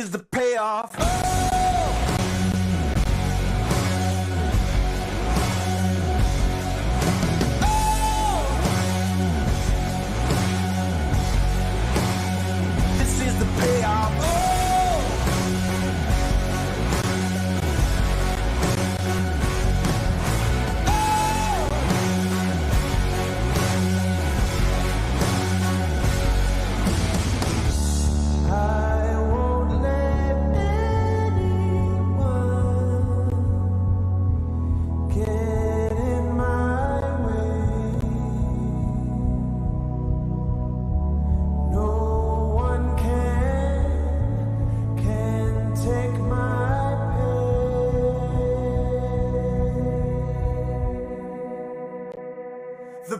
is the payoff. This is the payoff. The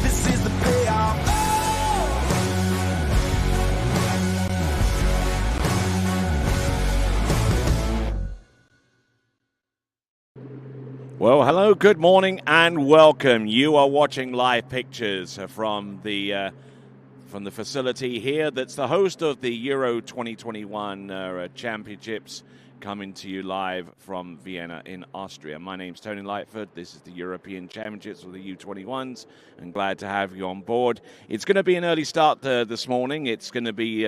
This is the payoff. Well, hello, good morning, and welcome. You are watching live pictures from the facility here that's the host of the Euro 2021 Championships, coming to you live from Vienna in Austria. My name's Tony Lightfoot. This is the European Championships with the U21s, and glad to have you on board. It's going to be an early start this morning. It's going to be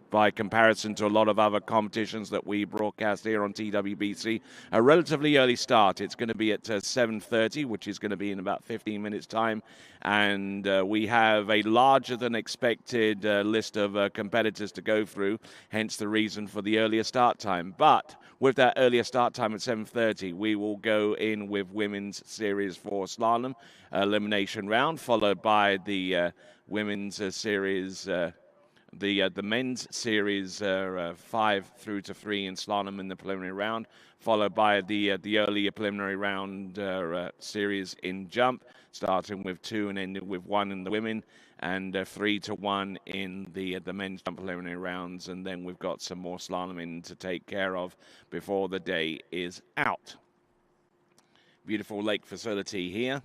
by comparison to a lot of other competitions that we broadcast here on TWBC, a relatively early start. It's going to be at 7:30, which is going to be in about 15 minutes' time. And we have a larger than expected list of competitors to go through, hence the reason for the earlier start time. But with that earlier start time at 7:30, we will go in with women's series for slalom, elimination round, followed by the women's series the men's series 5 through to 3 in slalom in the preliminary round, followed by the earlier preliminary round series in jump, starting with 2 and ending with 1 in the women, and 3 to 1 in the men's jump preliminary rounds. And then we've got some more slalom in to take care of before the day is out. Beautiful lake facility here.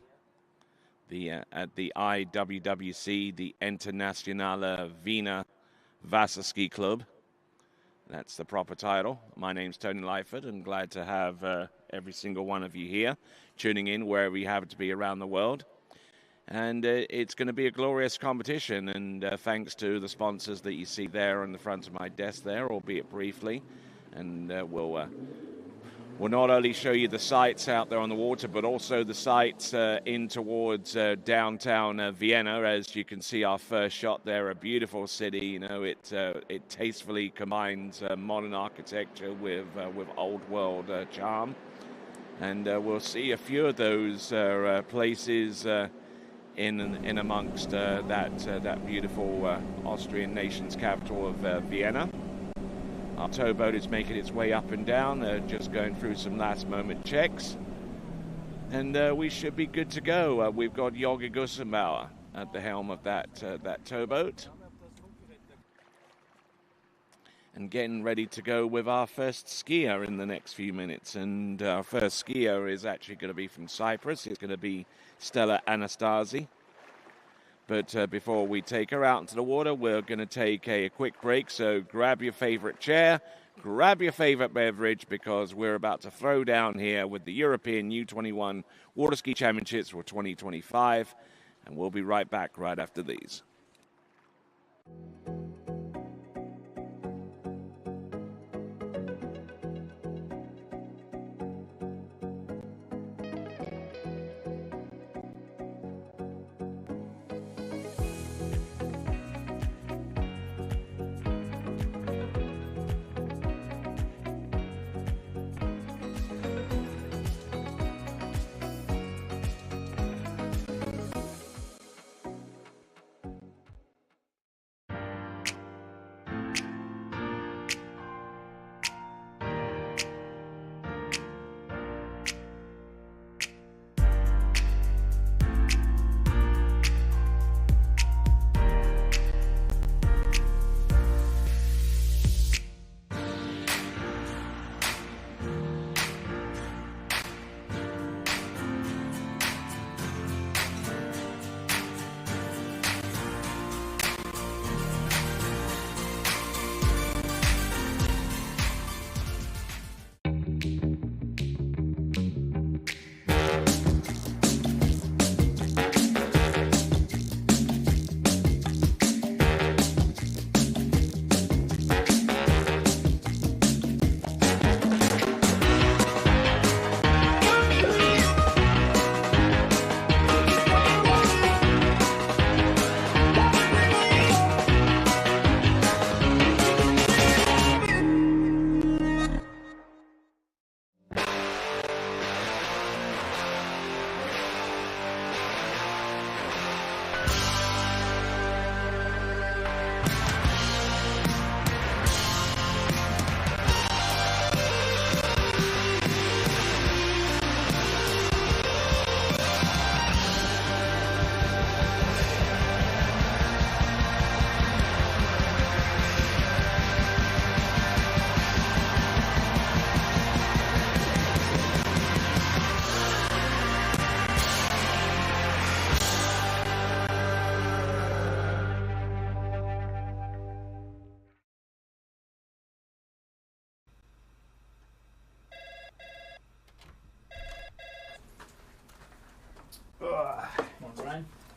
At the IWWC, the Internationale Wiener Wasserski Club. That's the proper title. My name's Tony Lightfoot, and glad to have every single one of you here tuning in wherever you happen to be around the world. And it's going to be a glorious competition, and thanks to the sponsors that you see there on the front of my desk there, albeit briefly. And we'll not only show you the sights out there on the water, but also the sights in towards downtown Vienna. As you can see, our first shot there, a beautiful city. You know, it tastefully combines modern architecture with old world charm. And we'll see a few of those places in amongst that beautiful Austrian nation's capital of Vienna. Our towboat is making its way up and down, just going through some last-moment checks. And we should be good to go. We've got Jorge Gussenbauer at the helm of that towboat. And getting ready to go with our first skier in the next few minutes. And our first skier is actually going to be from Cyprus. It's going to be Stella Anastasi. But before we take her out into the water, we're going to take a quick break. So grab your favorite chair, grab your favorite beverage, because we're about to throw down here with the European U21 Water Ski Championships for 2025. And we'll be right back right after these.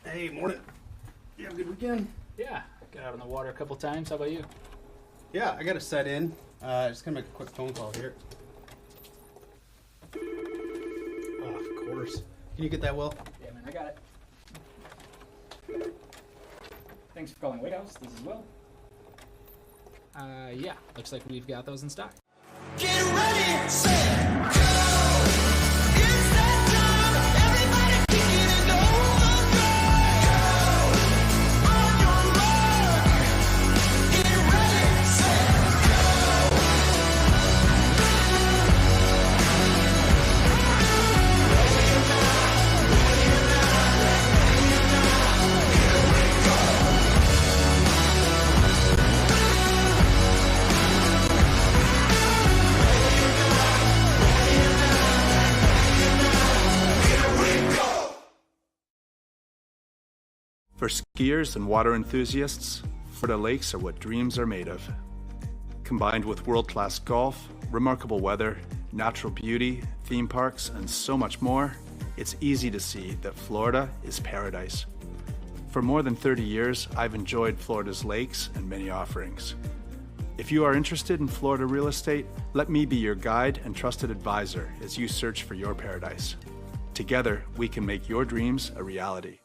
Hey, morning. You have a good weekend? Yeah, got out on the water a couple times. How about you? Yeah, I got to set in. Just gonna make a quick phone call here. Oh, of course. Can you get that, Will? Yeah, man, I got it. Thanks for calling White House. This is Will. Yeah, looks like we've got those in stock. Get ready, set, go. It's that time. Everybody kicking it over. Go. On your mark. Get ready, set, For skiers and water enthusiasts, Florida lakes are what dreams are made of. Combined with world-class golf, remarkable weather, natural beauty, theme parks, and so much more, it's easy to see that Florida is paradise. For more than 30 years, I've enjoyed Florida's lakes and many offerings. If you are interested in Florida real estate, let me be your guide and trusted advisor as you search for your paradise. Together, we can make your dreams a reality.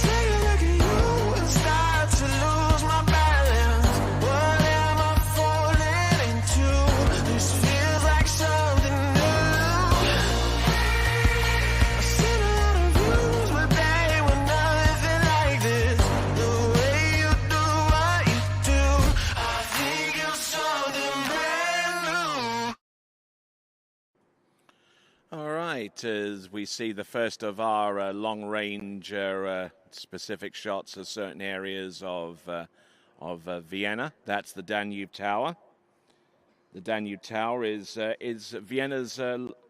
take a look at you and start to lose my balance. What am I falling into? This feels like something new. I've seen a lot of views, but they were nothing like this. The way you do what you do, I think you're something brand new. All right, as we see the first of our long-range specific shots of certain areas of Vienna. That's the Danube Tower. The Danube Tower is Vienna's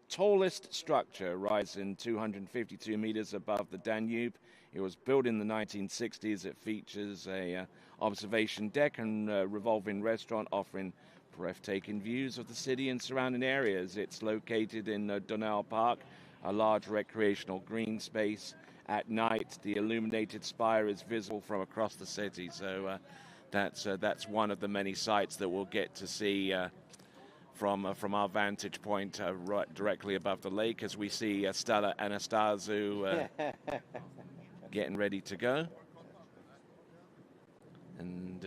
tallest structure, rising 252 meters above the Danube. It was built in the 1960s. It features a observation deck and revolving restaurant offering breathtaking views of the city and surrounding areas. It's located in Donau Park, a large recreational green space. At night, the illuminated spire is visible from across the city. So that's one of the many sights that we'll get to see from our vantage point right directly above the lake, as we see Stella Anastasou getting ready to go. And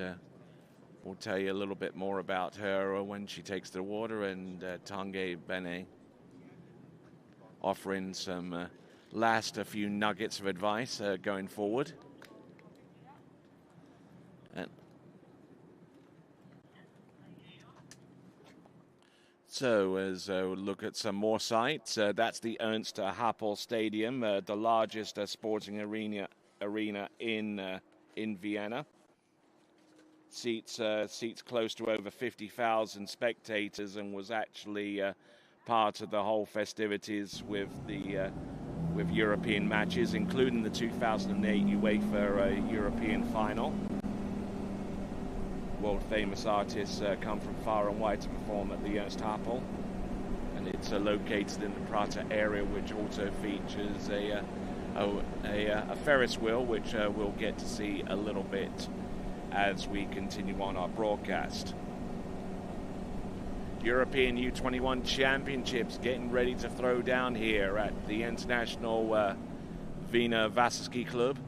we'll tell you a little bit more about her when she takes the water, and Tanguy Benet offering some a few nuggets of advice going forward. And so as we look at some more sites, that's the Ernst Happel Stadium, the largest sporting arena in Vienna. Seats close to over 50,000 spectators, and was actually part of the whole festivities with the with European matches, including the 2008 UEFA European final. World famous artists come from far and wide to perform at the Ernst Happel, and it's located in the Prater area, which also features a Ferris wheel, which we'll get to see a little bit as we continue on our broadcast. European U21 Championships getting ready to throw down here at the International Wiener Wasserski Club.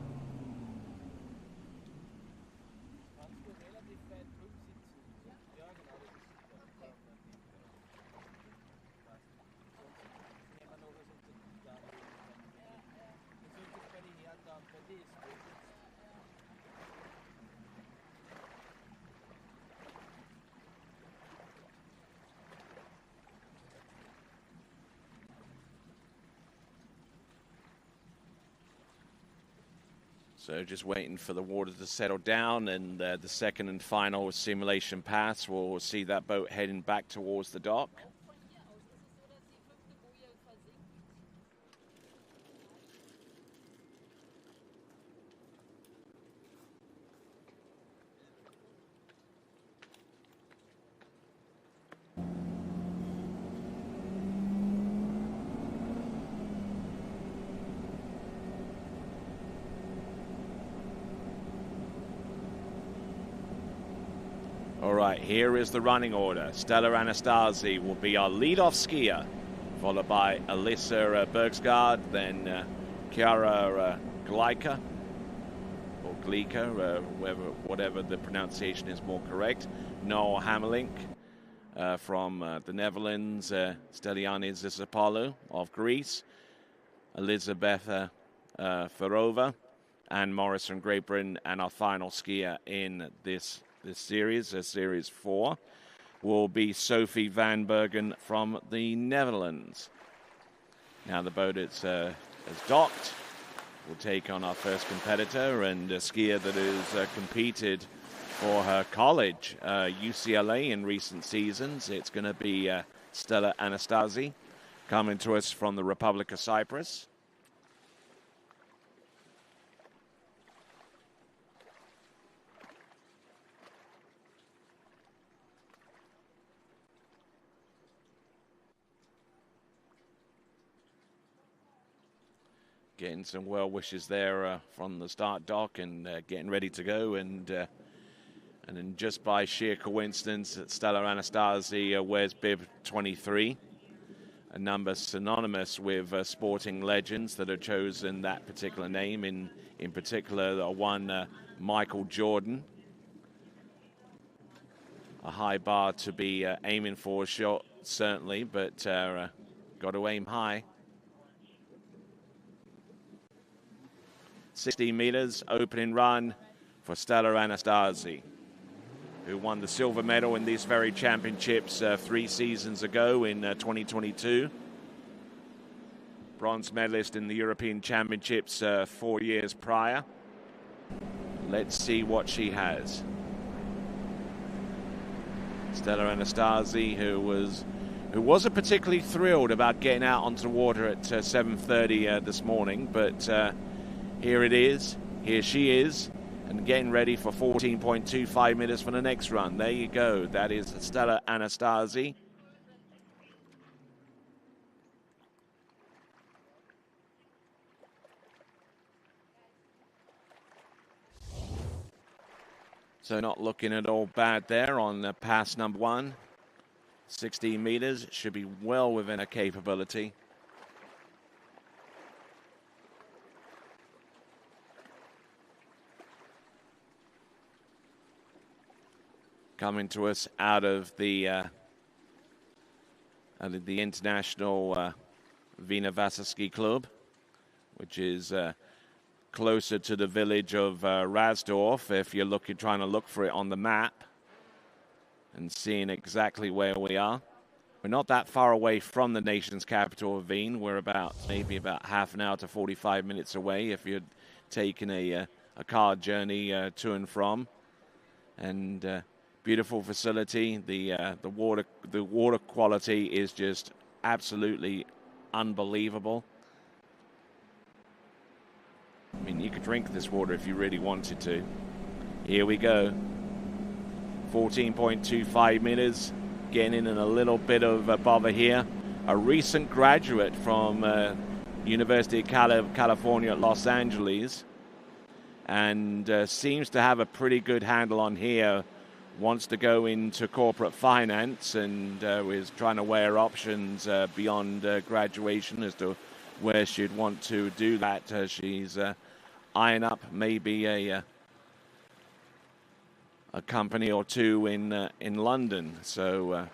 So just waiting for the water to settle down, and the second and final simulation pass. We'll see that boat heading back towards the dock. All right, here is the running order. Stella Anastasi will be our lead-off skier, followed by Alyssa Bergsgaard, then Chiara Gleica, or Gleica, whatever the pronunciation is more correct. Noel Hamelink from the Netherlands, Stelianis Zisapolou of Greece, Elizabeth Ferova, and Morris from Great Britain, and our final skier in this series, Series 4, will be Sophie van Bergen from the Netherlands. Now the boat is docked. We'll take on our first competitor, and a skier that has competed for her college, UCLA, in recent seasons. It's going to be Stella Anastasi, coming to us from the Republic of Cyprus. Getting some well wishes there from the start dock, and getting ready to go. And then just by sheer coincidence, Stella Anastasi wears bib 23, a number synonymous with sporting legends that have chosen that particular name. In particular, one Michael Jordan. A high bar to be aiming for, sure, certainly, but got to aim high. 16 meters opening run for Stella Anastasi, who won the silver medal in these very championships 3 seasons ago in 2022. Bronze medalist in the European Championships 4 years prior. Let's see what she has. Stella Anastasi, who wasn't particularly thrilled about getting out onto the water at 7:30 this morning, but here it is. Here she is, and getting ready for 14.25 meters for the next run. There you go. That is Stella Anastasi. So not looking at all bad there on pass number 1. 16 meters. Should be well within her capability. Coming to us out of the International Wiener Wasserski Club, which is closer to the village of Rasdorf, if you're trying to look for it on the map and seeing exactly where we are. We're not that far away from the nation's capital of Wien. We're maybe about half an hour to 45 minutes away if you're taking a car journey to and from. And beautiful facility. The water quality is just absolutely unbelievable. I mean, you could drink this water if you really wanted to. Here we go. 14.25 meters. Getting in a little bit of a bother here. A recent graduate from University of California at Los Angeles, and seems to have a pretty good handle on here. Wants to go into corporate finance, and is trying to weigh her options beyond graduation as to where she'd want to do that. She's eyeing up maybe a company or two in London. So,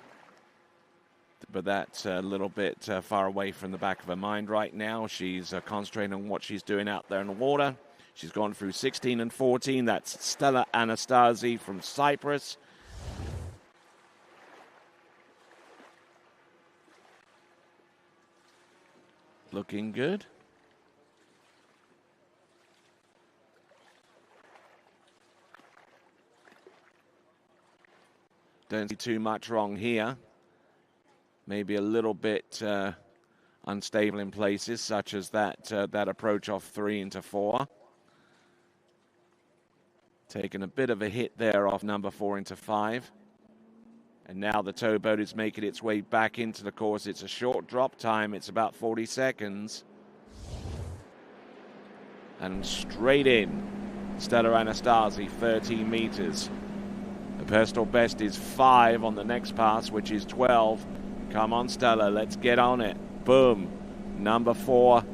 but that's a little bit far away from the back of her mind right now. She's concentrating on what she's doing out there in the water. She's gone through 16 and 14. That's Stella Anastasi from Cyprus. Looking good. Don't see too much wrong here. Maybe a little bit unstable in places, such as that approach off 3 into 4. Taking a bit of a hit there off number 4 into 5. And now the towboat is making its way back into the course. It's a short drop time. It's about 40 seconds. And straight in, Stella Anastasi, 13 meters. The personal best is 5 on the next pass, which is 12. Come on, Stella, let's get on it. Boom. Number 4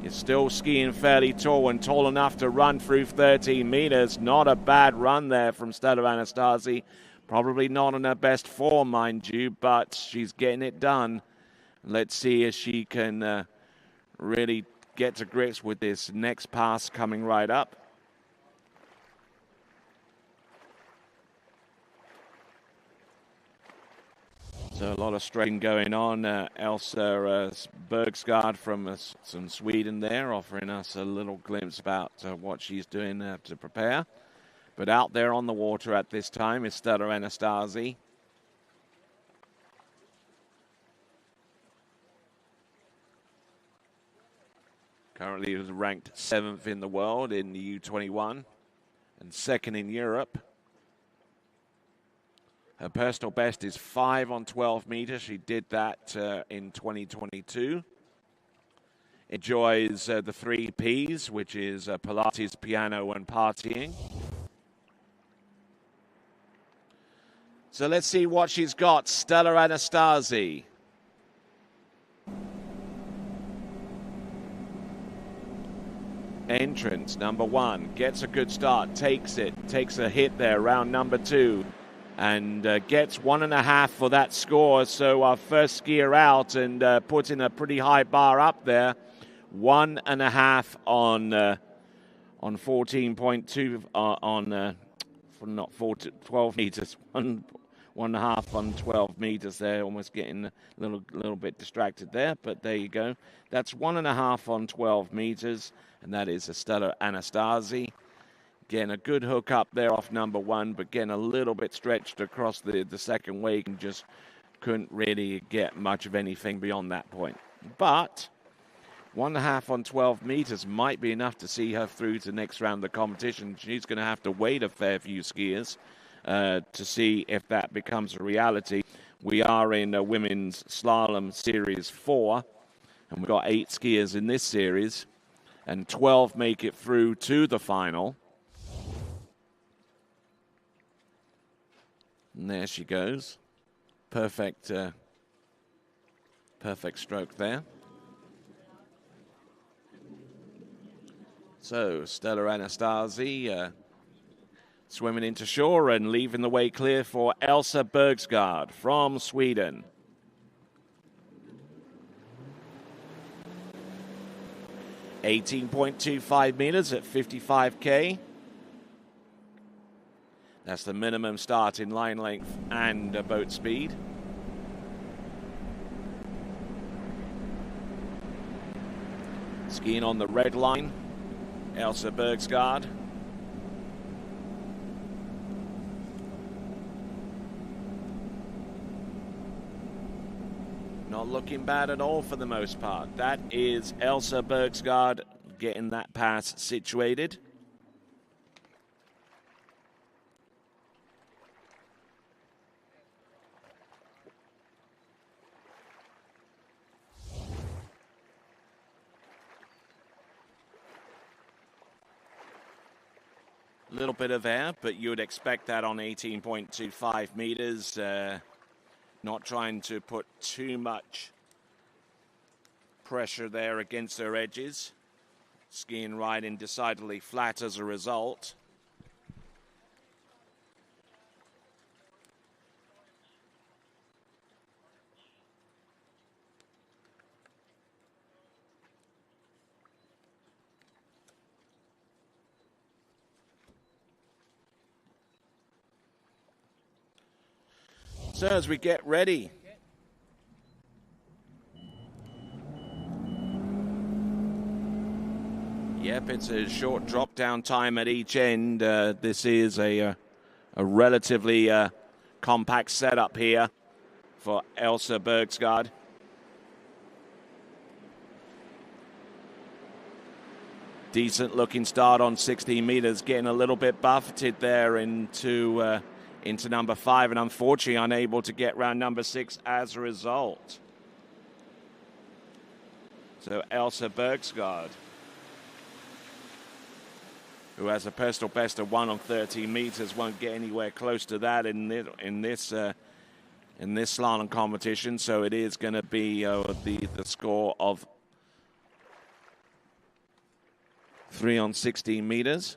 is still skiing fairly tall and tall enough to run through 13 meters. Not a bad run there from Stella Anastasi. Probably not in her best form, mind you, but she's getting it done. Let's see if she can really get to grips with this next pass coming right up. So a lot of strain going on. Elsa Bergsgaard from Sweden there, offering us a little glimpse about what she's doing to prepare. But out there on the water at this time is Stella Anastasi. Currently is ranked 7th in the world in the U21 and 2nd in Europe. Her personal best is 5 on 12 meters. She did that in 2022. Enjoys the 3 Ps, which is Pilates, piano, and partying. So let's see what she's got. Stella Anastasi. Entrance, number 1. Gets a good start, takes it. Takes a hit there, round number 2. And gets 1.5 for that score. So our first skier out and putting a pretty high bar up there. 1.5 on 14.2 not 12 meters. 1.5 on 12 meters there. Almost getting a little bit distracted there, but there you go. That's 1.5 on 12 meters, and that is Stella Anastasi. Again, a good hook up there off number 1, but getting a little bit stretched across the second wake and just couldn't really get much of anything beyond that point. But 1.5 on 12 meters might be enough to see her through to the next round of the competition. She's going to have to wait a fair few skiers to see if that becomes a reality. We are in a women's slalom series 4, and we've got 8 skiers in this series, and 12 make it through to the final. And there she goes. Perfect stroke there. So Stella Anastasi swimming into shore and leaving the way clear for Elsa Bergsgaard from Sweden. .25 meters at 55K. That's the minimum start in line length and boat speed. Skiing on the red line, Elsa Bergsgaard. Not looking bad at all for the most part. That is Elsa Bergsgaard getting that pass situated. Little bit of air, but you would expect that on 18.25 meters. Not trying to put too much pressure there against her edges. Skiing riding decidedly flat as a result. So as we get ready, yep, it's a short drop down time at each end. This is a relatively compact setup here for Elsa Bergsgaard. Decent looking start on 16 meters, getting a little bit buffeted there into number 5, and unfortunately unable to get round number 6 as a result. So Elsa Bergsgaard who has a personal best of 1 on 13 meters, won't get anywhere close to that in this slalom competition. So it is going to be the score of 3 on 16 meters.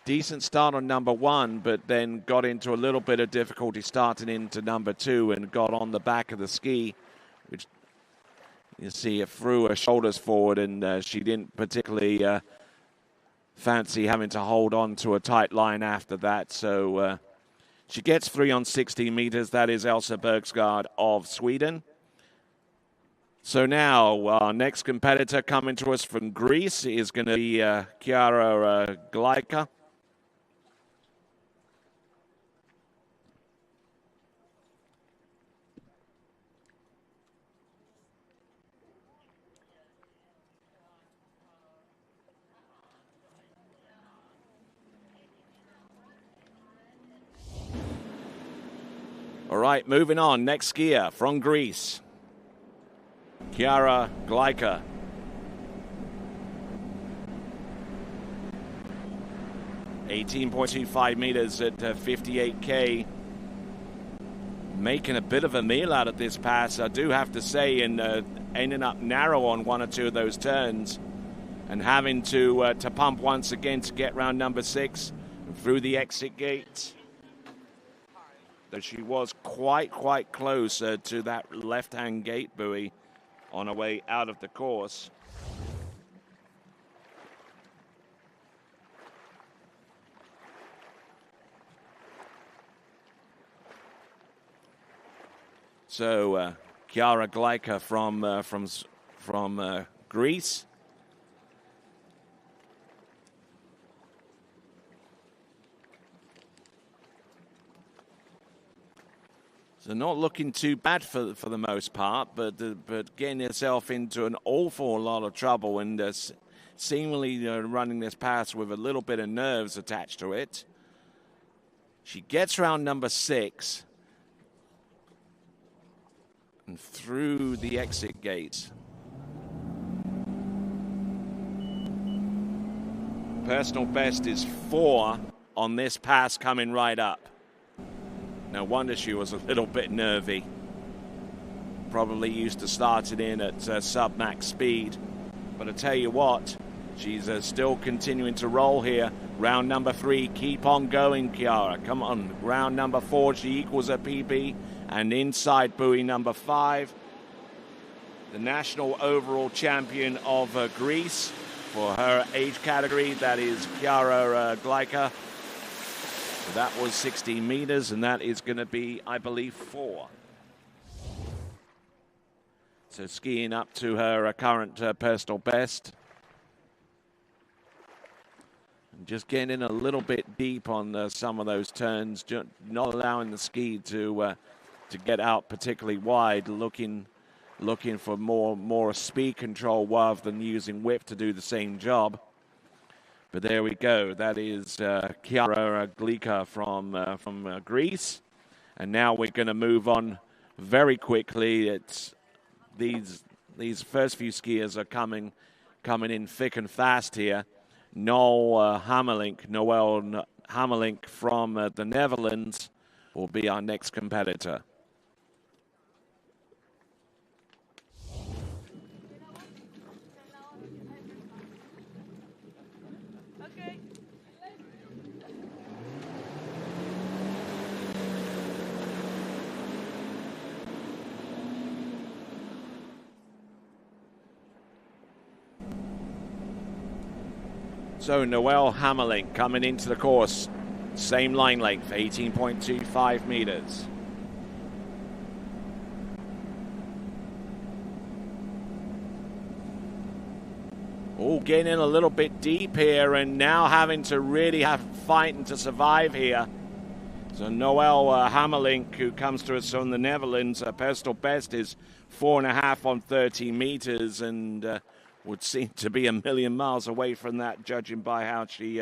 Decent start on number 1, but then got into a little bit of difficulty starting into number 2 and got on the back of the ski, which you see it threw her shoulders forward, and she didn't particularly fancy having to hold on to a tight line after that. So she gets 3 on 16 meters. That is Elsa Bergsgaard of Sweden. So now our next competitor coming to us from Greece is going to be Chiara Glaika. All right, moving on. Next skier from Greece, Chiara Glaika. .25 meters at 58K. Making a bit of a meal out of this pass, I do have to say, and ending up narrow on 1 or 2 of those turns and having to pump once again to get round number 6 through the exit gate. That she was quite close to that left-hand gate buoy on her way out of the course. So Chiara Glaika from Greece. So not looking too bad for the most part, but getting herself into an awful lot of trouble and seemingly running this pass with a little bit of nerves attached to it. She gets round number 6 and through the exit gate. Personal best is 4 on this pass coming right up. No wonder she was a little bit nervy. Probably used to starting in at sub-max speed. But I tell you what, she's still continuing to roll here. Round number 3, keep on going, Chiara. Come on. Round number 4, she equals her PB. And inside buoy number 5, the national overall champion of Greece for her age category, that is Chiara Glaika. So that was 16 meters, and that is going to be, I believe, 4. So skiing up to her current personal best. And just getting in a little bit deep on some of those turns, not allowing the ski to get out particularly wide, looking for more speed control rather than using whip to do the same job. But there we go. That is Chiara Glaika from Greece. And now we're going to move on very quickly. It's these first few skiers are coming in thick and fast here. Noel Hamelink from the Netherlands will be our next competitor. So Noel Hamelink coming into the course, same line length, 18.25 meters. Oh, getting in a little bit deep here and now having to really fighting to survive here. So Noel Hamelink, who comes to us from the Netherlands, her personal best is 4.5 on 30 meters and would seem to be a million miles away from that, judging by how she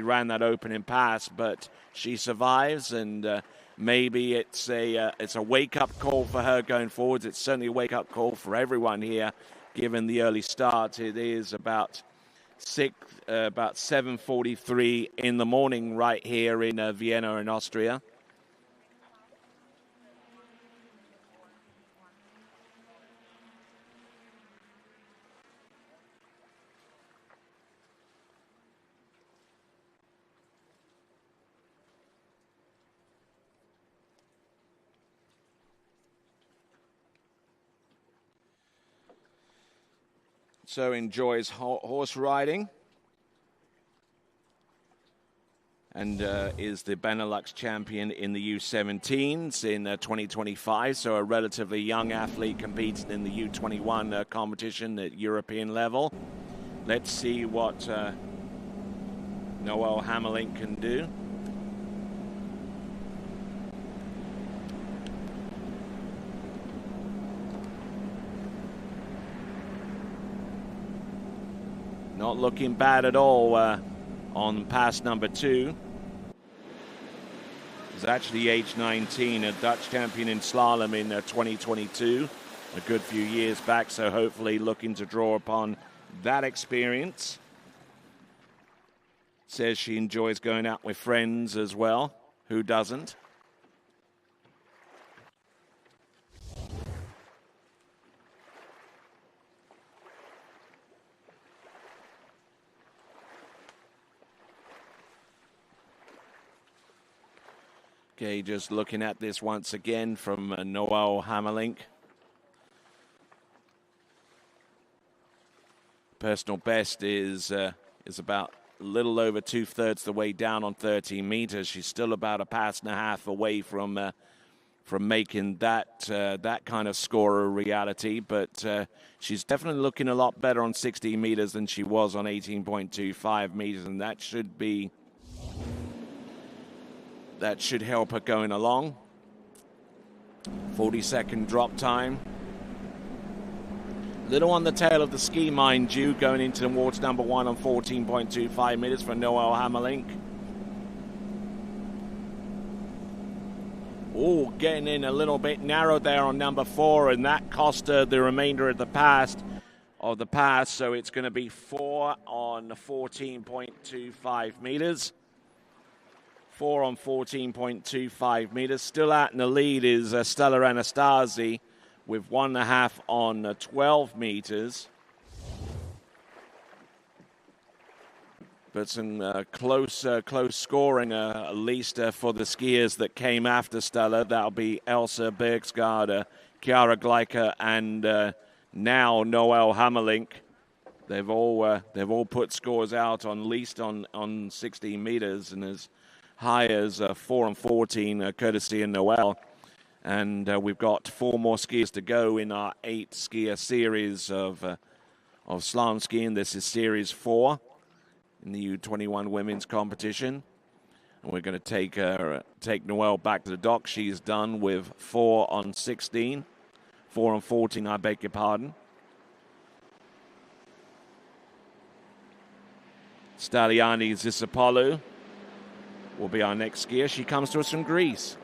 ran that opening pass. But she survives, and maybe it's a wake-up call for her going forwards. It's certainly a wake-up call for everyone here given the early start. It is about 7:43 in the morning right here in Vienna in Austria. So enjoys horse riding and is the Benelux champion in the U17s in 2025. So a relatively young athlete competing in the U21 competition at European level. Let's see what Noelle Hammerlink can do. Not looking bad at all on pass number 2. He's actually age 19, a Dutch champion in slalom in 2022, a good few years back, so hopefully looking to draw upon that experience. Says she enjoys going out with friends as well. Who doesn't? Okay, just looking at this once again from Noelle Hammerlink. Personal best is about a little over 2/3 the way down on 13 meters. She's still about a pass and a half away from making that kind of score a reality, but she's definitely looking a lot better on 16 meters than she was on 18.25 meters, and that should help her going along. 40-second drop time. Little on the tail of the ski, mind you, going into towards number 1 on 14.25 meters for Noelle Hammerlink. Oh, getting in a little bit narrow there on number 4, and that cost her the remainder of the pass. So it's going to be 4 on 14.25 meters. 4 on 14.25 meters. Still out in the lead is Stella Anastasi with 1.5 on 12 meters. But some close scoring, at least for the skiers that came after Stella. That'll be Elsa Bergsgaard, Chiara Gleicher, and now Noelle Hammerlink. They've all put scores out on least on 16 meters, and as high as 4 on 14, courtesy of Noelle. And we've got 4 more skiers to go in our 8 skier series of slalom skiing. This is series 4 in the U21 women's competition. And we're going to take Noelle back to the dock. She's done with 4 on 16. 4 on 14, I beg your pardon. Staliani Zisopoulou will be our next skier. She comes to us from Greece.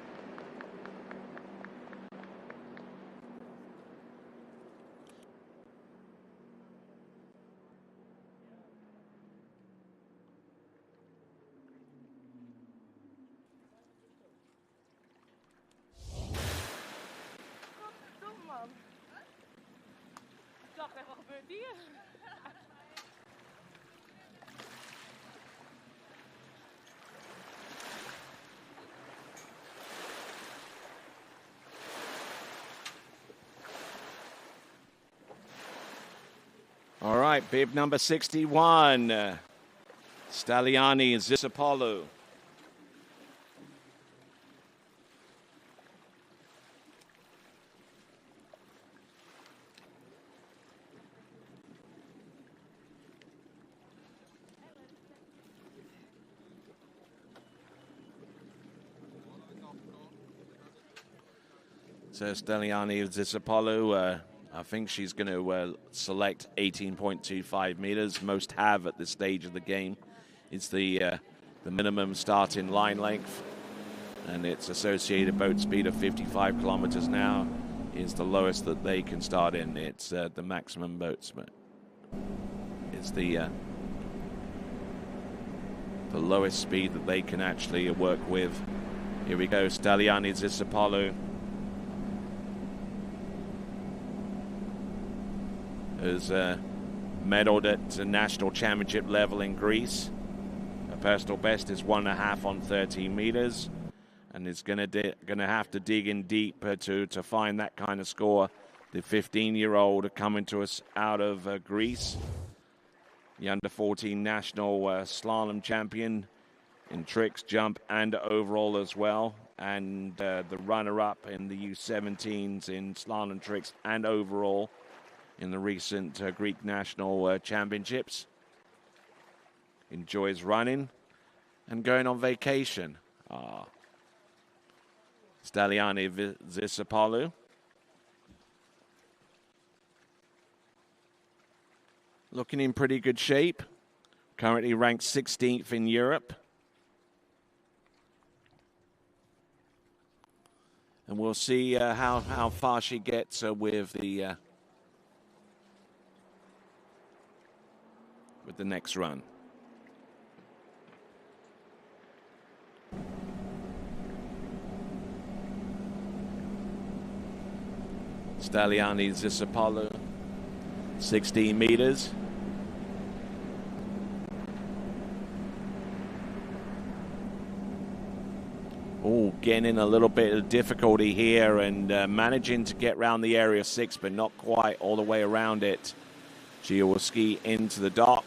All right, bib number 61, Staliani Zisopoulou. So Staliani Zisopoulou, I think she's going to select 18.25 meters. Most have at this stage of the game. It's the minimum starting line length, and its associated boat speed of 55 kilometers an hour is the lowest that they can start in. It's the maximum boats, but it's the lowest speed that they can actually work with. Here we go, Staliani Zisopoulou, who's medaled at the national championship level in Greece. Her personal best is 1.5 on 13 meters, and is gonna have to dig in deep to find that kind of score. The 15-year-old coming to us out of Greece, the under-14 national slalom champion in tricks, jump, and overall as well, and the runner-up in the U17s in slalom, tricks, and overall in the recent Greek national championships. Enjoys running and going on vacation. Staliani Zisopoulou. Looking in pretty good shape. Currently ranked 16th in Europe. And we'll see how far she gets with the next run. Staliani Zisopoulou, 16 meters. Oh, getting a little bit of difficulty here and managing to get around the area 6, but not quite all the way around it. She will ski into the dock.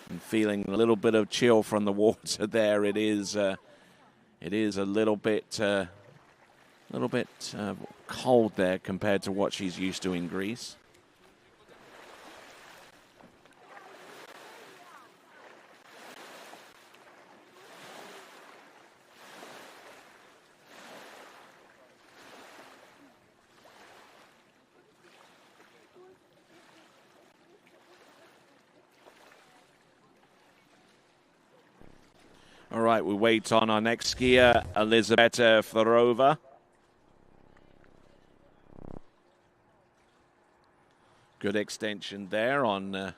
And feeling a little bit of chill from the water there. It is a little bit cold there compared to what she's used to in Greece. All right, we wait on our next skier, Elizabeta Ferova. Good extension there on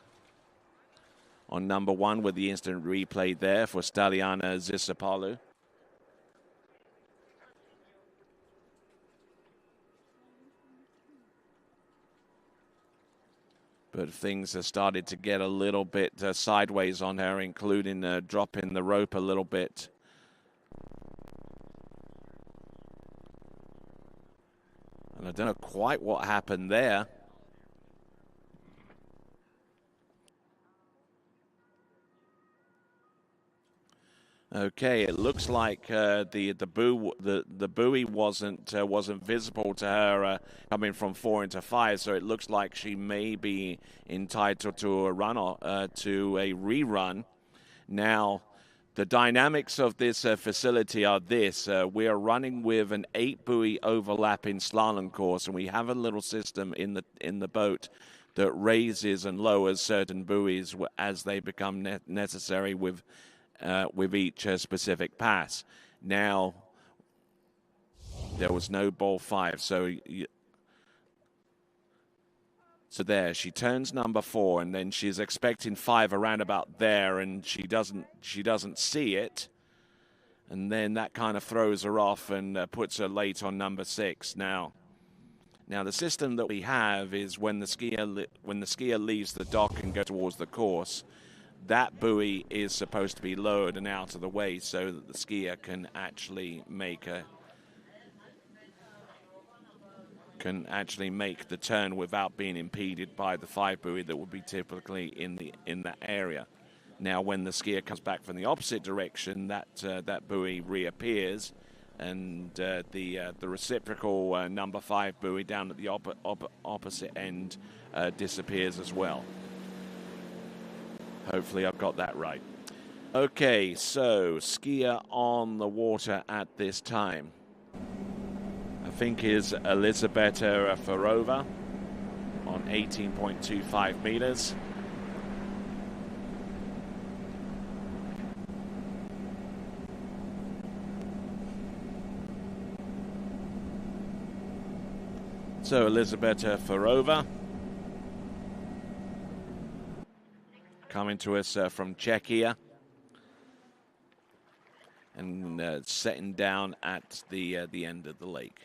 number 1 with the instant replay there for Staliana Zisopoulou. But things have started to get a little bit sideways on her, including dropping the rope a little bit. And I don't know quite what happened there. Okay, it looks like the buoy wasn't visible to her coming from 4 into 5, so it looks like she may be entitled to a rerun. Now, the dynamics of this facility are this: we are running with an 8 buoy overlapping slalom course, and we have a little system in the boat that raises and lowers certain buoys as they become necessary with each specific pass. Now, there was no ball 5, so there she turns number 4, and then she's expecting 5 around about there, and she doesn't see it, and then that kind of throws her off and puts her late on number 6. Now the system that we have is when the skier leaves the dock and goes towards the course, that buoy is supposed to be lowered and out of the way so that the skier can actually make the turn without being impeded by the 5 buoy that would be typically in that area. Now, when the skier comes back from the opposite direction, that buoy reappears, and the reciprocal number 5 buoy down at the opposite end disappears as well. Hopefully I've got that right. Okay, so skier on the water at this time, I think, is Elizabeta Ferova on 18.25 meters. So Elisabetta Farova coming to us from Czechia and setting down at the end of the lake.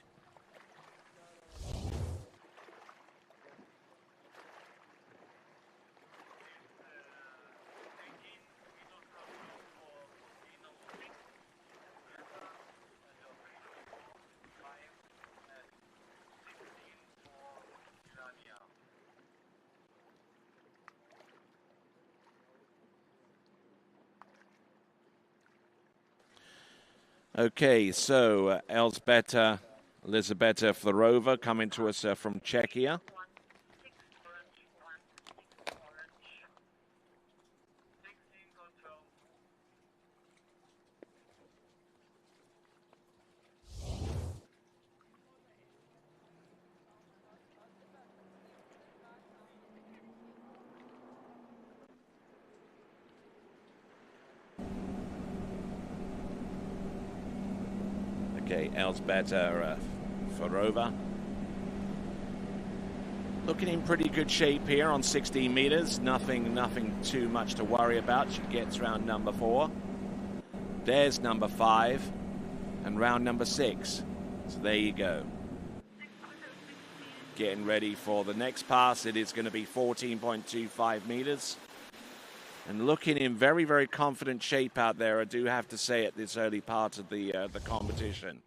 Okay, so Elisabetta Farova coming to us from Czechia. Okay, Elisabetta Farova. Looking in pretty good shape here on 16 meters. Nothing too much to worry about. She gets round number 4. There's number 5 and round number 6. So there you go. Getting ready for the next pass. It is going to be 14.25 meters. And looking in very, very confident shape out there, I do have to say, at this early part of the competition.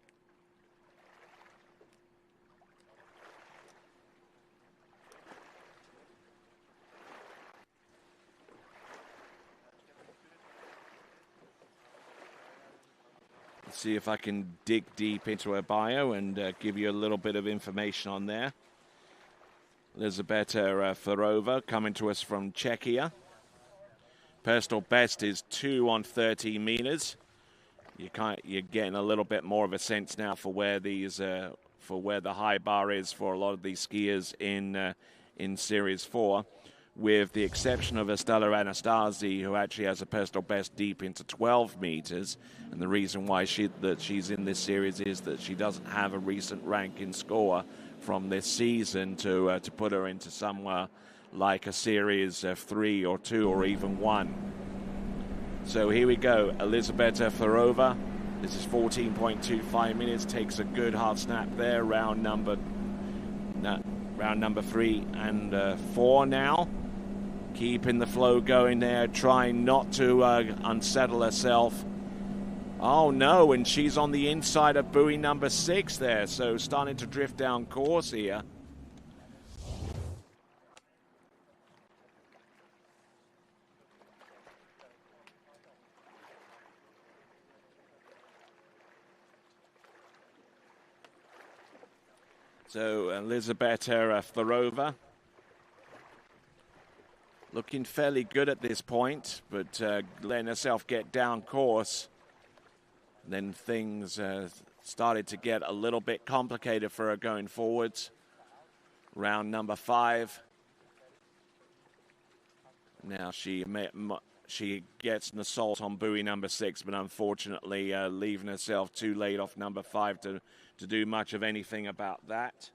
Let's see if I can dig deep into her bio and give you a little bit of information on there. Elisabetta Farova coming to us from Czechia. Personal best is 2 on 13 meters. You're getting a little bit more of a sense now for where these for where the high bar is for a lot of these skiers in Series 4, with the exception of Estella Anastasi, who actually has a personal best deep into 12 meters. And the reason why she's in this series is that she doesn't have a recent ranking score from this season to put her into somewhere like a series of 3 or 2 or even 1. So here we go, Elisabetta Farova. This is 14.25 minutes. Takes a good hard snap there. Round number 3 and 4 now. Keeping the flow going there, trying not to unsettle herself. Oh no, and she's on the inside of buoy number 6 there, so starting to drift down course here. So Elisabetta Farova looking fairly good at this point, but letting herself get down course. And then things started to get a little bit complicated for her going forwards. Round number 5. Now she gets an assault on buoy number 6, but unfortunately leaving herself too late off number 5 to do much of anything about that.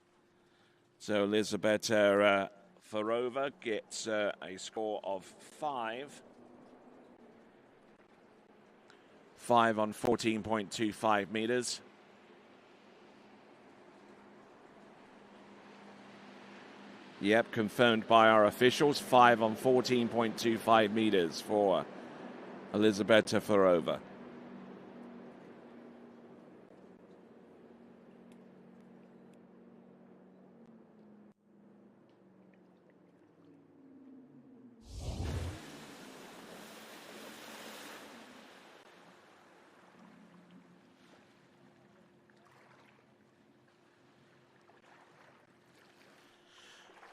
So Elisabetta Farova gets a score of 5. 5 on 14.25 meters. Yep, confirmed by our officials. 5 on 14.25 meters for Elisabetta Farova.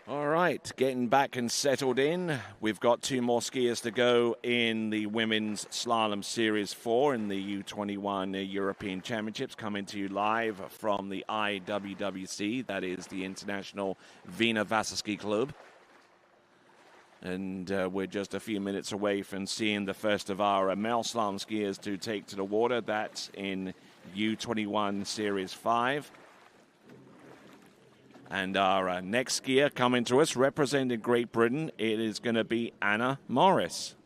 All right, getting back and settled in. We've got 2 more skiers to go in the Women's Slalom Series 4 in the U21 European Championships, coming to you live from the IWWC, that is the International Wiener Wasserski Club. And we're just a few minutes away from seeing the first of our male slalom skiers to take to the water. That's in U21 Series 5. And our next skier coming to us, representing Great Britain, it is going to be Anna Morris.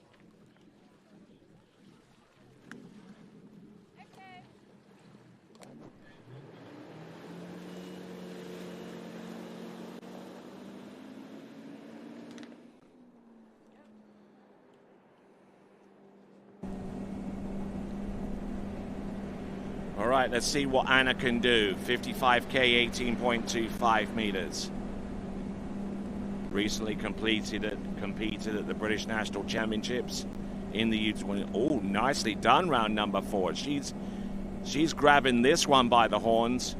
All right, let's see what Anna can do. 55K, 18.25 meters. Recently competed at the British National Championships in the U21. Oh, nicely done, round number 4. She's grabbing this one by the horns.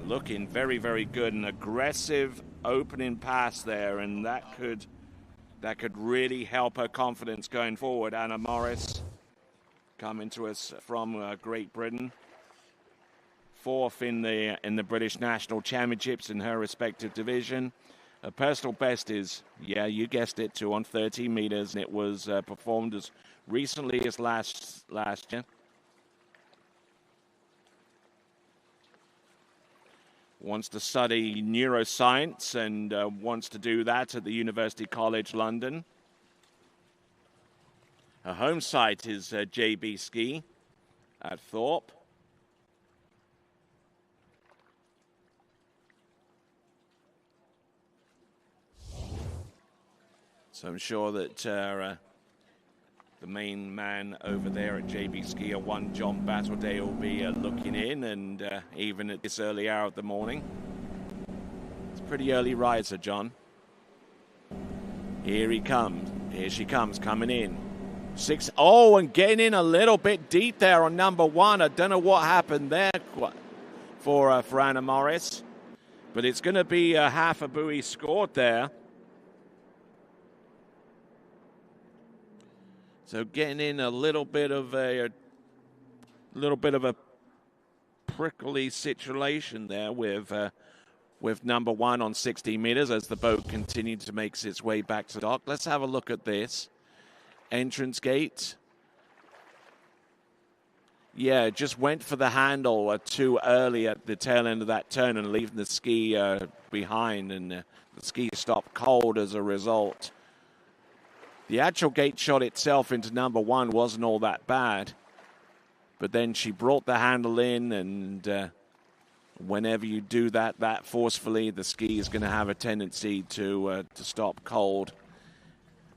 Looking very, very good. An aggressive opening pass there, and that could really help her confidence going forward. Anna Morris, coming to us from Great Britain, 4th in the British National Championships in her respective division. Her personal best is, yeah, you guessed it, 230 meters, and it was performed as recently as last year. Wants to study neuroscience and wants to do that at the University College London. Her home site is JB Ski at Thorpe. So I'm sure that the main man over there at JB Ski, one John Battleday, will be looking in, and even at this early hour of the morning. It's a pretty early riser, John. Here he comes. Here she comes, coming in. 6. Oh, and getting in a little bit deep there on number 1. I don't know what happened there for Anna Morris, but it's going to be half a buoy scored there. So getting in a little bit of a prickly situation there with number 1 on 16 meters as the boat continued to make its way back to dock. Let's have a look at this. Entrance gate. Yeah, just went for the handle too early at the tail end of that turn and leaving the ski behind, and the ski stopped cold as a result. The actual gate shot itself into number 1 wasn't all that bad, but then she brought the handle in, and whenever you do that forcefully, the ski is going to have a tendency to stop cold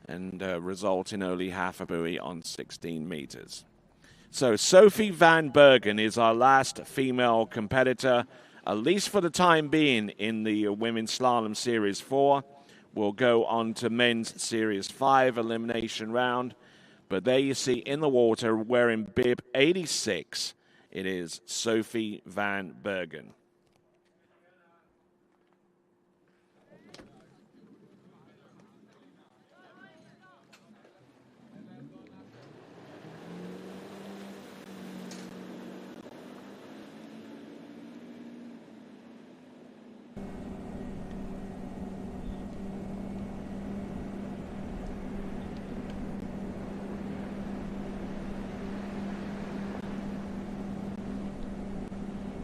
and result in only half a buoy on 16 meters. So Sophie van Bergen is our last female competitor, at least for the time being, in the Women's Slalom Series 4. We'll go on to Men's Series 5 elimination round. But there you see in the water, wearing bib 86, it is Sophie van Bergen.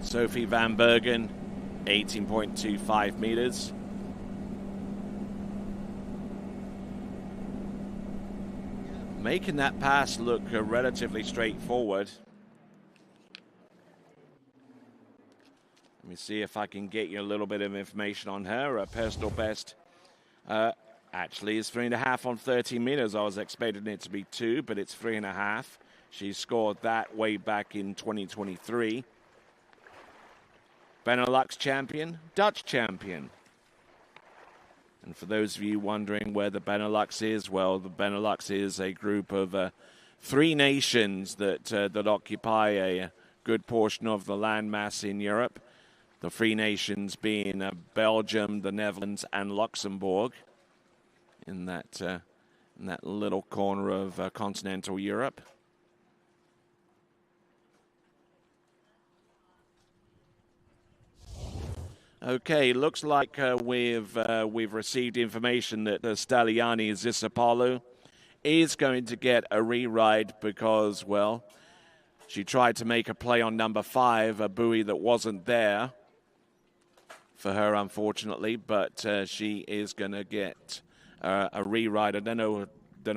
Sophie van Bergen, 18.25 meters. Making that pass look relatively straightforward. Let me see if I can get you a little bit of information on her. Her personal best actually is 3.5 on 30 meters. I was expecting it to be 2, but it's 3.5. She scored that way back in 2023. Benelux champion, Dutch champion. And for those of you wondering where the Benelux is, well, the Benelux is a group of 3 nations that occupy a good portion of the landmass in Europe. The 3 nations being Belgium, the Netherlands, and Luxembourg in that little corner of continental Europe. Okay, looks like we've received information that Staliani Zisapalu is going to get a re-ride because, well, she tried to make a play on number 5, a buoy that wasn't there. for her, unfortunately, but she is going to get a reride. I don't know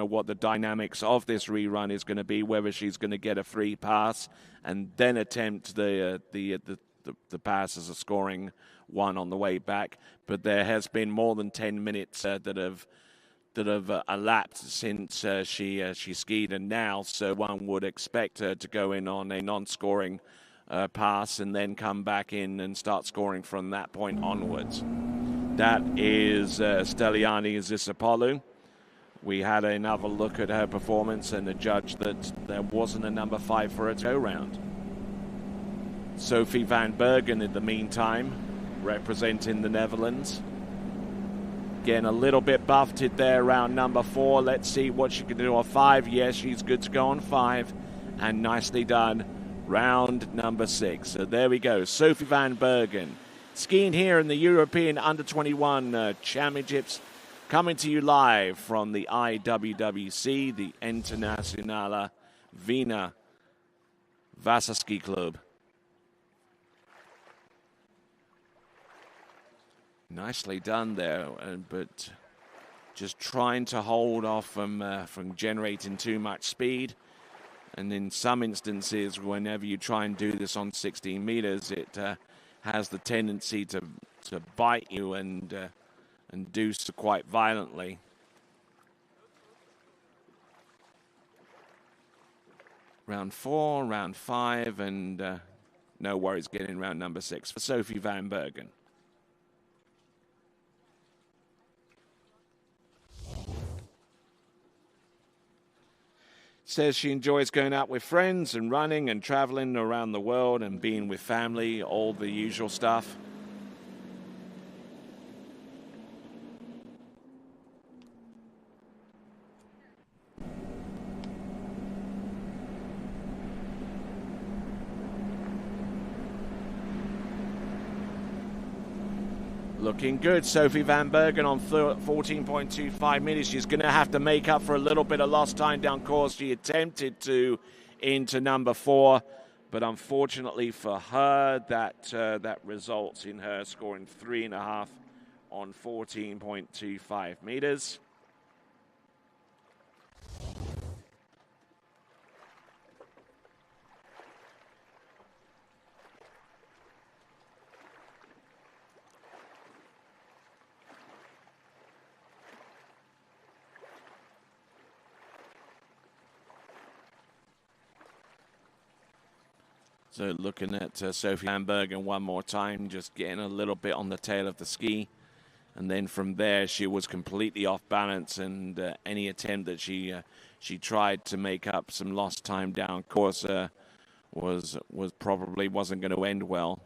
what the dynamics of this rerun is going to be, whether she's going to get a free pass and then attempt the pass as a scoring one on the way back. But there has been more than 10 minutes that have elapsed since she skied and now, so one would expect her to go in on a non-scoring pass and then come back in and start scoring from that point onwards. That is Steliani Zisopoulou. We had another look at her performance and adjudged that there wasn't a number 5 for her to go round. Sophie van Bergen, in the meantime, representing the Netherlands. Getting a little bit buffeted there around number 4. Let's see what she can do on 5. Yes, she's good to go on 5. And nicely done. Round number 6. So there we go. Sophie van Bergen. Skiing here in the European Under-21 Championships. Coming to you live from the IWWC, the Internationale Wiener Wasserski Club. Nicely done there, but just trying to hold off from generating too much speed. And in some instances, whenever you try and do this on 16 meters, it has the tendency to bite you and do so quite violently. Round 4, round 5, and no worries getting round number 6 for Sophie van Bergen. Says she enjoys going out with friends and running and traveling around the world and being with family, all the usual stuff. Looking good, Sophie van Bergen on 14.25 meters. She's going to have to make up for a little bit of lost time down course. She attempted to into number 4, but unfortunately for her, that results in her scoring 3.5 on 14.25 meters. So looking at Sophie van Bergen one more time, just getting a little bit on the tail of the ski. And then from there, she was completely off balance, and any attempt that she tried to make up some lost time down course was probably wasn't going to end well.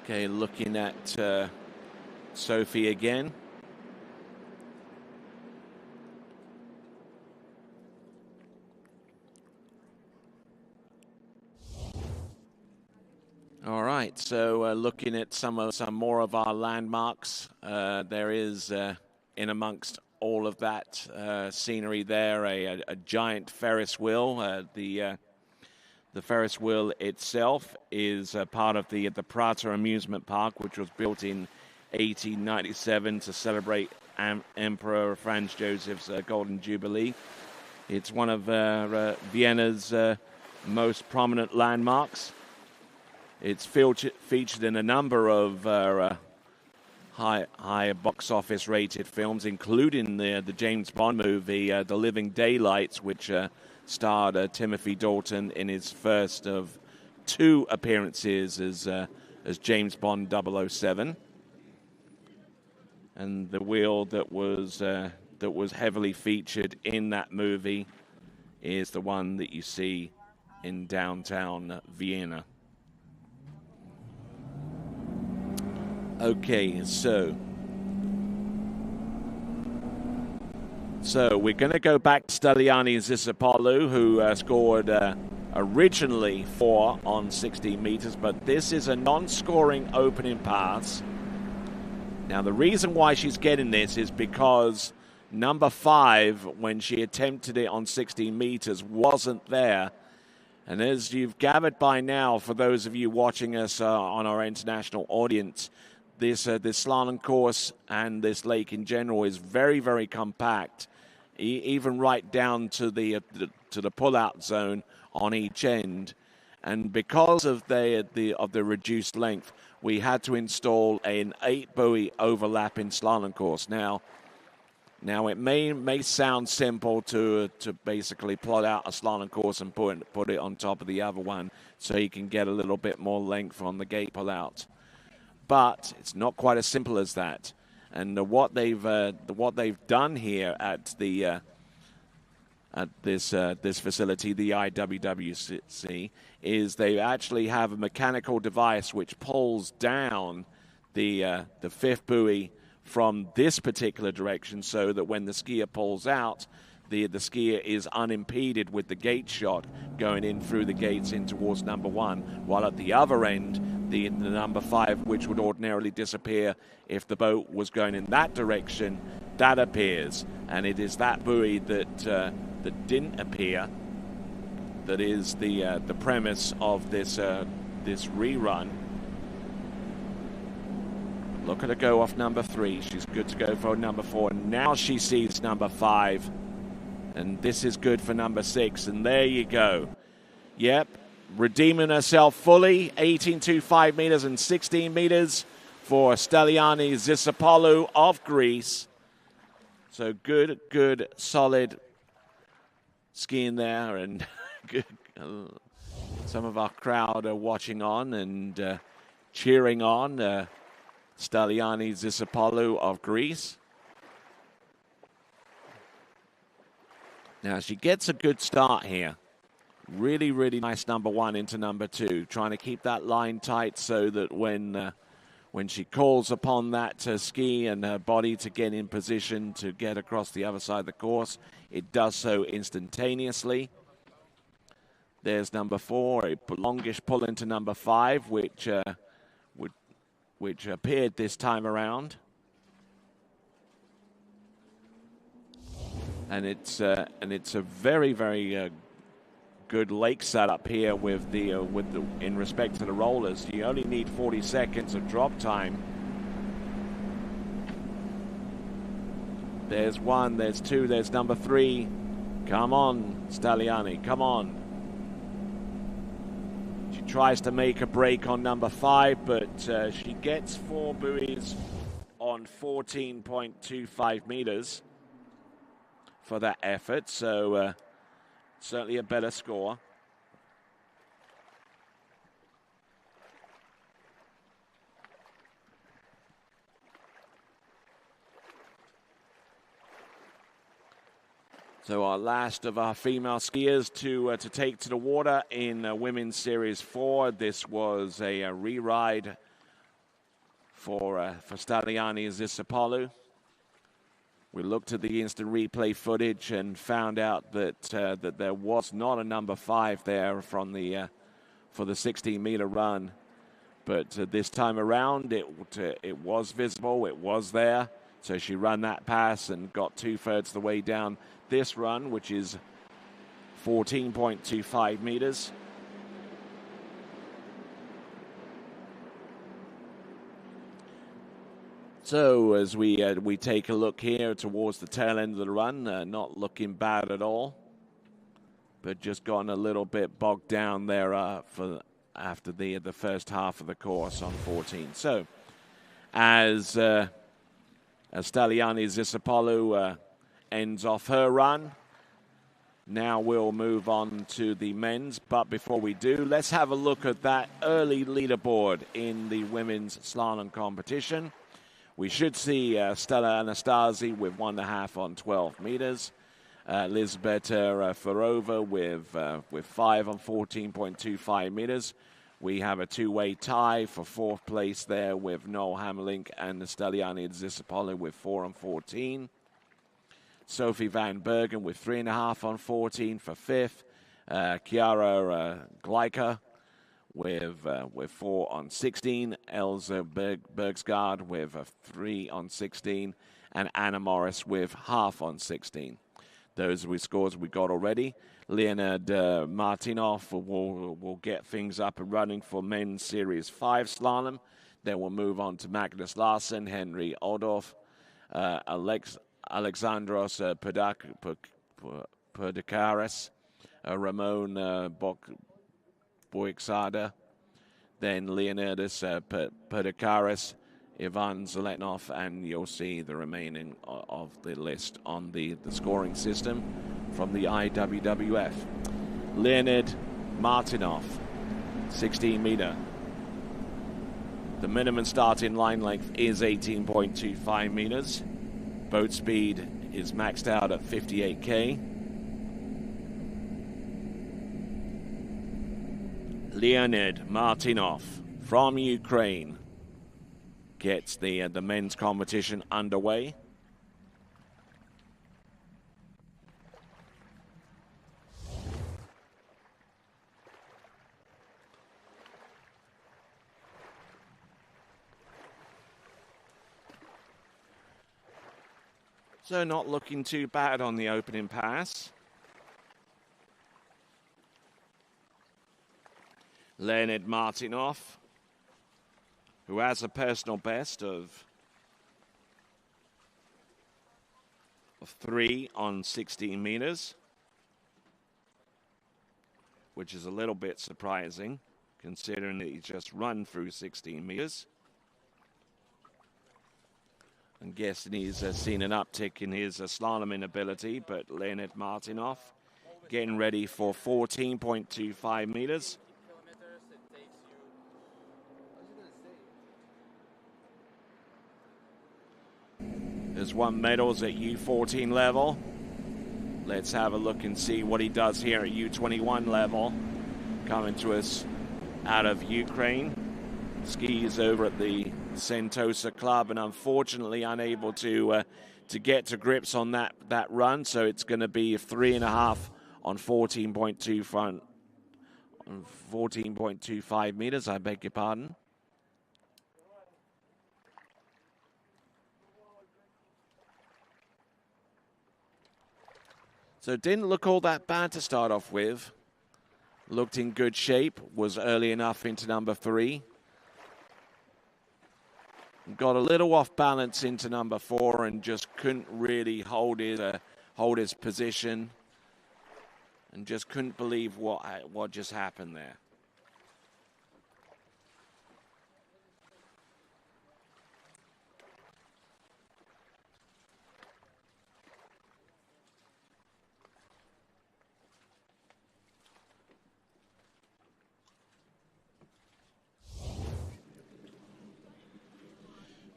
Okay, looking at Sophie again. All right, so looking at some more of our landmarks, there is in amongst all of that scenery there a giant Ferris wheel. The Ferris wheel itself is part of the Prater Amusement Park, which was built in 1897 to celebrate Emperor Franz Joseph's Golden Jubilee. It's one of Vienna's most prominent landmarks. It's featured in a number of high box office rated films, including the James Bond movie, The Living Daylights, which starred Timothy Dalton in his first of 2 appearances as James Bond 007. And the wheel that was heavily featured in that movie is the one that you see in downtown Vienna. Okay, so we're going to go back to Steliani Zisopoulou, who scored a originally 4 on 16 meters, but this is a non-scoring opening pass. Now, the reason why she's getting this is because number 5, when she attempted it on 16 meters, wasn't there. And as you've gathered by now, for those of you watching us on our international audience, this slalom course and this lake in general is very, very compact, even right down to the pull-out zone on each end. And because of the reduced length, we had to install an 8-buoy overlapping slalom course. Now it may sound simple to basically plot out a slalom course and put it on top of the other one so you can get a little bit more length on the gate pull-out. But it's not quite as simple as that. And what they've done here at this facility, the IWWC, is they actually have a mechanical device which pulls down the 5th buoy from this particular direction, so that when the skier pulls out, the skier is unimpeded with the gate shot going in through the gates in towards number 1, while at the other end, the number 5, which would ordinarily disappear if the boat was going in that direction, that appears. And it is that buoy that didn't appear that is the premise of this rerun. Look at her go off number 3. She's good to go for number 4. Now she sees number 5. And this is good for number 6. And there you go. Yep. Redeeming herself fully. 18.25 meters and 16 meters for Steliani Zisopoulou of Greece. So good, solid skiing there. And good. Some of our crowd are watching on and cheering on. Steliani Zisopoulou of Greece. Now she gets a good start here. Really, really nice number 1 into number 2. Trying to keep that line tight so that when she calls upon that ski and her body to get in position to get across the other side of the course, it does so instantaneously. There's number 4, a longish pull into number 5, which appeared this time around. And it's a very, very good lake setup here with the in respect to the rollers. You only need 40 seconds of drop time. There's 1, there's 2, there's number 3. Come on, Steliani, come on. She tries to make a break on number 5, but she gets 4 buoys on 14.25 meters for that effort. So certainly a better score. So our last of our female skiers to take to the water in Women's Series 4. This was a re-ride for Steliani Zisopoulou. We looked at the instant replay footage and found out that that there was not a number 5 there from the for the 16-meter run, but this time around it was visible. It was there. So she ran that pass and got 2/3 the way down this run, which is 14.25 meters. So as we take a look here towards the tail end of the run, not looking bad at all, but just gotten a little bit bogged down there after the first half of the course on 14. So as Steliani Zisopoulou ends off her run, now we'll move on to the men's. But before we do, let's have a look at that early leaderboard in the women's slalom competition. We should see Stella Anastasi with 1.5 on 12 meters. Lisbeta Ferova with 5 on 14.25 meters. We have a two-way tie for 4th place there with Noel Hammerlink and Steliani Zisopoulou with 4 on 14. Sophie Van Bergen with 3.5 on 14 for 5th. Chiara Gleicher with 4 on 16, Elsa Bergsgaard with a 3 on 16, and Anna Morris with half on 16. Those are the scores we got already. Leonid Martinov will get things up and running for men's Series 5 slalom. Then we'll move on to Magnus Larsen, Henry Odorf, Alexandros Perdikaris, Ramon Boixada, then Leonidas Perdikaris, Ivan Zelenov, and you'll see the remaining of the list on the scoring system from the IWWF. Leonid Martinov, 16-meter. The minimum starting line length is 18.25 meters. Boat speed is maxed out at 58K. Leonid Martinov from Ukraine gets the men's competition underway. So not looking too bad on the opening pass. Leonid Martinov, who has a personal best of 3 on 16 meters, which is a little bit surprising considering that he just run through 16 meters. I'm guessing he's seen an uptick in his slaloming ability, but Leonid Martinov getting ready for 14.25 meters. There's won medals at U14 level. Let's have a look and see what he does here at U21 level. Coming to us out of Ukraine. Skis over at the Sentosa Club, and unfortunately unable to get to grips on that run. So it's going to be 3.5 on 14.25 meters. I beg your pardon. So it didn't look all that bad to start off with. Looked in good shape. Was early enough into number 3. Got a little off balance into number 4 and just couldn't really hold his position, and just couldn't believe what just happened there.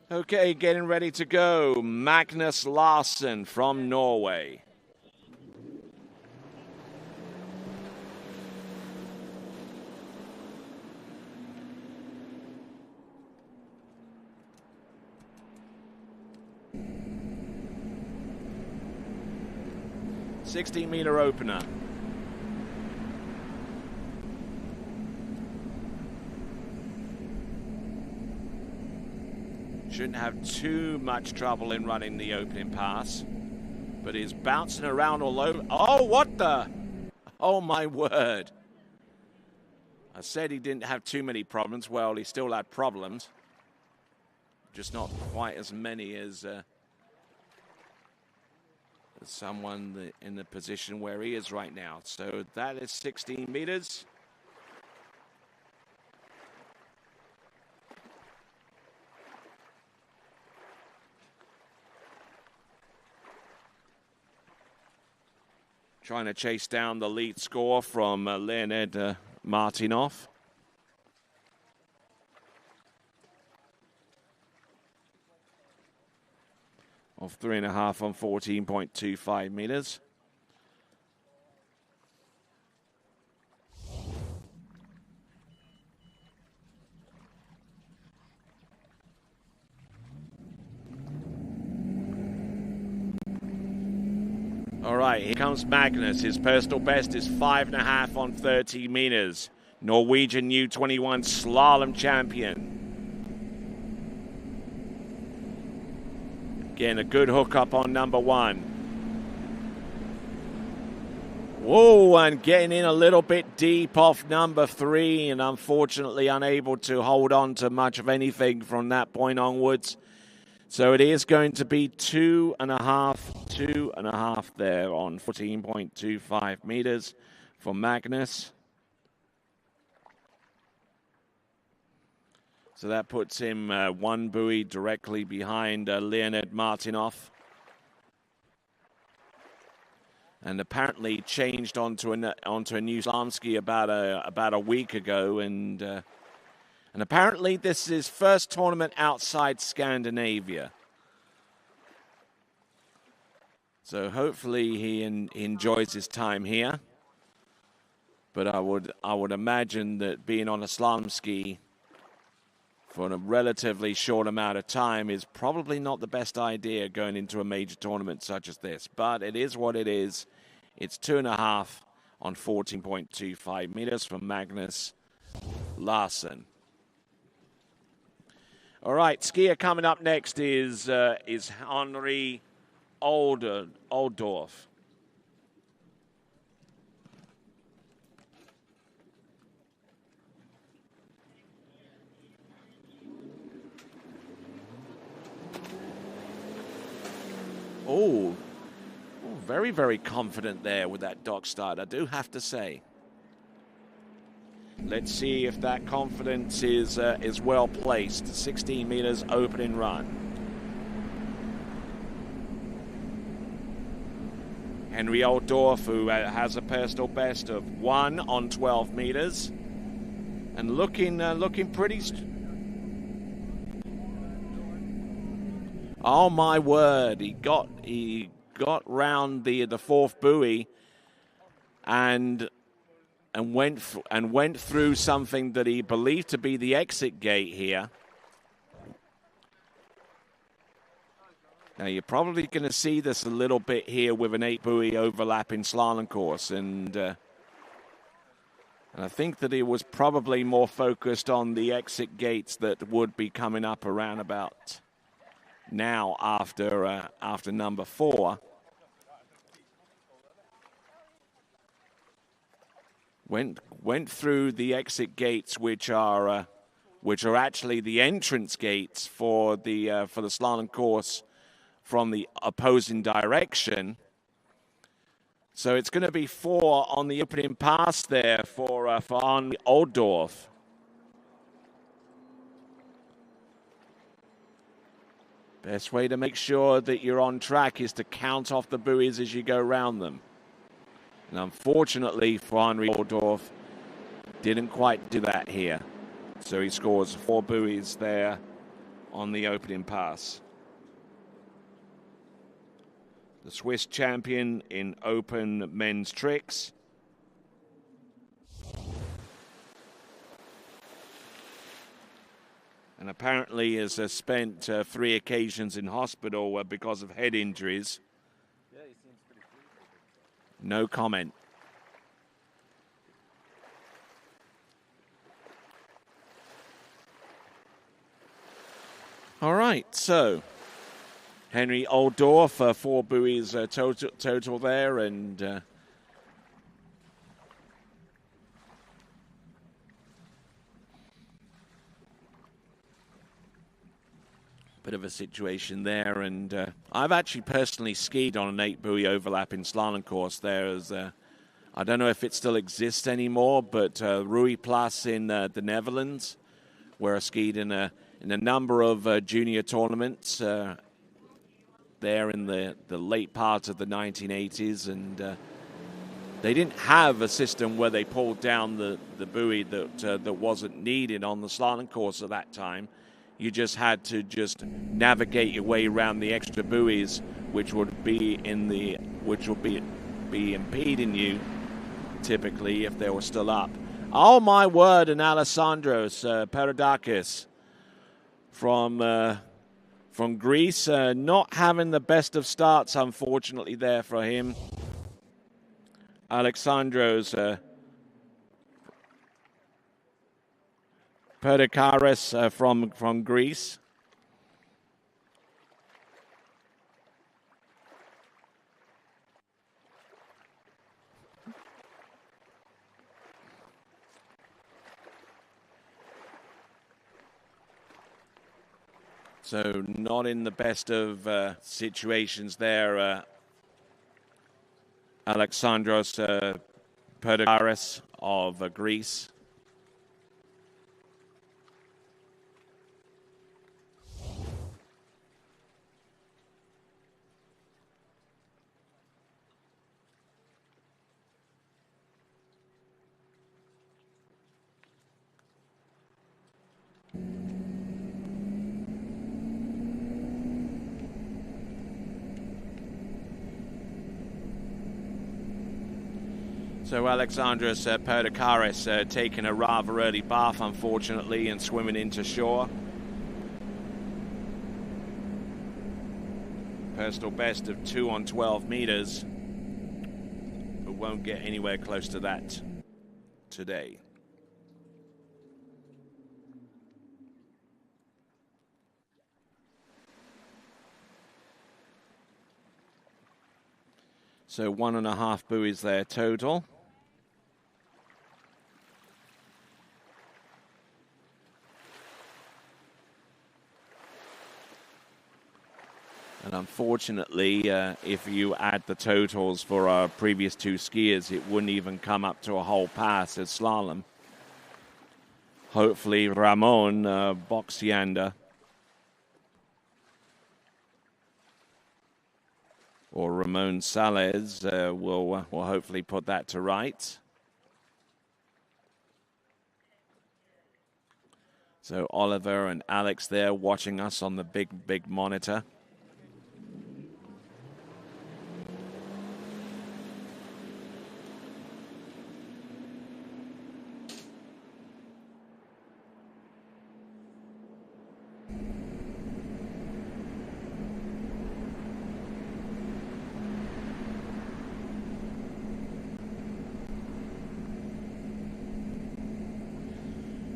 Okay, getting ready to go. Magnus Larsen from Norway. $16-meter opener. Shouldn't have too much trouble in running the opening pass, but he's bouncing around all over. Oh, what the? Oh, my word. I said he didn't have too many problems. Well, he still had problems, just not quite as many as someone in the position where he is right now. So that is 16 meters. Trying to chase down the lead score from Leonid Martinov. Of 3.5 on 14.25 meters. All right, here comes Magnus. His personal best is 5.5 on 30 meters. Norwegian U21 Slalom champion. Again, a good hookup on number 1. Whoa, and getting in a little bit deep off number 3, and unfortunately unable to hold on to much of anything from that point onwards. So it is going to be 2.5 there on 14.25 meters for Magnus. So that puts him 1 buoy directly behind Leonid Martinov. And apparently changed onto a new slalom ski about a week ago, and apparently this is his first tournament outside Scandinavia. So hopefully he enjoys his time here. But I would imagine that being on a slalom ski for a relatively short amount of time is probably not the best idea going into a major tournament such as this. But it is what it is. It's 2.5 on 14.25 meters from Magnus Larsen. All right, skier coming up next is Henry Oldorf. Oh, very, very confident there with that dock start, I do have to say. Let's see if that confidence is well placed. 16 meters opening run. Henry Oldorf, who has a personal best of 1 on 12 meters, and looking pretty. Oh my word! He got round the 4th buoy, and went through something that he believed to be the exit gate here. Now you're probably going to see this a little bit here with an 8 buoy overlapping slalom course, and I think that he was probably more focused on the exit gates that would be coming up around about now after number 4. Went through the exit gates, which are actually the entrance gates for the slalom course from the opposing direction. So it's going to be 4 on the opening pass there for Henry Oldorf. Best way to make sure that you're on track is to count off the buoys as you go around them. And unfortunately for Henry Oldorf, didn't quite do that here. So he scores 4 buoys there on the opening pass. The Swiss champion in open men's tricks. And apparently has spent 3 occasions in hospital because of head injuries. No comment. All right, so Henry Oldorf, 4 buoys total there, and bit of a situation there, and I've actually personally skied on an 8 buoy overlapping slalom course there. As I don't know if it still exists anymore, but Ruiplas in the Netherlands, where I skied in a number of junior tournaments there in the late part of the 1980s, and they didn't have a system where they pulled down the buoy that wasn't needed on the slalom course at that time. You just had to navigate your way around the extra buoys, which would be impeding you typically if they were still up. Oh my word! And Alessandros Perodakis from Greece, not having the best of starts, unfortunately, there for him. Alexandros Perdikaris from Greece. So not in the best of situations there. Alexandros Perdikaris of Greece. So Alexandros Perdikaris taking a rather early bath, unfortunately, and swimming into shore. Personal best of 2 on 12 meters, but won't get anywhere close to that today. So 1.5 buoys there total. And unfortunately, if you add the totals for our previous 2 skiers, it wouldn't even come up to a whole pass as slalom. Hopefully, Ramon Boxiander or Ramon Sales will hopefully put that to right. So Oliver and Alex there watching us on the big monitor.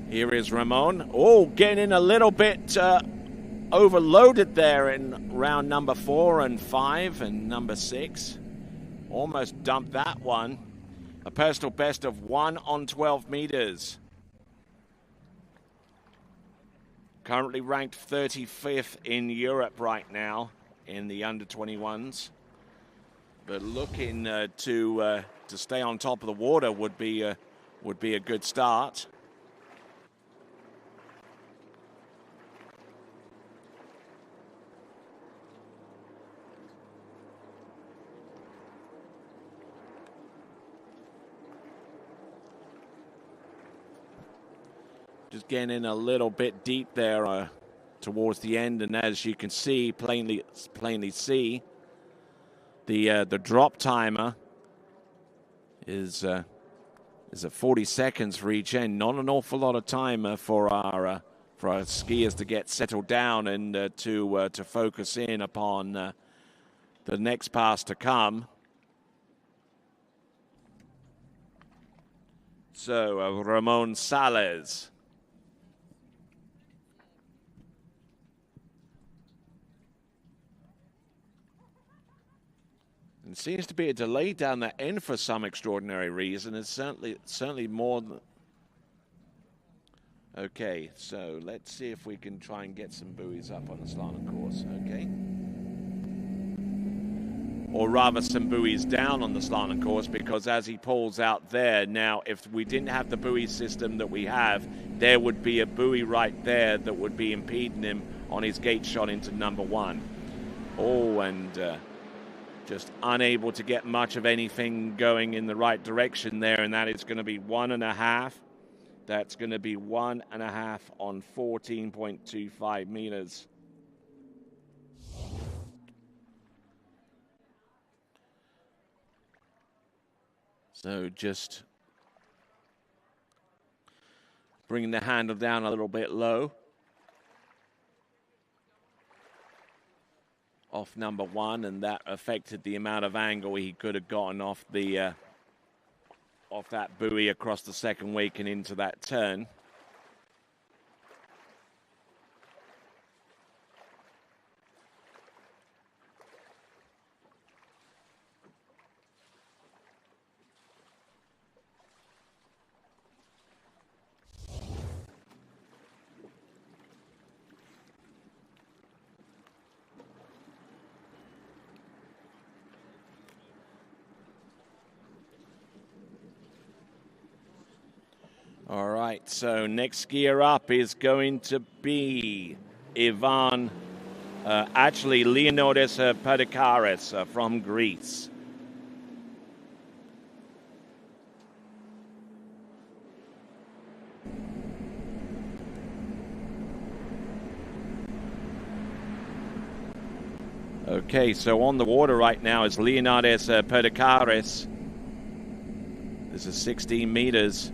Here is Ramon. Oh, getting in a little bit overloaded there in round number 4 and 5 and number 6. Almost dumped that one. A personal best of 1 on 12 meters. Currently ranked 35th in Europe right now in the under 21s. But looking to stay on top of the water would be a good start. Just getting in a little bit deep there towards the end, and as you can see, plainly see, the drop timer is at 40 seconds for each end. Not an awful lot of time for our skiers to get settled down and to focus in upon the next pass to come. So Ramon Sales. It seems to be a delay down the end for some extraordinary reason. It's certainly more than... Okay, so let's see if we can try and get some buoys up on the slalom course, okay? Or rather some buoys down on the slalom course, because as he pulls out there, now if we didn't have the buoy system that we have, there would be a buoy right there that would be impeding him on his gate shot into number 1. Oh, and... just unable to get much of anything going in the right direction there, and that is going to be 1.5. That's going to be 1.5 on 14.25 meters. So just bringing the handle down a little bit low. Off number 1, and that affected the amount of angle he could have gotten off the off that buoy across the second wake and into that turn. All right, so next skier up is going to be Leonidas Perdikaris from Greece. Okay, so on the water right now is Leonidas Perdikaris. This is 16 meters.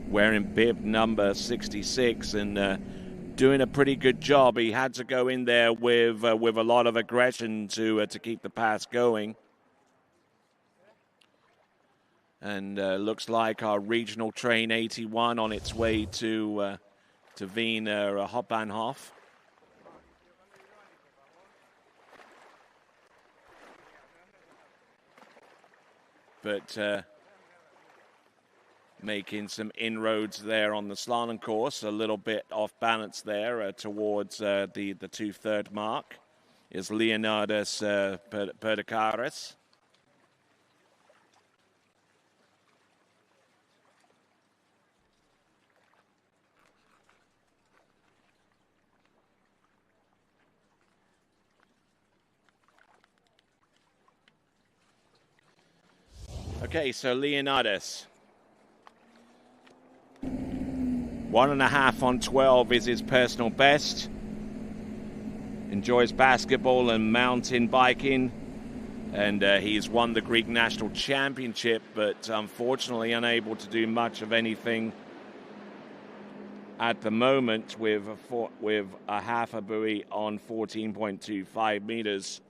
Wearing bib number 66 and doing a pretty good job. He had to go in there with a lot of aggression to keep the pass going. And looks like our regional train 81 on its way to Wiener Hauptbahnhof. But making some inroads there on the slalom course, a little bit off balance there towards the 2/3 mark is Leonidas Perdikaris. Okay, so Leonidas. 1.5 on 12 is his personal best. Enjoys basketball and mountain biking. And he's won the Greek national championship, but unfortunately unable to do much of anything at the moment with a half a buoy on 14.25 meters.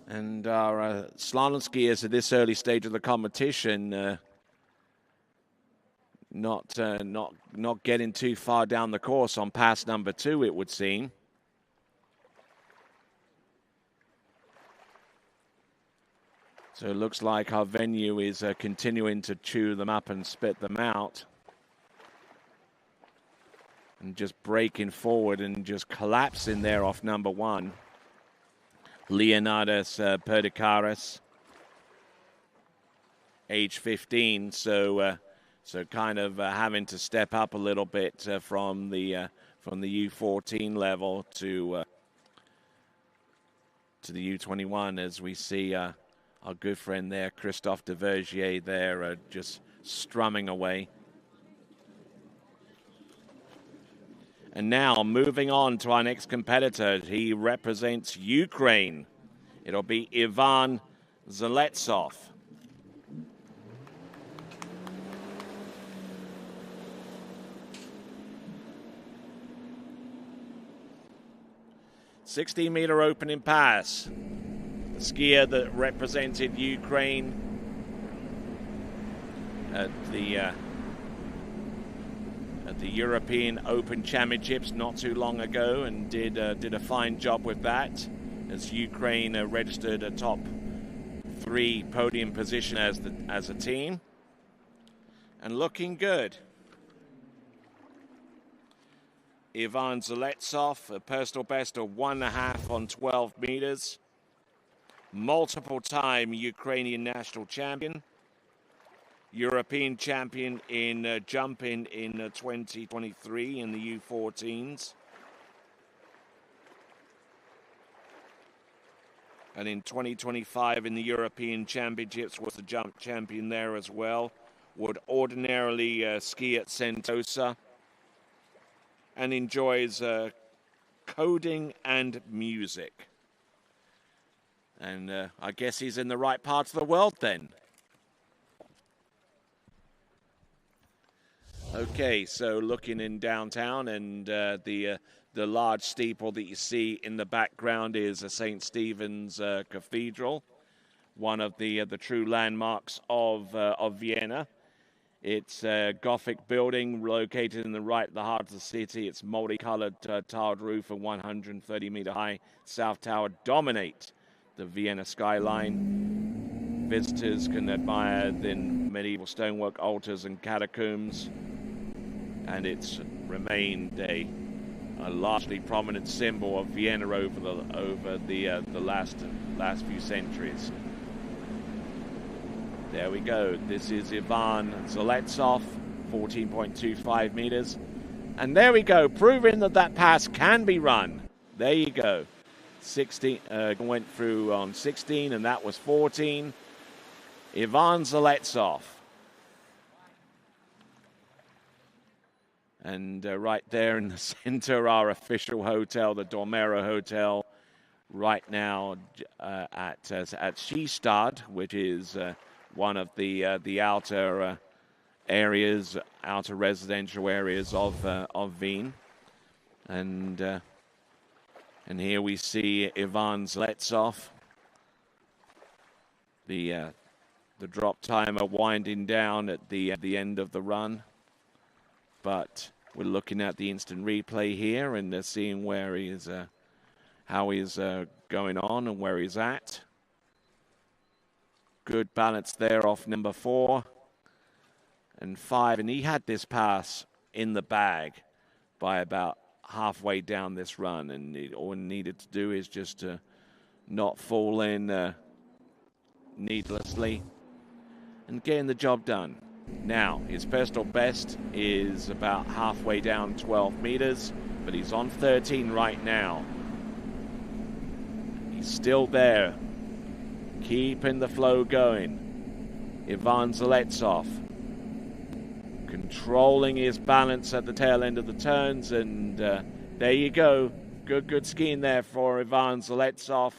And our slalom skiers at this early stage of the competition not getting too far down the course on pass number 2, it would seem. So it looks like our venue is continuing to chew them up and spit them out. And just breaking forward and just collapsing there off number 1. Leonidas Perdikaris, age 15, so kind of having to step up a little bit from the U14 level to the U21, as we see our good friend there, Christophe de Vergier, there just strumming away. And now moving on to our next competitor. He represents Ukraine. It'll be Ivan Zaletsov. $16-meter opening pass. The skier that represented Ukraine at the European Open Championships not too long ago, and did a fine job with that, as Ukraine registered a top 3 podium position as a team, and looking good. Ivan Zaletsov, a personal best of 1.5 on 12 meters, multiple-time Ukrainian national champion. European champion in jumping in 2023 in the U14s. And in 2025 in the European Championships was the jump champion there as well. Would ordinarily ski at Sentosa. And enjoys coding and music. And I guess he's in the right parts of the world then. Okay, so looking in downtown, and the large steeple that you see in the background is a St. Stephen's Cathedral, one of the true landmarks of Vienna. It's a Gothic building located in the heart of the city. Its multicolored tiled roof and 130-meter high south tower dominate the Vienna skyline. Visitors can admire the medieval stonework altars and catacombs, and it's remained a largely prominent symbol of Vienna over the last few centuries. There we go. This is Ivan Zaletsov, 14.25 meters. And there we go, proving that pass can be run. There you go. 16 went through on 16, and that was 14. Ivan Zaletsov. And right there in the center, our official hotel, the Dormero Hotel, right now at Skistad, which is one of the outer areas, outer residential areas of Wien. And here we see Ivan Zaletsov, the drop timer winding down at the end of the run. But we're looking at the instant replay here and seeing where he is, how he's going on and where he's at. Good balance there off number 4 and 5, and he had this pass in the bag by about halfway down this run, and all he needed to do is just to not fall in needlessly and getting the job done. Now, his personal best is about halfway down 12 meters, but he's on 13 right now. He's still there, keeping the flow going. Ivan Zaletsov controlling his balance at the tail end of the turns, and there you go. Good skiing there for Ivan Zaletsov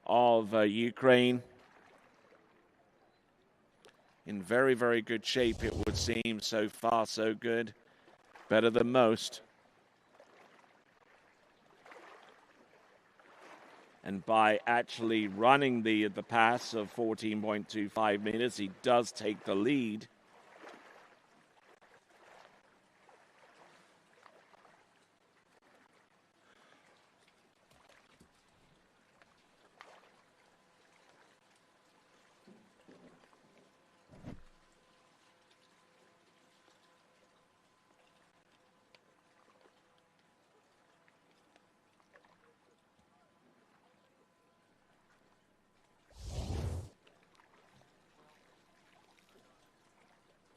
of Ukraine. In very, very good shape, it would seem. So far, so good. Better than most. And by actually running the pass of 14.25 meters, he does take the lead.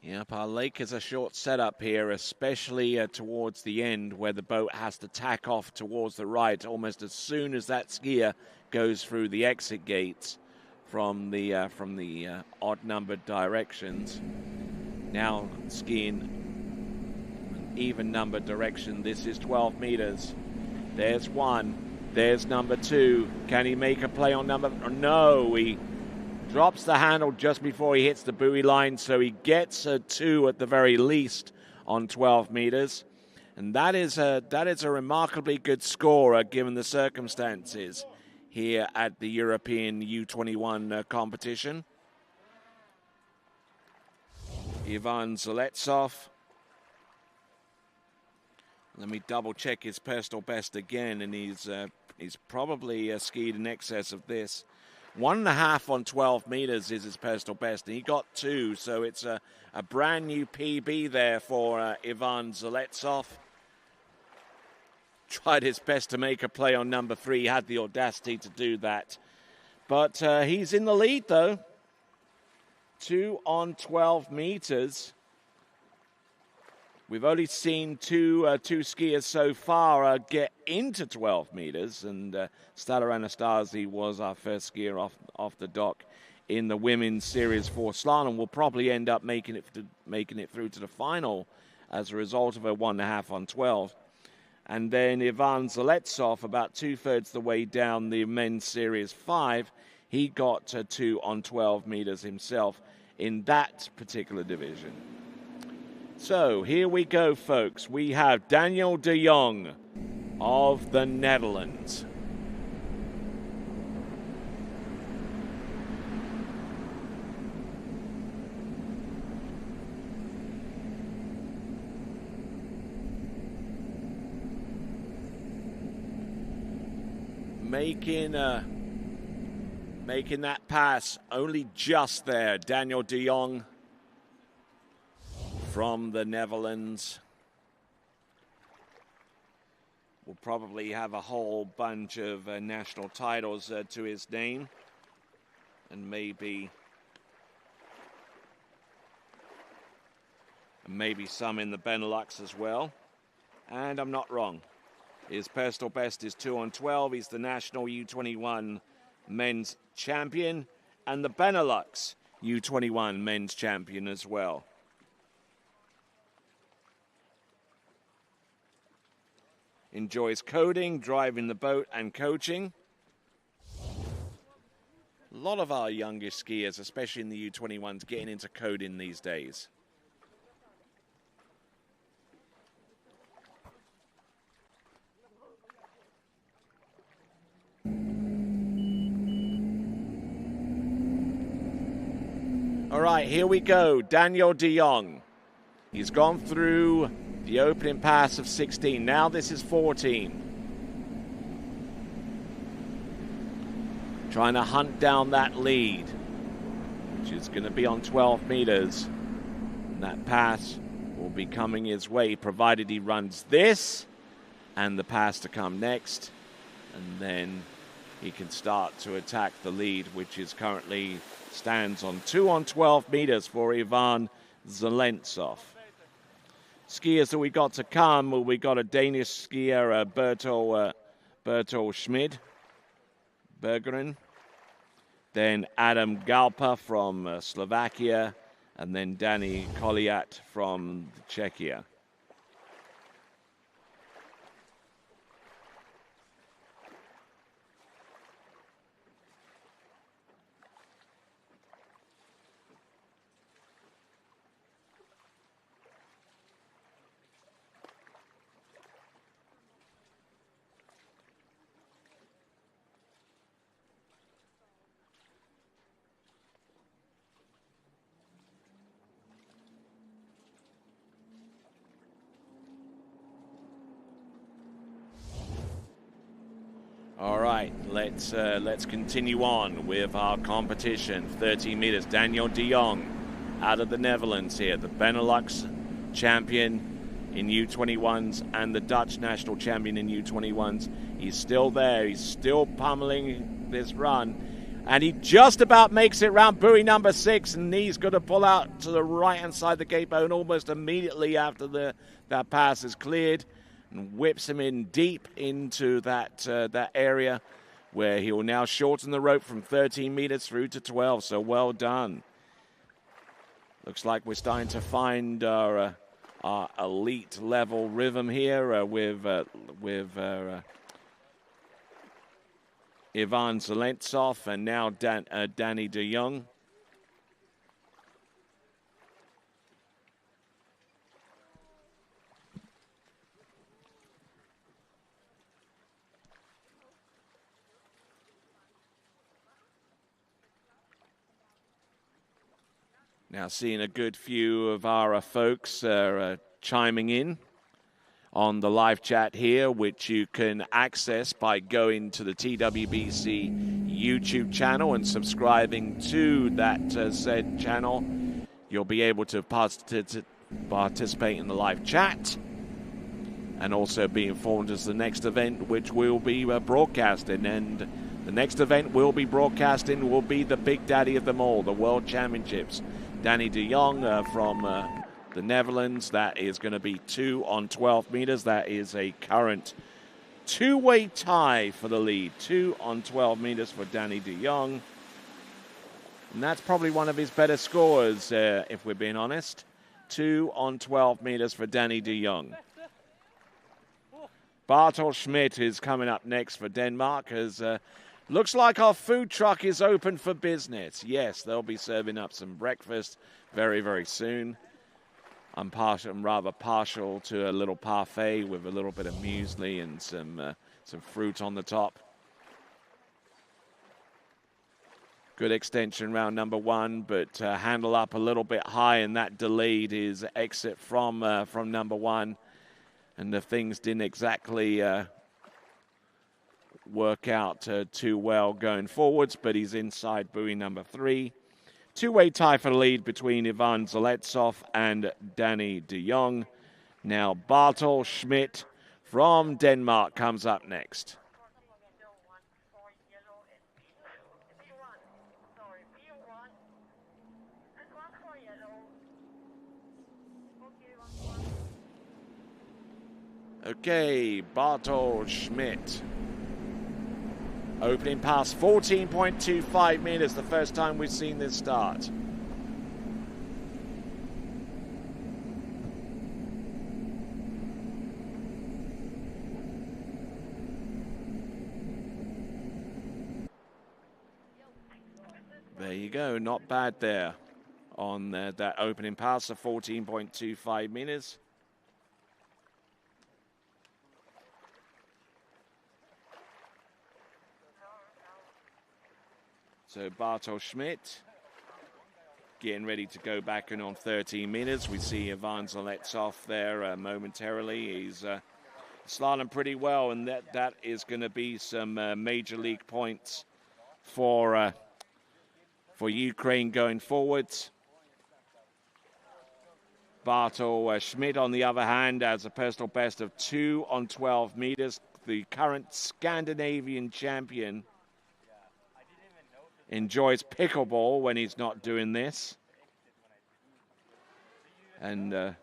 Yep, our lake is a short setup here, especially towards the end where the boat has to tack off towards the right almost as soon as that skier goes through the exit gates from the odd-numbered directions. Now skiing an even-numbered direction. This is 12 meters. There's 1. There's number 2. Can he make a play on number... No, he drops the handle just before he hits the buoy line, so he gets a 2 at the very least on 12 meters. And that is a remarkably good score given the circumstances here at the European U21 competition. Ivan Zaletsov. Let me double check his personal best again, and he's probably skied in excess of this. 1.5 on 12 meters is his personal best, and he got 2, so it's a brand new PB there for Ivan Zaletsov. Tried his best to make a play on number 3, had the audacity to do that. But he's in the lead, though. 2 on 12 meters. We've only seen two skiers so far get into 12 meters, and Stella Anastasi was our first skier off the dock in the women's Series 4 slalom. Will probably end up making it through to the final as a result of a 1.5 on 12. And then Ivan Zaletsov, about 2/3 the way down the men's Series 5, he got 2 on 12 meters himself in that particular division. So here we go, folks. We have Daniel de Jong of the Netherlands. Making that pass only just there. Daniel de Jong from the Netherlands will probably have a whole bunch of national titles to his name, and maybe some in the Benelux as well. And I'm not wrong. His personal best is 2 on 12. He's the national U21 men's champion and the Benelux U21 men's champion as well. Enjoys coding, driving the boat, and coaching. A lot of our youngest skiers, especially in the U21s, getting into coding these days. All right, here we go. Daniel de Jong. He's gone through the opening pass of 16. Now this is 14. Trying to hunt down that lead, which is going to be on 12 meters. And that pass will be coming his way, provided he runs this and the pass to come next. And then he can start to attack the lead, which is currently stands on 2 on 12 meters for Ivan Zelentsov. Skiers that we got to come, well, we got a Danish skier, Bertel Schmid, Bergerin, then Adam Galpa from Slovakia, and then Danny Koliat from Czechia. All right, let's continue on with our competition. 13 meters. Daniel de Jong out of the Netherlands here, the Benelux champion in U21s and the Dutch national champion in U21s. He's still there. He's still pummeling this run. And he just about makes it round buoy number 6, and he's going to pull out to the right-hand side of the gate bone almost immediately after that pass is cleared, and whips him in deep into that area where he will now shorten the rope from 13 meters through to 12. So well done. Looks like we're starting to find our elite level rhythm here with Ivan Zelentsov and now Danny de Jong. Now seeing a good few of our folks chiming in on the live chat here, which you can access by going to the TWBC YouTube channel and subscribing to that said channel. You'll be able to participate in the live chat and also be informed as the next event, which will be broadcasting. And the next event we'll be broadcasting will be the big daddy of them all, the World Championships. Danny de Jong from the Netherlands. That is going to be 2 on 12 meters. That is a current two-way tie for the lead. 2 on 12 meters for Danny de Jong. And that's probably one of his better scores, if we're being honest. 2 on 12 meters for Danny de Jong. Bartel Schmidt is coming up next for Denmark, as looks like our food truck is open for business. Yes, they'll be serving up some breakfast very, very soon. I'm rather partial to a little parfait with a little bit of muesli and some fruit on the top. Good extension round number one, but handle up a little bit high, and that delayed his exit from number one. And the things didn't exactly work out too well going forwards, but he's inside buoy number three. Two-way tie for the lead between Ivan Zaletsov and Danny de Jong. Now Bartol Schmidt from Denmark comes up next. Okay, Bartol Schmidt. Opening pass, 14.25 meters, the first time we've seen this start. There you go, not bad there on that opening pass of 14.25 meters. So Bartol Schmidt getting ready to go back in on 13 meters. We see Ivan Zaletsov there momentarily. He's slalom pretty well, and that is going to be some major league points for Ukraine going forwards. Bartol Schmidt, on the other hand, has a personal best of 2 on 12 meters. The current Scandinavian champion enjoys pickleball when he's not doing this, and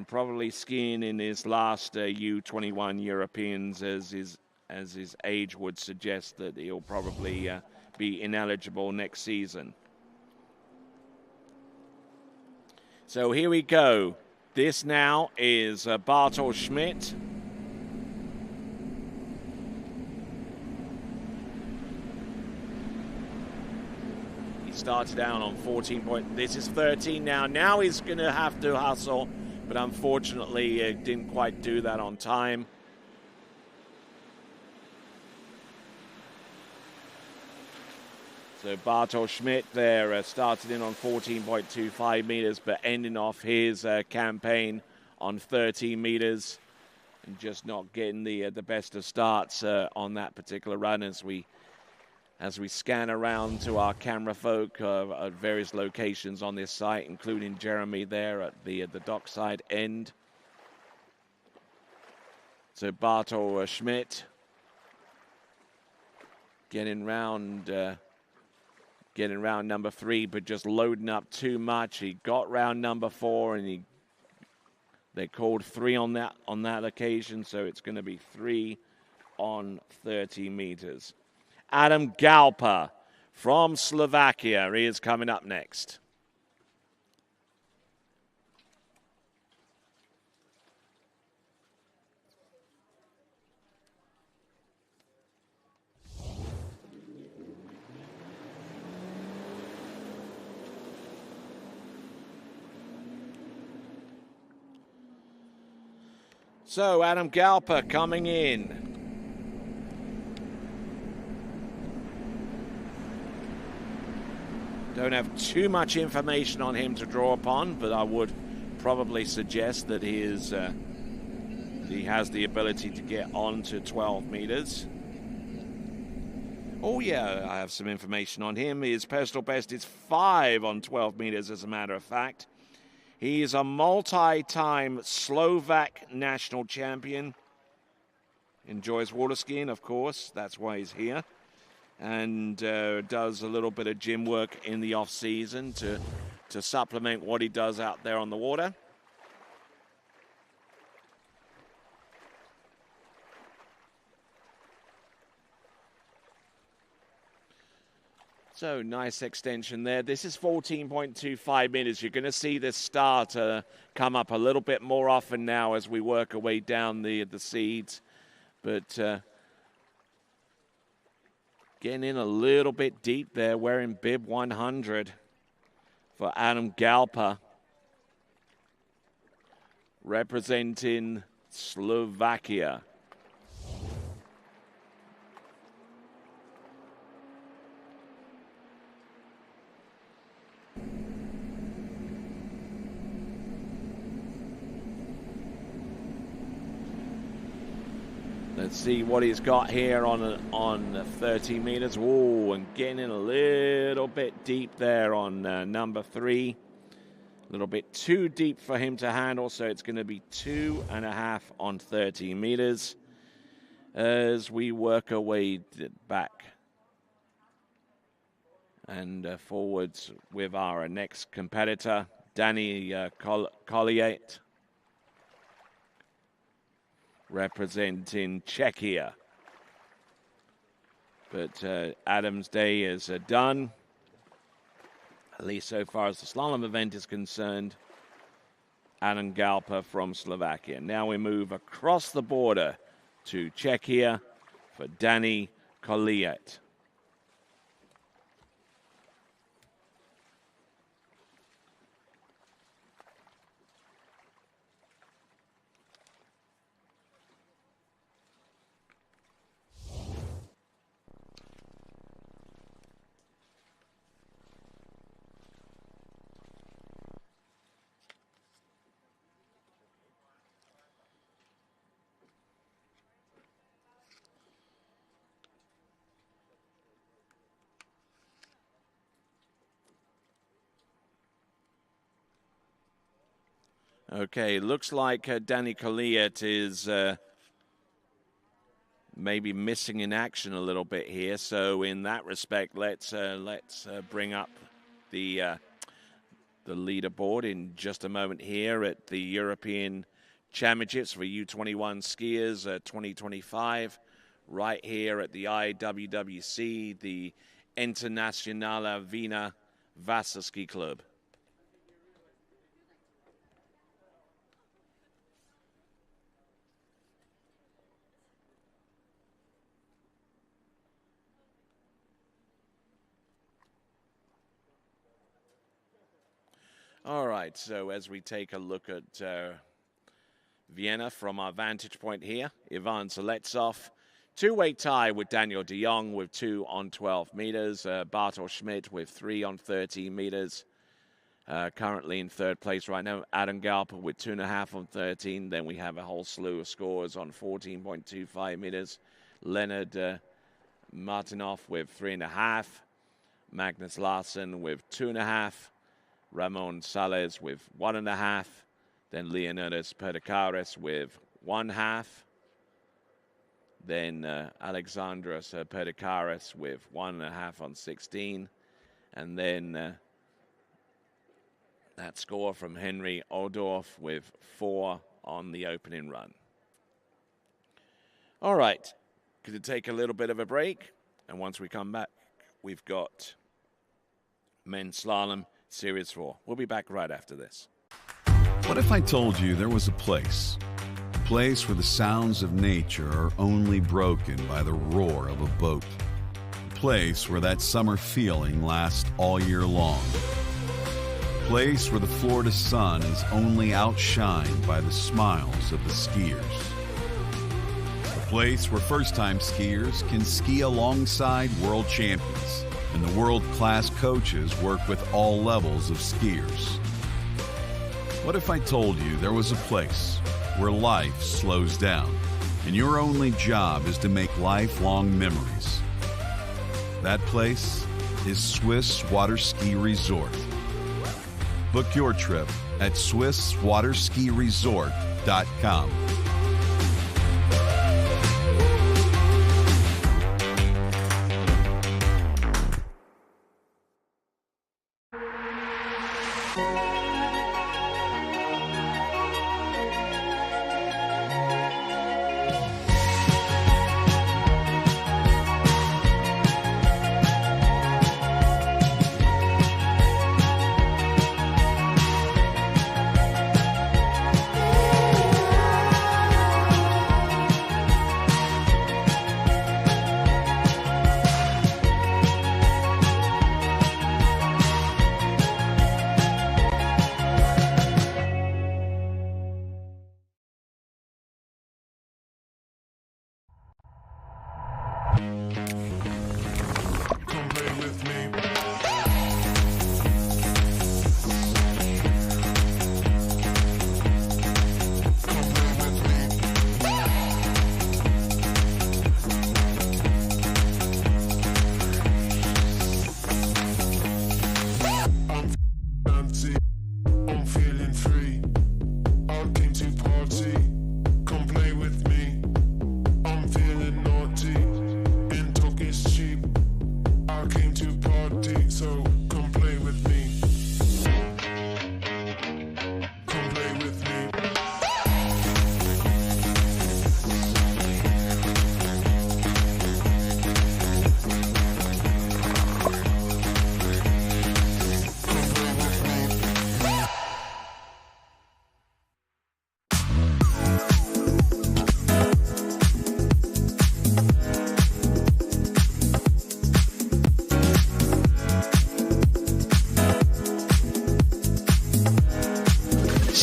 probably skiing in his last U21 Europeans, as his age would suggest that he'll probably be ineligible next season. So here we go. This now is Bartol Schmidt. Started down on 14 point. This is 13 now. Now he's going to have to hustle, but unfortunately didn't quite do that on time. So Bartol Schmidt there started in on 14.25 meters, but ending off his campaign on 13 meters, and just not getting the best of starts on that particular run as we scan around to our camera folk at various locations on this site, including Jeremy there at the dockside end. So Bartol Schmidt getting round number 3, but just loading up too much. He got round number 4, and they called 3 on that occasion, so it's going to be 3 on 30 meters. Adam Galpa from Slovakia, he is coming up next. So Adam Galpa coming in. Don't have too much information on him to draw upon, but I would probably suggest that he has the ability to get on to 12 meters. Oh yeah, I have some information on him. His personal best is 5 on 12 meters, as a matter of fact. He is a multi-time Slovak national champion. Enjoys water skiing, of course. That's why he's here. And does a little bit of gym work in the off-season to supplement what he does out there on the water. So nice extension there. This is 14.25 meters. You're going to see this start come up a little bit more often now as we work our way down the seeds. But getting in a little bit deep there, wearing bib 100 for Adam Galpa. representing Slovakia. Let's see what he's got here on 30 meters. Whoa, and getting in a little bit deep there on number 3. A little bit too deep for him to handle, so it's going to be 2.5 on 30 meters as we work our way back and forwards with our next competitor, Danny Colliet, representing Czechia. But Adam's day is done, at least so far as the slalom event is concerned. Adam Galpa from Slovakia. Now we move across the border to Czechia for Danny Colliet. Okay, looks like Danny Colliet is maybe missing in action a little bit here. So in that respect, let's bring up the leaderboard in just a moment here at the European Championships for U21 skiers 2025, right here at the IWWC, the Internationale Wiener Wasserski Club. All right, so as we take a look at Vienna from our vantage point here, Ivan Zaletsov, two-way tie with Daniel de Jong with 2 on 12 meters, Bartel Schmidt with 3 on 13 meters, currently in third place right now, Adam Galpa with 2.5 on 13, then we have a whole slew of scores on 14.25 meters, Leonard Martinov with 3.5, Magnus Larsson with 2.5, Ramon Sales with 1.5, then Leonidas Perdicaris with 1/2, then Alexandros Perdicaris with 1.5 on 16, and then that score from Henry Odorf with 4 on the opening run. All right, going to take a little bit of a break, and once we come back, we've got men's slalom Series 4. We'll be back right after this. What if I told you there was a place where the sounds of nature are only broken by the roar of a boat? A place where that summer feeling lasts all year long. A place where the Florida sun is only outshined by the smiles of the skiers. A place where first-time skiers can ski alongside world champions, and the world-class coaches work with all levels of skiers. What if I told you there was a place where life slows down and your only job is to make lifelong memories? That place is Swiss Water Ski Resort. Book your trip at SwissWaterSkiResort.com.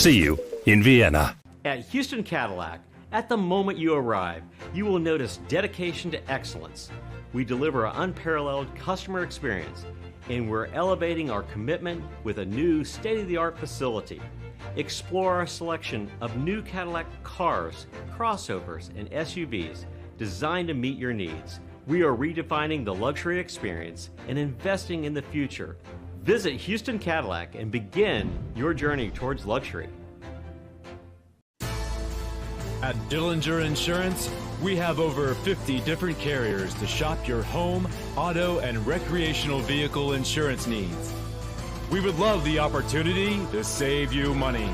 See you in Vienna. At Houston Cadillac, at the moment you arrive, you will notice dedication to excellence. We deliver an unparalleled customer experience, and we're elevating our commitment with a new state-of-the-art facility. Explore our selection of new Cadillac cars, crossovers, and SUVs designed to meet your needs. We are redefining the luxury experience and investing in the future. Visit Houston Cadillac and begin your journey towards luxury. At Dillinger Insurance, we have over 50 different carriers to shop your home, auto, and recreational vehicle insurance needs. We would love the opportunity to save you money.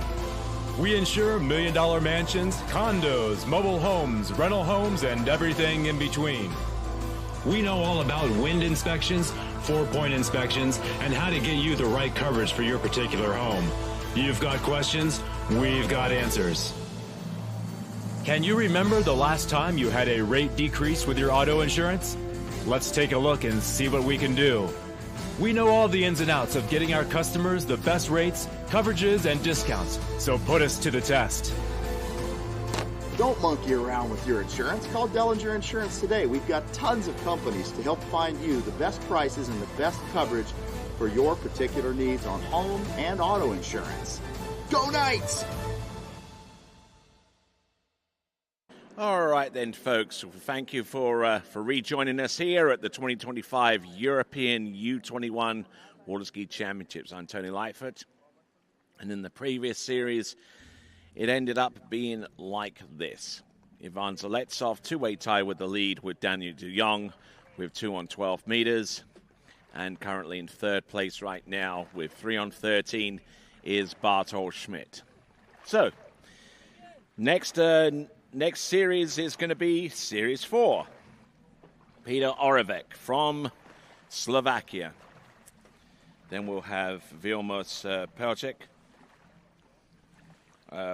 We insure million-dollar mansions, condos, mobile homes, rental homes, and everything in between. We know all about wind inspections, 4-point inspections, and how to get you the right coverage for your particular home. You've got questions, we've got answers. Can you remember the last time you had a rate decrease with your auto insurance? Let's take a look and see what we can do. We know all the ins and outs of getting our customers the best rates, coverages, and discounts, so put us to the test. Don't monkey around with your insurance. Call Dillinger Insurance today. We've got tons of companies to help find you the best prices and the best coverage for your particular needs on home and auto insurance. Go Knights! All right then, folks. Thank you for rejoining us here at the 2025 European U21 Water Ski Championships. I'm Tony Lightfoot. And in the previous series, it ended up being like this. Ivan Zaletsov, two-way tie with the lead with Daniel de Jong with 2 on 12 meters. And currently in third place right now with 3 on 13 is Bartol Schmidt. So, next series is going to be Series 4. Peter Oravec from Slovakia. Then we'll have Vilmos Pelcek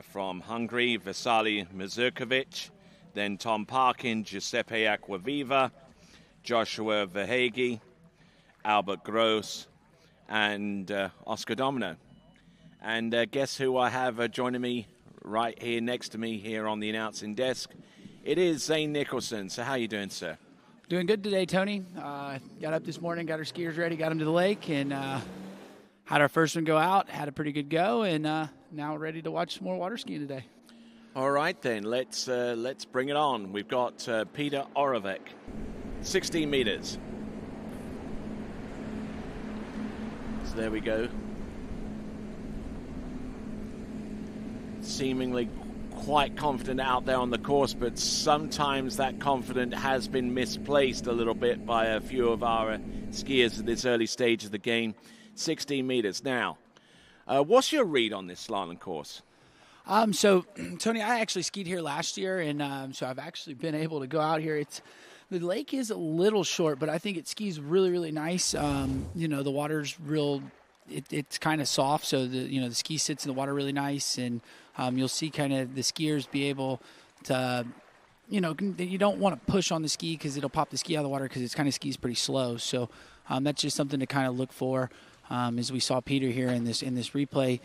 from Hungary, Vasily Mazurkovic. Then Tom Parkin, Giuseppe Acquaviva, Joshua Verhage, Albert Gross, and Oscar Domino. And guess who I have joining me right here next to me here on the announcing desk? It is Zane Nicholson. So how you doing, sir? Doing good today, Tony. Got up this morning, got our skiers ready, got them to the lake, and had our first one go out, had a pretty good go, and now ready to watch some more water skiing today. All right, then. Let's bring it on. We've got Peter Oravec, 16 meters. So there we go. Seemingly quite confident out there on the course, but sometimes that confidence has been misplaced a little bit by a few of our skiers at this early stage of the game. 16 meters. Now, what's your read on this slalom course? So, Tony, I actually skied here last year, and so I've actually been able to go out here. The lake is a little short, but I think it skis really, really nice. The water's real. It's kind of soft, so the ski sits in the water really nice, and you'll see kind of the skiers be able to, you don't want to push on the ski because it'll pop the ski out of the water because it's kind of skis pretty slow. So that's just something to kind of look for. As we saw Peter here in this replay,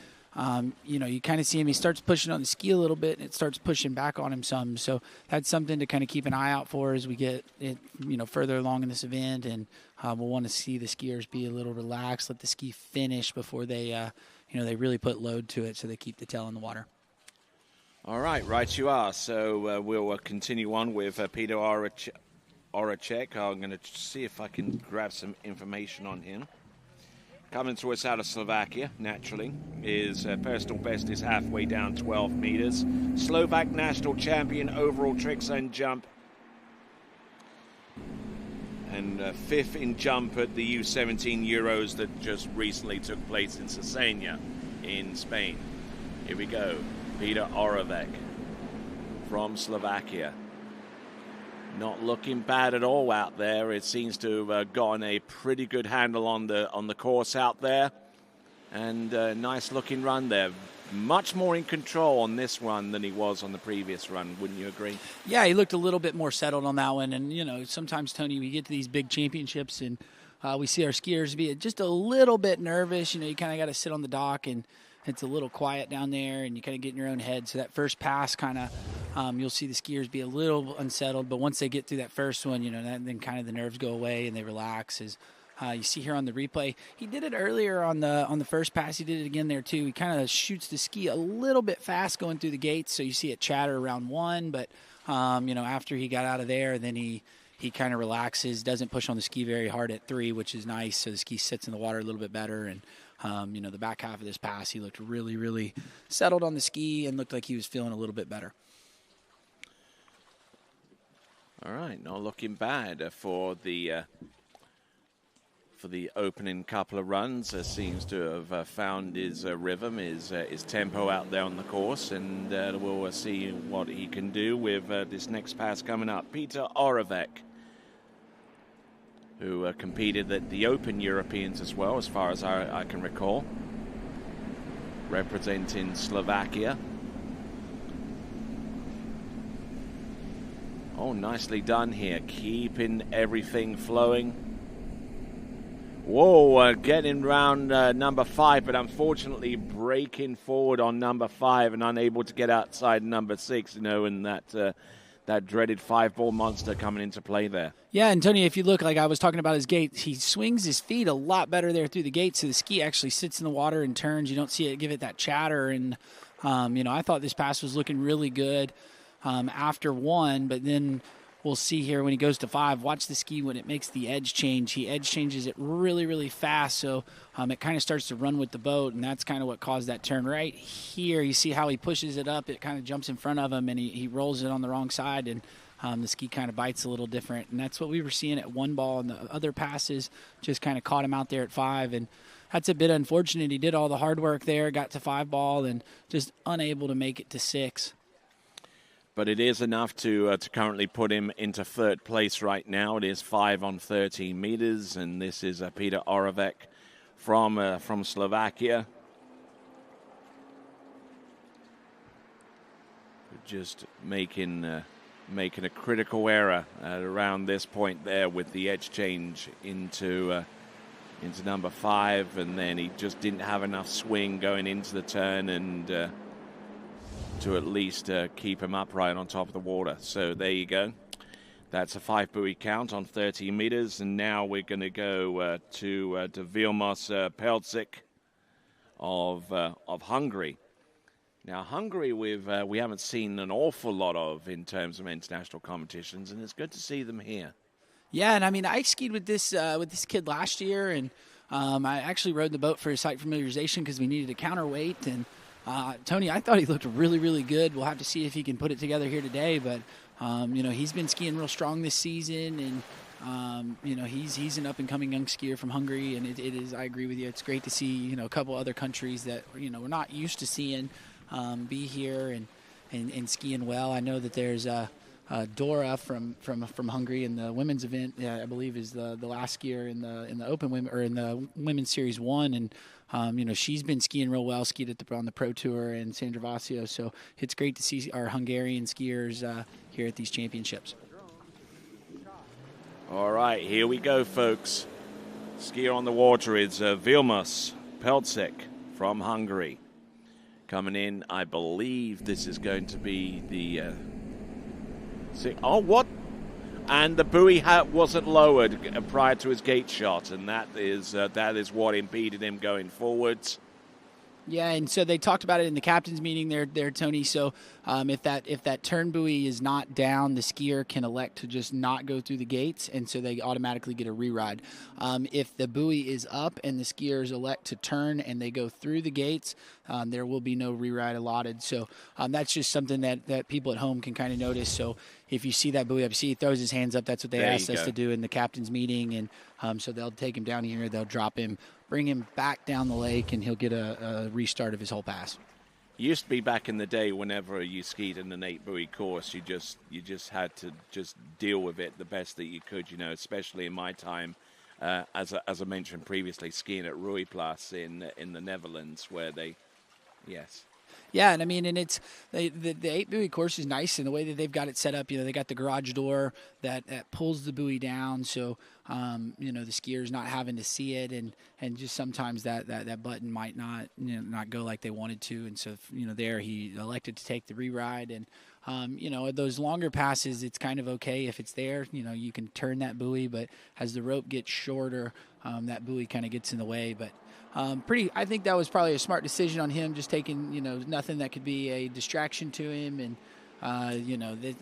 you kind of see him. He starts pushing on the ski a little bit, and it starts pushing back on him some. So that's something to kind of keep an eye out for as we get it, further along in this event. And we'll want to see the skiers be a little relaxed, let the ski finish before they, they really put load to it, so they keep the tail in the water. All right you are. So we'll continue on with Peter Oracek. I'm going to see if I can grab some information on him. Coming to us out of Slovakia, naturally, his personal best is halfway down 12 meters. Slovak national champion overall tricks and jump. And fifth in jump at the U17 Euros that just recently took place in Cesena in Spain. Here we go. Peter Oravec from Slovakia. Not looking bad at all out there. It seems to have gotten a pretty good handle on the course out there. And a nice looking run there. Much more in control on this run than he was on the previous run. Wouldn't you agree? Yeah, he looked a little bit more settled on that one. And, sometimes, Tony, we get to these big championships and we see our skiers be just a little bit nervous. You kind of got to sit on the dock and it's a little quiet down there, and you kind of get in your own head. So that first pass kind of, you'll see the skiers be a little unsettled, but once they get through that first one, then kind of the nerves go away and they relax. As you see here on the replay, he did it earlier on the first pass. He did it again there too. He kind of shoots the ski a little bit fast going through the gates, so you see it chatter around 1, but after he got out of there, then he kind of relaxes, doesn't push on the ski very hard at 3, which is nice. So the ski sits in the water a little bit better. And, the back half of this pass, he looked really, really settled on the ski and looked like he was feeling a little bit better. All right, not looking bad for the opening couple of runs. Seems to have found his rhythm, his tempo out there on the course, and we'll see what he can do with this next pass coming up. Peter Oravec, who competed at the Open Europeans as well, as far as I can recall, representing Slovakia. Oh, nicely done here, keeping everything flowing. Whoa, getting round number 5, but unfortunately breaking forward on number 5 and unable to get outside number 6, and that dreaded 5-ball monster coming into play there. Yeah, and Tony, if you look, like I was talking about his gait, he swings his feet a lot better there through the gate, so the ski actually sits in the water and turns. You don't see it give it that chatter, and I thought this pass was looking really good after 1, but then we'll see here when he goes to 5, watch the ski when it makes the edge change. He edge changes it really, really fast, so it kind of starts to run with the boat, and that's kind of what caused that turn. Right here, you see how he pushes it up. It kind of jumps in front of him, and he rolls it on the wrong side, and the ski kind of bites a little different. And that's what we were seeing at 1 ball, and the other passes just kind of caught him out there at 5, and that's a bit unfortunate. He did all the hard work there, got to 5 ball, and just unable to make it to 6. But it is enough to currently put him into 3rd place right now. It is 5 on 13 meters, and this is Peter Oravec from Slovakia. Just making a critical error around this point there with the edge change into number 5, and then he just didn't have enough swing going into the turn and to at least keep him upright on top of the water. So there you go. That's a 5 buoy count on 13 meters, and now we're going to go to Vilmos Pelcik of Hungary. Now, Hungary we haven't seen an awful lot of in terms of international competitions, and it's good to see them here. Yeah, and I mean, I skied with this kid last year, and I actually rode the boat for his site familiarization because we needed a counterweight. And Tony, I thought he looked really, really good. We'll have to see if he can put it together here today, but he's been skiing real strong this season, and he's an up-and-coming young skier from Hungary, and it is. I agree with you. It's great to see a couple other countries that we're not used to seeing be here and skiing well. I know that there's Dora from Hungary in the women's event. I believe is the last skier in the Open Women or in the Women's Series 1, and she's been skiing real well. Skied on the Pro Tour and Sandra Vasio. So it's great to see our Hungarian skiers here at these championships. All right, here we go, folks. Skier on the water is Vilmos Pelcik from Hungary. Coming in, I believe this is going to be the... oh, what? And the buoy hat wasn't lowered prior to his gate shot, and that is what impeded him going forwards. Yeah, and so they talked about it in the captain's meeting there, Tony. So if that turn buoy is not down, the skier can elect to just not go through the gates, and so they automatically get a re-ride. If the buoy is up and the skiers elect to turn and they go through the gates, there will be no re-ride allotted. So that's just something that people at home can kind of notice. So if you see that buoy up, see he throws his hands up. That's what they asked us to do in the captain's meeting, and so they'll take him down here, they'll drop him, bring him back down the lake, and he'll get a restart of his whole pass. Used to be back in the day, whenever you skied in an 8 buoy course, you just had to just deal with it the best that you could, especially in my time, as I mentioned previously, skiing at Ruiplas in the Netherlands, where they, yes. Yeah, and I mean, and it's the 8 buoy course is nice in the way that they've got it set up. They got the garage door that pulls the buoy down, so the skier's not having to see it, and just sometimes that button might not go like they wanted to, and so there he elected to take the re-ride, and those longer passes, it's kind of okay if it's there. You can turn that buoy, but as the rope gets shorter, that buoy kind of gets in the way, but. I think that was probably a smart decision on him, just taking, nothing that could be a distraction to him. And,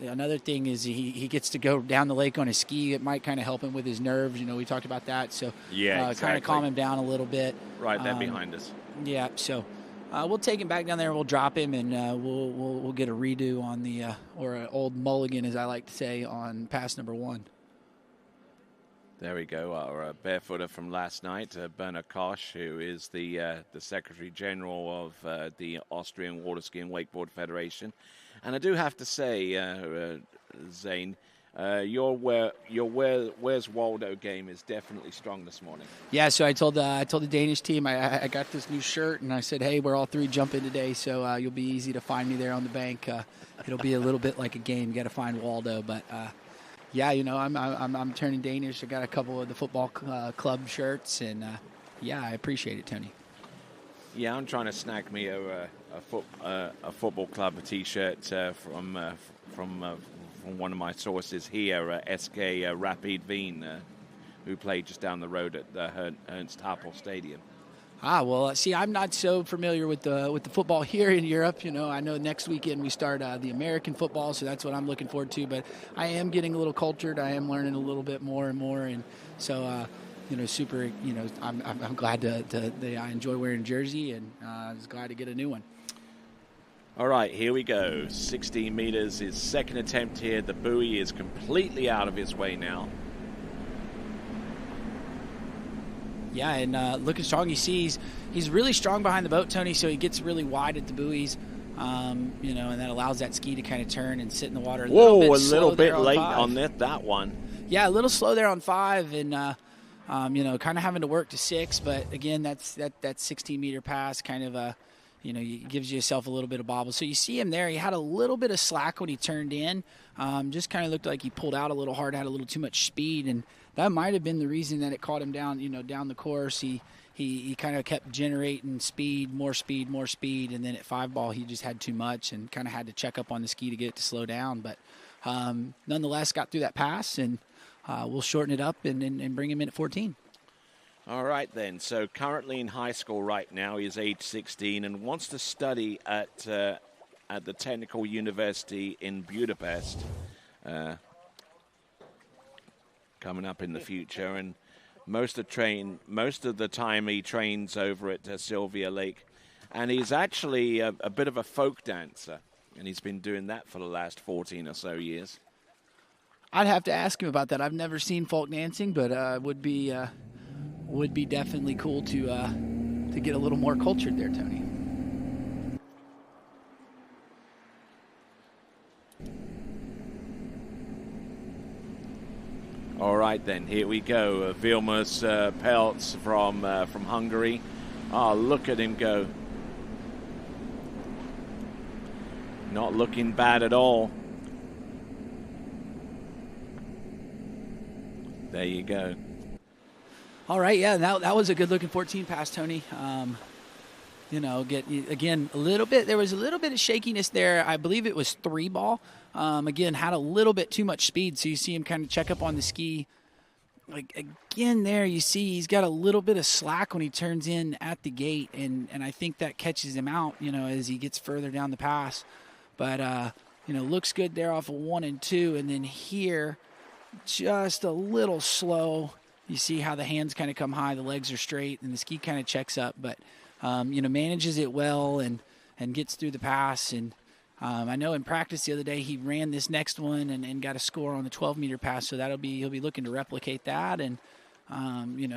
another thing is he gets to go down the lake on a ski. It might kind of help him with his nerves. We talked about that. So, exactly. Kind of calm him down a little bit. Right there behind us. Yeah. So, we'll take him back down there. We'll drop him, and we'll get a redo on the, or an old mulligan, as I like to say, on pass number 1. There we go, our barefooter from last night, Bernhard Koch, who is the Secretary General of the Austrian Water Ski and Wakeboard Federation. And I do have to say, Zane, your Where's Waldo game is definitely strong this morning. Yeah, so I told the Danish team I got this new shirt, and I said, hey, we're all 3 jumping today, so you'll be easy to find me there on the bank. It'll be a little bit like a game. You got to find Waldo, but. Yeah, I'm turning Danish. I got a couple of the football club shirts, and I appreciate it, Tony. Yeah, I'm trying to snag me a football club T-shirt from one of my sources here, SK Rapid Wien, who played just down the road at the Ernst Happel Stadium. Well, see, I'm not so familiar with the football here in Europe. I know next weekend we start the American football, so that's what I'm looking forward to. But I am getting a little cultured. I am learning a little bit more and more, and so super. I'm glad I enjoy wearing a jersey, and I was glad to get a new one. All right, here we go. 16 meters, his second attempt here. The buoy is completely out of his way now. Yeah, and looking strong. You see he's really strong behind the boat, Tony, so he gets really wide at the buoys, and that allows that ski to kind of turn and sit in the water. A little bit late on that one. Yeah, a little slow there on 5, and, kind of having to work to 6. But, again, that 16-meter pass kind of, gives yourself a little bit of bobble. So you see him there. He had a little bit of slack when he turned in. Just kind of looked like he pulled out a little hard, had a little too much speed, and that might have been the reason that it caught him down, down the course. He kind of kept generating speed, and then at 5 ball he just had too much and kind of had to check up on the ski to get it to slow down. But nonetheless, got through that pass, and we'll shorten it up and bring him in at 14. All right, then. So currently in high school right now, he's age 16 and wants to study at the Technical University in Budapest. Coming up in the future, and most of the time he trains over at Sylvia Lake, and he's actually a bit of a folk dancer, and he's been doing that for the last 14 or so years. I'd have to ask him about that. I've never seen folk dancing, but would be definitely cool to get a little more cultured there, Tony. All right, then, here we go. Vilmos Peltz from Hungary. Oh, look at him go. Not looking bad at all. There you go. All right, yeah, that was a good-looking 14 pass, Tony. Again, there was a little bit of shakiness there. I believe it was 3 ball. Again, had a little bit too much speed, so you see him kind of check up on the ski. Like, again, there you see he's got a little bit of slack when he turns in at the gate, and I think that catches him out, as he gets further down the pass. But, looks good there off of 1 and 2, and then here, just a little slow. You see how the hands kind of come high, the legs are straight, and the ski kind of checks up, but manages it well and gets through the pass. And I know in practice the other day he ran this next one and got a score on the 12-meter pass, so he'll be looking to replicate that, and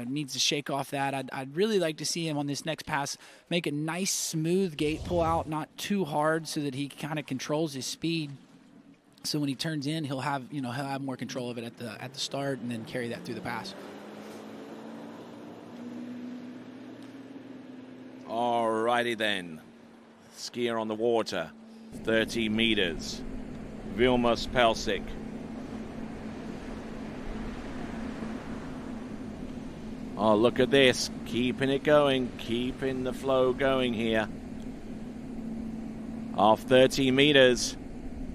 needs to shake off that. I'd really like to see him on this next pass make a nice smooth gate pull out, not too hard, so that he kind of controls his speed. So when he turns in, he'll have more control of it at the start, and then carry that through the pass. All righty then. skier on the water, 30 meters. Vilmos Pelsic. Oh, look at this. Keeping it going. Keeping the flow going here. Off 30 meters.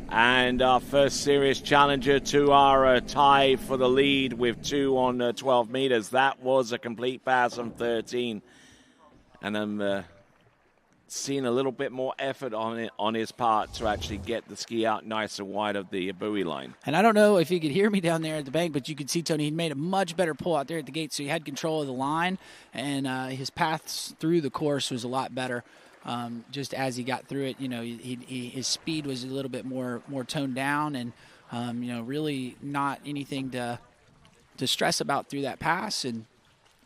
And our first serious challenger to our tie for the lead with 2 on 12 meters. That was a complete pass on 13. And I'm seeing a little bit more effort on his part to actually get the ski out nice and wide of the buoy line. And I don't know if you could hear me down there at the bank, but you could see Tony, he made a much better pull out there at the gate, so he had control of the line, and his paths through the course was a lot better. Just as he got through it, you know, his speed was a little bit more toned down, and you know, really not anything to stress about through that pass, and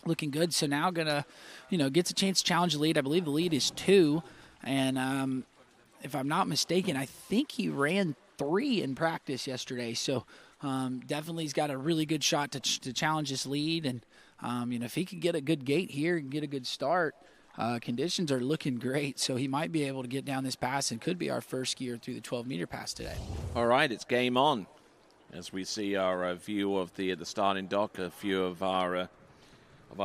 looking good. So now gonna, you know, gets a chance to challenge the lead. I believe the lead is 2, and if I'm not mistaken, I think he ran 3 in practice yesterday. So definitely he's got a really good shot to challenge this lead, and you know, if he could get a good gate here and get a good start. Conditions are looking great, so he might be able to get down this pass and could be our first skier through the 12-meter pass today. All right, it's game on. As we see our view of the starting dock, a few of our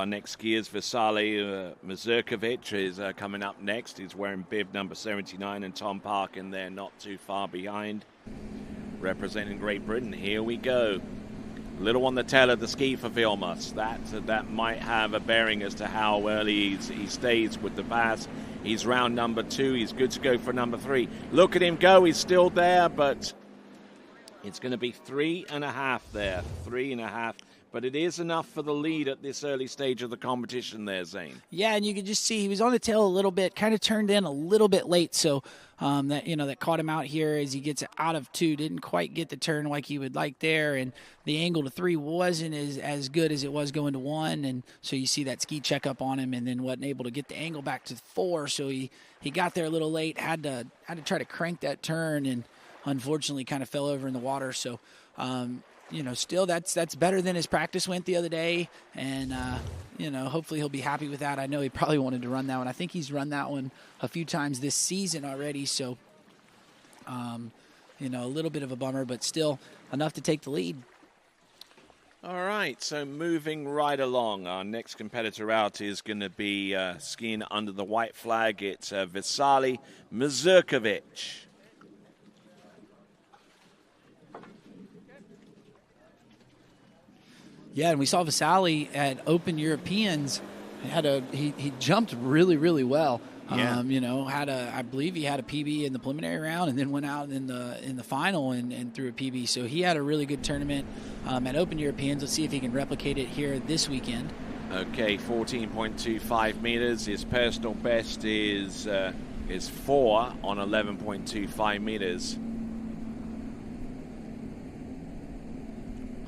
next skiers. Vitaly Mazurkovic is coming up next. He's wearing bib number 79, and Tom Park in there not too far behind, representing Great Britain. Here we go. Little on the tail of the ski for Vilmos. That might have a bearing as to how early he stays with the pass. He's round number 2. He's good to go for number 3. Look at him go. He's still there, but it's going to be 3.5 there. 3.5. But it is enough for the lead at this early stage of the competition there, Zane. Yeah, and you could just see he was on the tail a little bit, kind of turned in a little bit late, so that caught him out here as he gets out of 2. Didn't quite get the turn like he would like there, and the angle to 3 wasn't as good as it was going to 1, and so you see that ski check up on him, and then wasn't able to get the angle back to 4, so he got there a little late, had to try to crank that turn, and unfortunately kind of fell over in the water. So you know, still that's better than his practice went the other day, and you know, hopefully he'll be happy with that. I know he probably wanted to run that one. I think he's run that one a few times this season already, so you know, a little bit of a bummer, but still enough to take the lead. All right, so moving right along, our next competitor out is going to be skiing under the white flag. It's Vitaly Mazurkovic. Yeah, and we saw Vitaly at Open Europeans. He jumped really, really well. Yeah. You know, I believe he had a PB in the preliminary round, and then went out in the final and threw a PB. So he had a really good tournament at Open Europeans. Let's see if he can replicate it here this weekend. Okay, 14.25 meters. His personal best is 4 on 11.25 meters.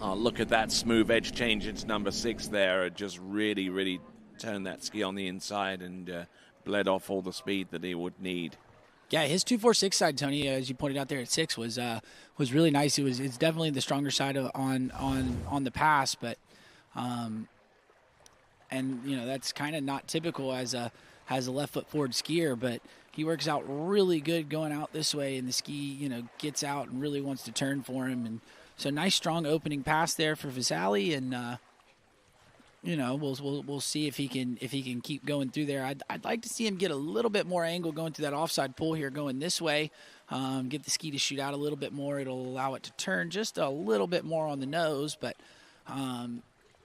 Oh, look at that smooth edge change. It's number 6 there. It just really, really turned that ski on the inside and bled off all the speed that he would need. Yeah, his 2.46 side, Tony, as you pointed out there at 6, was really nice. It's definitely the stronger side on the pass, but and you know, that's kind of not typical as a left foot forward skier, but he works out really good going out this way, and the ski, you know, gets out and really wants to turn for him. And so nice strong opening pass there for Vitaly, and you know, we'll see if he can keep going through there. I'd like to see him get a little bit more angle going to that offside pull here, going this way. Get the ski to shoot out a little bit more. It'll allow it to turn just a little bit more on the nose, but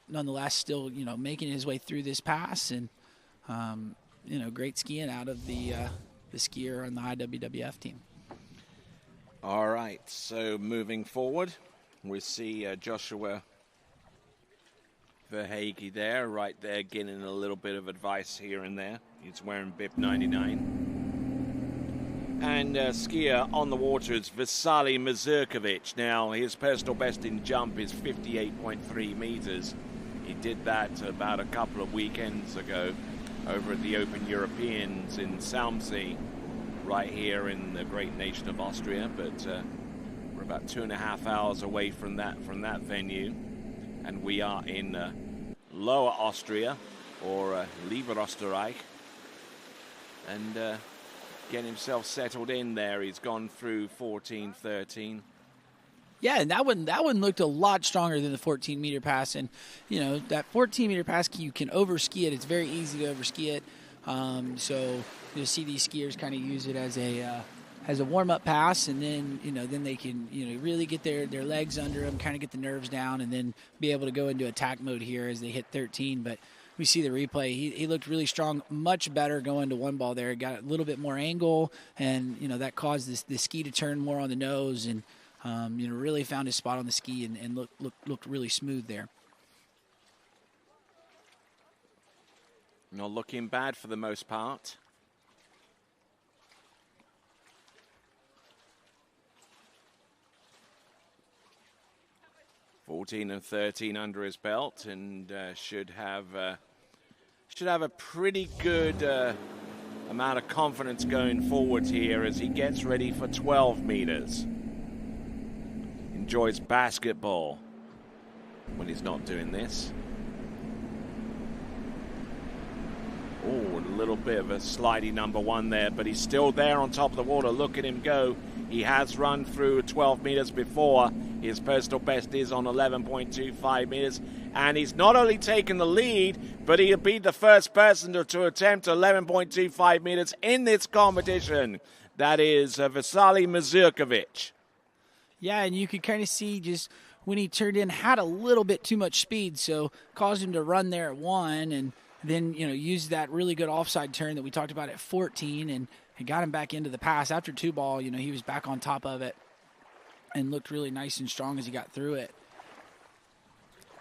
nonetheless, still, you know, making his way through this pass, and you know, great skiing out of the skier on the IWWF team. All right, so moving forward, we see Joshua Verhage there, right there, getting a little bit of advice here and there. He's wearing bib 99. And skier on the water is Vitaly Mazurkovic. Now, his personal best in jump is 58.3 meters. He did that about a couple of weekends ago over at the Open Europeans in Salmsee, right here in the great nation of Austria. But we're about 2.5 hours away from that venue. And we are in Lower Austria, or Lieber Österreich. And getting himself settled in there. He's gone through 14, 13. Yeah, and that one looked a lot stronger than the 14-meter pass. And, you know, that 14-meter pass, you can over-ski it. It's very easy to over-ski it. So you'll see these skiers kind of use it as a warm-up pass, and then, you know, then they can, you know, really get their legs under them, kind of get the nerves down, and then be able to go into attack mode here as they hit 13. But we see the replay. He looked really strong, much better going to one ball there. Got a little bit more angle, and, you know, that caused the ski to turn more on the nose, and you know, really found his spot on the ski and looked really smooth there. Not looking bad for the most part. $14 and $13 under his belt, and should have a pretty good amount of confidence going forward here as he gets ready for 12 meters. Enjoys basketball when he's not doing this. Oh, a little bit of a slidey number one there, but he's still there on top of the water. Look at him go. He has run through 12 meters before. His personal best is on 11.25 meters. And he's not only taken the lead, but he'll be the first person to attempt 11.25 meters in this competition. That is Vasily Mazurkovic. Yeah, and you could kind of see just when he turned in, had a little bit too much speed, so caused him to run there at 1, and then, you know, used that really good offside turn that we talked about at 14, and got him back into the pass. After 2 ball, you know, he was back on top of it and looked really nice and strong as he got through it.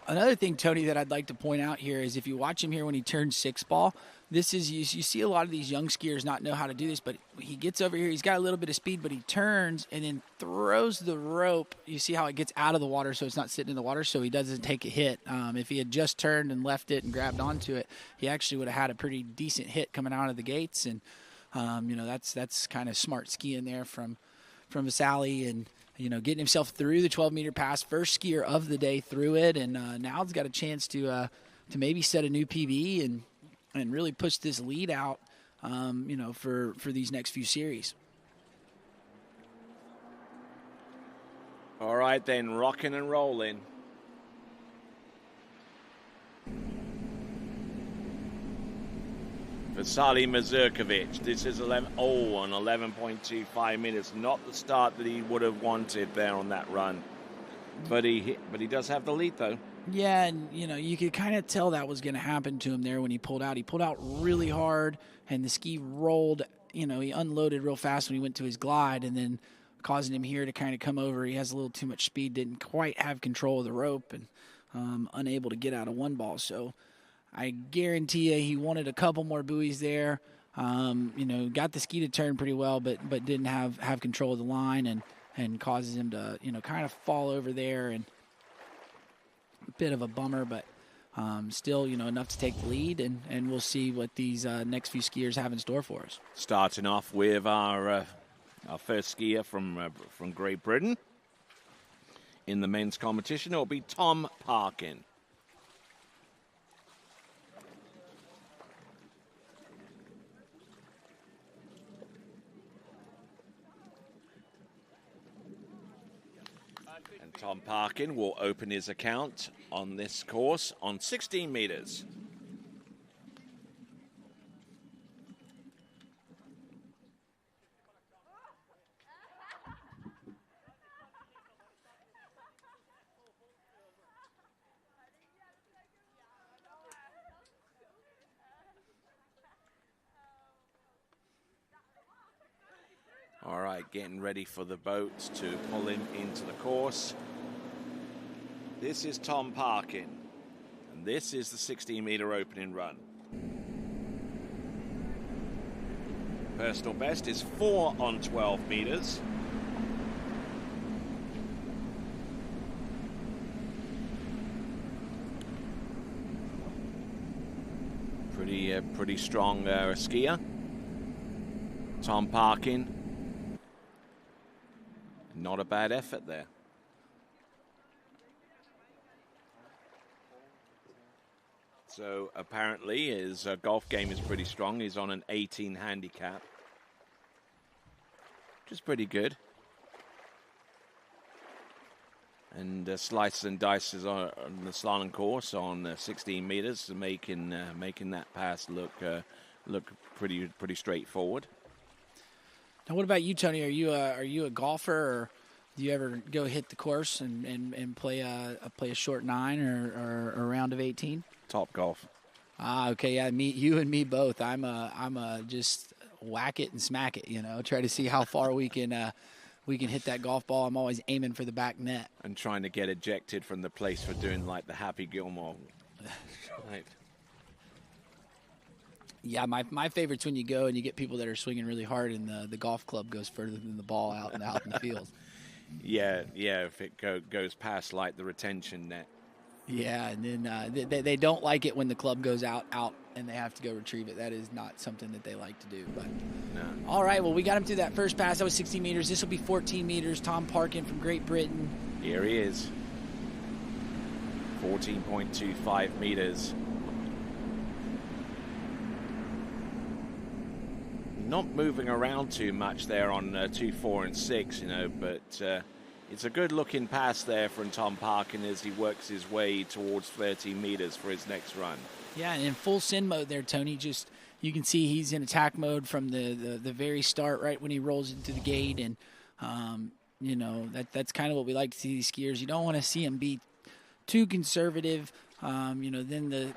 Another thing, Tony, that I'd like to point out here is if you watch him here when he turns 6 ball, this is, you see a lot of these young skiers not know how to do this, but he gets over here, he's got a little bit of speed, but he turns and then throws the rope. You see how it gets out of the water, so it's not sitting in the water, so he doesn't take a hit. If he had just turned and left it and grabbed onto it, he actually would have had a pretty decent hit coming out of the gates. And you know, that's kind of smart skiing there from Vasily, and, you know, getting himself through the 12-meter pass, first skier of the day through it, and now he's got a chance to maybe set a new PB and really push this lead out, you know, for these next few series. All right, then, rocking and rolling. Vasily Mazurkovic, this is 11.25 minutes. Not the start that he would have wanted there on that run. But he does have the lead, though. Yeah, and, you know, you could kind of tell that was going to happen to him there when he pulled out. He pulled out really hard, and the ski rolled. You know, he unloaded real fast when he went to his glide, and then causing him here to kind of come over. He has a little too much speed, didn't quite have control of the rope, and unable to get out of 1 ball. So I guarantee you he wanted a couple more buoys there. You know, got the ski to turn pretty well, but didn't have control of the line, and causes him to, you know, kind of fall over there, and a bit of a bummer, but still, you know, enough to take the lead, and we'll see what these next few skiers have in store for us. Starting off with our first skier from Great Britain in the men's competition, it'll be Tom Parkin. Tom Parkin will open his account on this course on 16 meters. All right, getting ready for the boats to pull him into the course. This is Tom Parkin, and this is the 16-meter opening run. Personal best is 4 on 12 meters. Pretty strong skier. Tom Parkin. Not a bad effort there. So apparently his golf game is pretty strong. He's on an 18 handicap. which is pretty good. And slices and dices on the slalom course on 16 meters, making that pass look pretty straightforward. Now, what about you, Tony? Are you a golfer, or do you ever go hit the course and play a short 9 or a round of 18? Top golf. Okay, yeah, you and me both. I'm a just whack it and smack it. Try to see how far we can hit that golf ball. I'm always aiming for the back net and trying to get ejected from the place for doing like the Happy Gilmore. Right. Yeah, my favorite's when you go and you get people that are swinging really hard and the golf club goes further than the ball out in the field. Yeah, if it goes past like the retention net. Yeah, and then they don't like it when the club goes out, and they have to go retrieve it. That is not something that they like to do. But no. All right, well, we got him through that first pass. That was 60 meters. This will be 14 meters. Tom Parkin from Great Britain. Here he is. 14.25 meters. Not moving around too much there on 2, 4, and 6, but it's a good-looking pass there from Tom Parkin as he works his way towards 13 meters for his next run. Yeah, and in full send mode there, Tony, you can see he's in attack mode from the very start, right when he rolls into the gate, and that's kind of what we like to see these skiers. You don't want to see them be too conservative. Then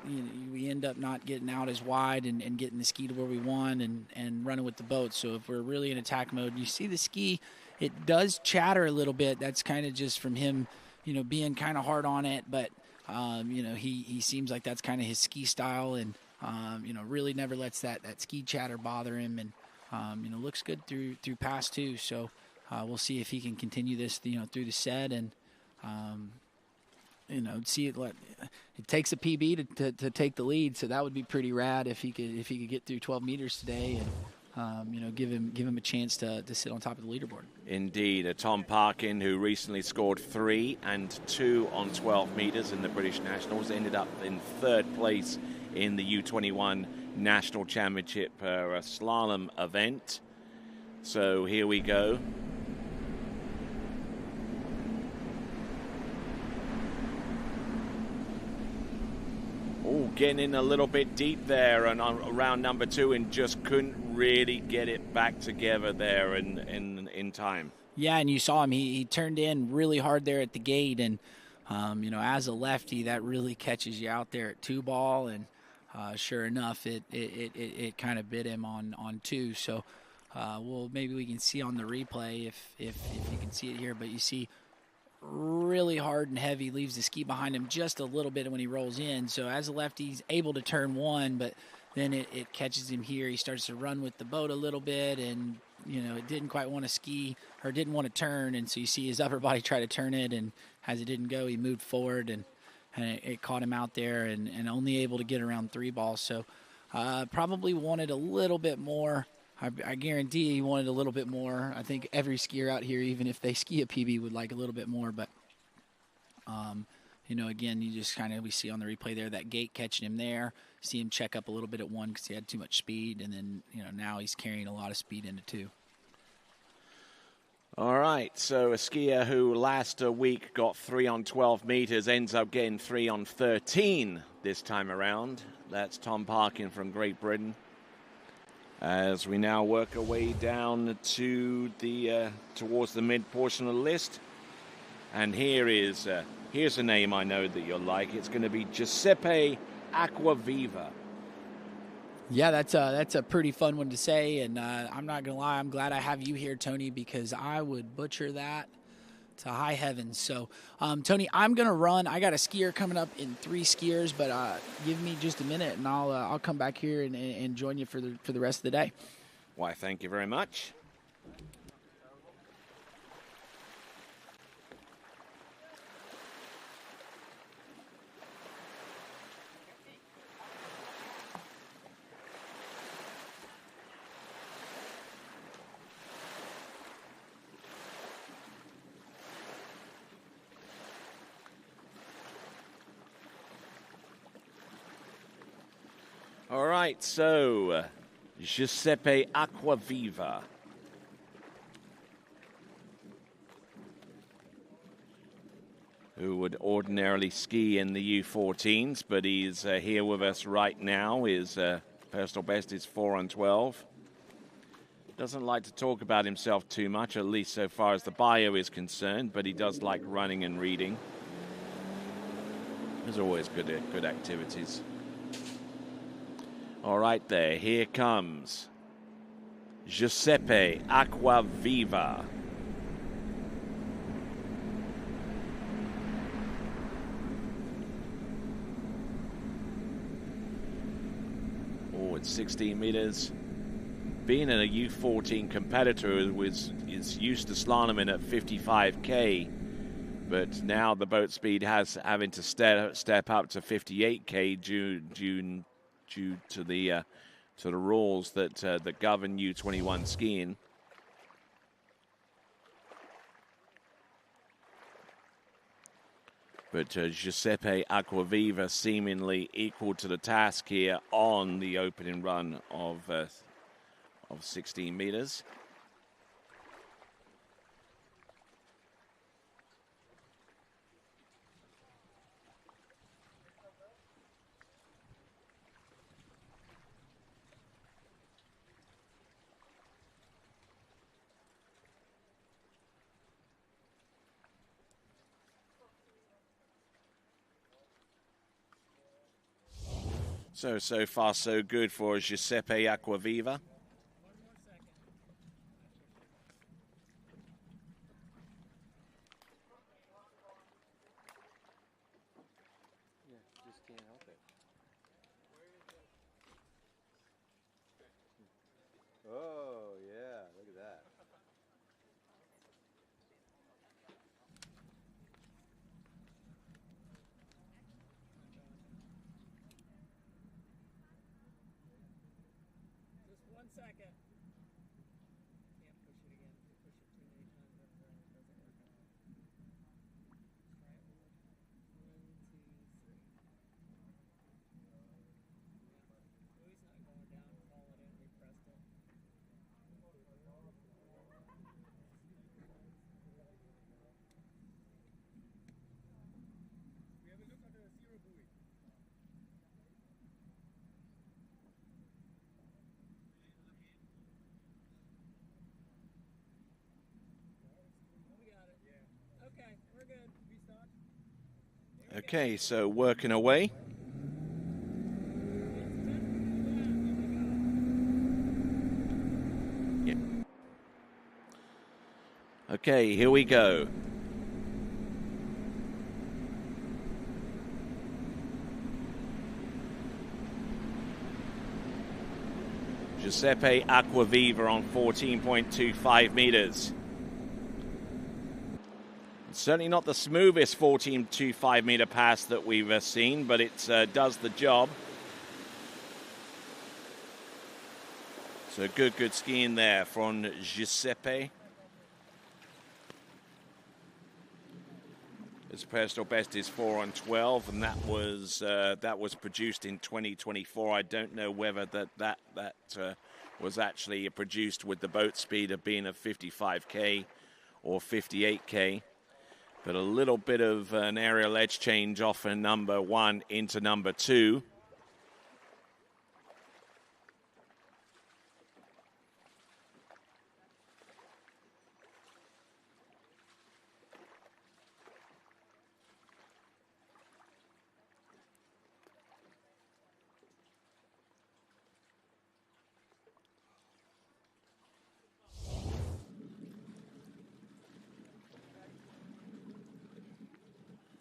we end up not getting out as wide and getting the ski to where we want and running with the boat. So if we're really in attack mode, you see the ski, it does chatter a little bit. That's kind of just from him, being kind of hard on it. But, he seems like that's kind of his ski style and, really never lets that ski chatter bother him and, looks good through pass 2. So we'll see if he can continue this, through the set and, see it takes a PB to take the lead, so that would be pretty rad if he could get through 12 meters today and give him a chance to sit on top of the leaderboard. Indeed, Tom Parkin, who recently scored 3 and 2 on 12 meters in the British Nationals, ended up in 3rd place in the U21 National Championship slalom event. So here we go. Oh, getting in a little bit deep there and on round number 2 and just couldn't really get it back together there in time. Yeah, and you saw him. He turned in really hard there at the gate, and as a lefty, that really catches you out there at 2 ball, and sure enough, it kind of bit him on 2. So, maybe we can see on the replay if you can see it here, but you see. Really hard and heavy, leaves the ski behind him just a little bit when he rolls in. So as a lefty, he's able to turn 1, but then it catches him here. He starts to run with the boat a little bit, and it didn't quite want to ski or didn't want to turn, and so you see his upper body try to turn it, and as it didn't go, he moved forward, and it caught him out there, and only able to get around 3 balls. So probably wanted a little bit more. I guarantee he wanted a little bit more. I think every skier out here, even if they ski a PB, would like a little bit more. But, again, you just we see on the replay there that gate catching him there. See him check up a little bit at 1 because he had too much speed. And then, now he's carrying a lot of speed into 2. All right, so a skier who last week got 3 on 12 meters ends up getting 3 on 13 this time around. That's Tom Parkin from Great Britain. As we now work our way down to the towards the mid portion of the list, and here's a name I know that you'll like. It's going to be Giuseppe Acquaviva. Yeah, that's a pretty fun one to say, and I'm not gonna lie, I'm glad I have you here, Tony, because I would butcher that to high heavens. So, Tony, I'm gonna run. I got a skier coming up in 3 skiers, but give me just a minute, and I'll come back here and join you for the rest of the day. Why, thank you very much. All right, so Giuseppe Acquaviva. who would ordinarily ski in the U14s, but he's here with us right now. His personal best is 4 on 12. Doesn't like to talk about himself too much, at least so far as the bio is concerned, but he does like running and reading. There's always good activities. All right there, here comes Giuseppe Acquaviva. Oh, it's 16 meters. Being a U14 competitor is used to slaloming at 55K, but now the boat speed having to step up to 58K due to the rules that govern U21 skiing. But Giuseppe Acquaviva seemingly equal to the task here on the opening run of 16 meters. So far so good for Giuseppe Acquaviva. Oh, yeah, look at that. Just 1 second. Can't push it again. If you push it too many times, it doesn't work out. Try it one more time. 1, 2, 3. Oh, he's not going down. Call it in. We pressed it. We have a look at the zero buoy. Okay, we're good. Restart. Okay, so working away. Yeah. Okay, here we go. Giuseppe Acquaviva on 14.25 meters. Certainly not the smoothest 14.25 meter pass that we've seen, but it does the job. So good skiing there from Giuseppe. His personal best is 4 on 12, and that was produced in 2024. I don't know whether that was actually produced with the boat speed of being a 55K or 58K. But a little bit of an aerial edge change off of number 1 into number 2.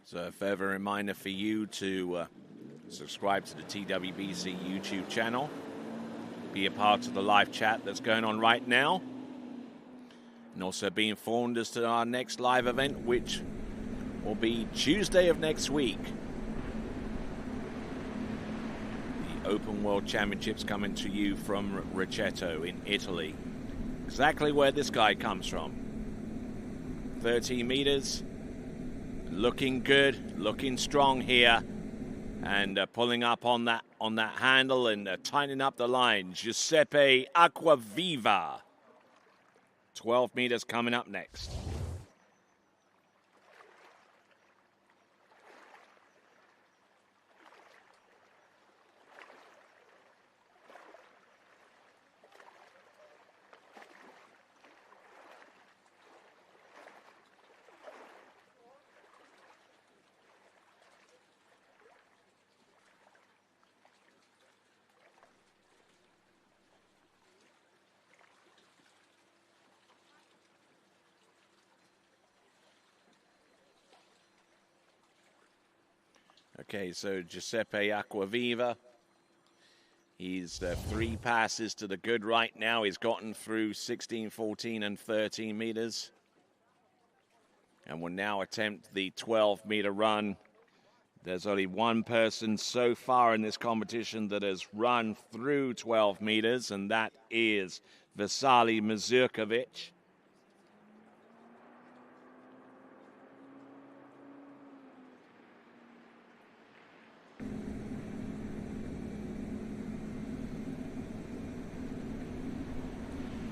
So a further reminder for you to subscribe to the TWBC YouTube channel. Be a part of the live chat that's going on right now. And also be informed as to our next live event, which will be Tuesday of next week. The Open World Championships coming to you from Riceto in Italy. Exactly where this guy comes from. 13 meters. Looking good, looking strong here, and pulling up on that handle and tightening up the line. Giuseppe Acquaviva. 12 meters coming up next. Okay, so Giuseppe Acquaviva. He's 3 passes to the good right now. He's gotten through 16, 14, and 13 meters. And will now attempt the 12-meter run. There's only one person so far in this competition that has run through 12 meters, and that is Vasily Mazurkovic.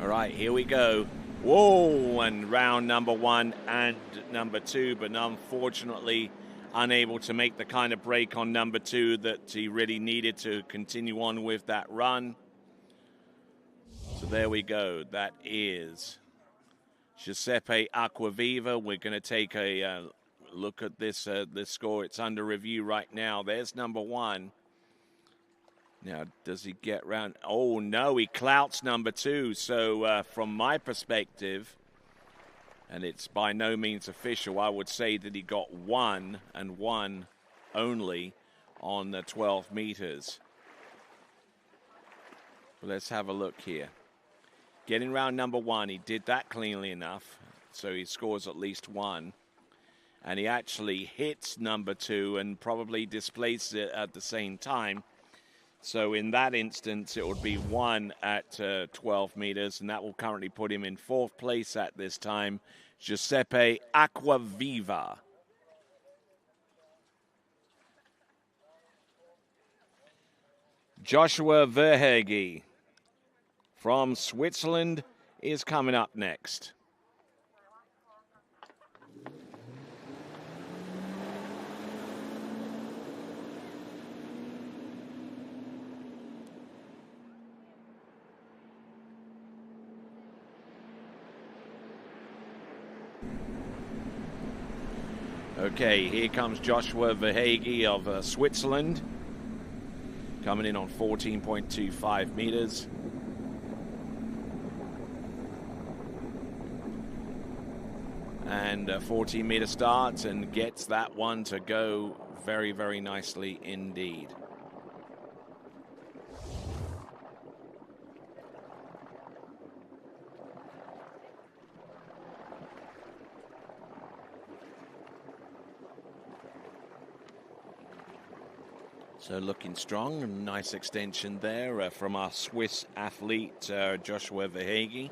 All right, here we go. Whoa, and round number 1 and number 2, but unfortunately unable to make the kind of break on number 2 that he really needed to continue on with that run. So there we go. That is Giuseppe Acquaviva. We're going to take a look at this score. It's under review right now. There's number 1. Now, does he get round? Oh, no, he clouts number 2. So from my perspective, and it's by no means official, I would say that he got 1 and 1 only on the 12 meters. But let's have a look here. Getting round number 1, he did that cleanly enough, so he scores at least 1. And he actually hits number 2 and probably displaces it at the same time. So in that instance, it would be 1 at 12 meters, and that will currently put him in 4th place at this time. Giuseppe Acquaviva. Joshua Verhege from Switzerland is coming up next. Okay, here comes Joshua Verhege of Switzerland, coming in on 14.25 meters. And a 14-meter start, and gets that one to go very, very nicely indeed. So looking strong, nice extension there from our Swiss athlete, Joshua Verhege.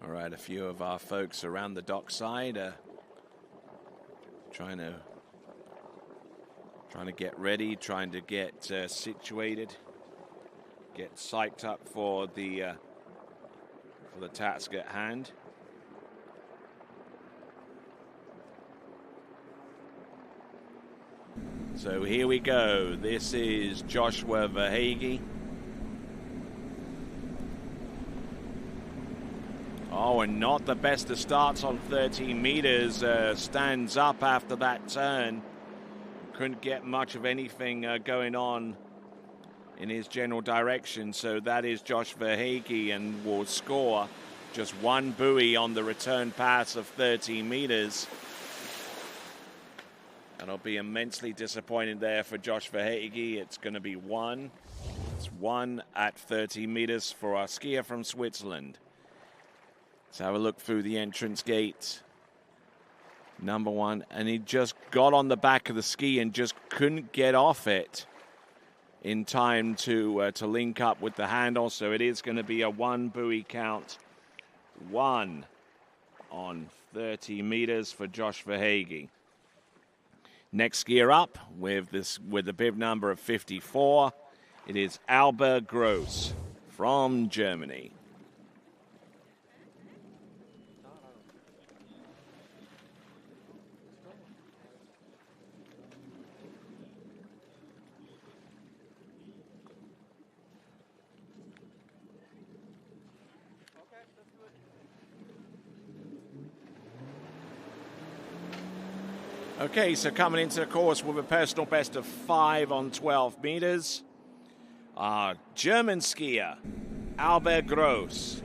All right, a few of our folks around the dockside trying to get ready, trying to get situated, get psyched up for the task at hand. So here we go. This is Joshua Verhege. Oh, and not the best of starts on 13 meters. Stands up after that turn. Couldn't get much of anything going on in his general direction. So that is Josh Verhege, and will score just 1 buoy on the return pass of 13 meters. That'll be immensely disappointing there for Josh Verhege. It's going to be 1. It's 1 at 30 meters for our skier from Switzerland. Let's have a look through the entrance gate. Number 1, and he just got on the back of the ski and just couldn't get off it in time to link up with the handle. So it is going to be a 1 buoy count. 1 on 30 meters for Josh Verhege. Next skier up with the bib number of 54. It is Albert Gross from Germany. Okay, so coming into the course with a personal best of 5 on 12 meters, German skier Albert Gross.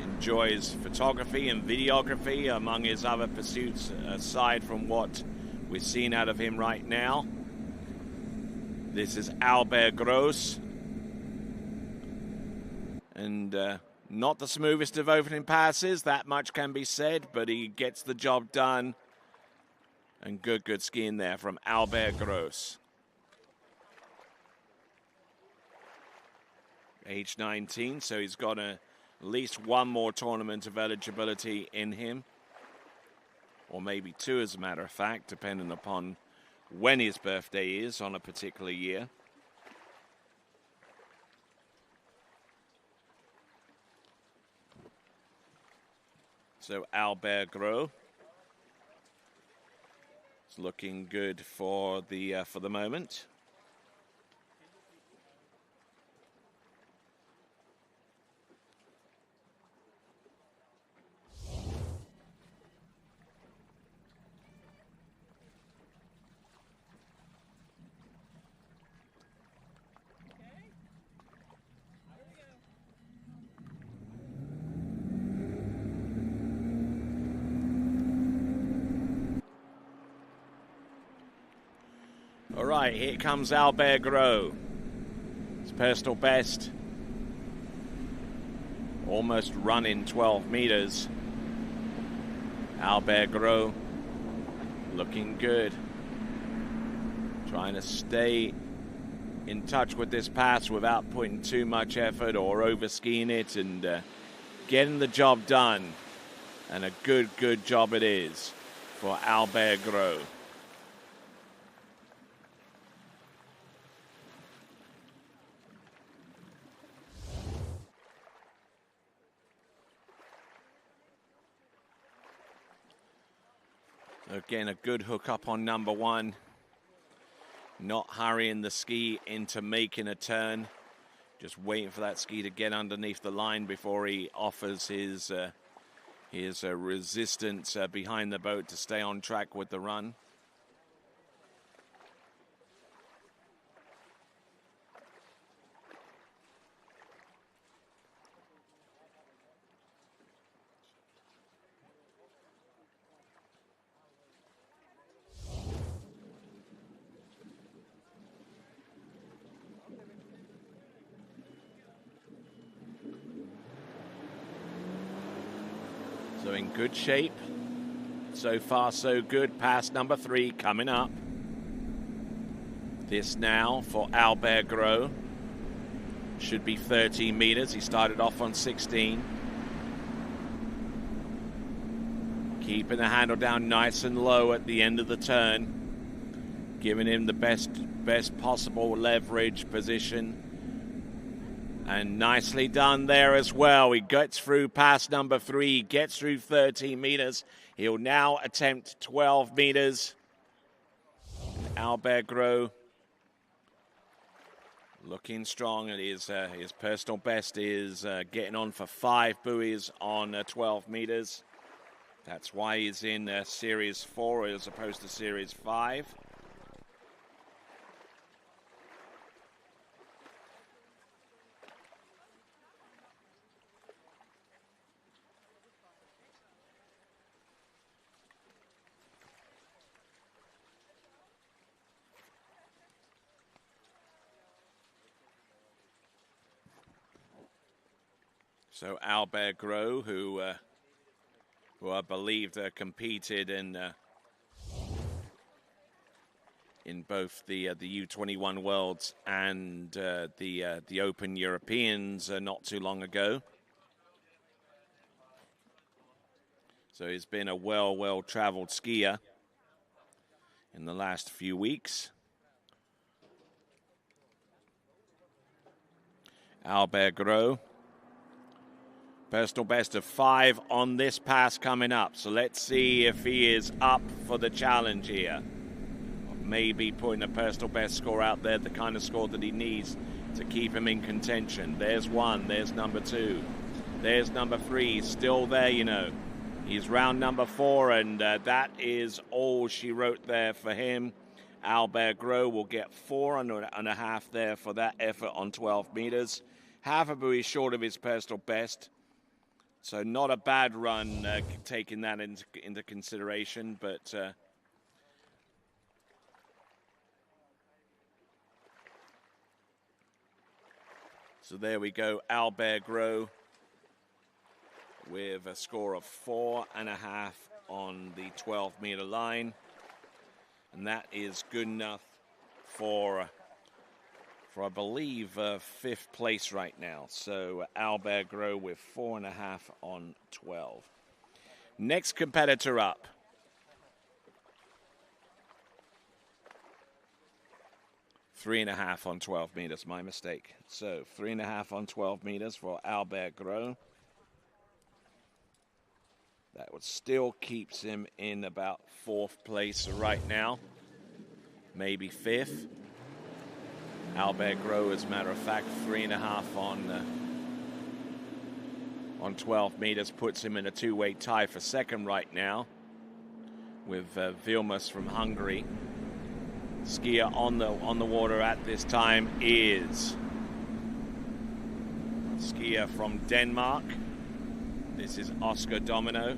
Enjoys photography and videography among his other pursuits aside from what we're seeing out of him right now. This is Albert Gross. And not the smoothest of opening passes, that much can be said, but he gets the job done. And good skiing there from Albert Gross. Age 19, so he's got at least one more tournament of eligibility in him. Or maybe 2, as a matter of fact, depending upon when his birthday is on a particular year. So Albert Gross is looking good for the moment. All right, here comes Albert Gross. His personal best. Almost running 12 meters. Albert Gross looking good. Trying to stay in touch with this pass without putting too much effort or over skiing it, and getting the job done. And a good job it is for Albert Gross. Again, a good hook up on number 1. Not hurrying the ski into making a turn. Just waiting for that ski to get underneath the line before he offers his resistance behind the boat to stay on track with the run. So in good shape. So far, so good. Pass number 3 coming up. This now for Albert Gross. Should be 13 meters. He started off on 16. Keeping the handle down nice and low at the end of the turn. Giving him the best possible leverage position. And nicely done there as well. He gets through pass number 3, gets through 13 meters. He'll now attempt 12 meters. Albert Gross looking strong, and his personal best is getting on for 5 buoys on 12 meters. That's why he's in Series 4 as opposed to Series 5. So Albert Gross, who I believe competed in both the U21 Worlds and the Open Europeans not too long ago. So he's been a well-traveled skier in the last few weeks. Albert Gross. Personal best of 5 on this pass coming up. So let's see if he is up for the challenge here. Maybe putting a personal best score out there, the kind of score that he needs to keep him in contention. There's 1, there's number 2. There's number 3, still there, you know. He's round number 4, and that is all she wrote there for him. Albert Gros will get 4.5 there for that effort on 12 meters. Half a buoy short of his personal best. So not a bad run, taking that into consideration, but so there we go, Albert Gros with a score of 4.5 on the 12-meter line. And that is good enough for I believe, 5th place right now. So Albert Gros with 4.5 on 12. Next competitor up. Three and a half on 12 meters, my mistake. So 3.5 on 12 meters for Albert Gros. That would still keeps him in about 4th place right now. Maybe 5th. Albert Gros, as a matter of fact, 3.5 on 12 meters puts him in a 2-way tie for 2nd right now with Vilmos from Hungary. Skier on the water at this time is skier from Denmark. This is Oscar Domino.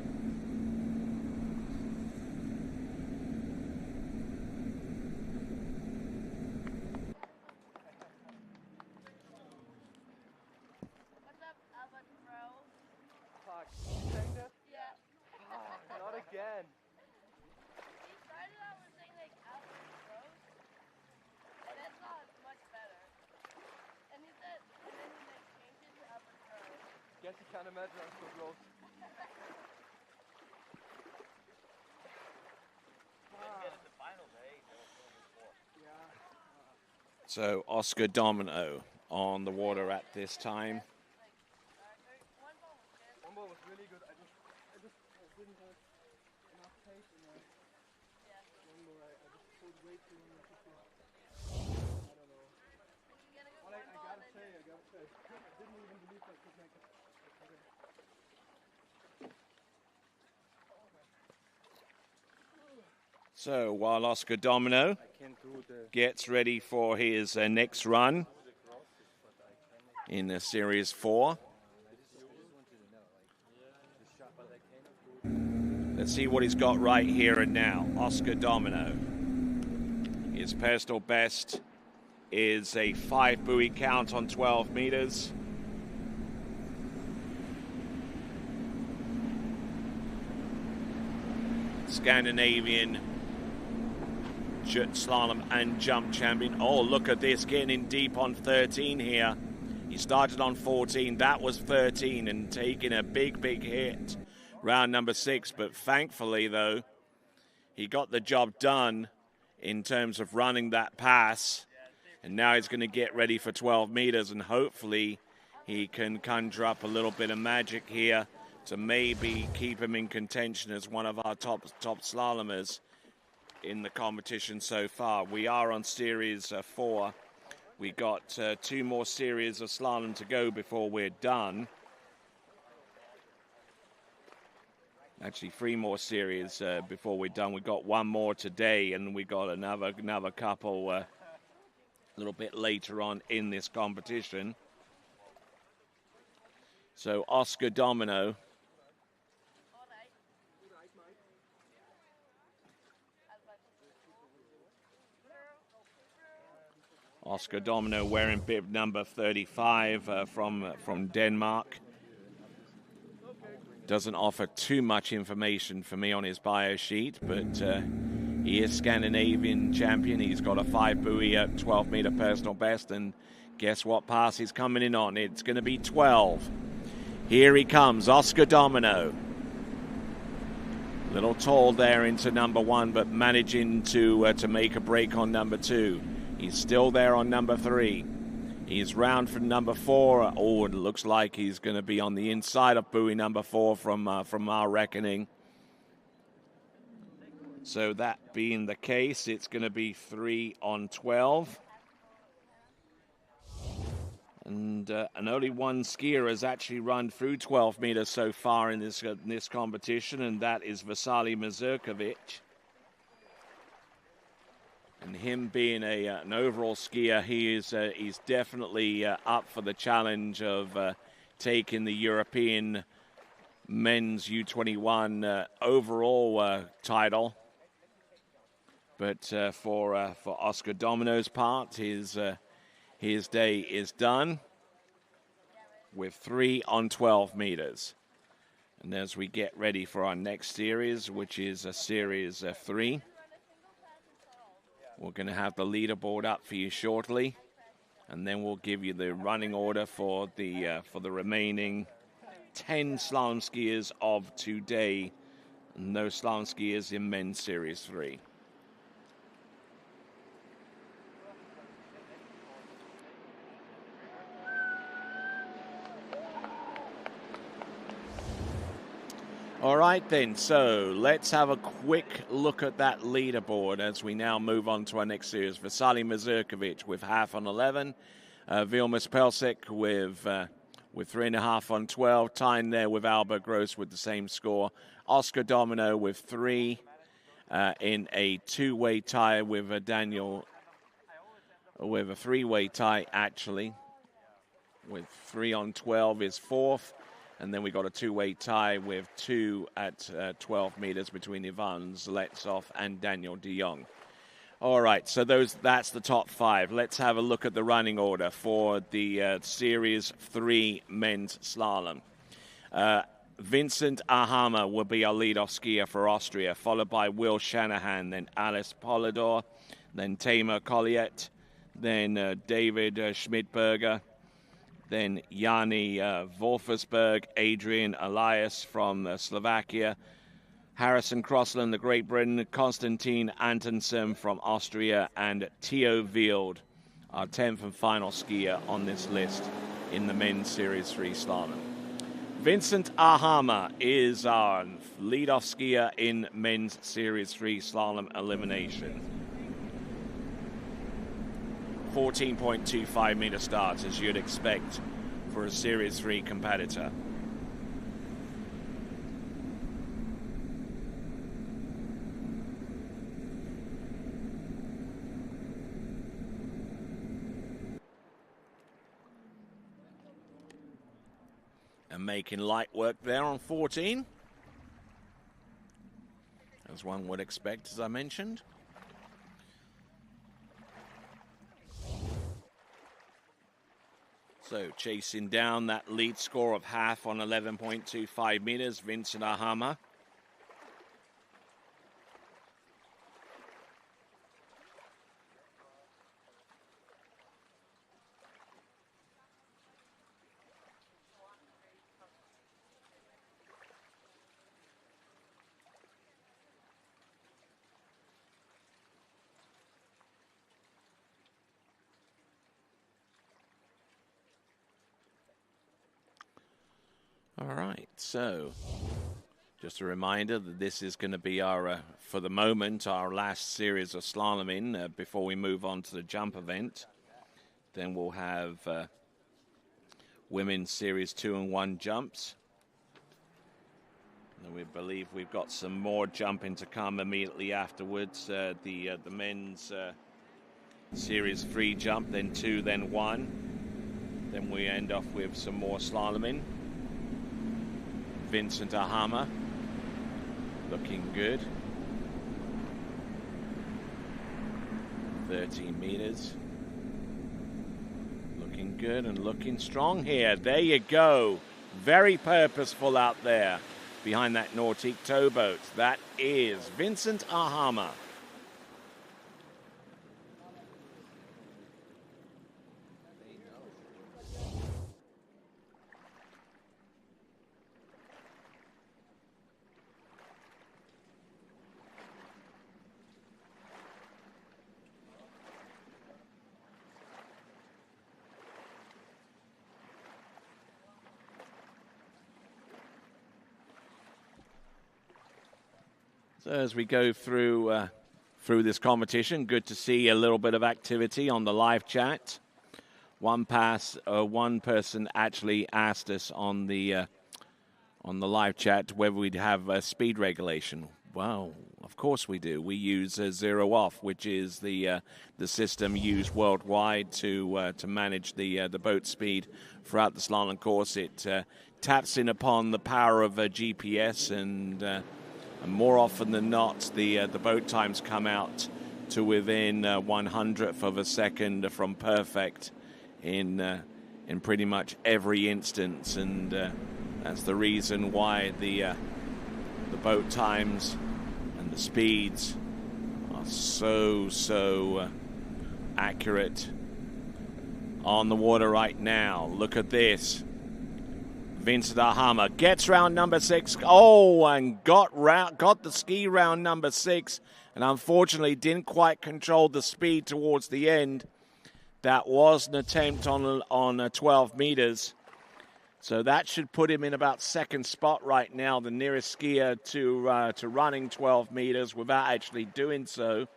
So Oscar Domino on the water at this time. One ball was really good. I just didn't have enough pace in there. One more, I just pulled way too much. I don't know. Well, I gotta say, I didn't even believe I could make it. So while Oscar Domino gets ready for his next run in Series 4. Let's see what he's got right here and now. Oscar Domino. His personal best is a 5 buoy count on 12 meters. Scandinavian slalom and jump champion. Oh, look at this, getting in deep on 13 here. He started on 14, that was 13, and taking a big hit round number 6. But thankfully, though, he got the job done in terms of running that pass. And now he's going to get ready for 12 meters, and hopefully he can conjure up a little bit of magic here to maybe keep him in contention as one of our top slalomers in the competition so far. We are on Series 4. We got 2 more series of slalom to go before we're done. Actually, 3 more series before we're done. We got 1 more today, and we got another couple a little bit later on in this competition. So Oscar Domino wearing bib number 35 from Denmark. Doesn't offer too much information for me on his bio sheet, but he is Scandinavian champion. He's got a 5 buoy 12-meter personal best, and guess what pass he's coming in on? It's going to be 12. Here he comes, Oscar Domino. Little tall there into number 1, but managing to make a break on number 2. He's still there on number 3. He's round from number 4. Oh, it looks like he's going to be on the inside of buoy number 4 from our reckoning. So that being the case, it's going to be 3 on 12. And only one skier has actually run through 12 meters so far in this competition, and that is Vasily Mazurkovic. And him being an overall skier, he's definitely up for the challenge of taking the European men's U21 overall title. But for Oscar Domino's part, his day is done with 3 on 12 meters. And as we get ready for our next series, which is a series 3, we're going to have the leaderboard up for you shortly, and then we'll give you the running order for the remaining 10 slalom skiers of today. No slalom skiers in men's series 3. All right then, so let's have a quick look at that leaderboard as we now move on to our next series. Vasily Mazurkovic with half on 11, Vilmos Pelsic with 3.5 on 12, tying there with Albert Gross with the same score. Oscar Domino with 3 in a two-way tie with Daniel, with a three-way tie actually, with 3 on 12 is 4th. And then we got a two-way tie with 2 at 12 meters between Ivan Zletsov and Daniel de Jong. All right, so that's the top 5. Let's have a look at the running order for the Series 3 men's slalom. Vincent Ahama will be our lead-off skier for Austria, followed by Will Shanahan, then Alice Polidor, then Tamer Colliet, then David Schmidberger, then Yanni Wolfersberg, Adrian Elias from Slovakia, Harrison Crossland, the Great Britain, Konstantin Antonsen from Austria, and Theo Wield, our 10th and final skier on this list in the men's Series 3 slalom. Vincent Ahama is our lead-off skier in men's Series 3 slalom elimination. 14.25 meter starts, as you'd expect for a Series 3 competitor. And making light work there on 14, as one would expect, as I mentioned. So chasing down that lead score of half on 11.25 meters, Vincent Ahama. All right, so just a reminder that this is going to be our, for the moment, our last series of slaloming before we move on to the jump event. Then we'll have women's series 2 and 1 jumps. And we believe we've got some more jumping to come immediately afterwards. The men's series 3 jump, then 2, then 1. Then we end off with some more slaloming. Vincent Ahama looking good. 13 meters. Looking good and looking strong here. There you go. Very purposeful out there behind that Nautique towboat. That is Vincent Ahama. So as we go through this competition, good to see a little bit of activity on the live chat. one person actually asked us on the live chat whether we'd have speed regulation. Well, of course we do. We use Zero Off, which is the system used worldwide to manage the boat speed throughout the slalom course. It taps in upon the power of GPS, and more often than not, the boat times come out to within 1/100th of a second from perfect in pretty much every instance, and that's the reason why the boat times and the speeds are so accurate on the water right now. Look at this. Vincent Ahama gets round number 6. Oh, and got the ski round number 6, and unfortunately didn't quite control the speed towards the end. That was an attempt on 12 meters. So that should put him in about second spot right now, the nearest skier to running 12 meters without actually doing so.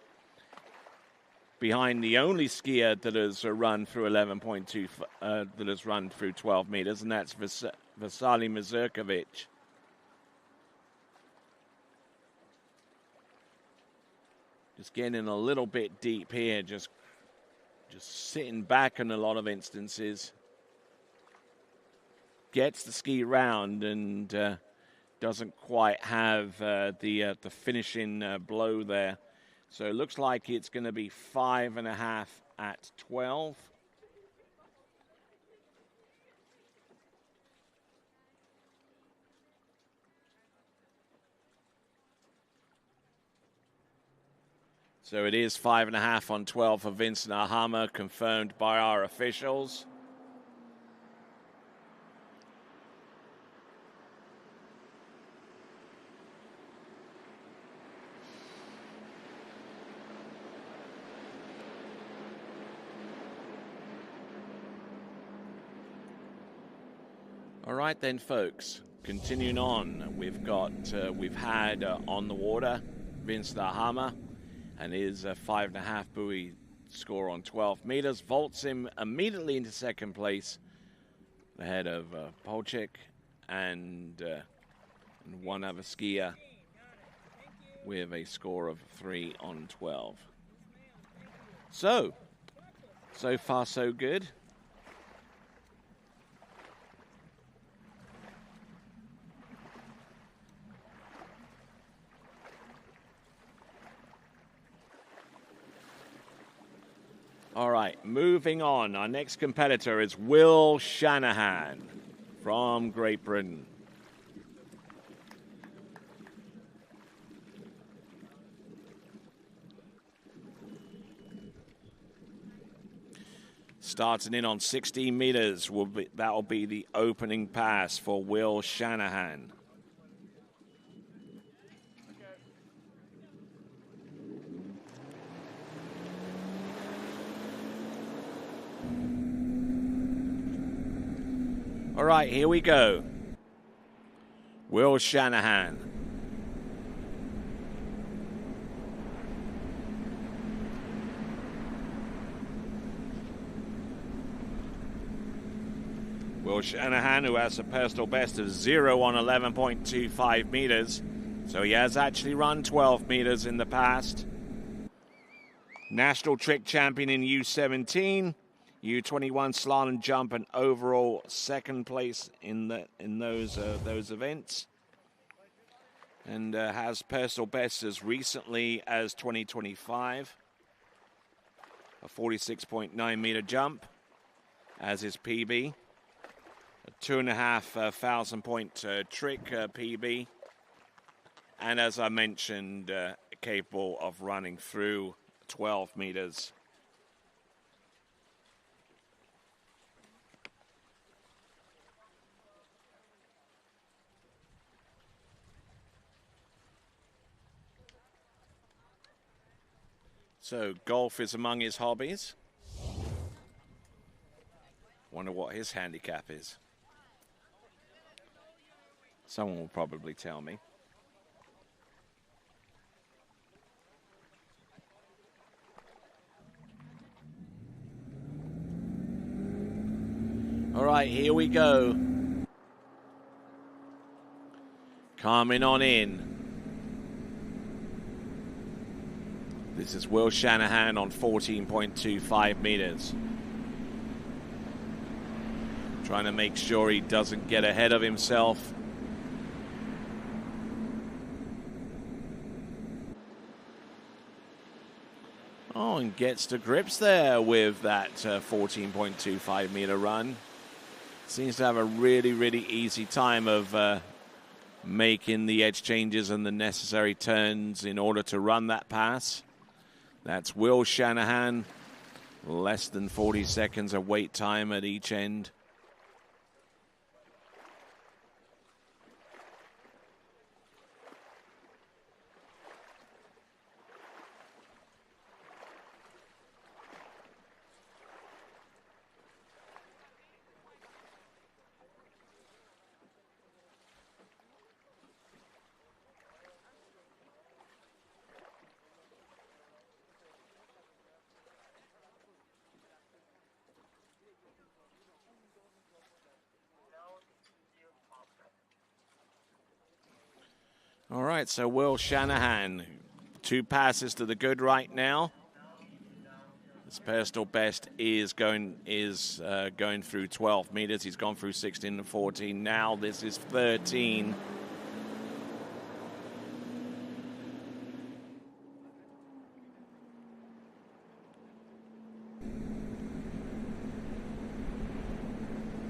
Behind the only skier that has run through 11.2, that has run through 12 meters, and that's Vasily Mazurkovic. Just getting a little bit deep here, just sitting back in a lot of instances. Gets the ski round and doesn't quite have the finishing blow there. So it looks like it's going to be 5.5 at 12. So it is 5.5 on 12 for Vincent Ahama, confirmed by our officials. All right then, folks. Continuing on, we've had on the water Vincent Ahama and his 5.5 buoy score on 12 meters vaults him immediately into second place, ahead of Polchik and one other skier with a score of 3 on 12. So far so good. All right, moving on. Our next competitor is Will Shanahan from Great Britain. Starting in on 16 meters, that will be the opening pass for Will Shanahan. All right, here we go. Will Shanahan. Will Shanahan, who has a personal best of 0 on 11.25 meters. So he has actually run 12 meters in the past. National trick champion in U17. U21 slalom jump and overall second place in those events, and has personal best as recently as 2025, a 46.9 meter jump as his PB, a 2,500 point trick PB, and as I mentioned, capable of running through 12 meters. So golf is among his hobbies. Wonder what his handicap is. Someone will probably tell me. All right, here we go. Coming on in. This is Will Shanahan on 14.25 meters. Trying to make sure he doesn't get ahead of himself. Oh, and gets to grips there with that 14.25 meter run. Seems to have a really, really easy time of making the edge changes and the necessary turns in order to run that pass. That's Will Shanahan. Less than 40 seconds of wait time at each end. All right, so Will Shanahan, 2 passes to the good right now. His personal best is going through 12 meters. He's gone through 16 and 14. Now this is 13.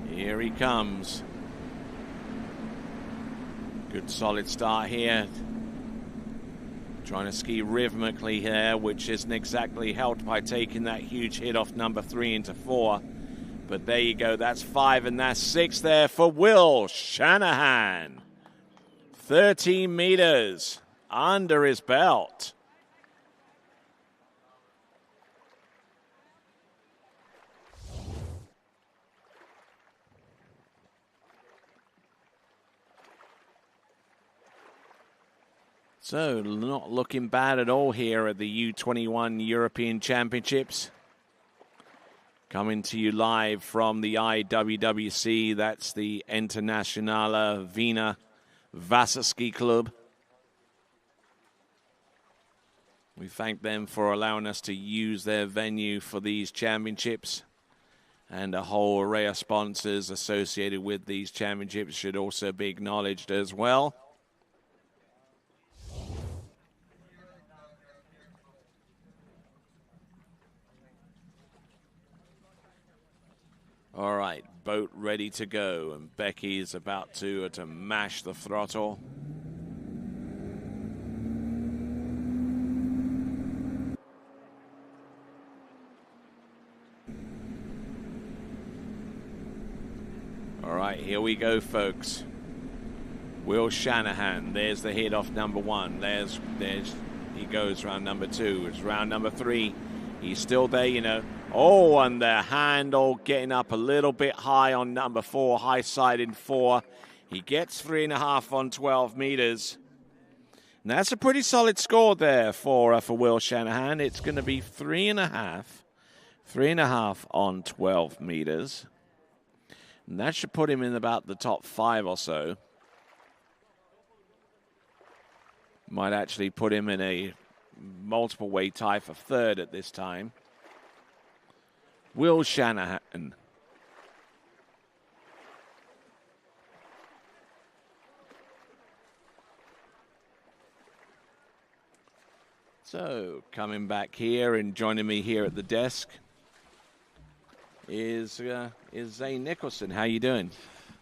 Here he comes. Good solid start here. Trying to ski rhythmically here, which isn't exactly helped by taking that huge hit off number 3 into 4. But there you go, that's 5 and that's 6 there for Will Shanahan. 13 meters under his belt. So, not looking bad at all here at the U21 European Championships. Coming to you live from the IWWC, that's the Internationale Wiener Wasserski Club. We thank them for allowing us to use their venue for these championships. And a whole array of sponsors associated with these championships should also be acknowledged as well. All right, boat ready to go, and Becky is about to mash the throttle. All right, here we go, folks. Will Shanahan, there's the hit off number 1. There's he goes round number 2. It's round number 3. He's still there, you know. Oh, and the handle getting up a little bit high on number 4, high side in 4. He gets 3.5 on 12 meters. And that's a pretty solid score there for Will Shanahan. It's going to be 3.5 on 12 meters. And that should put him in about the top 5 or so. Might actually put him in a multiple way tie for 3rd at this time. Will Shanahan. So, coming back here and joining me here at the desk is Zane Nicholson. How you doing?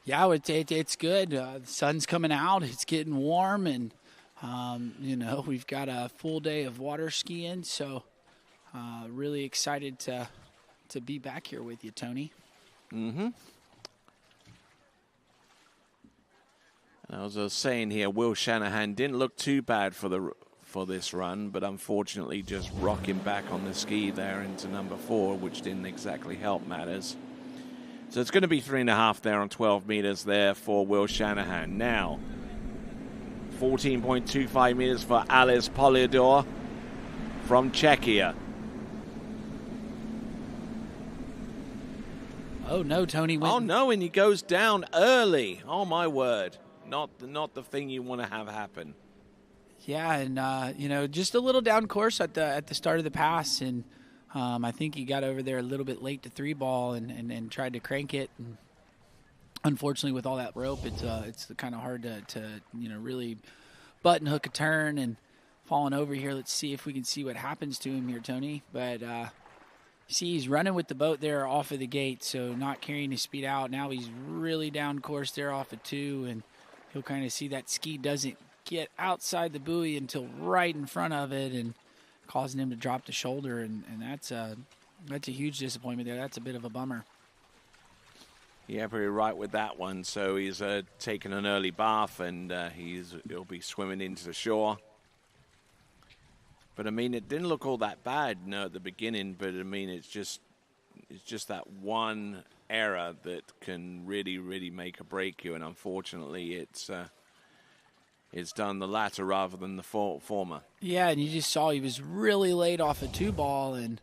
Yeah, it's good. The sun's coming out. It's getting warm, and you know, we've got a full day of water skiing. So, really excited to be back here with you, Tony. Mm-hmm. And as I was saying here, Will Shanahan didn't look too bad for this run, but unfortunately just rocking back on the ski there into number 4, which didn't exactly help matters. So it's going to be 3.5 there on 12 meters there for Will Shanahan. Now, 14.25 meters for Alice Polidor from Czechia. Oh no, Tony went. Oh no, and he goes down early. Oh my word. Not the thing you want to have happen. Yeah, and just a little down course at the start of the pass, and I think he got over there a little bit late to 3-ball and tried to crank it. And unfortunately, with all that rope, it's kind of hard to really button hook a turn and falling over here. Let's see if we can see what happens to him here, Tony. But see, he's running with the boat there off of the gate, so not carrying his speed out. Now he's really down course there off of 2, and he'll kind of see that ski doesn't get outside the buoy until right in front of it, and causing him to drop the shoulder, and that's a huge disappointment there. That's a bit of a bummer. Yeah, pretty right with that one. So he's taken an early bath, and he'll be swimming into the shore. But I mean, it didn't look all that bad, at the beginning. But I mean, it's just that one error that can really, really make or break you. And unfortunately, it's done the latter rather than the former. Yeah, and you just saw he was really late off a 2-ball, and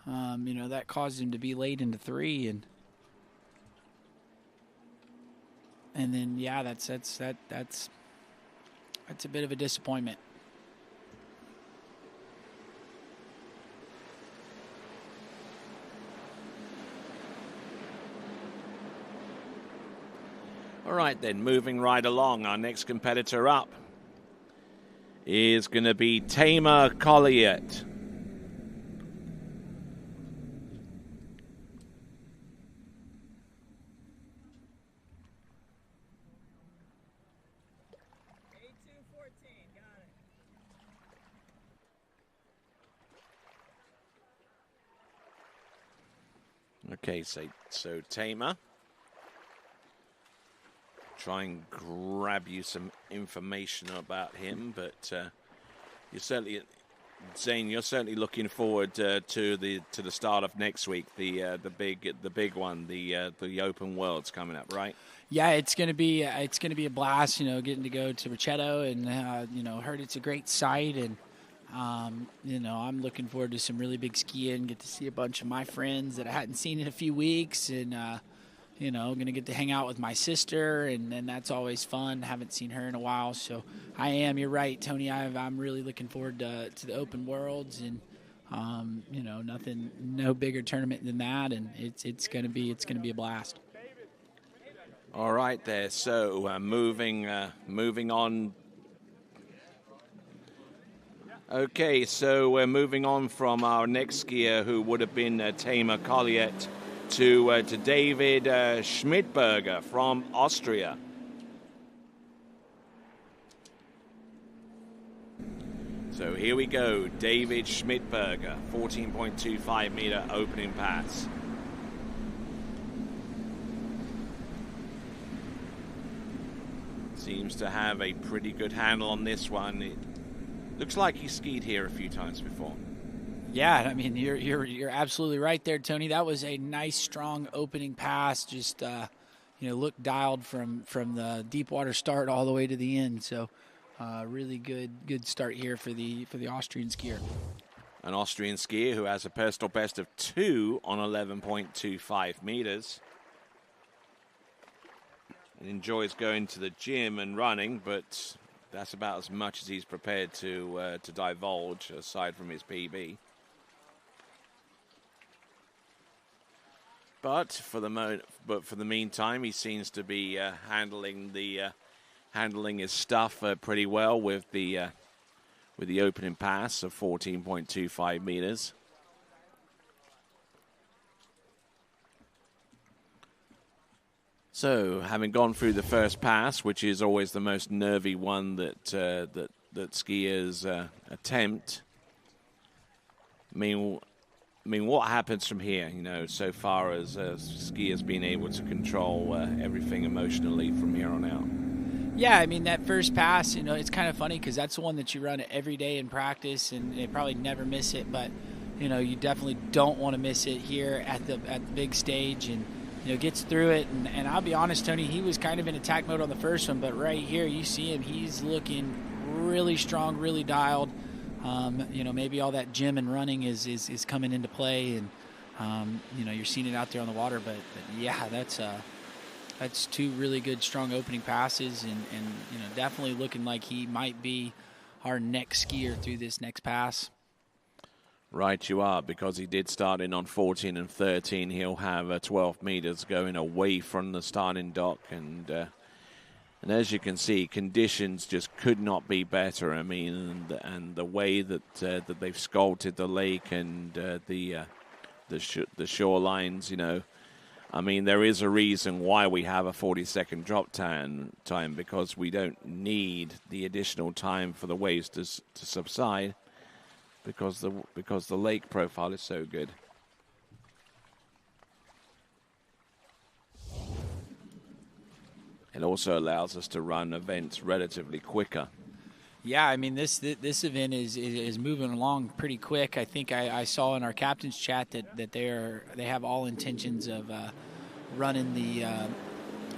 that caused him to be late into 3, and then yeah, that's a bit of a disappointment. All right, then, moving right along, our next competitor up is going to be Tamer Colliet. Okay, so Tamer. Try and grab you some information about him, but you're certainly, Zane, you're certainly looking forward to the start of next week, the big one, the Open Worlds coming up, right? Yeah, it's gonna be a blast, getting to go to Ricciotto, and heard it's a great site, and I'm looking forward to some really big skiing, get to see a bunch of my friends that I hadn't seen in a few weeks, and going to get to hang out with my sister, and that's always fun. Haven't seen her in a while, so you're right, Tony. I'm really looking forward to the Open Worlds, and no bigger tournament than that, and it's going to be a blast. All right, there. So moving on. Okay, so we're moving on from our next skier, who would have been Tamer Colliet, to David Schmidberger from Austria. So here we go, David Schmidberger, 14.25 meter opening pass. Seems to have a pretty good handle on this one. It looks like he skied here a few times before. Yeah, I mean, you're absolutely right there, Tony. That was a nice, strong opening pass. Just looked dialed from the deep water start all the way to the end. So, really good start here for the Austrian skier. An Austrian skier who has a personal best of 2 on 11.25 meters. He enjoys going to the gym and running, but that's about as much as he's prepared to divulge, aside from his PB. But for the meantime, he seems to be handling his stuff pretty well with the opening pass of 14.25 meters. So, having gone through the first pass, which is always the most nervy one that skiers attempt, I mean, what happens from here, so far as skiers being able to control everything emotionally from here on out? Yeah, I mean, that first pass, it's kind of funny because that's the one that you run every day in practice, and you probably never miss it, but, you definitely don't want to miss it here at the big stage, and, gets through it. And I'll be honest, Tony, he was kind of in attack mode on the first one, but right here you see him, he's looking really strong, really dialed. Maybe all that gym and running is coming into play, and You're seeing it out there on the water. But yeah, that's two really good, strong opening passes, and definitely looking like he might be our next skier through this next pass. Right you are, because he did start in on 14 and 13. He'll have 12 meters going away from the starting dock, and as you can see, conditions just could not be better. I mean, and the way that that they've sculpted the lake and the shorelines, I mean, there is a reason why we have a 40-second drop time, because we don't need the additional time for the waves to subside, because the lake profile is so good. It also allows us to run events relatively quicker. Yeah, I mean, this event is moving along pretty quick. I think I saw in our captain's chat that they have all intentions of running the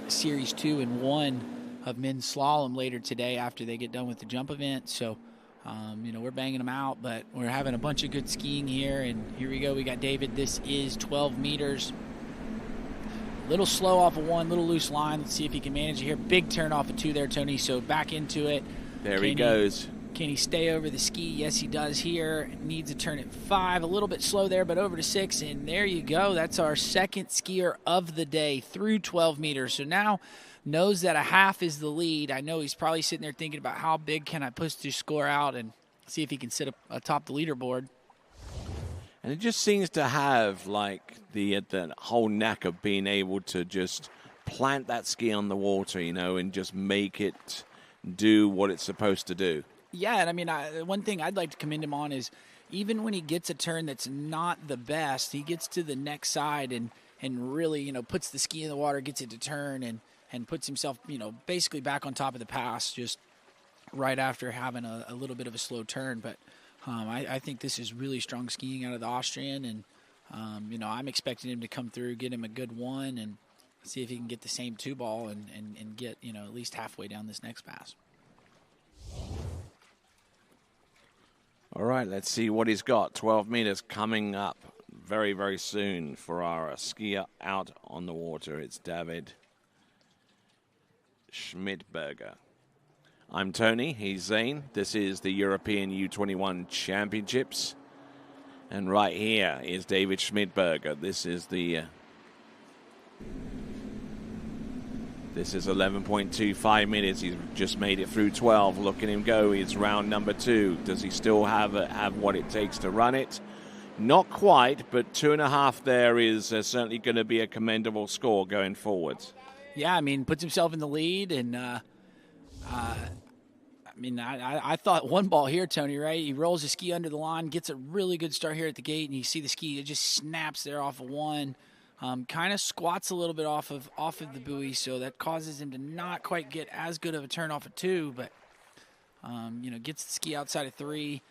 Series 2 and 1 of men's slalom later today after they get done with the jump event. So, we're banging them out, but we're having a bunch of good skiing here. And here we go. We got David. This is 12 meters. Little slow off of 1, little loose line. Let's see if he can manage it here. Big turn off of 2 there, Tony. So back into it. There he goes. Can he stay over the ski? Yes, he does here. Needs a turn at 5. A little bit slow there, but over to 6. And there you go. That's our second skier of the day through 12 meters. So now knows that a half is the lead. I know he's probably sitting there thinking about how big can I push this score out and see if he can sit up atop the leaderboard. And it just seems to have like the whole knack of being able to just plant that ski on the water, and just make it do what it's supposed to do. Yeah, and I mean, one thing I'd like to commend him on is even when he gets a turn that's not the best, he gets to the next side and really, puts the ski in the water, gets it to turn, and puts himself, basically back on top of the pass just right after having a little bit of a slow turn. But I think this is really strong skiing out of the Austrian, and, I'm expecting him to come through, get him a good 1, and see if he can get the same 2 ball and get, at least halfway down this next pass. All right, let's see what he's got. 12 meters coming up very, very soon for our skier out on the water. It's David Schmidberger. I'm Tony. He's Zane. This is the European U21 Championships. And right here is David Schmidberger. This is 11.25 minutes. He's just made it through 12. Look at him go. It's round number 2. Does he still have what it takes to run it? Not quite, but 2.5 there is certainly going to be a commendable score going forwards. Yeah, I mean, puts himself in the lead, and I thought 1 ball here, Tony, right? He rolls the ski under the line, gets a really good start here at the gate, and you see the ski, it just snaps there off of 1. Kind of squats a little bit off of the buoy, so that causes him to not quite get as good of a turn off of 2, but gets the ski outside of 3.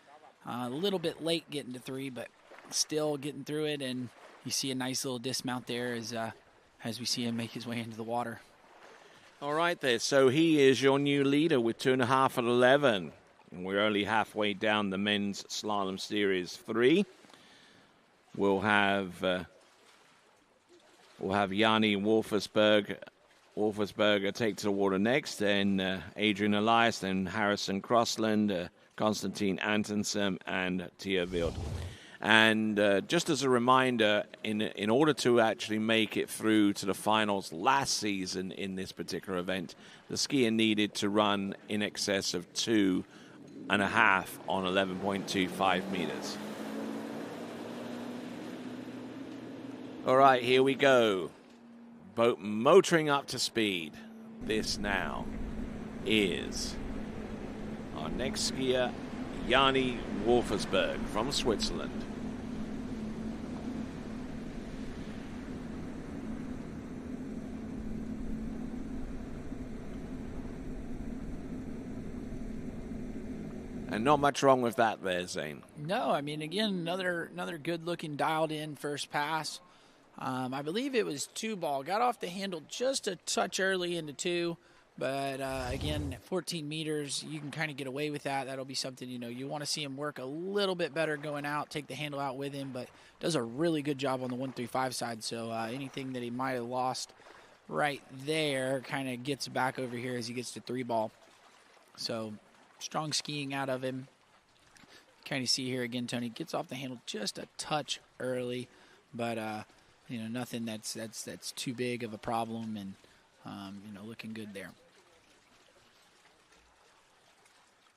A little bit late getting to 3, but still getting through it, and you see a nice little dismount there as we see him make his way into the water. All right there, so he is your new leader with 2.5 at 11. And we're only halfway down the men's slalom series 3. We'll have Yanni Wolfersberger take to the water next, then Adrian Elias, then Harrison Crossland, Konstantin Antonsen, and Tia Wild. And just as a reminder, in order to actually make it through to the finals last season in this particular event, the skier needed to run in excess of 2.5 on 11.25 meters. All right, here we go. Boat motoring up to speed. This now is our next skier, Yanni Wolfersberg from Switzerland. And not much wrong with that there, Zane. No, I mean, again, another good-looking, dialed-in first pass. I believe it was 2 ball. Got off the handle just a touch early into 2. But again, 14 meters, you can kind of get away with that. That'll be something, you want to see him work a little bit better going out, take the handle out with him, but does a really good job on the 135 side. So anything that he might have lost right there kind of gets back over here as he gets to 3-ball. So strong skiing out of him. Kind of see here again, Tony gets off the handle just a touch early, but nothing that's too big of a problem, and looking good there.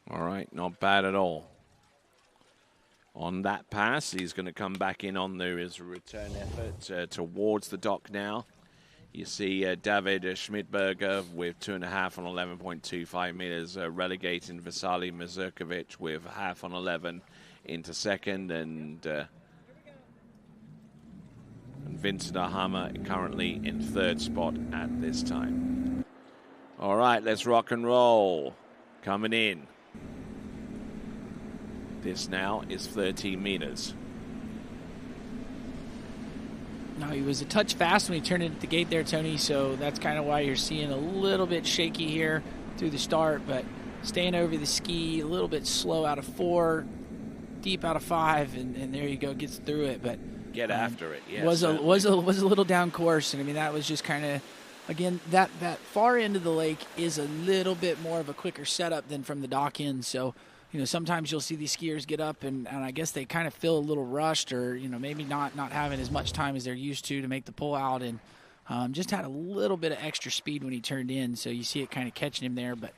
All right, not bad at all. On that pass, he's going to come back in on his return effort towards the dock now. You see David Schmidberger with 2.5 on 11.25 meters, relegating Vasily Mazurkovic with 1/2 on 11 into second, and Vincent Ahama currently in 3rd spot at this time. All right, let's rock and roll. Coming in. This now is 13 meters. Now, he was a touch fast when he turned it at the gate there, Tony, so that's kind of why you're seeing a little bit shaky here through the start, but staying over the ski, a little bit slow out of 4, deep out of 5, and there you go, gets through it. But get after it, yes. Was a little down course, and I mean, that was just kind of, again, that far end of the lake is a little bit more of a quicker setup than from the dock end, so sometimes you'll see these skiers get up and I guess they kind of feel a little rushed, or maybe not having as much time as they're used to make the pull out, and just had a little bit of extra speed when he turned in, so you see it kind of catching him there, but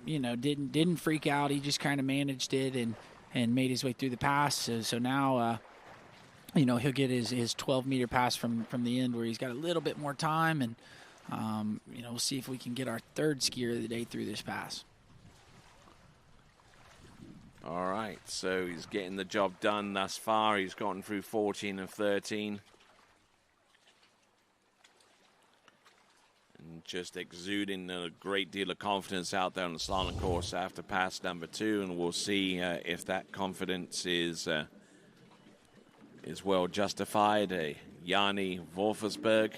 didn't freak out. He just kind of managed it and made his way through the pass. So now he'll get his 12-meter pass from the end where he's got a little bit more time, and we'll see if we can get our 3rd skier of the day through this pass. All right, so he's getting the job done thus far. He's gotten through 14 of 13. And just exuding a great deal of confidence out there on the slalom course after pass number 2, and we'll see if that confidence is well justified. Yanni Wolfersberg.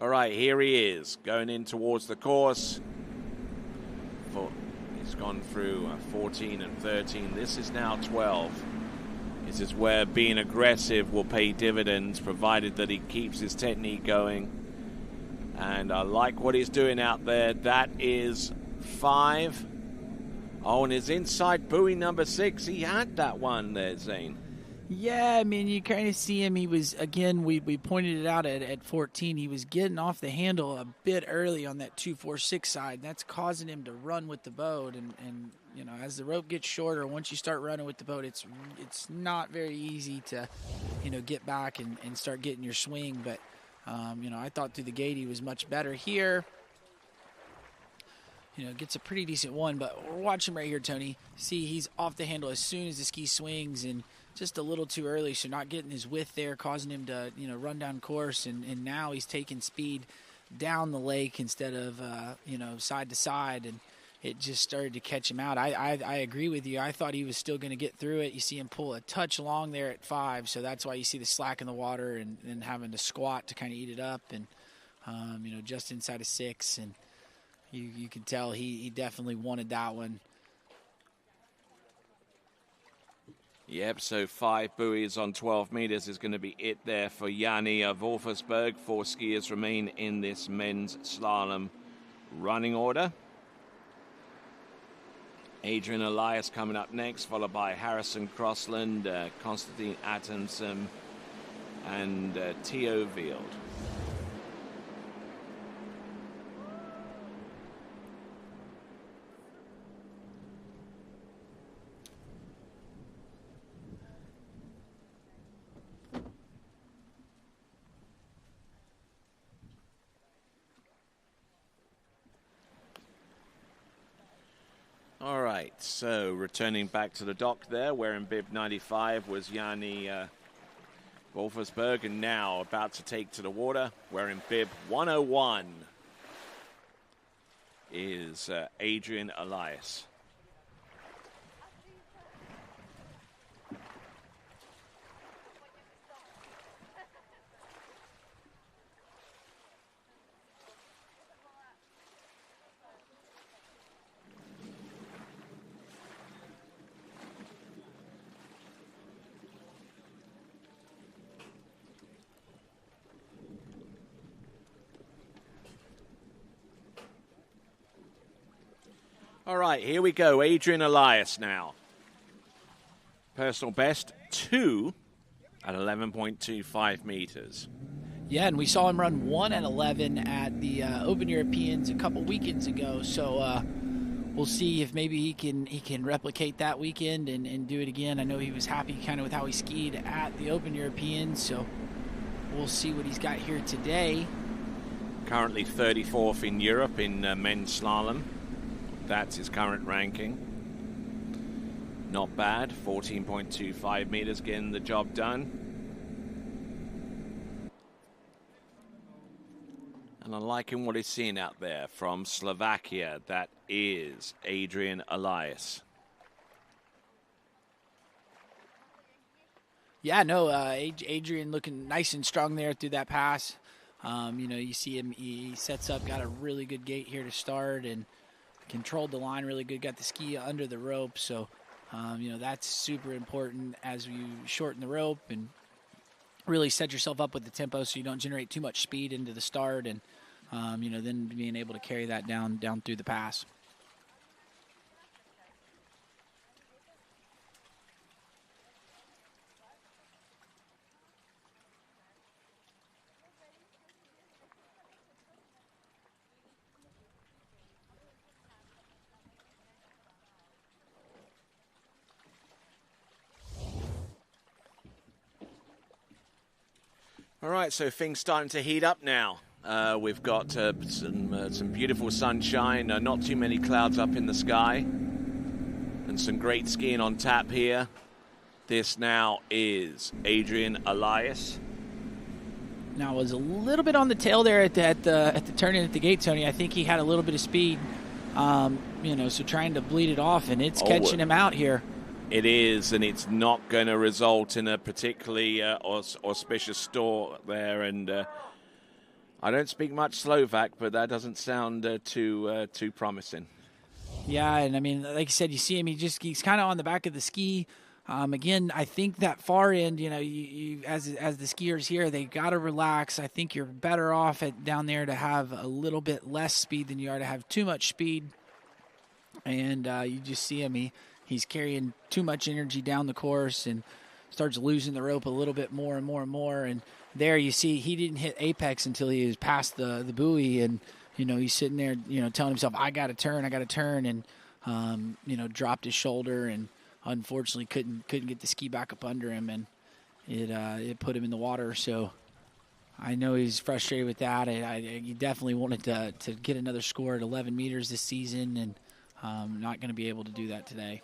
All right, here he is, going in towards the course. He's gone through 14 and 13. This is now 12. This is where being aggressive will pay dividends, provided that he keeps his technique going. And I like what he's doing out there. That is 5. Oh, and his inside buoy number 6. He had that one there, Zane. Yeah, I mean, you kind of see him. He was, again, we pointed it out at 14. He was getting off the handle a bit early on that 2-4-6 side. That's causing him to run with the boat. And as the rope gets shorter, once you start running with the boat, it's not very easy to, get back and start getting your swing. But, I thought through the gate he was much better here. Gets a pretty decent one. But watch him right here, Tony. See, he's off the handle as soon as the ski swings, and just a little too early, so not getting his width there, causing him to, run down course, and now he's taking speed down the lake instead of, side to side, and it just started to catch him out. I agree with you. I thought he was still going to get through it. You see him pull a touch long there at 5, so that's why you see the slack in the water and having to squat to kind of eat it up, and, just inside of 6, and you can tell he definitely wanted that one. Yep, so 5 buoys on 12 meters is going to be it there for Yanni Wolfersberg. 4 skiers remain in this men's slalom running order. Adrian Elias coming up next, followed by Harrison Crossland, Konstantin Atomson, and Theo Wield. All right, so returning back to the dock there, wearing bib 95 was Yanni Wolfersberg, and now about to take to the water, wearing bib 101 is Adrian Elias. All right, here we go. Adrian Elias now. Personal best, 2 at 11.25 meters. Yeah, and we saw him run 1 at 11 at the Open Europeans a couple weekends ago. So we'll see if maybe he can replicate that weekend and do it again. I know he was happy kind of with how he skied at the Open Europeans, so we'll see what he's got here today. Currently 34th in Europe in men's slalom. That's his current ranking. Not bad. 14.25 meters, getting the job done. And I'm liking what he's seeing out there from Slovakia. That is Adrian Elias. Yeah, no, Adrian looking nice and strong there through that pass. You see him, he sets up, got a really good gate here to start and controlled the line really good, got the ski under the rope. So, that's super important as you shorten the rope and really set yourself up with the tempo so you don't generate too much speed into the start and, then being able to carry that down through the pass. All right, so things starting to heat up now. We've got some beautiful sunshine, not too many clouds up in the sky, and some great skiing on tap here. This now is Adrian Elias. Now, was a little bit on the tail there at the turn-in at the gate, Tony. I think he had a little bit of speed, so trying to bleed it off, and it's catching him out here. It is, and it's not going to result in a particularly auspicious store there. And I don't speak much Slovak, but that doesn't sound too promising. Yeah, and I mean, like you said, you see him. He's kind of on the back of the ski. Again, I think that far end, you as the skiers here, they got to relax. I think you're better off down there to have a little bit less speed than you are to have too much speed. And you just see him. He's carrying too much energy down the course and starts losing the rope a little bit more and more and more. And there you see he didn't hit apex until he was past the buoy. And, he's sitting there, telling himself, I got to turn. And, dropped his shoulder and unfortunately couldn't get the ski back up under him. And it put him in the water. So I know he's frustrated with that. He definitely wanted to get another score at 11 meters this season. And not going to be able to do that today.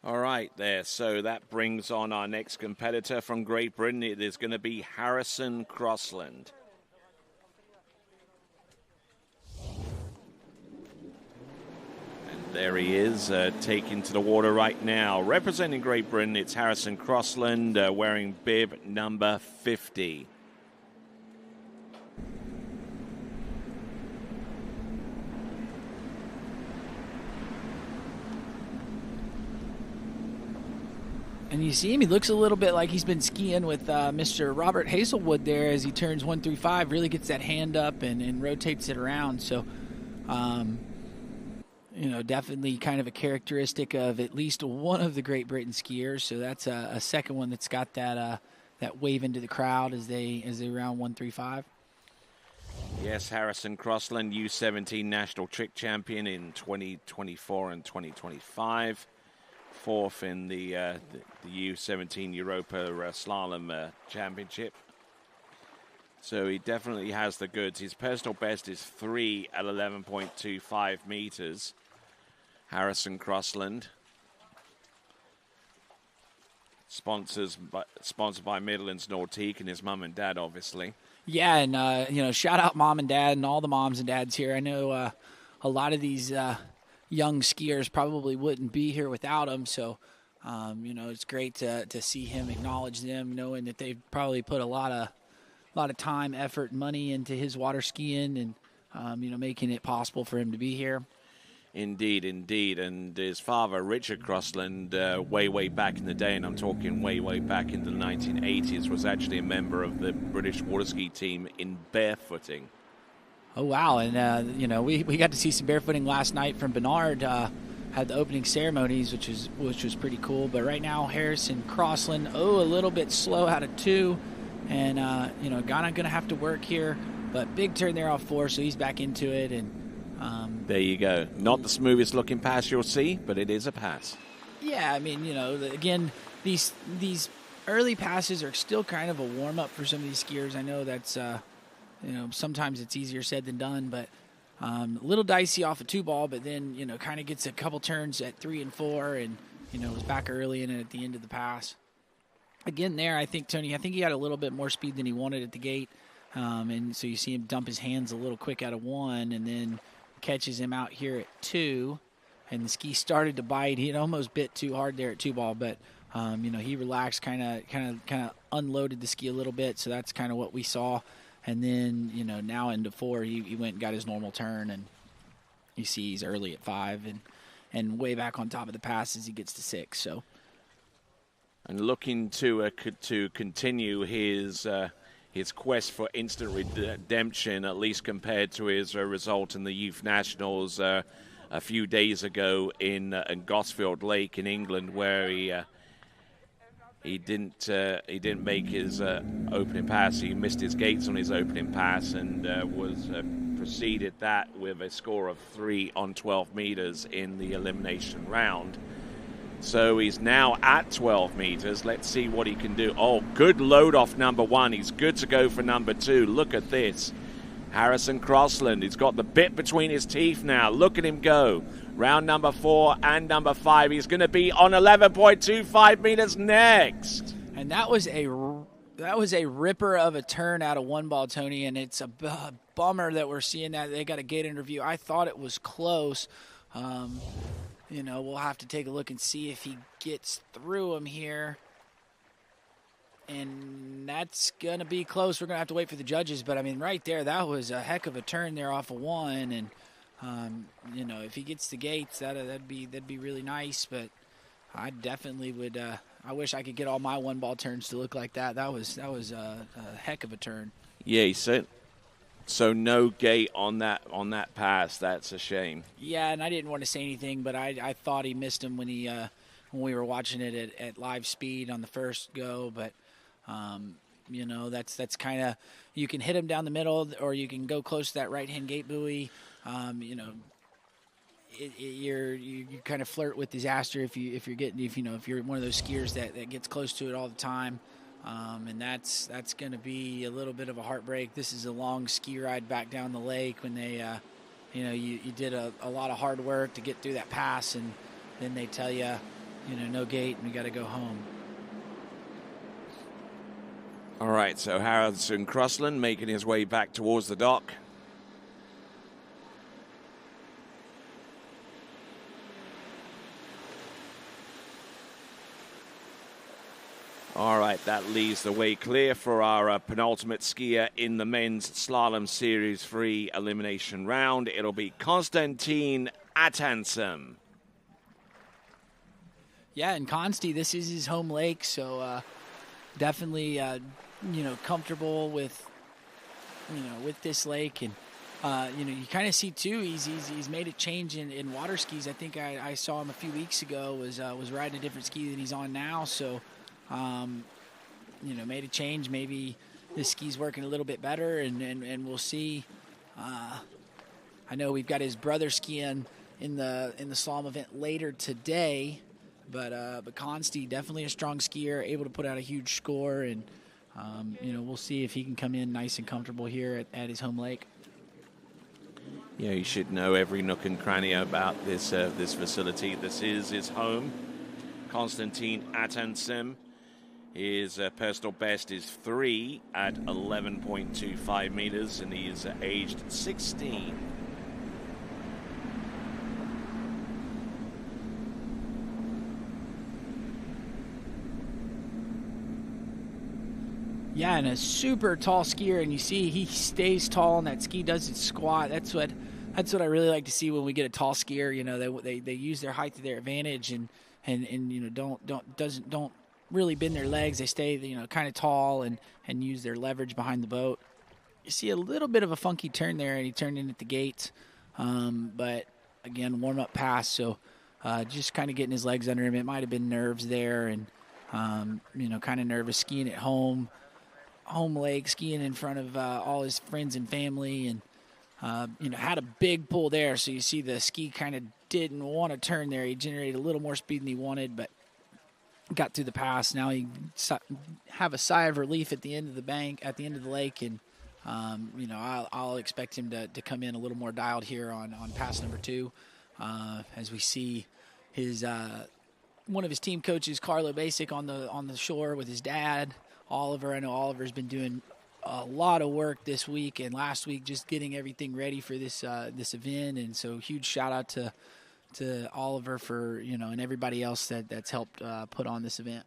All right, there. So that brings on our next competitor from Great Britain. It is going to be Harrison Crossland. And there he is, taking to the water right now. Representing Great Britain, it's Harrison Crossland, wearing bib number 50. And you see him, he looks a little bit like he's been skiing with Mr. Robert Hazelwood there as he turns 1 through 5, really gets that hand up and rotates it around. So, definitely kind of a characteristic of at least one of the Great Britain skiers. So that's a second one that's got that wave into the crowd as they round 1 through 5. Yes, Harrison Crossland, U17 national trick champion in 2024 and 2025. Fourth in the U17 Europa Slalom Championship. So he definitely has the goods. His personal best is 3 at 11.25 meters. Harrison Crossland. Sponsored by Midlands Nautique and his mum and dad, obviously. Yeah, and, shout out mom and dad and all the moms and dads here. I know a lot of these young skiers probably wouldn't be here without him. So, it's great to see him acknowledge them, knowing that they've probably put a lot of time, effort, money into his water skiing and, making it possible for him to be here. Indeed. And his father, Richard Crossland, way back in the day, and I'm talking way back in the 1980s, was actually a member of the British water ski team in barefooting. Oh, wow. And, we got to see some barefooting last night from Bernard. Had the opening ceremonies, which was pretty cool. But right now, Harrison Crossland, a little bit slow out of 2. And, Ghana going to have to work here. But big turn there off 4, so he's back into it. And there you go. Not the smoothest looking pass you'll see, but it is a pass. Yeah, I mean, again, these early passes are still kind of a warm-up for some of these skiers. I know that's, sometimes it's easier said than done, but a little dicey off a 2-ball, but then, kind of gets a couple turns at 3 and 4 and, was back early and at the end of the pass. Again there, I think, Tony, he had a little bit more speed than he wanted at the gate, and so you see him dump his hands a little quick out of 1 and then catches him out here at 2, and the ski started to bite. He had almost bit too hard there at 2-ball, but he relaxed, kind of unloaded the ski a little bit, so that's kind of what we saw. And then, now into 4, he went and got his normal turn, and you see he's early at 5 and way back on top of the pass as he gets to 6. So, and looking to continue his quest for instant redemption, at least compared to his result in the Youth Nationals a few days ago in Gosfield Lake in England, where he didn't make his opening pass. He missed his gates on his opening pass and preceded that with a score of 3 on 12 meters in the elimination round. So he's now at 12 meters. Let's see what he can do. Oh, good load off number 1. He's good to go for number 2. Look at this. Harrison Crossland. He's got the bit between his teeth now. Look at him go. Round number 4 and number 5. He's going to be on 11.25 meters next. And that was a ripper of a turn out of 1-ball, Tony, and it's a bummer that we're seeing that. They got a gate interview. I thought it was close. We'll have to take a look and see if he gets through him here. And that's going to be close. We're going to have to wait for the judges. But, I mean, right there, that was a heck of a turn there off of 1. And, if he gets the gates, that'd be really nice. But I definitely would I wish I could get all my 1-ball turns to look like that. That was a heck of a turn. Yeah, he said. So no gate on that pass. That's a shame. Yeah, and I didn't want to say anything, but I thought he missed him when we were watching it at live speed on the first go. But that's kind of, you can hit him down the middle, or you can go close to that right-hand gate buoy. You kind of flirt with disaster if you're one of those skiers that gets close to it all the time. And that's going to be a little bit of a heartbreak. This is a long ski ride back down the lake when they, you did a lot of hard work to get through that pass, and then they tell you, no gate and we got to go home. All right, so Harrison Crossland making his way back towards the dock. All right, that leaves the way clear for our penultimate skier in the men's slalom series 3 elimination round. It'll be Konstantin Atansem. Yeah, and Consti, this is his home lake, so definitely, comfortable with this lake. And, you kind of see, too, he's made a change in water skis. I think I saw him a few weeks ago, was riding a different ski than he's on now, so... made a change. Maybe this ski's working a little bit better, and we'll see. I know we've got his brother skiing in the slalom event later today, but Consti, definitely a strong skier, able to put out a huge score, and we'll see if he can come in nice and comfortable here at his home lake. Yeah, you should know every nook and cranny about this facility. This is his home. Konstantin Atansem. His personal best is 3 at 11.25 meters, and he is aged 16. Yeah, and a super tall skier, and you see he stays tall on that ski, does his squat. That's what I really like to see when we get a tall skier. They use their height to their advantage, and don't really bend their legs. They stay kind of tall and use their leverage behind the boat. you see a little bit of a funky turn there, and he turned in at the gate. But, again, warm-up pass, so just kind of getting his legs under him. It might have been nerves there and, kind of nervous skiing at home lake, skiing in front of all his friends and family, and, had a big pull there. So you see the ski kind of didn't want to turn there. He generated a little more speed than he wanted, but got through the pass. Now he have a sigh of relief at the end of the bank, at the end of the lake, and I'll expect him to come in a little more dialed here on pass number 2, as we see his one of his team coaches, Carlo Basic, on the shore with his dad, Oliver. I know Oliver's been doing a lot of work this week and last week, just getting everything ready for this event, and so huge shout out to Oliver for and everybody else that's helped put on this event.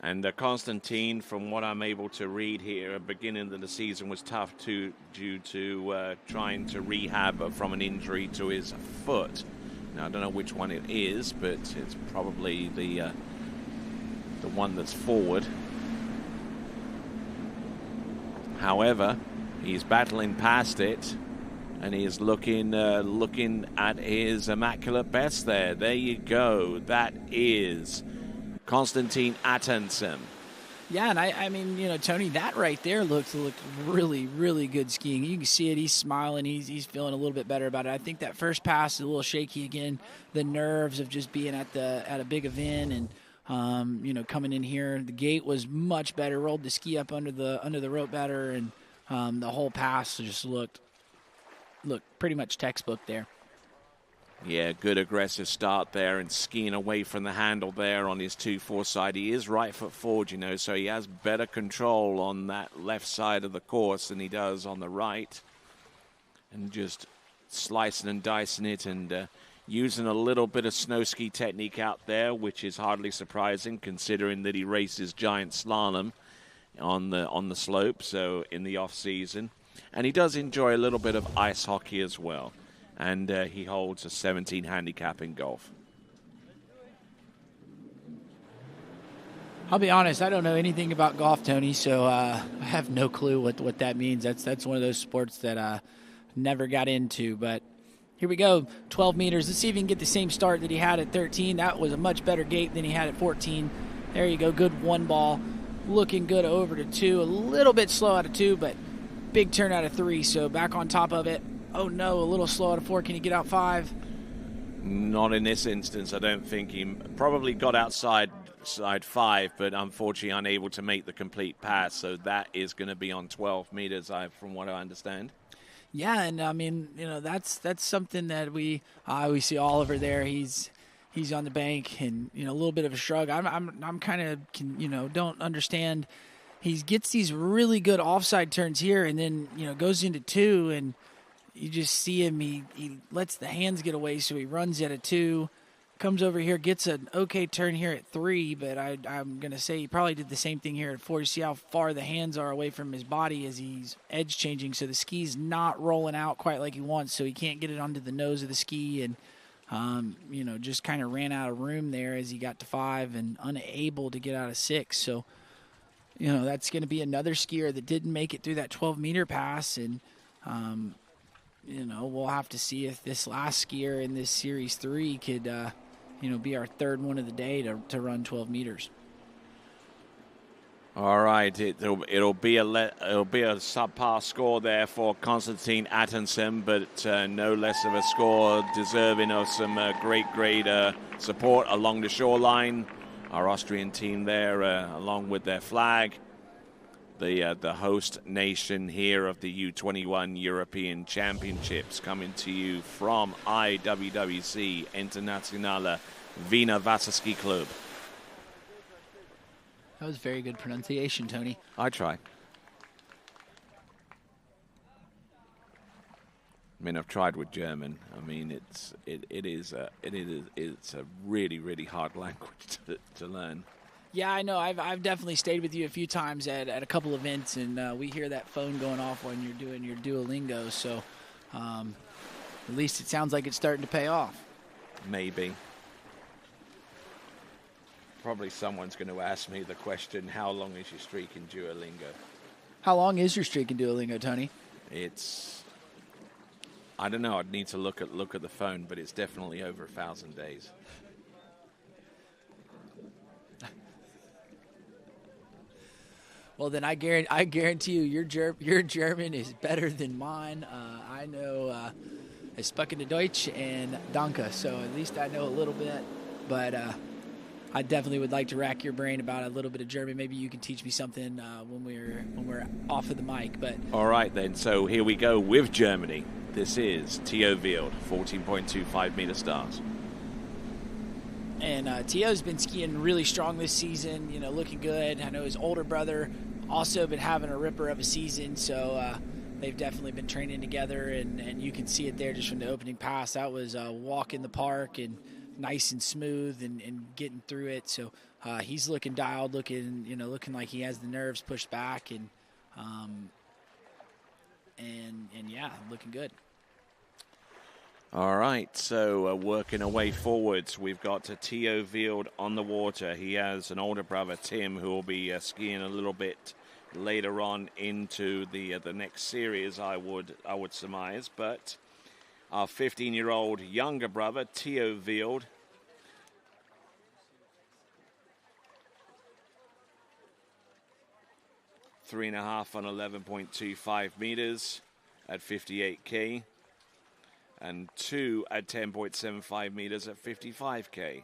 And Constantine, from what I'm able to read here, beginning of the season was tough due to trying to rehab from an injury to his foot. Now, I don't know which one it is, but it's probably the one that's forward. However, he's battling past it, and he is looking at his immaculate best there. There you go. That is Konstantin Atensem. Yeah, and I mean, Tony, that right there looked really, really good skiing. You can see it. He's smiling. He's feeling a little bit better about it. I think that first pass is a little shaky again. The nerves of just being at a big event and coming in here. The gate was much better. Rolled the ski up under the rope better, and the whole pass just looked pretty much textbook there. Yeah, good aggressive start there and skiing away from the handle there on his 2-4 side. He is right foot forward, so he has better control on that left side of the course than he does on the right. And just slicing and dicing it and using a little bit of snow ski technique out there, which is hardly surprising considering that he races giant slalom on the slope, so in the off season. And he does enjoy a little bit of ice hockey as well. And he holds a 17 handicap in golf. I'll be honest, I don't know anything about golf, Tony, so I have no clue what that means. That's one of those sports that I never got into. But here we go, 12 meters. Let's see if he can get the same start that he had at 13. That was a much better gate than he had at 14. There you go, good one ball. Looking good over to 2. A little bit slow out of 2, but big turn out of 3, so back on top of it. Oh, no, a little slow out of 4. Can he get out 5? Not in this instance. I don't think he probably got outside side 5, but unfortunately unable to make the complete pass. So that is going to be on 12 meters, from what I understand. Yeah, and I mean, that's something that we see Oliver there. He's on the bank, and a little bit of a shrug. I'm kind of don't understand. He gets these really good offside turns here, and then goes into 2 and. You just see him, he lets the hands get away, so he runs at a 2, comes over here, gets an okay turn here at 3, but I'm going to say he probably did the same thing here at 4. You see how far the hands are away from his body as he's edge changing, so the ski's not rolling out quite like he wants, so he can't get it onto the nose of the ski, and, just kind of ran out of room there as he got to 5 and unable to get out of 6. So, that's going to be another skier that didn't make it through that 12-meter pass, and, we'll have to see if this last skier in this Series 3 could, be our third one of the day to run 12 meters. All right, it'll be a subpar score there for Konstantin Atensem, but no less of a score deserving of some great support along the shoreline. Our Austrian team there, along with their flag. The host nation here of the U21 European Championships, coming to you from IWWC Internationale Wiener Wasserski Club. That was very good pronunciation, Tony. I try. I've tried with German. It's a really, really hard language to learn. Yeah, I know. I've definitely stayed with you a few times at a couple events, and we hear that phone going off when you're doing your Duolingo. So at least it sounds like it's starting to pay off. Maybe. Probably someone's going to ask me the question, how long is your streak in Duolingo? How long is your streak in Duolingo, Tony? I don't know. I'd need to look at the phone, but it's definitely over 1,000 days. Well, then I guarantee you your German is better than mine. I know es spreche Deutsch and Danke, so at least I know a little bit. But I definitely would like to rack your brain about a little bit of German. Maybe you can teach me something when we're off of the mic. But all right then. So here we go with Germany. This is Theo Wild, 14.25 meter stars. And Tio's been skiing really strong this season, looking good. I know his older brother also been having a ripper of a season, so they've definitely been training together, and you can see it there just from the opening pass. That was a walk in the park and nice and smooth and getting through it. So he's looking dialed, looking like he has the nerves pushed back, and yeah, looking good. All right, so working our way forwards, we've got Theo Wild on the water. He has an older brother, Tim, who will be skiing a little bit later on into the next series, I would surmise. But our 15-year-old younger brother, Theo Wild, three and a half on 11.25 meters at 58K. And 2 at 10.75 meters at 55K.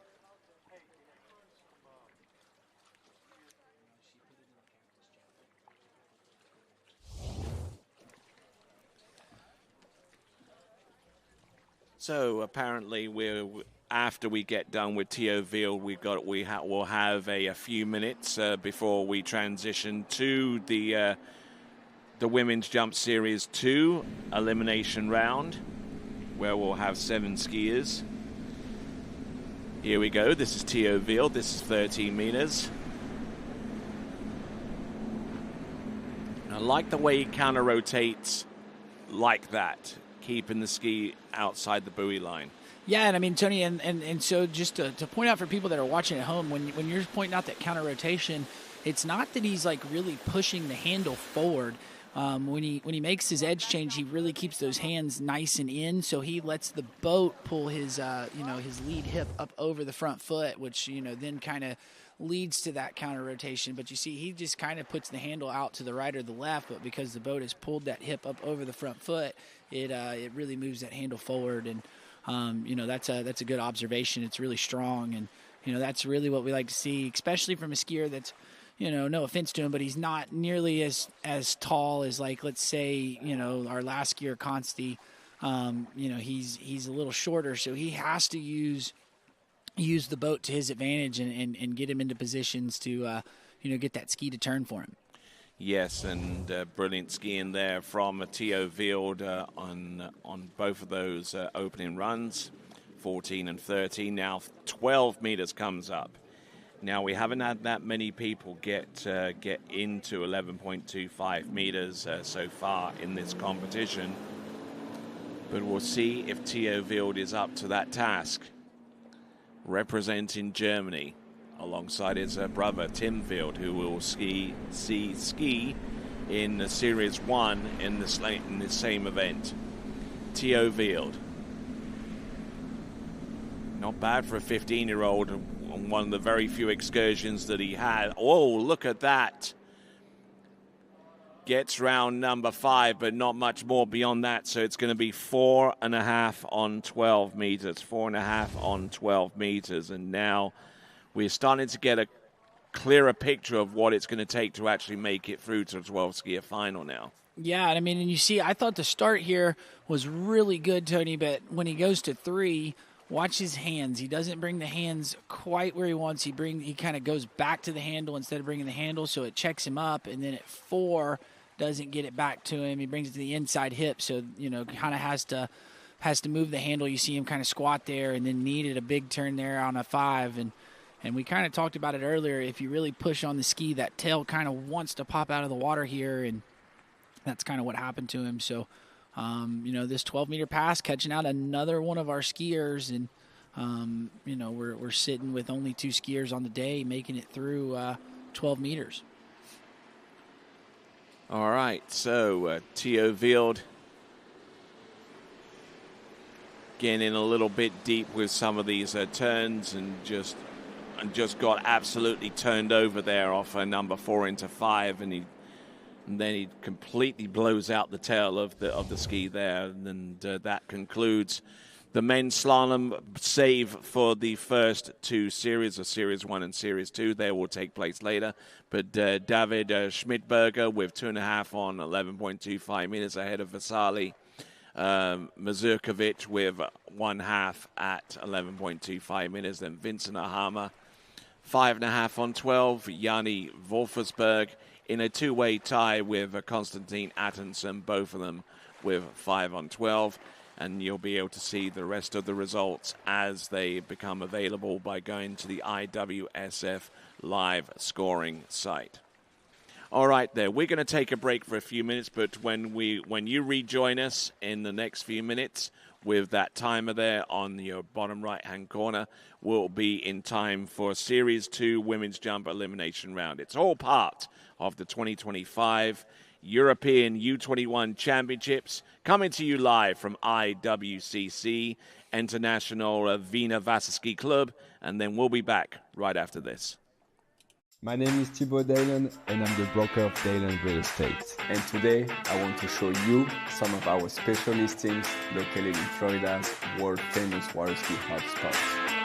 So apparently after we get done with Theo Wild, we'll have a few minutes before we transition to the Women's Jump Series 2 elimination round, where we'll have 7 skiers. Here we go. This is Theo Wild. This is 13 meters. I like the way he counter rotates like that, keeping the ski outside the buoy line. Yeah, and I mean, Tony, and so just to point out for people that are watching at home, when you're pointing out that counter rotation, it's not that he's like really pushing the handle forward. When he makes his edge change, he really keeps those hands nice and in, so he lets the boat pull his his lead hip up over the front foot, which then kind of leads to that counter rotation. But you see, he just kind of puts the handle out to the right or the left, but because the boat has pulled that hip up over the front foot, it really moves that handle forward, and that's a good observation. It's really strong, and that's really what we like to see, especially from a skier that's, no offense to him, but he's not nearly as tall as, like, let's say, our last skier, Consti. He's a little shorter, so he has to use the boat to his advantage and get him into positions to, get that ski to turn for him. Yes, and brilliant skiing there from Theo Wild on both of those opening runs, 14 and 13. Now 12 meters comes up. Now, we haven't had that many people get into 11.25 meters so far in this competition. But we'll see if Theo Wild is up to that task, representing Germany alongside his brother, Tim Wild, who will ski in Series 1 in the same event. Theo Wild. Not bad for a 15-year-old on one of the very few excursions that he had. Oh, look at that. Gets round number 5, but not much more beyond that. So it's going to be 4.5 on 12 meters. 4.5 on 12 meters. And now we're starting to get a clearer picture of what it's going to take to actually make it through to the 12-skier final now. Yeah, I mean, and you see, I thought the start here was really good, Tony, but when he goes to 3, watch his hands. He doesn't bring the hands quite where he wants. He kind of goes back to the handle instead of bringing the handle, so it checks him up. And then at 4, doesn't get it back to him. He brings it to the inside hip, so kind of has to move the handle. You see him kind of squat there, and then needed a big turn there on a 5. And we kind of talked about it earlier. If you really push on the ski, that tail kind of wants to pop out of the water here, and that's kind of what happened to him. So. This 12-meter pass, catching out another one of our skiers, and, we're sitting with only 2 skiers on the day, making it through 12 meters. All right, so Theo Wild getting in a little bit deep with some of these turns and just got absolutely turned over there off number 4 into 5, and then he completely blows out the tail of the ski there, and that concludes the men's slalom, save for the first 2 series, of Series 1 and Series 2. They will take place later. But David Schmidberger with 2.5 on 11.25 meters ahead of Vasily. Mazurkovic with 1/2 at 11.25 meters. Then Vincent Ahama, 5.5 on 12. Yanni Wolfersberg in a 2-way tie with Konstantin Attenson, both of them with 5 on 12. And you'll be able to see the rest of the results as they become available by going to the IWSF live scoring site. All right, there. We're going to take a break for a few minutes, but when you rejoin us in the next few minutes with that timer there on your bottom right-hand corner, we'll be in time for Series 2 Women's Jump Elimination Round. It's all part of the 2025 European U21 Championships, coming to you live from IWCC, International Wiener Wasserski Club, and then we'll be back right after this. My name is Thibaut Dalen, and I'm the broker of Dalen Real Estate. And today, I want to show you some of our special listings located in Florida's world-famous water ski hotspots.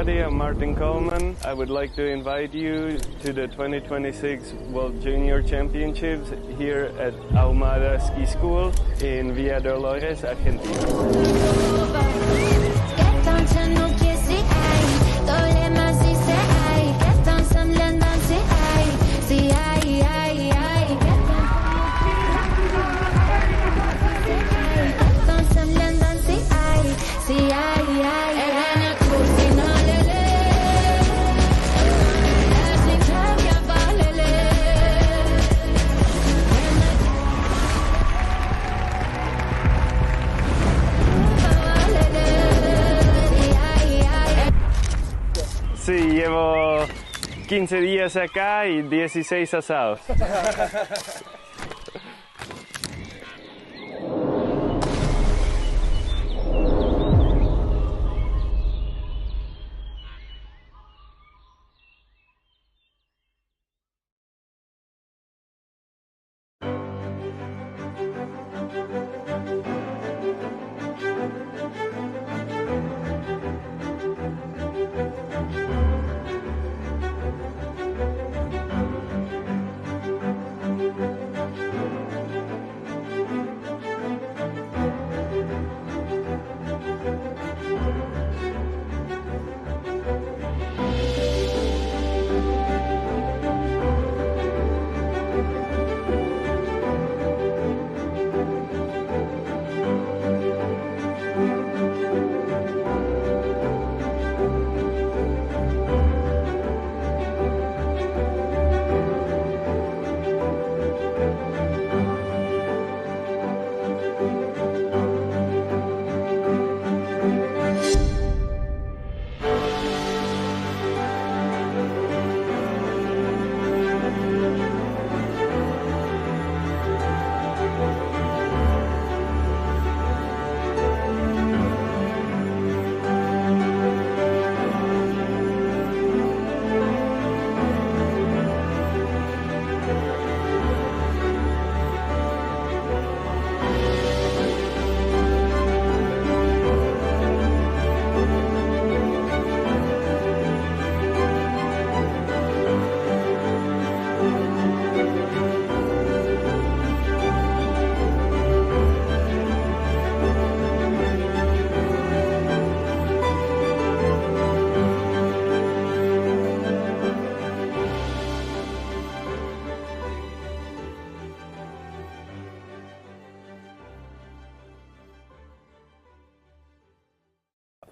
I'm Martin Coleman. I would like to invite you to the 2026 World Junior Championships here at Ahumada Ski School in Villa Dolores, Argentina. Sí, llevo 15 días acá y 16 asados.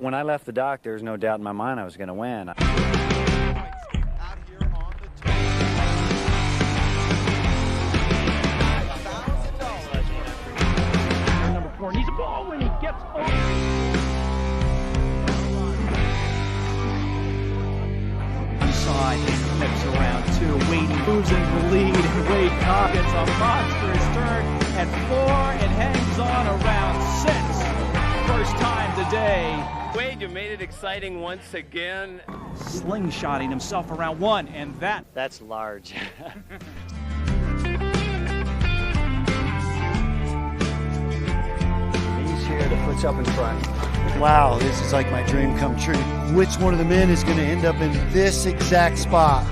When I left the dock, there was no doubt in my mind I was going to win. Number 4 needs a ball when he gets off. Side flips around 2. Wade moves into the lead, and Wade Cobb gets a monstrous turn at 4 and hangs on around 6. First time today. Wade, you made it exciting once again. Slingshotting himself around 1, and that's large. He's here to push up in front. Wow, this is like my dream come true. Which one of the men is going to end up in this exact spot?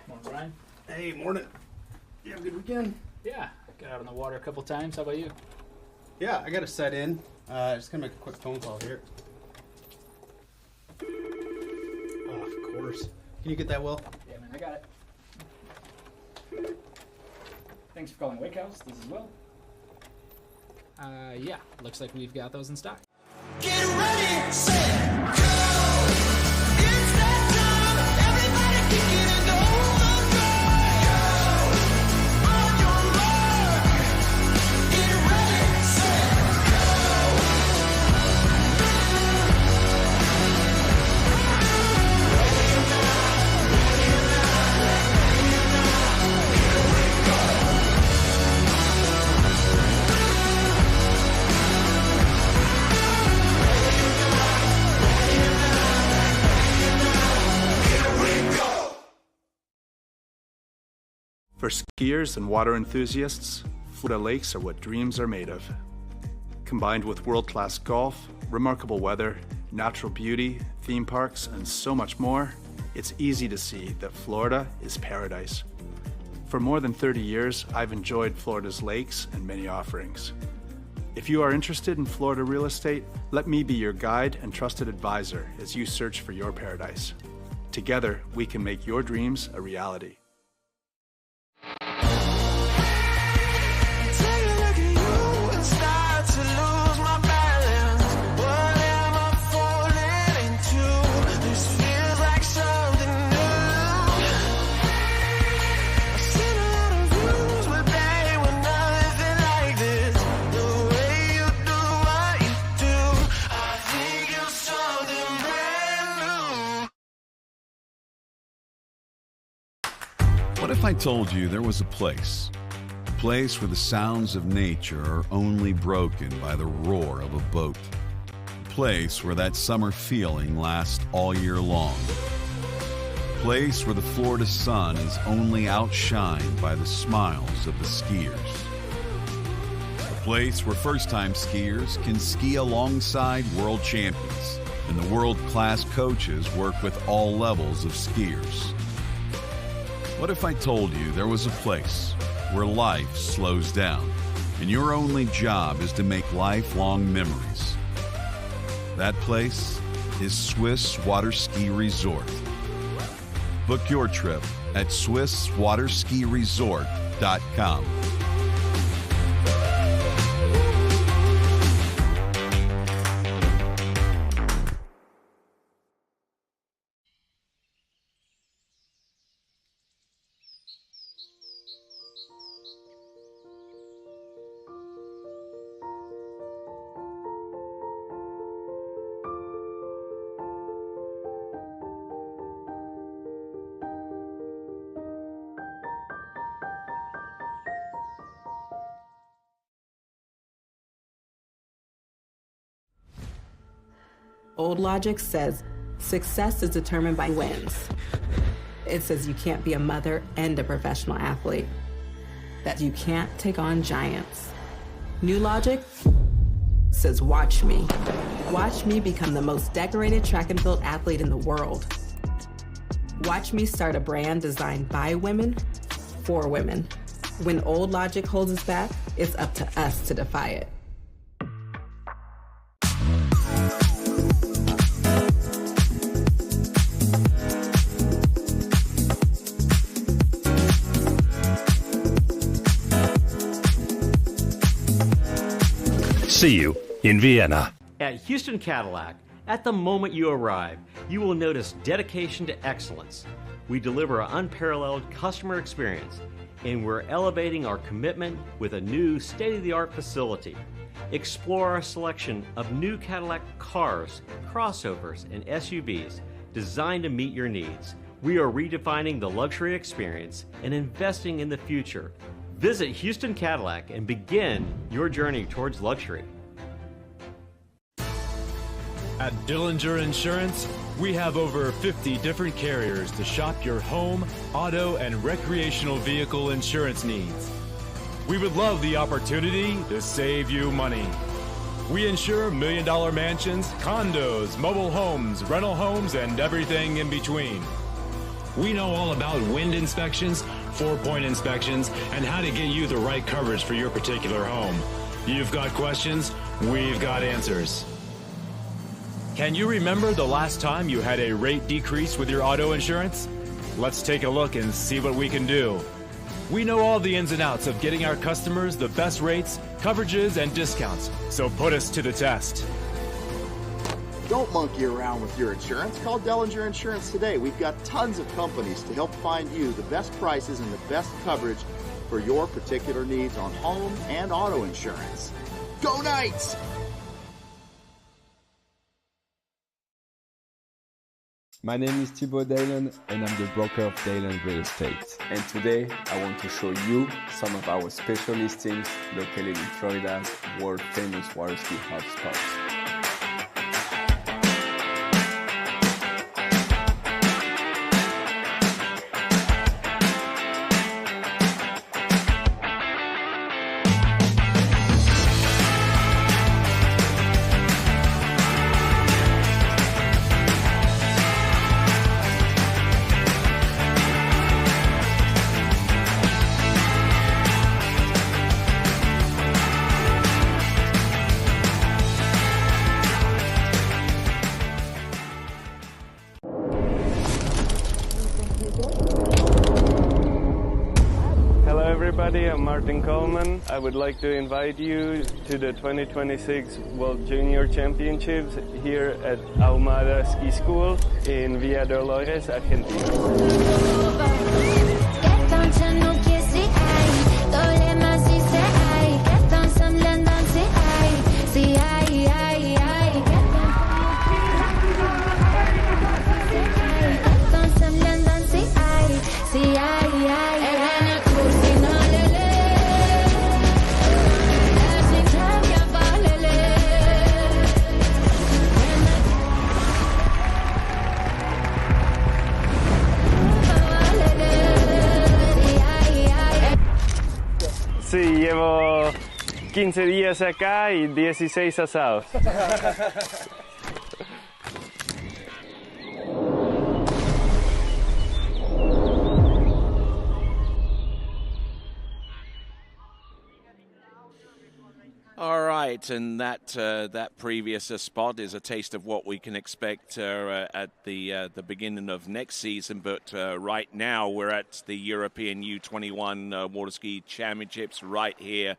Morning, Brian. Hey, morning. You have a good weekend? Yeah, I got out on the water a couple times. How about you? Yeah, I got to set in. Just gonna make a quick phone call here. Oh, of course. Can you get that, Will? Yeah, man, I got it. Thanks for calling Wake House. This is Will. Yeah, looks like we've got those in stock. Get ready, set, go! It's that time, everybody kicking and overdrive. Go, on your mark, get ready, set, For skiers and water enthusiasts, Florida lakes are what dreams are made of. Combined with world-class golf, remarkable weather, natural beauty, theme parks, and so much more, it's easy to see that Florida is paradise. For more than 30 years, I've enjoyed Florida's lakes and many offerings. If you are interested in Florida real estate, let me be your guide and trusted advisor as you search for your paradise. Together, we can make your dreams a reality. start to lose my balance. What am I falling into? What if I told you there was a place where the sounds of nature are only broken by the roar of a boat? A place where that summer feeling lasts all year long. A place where the Florida sun is only outshined by the smiles of the skiers. A place where first-time skiers can ski alongside world champions, and the world-class coaches work with all levels of skiers. What if I told you there was a place where life slows down and your only job is to make lifelong memories? That place is Swiss Water Ski Resort. Book your trip at SwissWaterSkiResort.com. Old logic says success is determined by wins. It says you can't be a mother and a professional athlete, that you can't take on giants. New logic says watch me. Watch me become the most decorated track and field athlete in the world. Watch me start a brand designed by women, for women. When old logic holds us back, it's up to us to defy it. See you in Vienna. At Houston Cadillac, at the moment you arrive, you will notice dedication to excellence. We deliver an unparalleled customer experience, and we're elevating our commitment with a new state-of-the-art facility. Explore our selection of new Cadillac cars, crossovers, and SUVs designed to meet your needs. We are redefining the luxury experience and investing in the future. Visit Houston Cadillac and begin your journey towards luxury. At Dillinger Insurance, we have over 50 different carriers to shop your home, auto, and recreational vehicle insurance needs. We would love the opportunity to save you money. We insure million-dollar mansions, condos, mobile homes, rental homes, and everything in between. We know all about wind inspections, 4-point inspections, and how to get you the right coverage for your particular home. You've got questions, we've got answers. Can you remember the last time you had a rate decrease with your auto insurance? Let's take a look and see what we can do. We know all the ins and outs of getting our customers the best rates, coverages, and discounts, so put us to the test. Don't monkey around with your insurance. Call Dellinger Insurance today. We've got tons of companies to help find you the best prices and the best coverage for your particular needs on home and auto insurance. Go Knights! My name is Thibaut Dalen and I'm the broker of Dalen Real Estate. And today I want to show you some of our special listings located in Florida's world famous water ski hotspots. I'm Martin Coleman. I would like to invite you to the 2026 World Junior Championships here at Ahumada Ski School in Villa Dolores, Argentina. 15 días acá y 16 asados. All right, and that previous spot is a taste of what we can expect at the beginning of next season. But right now, we're at the European U21 Water Ski Championships right here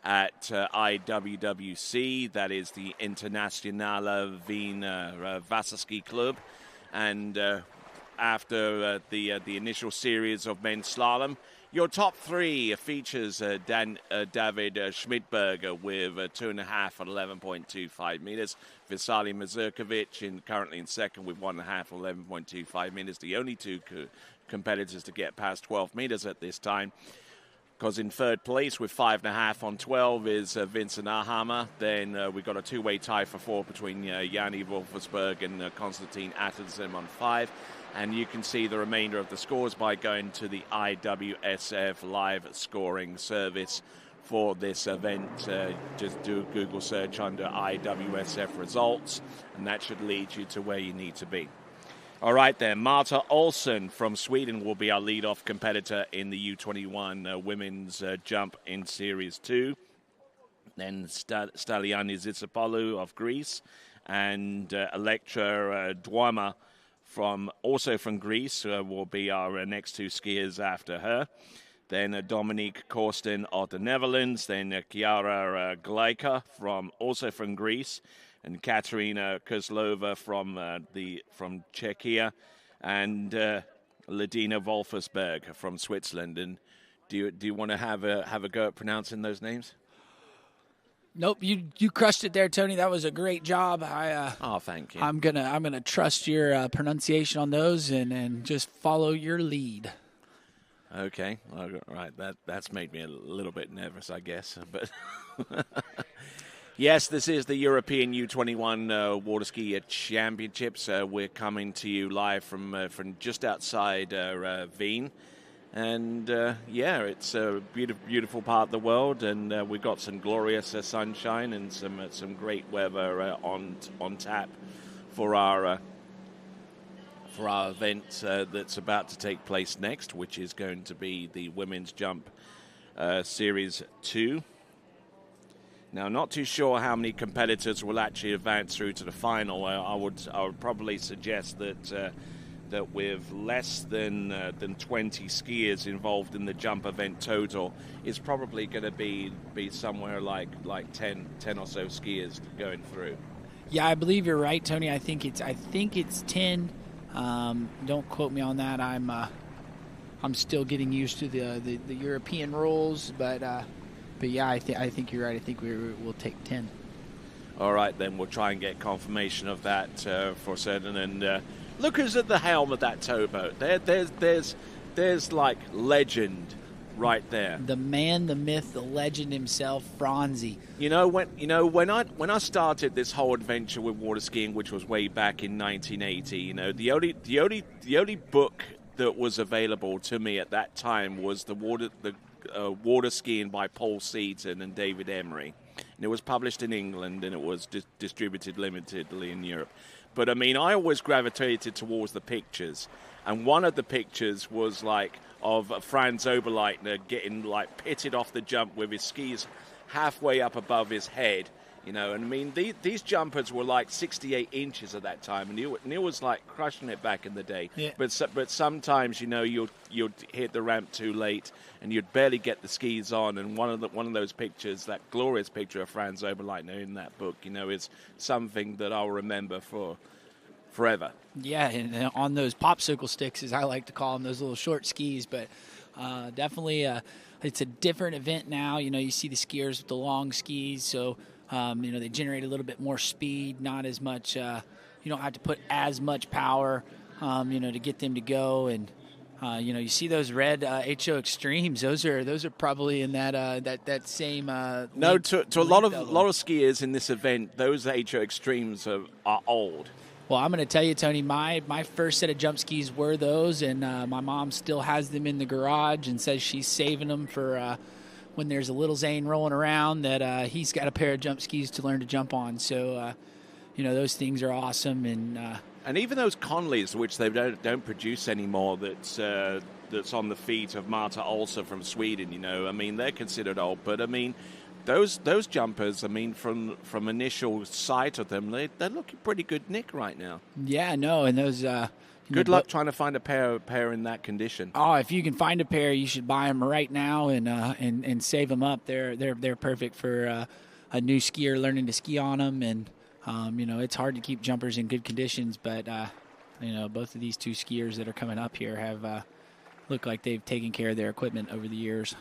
at IWWC. That is the Internationale Wien Wasserski Club, and after the initial series of men's slalom. Your top three features David Schmidberger with 2.5 at 11.25 meters. Visali Mazurkovic currently in second with 1.5 at 11.25 meters. The only two competitors to get past 12 meters at this time. Because in third place with 5.5 on 12 is Vincent Ahammer. Then we've got a two-way tie for 4 between Yanni Wolfersberg and Konstantin Attersen on 5. And you can see the remainder of the scores by going to the IWSF live scoring service for this event. Just do a Google search under IWSF results, and that should lead you to where you need to be. All right, then. Marta Olsson from Sweden will be our lead-off competitor in the U21 women's jump in Series 2. Then Staliani Zitsipoulou of Greece and Elektra Dwama also from Greece will be our next two skiers after her. Then Dominique Korsten of the Netherlands. Then Chiara Glajka also from Greece. And Katerina Kozlova from Czechia. And Ledina Wolfersberg from Switzerland. And do you want to have a go at pronouncing those names? Nope, you crushed it there, Tony. That was a great job. Thank you. I'm gonna trust your pronunciation on those and just follow your lead. Okay, all right. That's made me a little bit nervous, I guess. But yes, this is the European U21 Water Ski Championships. We're coming to you live from just outside Wien. And, it's a beautiful part of the world, and we've got some glorious sunshine and some great weather on tap for our event that's about to take place next, which is going to be the Women's Jump Series 2. Now, not too sure how many competitors will actually advance through to the final. I would probably suggest that with less than 20 skiers involved in the jump event total, it's probably going to be somewhere like 10 or so skiers going through. Yeah, I believe you're right, Tony. I think it's 10. Don't quote me on that. I'm still getting used to the European rules, but yeah, I think you're right. I think we'll take 10. All right, then we'll try and get confirmation of that for certain. And look who's at the helm of that towboat. There's like legend right there. The man, the myth, the legend himself, Franzi. When I started this whole adventure with water skiing, which was way back in 1980, the only book that was available to me at that time was the water skiing by Paul Seaton and David Emery. And it was published in England, and it was distributed limitedly in Europe. But, I always gravitated towards the pictures. And one of the pictures was, of Franz Oberleitner getting, pitted off the jump with his skis halfway up above his head. These jumpers were 68 inches at that time, and Neil was crushing it back in the day. Yeah. But sometimes you'd hit the ramp too late, and you'd barely get the skis on. And one of those pictures, that glorious picture of Franz Oberleitner in that book, is something that I'll remember for forever. Yeah, and on those popsicle sticks, as I like to call them, those little short skis, but definitely it's a different event now. You see the skiers with the long skis, so. They generate a little bit more speed, not as much. You don't have to put as much power, to get them to go. And you see those red HO Extremes. Those are probably in that same. No, to a lot of skiers in this event, those HO Extremes are old. Well, I'm going to tell you, Tony, my first set of jump skis were those, and my mom still has them in the garage and says she's saving them for when there's a little Zane rolling around that he's got a pair of jump skis to learn to jump on. So, those things are awesome. And even those Conleys, which they don't produce anymore, that's on the feet of Marta Olsson from Sweden. I mean, they're considered old, but I mean, those jumpers. I mean, from initial sight of them, they're looking pretty good nick right now. Yeah, no, and those. Good luck trying to find a pair in that condition. Oh, if you can find a pair, you should buy them right now and save them up. They're perfect for a new skier learning to ski on them, and it's hard to keep jumpers in good conditions. But both of these two skiers that are coming up here have look like they've taken care of their equipment over the years.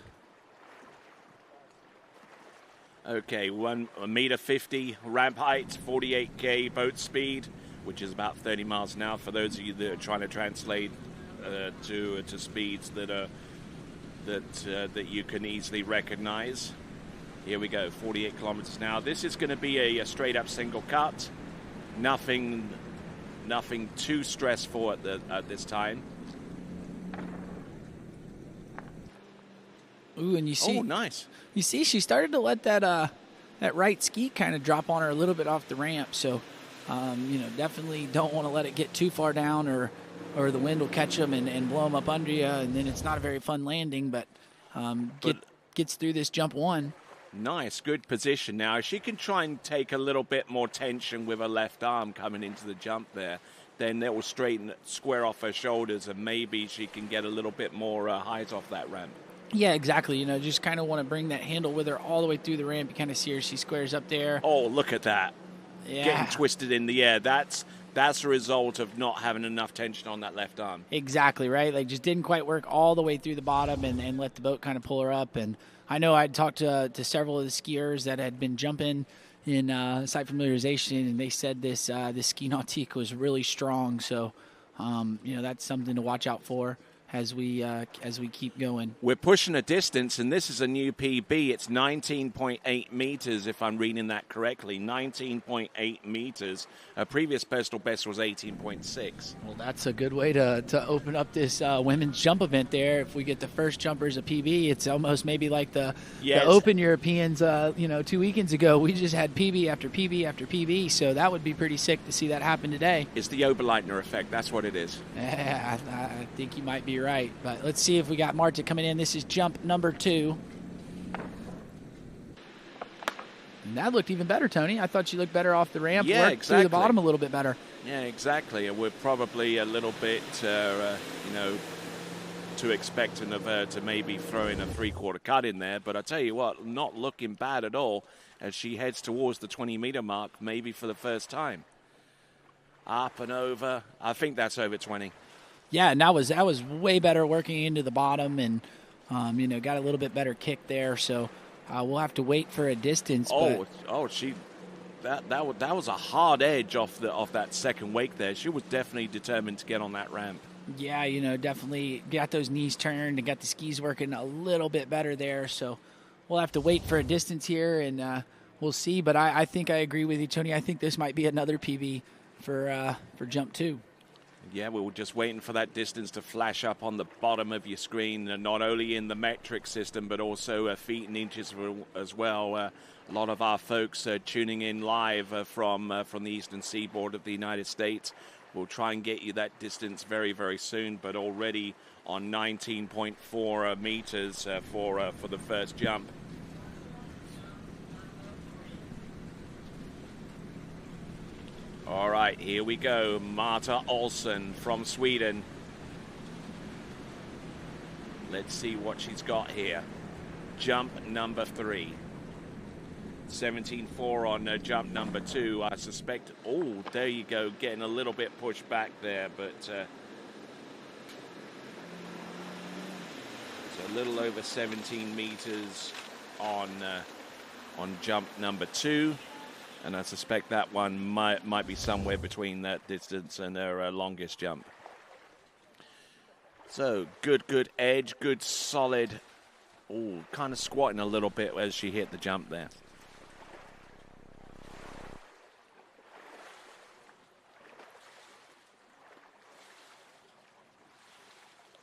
Okay, 1.50 m ramp height, 48k boat speed, which is about 30 miles an hour for those of you that are trying to translate to speeds that you can easily recognize. Here we go, 48 kilometers an hour. This is going to be a straight up single cut. Nothing too stressful at this time. Ooh, and you see, oh, nice. You see, she started to let that right ski kind of drop on her a little bit off the ramp. So, definitely don't want to let it get too far down, or the wind will catch them and blow them up under you, and then it's not a very fun landing. But gets through this jump one. Nice, good position. Now, if she can try and take a little bit more tension with her left arm coming into the jump there, then it will square off her shoulders, and maybe she can get a little bit more height off that ramp. Yeah, exactly. Just kind of want to bring that handle with her all the way through the ramp. You kind of see her. She squares up there. Oh, look at that. Yeah. Getting twisted in the air. That's a result of not having enough tension on that left arm. Exactly, right? Like, just didn't quite work all the way through the bottom and let the boat kind of pull her up. And I know I'd talked to several of the skiers that had been jumping in site familiarization, and they said this ski nautique was really strong. So, that's something to watch out for as we keep going. We're pushing a distance, and this is a new PB. It's 19.8 meters, if I'm reading that correctly. 19.8 meters. A previous personal best was 18.6. Well, that's a good way to open up this women's jump event there. If we get the first jumpers a PB, it's almost maybe like the Open Europeans, 2 weekends ago. We just had PB after PB after PB, so that would be pretty sick to see that happen today. It's the Oberleitner effect. That's what it is. Yeah, I think you might be right. But let's see if we got Marta coming in. This is jump number 2. And that looked even better, Tony. I thought she looked better off the ramp. Yeah, worked through the bottom a little bit better. Yeah, exactly. We're probably a little bit, too expectant of her to maybe throw in a 3/4 cut in there. But I tell you what, not looking bad at all as she heads towards the 20-meter mark, maybe for the first time. Up and over. I think that's over 20. Yeah, and that was way better working into the bottom, and got a little bit better kick there. So we'll have to wait for a distance. That was a hard edge off that second wake there. She was definitely determined to get on that ramp. Yeah, definitely got those knees turned and got the skis working a little bit better there. So we'll have to wait for a distance here, and we'll see. But I think I agree with you, Tony. I think this might be another PB for jump 2. Yeah, we were just waiting for that distance to flash up on the bottom of your screen, not only in the metric system, but also feet and inches as well. A lot of our folks tuning in live from the eastern seaboard of the United States. We'll try and get you that distance very, very soon, but already on 19.4 meters for the first jump. All right, here we go. Marta Olsson from Sweden. Let's see what she's got here. Jump number 3. 17.4 on jump number 2. I suspect, oh, there you go, getting a little bit pushed back there, but it's a little over 17 meters on jump number 2. And I suspect that one might be somewhere between that distance and her longest jump. So good edge, good solid. Oh, kind of squatting a little bit as she hit the jump there.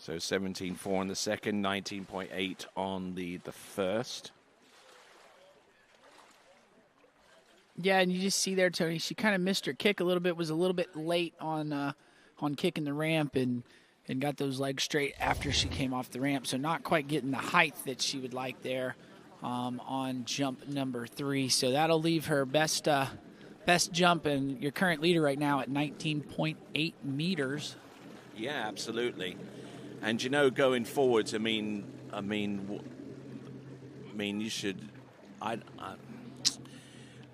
So 17.4 on the second, 19.8 on the first. Yeah, and you just see there, Tony, she kind of missed her kick a little bit, was a little bit late on kicking the ramp and got those legs straight after she came off the ramp. So not quite getting the height that she would like there on jump number 3. So that'll leave her best jump and your current leader right now at 19.8 meters. Yeah, absolutely. And, you know, going forwards, I mean, you should.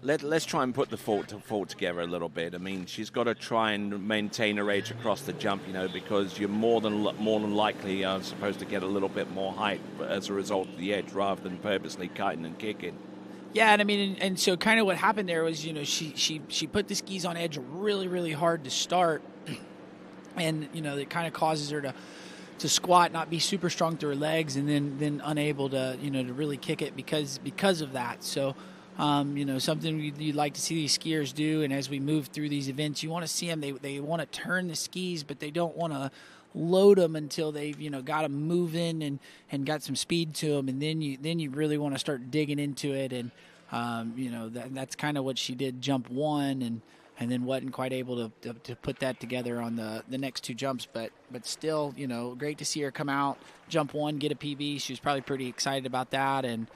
Let's try and put the fault together a little bit. I mean, she's got to try and maintain her edge across the jump, you know, because you're more than likely supposed to get a little bit more height as a result of the edge rather than purposely cutting and kicking. Yeah, and I mean, and so kind of what happened there was, you know, she put the skis on edge really, really hard to start, and you know, it kind of causes her to squat, not be super strong through her legs, and then unable to, you know, to really kick it because of that. So, you know, something you'd like to see these skiers do, and as we move through these events, you want to see them. They want to turn the skis, but they don't want to load them until they've, you know, got them moving and got some speed to them, and then you really want to start digging into it, and you know, that's kind of what she did jump 1, and then wasn't quite able to put that together on the next 2 jumps, but still, you know, great to see her come out, jump 1, get a PB. She was probably pretty excited about that, and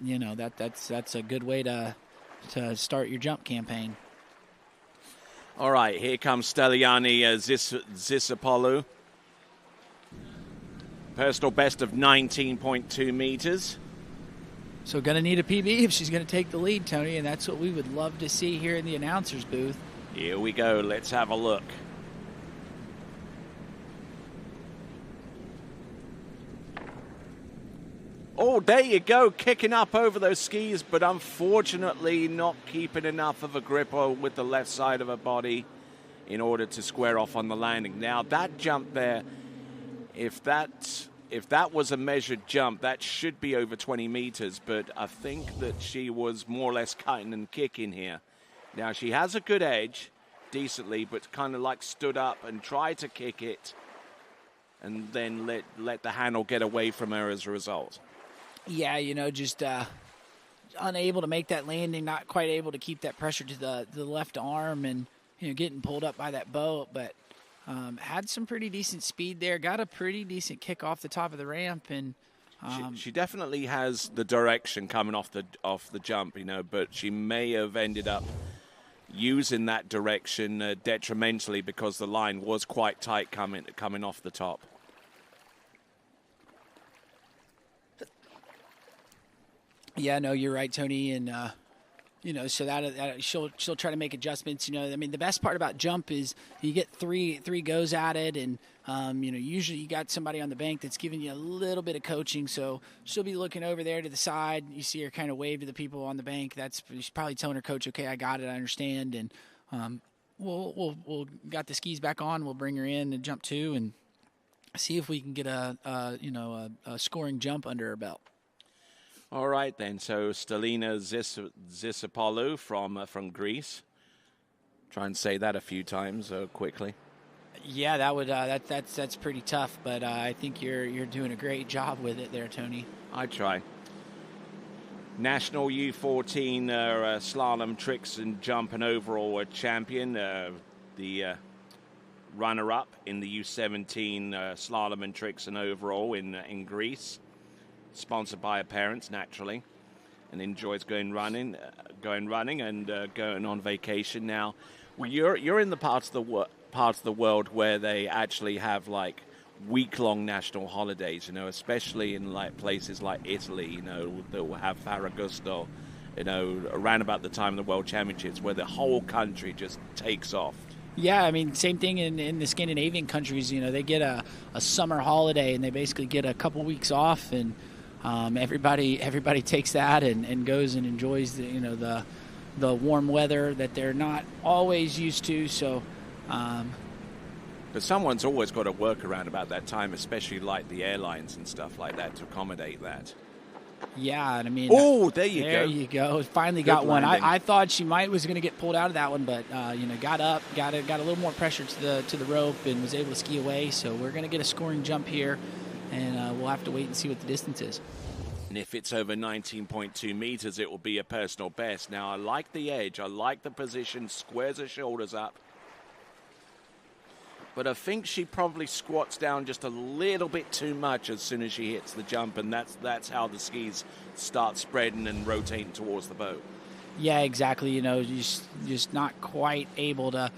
you know, that's a good way to start your jump campaign. All right, here comes Steliani Zisopoulou. Personal best of 19.2 meters. So going to need a PB if she's going to take the lead, Tony, and that's what we would love to see here in the announcer's booth. Here we go. Let's have a look. Oh, there you go, kicking up over those skis, but unfortunately not keeping enough of a grip with the left side of her body in order to square off on the landing. Now, that jump there, if that was a measured jump, that should be over 20 meters, but I think that she was more or less cutting and kicking here. Now, she has a good edge, decently, but kind of like stood up and tried to kick it, and then let the handle get away from her as a result. Yeah, you know, just unable to make that landing, not quite able to keep that pressure to the left arm, and, you know, getting pulled up by that boat, but had some pretty decent speed there, got a pretty decent kick off the top of the ramp, and she definitely has the direction coming off the jump, you know, but she may have ended up using that direction detrimentally because the line was quite tight coming off the top. Yeah, no, you're right, Tony, and you know, so that she'll try to make adjustments. You know, I mean, the best part about jump is you get three goes at it, and you know, usually you got somebody on the bank that's giving you a little bit of coaching. So she'll be looking over there to the side. You see her kind of wave to the people on the bank. She's probably telling her coach, "Okay, I got it, I understand." And we'll got the skis back on. We'll bring her in and jump 2 and see if we can get a scoring jump under her belt. All right, then. So Stelina Zisopoulou from Greece. Try and say that a few times quickly. Yeah, that would that's pretty tough, but I think you're doing a great job with it there, Tony. I try. National U14 slalom tricks and jump and overall champion, the runner-up in the U17 slalom and tricks and overall in Greece. Sponsored by her parents, naturally, and enjoys going running and going on vacation. Now, you're in the parts of the world where they actually have like week-long national holidays. You know, especially in like places like Italy. You know, that will have Ferragosto. You know, around about the time of the World Championships, where the whole country just takes off. Yeah, I mean, same thing in the Scandinavian countries. You know, they get a summer holiday, and they basically get a couple weeks off, and everybody takes that and goes and enjoys the warm weather that they're not always used to. So, but someone's always got to work around about that time, especially like the airlines and stuff like that, to accommodate that. Yeah, and I mean, oh, there you go. There you go. Finally Good got one. landing. I thought she was going to get pulled out of that one, but got up, got a little more pressure to the rope, and was able to ski away. So we're going to get a scoring jump here, and we'll have to wait and see what the distance is. And if it's over 19.2 meters, it will be a personal best. Now, I like the edge. I like the position. Squares her shoulders up. But I think she probably squats down just a little bit too much as soon as she hits the jump, and that's how the skis start spreading and rotating towards the boat. Yeah, exactly. You're just not quite able to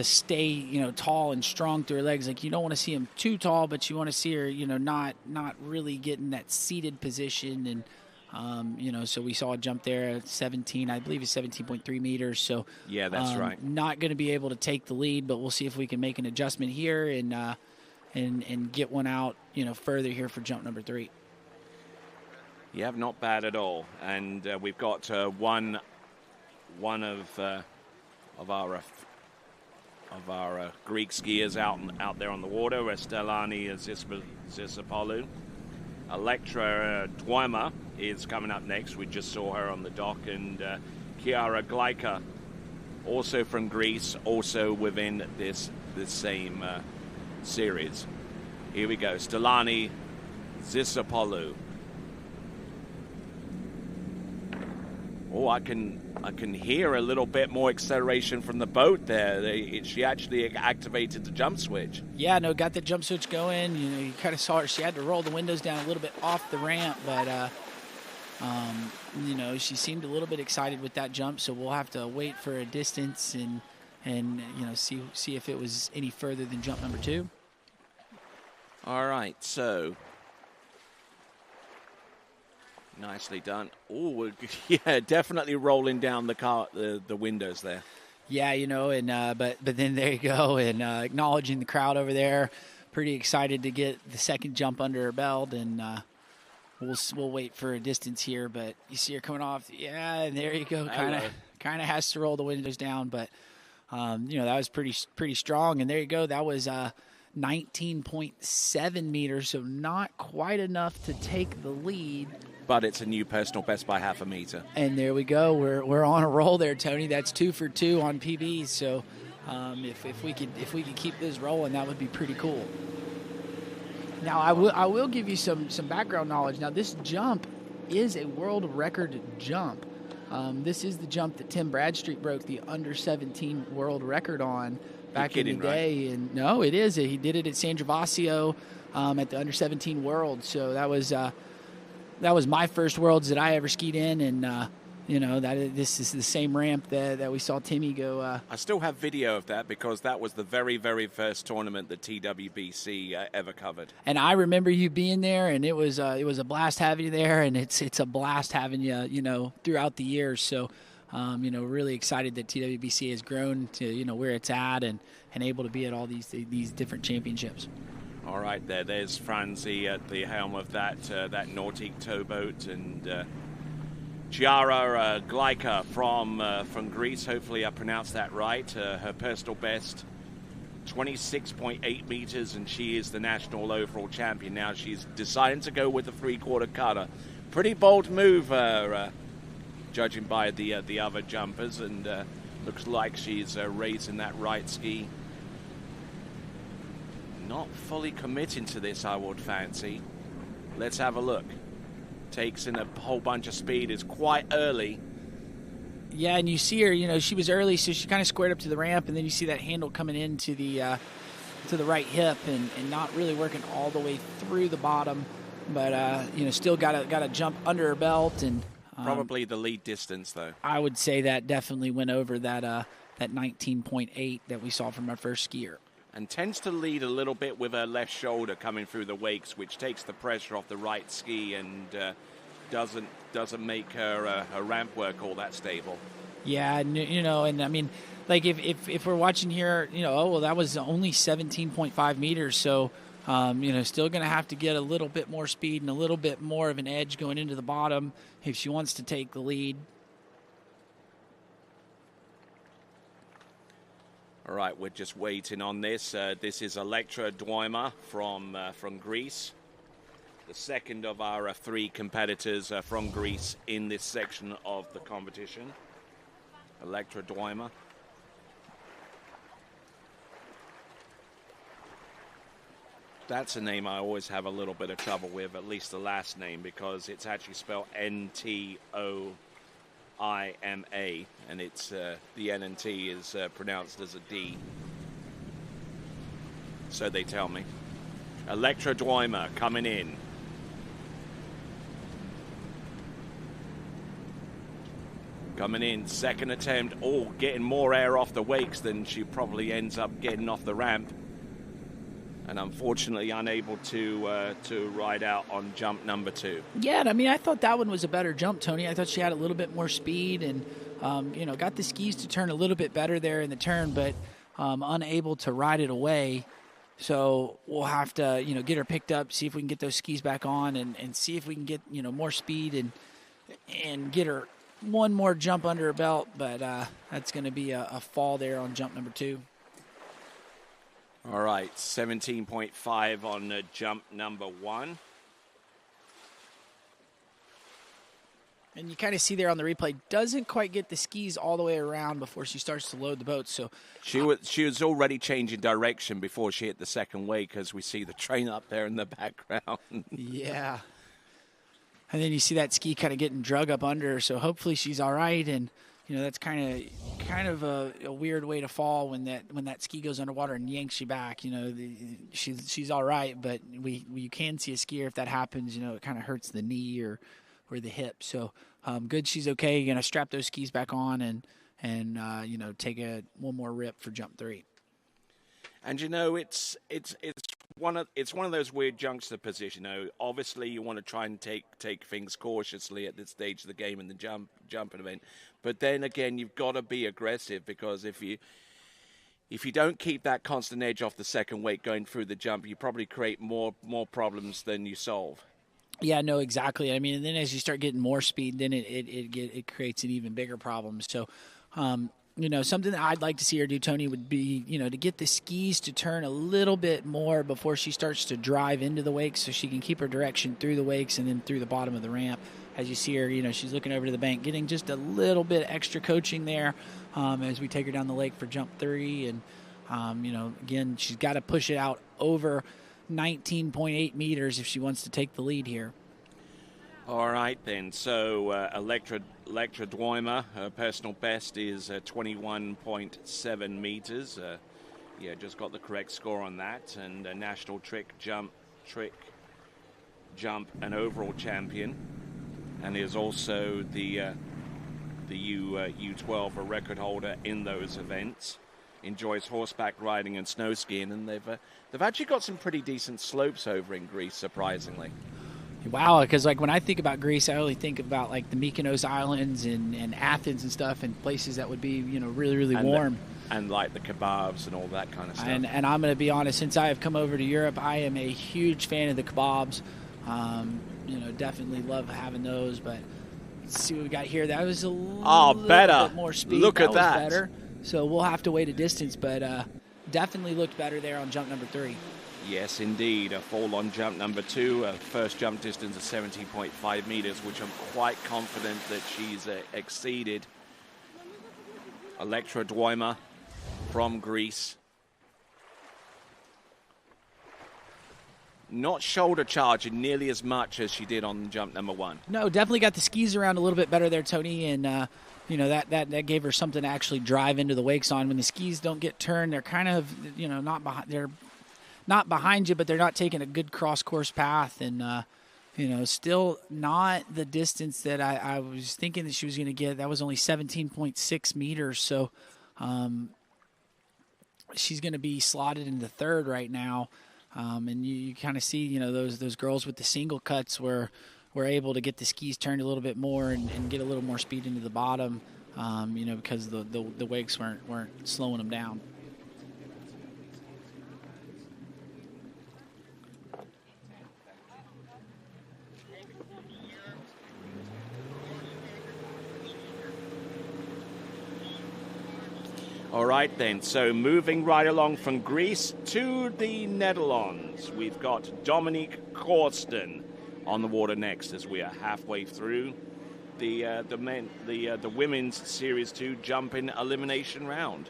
stay, tall and strong through her legs. Like, you don't want to see them too tall, but you want to see her, not really getting that seated position. And, so we saw a jump there at 17, I believe it's 17.3 meters. So yeah, that's right. Not going to be able to take the lead, but we'll see if we can make an adjustment here and get one out, further here for jump number 3. Yeah, not bad at all. And we've got one of our Greek skiers out there on the water, Stelani Zisopoulou. Electra Dwemer is coming up next. We just saw her on the dock. And Chiara Gleica, also from Greece, also within this same series. Here we go. Stelani Zisopoulou. Oh, I can hear a little bit more acceleration from the boat there. She actually activated the jump switch. Yeah, no, got the jump switch going. You kind of saw her. She had to roll the windows down a little bit off the ramp, but she seemed a little bit excited with that jump. So we'll have to wait for a distance and see if it was any further than jump number 2. All right, so. Nicely done. Oh, yeah, definitely rolling down the windows there. Yeah, but then there you go, and acknowledging the crowd over there. Pretty excited to get the second jump under her belt, and we'll wait for a distance here. But you see her coming off. Yeah, and there you go. Kind of has to roll the windows down, but that was pretty strong. And there you go. That was 19.7 meters, so not quite enough to take the lead. But it's a new personal best by half a meter. And there we go. We're on a roll there, Tony. That's 2 for 2 on PBs. So if we could keep this rolling, that would be pretty cool. Now I will give you some background knowledge. Now this jump is a world record jump. This is the jump that Tim Bradstreet broke the under 17 world record on back in the day. Right? And no, it is. He did it at San Gervasio at the under 17 world. So that was my first worlds that I ever skied in, and this is the same ramp that we saw Timmy go. I still have video of that because that was the very, very first tournament that TWBC ever covered. And I remember you being there, and it was a blast having you there, and it's a blast having you throughout the years. So really excited that TWBC has grown to where it's at and able to be at all these different championships. All right, there's Franzi at the helm of that Nautic towboat, and Chiara Gleica from Greece. Hopefully I pronounced that right. Her personal best, 26.8 meters, and she is the national overall champion. Now she's deciding to go with the 3/4 cutter. Pretty bold move, judging by the other jumpers, and looks like she's raising that right ski. Not fully committing to this, I would fancy. Let's have a look. Takes in a whole bunch of speed. Is quite early. Yeah, and you see her, she was early, so she kind of squared up to the ramp, and then you see that handle coming into the right hip and not really working all the way through the bottom, but still got a jump under her belt. And probably the lead distance, though. I would say that definitely went over that 19.8 that we saw from our first skier. And tends to lead a little bit with her left shoulder coming through the wakes, which takes the pressure off the right ski and doesn't make her ramp work all that stable. Yeah, and I mean, like if we're watching here, that was only 17.5 meters, so still going to have to get a little bit more speed and a little bit more of an edge going into the bottom if she wants to take the lead. All right, we're just waiting on this. This is Electra Dwemer from Greece, the the second of our 3 competitors from Greece in this section of the competition, Elektra Dwyma. That's a name I always have a little bit of trouble with, at least the last name, because it's actually spelled Ntoima, and it's the N and T is pronounced as a D. So they tell me. Elektra Dwyma coming in. Coming in, second attempt. Oh, getting more air off the wakes than she probably ends up getting off the ramp. And unfortunately unable to ride out on jump number 2. Yeah, I mean, I thought that one was a better jump, Tony. I thought she had a little bit more speed and, got the skis to turn a little bit better there in the turn, but unable to ride it away. So we'll have to, get her picked up, see if we can get those skis back on and see if we can get, more speed and get her one more jump under her belt. But that's going to be a fall there on jump number 2. All right, 17.5 on jump number 1. And you kind of see there on the replay, doesn't quite get the skis all the way around before she starts to load the boat. So she was already changing direction before she hit the second wake, because we see the train up there in the background. Yeah. And then you see that ski kind of getting drug up under her, so hopefully she's all right. And that's kind of a weird way to fall when that ski goes underwater and yanks you back. She's all right, but you can see a skier if that happens. It kind of hurts the knee or the hip. So good, she's okay. You're gonna strap those skis back on and take one more rip for jump 3. And it's one of those weird juxtapositions. Obviously you want to try and take things cautiously at this stage of the game in the jumping event, but then again you've got to be aggressive, because if you don't keep that constant edge off the second wake going through the jump, you probably create more problems than you solve. Yeah, no, exactly. I mean, and then as you start getting more speed, then it creates an even bigger problem. So, something that I'd like to see her do, Tony, would be, to get the skis to turn a little bit more before she starts to drive into the wakes, so she can keep her direction through the wakes and then through the bottom of the ramp. As you see her, she's looking over to the bank, getting just a little bit extra coaching there as we take her down the lake for jump 3. And, again, she's got to push it out over 19.8 meters if she wants to take the lead here. All right, then. So Elektra Dwyma, her personal best is 21.7 meters. Just got the correct score on that. And a national trick jump, and overall champion. And is also the U12 a record holder in those events. Enjoys horseback riding and snow skiing, and they've actually got some pretty decent slopes over in Greece, surprisingly. Wow, because when I think about Greece, I only think about the Mykonos Islands and Athens and stuff, and places that would be really, really warm. And the kebabs and all that kind of stuff. And I'm going to be honest, since I have come over to Europe, I am a huge fan of the kebabs. Definitely love having those. But let's see what we got here. That was a little bit more speed. Look at that. Was better. So we'll have to wait a distance, but definitely looked better there on jump number 3. Yes, indeed. A fall on jump number 2. First jump distance of 17.5 meters, which I'm quite confident that she's exceeded. Elektra Dwyma from Greece. Not shoulder charging nearly as much as she did on jump number 1. No, definitely got the skis around a little bit better there, Tony, and that gave her something to actually drive into the wakes on. When the skis don't get turned, they're kind of not behind. They're not behind you, but they're not taking a good cross course path, and still not the distance that I was thinking that she was going to get. That was only 17.6 meters, so she's going to be slotted into 3rd right now. And you kind of see, those girls with the single cuts were able to get the skis turned a little bit more and get a little more speed into the bottom, because the wakes weren't slowing them down. All right, then. So moving right along from Greece to the Netherlands, we've got Dominique Korsten on the water next as we are halfway through the women's Series 2 jumping elimination round.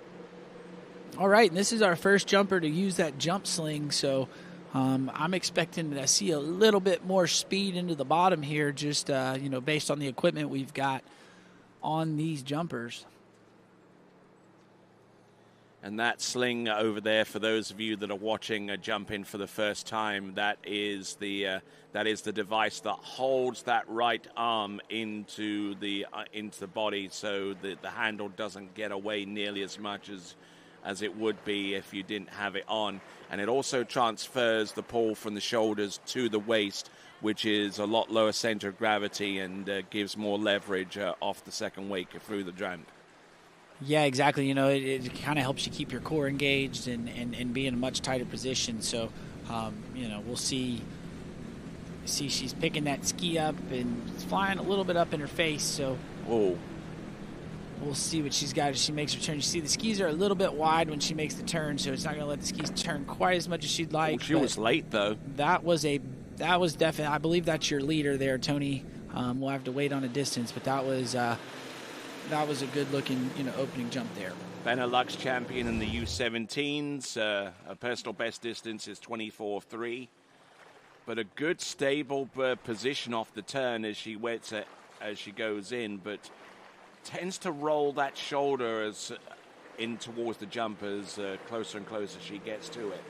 All right, and this is our first jumper to use that jump sling, so I'm expecting to see a little bit more speed into the bottom here, just based on the equipment we've got on these jumpers. And that sling over there, for those of you that are watching jump in for the first time, that is the device that holds that right arm into the body, so that the handle doesn't get away nearly as much as it would be if you didn't have it on. And it also transfers the pull from the shoulders to the waist, which is a lot lower center of gravity and gives more leverage off the second wake through the jump. Yeah, exactly. It kind of helps you keep your core engaged and be in a much tighter position. So, we'll see she's picking that ski up and it's flying a little bit up in her face. So, we'll see what she's got as she makes her turn. You see the skis are a little bit wide when she makes the turn, so it's not going to let the skis turn quite as much as she'd like. She was late, though. That was definitely, I believe that's your leader there, Tony. We'll have to wait on a distance, but that was a good-looking, opening jump there. Benelux champion in the U17s. A personal best distance is 24.3. But a good, stable position off the turn as she goes in, but tends to roll that shoulder in towards the jump as closer and closer she gets to it.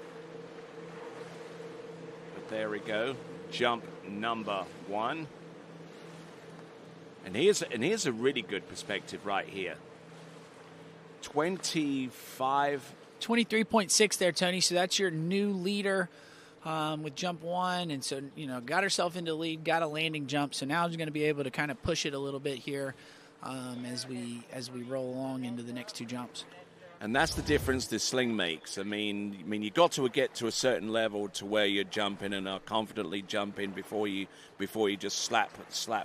But there we go. Jump number 1. And here's a really good perspective right here. 23.6 there, Tony. So that's your new leader with jump 1. And so, got herself into the lead, got a landing jump. So now she's going to be able to kind of push it a little bit here as we roll along into the next 2 jumps. And that's the difference this sling makes. I mean, you got to get to a certain level to where you're jumping and are confidently jumping before you just slap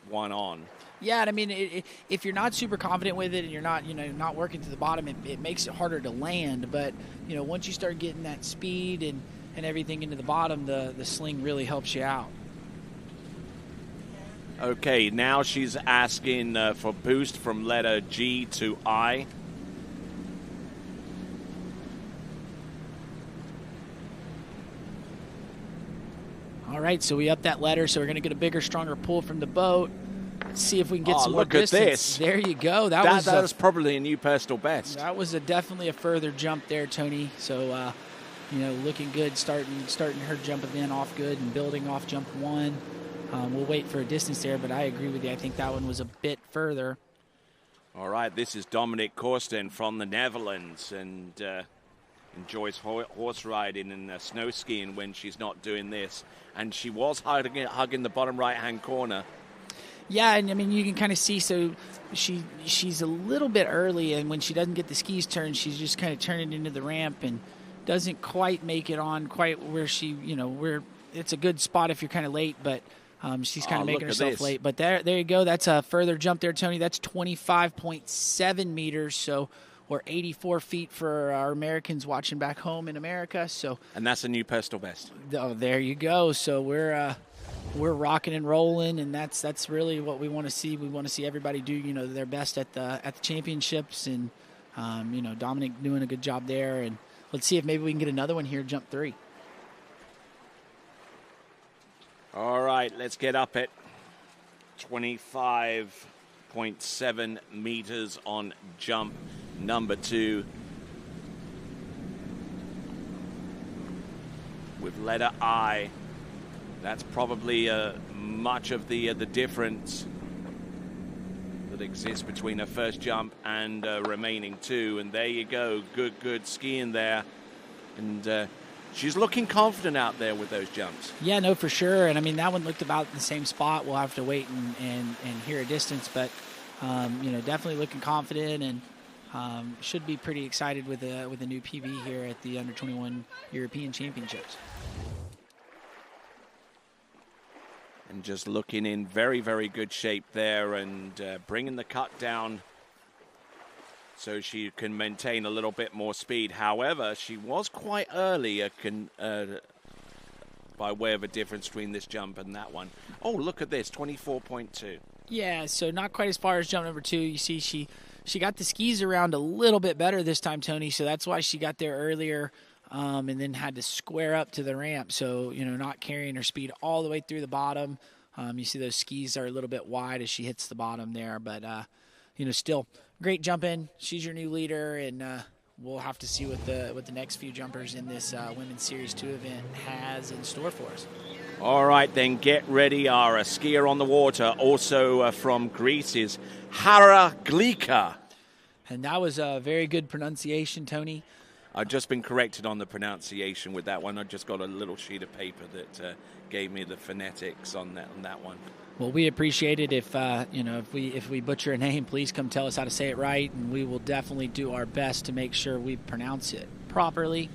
one on. Yeah, and I mean, if you're not super confident with it and you're not working to the bottom, it makes it harder to land. But once you start getting that speed and everything into the bottom, the sling really helps you out. Okay, now she's asking for boost from letter G to I. All right, so we up that letter, so we're going to get a bigger, stronger pull from the boat. Let's see if we can get some more distance. Look at this. There you go. That was probably a new personal best. That was definitely a further jump there, Tony. So, looking good, starting her jumping in off good and building off jump 1. We'll wait for a distance there, but I agree with you. I think that one was a bit further. All right, this is Dominic Korsten from the Netherlands and enjoys horse riding and snow skiing when she's not doing this. And she was hugging the bottom right-hand corner. Yeah, and I mean, you can kind of see, so she's a little bit early, and when she doesn't get the skis turned, she's just kind of turning into the ramp and doesn't quite make it on quite where where it's a good spot if you're kind of late, but she's kind of making herself late. But there you go. That's a further jump there, Tony. That's 25.7 meters, so we're 84 feet for our Americans watching back home in America. And that's a new personal best. Oh, there you go. So we're rocking and rolling, and that's really what we want to see. We want to see everybody do their best at the championships, and Dominic doing a good job there. And let's see if maybe we can get another one here, jump 3. All right, let's get up at 25.7 meters on jump number 2. With letter I. That's probably much of the difference that exists between her first jump and remaining 2. And there you go, good skiing there. And she's looking confident out there with those jumps. Yeah, no, for sure. And I mean, that one looked about the same spot. We'll have to wait and hear a distance, but definitely looking confident and should be pretty excited with a new PB here at the Under-21 European Championships. And just looking in very, very good shape there and bringing the cut down so she can maintain a little bit more speed. However, she was quite early by way of a difference between this jump and that one. Oh, look at this, 24.2. Yeah, so not quite as far as jump number 2. You see she got the skis around a little bit better this time, Tony, so that's why she got there earlier and then had to square up to the ramp. So, not carrying her speed all the way through the bottom. You see those skis are a little bit wide as she hits the bottom there, but, still great jumping. She's your new leader, and we'll have to see what the next few jumpers in this Women's Series 2 event has in store for us. All right, then get ready. Our skier on the water, also from Greece, is Hara Glika. And that was a very good pronunciation, Tony. I've just been corrected on the pronunciation with that one. I just got a little sheet of paper that gave me the phonetics on that one. Well, we appreciate it. If we butcher a name, please come tell us how to say it right, and we will definitely do our best to make sure we pronounce it properly.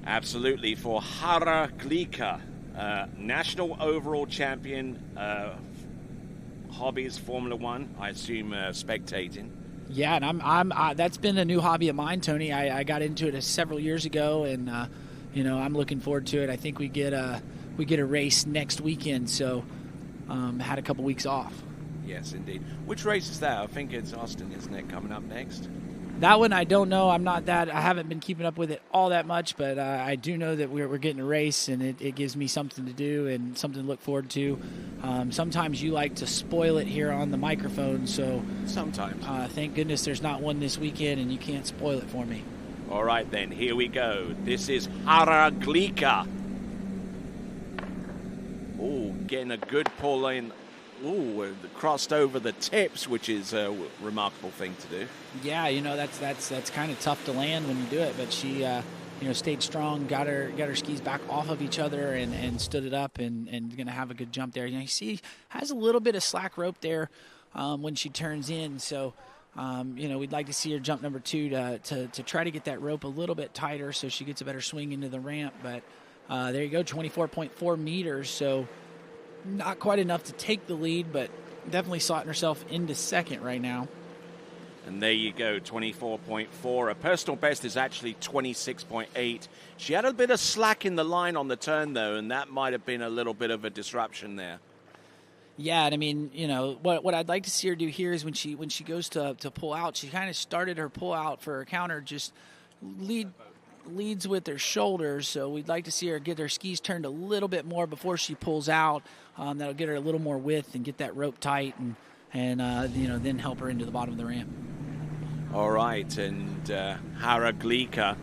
Absolutely. For Hara Glika, national overall champion, hobbies Formula One. I assume spectating. Yeah, and I'm that's been a new hobby of mine, Tony. I got into it several years ago, and I'm looking forward to it. I think we get a race next weekend, so had a couple weeks off. Yes, indeed. Which race is that? I think it's Austin, isn't it, coming up next? That one I don't know. I haven't been keeping up with it all that much, but I do know that we're getting a race, and it gives me something to do and something to look forward to. Sometimes you like to spoil it here on the microphone, so sometimes. Thank goodness there's not one this weekend, and you can't spoil it for me. All right, then, here we go. This is Hara Glika. Oh, getting a good pull in. Ooh, crossed over the tips, which is a remarkable thing to do. Yeah, that's kind of tough to land when you do it, but she stayed strong, got her skis back off of each other and stood it up and going to have a good jump there. You see, has a little bit of slack rope there when she turns in, so we'd like to see her jump number 2 to try to get that rope a little bit tighter so she gets a better swing into the ramp. But there you go, 24.4 meters, so not quite enough to take the lead, but definitely slotting herself into second right now. And there you go, 24.4. Her personal best is actually 26.8. She had a bit of slack in the line on the turn, though, and that might have been a little bit of a disruption there. Yeah, and I mean, what I'd like to see her do here is when she goes to pull out, she kind of started her pull out for her counter, just leads with her shoulders, so we'd like to see her get her skis turned a little bit more before she pulls out. That'll get her a little more width and get that rope tight, and then help her into the bottom of the ramp. All right, and Hara Glika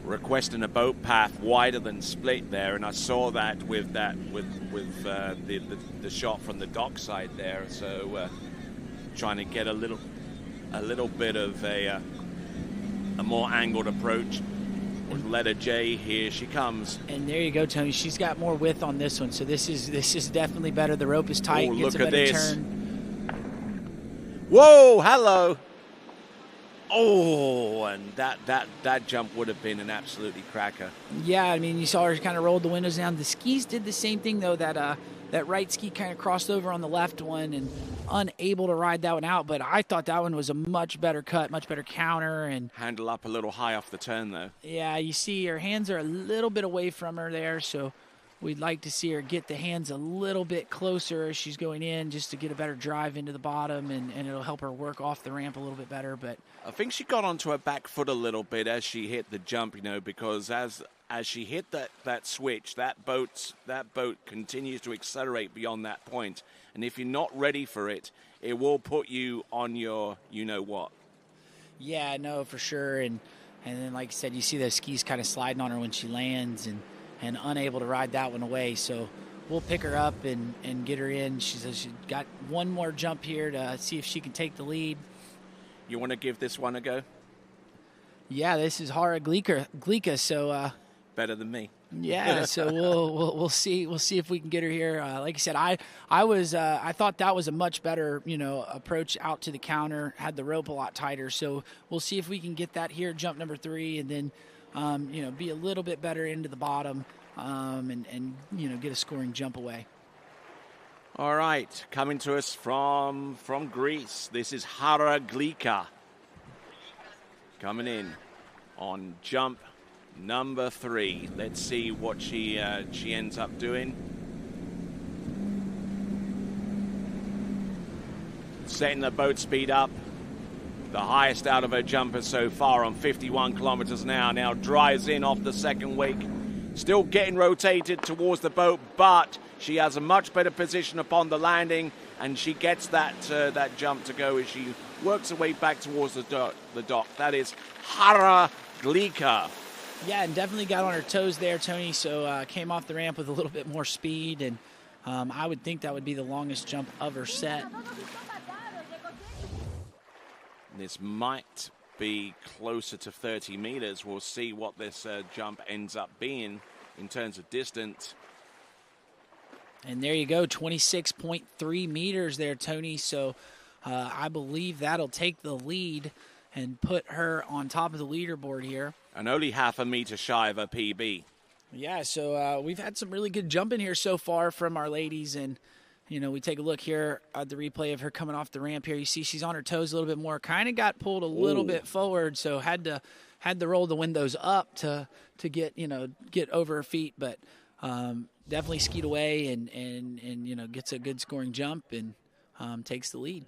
requesting a boat path wider than split there, and I saw that with the shot from the dock side there. So trying to get a little bit of a more angled approach with letter J. Here she comes. And there you go, Tony. She's got more width on this one, so this is definitely better. The rope is tight. Oh, gets look a at better this. turn. Whoa, hello. Oh, and that jump would have been an absolutely cracker. Yeah, I mean, you saw her kind of rolled the windows down. The skis did the same thing, though. That right ski kind of crossed over on the left one and unable to ride that one out. But I thought that one was a much better cut, much better counter. And handle up a little high off the turn, though. Yeah, you see her hands are a little bit away from her there, so we'd like to see her get the hands a little bit closer as she's going in, just to get a better drive into the bottom, and it'll help her work off the ramp a little bit better. But I think she got onto her back foot a little bit as she hit the jump, because as she hit that switch, that boat continues to accelerate beyond that point. And if you're not ready for it, it will put you on your you-know-what. Yeah, no, for sure. And then, like I said, you see those skis kind of sliding on her when she lands and unable to ride that one away. So we'll pick her up and get her in. She's got one more jump here to see if she can take the lead. You want to give this one a go? Yeah, this is Hara Glika, so better than me. Yeah, so we'll see if we can get her here. Like I said, I thought that was a much better approach out to the counter. Had the rope a lot tighter, so we'll see if we can get that here, jump number 3, and then be a little bit better into the bottom, and get a scoring jump away. All right, coming to us from Greece, this is Hara Glika coming in on jump Number 3. Let's see what she ends up doing. Setting the boat speed up. The highest out of her jumper so far on 51 kilometers an hour. Now drives in off the second wake. Still getting rotated towards the boat, but she has a much better position upon the landing, and she gets that jump to go as she works her way back towards the dock. That is Hara Glika. Yeah, and definitely got on her toes there, Tony, so came off the ramp with a little bit more speed, and I would think that would be the longest jump of her set. This might be closer to 30 meters. We'll see what this jump ends up being in terms of distance. And there you go, 26.3 meters there, Tony. So I believe that'll take the lead and put her on top of the leaderboard here. And only half a meter shy of a PB. Yeah, so we've had some really good jumping here so far from our ladies. And, you know, we take a look here at the replay of her coming off the ramp here. You see she's on her toes a little bit more. Kind of got pulled a little bit forward, so had to roll the windows up to get, you know, get over her feet. But definitely skied away and you know, gets a good scoring jump and takes the lead.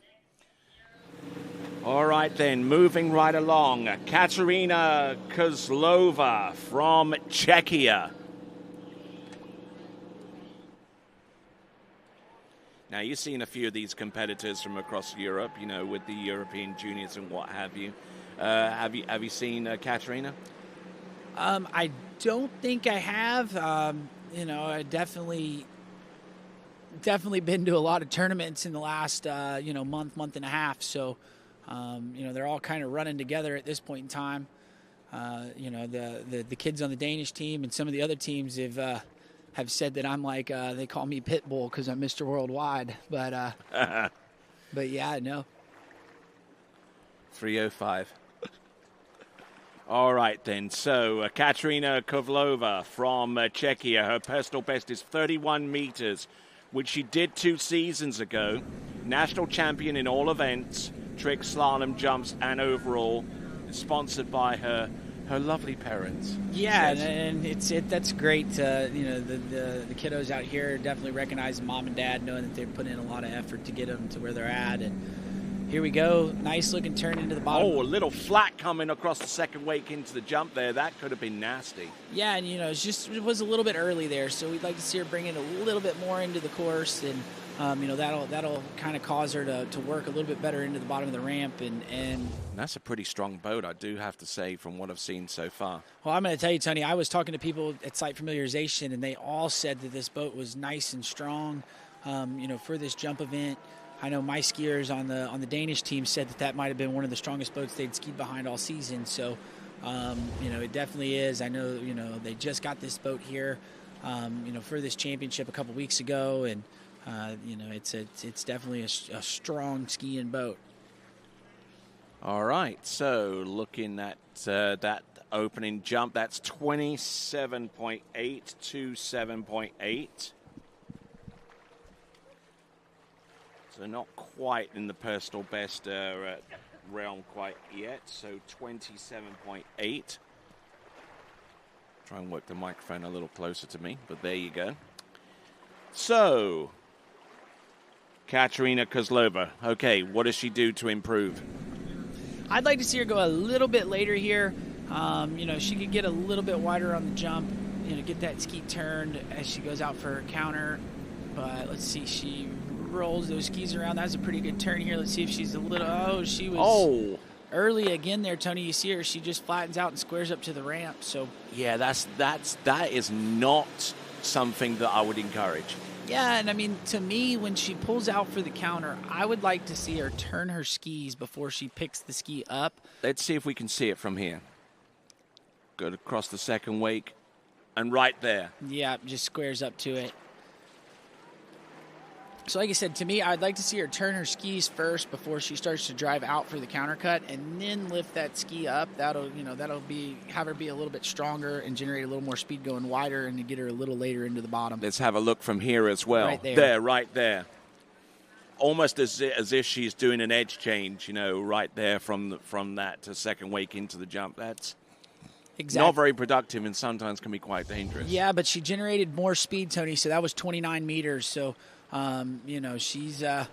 All right, then, moving right along, Katerina Kozlova from Czechia. Now, you've seen a few of these competitors from across Europe, you know, with the European juniors and what have you. Have you seen Katerina? I don't think I have. You know, I definitely been to a lot of tournaments in the last, you know, month and a half. So, you know, they're all kind of running together at this point in time. You know, the kids on the Danish team and some of the other teams have said that I'm like, they call me Pitbull because I'm Mr. Worldwide. But yeah, no. 3:05. All right, then. So, Katerina Kovlova from Czechia. Her personal best is 31 meters, which she did 2 seasons ago. National champion in all events, trick, slalom, jumps, and overall. Sponsored by her lovely parents. Yeah, and that's great. You know, the kiddos out here definitely recognize mom and dad, knowing that they're putting in a lot of effort to get them to where they're at. And here we go. Nice looking turn into the bottom. Oh, a little flat coming across the second wake into the jump there. That could have been nasty. Yeah, and, you know, it was a little bit early there, so we'd like to see her bring it a little bit more into the course, and, you know, that'll kind of cause her to work a little bit better into the bottom of the ramp. And that's a pretty strong boat, I do have to say, from what I've seen so far. Well, I'm going to tell you, Tony, I was talking to people at site familiarization, and they all said that this boat was nice and strong, you know, for this jump event. I know my skiers on the Danish team said that might have been one of the strongest boats they'd skied behind all season. So, you know, it definitely is. I know, you know, they just got this boat here, you know, for this championship a couple weeks ago, and you know, it's definitely a strong skiing boat. All right, so looking at that opening jump, that's 27.8 to 7.8. So not quite in the personal best realm quite yet, so 27.8. Try and work the microphone a little closer to me, but there you go. So, Katerina Kozlova. Okay, what does she do to improve? I'd like to see her go a little bit later here. You know, she could get a little bit wider on the jump, you know, get that ski turned as she goes out for her counter. But let's see, she rolls those skis around. That's a pretty good turn here. Let's see if she's a little, she was early again there, Tony. You see her, she just flattens out and squares up to the ramp. So yeah, that is not something that I would encourage. Yeah, and I mean, to me, when she pulls out for the counter, I would like to see her turn her skis before she picks the ski up. Let's see if we can see it from here. Go across the second wake, and right there. Yeah, just squares up to it. So like I said, to me, I'd like to see her turn her skis first before she starts to drive out for the counter cut, and then lift that ski up. That'll have her be a little bit stronger and generate a little more speed going wider, and to get her a little later into the bottom. Let's have a look from here as well. Right there. Right there. Almost as if she's doing an edge change, you know, right there from that to second wake into the jump. Exactly. not very productive and sometimes can be quite dangerous. Yeah, but she generated more speed, Tony, so that was 29 meters. So, you know, she's a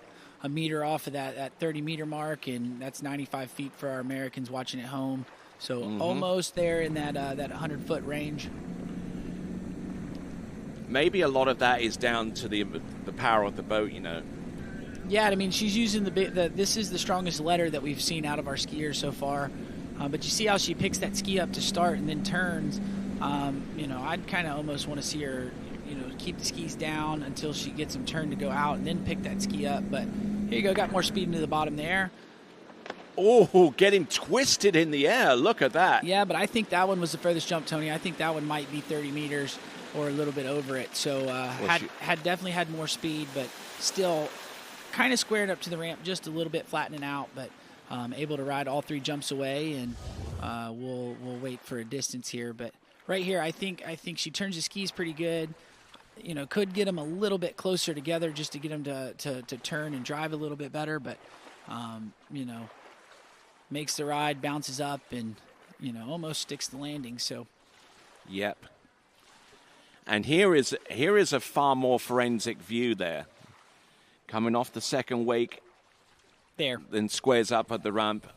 meter off of that 30-meter mark, and that's 95 feet for our Americans watching at home. So almost there in that 100-foot range. Maybe a lot of that is down to the power of the boat, you know. Yeah, I mean, she's using this is the strongest letter that we've seen out of our skiers so far. But you see how she picks that ski up to start and then turns. You know, I'd kind of almost want to see her, you know, keep the skis down until she gets them turned to go out and then pick that ski up. But here you go, got more speed into the bottom there. Oh, getting twisted in the air. Look at that. Yeah, but I think that one was the furthest jump, Tony. I think that one might be 30 meters or a little bit over it. So had definitely had more speed, but still kind of squared up to the ramp just a little bit, flattening out. But able to ride all 3 jumps away, and we'll wait for a distance here. But right here, I think she turns the skis pretty good. You know, could get them a little bit closer together just to get them to turn and drive a little bit better. But you know, makes the ride, bounces up, and, you know, almost sticks the landing. So, yep. And here is a far more forensic view there. Coming off the second wake. There. Then squares up at the ramp.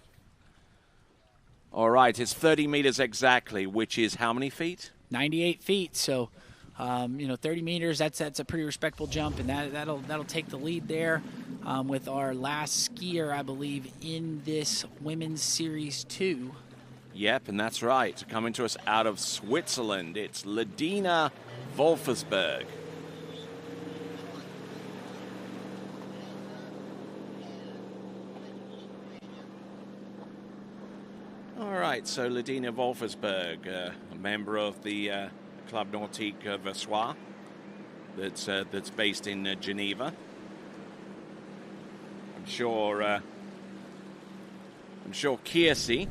All right, it's 30 meters exactly, which is how many feet? 98 feet. So, you know, 30 meters, that's a pretty respectable jump, and that'll take the lead there with our last skier, I believe, in this Women's Series 2. Yep, and that's right. Coming to us out of Switzerland, it's Ledina Wolfersberg. All right, so Ledina Wolfersberg, a member of the Club Nautique Versoix, that's based in Geneva. I'm sure Kiersey,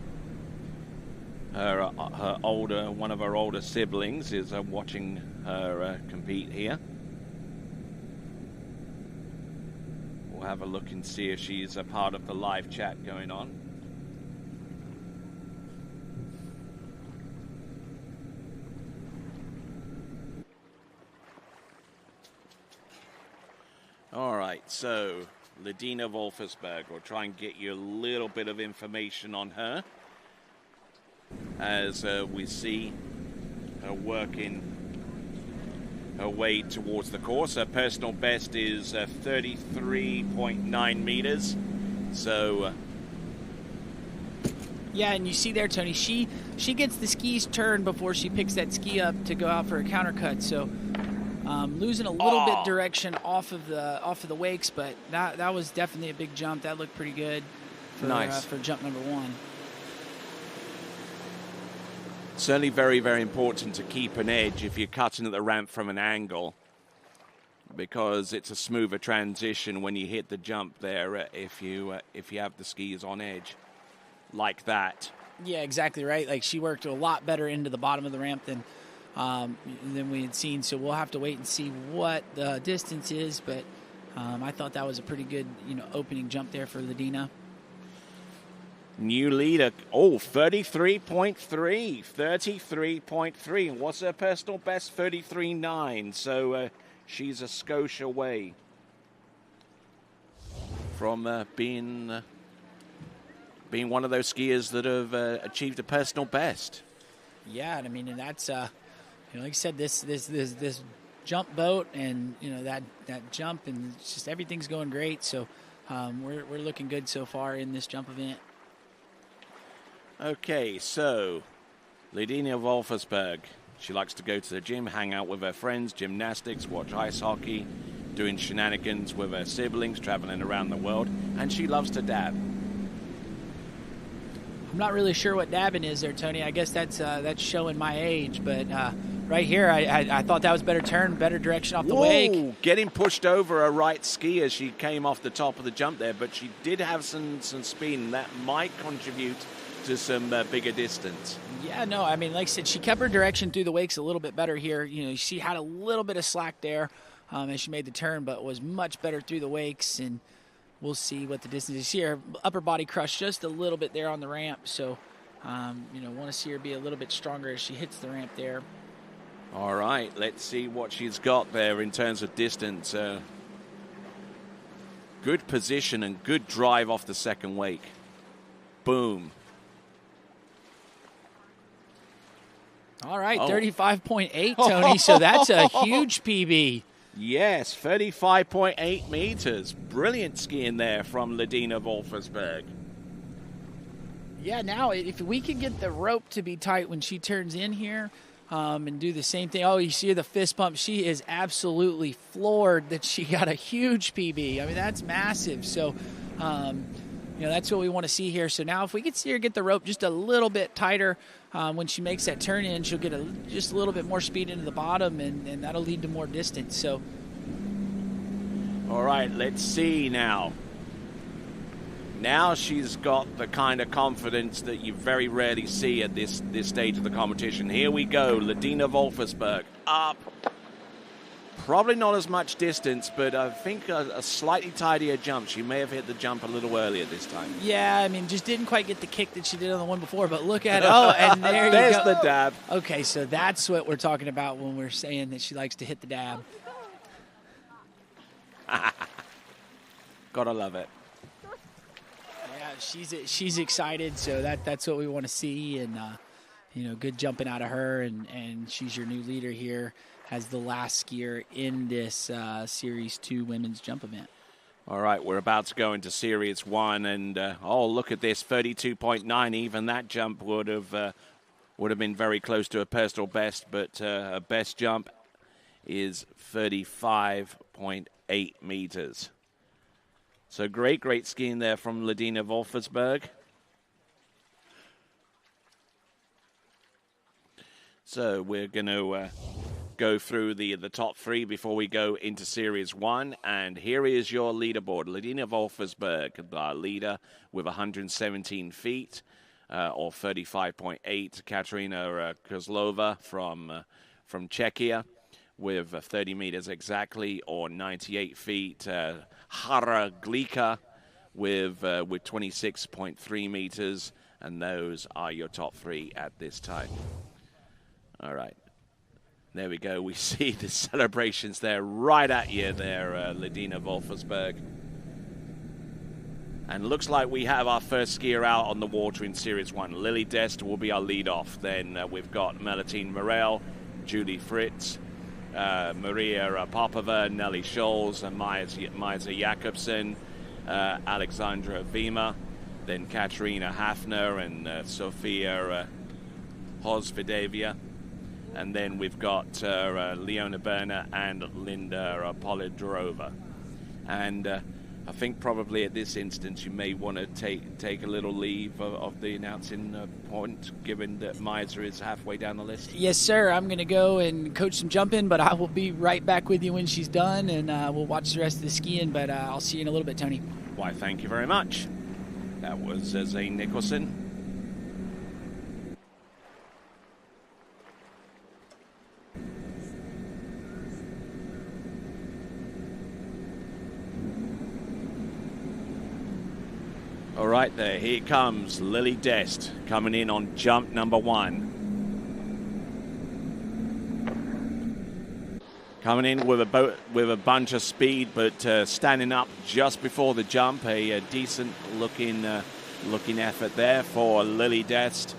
one of her older siblings, is watching her compete here. We'll have a look and see if she's a part of the live chat going on. All right, so Ledina Wolfersberg, we'll try and get you a little bit of information on her as we see her working her way towards the course. Her personal best is 33.9 meters. So yeah, and you see there, Tony, she gets the skis turned before she picks that ski up to go out for a countercut. So losing a little bit direction off of the wakes, but that was definitely a big jump. That looked pretty good for jump number 1. Certainly very, very important to keep an edge if you're cutting at the ramp from an angle, because it's a smoother transition when you hit the jump there if you have the skis on edge like that. Yeah, exactly right. Like, she worked a lot better into the bottom of the ramp than we had seen. So we'll have to wait and see what the distance is. But I thought that was a pretty good, opening jump there for Ledina. New leader. 33.3. What's her personal best? 33.9. So she's a skosh away from being one of those skiers that have achieved a personal best. Yeah, and I mean, and that's like I said, this jump boat, and that jump, and it's just everything's going great. So we're looking good so far in this jump event. Okay, so Ledina Wolfersberg, she likes to go to the gym, hang out with her friends, gymnastics, watch ice hockey, doing shenanigans with her siblings, traveling around the world, and she loves to dab. I'm not really sure what dabbing is there, Tony. I guess that's showing my age, but right here, I thought that was better turn, better direction off the wake. Getting pushed over her right ski as she came off the top of the jump there, but she did have some speed, and that might contribute to some bigger distance. Yeah, no, I mean, like I said, she kept her direction through the wakes a little bit better here. She had a little bit of slack there as she made the turn, but was much better through the wakes, and we'll see what the distance is here. Upper body crushed just a little bit there on the ramp, so You know, want to see her be a little bit stronger as she hits the ramp there. All right, let's see what she's got there in terms of distance. Good position and good drive off the second wake. Boom. All right, 35.8, Tony. So that's a huge PB. Yes, 35.8 meters. Brilliant skiing there from Ladina Wolfersberg. Yeah, now if we can get the rope to be tight when she turns in here and do the same thing. Oh, you see the fist pump. She is absolutely floored that she got a huge PB. I mean, that's massive. So, you know, that's what we want to see here. So now if we could see her get the rope just a little bit tighter when she makes that turn in, she'll get just a little bit more speed into the bottom, and that'll lead to more distance. So, all right, let's see now. Now she's got the kind of confidence that you very rarely see at this stage of the competition. Here we go, Ladina Wolfersberg up. Probably not as much distance, but I think a slightly tidier jump. She may have hit the jump a little earlier this time. Yeah, I mean, just didn't quite get the kick that she did on the one before, but look at it. Oh, and there you go. There's the dab. Okay, so that's what we're talking about when we're saying that she likes to hit the dab. Gotta love it. Yeah, she's excited, so that's what we want to see, and you know, good jumping out of her, and she's your new leader here as the last skier in this Series 2 women's jump event. All right, we're about to go into Series 1, and oh, look at this, 32.9. Even that jump would have been very close to a personal best, but a best jump is 35.8 meters. So great skiing there from Ladina Wolfersberg. So we're going to go through the top three before we go into Series 1. And here is your leaderboard. Ladina Wolfersberg, the leader with 117 feet, or 35.8. Katerina Kozlova from Czechia with 30 meters exactly, or 98 feet. Hara Glika with 26.3 meters. And those are your top three at this time. All right. There we go. We see the celebrations there right at you there, Ladina Wolfersberg. And looks like we have our first skier out on the water in Series 1. Lily Dest will be our lead-off. Then we've got Melatine Morel, Julie Fritz, Maria Popova, Nelly Scholes, and Maisa Jakobsen, Alexandra Vima, then Katarina Hafner and Sofia Hosvidevia. And then we've got Leona Berner and Linda Polidorova. And I think probably at this instance you may want to take a little leave of the announcing point, given that Maisa is halfway down the list. Yes, sir. I'm going to go and coach some jumping, but I will be right back with you when she's done, and we'll watch the rest of the skiing. But I'll see you in a little bit, Tony. Why, thank you very much. That was Zane Nicholson. All right, there, here comes Lily Dest coming in on jump number 1. Coming in with a bunch of speed, but standing up just before the jump. A decent looking effort there for Lily Dest.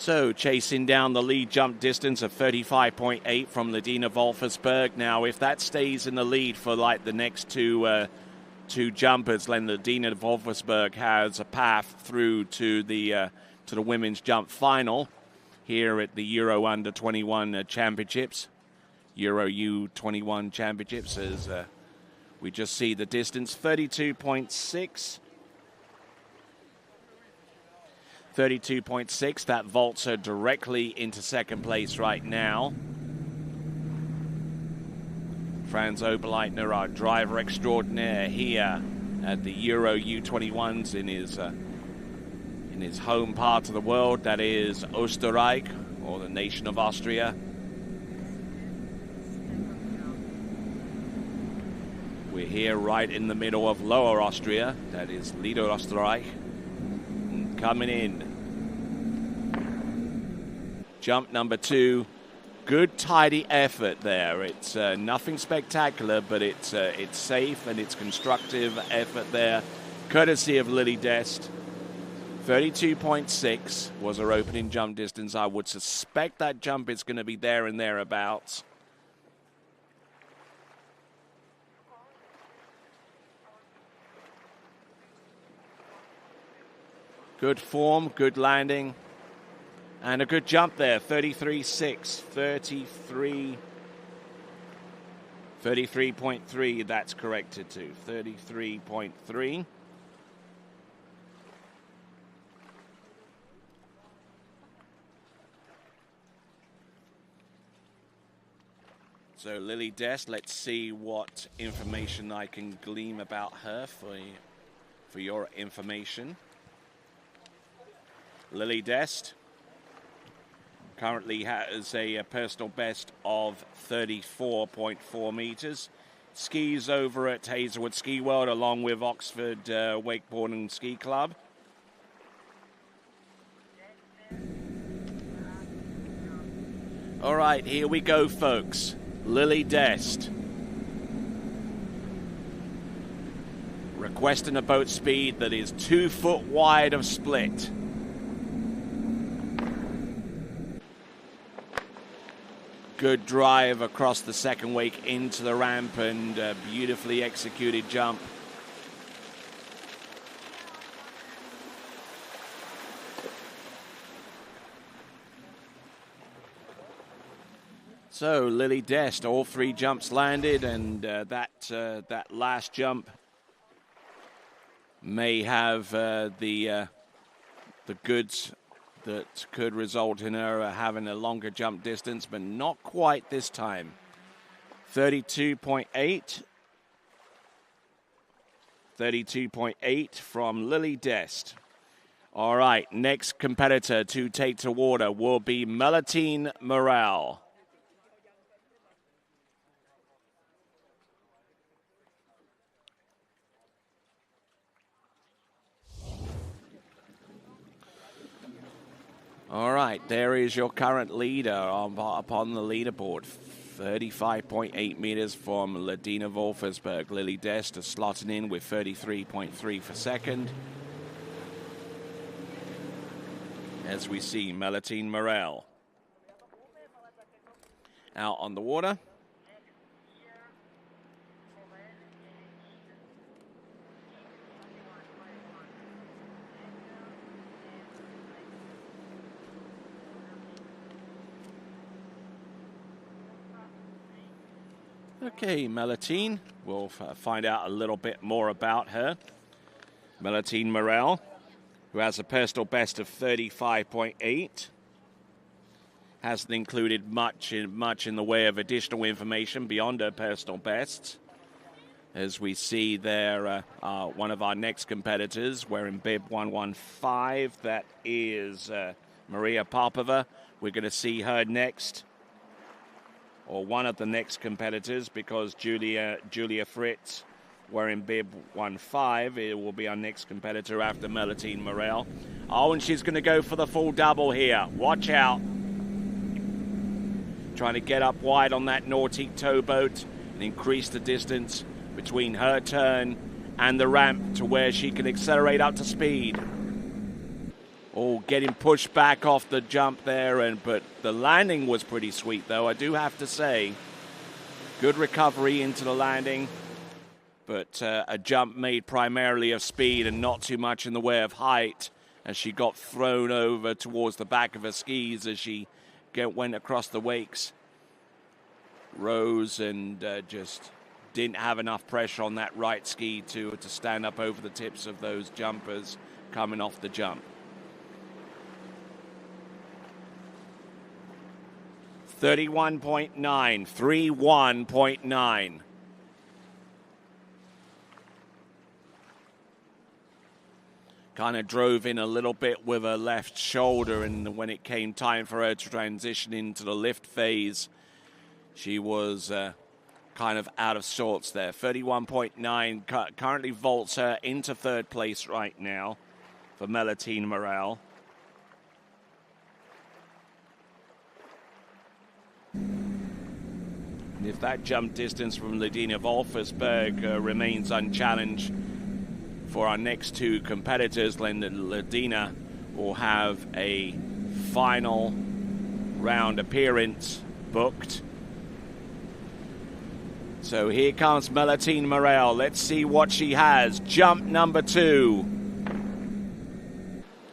So chasing down the lead jump distance of 35.8 from Ladina Wolfersberg. Now, if that stays in the lead for like the next two jumpers, then Ladina Wolfersberg has a path through to the women's jump final here at the Euro Under 21 Championships, Euro U21 Championships. As we just see the distance, 32.6. 32.6, that vaults her directly into second place right now. Franz Oberleitner, our driver extraordinaire here at the Euro U21s in in his home part of the world, that is Österreich, or the nation of Austria. We're here right in the middle of Lower Austria, that is Niederösterreich. Coming in. Jump number 2. Good, tidy effort there. It's nothing spectacular, but it's safe and it's constructive effort there, courtesy of Lily Dest. 32.6 was her opening jump distance. I would suspect that jump is going to be there and thereabouts. Good form, good landing, and a good jump there. 33.6, 33.3, that's corrected to 33.3. So Lily Dest, let's see what information I can glean about her for your information. Lily Dest currently has a personal best of 34.4 meters. Skis over at Hazelwood Ski World along with Oxford Wakeboard and Ski Club. All right, here we go, folks. Lily Dest. Requesting a boat speed that is 2 foot wide of split. Good drive across the second wake into the ramp and a beautifully executed jump. So Lily Dest, all 3 jumps landed, and that last jump may have the goods that could result in her having a longer jump distance, but not quite this time. 32.8. 32.8 from Lily Dest. All right, next competitor to take to water will be Melitine Morel. All right, there is your current leader upon the leaderboard. 35.8 meters from Ladina Wolfersberg. Lily Dest is slotting in with 33.3 for second. As we see Melitine Morel out on the water. Okay, Melitine. We'll find out a little bit more about her. Melitine Morel, who has a personal best of 35.8. Hasn't included much in the way of additional information beyond her personal bests. As we see there, one of our next competitors wearing bib 115. That is Maria Popova. We're going to see her next, or one of the next competitors, because Julia Fritz wearing bib 15. It will be our next competitor after Melitine Morel. Oh, and she's going to go for the full double here. Watch out. Trying to get up wide on that Nautique towboat and increase the distance between her turn and the ramp to where she can accelerate up to speed. Oh, getting pushed back off the jump there, but the landing was pretty sweet, though, I do have to say. Good recovery into the landing, but a jump made primarily of speed and not too much in the way of height, as she got thrown over towards the back of her skis as she went across the wakes. Rose and just didn't have enough pressure on that right ski to stand up over the tips of those jumpers coming off the jump. 31.9, 31.9. kind of drove in a little bit with her left shoulder, and when it came time for her to transition into the lift phase, she was kind of out of sorts there. 31.9 currently vaults her into third place right now for Melitine Morel. And if that jump distance from Ladina Wolfersberg remains unchallenged for our next two competitors, then Ladina will have a final round appearance booked. So here comes Melitine Morel. Let's see what she has. Jump number 2.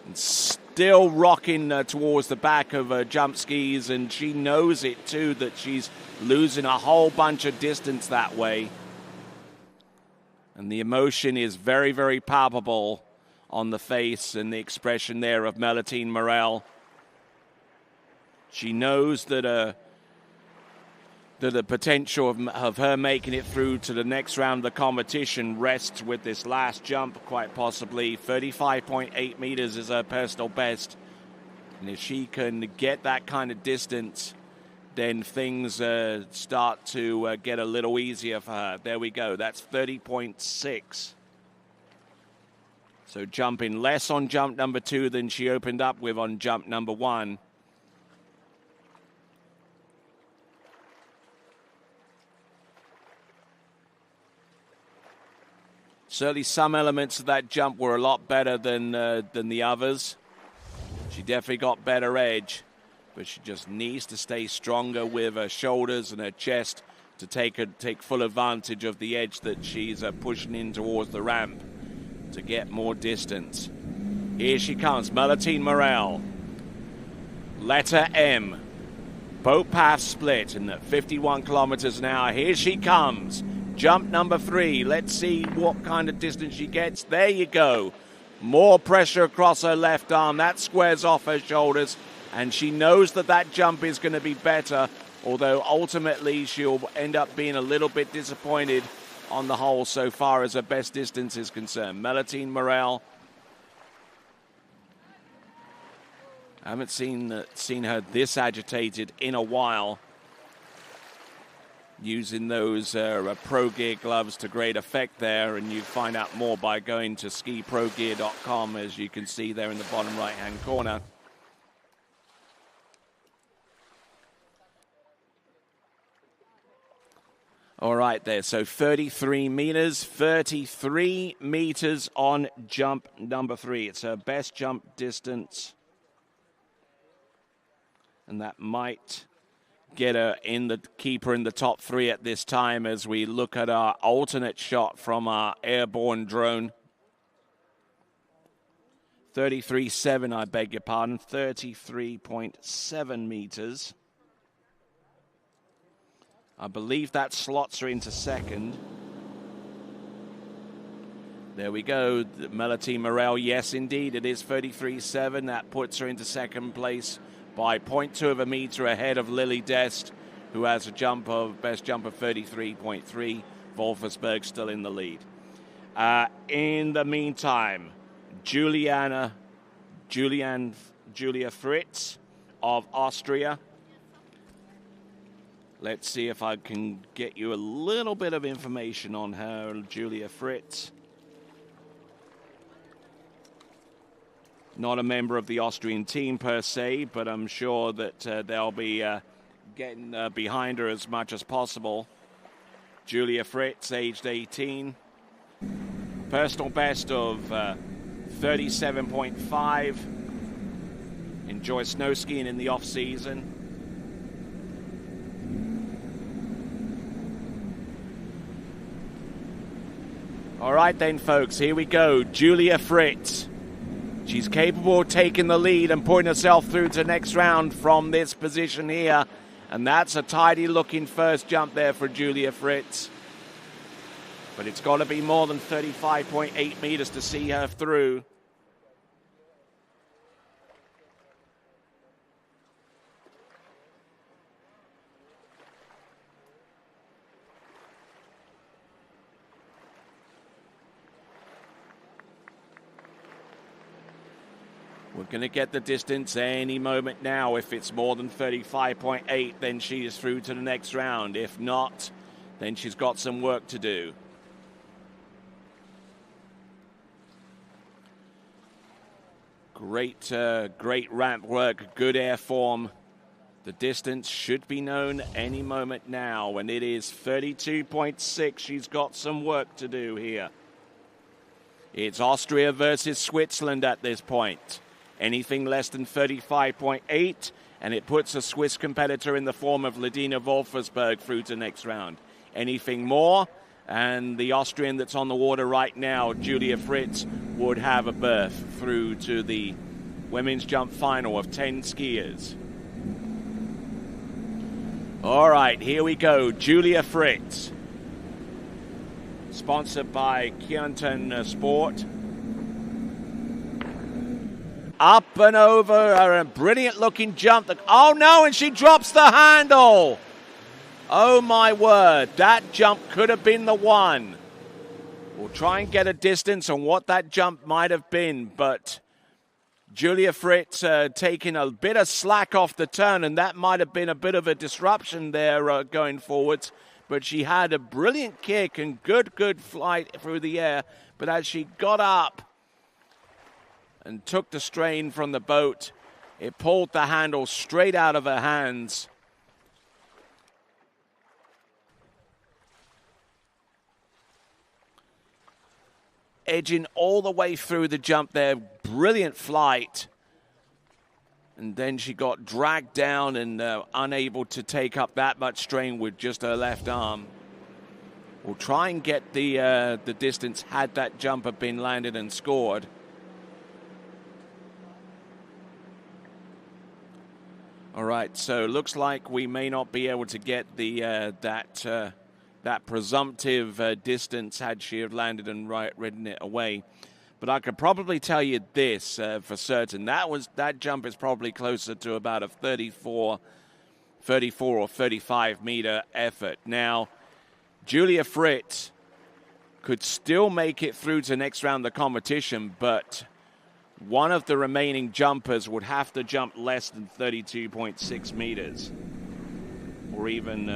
And still rocking towards the back of her jump skis, and she knows it too, that she's losing a whole bunch of distance that way. And the emotion is very, very palpable on the face and the expression there of Melitine Morel. She knows that the potential of her making it through to the next round of the competition rests with this last jump, quite possibly. 35.8 meters is her personal best. And if she can get that kind of distance, then things start to get a little easier for her. There we go. That's 30.6. So jumping less on jump number 2 than she opened up with on jump number 1. Certainly some elements of that jump were a lot better than the others. She definitely got better edge, but she just needs to stay stronger with her shoulders and her chest to take full advantage of the edge that she's pushing in towards the ramp to get more distance. Here she comes, Melitine Morel. Letter M. Boat path split in at 51 kilometers an hour. Here she comes. Jump number 3. Let's see what kind of distance she gets. There you go. More pressure across her left arm. That squares off her shoulders. And she knows that that jump is going to be better, although ultimately she'll end up being a little bit disappointed on the whole so far as her best distance is concerned. Melitine Morel. I haven't seen her this agitated in a while, using those Pro Gear gloves to great effect there, and you find out more by going to skiprogear.com, as you can see there in the bottom right-hand corner. All right there, so 33 meters on jump number 3. It's her best jump distance, and that might get her keep her in the top 3 at this time as we look at our alternate shot from our airborne drone. 33.7, I beg your pardon, 33.7 meters. I believe that slots her into second. There we go, Melitine Morel. Yes, indeed, it is 33.7. That puts her into second place by 0.2 of a meter ahead of Lily Dest, who has a best jump of 33.3. Wolfersberg still in the lead. In the meantime, Julia Fritz of Austria. Let's see if I can get you a little bit of information on her, Julia Fritz. Not a member of the Austrian team per se, but I'm sure that they'll be getting behind her as much as possible. Julia Fritz, aged 18. Personal best of 37.5. Enjoys snow skiing in the off-season. All right then, folks, here we go. Julia Fritz. She's capable of taking the lead and putting herself through to the next round from this position here. And that's a tidy-looking first jump there for Julia Fritz. But it's got to be more than 35.8 meters to see her through. We're going to get the distance any moment now. If it's more than 35.8, then she is through to the next round. If not, then she's got some work to do. Great ramp work, good air form. The distance should be known any moment now, and it is 32.6. She's got some work to do here. It's Austria versus Switzerland at this point. Anything less than 35.8, and it puts a Swiss competitor in the form of Ladina Wolfersberg through to next round. Anything more, and the Austrian that's on the water right now, Julia Fritz, would have a berth through to the women's jump final of 10 skiers. All right, here we go. Julia Fritz, sponsored by Kyanton Sport. Up and over, a brilliant looking jump. Oh no, and she drops the handle. Oh my word, that jump could have been the one. We'll try and get a distance on what that jump might have been, but Julia Fritz taking a bit of slack off the turn, and that might have been a bit of a disruption there going forwards. But she had a brilliant kick and good flight through the air. But as she got up and took the strain from the boat, it pulled the handle straight out of her hands. Edging all the way through the jump there, brilliant flight. And then she got dragged down and unable to take up that much strain with just her left arm. We'll try and get the distance had that jumper been landed and scored. All right, so looks like we may not be able to get the that presumptive distance had she have landed and ridden it away. But I could probably tell you this for certain. That jump is probably closer to about a 34 or 35 meter effort. Now, Julia Fritz could still make it through to next round of the competition, but one of the remaining jumpers would have to jump less than 32.6 meters, or even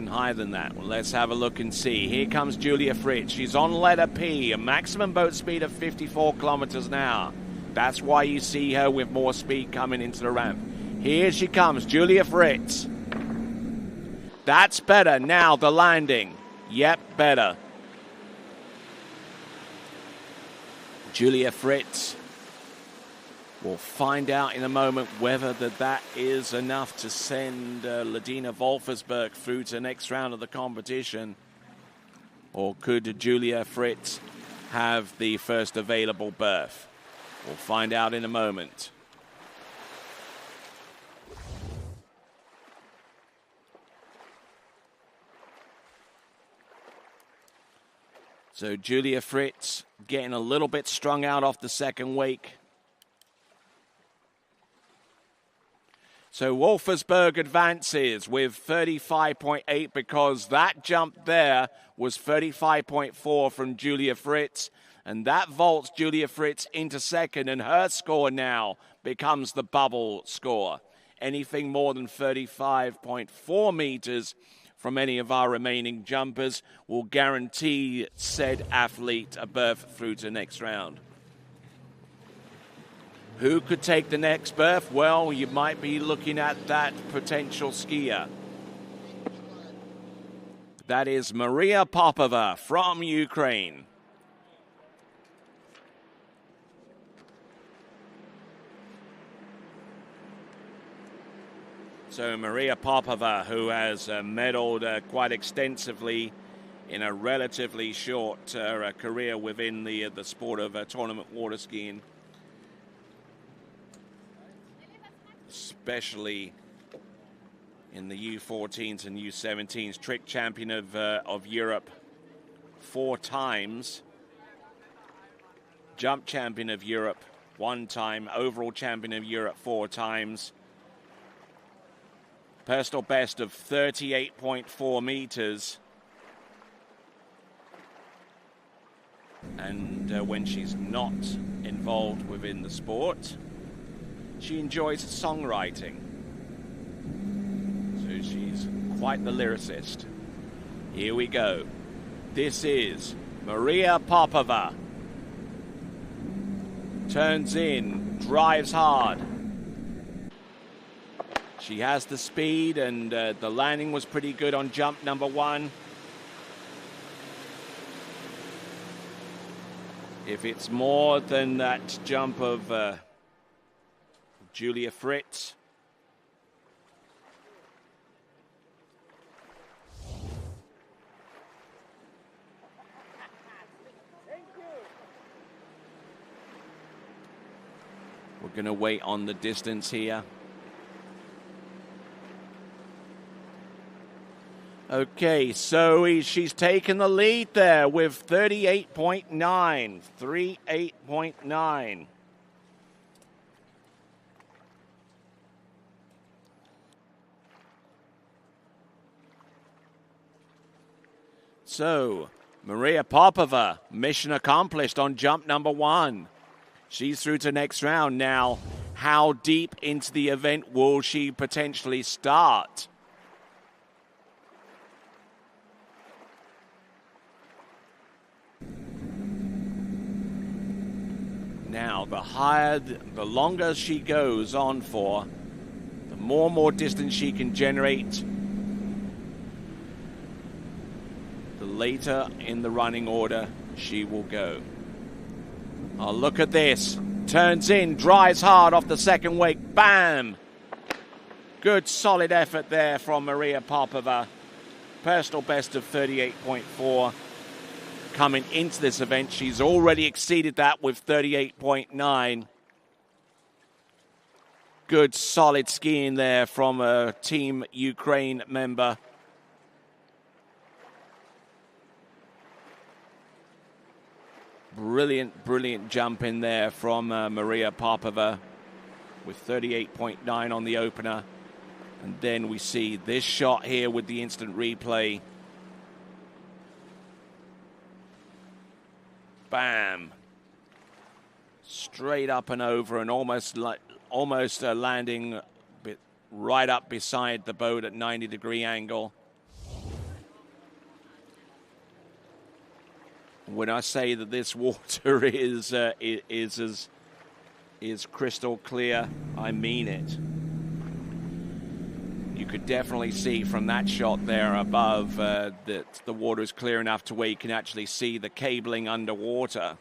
higher than that. Well, let's have a look and see. Here comes Julia Fritz. She's on letter P, a maximum boat speed of 54 kilometers an hour. That's why you see her with more speed coming into the ramp. Here she comes, Julia Fritz. That's better. Now the landing. Yep, better. Julia Fritz. We'll find out in a moment whether that is enough to send Ladina Wolfersberg through to the next round of the competition. Or could Julia Fritz have the first available berth? We'll find out in a moment. So Julia Fritz getting a little bit strung out off the second wake. So Wolfersberg advances with 35.8 because that jump there was 35.4 from Julia Fritz. And that vaults Julia Fritz into second, and her score now becomes the bubble score. Anything more than 35.4 meters from any of our remaining jumpers will guarantee said athlete a berth through to next round. Who could take the next berth? Well, you might be looking at that potential skier. That is Maria Popova from Ukraine. So Maria Popova, who has medaled quite extensively in a relatively short career within the sport of tournament water skiing, especially in the U14s and U17s, trick champion of Europe 4 times, jump champion of Europe 1 time, overall champion of Europe 4 times. Personal best of 38.4 meters. And when she's not involved within the sport, she enjoys songwriting. So she's quite the lyricist. Here we go. This is Maria Popova. Turns in, drives hard. She has the speed, and the landing was pretty good on jump number 1. If it's more than that jump of Julia Fritz, we're going to wait on the distance here. Okay, so she's taken the lead there with 38.9, 38.9. So, Maria Popova, mission accomplished on jump number 1. She's through to next round now. How deep into the event will she potentially start? Now, the longer she goes on for, the more distance she can generate, the later in the running order she will go. Oh, look at this. Turns in, drives hard off the second wake. Bam! Good, solid effort there from Maria Popova. Personal best of 38.4. Coming into this event, she's already exceeded that with 38.9. Good, solid skiing there from a Team Ukraine member. Brilliant jump in there from Maria Popova with 38.9 on the opener. And then we see this shot here with the instant replay. Bam. Straight up and over, and almost landing right up beside the boat at 90-degree angle. When I say that this water is crystal clear, I mean it. You could definitely see from that shot there above that the water is clear enough to where you can actually see the cabling underwater.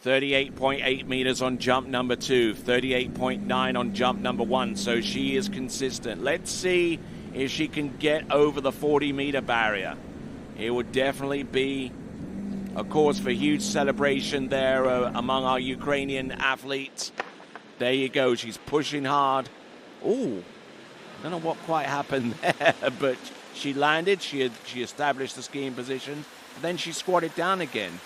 38.8 meters on jump number 2, 38.9 on jump number 1, so she is consistent. Let's see if she can get over the 40-meter barrier. It would definitely be a cause for huge celebration there among our Ukrainian athletes. There you go. She's pushing hard. Ooh, I don't know what quite happened there, but she landed. She established the skiing position. Then she squatted down again.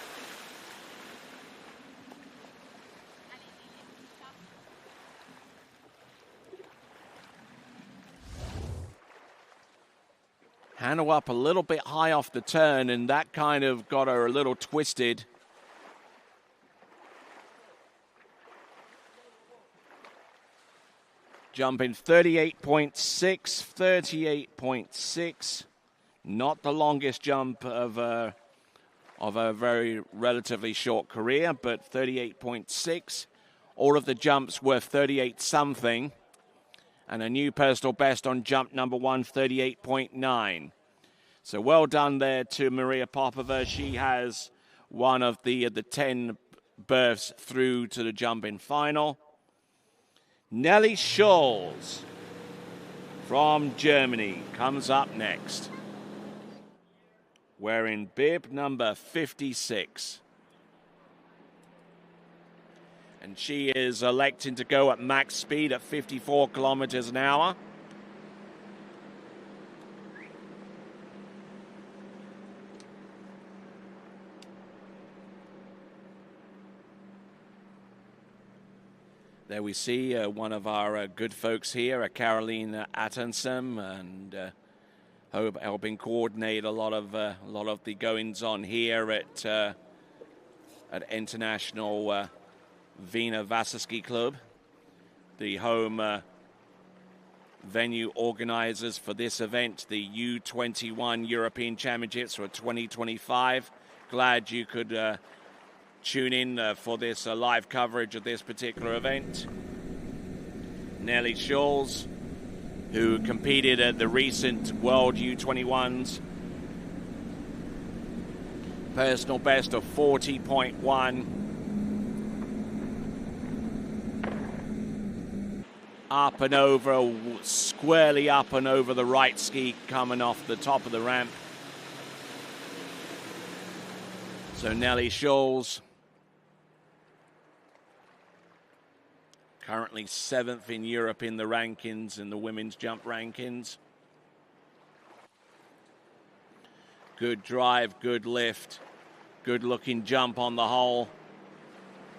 Handle up a little bit high off the turn, and that kind of got her a little twisted. Jumping 38.6, 38.6. Not the longest jump of a very relatively short career, but 38.6. All of the jumps were 38-something. And a new personal best on jump number 1, 38.9. So well done there to Maria Popova. She has one of the 10 berths through to the jumping final. Nelly Schulz from Germany comes up next, wearing bib number 56. And she is electing to go at max speed at 54 kilometers an hour. There we see one of our good folks here, Caroline Attensen, and helping coordinate a lot of the goings on here at International Wiener Wasserski Club, the home venue organizers for this event, the U21 European Championships for 2025. Glad you could tune in for this live coverage of this particular event. Nelly Schulz, who competed at the recent World U21s, personal best of 40.1. Up and over, squarely up and over the right ski, coming off the top of the ramp. So Nelly Schulz, currently 7th in Europe in the rankings, in the women's jump rankings. Good drive, good lift, good looking jump on the whole.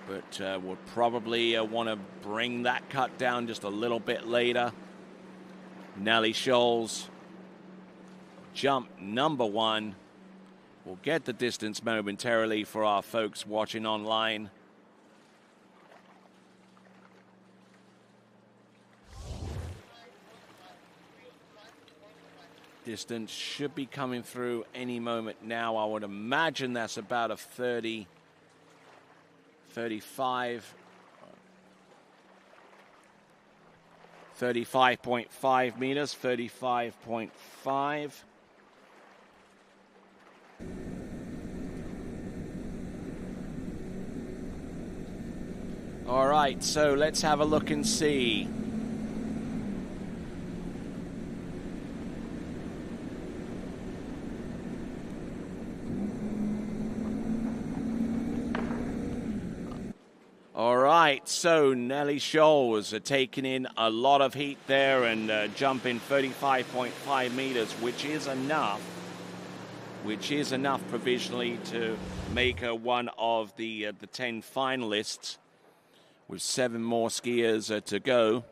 But would probably want to bring that cut down just a little bit later. Nelly Schulz, jump number 1. We'll get the distance momentarily for our folks watching online. Distance should be coming through any moment now. I would imagine that's about a 35 35.5 meters, 35.5. All right, so let's have a look and see. All right, so Nelly Schulz taking in a lot of heat there and jumping 35.5 meters, which is enough provisionally to make her one of the 10 finalists, with 7 more skiers to go.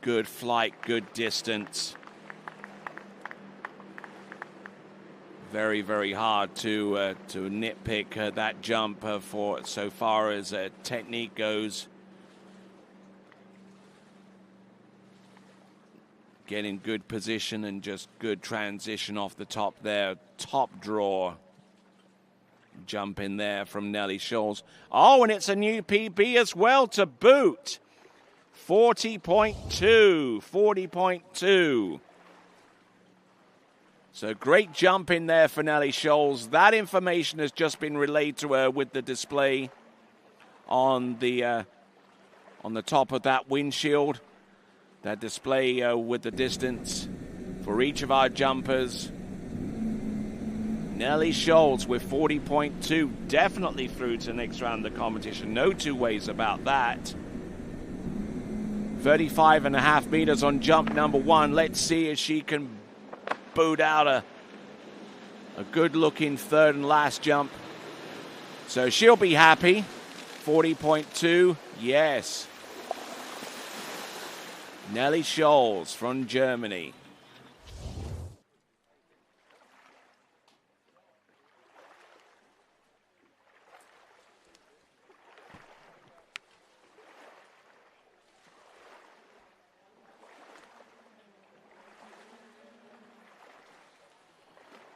Good flight, good distance. Very, very hard to nitpick that jump for so far as technique goes. Getting good position and just good transition off the top there. Top draw. Jump in there from Nelly Schulz. Oh, and it's a new PB as well to boot. 40.2. So great jump in there for Nelly Schulz. That information has just been relayed to her with the display on the top of that windshield. That display with the distance for each of our jumpers. Nelly Schulz with 40.2, definitely through to the next round of the competition. No two ways about that. 35.5 meters on jump number 1. Let's see if she can boot out a good-looking third and last jump. So she'll be happy. 40.2, yes. Nelly Schulz from Germany.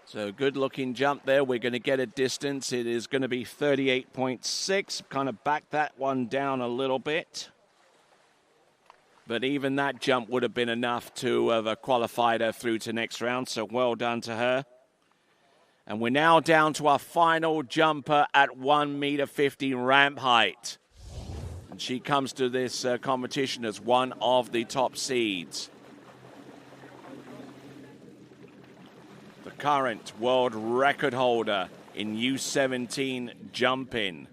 So good looking jump there. We're going to get a distance. It is going to be 38.6. Kind of back that one down a little bit. But even that jump would have been enough to have qualified her through to next round. So well done to her. And we're now down to our final jumper at 1.50 meter ramp height. And she comes to this competition as one of the top seeds. The current world record holder in U17 jumping.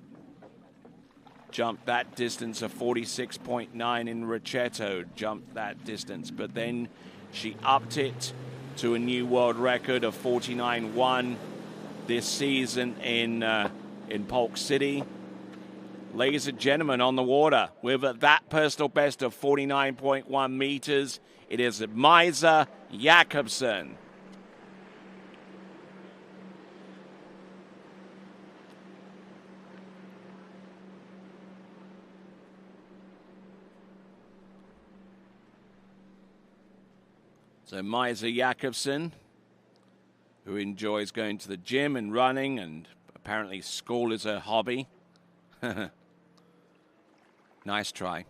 Jumped that distance of 46.9 in Ricetto. Jumped that distance. But then she upped it to a new world record of 49.1 this season in Polk City. Ladies and gentlemen, on the water with that personal best of 49.1 meters, it is Maisa Jakobsen. So Maisa Jakobsen, who enjoys going to the gym and running, and apparently school is her hobby. Nice try.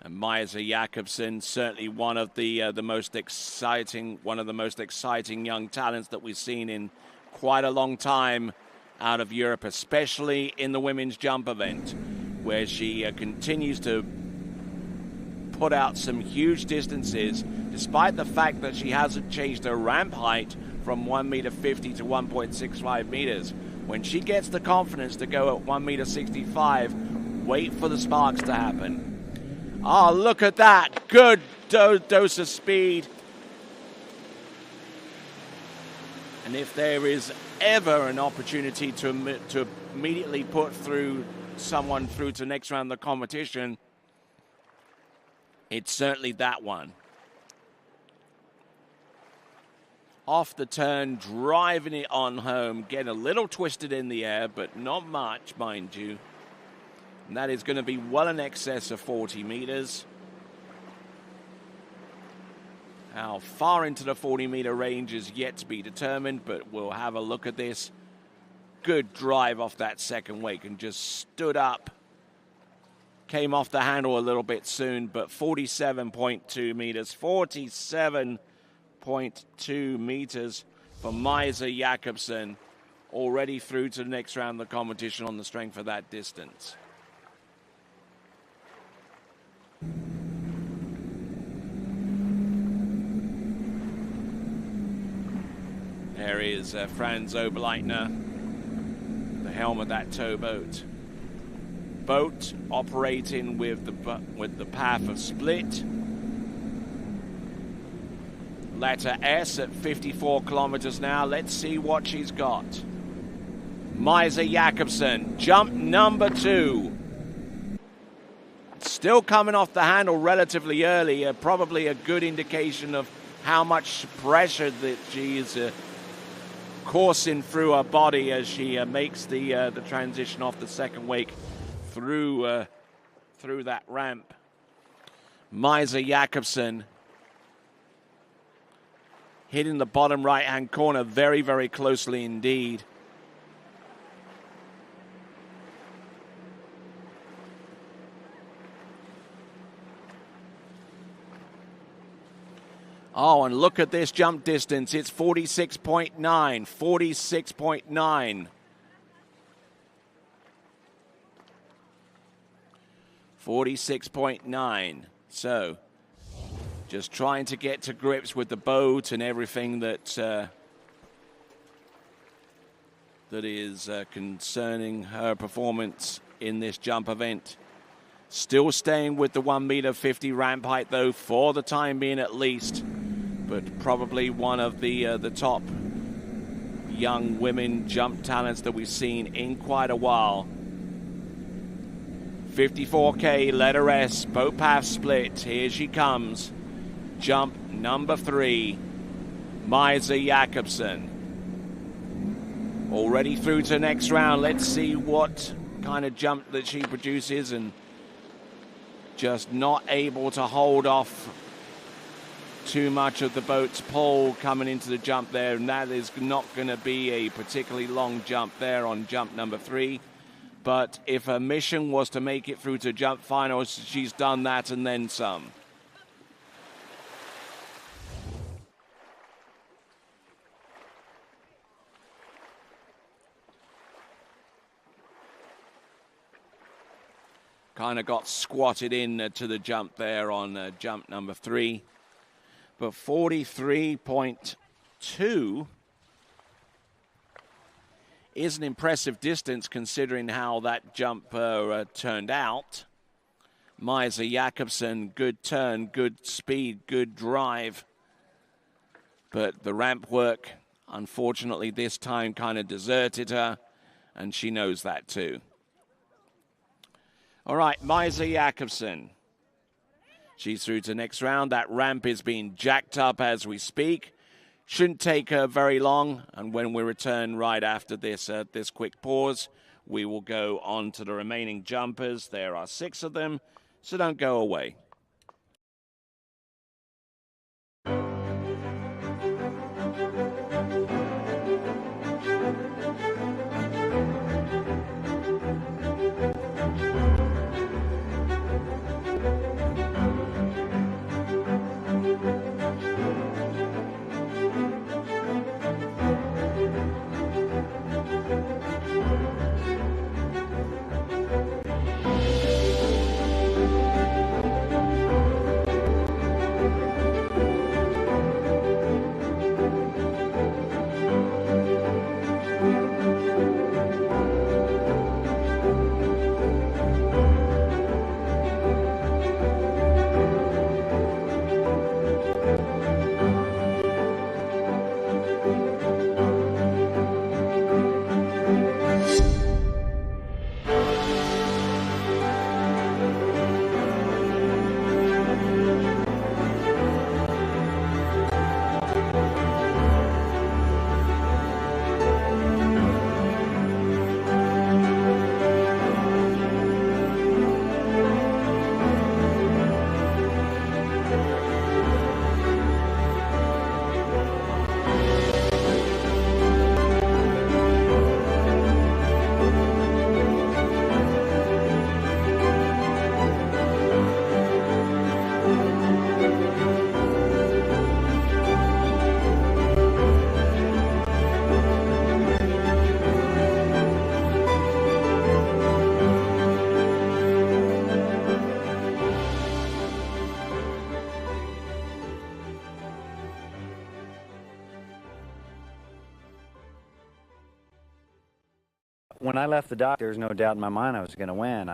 And Maisa Jakobsen, certainly one of the most exciting young talents that we've seen in quite a long time out of Europe, especially in the women's jump event, where she continues to put out some huge distances, despite the fact that she hasn't changed her ramp height from 1.50 meter to 1.65 meters. When she gets the confidence to go at 1.65 meter, wait for the sparks to happen. Oh, look at that. Good dose of speed. And if there is ever an opportunity to immediately put someone through to the next round of the competition, it's certainly that one. Off the turn, driving it on home, getting a little twisted in the air, but not much, mind you. And that is going to be well in excess of 40 meters. How far into the 40-meter range is yet to be determined, but we'll have a look at this. Good drive off that second wake and just stood up. Came off the handle a little bit soon, but 47.2 meters. 47.2 meters for Maisa Jakobsen, already through to the next round of the competition on the strength of that distance. There is Franz Oberleitner, the helm of that towboat. Boat operating with the path of split. Letter S at 54 kilometers now. Let's see what she's got. Maisa Jakobsen, jump number 2. Still coming off the handle relatively early, probably a good indication of how much pressure that she is coursing through her body as she makes the transition off the second wake through that ramp. Maisa Jakobsen hitting the bottom right-hand corner very, very closely indeed. Oh, and look at this jump distance. It's 46.9, 46.9. 46.9. So, just trying to get to grips with the boat and everything that is concerning her performance in this jump event. Still staying with the 1.50 meter ramp height, though, for the time being at least. But probably one of the top young women jump talents that we've seen in quite a while. 54K, letter S, boat path split. Here she comes. Jump number 3, Maisa Jakobsen. Already through to the next round. Let's see what kind of jump that she produces, and just not able to hold off too much of the boat's pull coming into the jump there, and that is not going to be a particularly long jump there on jump number 3. But if her mission was to make it through to jump finals, she's done that and then some. Kind of got squatted in to the jump there on jump number 3. But 43.2 is an impressive distance considering how that jump turned out. Maisa Jakobsen, good turn, good speed, good drive. But the ramp work, unfortunately, this time kind of deserted her. and she knows that too. All right, Maisa Jakobsen. She's through to next round. That ramp is being jacked up as we speak. Shouldn't take her very long, and when we return right after this this quick pause, we will go on to the remaining jumpers. There are 6 of them, so don't go away. When I left the dock, there was no doubt in my mind I was going to win.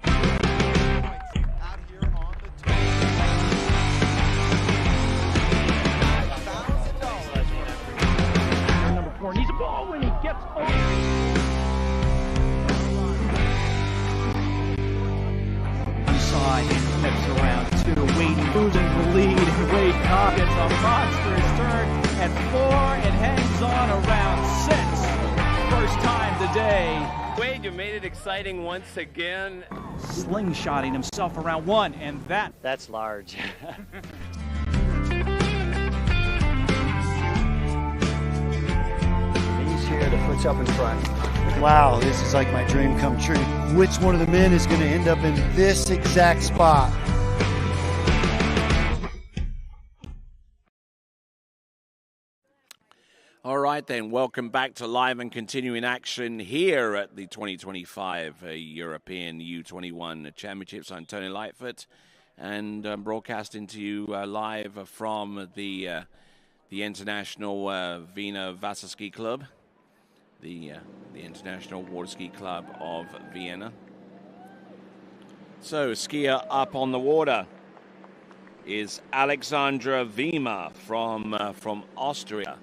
Number 4 needs a ball when he gets over. Side flips around 2, Wade losing the lead, and Wade Cobb gets a monstrous turn at 4 and hangs on around 6. First time today. Wade, you made it exciting once again. Slingshotting himself around 1, and that's large. He's here to put you up in front. Wow, this is like my dream come true. Which one of the men is going to end up in this exact spot? All right, then. Welcome back to live and continuing action here at the 2025 European U21 Championships. I'm Tony Lightfoot, and broadcasting to you live from the International Wiener Wasser Ski Club, the International Water Ski Club of Vienna. So, skier up on the water is Alexandra Wiemer from Austria.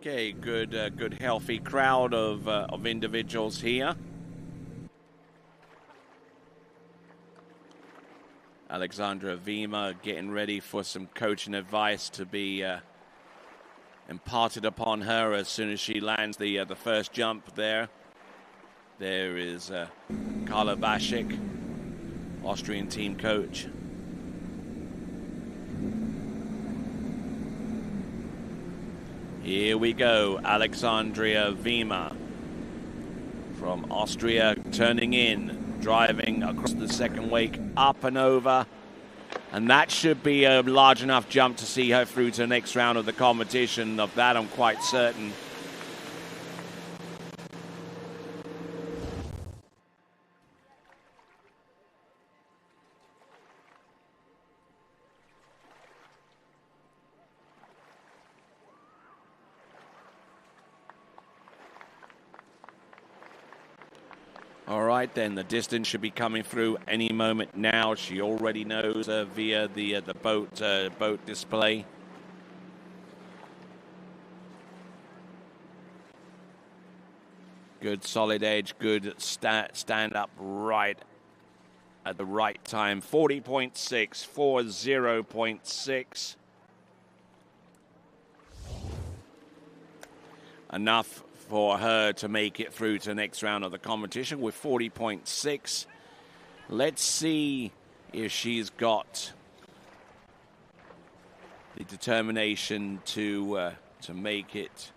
Okay, good, healthy crowd of individuals here. Alexandra Wiemer getting ready for some coaching advice to be imparted upon her as soon as she lands the first jump there. There is Carla Baschik, Austrian team coach. Here we go, Alexandria Wiemer from Austria turning in, driving across the second wake, up and over. And that should be a large enough jump to see her through to the next round of the competition. Of that, I'm quite certain. All right, then the distance should be coming through any moment now. She already knows via the boat display. Good solid edge, good stand up right at the right time. 40.6, 40.6. Enough for her to make it through to the next round of the competition with 40.6. Let's see if she's got the determination to make it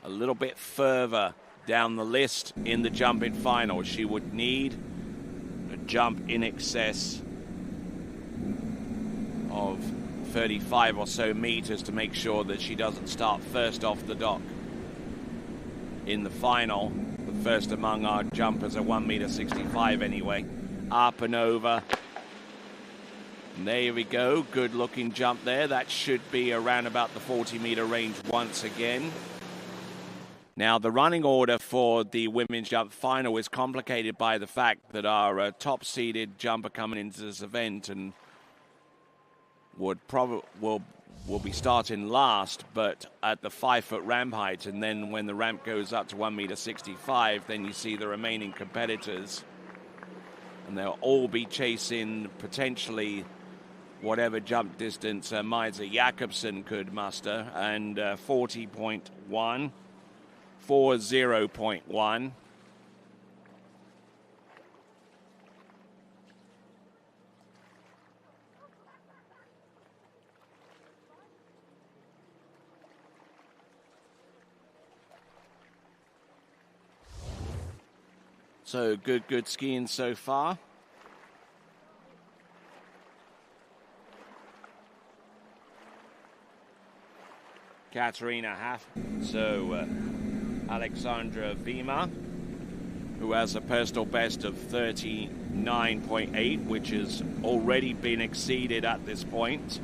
a little bit further down the list in the jumping final. She would need a jump in excess of 35 or so meters to make sure that she doesn't start first off the dock in the final. The first among our jumpers at 1.65 meter anyway. Up and over. And there we go. Good looking jump there. That should be around about the 40-meter range once again. Now, the running order for the women's jump final is complicated by the fact that our top-seeded jumper coming into this event and will be starting last, but at the 5-foot ramp height, and then when the ramp goes up to 1.65 meter, then you see the remaining competitors, and they'll all be chasing potentially whatever jump distance Maisa Jakobsen could muster, and 40.1. 40.1. So good skiing so far. Katarina Alexandra Vima, who has a personal best of 39.8, which has already been exceeded at this point.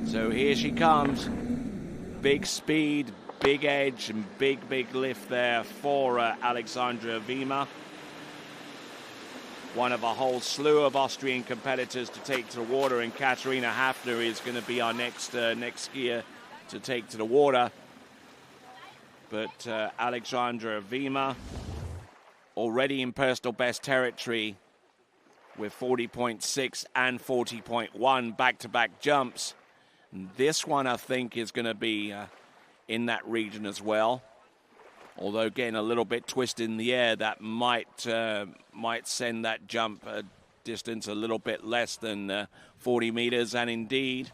So here she comes. Big speed, big edge, and big lift there for Alexandra Vima. One of a whole slew of Austrian competitors to take to the water, and Katharina Hafner is going to be our next skier to take to the water. But Alexandra Vima already in personal best territory with 40.6 and 40.1 back-to-back jumps. And this one, I think, is going to be in that region as well. Although, again, a little bit twist in the air, that might send that jump distance a little bit less than 40 meters. And indeed,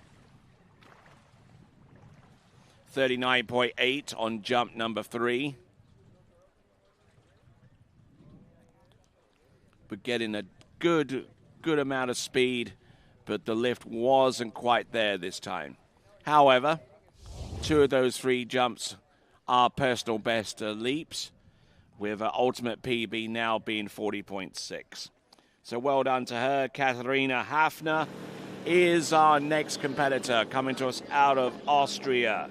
39.8 on jump number 3. But getting a good amount of speed, but the lift wasn't quite there this time. However, 2 of those 3 jumps are personal best leaps, with ultimate PB now being 40.6. So well done to her. Katharina Hafner is our next competitor, coming to us out of Austria.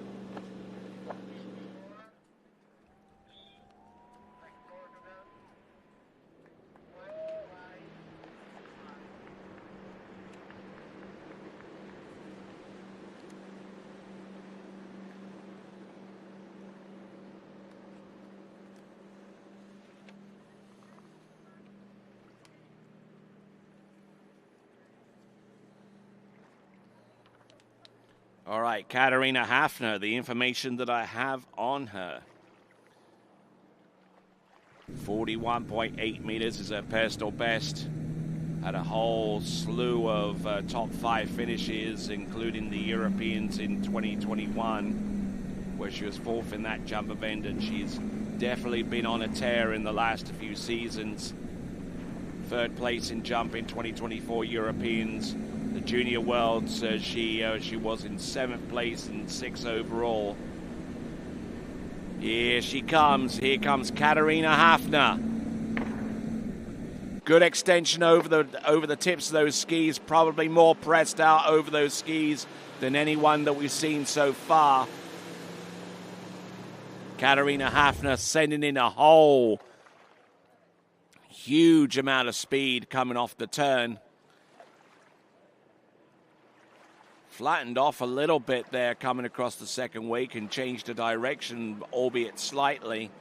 All right, Katharina Hafner, the information that I have on her. 41.8 meters is her personal best. Had a whole slew of top 5 finishes, including the Europeans in 2021, where she was 4th in that jump event, and she's definitely been on a tear in the last few seasons. 3rd place in jump in 2024 Europeans. The Junior Worlds, she was in 7th place and 6th overall. Here she comes. Here comes Katharina Hafner. Good extension over the tips of those skis. Probably more pressed out over those skis than anyone that we've seen so far. Katharina Hafner sending in a whole huge amount of speed coming off the turn. Flattened off a little bit there coming across the second wake and changed the direction, albeit slightly.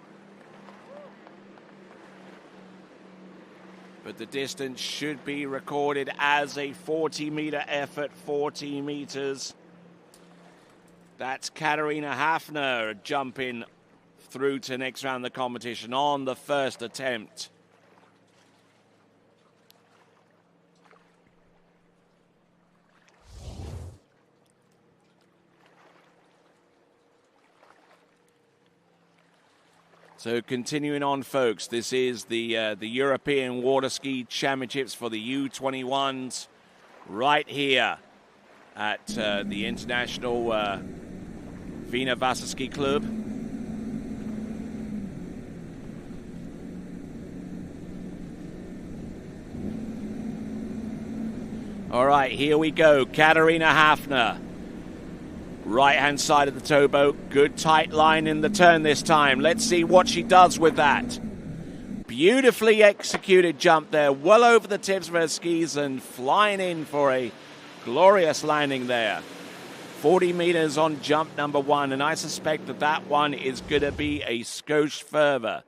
But the distance should be recorded as a 40-meter effort, 40 meters. That's Katharina Hafner jumping through to next round of the competition on the first attempt. So continuing on, folks, this is the European Water Ski Championships for the U21s right here at the International Wiener Wasserski Club. All right, here we go. Katharina Hafner. Right-hand side of the towboat. Good tight line in the turn this time. Let's see what she does with that. Beautifully executed jump there. Well over the tips of her skis and flying in for a glorious landing there. 40 meters on jump number one. And I suspect that that one is going to be a skosh further.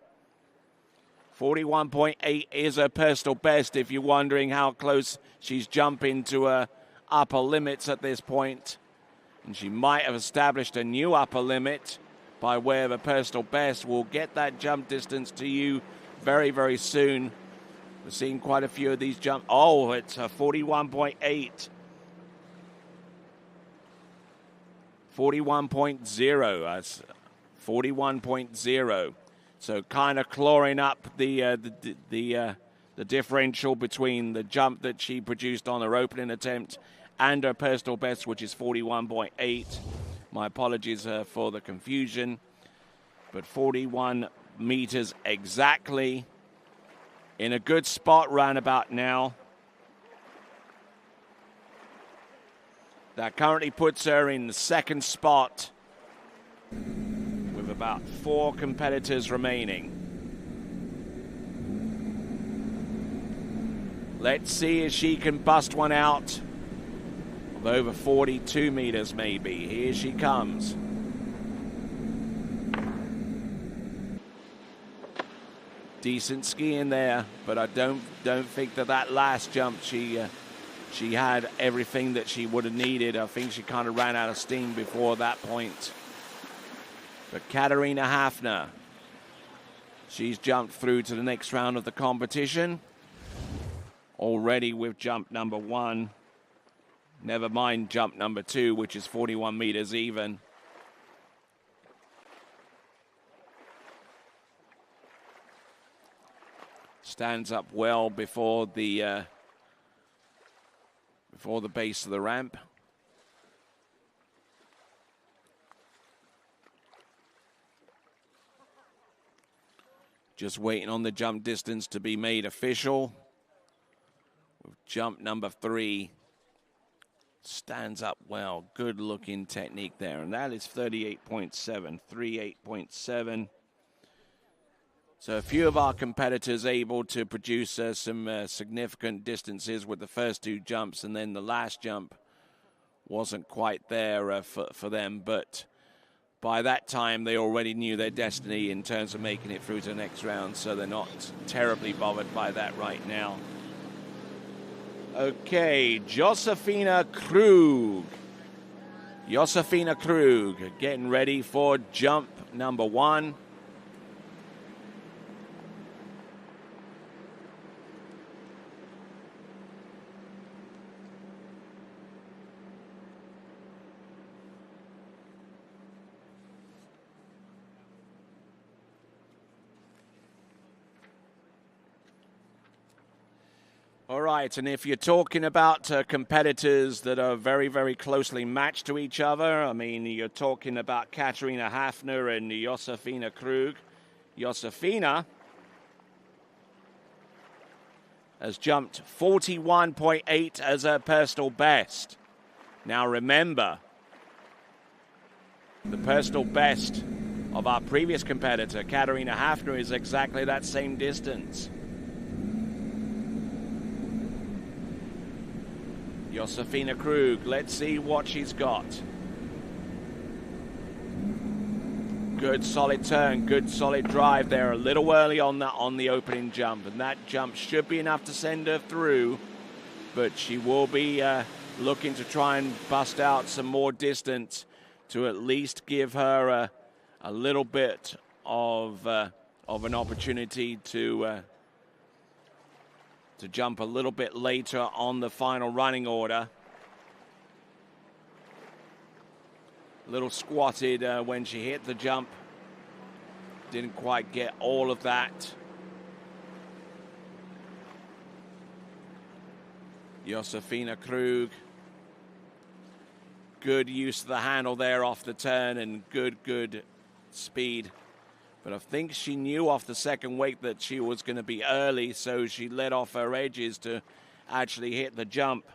41.8 is her personal best if you're wondering how close she's jumping to her upper limits at this point. And she might have established a new upper limit by way of a personal best. We'll get that jump distance to you very, very soon. We're seeing quite a few of these jump. Oh, it's a 41.8. 41.0. That's 41.0. So kind of clawing up the differential between the jump that she produced on her opening attempt and her personal best, which is 41.8. My apologies for the confusion. But 41 meters exactly. In a good spot roundabout now. That currently puts her in the second spot with about 4 competitors remaining. Let's see if she can bust one out of over 42 meters maybe. Here she comes. Decent skiing there, but I don't think that last jump she had everything that she would have needed. I think she kind of ran out of steam before that point. But Katharina Hafner, she's jumped through to the next round of the competition. Already with jump number 1. Never mind jump number 2, which is 41 meters even. Stands up well before the base of the ramp. Just waiting on the jump distance to be made official. With jump number 3. Stands up well. Good looking technique there. And that is 38.7. 38.7. So a few of our competitors able to produce some significant distances with the first 2 jumps, and then the last jump wasn't quite there for them. But by that time, they already knew their destiny in terms of making it through to the next round, so they're not terribly bothered by that right now. Okay, Josefina Krug. Josefina Krug getting ready for jump number 1. All right, and if you're talking about competitors that are very, very closely matched to each other, I mean, you're talking about Katharina Hafner and Josefina Krug. Josefina has jumped 41.8 as her personal best. Now remember, the personal best of our previous competitor, Katarina Hafner, is exactly that same distance. Josefina Krug, let's see what she's got. Good solid turn, good solid drive there. A little early on the opening jump, and that jump should be enough to send her through. But she will be looking to try and bust out some more distance to at least give her a little bit of an opportunity to jump a little bit later on the final running order. A little squatted when she hit the jump. Didn't quite get all of that. Josefina Krug. Good use of the handle there off the turn and good speed. But I think she knew off the second wake that she was going to be early, so she let off her edges to actually hit the jump.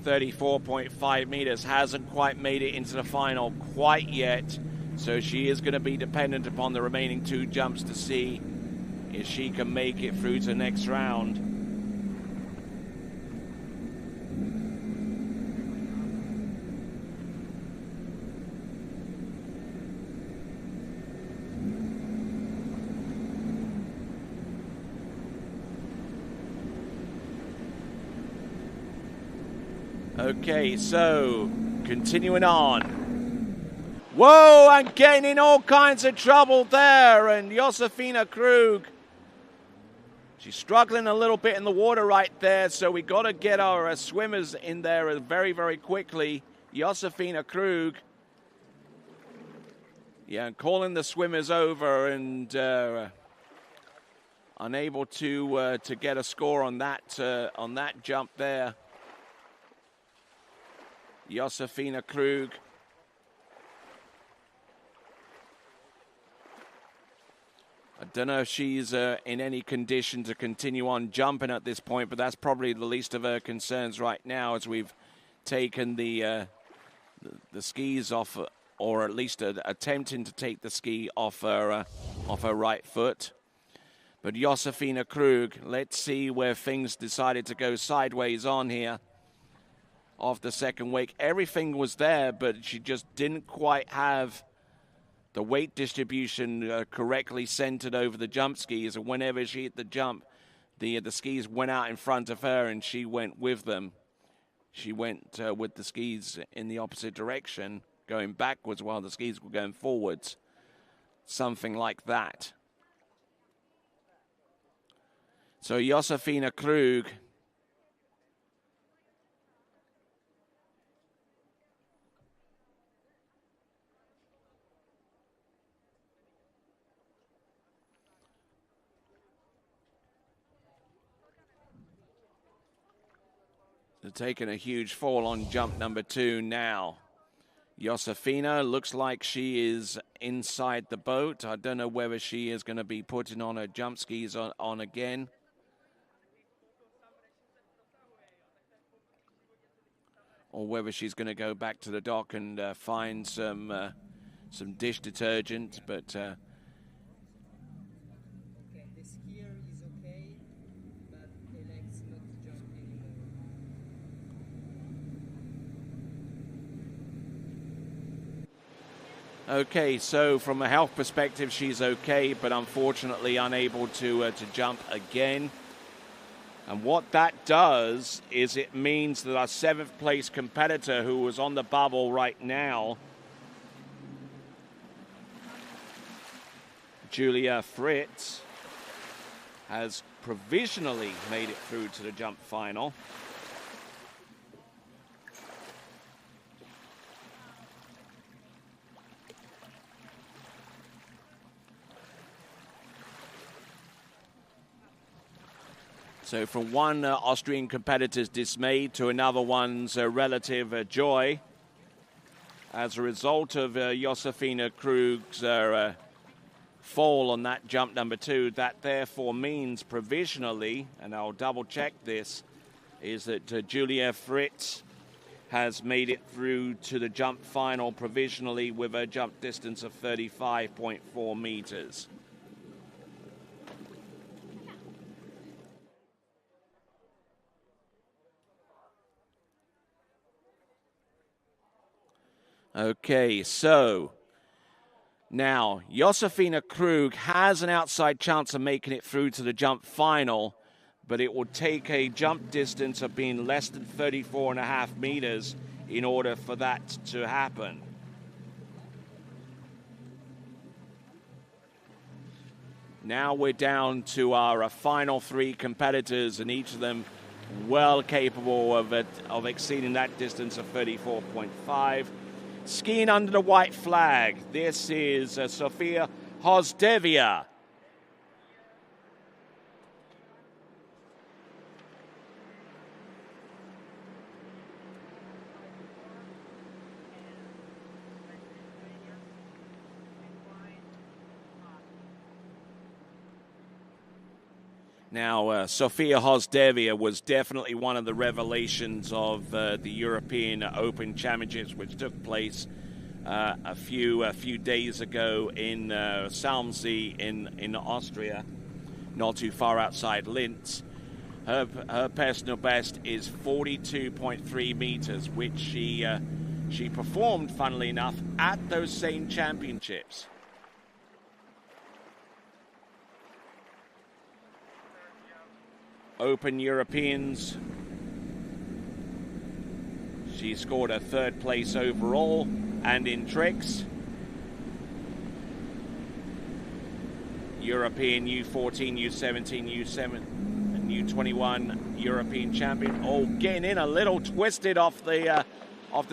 34.5 meters, hasn't quite made it into the final quite yet, so she is going to be dependent upon the remaining two jumps to see if she can make it through to the next round. Okay, so continuing on. Whoa, and getting in all kinds of trouble there. And Josefina Krug, she's struggling a little bit in the water right there. So we got to get our swimmers in there very, very quickly. Josefina Krug, yeah, calling the swimmers over and unable to get a score on that jump there. Josefina Krug. I don't know if she's in any condition to continue on jumping at this point, but that's probably the least of her concerns right now, as we've taken the skis off, or at least attempting to take the ski off her right foot. But Josefina Krug, let's see where things decided to go sideways on here. Off the second wake, everything was there, but she just didn't quite have the weight distribution correctly centered over the jump skis, and whenever she hit the jump, the skis went out in front of her and she went with them. She went with the skis in the opposite direction, going backwards while the skis were going forwards. Something like that. So Josefina Krug, taking a huge fall on jump number 2 now. Josefina looks like she is inside the boat. I don't know whether she is going to be putting on her jump skis on again. Or whether she's going to go back to the dock and find some dish detergent, but okay, so from a health perspective, she's okay, but unfortunately unable to jump again. And what that does is it means that our 7th place competitor, who was on the bubble right now, Julia Fritz, has provisionally made it through to the jump final. So from one Austrian competitor's dismay to another one's relative joy, as a result of Josefina Krug's fall on that jump number 2, that therefore means provisionally, and I'll double check this, is that Julia Fritz has made it through to the jump final provisionally with a jump distance of 35.4 meters. Okay, so now Josefina Krug has an outside chance of making it through to the jump final, but it would take a jump distance of being less than 34.5 meters in order for that to happen. Now we're down to our final three competitors, and each of them well capable of exceeding that distance of 34.5. Skiing under the white flag, this is Sofia Hozdevia. Now, Sofia Hozdevia was definitely one of the revelations of the European Open Championships, which took place a few days ago in Salmsee in Austria, not too far outside Linz. Her personal best is 42.3 meters, which she performed, funnily enough, at those same championships. Open Europeans. She scored a third place overall and in tricks. European U14, U17, U7, and U21 European champion. Oh, getting in a little twisted off the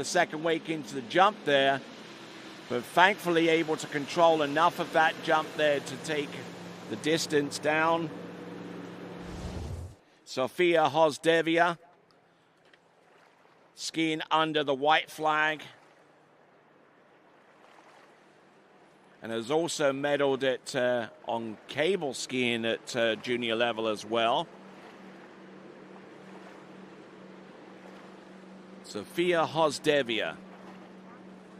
second wake into the jump there, but thankfully able to control enough of that jump there to take the distance down. Sofia Hozdevia skiing under the white flag, and has also medaled on cable skiing at junior level as well. Sofia Hozdevia.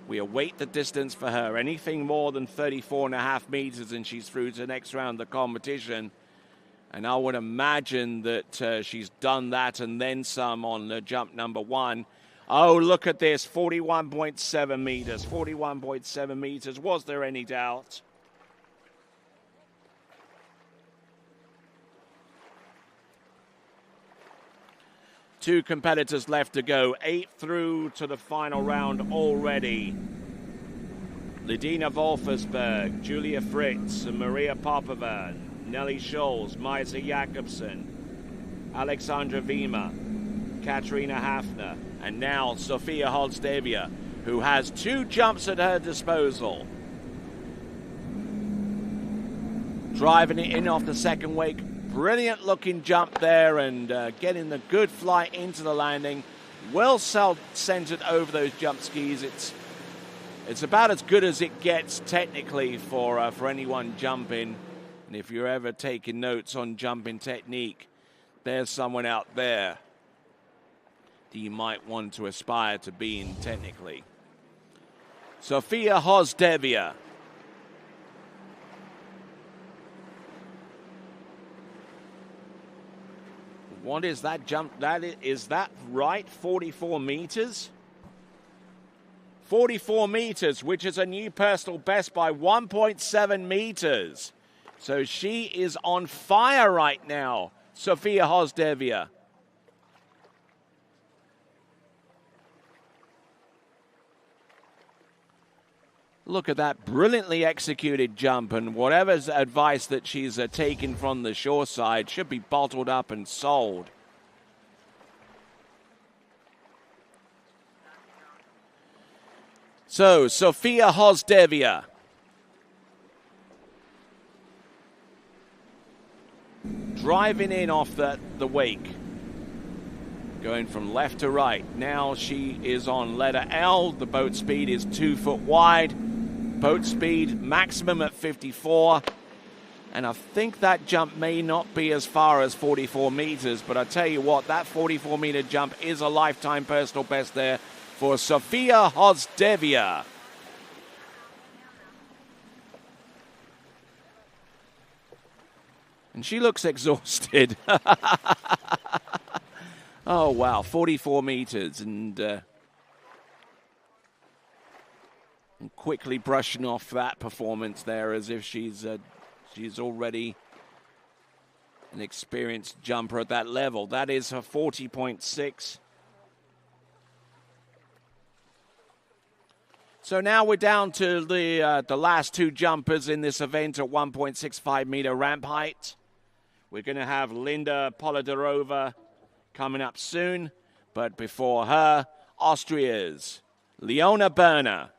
We await the distance for her. Anything more than 34.5 meters and she's through to the next round of the competition. And I would imagine that she's done that and then some on jump number one. Oh, look at this, 41.7 meters, 41.7 meters. Was there any doubt? Two competitors left to go, 8 through to the final round already. Lidina Wolfersberg, Julia Fritz, Maria Popova, Nelly Scholes, Maisa Jakobsen, Alexandra Vima, Katarina Hafner, and now Sofia Hozdevia, who has 2 jumps at her disposal. Driving it in off the second wake. Brilliant looking jump there, and getting the good flight into the landing. Well centered over those jump skis. It's about as good as it gets technically for anyone jumping. And if you're ever taking notes on jumping technique, there's someone out there that you might want to aspire to being technically. Sofia Hozdevia. What is that jump? Is that right? 44 meters? 44 meters, which is a new personal best by 1.7 meters. So she is on fire right now, Sofia Hozdevia. Look at that brilliantly executed jump, and whatever advice that she's taken from the shore side should be bottled up and sold. So, Sofia Hozdevia. Driving in off the wake. Going from left to right. Now she is on letter L. The boat speed is 2 foot wide. Boat speed maximum at 54. And I think that jump may not be as far as 44 meters, but I tell you what, that 44-meter jump is a lifetime personal best there for Sofia Hozdevia. And she looks exhausted. Oh, wow, 44 meters. And quickly brushing off that performance there as if she's already an experienced jumper at that level. That is her 40.6. So now we're down to the last two jumpers in this event at 1.65 meter ramp height. We're going to have Linda Polidarova coming up soon, but before her, Austria's Leona Berner.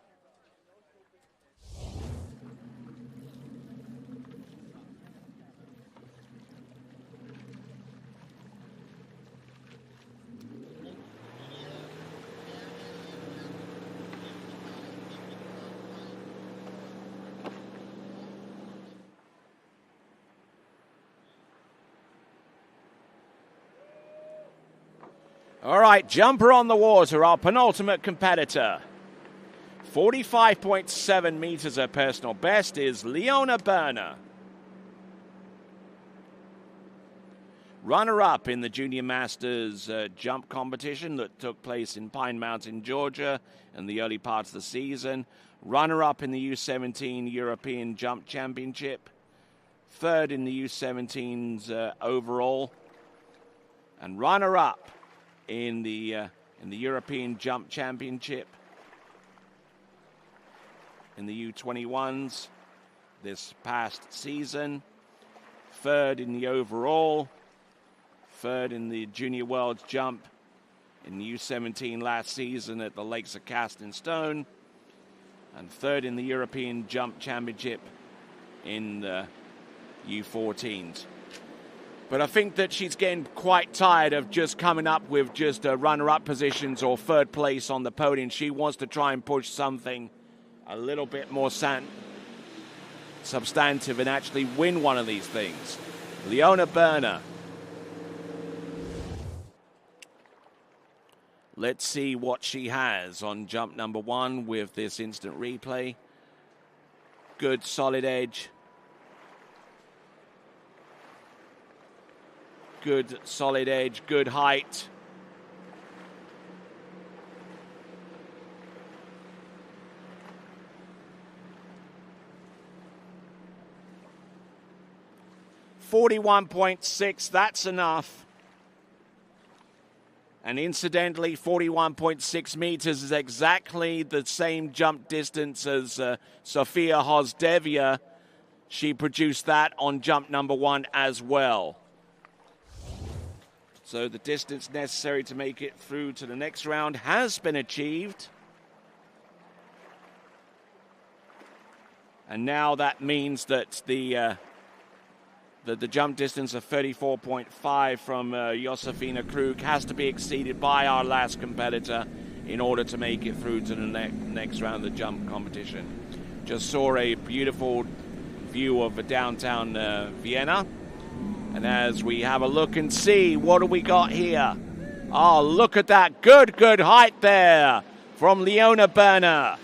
All right, jumper on the water, our penultimate competitor. 45.7 meters her personal best is Leona Berner. Runner-up in the Junior Masters jump competition that took place in Pine Mountain, Georgia in the early parts of the season. Runner-up in the U17 European Jump Championship. Third in the U17's overall. And runner-up in the European Jump Championship in the U21s this past season. Third in the overall. Third in the Junior World Jump in the U17 last season at the Lakes of Caston Stone. And third in the European Jump Championship in the U14s. But I think that she's getting quite tired of just coming up with just runner-up positions or third place on the podium. She wants to try and push something a little bit more substantive and actually win one of these things. Leona Berner. Let's see what she has on jump number one with this instant replay. Good solid edge. Good solid edge, good height. .6, that's enough. And incidentally, 41.6 meters is exactly the same jump distance as Sofia Hozdevia. She produced that on jump number one as well. So the distance necessary to make it through to the next round has been achieved. And now that means that the jump distance of 34.5 from Josefina Krug has to be exceeded by our last competitor in order to make it through to the next round of the jump competition. Just saw a beautiful view of downtown Vienna. And as we have a look and see, what do we got here? Oh, look at that. Good height there from Leona Berner.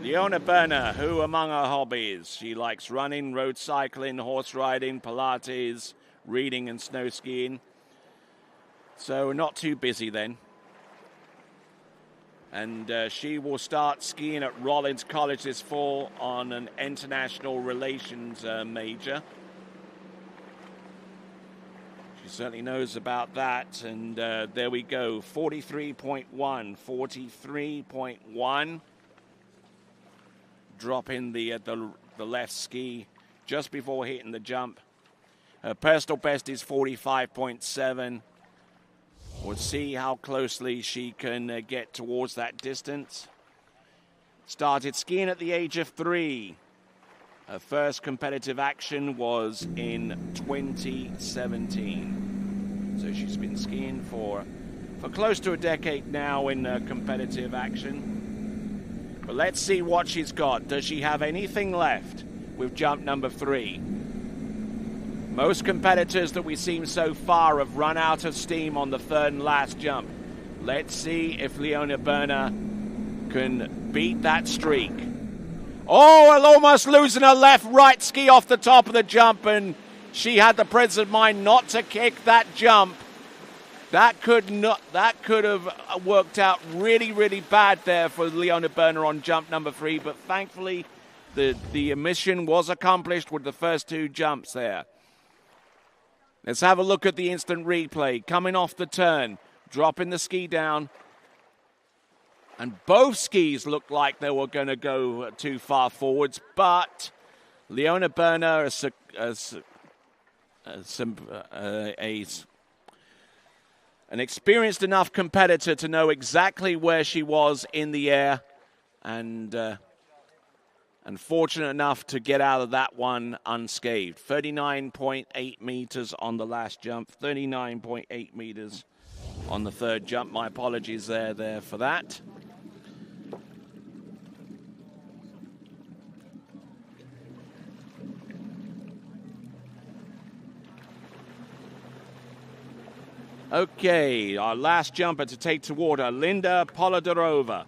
Leona Berner, who among her hobbies? She likes running, road cycling, horse riding, Pilates, reading and snow skiing. So not too busy then. And she will start skiing at Rollins College this fall on an international relations major. She certainly knows about that. And there we go, 43.1. Drop in the left ski just before hitting the jump. Her personal best is 45.7. We'll see how closely she can get towards that distance. Started skiing at the age of 3. Her first competitive action was in 2017. So she's been skiing for close to a decade now in competitive action. But let's see what she's got. Does she have anything left with jump number 3? Most competitors that we've seen so far have run out of steam on the third and last jump. Let's see if Leona Berner can beat that streak. Oh, and almost losing her left-right ski off the top of the jump, and she had the presence of mind not to kick that jump. That could have worked out really, really bad there for Leona Berner on jump number 3, but thankfully the mission was accomplished with the first 2 jumps there. Let's have a look at the instant replay. Coming off the turn, dropping the ski down, and both skis looked like they were going to go too far forwards, but Leona Berner an experienced enough competitor to know exactly where she was in the air, and fortunate enough to get out of that one unscathed. 39.8 meters on the last jump, 39.8 meters on the third jump. My apologies there for that. Okay, our last jumper to take to water, Linda Polidarova.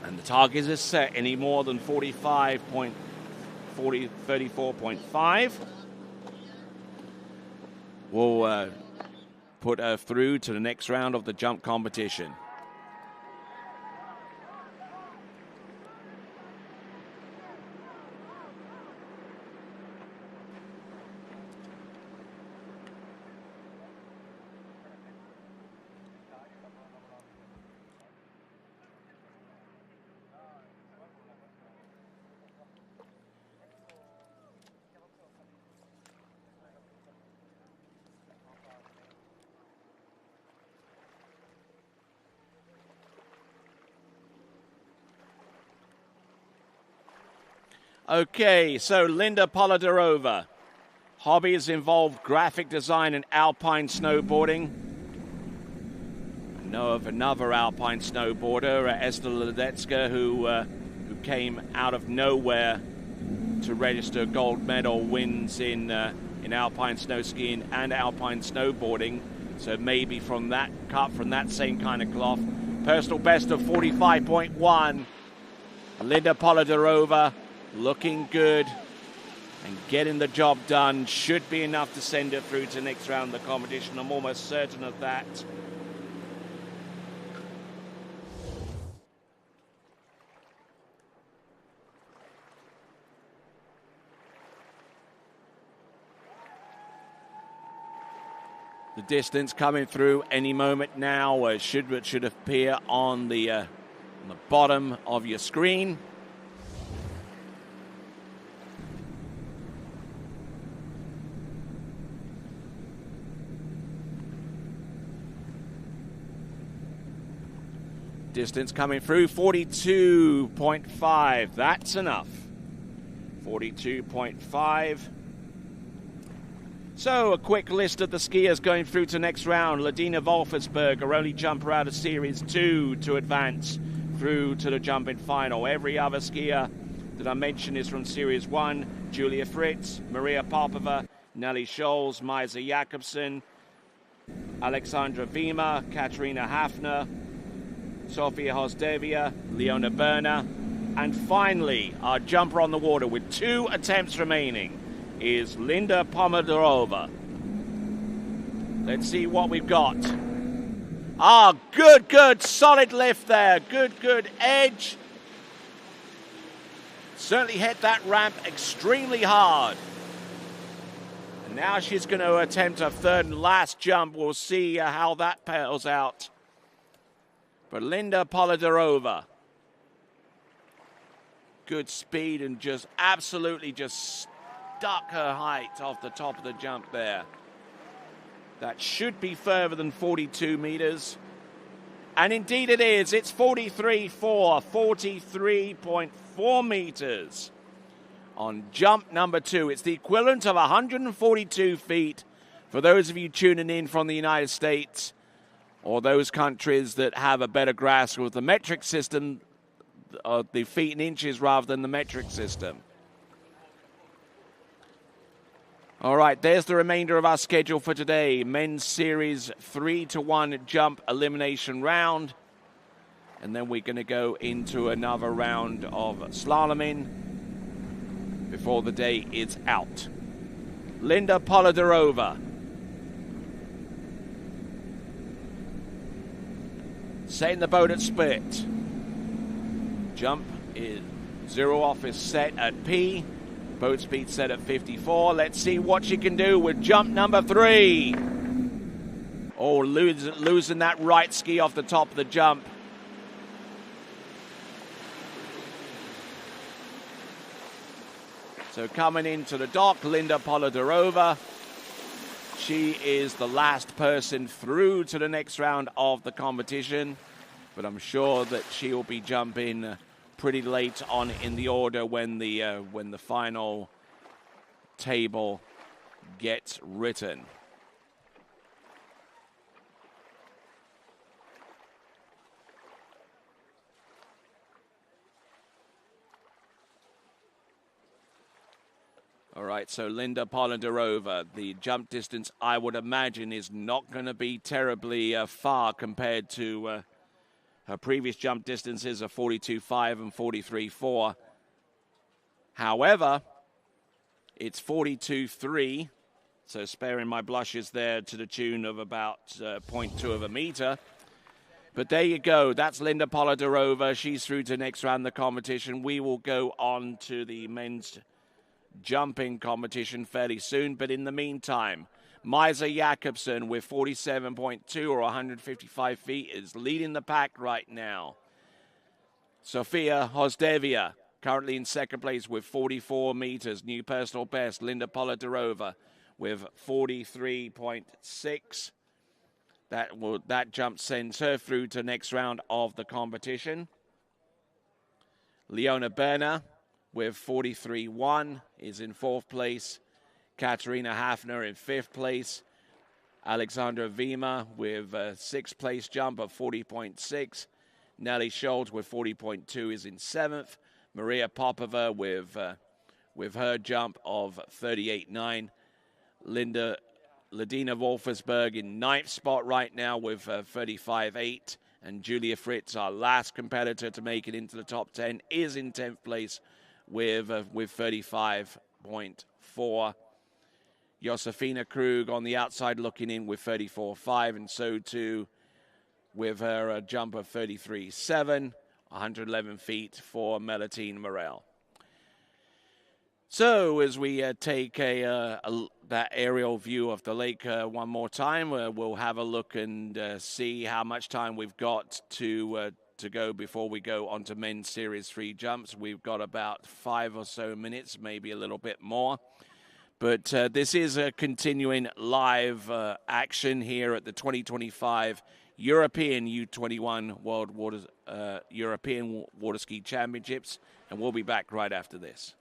And the target is set any more than 34.5. We'll put her through to the next round of the jump competition. Okay, so Linda Polidarova. Hobbies involve graphic design and alpine snowboarding. I know of another alpine snowboarder, Esther Ledecka, who came out of nowhere to register gold medal wins in alpine snow skiing and alpine snowboarding. So maybe from that cut from that same kind of cloth. Personal best of 45.1. Linda Polidarova. Looking good and getting the job done should be enough to send her through to the next round of the competition. I'm almost certain of that. The distance coming through any moment now should appear on the bottom of your screen. Distance coming through, 42.5. That's enough. 42.5. So a quick list of the skiers going through to next round. Ladina Wolfersberg, our only jumper out of Series 2 to advance through to the jumping final. Every other skier that I mentioned is from Series 1. Julia Fritz, Maria Popova, Nelly Scholes, Maisa Jakobsen, Alexandra Vima, Katarina Hafner, Sofia Hosdevia, Leona Berner, and finally, our jumper on the water with 2 attempts remaining is Linda Polidarova. Let's see what we've got. Good, solid lift there. Good edge. Certainly hit that ramp extremely hard. And now she's going to attempt her third and last jump. We'll see how that pales out. But Linda Polidarova, good speed and just absolutely just stuck her height off the top of the jump there. That should be further than 42 meters. And indeed it is. It's 43.4 meters on jump number 2. It's the equivalent of 142 feet for those of you tuning in from the United States. or those countries that have a better grasp of the metric system, the feet and inches rather than the metric system. All right, there's the remainder of our schedule for today. Men's Series 3-to-1 jump elimination round. And then we're going to go into another round of slaloming before the day is out. Linda Polidarova. Setting the boat at split. Jump is zero off is set at P. Boat speed set at 54. Let's see what she can do with jump number 3. Oh, losing that right ski off the top of the jump. So coming into the dock, Linda Polidarova. She is the last person through to the next round of the competition, but I'm sure that she will be jumping pretty late on in the order when the final table gets written. All right, so Linda Polidarova, the jump distance, I would imagine, is not going to be terribly far compared to her previous jump distances of 42.5 and 43.4. However, it's 42.3, so sparing my blushes there to the tune of about 0.2 of a meter. But there you go. That's Linda Polidarova. She's through to next round of the competition. We will go on to the men's jumping competition fairly soon, but in the meantime, Maisa Jakobsen with 47.2 or 155 feet is leading the pack right now. Sofia Hozdevia currently in second place with 44 meters, new personal best. Linda Polidarova with 43.6. That jump sends her through to next round of the competition. Leona Berner with 43.1 is in fourth place. Katarina Hafner in fifth place. Alexandra Vima with a sixth place jump of 40.6. Nelly Schultz with 40.2 is in seventh. Maria Popova with her jump of 38.9. Ladina Wolfersberg in ninth spot right now with 35.8. And Julia Fritz, our last competitor to make it into the top 10, is in 10th place with 35.4. Josefina Krug on the outside looking in with 34.5, and so too with her jump of 33.7, 111 feet for Melatine Morel. So as we take that aerial view of the lake one more time, we'll have a look and see how much time we've got to go before we go on to men's Series 3 jumps. We've got about 5 or so minutes, maybe a little bit more. But this is a continuing live action here at the 2025 European U21 European Water Ski Championships, and we'll be back right after this.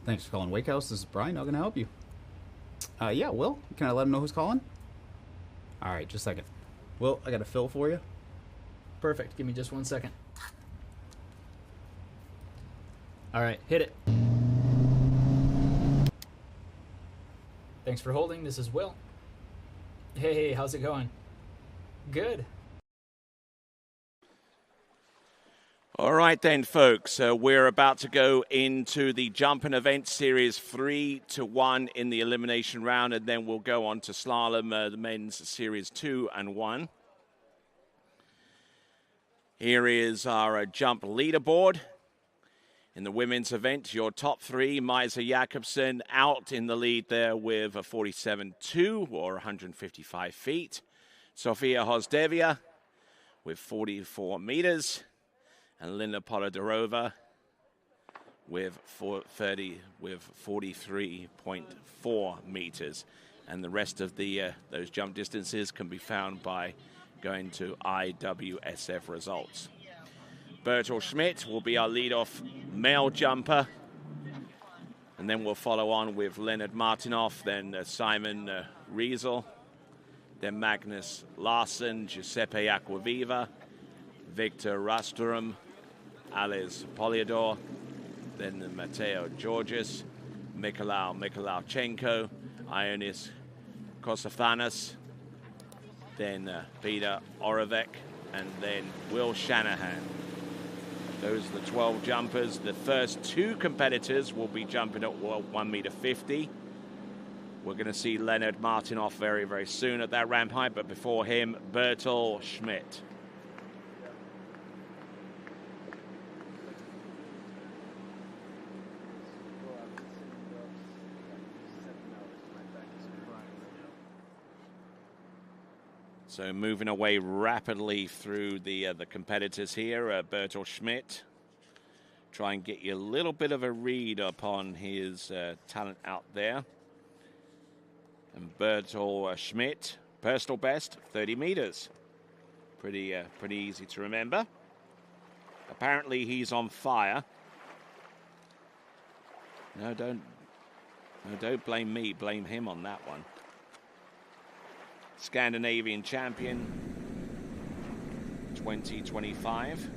Thanks for calling Wake House. This is Brian. How can I help you? Yeah, Will. Can I let him know who's calling? All right, just a second. Will, I got a fill for you. Perfect. Give me just 1 second. All right, hit it. Thanks for holding. This is Will. Hey, how's it going? Good. All right then, folks. We're about to go into the jump and event series 3-1 in the elimination round, and then we'll go on to slalom, the men's series 2 and 1. Here is our jump leaderboard. In the women's event, your top three: Maisa Jakobsen out in the lead there with a 47.2 or 155 feet. Sofia Hosdevia with 44 meters. And Linda Polodorova with 43.4 meters. And the rest of the those jump distances can be found by going to IWSF results. Bertel Schmidt will be our lead-off male jumper. And then we'll follow on with Leonard Martinoff, then Simon Riesel, then Magnus Larsson, Giuseppe Acquaviva, Victor Rastorum, Alice Poliador, then Matteo Georges, Mikhailovchenko, Ionis Kosophanis, then Peter Oravec, and then Will Shanahan. Those are the 12 jumpers. The first two competitors will be jumping at 1.50 meters. We're going to see Leonard Martinoff very, very soon at that ramp height, but before him, Bertel Schmidt. So moving away rapidly through the competitors here, Bertel Schmidt. Try and get you a little bit of a read upon his talent out there. And Bertel Schmidt, personal best, 30 meters. Pretty easy to remember. Apparently he's on fire. No, don't blame me. Blame him on that one. Scandinavian champion, 2025.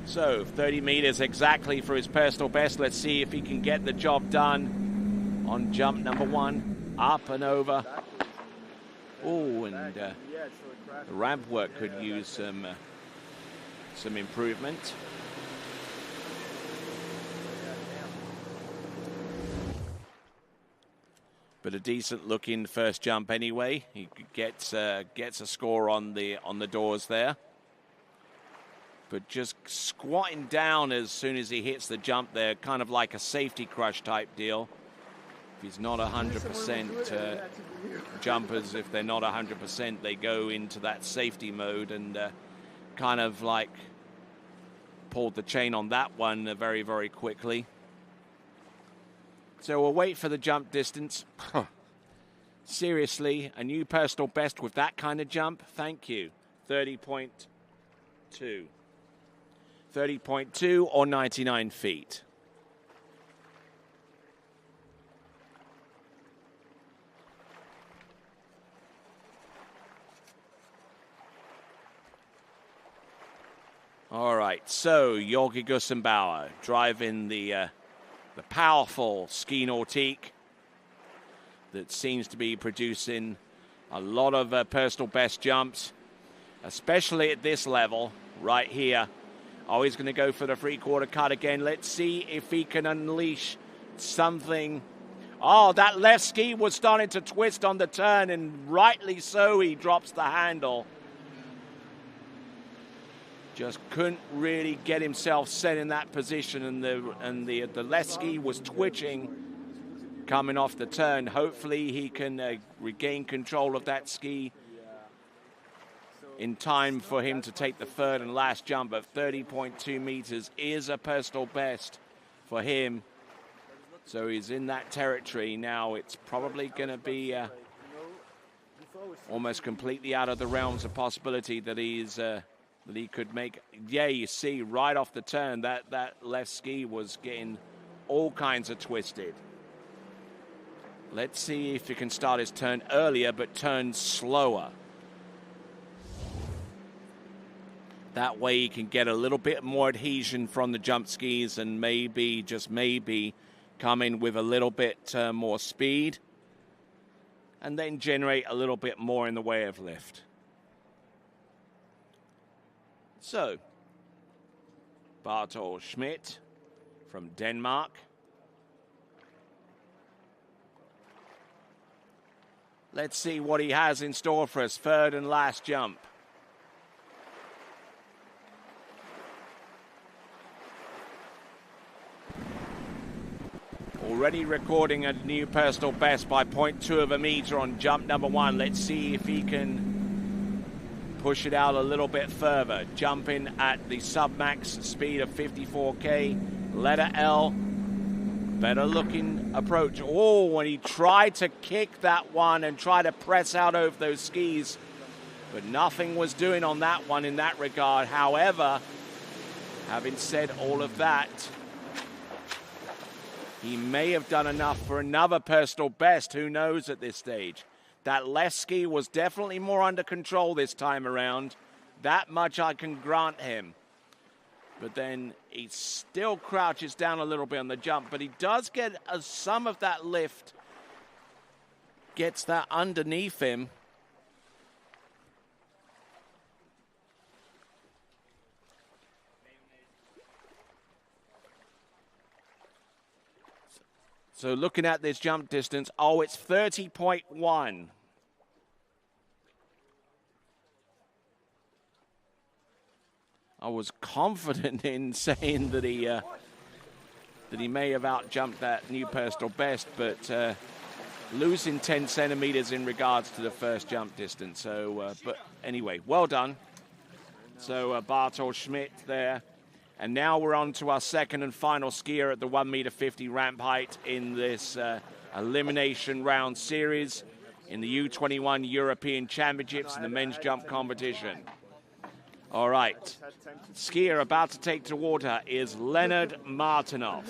So 30 meters exactly for his personal best. Let's see if he can get the job done on jump number one. Up and over. Oh, and the ramp work could use some improvement. But a decent-looking first jump anyway. He gets a score on the doors there. But just squatting down as soon as he hits the jump there, kind of like a safety crush type deal. If he's not 100%, jumpers, if they're not 100%, they go into that safety mode and kind of like pulled the chain on that one very, very quickly. So we'll wait for the jump distance. Seriously, a new personal best with that kind of jump? Thank you. 30.2. 30.2 or 99 feet. All right, so Jorge Gussenbauer driving the powerful Ski Nautique that seems to be producing a lot of personal best jumps, especially at this level right here. Oh, he's going to go for the three-quarter cut again. Let's see if he can unleash something. Oh, that left ski was starting to twist on the turn, and rightly so, he drops the handle. Just couldn't really get himself set in that position, and the left ski was twitching coming off the turn. Hopefully he can regain control of that ski in time for him to take the third and last jump. At 30.2 meters is a personal best for him. So he's in that territory now. It's probably going to be almost completely out of the realms of possibility that he's that he could make. Yeah, you see right off the turn that left ski was getting all kinds of twisted. Let's see if he can start his turn earlier, but turn slower. That way he can get a little bit more adhesion from the jump skis and maybe, just maybe, come in with a little bit more speed and then generate a little bit more in the way of lift. So, Bartol Schmidt from Denmark. Let's see what he has in store for us. Third and last jump. Already recording a new personal best by 0.2 of a meter on jump number 1. Let's see if he can push it out a little bit further. Jumping at the sub-max speed of 54K. Letter L. Better looking approach. Oh, when he tried to kick that one and try to press out over those skis, but nothing was doing on that one in that regard. However, having said all of that, he may have done enough for another personal best. Who knows at this stage? That left ski was definitely more under control this time around. That much I can grant him. But then he still crouches down a little bit on the jump, but he does get some of that lift, gets that underneath him. So looking at this jump distance, oh, it's 30.1. I was confident in saying that he may have out-jumped that new personal best, but losing 10 centimeters in regards to the first jump distance. So, but anyway, well done. So Bartol Schmidt there. And now we're on to our second and final skier at the 1.50 meter ramp height in this elimination round series in the U21 European Championships in the men's jump competition. All right, skier about to take to water is Leonard Martinov.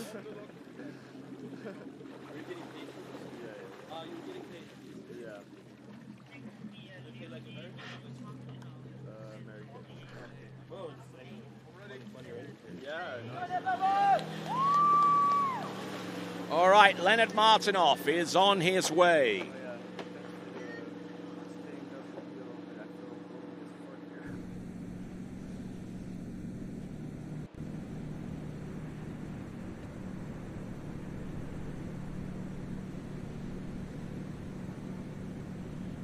All right, Leonard Martinov is on his way.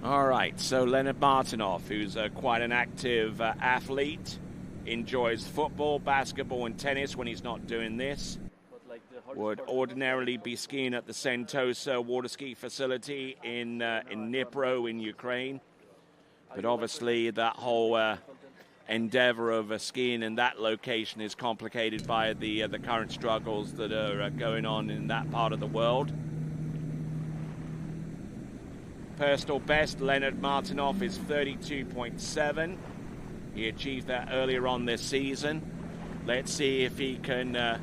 All right, so Leonard Martinov, who's quite an active athlete, enjoys football, basketball, and tennis when he's not doing this. Would ordinarily be skiing at the Sentosa water ski facility in Dnipro in Ukraine. But obviously that whole endeavor of skiing in that location is complicated by the current struggles that are going on in that part of the world. Personal best, Leonard Martinov, is 32.7. He achieved that earlier on this season. Let's see if he can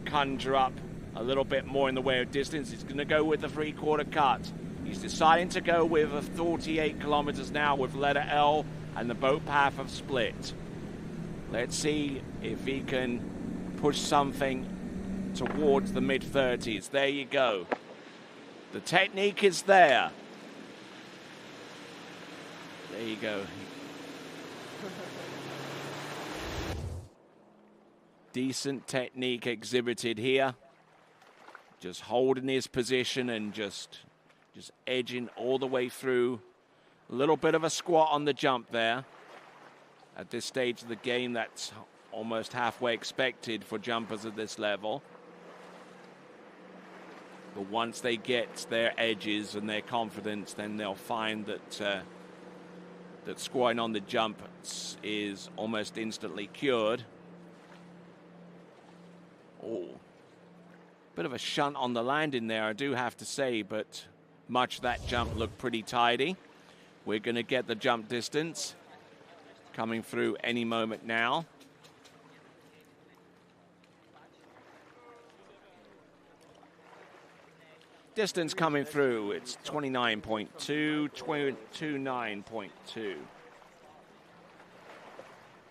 conjure up a little bit more in the way of distance. He's going to go with the three-quarter cut. He's deciding to go with 48 kilometers now with letter L, and the boat path have split. Let's see if he can push something towards the mid-30s. There you go. The technique is there. There you go. Decent technique exhibited here. Just holding his position and just edging all the way through. A little bit of a squat on the jump there. At this stage of the game, that's almost halfway expected for jumpers at this level. But once they get their edges and their confidence, then they'll find that that squatting on the jump is almost instantly cured. Oh, bit of a shunt on the landing there, I do have to say, but much of that jump looked pretty tidy. We're going to get the jump distance. coming through any moment now. Distance coming through, it's 29.2, 29.2.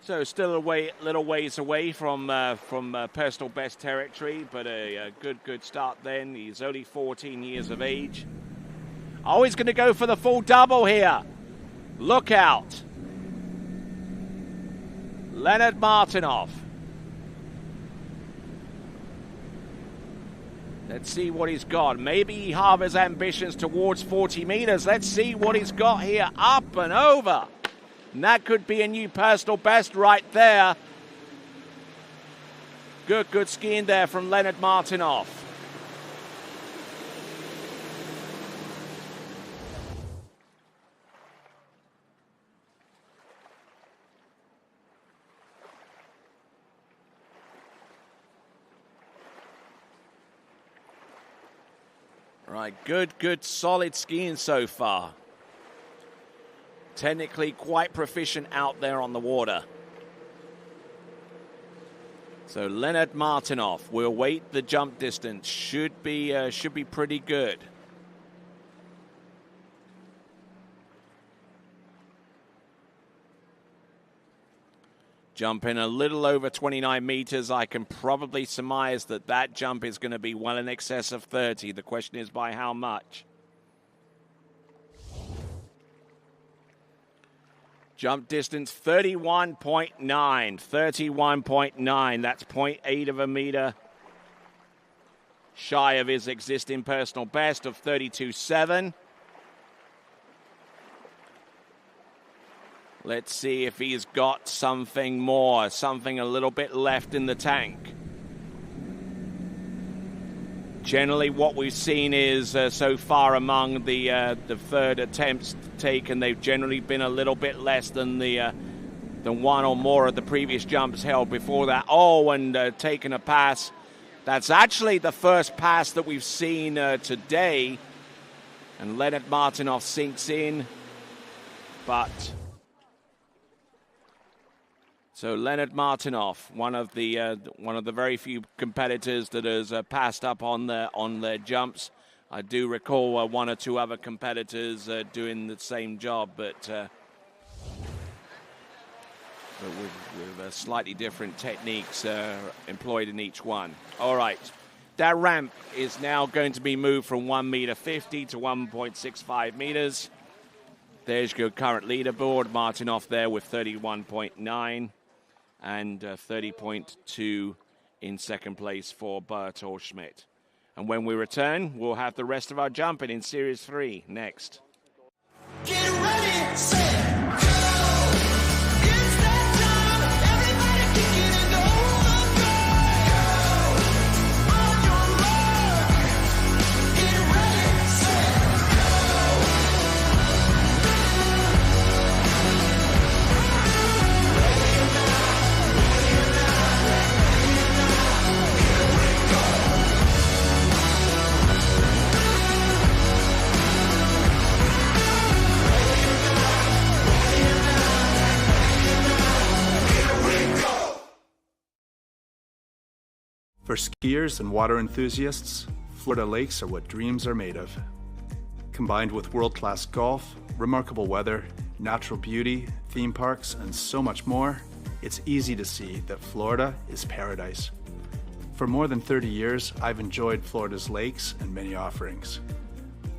So still a little ways away from personal best territory, but a good start then. He's only 14 years of age. Oh, he's going to go for the full double here. Look out. Leonard Martinoff. Let's see what he's got. Maybe he harbors ambitions towards 40 meters. Let's see what he's got here. Up and over. And that could be a new personal best right there. Good skiing there from Leonard Martinoff. Right, good, solid skiing so far. Technically quite proficient out there on the water. So Leonard Martinoff will wait the jump distance. Should be pretty good. Jumping a little over 29 meters, I can probably surmise that jump is going to be well in excess of 30. The question is by how much? Jump distance 31.9, 31.9. That's 0.8 of a meter shy of his existing personal best of 32.7. Let's see if he's got something more, something a little bit left in the tank. Generally, what we've seen is so far among the third attempts taken, they've generally been a little bit less than one or more of the previous jumps held before that. Oh, and taken a pass. That's actually the first pass that we've seen today. And Leonard Martinoff sinks in, but. So Leonard Martinoff, one of the very few competitors that has passed up on their jumps. I do recall one or two other competitors doing the same job, but with slightly different techniques employed in each one. All right, that ramp is now going to be moved from 1.50 meters to 1.65 meters. There's your current leaderboard. Martinoff there with 31.9. And 30.2 in second place for Bertolt Schmidt. And when we return, we'll have the rest of our jumping in Series 3 next. Get ready, set, go. It's that time. Everybody kick it and go. On your mark. Get ready, set, For skiers and water enthusiasts, Florida lakes are what dreams are made of. Combined with world-class golf, remarkable weather, natural beauty, theme parks, and so much more, it's easy to see that Florida is paradise. For more than 30 years, I've enjoyed Florida's lakes and many offerings.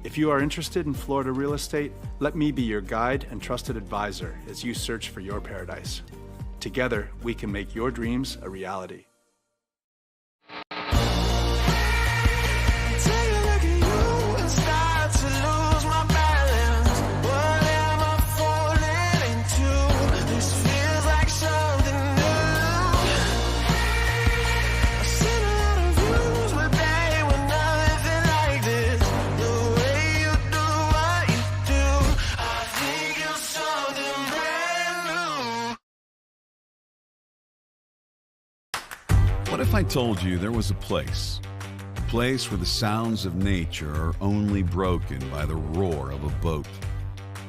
If you are interested in Florida real estate, let me be your guide and trusted advisor as you search for your paradise. Together, we can make your dreams a reality. take a look at you and start to lose my balance. What am I falling into? This feels like something new. I've seen a lot of views, but they were nothing like this. The way you do what you do, I think you're something brand new. What if I told you there was a place where the sounds of nature are only broken by the roar of a boat?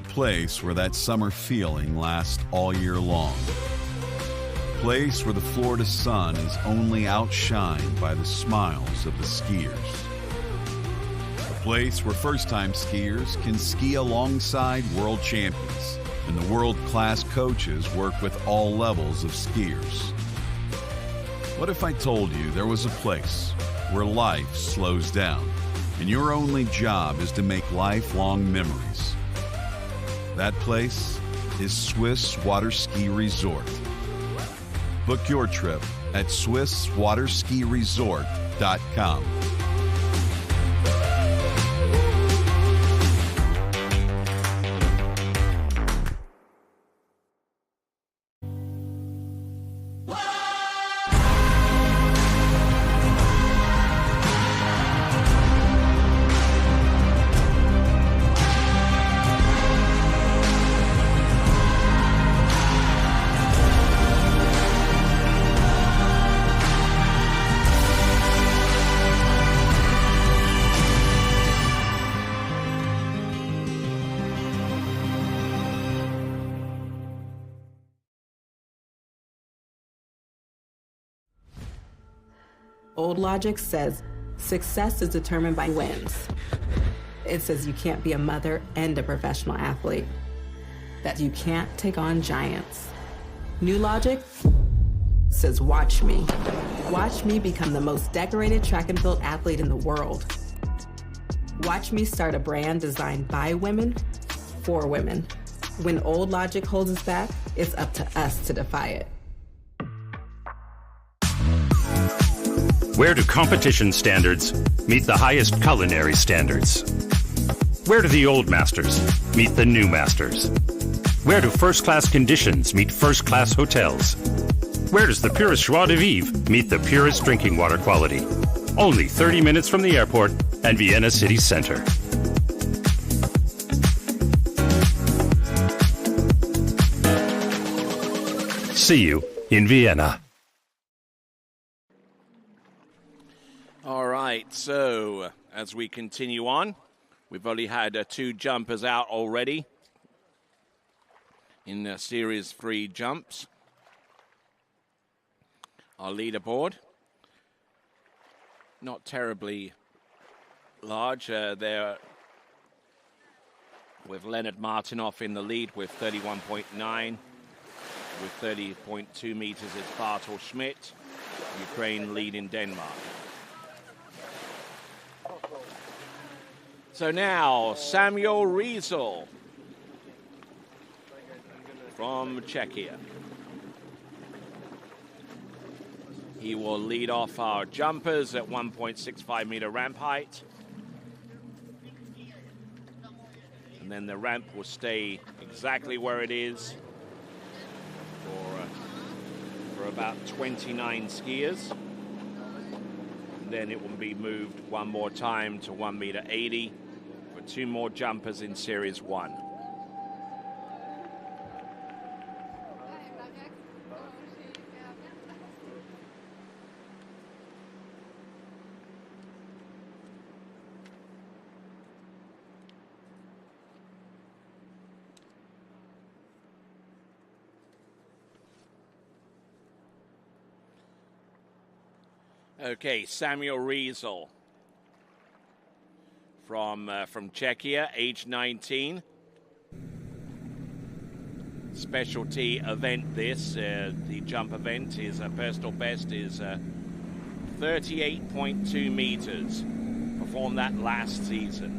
A place where that summer feeling lasts all year long. A place where the Florida sun is only outshined by the smiles of the skiers. A place where first-time skiers can ski alongside world champions, and the world-class coaches work with all levels of skiers. What if I told you there was a place where life slows down, and your only job is to make lifelong memories? That place is Swiss Water Ski Resort. Book your trip at SwissWaterSkiResort.com. Old logic says success is determined by wins. It says you can't be a mother and a professional athlete, that you can't take on giants. New logic says watch me. Watch me become the most decorated track and field athlete in the world. Watch me start a brand designed by women, for women. When old logic holds us back, it's up to us to defy it. Where do competition standards meet the highest culinary standards? Where do the old masters meet the new masters? Where do first-class conditions meet first-class hotels? Where does the purest joie de vivre meet the purest drinking water quality? Only 30 minutes from the airport and Vienna city center. See you in Vienna. All right, so as we continue on, we've only had 2 jumpers out already in Series 3 jumps. Our leaderboard, not terribly large. There with Leonard Martinoff in the lead with 31.9. With 30.2 meters is Bartol Schmidt, Ukraine leading Denmark. So now, Samuel Riesel from Czechia. He will lead off our jumpers at 1.65 meter ramp height. And then the ramp will stay exactly where it is for about 29 skiers. And then it will be moved one more time to 1.80 meter for 2 more jumpers in Series 1. Okay, Samuel Riesel from Czechia, age 19. Specialty event this, the jump event is personal best is 38.2 meters. Performed that last season.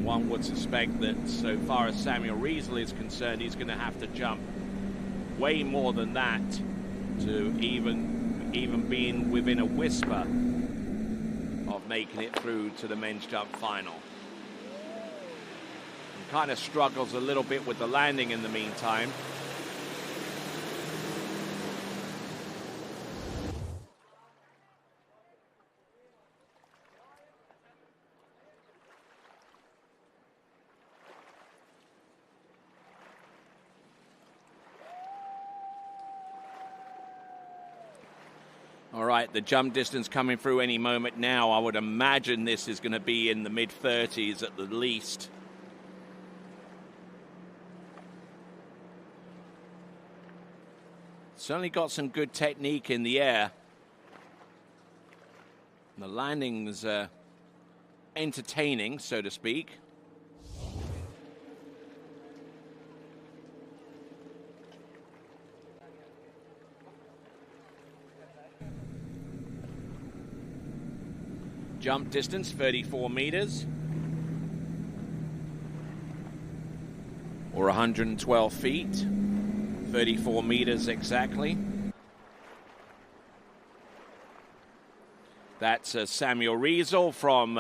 One would suspect that so far as Samuel Riesel is concerned, he's going to have to jump way more than that to even being within a whisper of making it through to the men's jump final. He kind of struggles a little bit with the landing in the meantime. All All right, the jump distance coming through any moment now. I would imagine this is going to be in the mid-30s at the least. Certainly got some good technique in the air. The landing's entertaining, so to speak. Jump distance, 34 meters. Or 112 feet. 34 meters exactly. That's Samuel Riesel from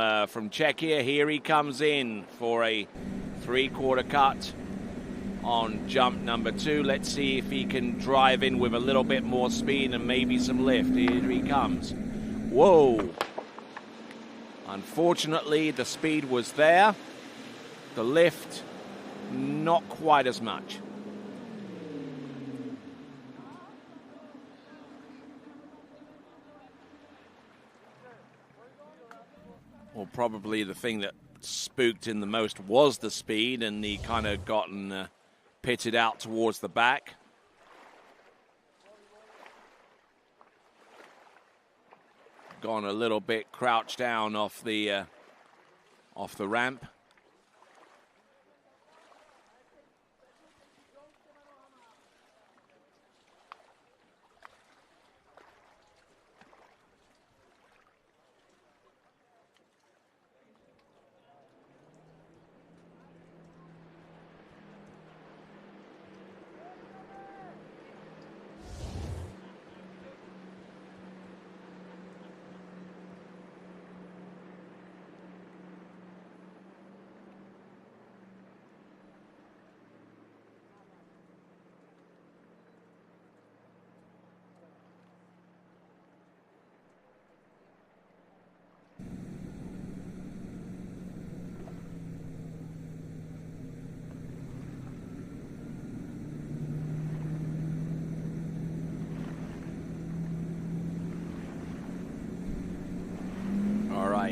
Czechia. Here he comes in for a 3/4 cut on jump number 2. Let's see if he can drive in with a little bit more speed and maybe some lift. Here he comes. Whoa. Unfortunately, the speed was there. The lift, not quite as much. Well, probably the thing that spooked him the most was the speed, and he kind of gotten pitted out towards the back. Gone a little bit crouched down off the ramp.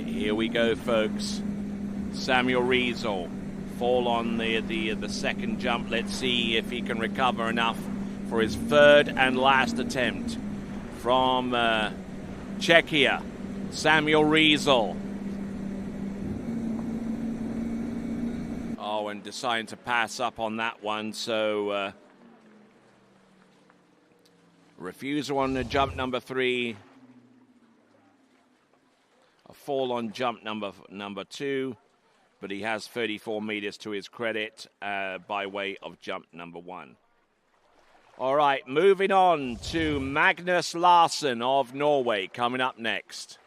Here we go, folks. Samuel Riesel fall on the second jump. Let's see if he can recover enough for his third and last attempt. From Czechia, Samuel Riesel. Oh, and deciding to pass up on that one, so refusal on the jump number 3. A fall on jump number 2, but he has 34 meters to his credit by way of jump number 1. All right, moving on to Magnus Larsen of Norway coming up next.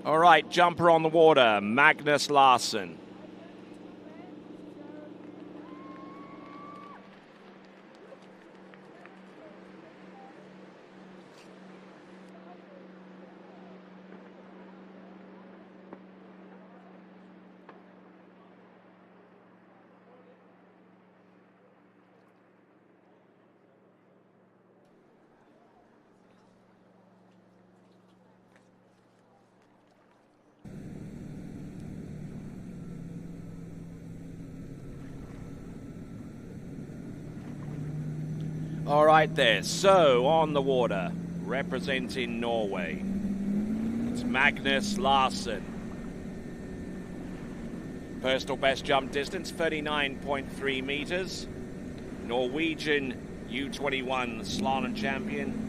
All right, jumper on the water, Magnus Larsen. All right there, so on the water, representing Norway, it's Magnus Larsen. Personal best jump distance, 39.3 meters. Norwegian U21 Slalom champion.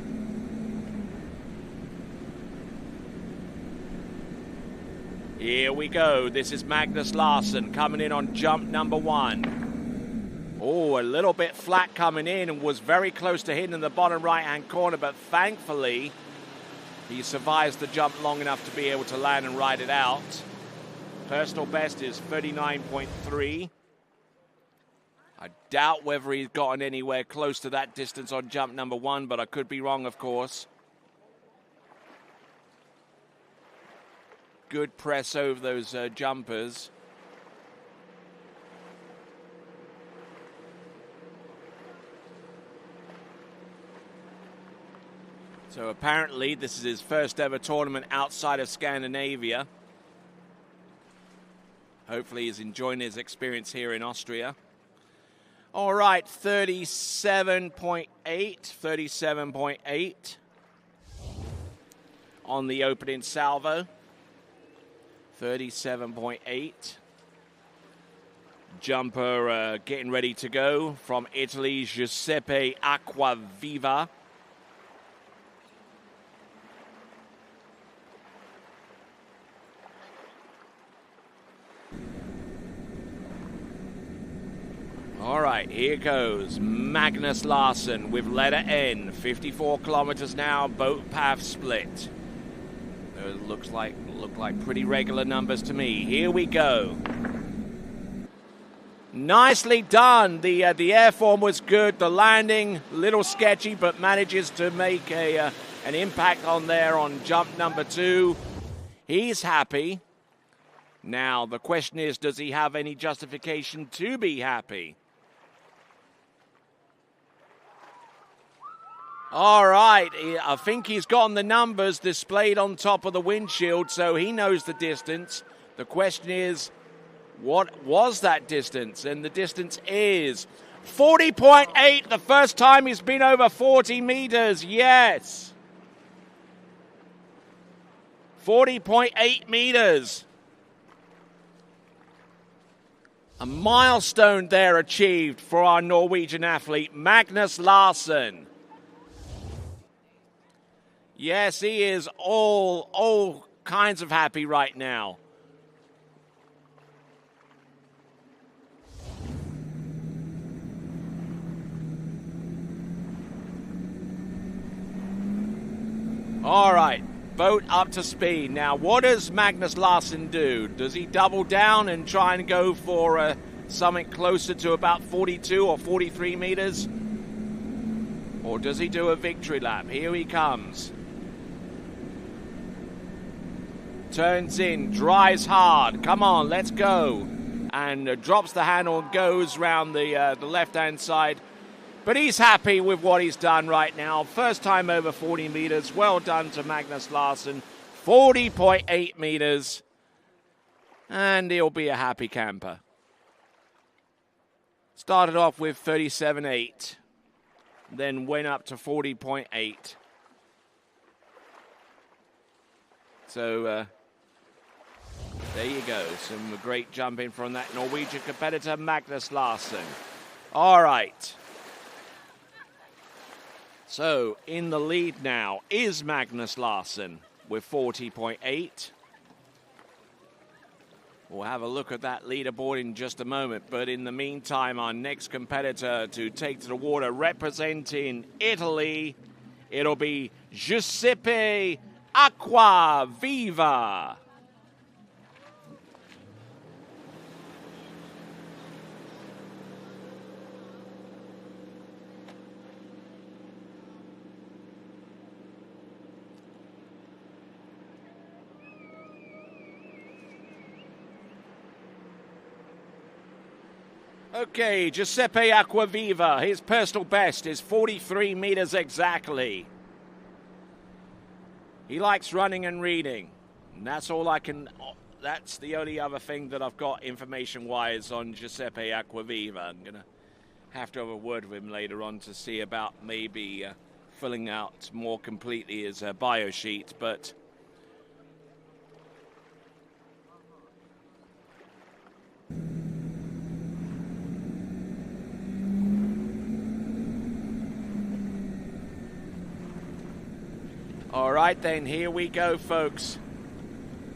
Here we go. This is Magnus Larsson coming in on jump number 1. Oh, a little bit flat coming in and was very close to hitting in the bottom right-hand corner, but thankfully he survives the jump long enough to be able to land and ride it out. Personal best is 39.3. I doubt whether he's gotten anywhere close to that distance on jump number 1, but I could be wrong, of course. Good press over those jumpers. So apparently this is his first ever tournament outside of Scandinavia. Hopefully he's enjoying his experience here in Austria. All right, 37.8 on the opening salvo. 37.8. Jumper getting ready to go from Italy, Giuseppe Acquaviva. All right, here goes Magnus Larsson with letter N, 54 kilometers now, boat path split. Look like pretty regular numbers to me. Here we go. Nicely done. The airform was good. The landing, a little sketchy, but manages to make an impact on there on jump number 2. He's happy. Now, the question is, does he have any justification to be happy? All right, I think he's gotten the numbers displayed on top of the windshield, so he knows the distance. The question is, what was that distance? And the distance is 40.8, the first time he's been over 40 meters, yes. 40.8 meters. A milestone there achieved for our Norwegian athlete, Magnus Larsson. Yes, he is all kinds of happy right now. All right, boat up to speed. Now, what does Magnus Larsson do? Does he double down and try and go for something closer to about 42 or 43 meters? Or does he do a victory lap? Here he comes. Turns in, drives hard. Come on, let's go. And drops the handle and goes round the left-hand side. But he's happy with what he's done right now. First time over 40 meters. Well done to Magnus Larsson. 40.8 meters. And he'll be a happy camper. Started off with 37.8. Then went up to 40.8. So there you go. Some great jumping from that Norwegian competitor, Magnus Larsson. All right. So in the lead now is Magnus Larsson with 40.8. We'll have a look at that leaderboard in just a moment. But in the meantime, our next competitor to take to the water representing Italy, it'll be Giuseppe Acquaviva. Okay, Giuseppe Acquaviva, his personal best is 43 meters exactly. He likes running and reading. And that's the only other thing that I've got information-wise on Giuseppe Acquaviva. I'm going to have to have a word with him later on to see about maybe filling out more completely his bio sheet, but All right, then, here we go, folks.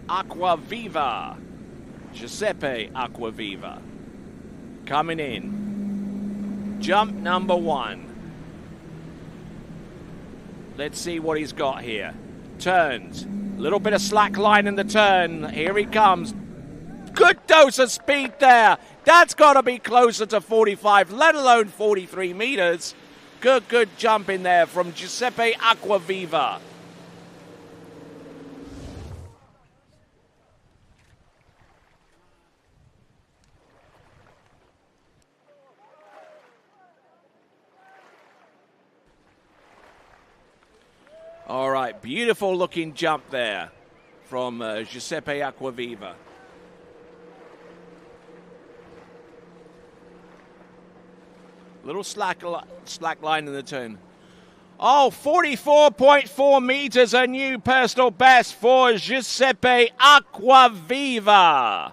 Acquaviva. Giuseppe Acquaviva. Coming in. Jump number 1. Let's see what he's got here. Turns. A little bit of slack line in the turn. Here he comes. Good dose of speed there. That's got to be closer to 45, let alone 43 meters. Good jump in there from Giuseppe Acquaviva. All right, beautiful looking jump there from Giuseppe Acquaviva. Little slack line in the turn. Oh, 44.4 meters, a new personal best for Giuseppe Acquaviva.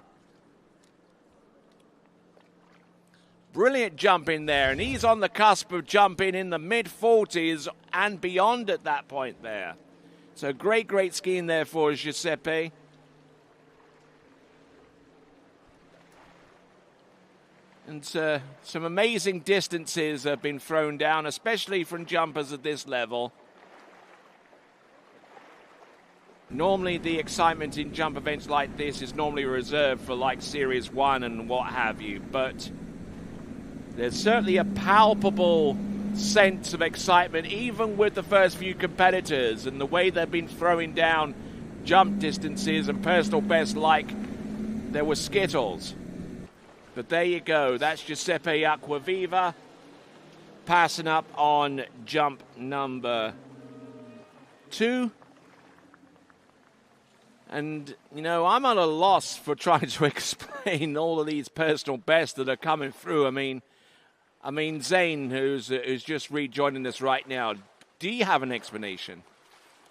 Brilliant jump in there, and he's on the cusp of jumping in the mid-40s and beyond at that point there. So great skiing there for Giuseppe. And some amazing distances have been thrown down, especially from jumpers at this level. Normally the excitement in jump events like this is normally reserved for like Series 1 and what have you, but there's certainly a palpable sense of excitement even with the first few competitors and the way they've been throwing down jump distances and personal best like there were Skittles. But there you go. That's Giuseppe Acquaviva passing up on jump number 2. And, you know, I'm at a loss for trying to explain all of these personal bests that are coming through. I mean, Zane, who's just rejoining us right now, do you have an explanation?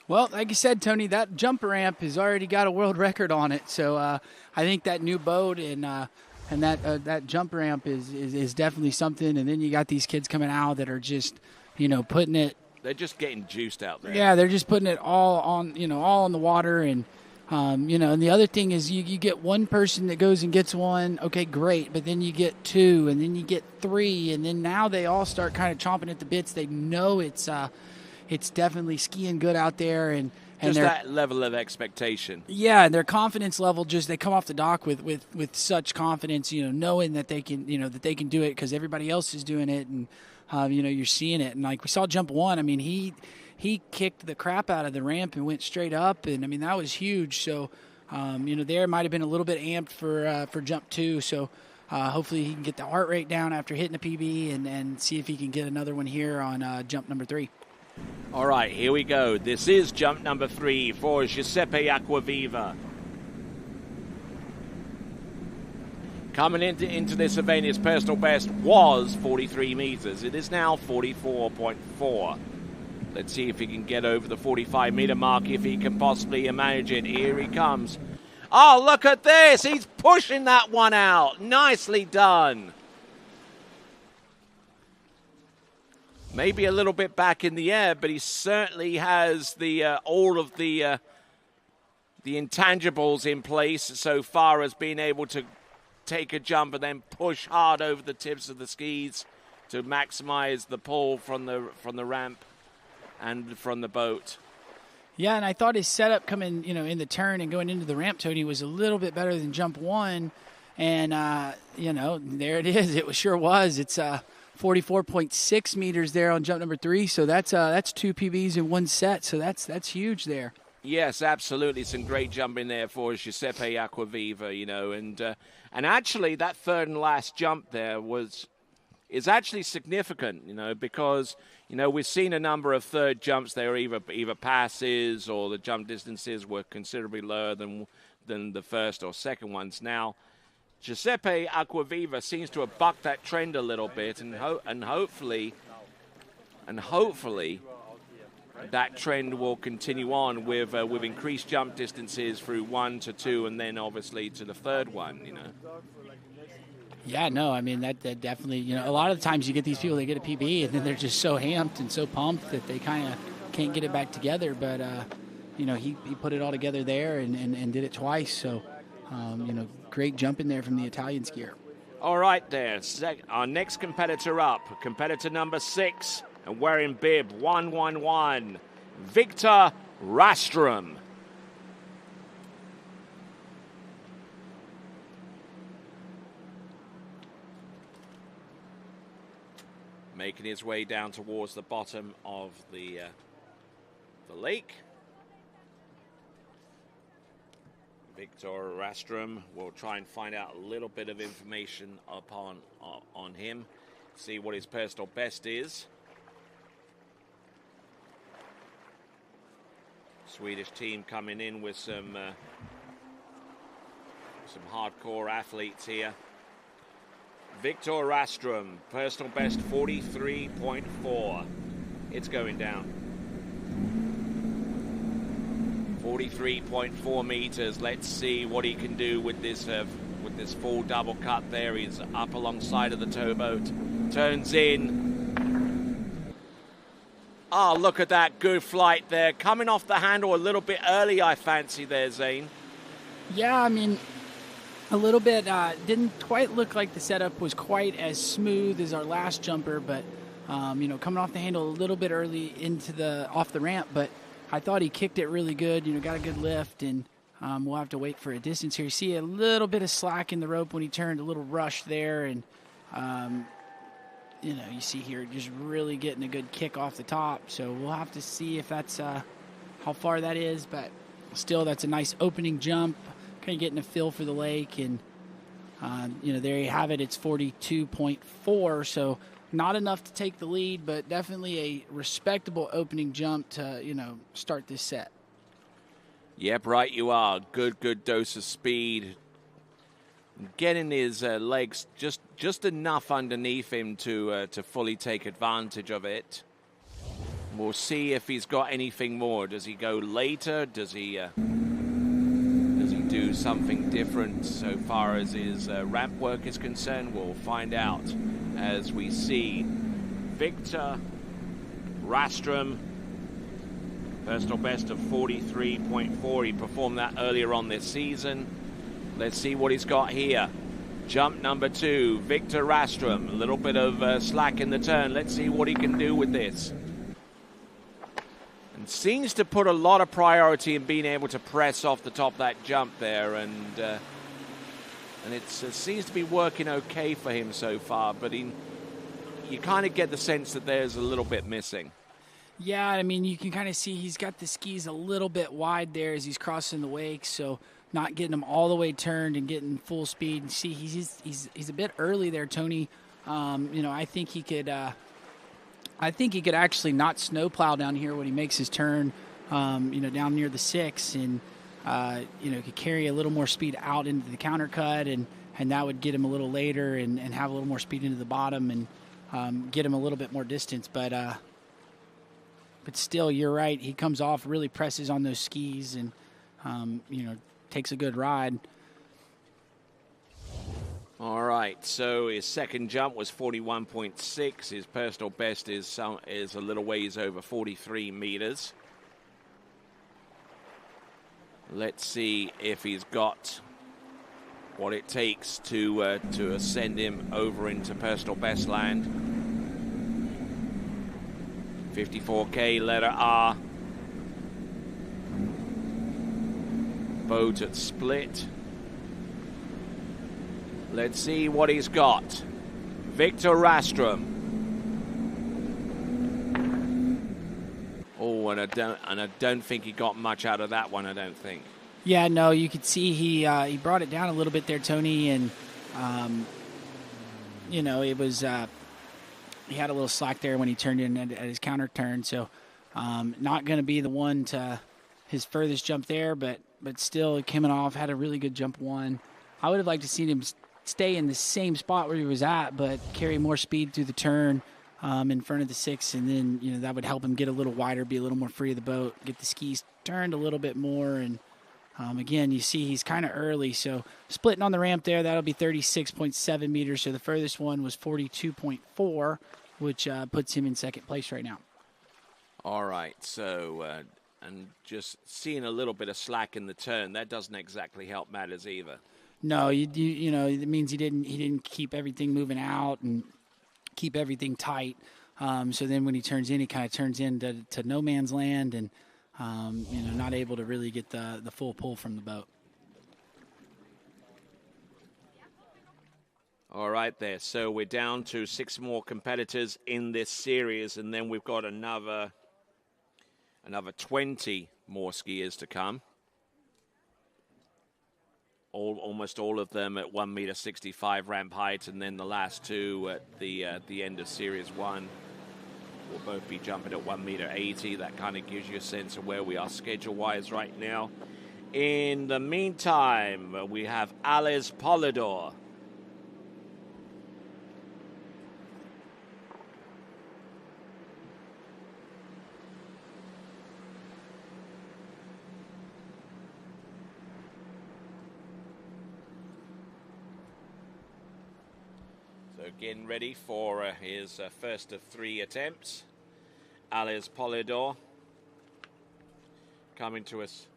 Well, like you said, Tony, that jump ramp has already got a world record on it. So I think that new boat and that jump ramp is definitely something. And then you got these kids coming out that are just, you know, putting it. They're just getting juiced out there. Yeah, they're just putting it all on, you know, all in the water. And, you know, and the other thing is you get one person that goes and gets one. Okay, great. But then you get 2 and then you get 3. And then now they all start kind of chomping at the bits. They know it's definitely skiing good out there. And just that level of expectation. Yeah, and their confidence level they come off the dock with such confidence, you know, knowing that they can, you know, that they can do it because everybody else is doing it, and you know, you're seeing it. And like we saw jump 1, I mean, he kicked the crap out of the ramp and went straight up, and I mean that was huge. So, you know, there might have been a little bit amped for jump 2. So hopefully he can get the heart rate down after hitting a PB and see if he can get another one here on jump number 3. All right, here we go. This is jump number 3 for Giuseppe Acquaviva. Coming into this event, his personal best was 43 meters. It is now 44.4. Let's see if he can get over the 45-meter mark, if he can possibly manage it. Here he comes. Oh, look at this. He's pushing that one out. Nicely done. Maybe a little bit back in the air, but he certainly has the all of the intangibles in place so far as being able to take a jump and then push hard over the tips of the skis to maximize the pull from the ramp and from the boat. Yeah, and I thought his setup coming, you know, in the turn and going into the ramp, Tony, was a little bit better than jump 1, and you know, there it is. It sure was. It's 44.6 meters there on jump number 3, so that's 2 PBs in one set, so that's huge there. Yes, absolutely, some great jumping there for Giuseppe Acquaviva, you know, and actually that third and last jump there is actually significant, you know, because, you know, we've seen a number of third jumps there, either passes or the jump distances were considerably lower than the first or second ones. Now, Giuseppe Acquaviva seems to have bucked that trend a little bit, and hopefully that trend will continue on with increased jump distances through 1 to 2, and then obviously to the third one. You know. Yeah, no, I mean that definitely. You know, a lot of the times you get these people, they get a PB, and then they're just so amped and so pumped that they kind of can't get it back together, but he put it all together there and did it twice. So great jump in there from the Italian skier. All right there, our next competitor up, competitor number 6, and wearing bib 111, Victor Rastrom. Making his way down towards the bottom of the lake. Victor Rastrom. We'll try and find out a little bit of information upon on him. See what his personal best is. Swedish team coming in with some hardcore athletes here. Victor Rastrom, personal best 43.4. It's going down. 43.4 meters. Let's see what he can do with this full double cut there. He's up alongside of the towboat. Turns in. Oh, look at that good flight there. Coming off the handle a little bit early, I fancy there, Zane. Yeah, I mean, a little bit. Didn't quite look like the setup was quite as smooth as our last jumper, but coming off the handle a little bit early off the ramp, but I thought he kicked it really good. Got a good lift, and we'll have to wait for a distance here. You see a little bit of slack in the rope when he turned, a little rush there, and you see here just really getting a good kick off the top. So we'll have to see if that's how far that is, but still, that's a nice opening jump. Kind of getting a feel for the lake, and there you have it. It's 42.4, so not enough to take the lead, but definitely a respectable opening jump to start this set. Yep, right you are. Good dose of speed. Getting his legs just enough underneath him to fully take advantage of it. We'll see if he's got anything more. Does he go later? Does he do something different so far as his ramp work is concerned? We'll find out as we see Victor Rastrom, personal best of 43.4. He performed that earlier on this season. Let's see what he's got here. Jump number 2, Victor Rastrom. A little bit of slack in the turn. Let's see what he can do with this. And seems to put a lot of priority in being able to press off the top of that jump there, and it seems to be working okay for him so far, but you kind of get the sense that there's a little bit missing. Yeah, I mean, you can kind of see he's got the skis a little bit wide there as he's crossing the wake, so not getting them all the way turned and getting full speed. And see, he's a bit early there, Tony. I think he could actually not snowplow down here when he makes his turn, down near the 6, and could carry a little more speed out into the counter cut, and that would get him a little later and have a little more speed into the bottom and get him a little bit more distance. But still, you're right. He comes off, really presses on those skis, and takes a good ride. All right, so his second jump was 41.6. His personal best is a little ways over 43 meters. Let's see if he's got what it takes to ascend him over into personal best land. 54K, letter R. Boat at split. Let's see what he's got. Victor Rastrom. Oh, and I don't think he got much out of that one, I don't think. Yeah, no, you could see he brought it down a little bit there, Tony, and it was he had a little slack there when he turned in at his counter turn, so not going to be the one to his furthest jump there, but still coming off, had a really good jump 1. I would have liked to see him stay in the same spot where he was at, but carry more speed through the turn in front of the 6, and then that would help him get a little wider, be a little more free of the boat, get the skis turned a little bit more, and again, you see he's kind of early, so splitting on the ramp there, that'll be 36.7 meters, so the furthest one was 42.4, which puts him in second place right now. All right, so and just seeing a little bit of slack in the turn, that doesn't exactly help matters either. No, you know, it means he didn't keep everything moving out and keep everything tight. So then when he turns in, he kind of turns into no man's land and, you know, not able to really get the full pull from the boat. All right there, so we're down to 6 more competitors in this series, and then we've got another 20 more skiers to come. Almost all of them at 1.65 meter ramp height, and then the last 2 at the end of Series 1 will both be jumping at 1.80 meter. That kind of gives you a sense of where we are schedule-wise right now. In the meantime, we have Ales Polidor. Getting ready for his first of 3 attempts. Ales Polidor coming to us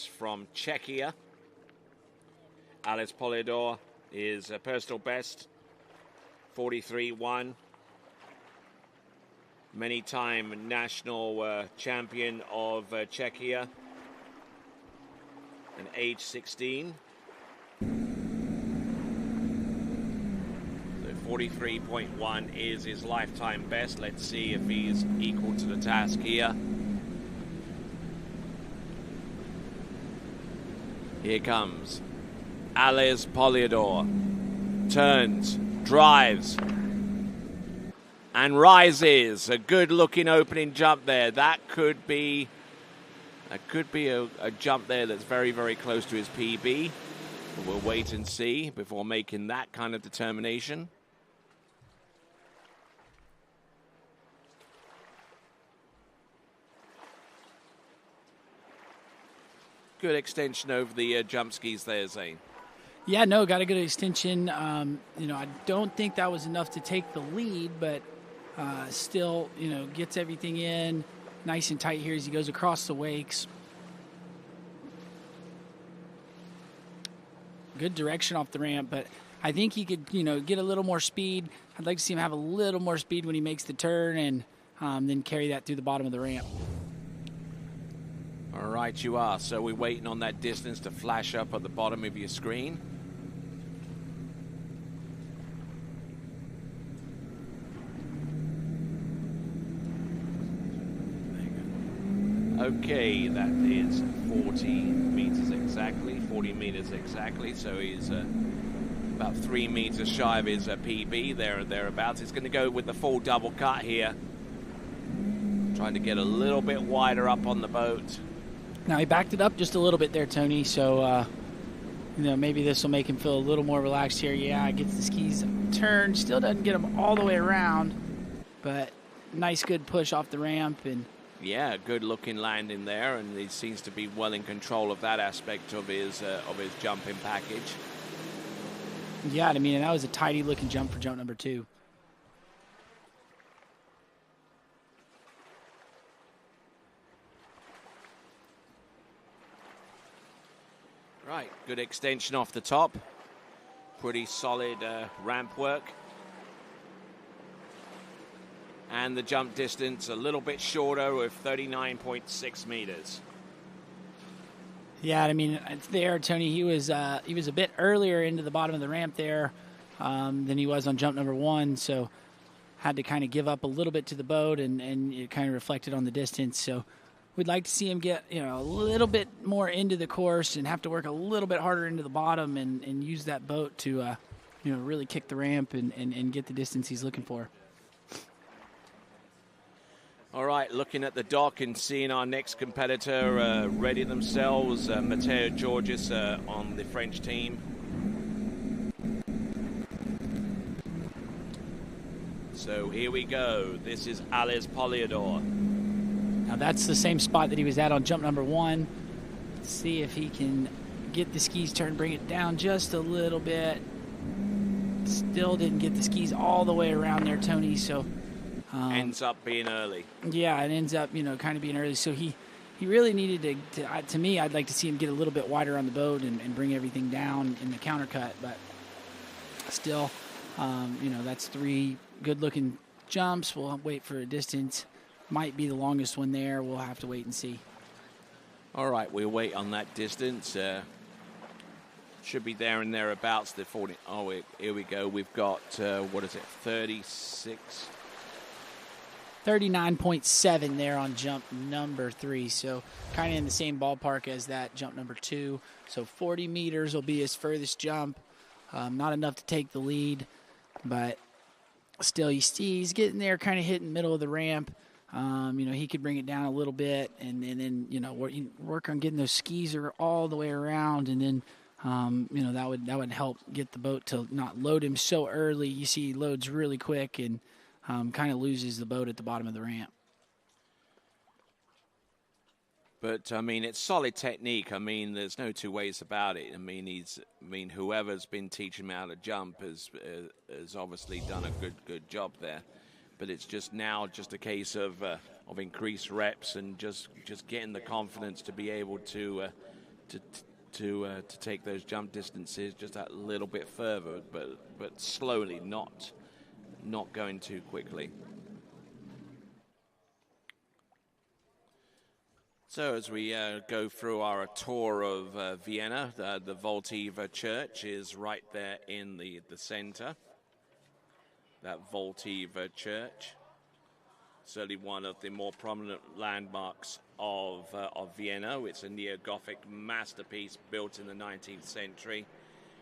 from Czechia. Ales Polidor is a personal best 43.1, many-time national champion of Czechia, and age 16. 43.1 is his lifetime best. Let's see if he's equal to the task here. Here comes Ales Polidor. Turns, drives, and rises. A good-looking opening jump there. That could be a jump there that's very, very close to his PB. We'll wait and see before making that kind of determination. Good extension over the jump skis there, Zane. Yeah, no, got a good extension. You know, I don't think that was enough to take the lead, but still, you know, gets everything in nice and tight here as he goes across the wakes. Good direction off the ramp, but I think he could, you know, get a little more speed. I'd like to see him have a little more speed when he makes the turn and then carry that through the bottom of the ramp. All right, you are. So we're waiting on that distance to flash up at the bottom of your screen. Okay, that is 40 meters exactly, 40 meters exactly. So he's about 3 meters shy of his PB there or thereabouts. He's going to go with the full double cut here. Trying to get a little bit wider up on the boat. Now, he backed it up just a little bit there, Tony, so, you know, maybe this will make him feel a little more relaxed here. Yeah, gets the skis turned, still doesn't get him all the way around, but nice, good push off the ramp. And yeah, good-looking landing there, and he seems to be well in control of that aspect of his jumping package. Yeah, I mean, and that was a tidy-looking jump for jump number 2. Right, good extension off the top. Pretty solid ramp work. And the jump distance a little bit shorter with 39.6 meters. Yeah, I mean, there, Tony, he was a bit earlier into the bottom of the ramp there than he was on jump number 1, so had to kind of give up a little bit to the boat, and it kind of reflected on the distance. So we'd like to see him get, you know, a little bit more into the course and have to work a little bit harder into the bottom and use that boat to, you know, really kick the ramp and get the distance he's looking for. All right, looking at the dock and seeing our next competitor ready themselves, Matteo Georgis on the French team. So here we go. This is Ales Polidor. Now that's the same spot that he was at on jump number 1. Let's see if he can get the skis turned, bring it down just a little bit. Still didn't get the skis all the way around there, Tony, so Ends up being early. Yeah, it ends up, kind of being early. So he really needed to me, I'd like to see him get a little bit wider on the boat and bring everything down in the countercut. But still, that's 3 good-looking jumps. We'll wait for a distance. Might be the longest one there. We'll have to wait and see. All right, we'll wait on that distance. Should be there and thereabouts. The 40. Oh, here we go. We've got, 36? 39.7 there on jump number 3. So kind of in the same ballpark as that jump number 2. So 40 meters will be his furthest jump. Not enough to take the lead, but still he's getting there, kind of hitting the middle of the ramp. He could bring it down a little bit and then, work on getting those skis all the way around. And then, that would help get the boat to not load him so early. You see he loads really quick and kind of loses the boat at the bottom of the ramp. But it's solid technique. There's no two ways about it. Whoever's been teaching him how to jump has obviously done a good job there. But it's just a case of increased reps and just getting the confidence to be able to take those jump distances just that little bit further, but slowly, not going too quickly. So as we go through our tour of Vienna, the Voltiva Church is right there in the center. That Voltiva Church, certainly one of the more prominent landmarks of Vienna. It's a neo-Gothic masterpiece built in the 19th century,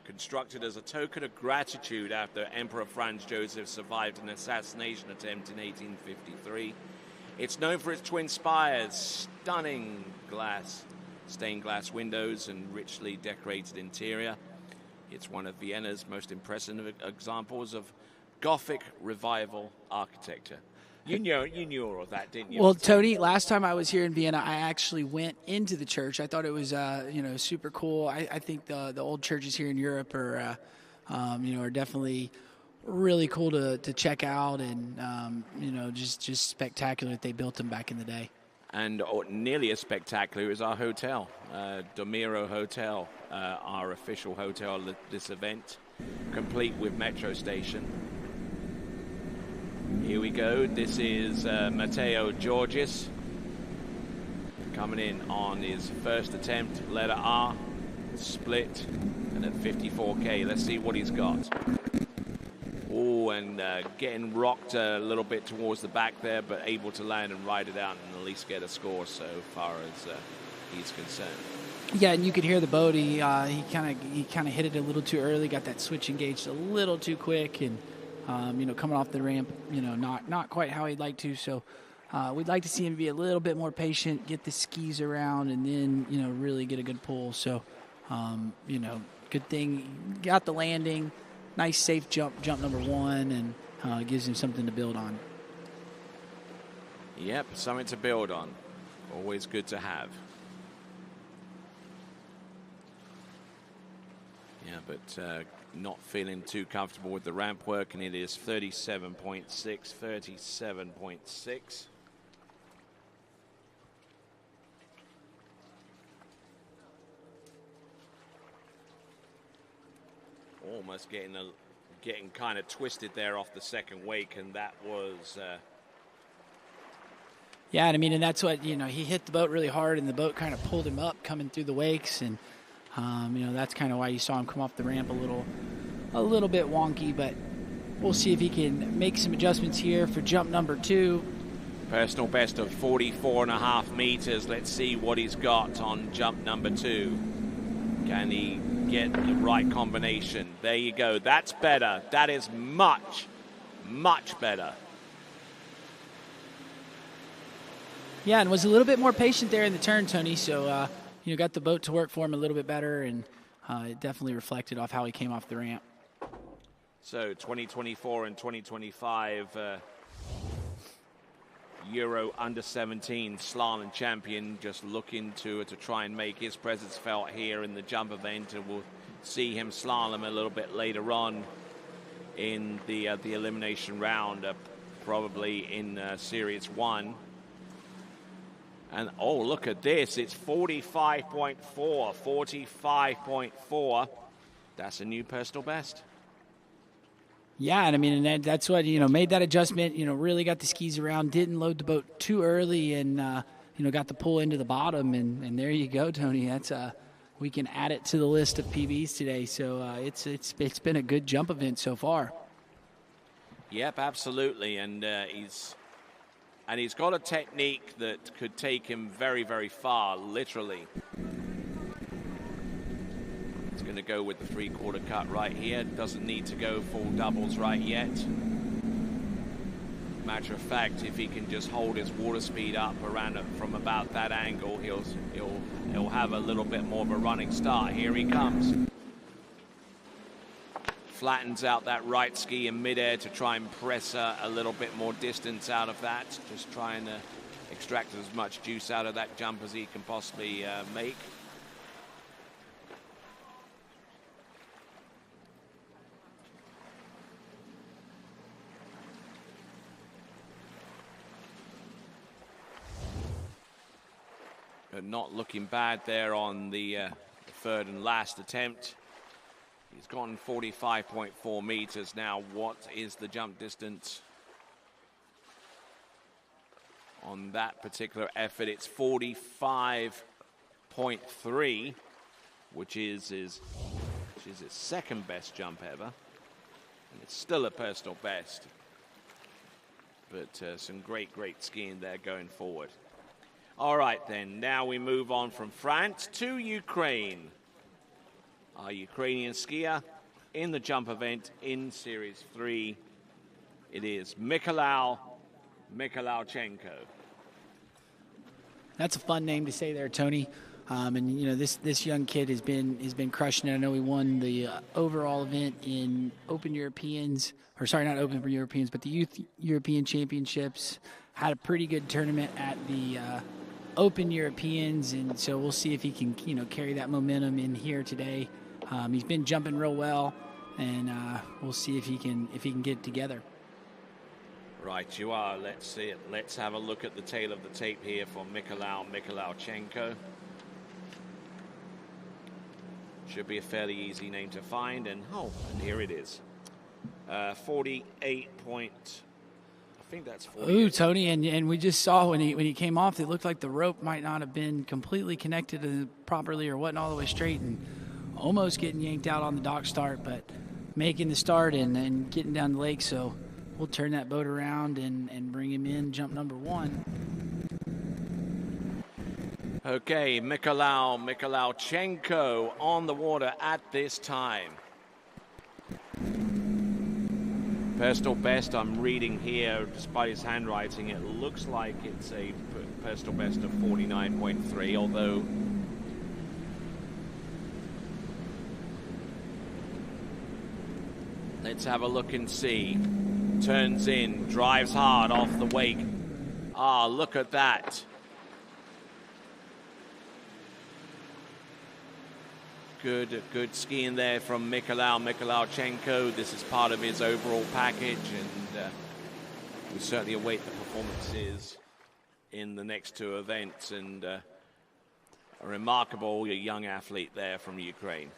constructed as a token of gratitude after Emperor Franz Joseph survived an assassination attempt in 1853. It's known for its twin spires, stunning stained glass windows, and richly decorated interior. It's one of Vienna's most impressive examples of Gothic revival architecture. You knew all of that, didn't you? Well, Tony, last time I was here in Vienna, I actually went into the church. I thought it was, super cool. I think the old churches here in Europe are definitely really cool to check out, and just spectacular that they built them back in the day. And nearly as spectacular is our hotel, Domiro Hotel, our official hotel at this event, complete with metro station. Here we go. This is Matteo Georgis coming in on his first attempt, letter R, split, and at 54K. Let's see what he's got. Oh, and getting rocked a little bit towards the back there, but able to land and ride it out and at least get a score so far as he's concerned. Yeah, and you could hear the boat. He kind of hit it a little too early, got that switch engaged a little too quick, and coming off the ramp, not quite how he'd like to. So we'd like to see him be a little bit more patient, get the skis around, and then really get a good pull. So good thing got the landing. Nice, safe jump number 1, and gives him something to build on. Yep, something to build on. Always good to have. Yeah, but not feeling too comfortable with the ramp work, and it is 37.6. Almost getting kind of twisted there off the second wake, and that was. Yeah, and that's what he hit the boat really hard, and the boat kind of pulled him up coming through the wakes, and that's kind of why you saw him come off the ramp a little bit wonky. But we'll see if he can make some adjustments here for jump number 2. Personal best of 44.5 meters. Let's see what he's got on jump number 2. Can he get the right combination? There you go. That's better. That is much, much better. Yeah, and was a little bit more patient there in the turn, Tony. So, got the boat to work for him a little bit better, and it definitely reflected off how he came off the ramp. So, 2024 and 2025 Euro under-17 slalom champion, just looking to try and make his presence felt here in the jump event, and we'll see him slalom a little bit later on in the elimination round. probably in Series 1. And, oh, look at this. It's 45.4, 45.4. That's a new personal best. Yeah, and I mean, and that's what, made that adjustment, really got the skis around, didn't load the boat too early, and, got the pull into the bottom, and there you go, Tony. That's we can add it to the list of PBs today. So it's been a good jump event so far. Yep, absolutely, and he's got a technique that could take him very, very far, literally. He's going to go with the 3/4 cut right here. Doesn't need to go full doubles right yet. Matter of fact, if he can just hold his water speed up around from about that angle, he'll have a little bit more of a running start. Here he comes. Flattens out that right ski in midair to try and press a little bit more distance out of that. Just trying to extract as much juice out of that jump as he can possibly make. Not looking bad there on the third and last attempt. He's gone 45.4 meters now. What is the jump distance on that particular effort? It's 45.3, which is his second best jump ever. And it's still a personal best. But some great skiing there going forward. All right, then. Now we move on from France to Ukraine. Our Ukrainian skier in the jump event in Series 3. It is Mikhailichenko. That's a fun name to say there, Tony. And this young kid has been crushing it. I know he won the overall event in Open Europeans, or sorry, not Open Europeans, but the Youth European Championships. Had a pretty good tournament at the Open Europeans, and so we'll see if he can carry that momentum in here today. He's been jumping real well, and we'll see if he can get it together. Right, you are. Let's see it. Let's have a look at the tail of the tape here for Mikhailichenko. Should be a fairly easy name to find, and here it is. 48 point. I think that's 40. Ooh, Tony, and we just saw when he came off, it looked like the rope might not have been completely connected properly or wasn't all the way straight, and almost getting yanked out on the dock start, but making the start and getting down the lake. So we'll turn that boat around and bring him in, jump number 1. Okay, Mikhailichenko on the water at this time. Personal best I'm reading here, despite his handwriting, it looks like it's a personal best of 49.3, although let's have a look and see. Turns in, drives hard off the wake. Ah, look at that. Good skiing there from Mikhailichenko. This is part of his overall package, and we certainly await the performances in the next 2 events. And a remarkable young athlete there from Ukraine.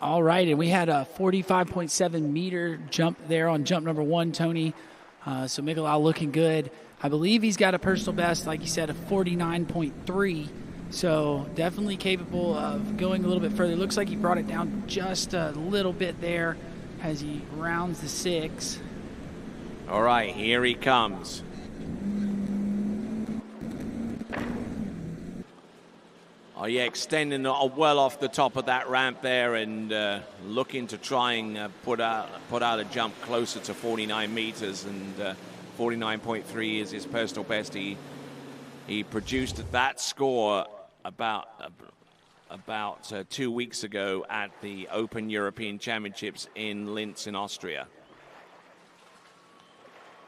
All right, and we had a 45.7 meter jump there on jump number 1, Tony. So Mikhailichenko looking good. I believe he's got a personal best, like you said, of 49.3. So definitely capable of going a little bit further. Looks like he brought it down just a little bit there as he rounds the 6. All right, here he comes. Oh yeah, extending well off the top of that ramp there, and looking to try and put out a jump closer to 49 meters, and 49.3 is his personal best. He produced that score about 2 weeks ago at the Open European Championships in Linz in Austria.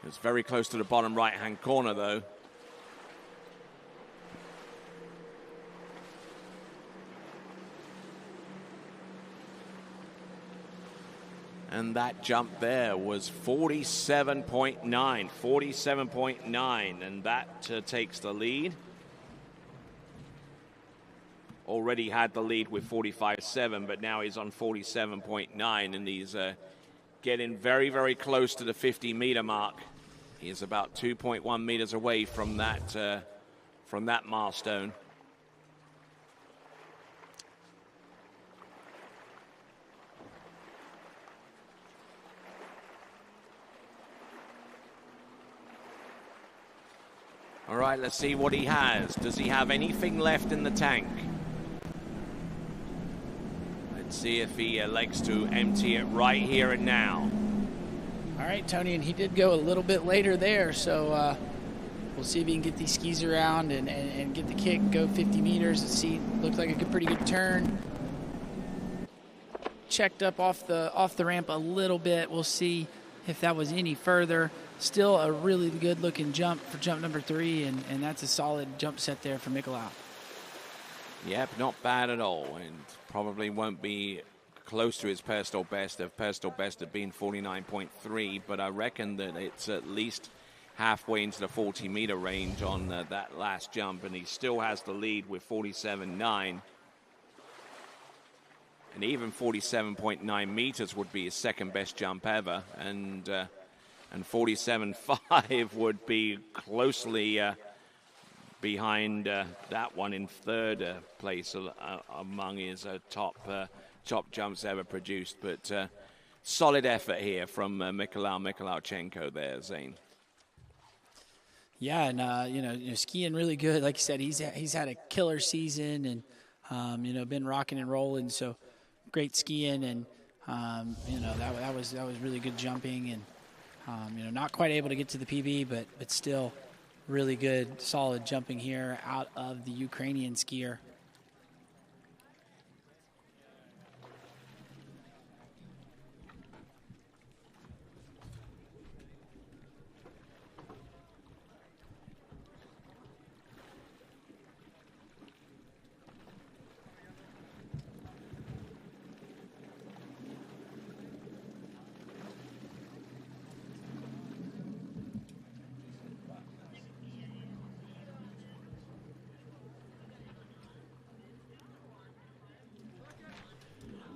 It's very close to the bottom right-hand corner, though. And that jump there was 47.9, and that takes the lead. Already had the lead with 45.7, but now he's on 47.9, and he's getting very, very close to the 50-meter mark. He's about 2.1 meters away from that milestone. All right, let's see what he has. Does he have anything left in the tank? Let's see if he elects to empty it right here and now. All right, Tony, and he did go a little bit later there, so we'll see if he can get these skis around and get the kick, go 50 meters. And see, looked like a pretty good turn. Checked up off the ramp a little bit. We'll see if that was any further. Still a really good looking jump for jump number 3, and that's a solid jump set there for Mikolau. Yep, not bad at all, and probably won't be close to his personal best. If personal best had been 49.3, but I reckon that it's at least halfway into the 40-meter range on that last jump, and he still has the lead with 47.9. And even 47.9 meters would be his second best jump ever, and 47.5 would be closely behind that one in third place among his top jumps ever produced. But solid effort here from Mikolauchenko there, Zane. Yeah, and skiing really good. Like you said, he's had a killer season, and been rocking and rolling. So great skiing, and that was really good jumping, and not quite able to get to the PB, but still really good, solid jumping here out of the Ukrainian skier.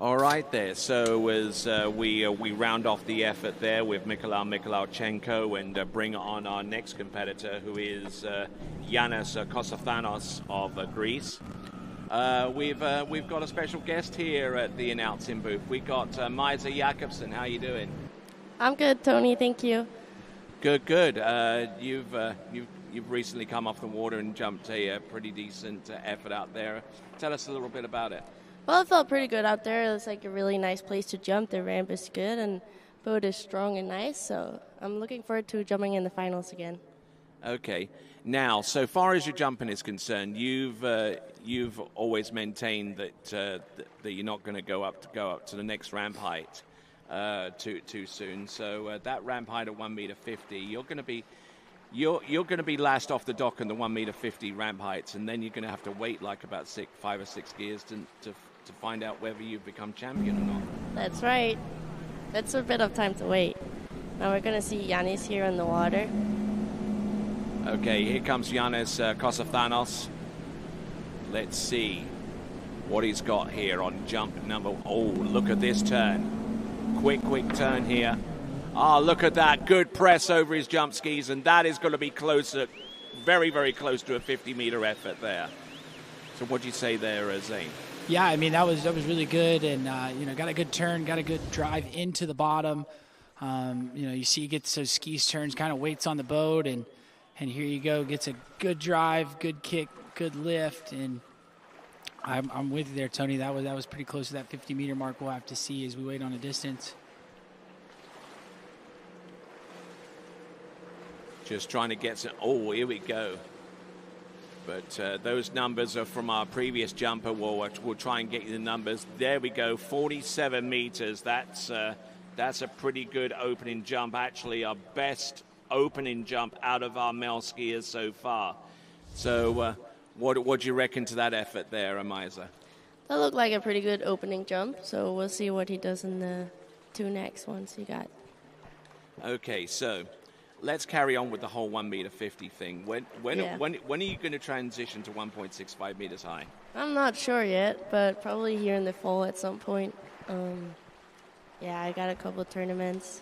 All right there, so as we round off the effort there with Mikolauchenko and bring on our next competitor, who is Yanis Kosathanos of Greece. We've got a special guest here at the announcing booth. We got Maisa Jakobsen. How you doing? I'm good, Tony. Thank you. Good. You've recently come off the water and jumped a pretty decent effort out there. Tell us a little bit about it. Well, it felt pretty good out there. It was like a really nice place to jump. The ramp is good and boat is strong and nice. So I'm looking forward to jumping in the finals again. Okay. Now, so far as your jumping is concerned, you've always maintained that you're not going to go up to the next ramp height too soon. So that ramp height at 1.50 meters, you're going to be last off the dock in the 1.50 meters ramp heights, and then you're going to have to wait like about 5 or 6 gears to find out whether you've become champion or not. That's right. That's a bit of time to wait. Now we're going to see Yanis here in the water. Okay, here comes Yanis Kosathanos. Let's see what he's got here on jump number. Oh, look at this turn. Quick turn here. Ah, look at that. Good press over his jump skis, and that is going to be closer, very, very close to a 50-meter effort there. So what do you say there, Zane? Yeah, I mean, that was really good, and got a good turn, got a good drive into the bottom. You see he gets those skis turns, kind of waits on the boat, and here you go, gets a good drive, good kick, good lift, and I'm with you there, Tony. That was pretty close to that 50-meter mark. We'll have to see as we wait on a distance. Just trying to get some. Oh, here we go. But those numbers are from our previous jumper. We'll try and get you the numbers. There we go, 47 meters. That's a pretty good opening jump. Actually, our best opening jump out of our male skiers so far. So what do you reckon to that effort there, Amiza? That looked like a pretty good opening jump, so we'll see what he does in the 2 next ones he got. Okay, so let's carry on with the whole 1 meter 50 thing. When are you going to transition to 1.65 meters high? I'm not sure yet, but probably here in the fall at some point. I got a couple of tournaments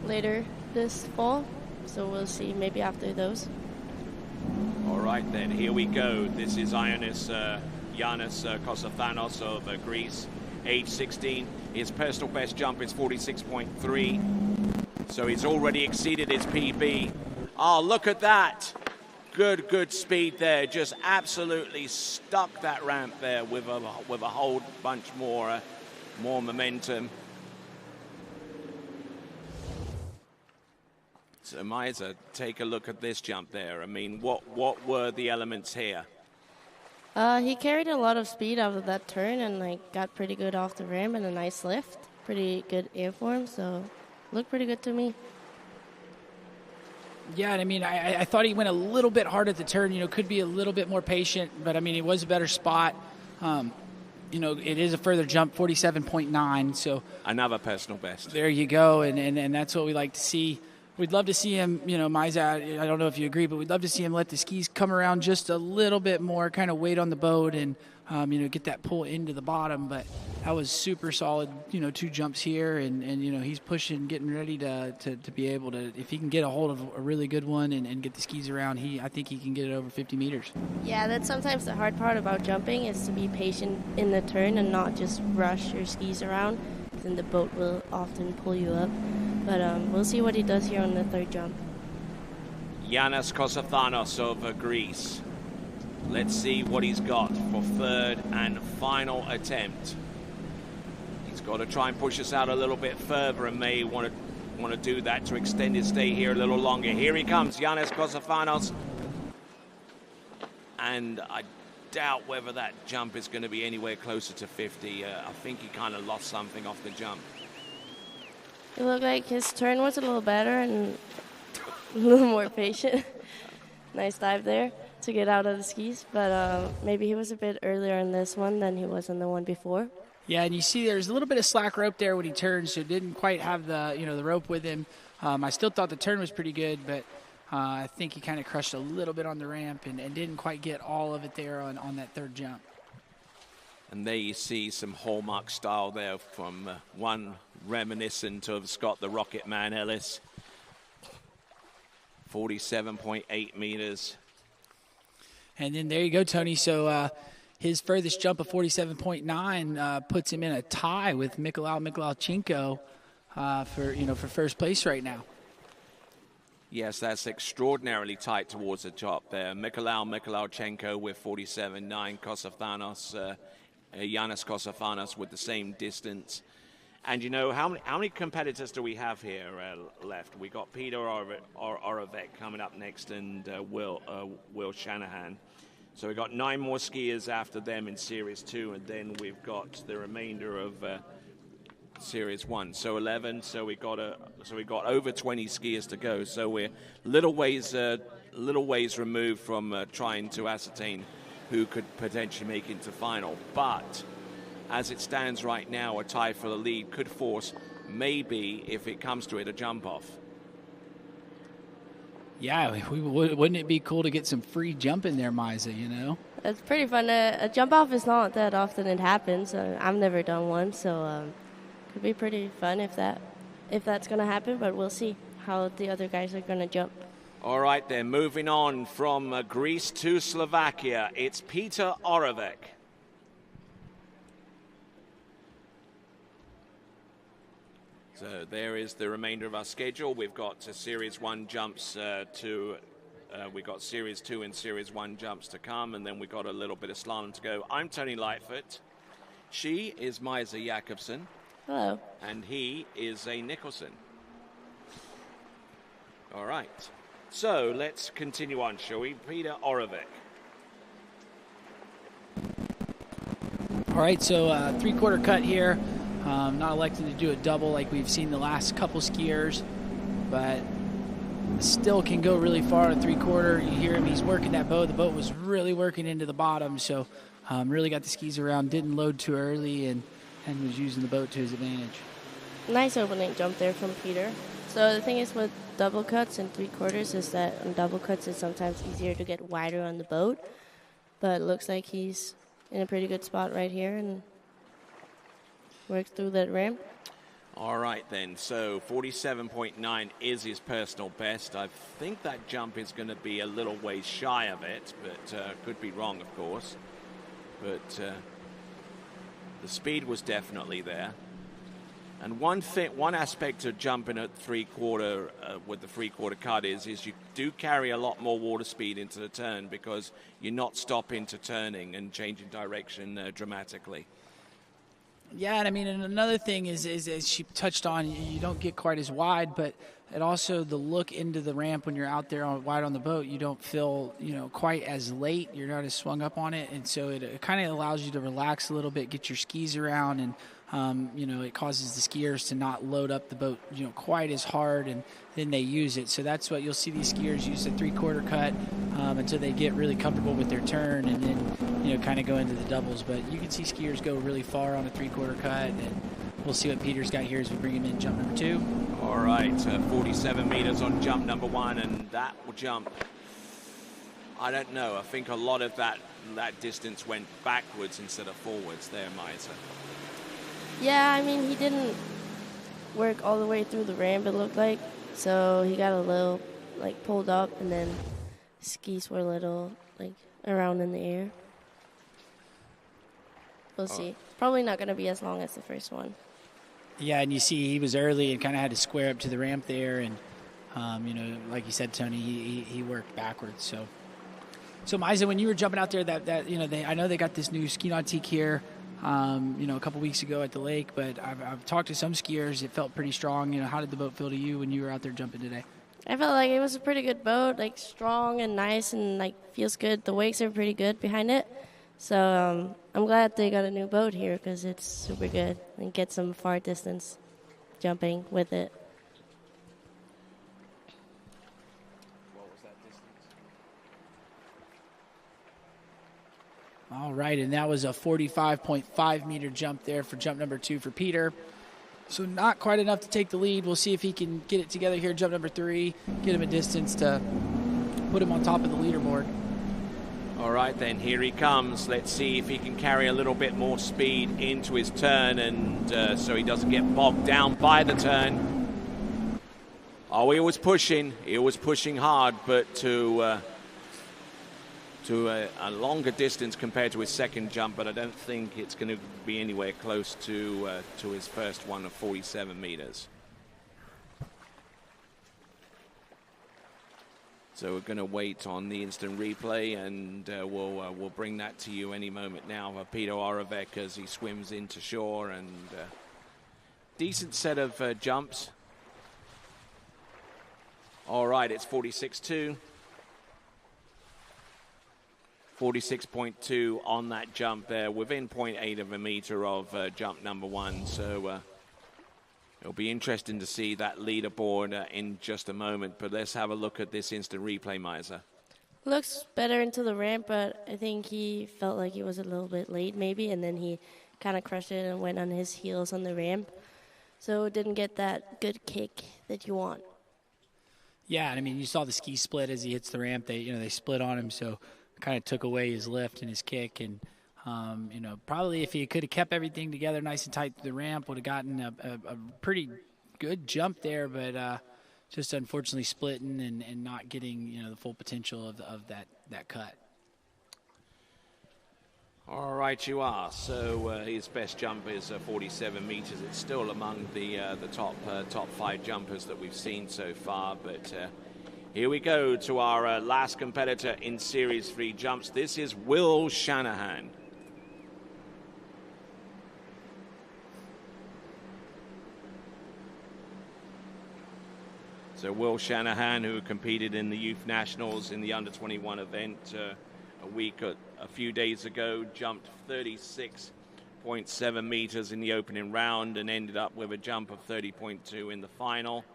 later this fall, so we'll see maybe after those. All right, then, here we go. This is Giannis Kosathanos of Greece, age 16. His personal best jump is 46.3, so he's already exceeded his PB. Oh, look at that. Good speed there. Just absolutely stuck that ramp there with a whole bunch more momentum. So, Miza, take a look at this jump there. I mean, what were the elements here? He carried a lot of speed out of that turn and got pretty good off the ramp and a nice lift. Pretty good airform, so looked pretty good to me. Yeah, and I mean, I thought he went a little bit hard at the turn. Could be a little bit more patient, but I mean, it was a better spot. It is a further jump, 47.9. So another personal best. There you go, and that's what we like to see. We'd love to see him, Miza, I don't know if you agree, but we'd love to see him let the skis come around just a little bit more, kind of wait on the boat and, get that pull into the bottom. But that was super solid, 2 jumps here. And he's pushing, getting ready to be able to, if he can get a hold of a really good one and get the skis around, I think he can get it over 50 meters. Yeah, that's sometimes the hard part about jumping is to be patient in the turn and not just rush your skis around. Then the boat will often pull you up. But we'll see what he does here on the 3rd jump. Giannis Kosathanos of Greece. Let's see what he's got for 3rd and final attempt. He's got to try and push us out a little bit further and may want to do that to extend his stay here a little longer. Here he comes, Giannis Kosathanos. And I doubt whether that jump is going to be anywhere closer to 50. I think he kind of lost something off the jump. It looked like his turn was a little better and a little more patient. Nice dive there to get out of the skis, but maybe he was a bit earlier in this one than he was in the one before. Yeah, and you see there's a little bit of slack rope there when he turns, so didn't quite have the rope with him. I still thought the turn was pretty good, but I think he kind of crushed a little bit on the ramp and didn't quite get all of it there on that 3rd jump. And there you see some hallmark style there from one reminiscent of Scott the Rocket Man Ellis. 47.8 meters. And then there you go, Tony. So his furthest jump of 47.9 puts him in a tie with Mikolajchenko for first place right now. Yes, that's extraordinarily tight towards the top there. Mikolajchenko with 47.9, Giannis Kosathanos with the same distance. And how many competitors do we have here left? We got Peter Orovec coming up next, and Will Shanahan. So we got 9 more skiers after them in Series 2, and then we've got the remainder of Series 1. So 11. So we got over 20 skiers to go. So we're little ways removed from trying to ascertain who could potentially make it to final. But as it stands right now, a tie for the lead could force, maybe, if it comes to it, a jump-off. Yeah, wouldn't it be cool to get some free jump in there, Miza, It's pretty fun. A jump-off is not that often it happens. I've never done one, so could be pretty fun if that's going to happen, but we'll see how the other guys are going to jump. All right, then, moving on from Greece to Slovakia, it's Peter Orovec. So there is the remainder of our schedule. We've got Series 1 jumps we've got Series 2 and Series 1 jumps to come, and then we've got a little bit of slalom to go. I'm Tony Lightfoot. She is Maisa Jakobsen. Hello. And he is a Nicholson. All right. So let's continue on, shall we? Peter Oravec. All right, so three-quarter cut here. Not electing to do a double like we've seen the last couple skiers, but still can go really far at three-quarter. You hear him, he's working that boat. The boat was really working into the bottom, so really got the skis around, didn't load too early, and was using the boat to his advantage. Nice opening jump there from Peter. So the thing is with double cuts and three-quarters is that on double cuts it's sometimes easier to get wider on the boat, but it looks like he's in a pretty good spot right here and works through that ramp. All right, then. So 47.9 is his personal best. I think that jump is going to be a little way shy of it, but could be wrong, of course. But the speed was definitely there. And one aspect of jumping at three-quarter with the three-quarter cut is you do carry a lot more water speed into the turn because you're not stopping to turning and changing direction dramatically. Yeah, and I mean, and another thing is as she touched on, you don't get quite as wide, but it also the look into the ramp when you're out there wide on the boat, you don't feel quite as late. You're not as swung up on it, and so it kind of allows you to relax a little bit, get your skis around, and it causes the skiers to not load up the boat quite as hard, and then they use it. So that's what you'll see these skiers use a three-quarter cut until they get really comfortable with their turn, and then kind of go into the doubles. But you can see skiers go really far on a three-quarter cut, and we'll see what Peter's got here as we bring him in jump number 2. All right, 47 meters on jump number 1, and that jump, I don't know. I think a lot of that distance went backwards instead of forwards there, Maisa. Yeah, I mean, he didn't work all the way through the ramp, it looked like. So he got a little, pulled up, and then skis were a little, around in the air. We'll see. Probably not going to be as long as the first one. Yeah, and you see he was early and kind of had to square up to the ramp there. And, like you said, Tony, he worked backwards. So Maisa, when you were jumping out there, I know they got this new ski nautique here. A couple weeks ago at the lake, but I've talked to some skiers. It felt pretty strong. How did the boat feel to you when you were out there jumping today? I felt like it was a pretty good boat, strong and nice and feels good. The wakes are pretty good behind it. So I'm glad they got a new boat here because it's super good and get some far distance jumping with it. What was that distance? All right, and that was a 45.5 meter jump there for jump number 2 for Peter. So not quite enough to take the lead. We'll see if he can get it together here, jump number 3, get him a distance to put him on top of the leaderboard. All right, then, here he comes. Let's see if he can carry a little bit more speed into his turn and so he doesn't get bogged down by the turn. Oh, he was pushing. He was pushing hard, but to a longer distance compared to his second jump, but I don't think it's going to be anywhere close to his first one of 47 meters. So we're going to wait on the instant replay, and we'll bring that to you any moment now. Peter Oravec as he swims into shore, and decent set of jumps. All right, it's 46.2. 46.2 on that jump there, within 0.8 of a meter of jump number 1. So it'll be interesting to see that leaderboard in just a moment. But let's have a look at this instant replay, Maisa. Looks better into the ramp, but I think he felt like he was a little bit late maybe, and then he kind of crushed it and went on his heels on the ramp. So didn't get that good kick that you want. Yeah, and I mean, you saw the ski split as he hits the ramp. They split on him, so kind of took away his lift and his kick. And, probably if he could have kept everything together nice and tight through the ramp, would have gotten a pretty good jump there, but just unfortunately splitting and not getting, the full potential of that cut. All right, you are. So his best jump is 47 meters. It's still among the top 5 jumpers that we've seen so far. But here we go to our last competitor in Series 3 jumps. This is Will Shanahan. So Will Shanahan, who competed in the Youth Nationals in the Under-21 event a few days ago, jumped 36.7 meters in the opening round and ended up with a jump of 30.2 in the final.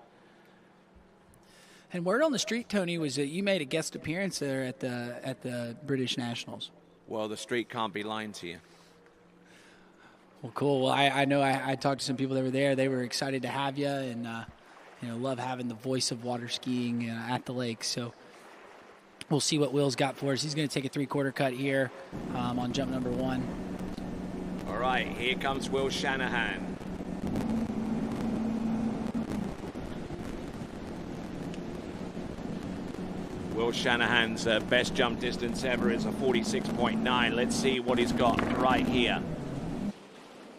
And word on the street, Tony, was that you made a guest appearance there at the British Nationals. Well, the street can't be lying to you. Well, cool. Well, I know I talked to some people that were there. They were excited to have you, and love having the voice of water skiing at the lake. So we'll see what Will's got for us. He's going to take a 3/4 cut here on jump number 1. All right, here comes Will Shanahan. Will Shanahan's best jump distance ever is a 46.9. Let's see what he's got right here.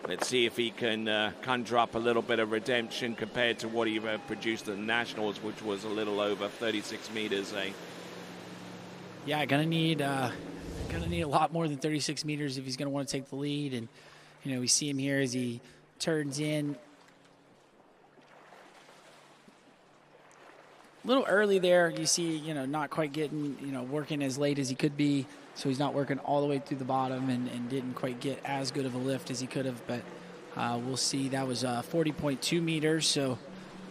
Let's see if he can conjure up a little bit of redemption compared to what he produced at the Nationals, which was a little over 36 meters. Yeah, gonna need a lot more than 36 meters if he's gonna want to take the lead. And we see him here as he turns in. A little early there, you see, not quite getting, working as late as he could be. So he's not working all the way through the bottom and didn't quite get as good of a lift as he could have. But we'll see. That was 40.2 meters. So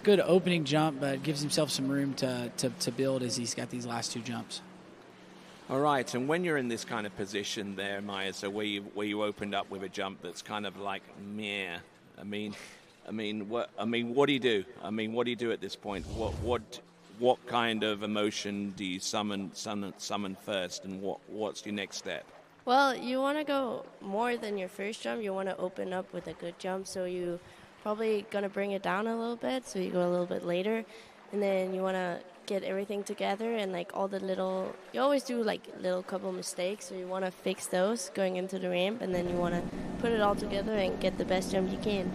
good opening jump, but gives himself some room to build as he's got these last 2 jumps. All right, and when you're in this kind of position there, Maya, so where you opened up with a jump that's kind of like meh. What do you do? What do you do at this point? What kind of emotion do you summon first, and what's your next step? Well, you want to go more than your first jump. You want to open up with a good jump, so you probably going to bring it down a little bit, so you go a little bit later. And then you want to get everything together and you always do little couple mistakes, so you want to fix those going into the ramp, and then you want to put it all together and get the best jump you can.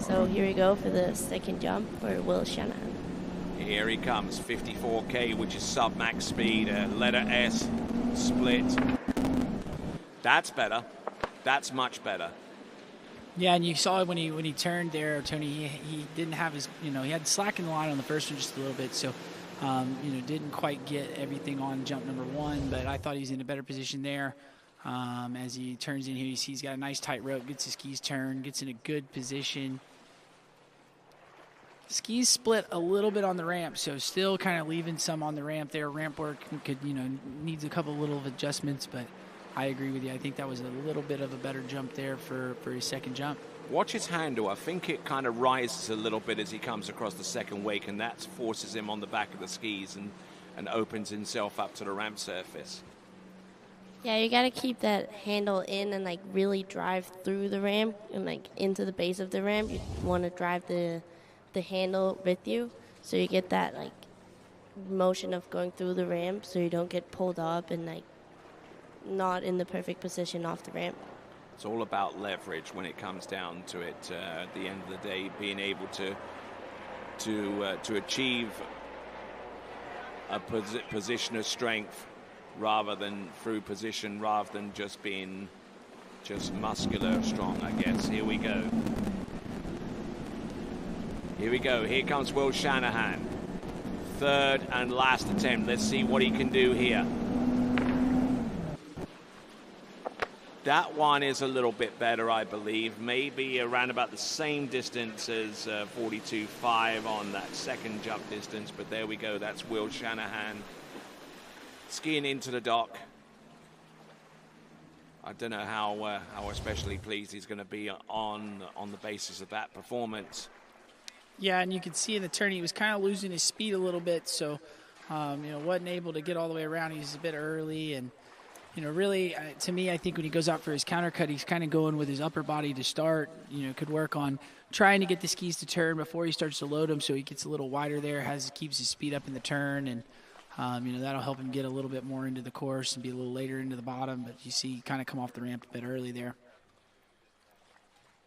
So here we go for the second jump for Will Shanahan. Here he comes, 54K, which is sub-max speed, letter S, split. That's better. That's much better. Yeah, and you saw it when he turned there, Tony. He didn't have his, he had slack in the line on the first one just a little bit, so didn't quite get everything on jump number 1. But I thought he was in a better position there. As he turns in here, you see he's got a nice tight rope, gets his skis turned, gets in a good position. Skis split a little bit on the ramp, so still kind of leaving some on the ramp there. Ramp work could, needs a couple little of adjustments, but I agree with you. I think that was a little bit of a better jump there for his second jump. Watch his handle. I think it kind of rises a little bit as he comes across the second wake, and that forces him on the back of the skis and opens himself up to the ramp surface. Yeah, you got to keep that handle in and really drive through the ramp and into the base of the ramp. You want to drive the handle with you, so you get that motion of going through the ramp, so you don't get pulled up and not in the perfect position off the ramp. It's all about leverage when it comes down to it. At the end of the day, being able to achieve a position of strength rather than through position, rather than just being muscular strong, I guess. Here we go. Here we go. Here comes Will Shanahan. Third and last attempt. Let's see what he can do here. That one is a little bit better, I believe. Maybe around about the same distance as 42.5 on that second jump distance. But there we go. That's Will Shanahan skiing into the dock. I don't know how especially pleased he's going to be on the basis of that performance. Yeah, and you can see in the turn he was kind of losing his speed a little bit, so wasn't able to get all the way around. He was a bit early, and really, to me, I think when he goes out for his counter cut, he's kind of going with his upper body to start. Could work on trying to get the skis to turn before he starts to load them, so he gets a little wider there, keeps his speed up in the turn, and That'll help him get a little bit more into the course and be a little later into the bottom. But you see, kind of come off the ramp a bit early there.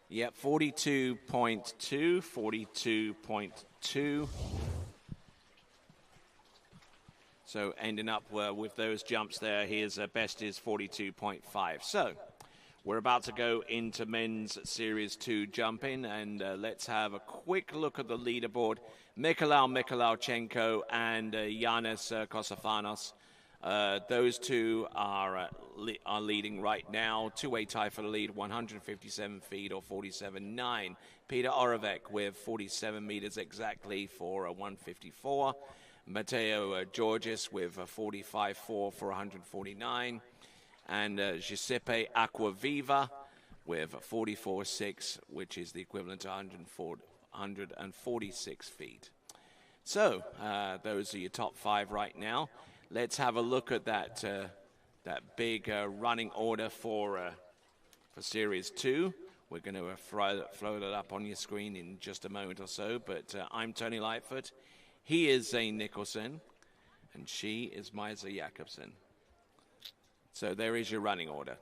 Yep, 42.2, 42.2. So ending up with those jumps there, his best is 42.5. So we're about to go into men's Series 2 jumping, and let's have a quick look at the leaderboard. Mikolaj Mikolajchenko and Yanis Kosafanos. Those two are leading right now. Two-way tie for the lead, 157 feet or 47.9. Peter Oravec with 47 meters exactly for 154. Matteo Georgis with 45.4 for 149. And Giuseppe Acquaviva with 44.6, which is the equivalent to 146 feet. So those are your top 5 right now. Let's have a look at that big running order for Series 2. We're going to float it up on your screen in just a moment or so. But I'm Tony Lightfoot. He is Zane Nicholson, and she is Maisa Jakobsen. So there is your running order.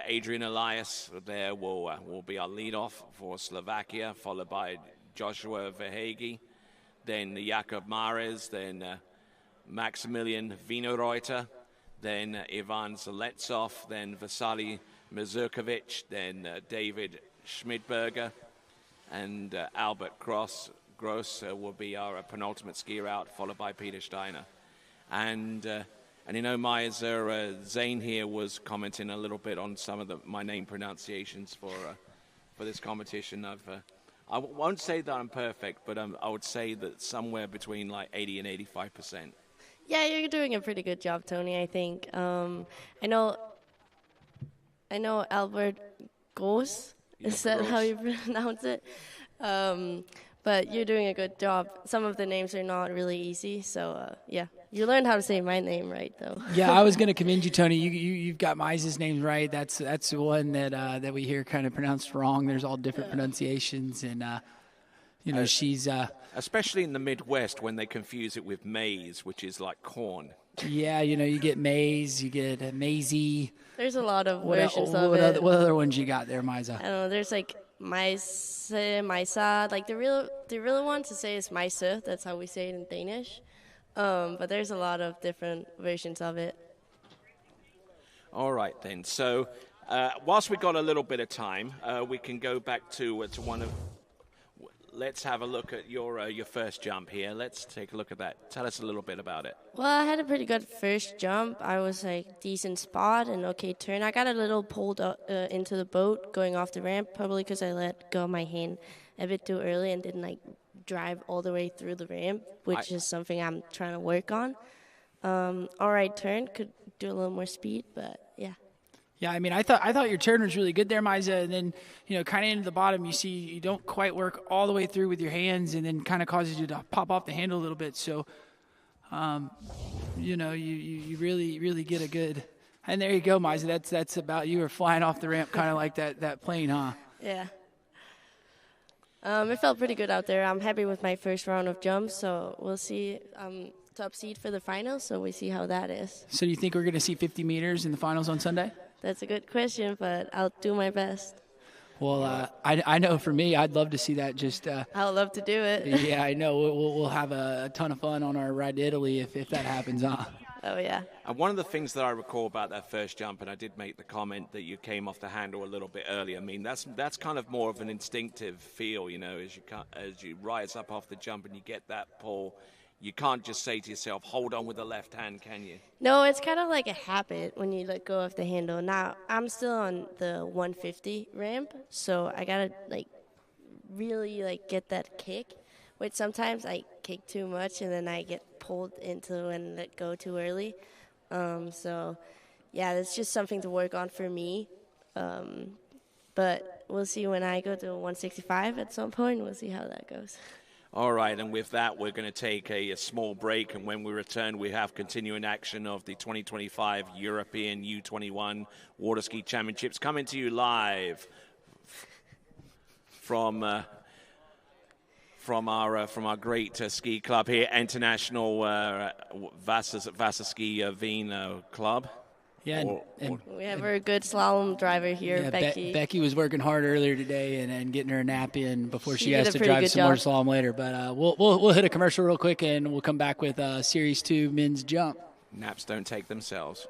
Adrian Elias there will be our leadoff for Slovakia, followed by Joshua Verhage, then Jakub Mares, then Maximilian Wienerreuter, then Ivan Zaletsov, then Vasily Mazurkovic, then David Schmidberger, and Albert Gross will be our penultimate skier out, followed by Peter Steiner. And Maya, Zane here was commenting a little bit on some of my name pronunciations for this competition. I won't say that I'm perfect, but I would say that somewhere between like 80 and 85%. Yeah, you're doing a pretty good job, Tony, I think. I know Albert Gross. Is that how you pronounce it? But you're doing a good job. Some of the names are not really easy, so yeah. You learned how to say my name right, though. Yeah, I was going to commend you, Tony. You've got Maisa's name right. That's the one that we hear kind of pronounced wrong. There's all different pronunciations, and she's especially in the Midwest when they confuse it with maize, which is like corn. Yeah, you get maize, you get maisie. There's a lot of versions of it. What other ones you got there, Maisa? I don't know. There's like Maisa. Like the real one to say is Maisa. That's how we say it in Danish. But there's a lot of different versions of it. All right, then. So whilst we've got a little bit of time, we can go back to one of... Let's have a look at your first jump here. Let's take a look at that. Tell us a little bit about it. Well, I had a pretty good first jump. I was like decent spot and okay turn. I got a little pulled into the boat going off the ramp, probably because I let go of my hand a bit too early and didn't drive all the way through the ramp, which is something I'm trying to work on. All right turn, could do a little more speed, but yeah. Yeah, I mean, I thought your turn was really good there, Maisa, and then, kind of into the bottom, you see you don't quite work all the way through with your hands, and then kind of causes you to pop off the handle a little bit. So, you really, really get a good, and there you go, Maisa. That's about you were flying off the ramp, kind of like that plane, huh? Yeah. It felt pretty good out there. I'm happy with my first round of jumps, so we'll see. Top seed for the finals, so we see how that is. So do you think we're going to see 50 meters in the finals on Sunday? That's a good question, but I'll do my best. Well, I know for me, I'd love to see that. I would love to do it. Yeah, I know. We'll have a ton of fun on our ride to Italy if that happens, huh? Oh, yeah. And one of the things that I recall about that first jump, and I did make the comment that you came off the handle a little bit early. I mean, that's kind of more of an instinctive feel, as you rise up off the jump and you get that pull. You can't just say to yourself, hold on with the left hand, can you? No, it's kind of like a habit when you let go of the handle. Now, I'm still on the 150 ramp, so I got to, really, get that kick, which sometimes I kick too much and then I get pulled into and let go too early. So, yeah, that's just something to work on for me. But we'll see when I go to 165 at some point. We'll see how that goes. All right, and with that, we're going to take a small break, and when we return, we have continuing action of the 2025 European U21 Water Ski Championships coming to you live from from our great ski club here, International Vasa Ski Wien Club. Yeah, and we have a good slalom driver here, yeah, Becky. Becky was working hard earlier today and getting her nap in before she has did a to pretty drive good some more job. slalom later. But we'll hit a commercial real quick, and we'll come back with Series 2 men's jump. Naps don't take themselves.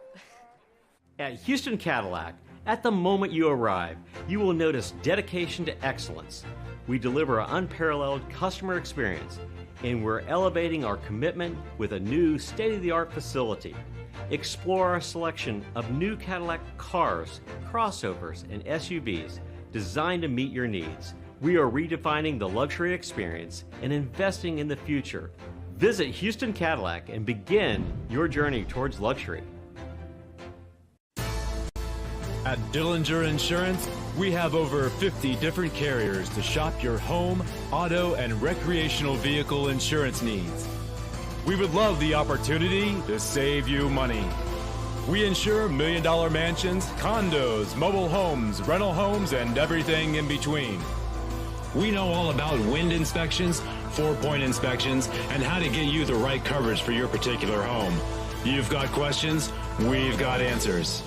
At Houston Cadillac, at the moment you arrive, you will notice dedication to excellence. We deliver an unparalleled customer experience, and we're elevating our commitment with a new state-of-the-art facility. Explore our selection of new Cadillac cars, crossovers, and SUVs designed to meet your needs. We are redefining the luxury experience and investing in the future. Visit Houston Cadillac and begin your journey towards luxury. At Dillinger Insurance, we have over 50 different carriers to shop your home, auto, and recreational vehicle insurance needs. We would love the opportunity to save you money. We insure $1 million mansions, condos, mobile homes, rental homes, and everything in between. We know all about wind inspections, 4-point inspections, and how to get you the right coverage for your particular home. You've got questions, we've got answers.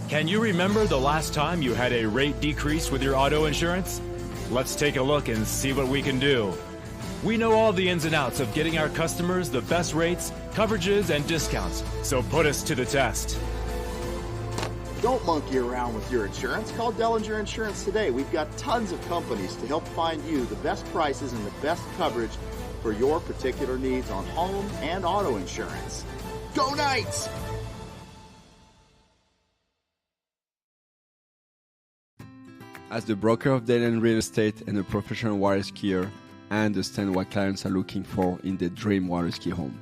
Can you remember the last time you had a rate decrease with your auto insurance? Let's take a look and see what we can do. We know all the ins and outs of getting our customers the best rates, coverages, and discounts, so put us to the test. Don't monkey around with your insurance. Call Dellinger Insurance today. We've got tons of companies to help find you the best prices and the best coverage for your particular needs on home and auto insurance. Go Knights! As the broker of Dayland Real Estate and a professional water skier, I understand what clients are looking for in their dream water ski home.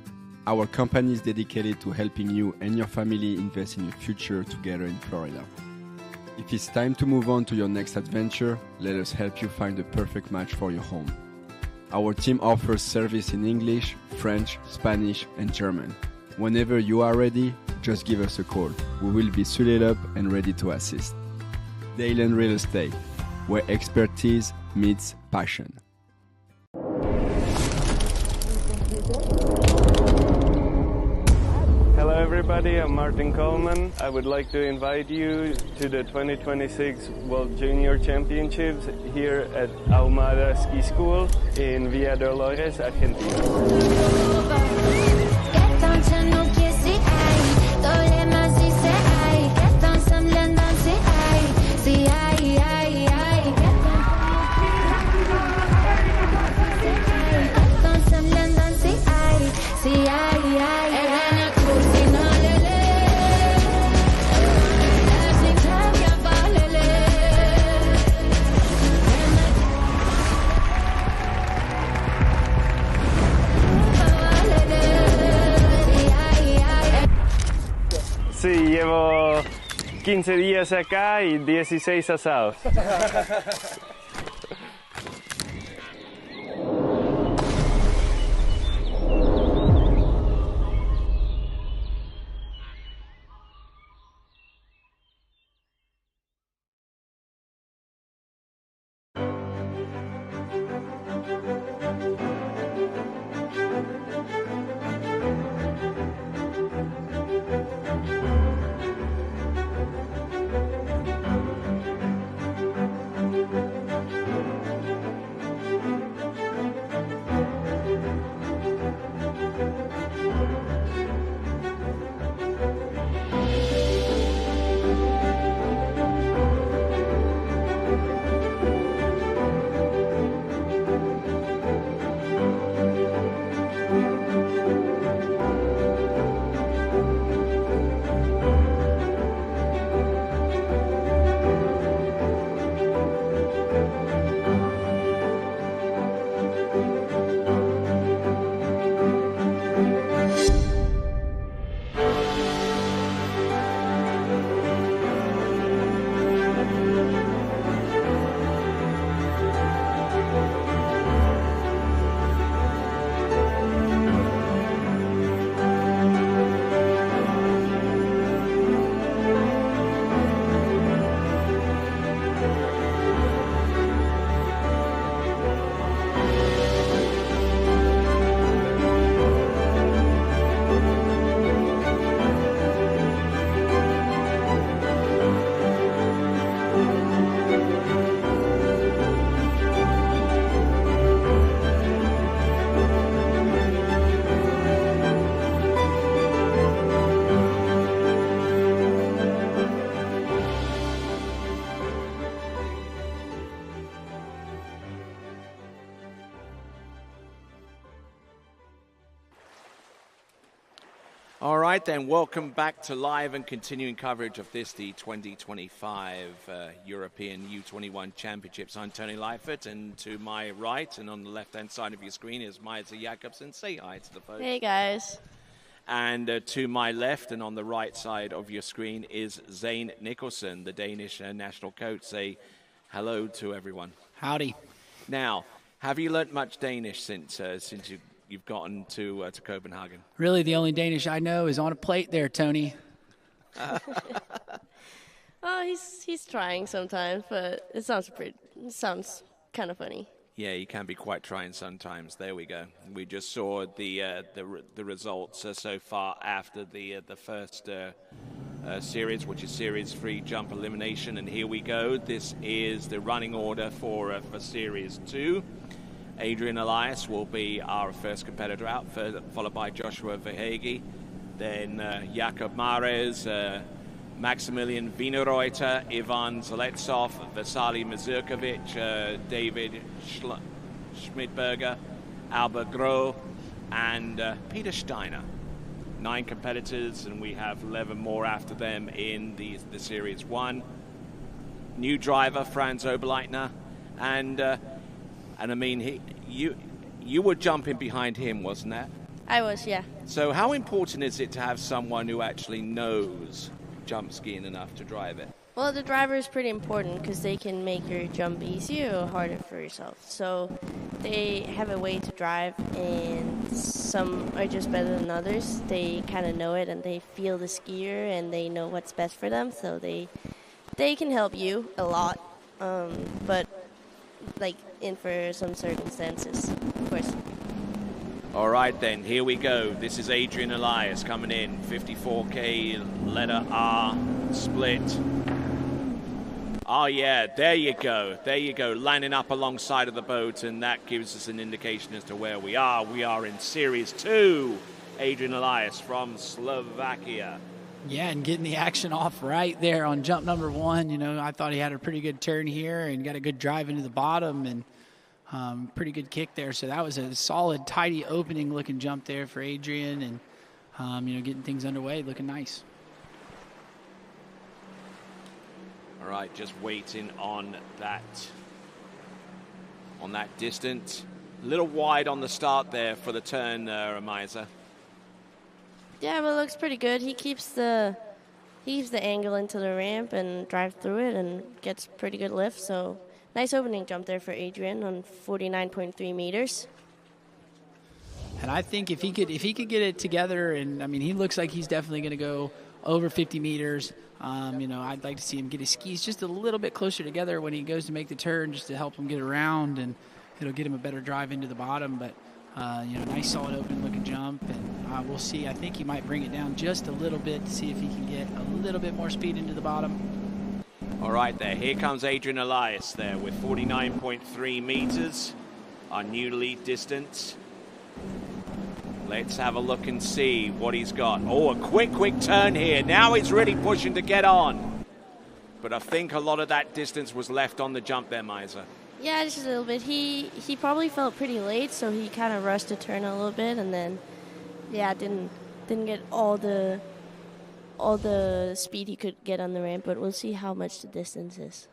Our company is dedicated to helping you and your family invest in your future together in Florida. If it's time to move on to your next adventure, let us help you find the perfect match for your home. Our team offers service in English, French, Spanish, and German. Whenever you are ready, just give us a call. We will be suited up and ready to assist. Dayland Real Estate, where expertise meets passion. Hello everybody, I'm Martin Coleman. I would like to invite you to the 2026 World Junior Championships here at Ahumada Ski School in Villa Dolores, Argentina. Sí, llevo 15 días acá y 16 asados. All right, then. Welcome back to live and continuing coverage of this, the 2025 European U21 Championships. I'm Tony Lightfoot, and to my right and on the left-hand side of your screen is Maisa Jakobsen. Say hi to the folks. Hey, guys. And to my left and on the right side of your screen is Zane Nicholson, the Danish national coach. Say hello to everyone. Howdy. Now, have you learnt much Danish since you've gotten to Copenhagen? Really, the only Danish I know is on a plate there, Tony. Oh, he's trying sometimes, but it sounds kind of funny. Yeah, you can be quite trying sometimes. There we go. We just saw the results so far after the first series, which is Series 3 Jump Elimination, and here we go. This is the running order for Series 2. Adrian Elias will be our first competitor out, followed by Joshua Verhage, then Jakob Mares, Maximilian Wienerreuter, Ivan Zaletsov, Vasily Mazurkovic, David Schmidberger, Albert Gros, and Peter Steiner. 9 competitors, and we have 11 more after them in the Series 1. New driver, Franz Oberleitner, and I mean, you were jumping behind him, wasn't that? I was, yeah. So how important is it to have someone who actually knows jump skiing enough to drive it? Well, the driver is pretty important because they can make your jump easier or harder for yourself. So they have a way to drive, and some are just better than others. They kind of know it, and they feel the skier, and they know what's best for them. So they can help you a lot, but like in for some circumstances, of course. All right, then, here we go. This is Adrian Elias coming in. 54K, letter R, split. Oh, yeah, there you go. There you go, lining up alongside of the boat, and that gives us an indication as to where we are. We are in Series 2. Adrian Elias from Slovakia. Yeah, and getting the action off right there on jump number 1. You know, I thought he had a pretty good turn here and got a good drive into the bottom and pretty good kick there. So that was a solid, tidy opening-looking jump there for Adrian, and, you know, getting things underway, looking nice. All right, just waiting on that distance. A little wide on the start there for the turn, Maisa. Yeah, but it looks pretty good. He keeps the angle into the ramp and drives through it and gets pretty good lift. So nice opening jump there for Adrian on 49.3 meters. And I think if he could get it together, and I mean, he looks like he's definitely going to go over 50 meters. You know, I'd like to see him get his skis just a little bit closer together when he goes to make the turn, just to help him get around, and it'll get him a better drive into the bottom. But you know, nice solid open looking jump, and we'll see. I think he might bring it down just a little bit to see if he can get a little bit more speed into the bottom. All right, there. Here comes Adrian Elias there with 49.3 meters, our new lead distance. Let's have a look and see what he's got. Oh, a quick turn here. Now he's really pushing to get on. But I think a lot of that distance was left on the jump there, Maisa. Yeah, just a little bit. He probably felt pretty late, so he kind of rushed the turn a little bit, and then, yeah, didn't get all the speed he could get on the ramp. But we'll see how much the distance is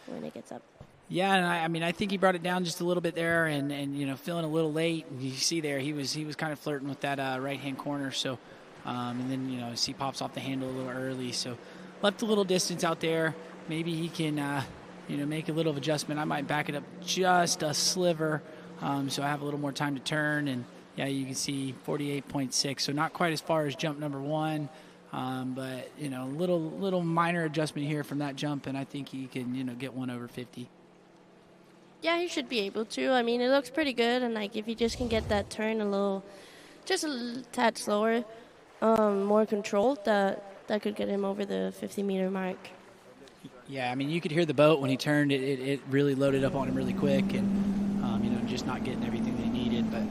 when it gets up. Yeah, and I mean, I think he brought it down just a little bit there, and you know, feeling a little late. And you see there, he was kind of flirting with that right-hand corner. So, and then, you know, he pops off the handle a little early. So, left a little distance out there. Maybe he can, you know, make a little adjustment. I might back it up just a sliver, so I have a little more time to turn. And yeah, you can see 48.6. So not quite as far as jump number 1. But, you know, little minor adjustment here from that jump, and I think he can, you know, get one over 50. Yeah, he should be able to. I mean, it looks pretty good, and like if he just can get that turn a tad slower, more controlled, that could get him over the 50-meter mark. Yeah, I mean, you could hear the boat when he turned. It really loaded up on him really quick, and you know, just not getting everything they needed. But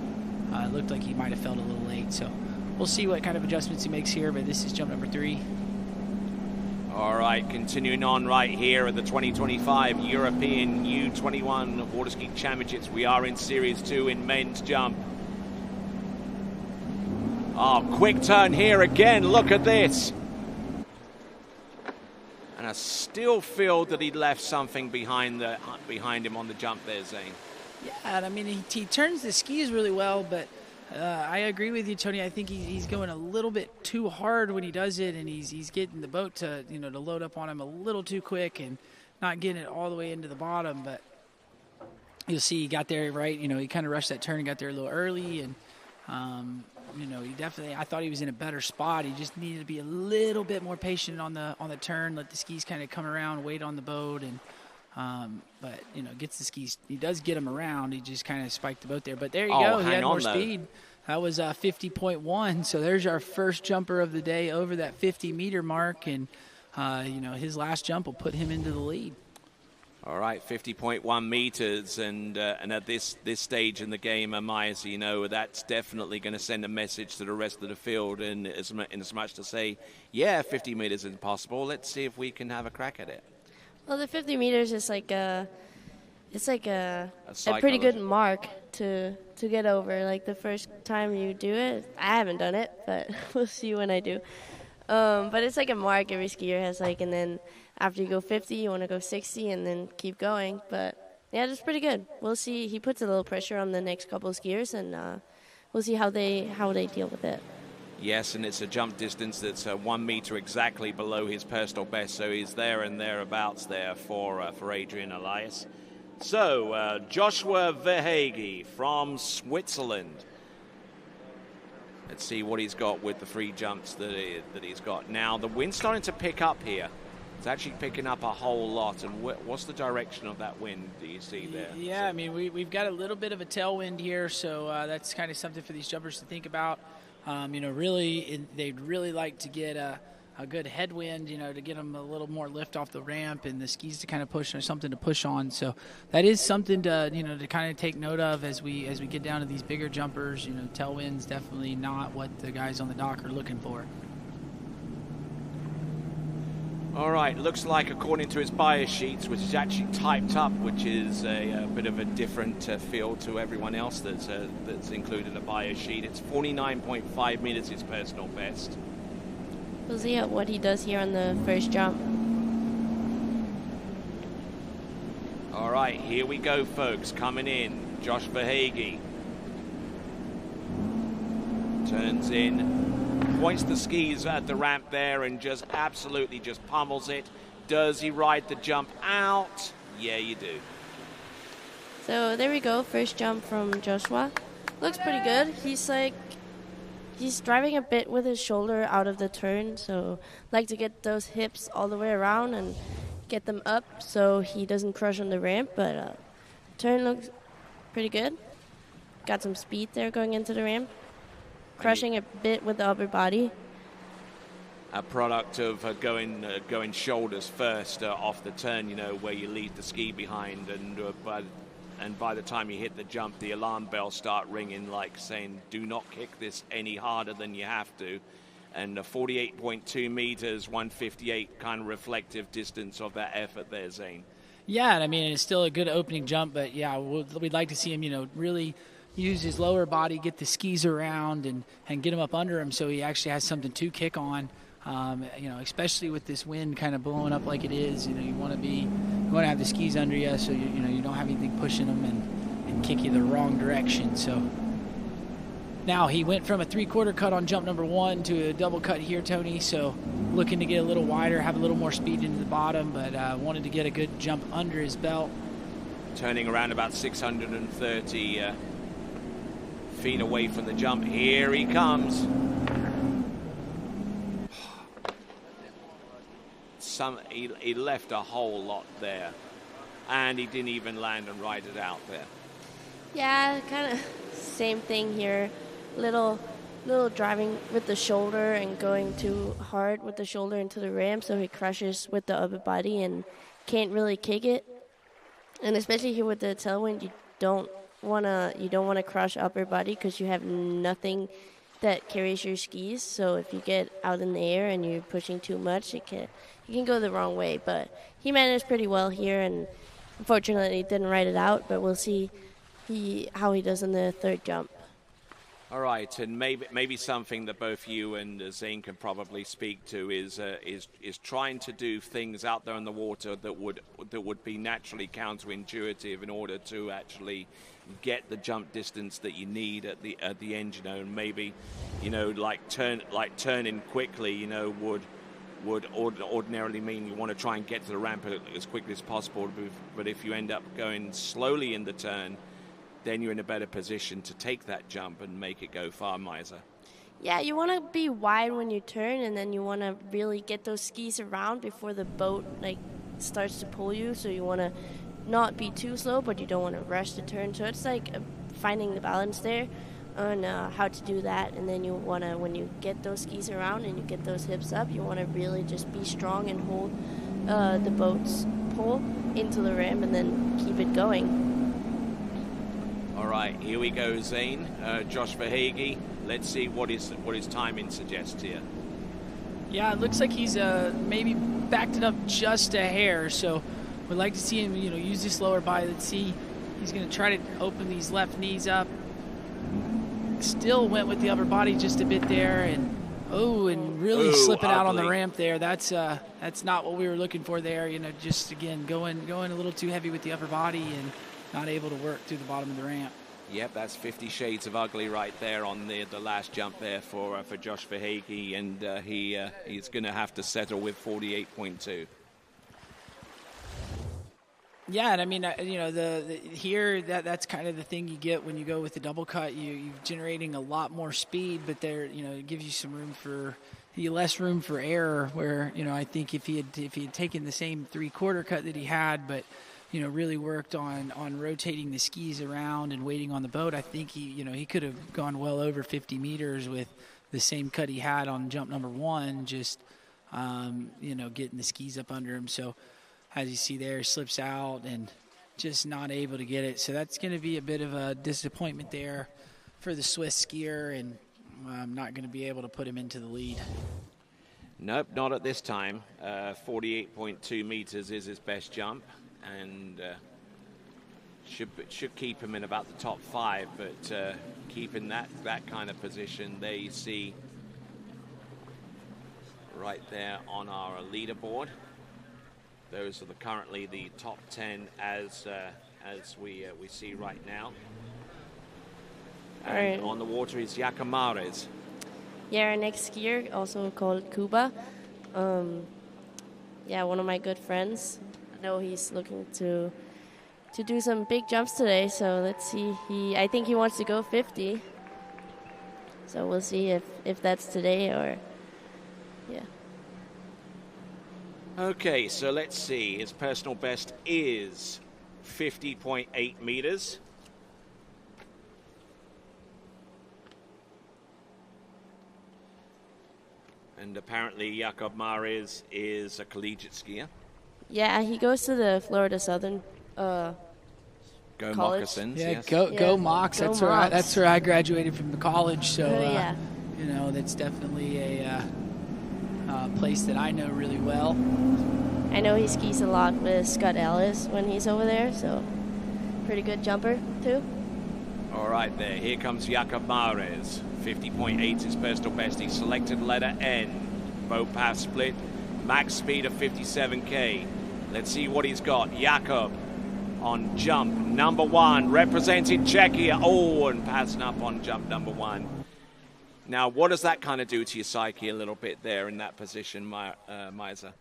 it looked like he might have felt a little late. So we'll see what kind of adjustments he makes here. But this is jump number 3. All right, continuing on right here at the 2025 European U21 Water Ski Championships. We are in Series 2 in men's jump. Oh, quick turn here again. Look at this. And I still feel that he left something behind him on the jump there, Zane. Yeah, and I mean, he turns the skis really well, but I agree with you, Tony. I think he's going a little bit too hard when he does it, and he's getting the boat to load up on him a little too quick and not getting it all the way into the bottom. But you'll see he got there right. He kind of rushed that turn and got there a little early, and he definitely. I thought he was in a better spot. He just needed to be a little bit more patient on the turn, let the skis kind of come around, wait on the boat, and. But gets the skis. He does get them around. He just kind of spiked the boat there. But there you go. He had more speed. That was 50.1. So there's our first jumper of the day over that 50-meter mark, and his last jump will put him into the lead. All right, 50.1 meters, and at this stage in the game, as you know, that's definitely going to send a message to the rest of the field, in as much to say, yeah, 50 meters is possible. Let's see if we can have a crack at it. Well, the 50 meters is like a pretty good mark to get over. Like the first time you do it, I haven't done it, but we'll see when I do. But it's like a mark every skier has, and then after you go 50, you want to go 60 and then keep going. But yeah, that's pretty good. We'll see. He puts a little pressure on the next couple of skiers, and we'll see how they deal with it. Yes, and it's a jump distance that's 1 meter exactly below his personal best, so he's there and thereabouts there for Adrian Elias. So, Joshua Verhage from Switzerland. Let's see what he's got with the 3 jumps that he's got. Now, the wind's starting to pick up here. It's actually picking up a whole lot. And what's the direction of that wind do you see there? Yeah, I mean, we've got a little bit of a tailwind here, so that's kind of something for these jumpers to think about. They'd really like to get a good headwind, to get them a little more lift off the ramp and the skis to kind of push, or something to push on. So that is something to, to kind of take note of as we get down to these bigger jumpers. Tailwind's definitely not what the guys on the dock are looking for. All right, looks like according to his bias sheets, which is actually typed up, which is a bit of a different feel to everyone else that's included a bias sheet. It's 49.5 meters, his personal best. We'll see what he does here on the first jump. All right, here we go, folks. Coming in, Josh Verhage. Turns in, points the skis at the ramp there and just absolutely just pummels it. Does he ride the jump out? Yeah, you do. So there we go, first jump from Joshua. Looks pretty good. He's driving a bit with his shoulder out of the turn, so like to get those hips all the way around and get them up so he doesn't crush on the ramp, but turn looks pretty good. Got some speed there going into the ramp. Crushing a bit with the upper body. A product of going shoulders first off the turn, where you leave the ski behind, and by the time you hit the jump, the alarm bells start ringing, like saying, do not kick this any harder than you have to. And 48.2 meters, 158 kind of reflective distance of that effort there, Zane. Yeah, and I mean, it's still a good opening jump, but yeah, we'd like to see him, really use his lower body, get the skis around, and get him up under him so he actually has something to kick on. Especially with this wind kind of blowing up like it is, you want to have the skis under you so you don't have anything pushing them and kick you the wrong direction. So now he went from a 3/4 cut on jump number 1 to a double cut here, Tony. So looking to get a little wider, have a little more speed into the bottom, but wanted to get a good jump under his belt. Turning around about 630 feet away from the jump. Here he comes. He left a whole lot there, and he didn't even land and ride it out there. Yeah, kind of same thing here. Little driving with the shoulder and going too hard with the shoulder into the ramp, so he crushes with the upper body and can't really kick it. And especially here with the tailwind, you don't want to crush upper body because you have nothing that carries your skis. So if you get out in the air and you're pushing too much, you can go the wrong way. But he managed pretty well here, and unfortunately didn't ride it out. But we'll see how he does in the third jump. All right, and maybe something that both you and Zane can probably speak to is trying to do things out there in the water that would be naturally counterintuitive in order to actually get the jump distance that you need at the end. And maybe, turning quickly, would ordinarily mean you want to try and get to the ramp as quickly as possible. But if you end up going slowly in the turn, then you're in a better position to take that jump and make it go far, Miser. Yeah, you want to be wide when you turn, and then you want to really get those skis around before the boat starts to pull you. So you want to not be too slow, but you don't want to rush the turn. So it's finding the balance there on how to do that. And then you want to, when you get those skis around and you get those hips up, you want to really just be strong and hold the boat's pull into the ramp and then keep it going. All right, here we go, Zane. Josh Verhage. Let's see what his timing suggests here. Yeah, it looks like he's maybe backed it up just a hair. So we'd like to see him, use this lower body. Let's see. He's going to try to open these left knees up. Still went with the upper body just a bit there, and really slipping out on the ramp there. That's not what we were looking for there. Just again going a little too heavy with the upper body and not able to work through the bottom of the ramp. Yep, that's 50 shades of ugly right there on the last jump there for Josh Verhage, and he's going to have to settle with 48.2. Yeah, and I mean, here that's kind of the thing you get when you go with the double cut. You're generating a lot more speed, but there, it gives you some less room for error. Where I think if he had taken the same 3/4 cut that he had, but really worked on rotating the skis around and waiting on the boat, I think he could have gone well over 50 meters with the same cut he had on jump number 1, just getting the skis up under him. So as you see there, slips out and just not able to get it. So that's going to be a bit of a disappointment there for the Swiss skier, and I'm not going to be able to put him into the lead. Nope, not at this time. 48.2 meters is his best jump, and should keep him in about the top 5, but keeping that kind of position, there you see right there on our leaderboard. Those are currently the top 10 as we see right now. And on the water is Jakob Mares. Yeah, our next skier, also called Kuba. One of my good friends. I know he's looking to do some big jumps today, so let's see. I think he wants to go 50. So we'll see if that's today or, yeah. Okay, so let's see. His personal best is 50.8 meters. And apparently Jakob Mares is a collegiate skier. Yeah, he goes to the Florida Southern Go college. Moccasins, Yeah, yes. go Mocs. That's where I graduated from the college. So yeah. That's definitely a place that I know really well. I know he skis a lot with Scott Ellis when he's over there, so pretty good jumper too. All right, there. Here comes Jakob Mares. 50.8 is his personal best. He selected letter N. Boat path split. Max speed of 57k. Let's see what he's got. Jakob on jump number 1, representing Czechia. And passing up on jump number 1. Now, what does that kind of do to your psyche a little bit there in that position, Miser?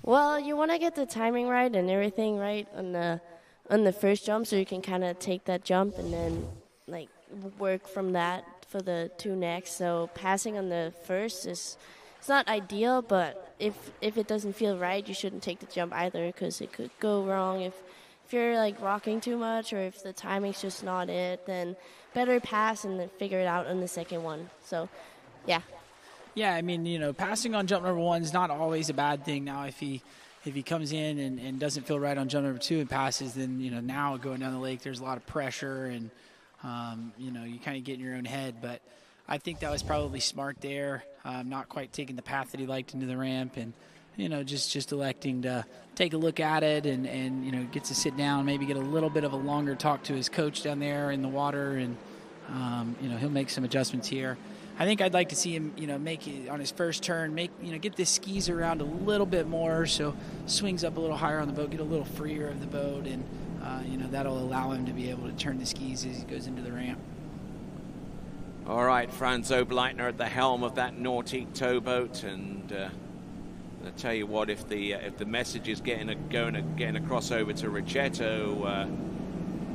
Well, you want to get the timing right and everything right on the first jump, so you can kind of take that jump and then work from that for the 2 next. So passing on the first it's not ideal, but if it doesn't feel right, you shouldn't take the jump either, because it could go wrong if you're rocking too much, or if the timing's just not it, then better pass and then figure it out on the second one. So, yeah. Yeah, I mean, passing on jump number 1 is not always a bad thing. Now, if he comes in and doesn't feel right on jump number 2 and passes, then, now going down the lake, there's a lot of pressure and, you kind of get in your own head. But I think that was probably smart there, not quite taking the path that he liked into the ramp, and, just electing to take a look at it and gets to sit down, maybe get a little bit of a longer talk to his coach down there in the water, and he'll make some adjustments here. I think I'd like to see him, make it on his first turn, get the skis around a little bit more, so swings up a little higher on the boat, get a little freer of the boat, and that'll allow him to be able to turn the skis as he goes into the ramp. All right, Franz Obleitner at the helm of that Nautique towboat, and I tell you what, if the message is getting across over to Riccietto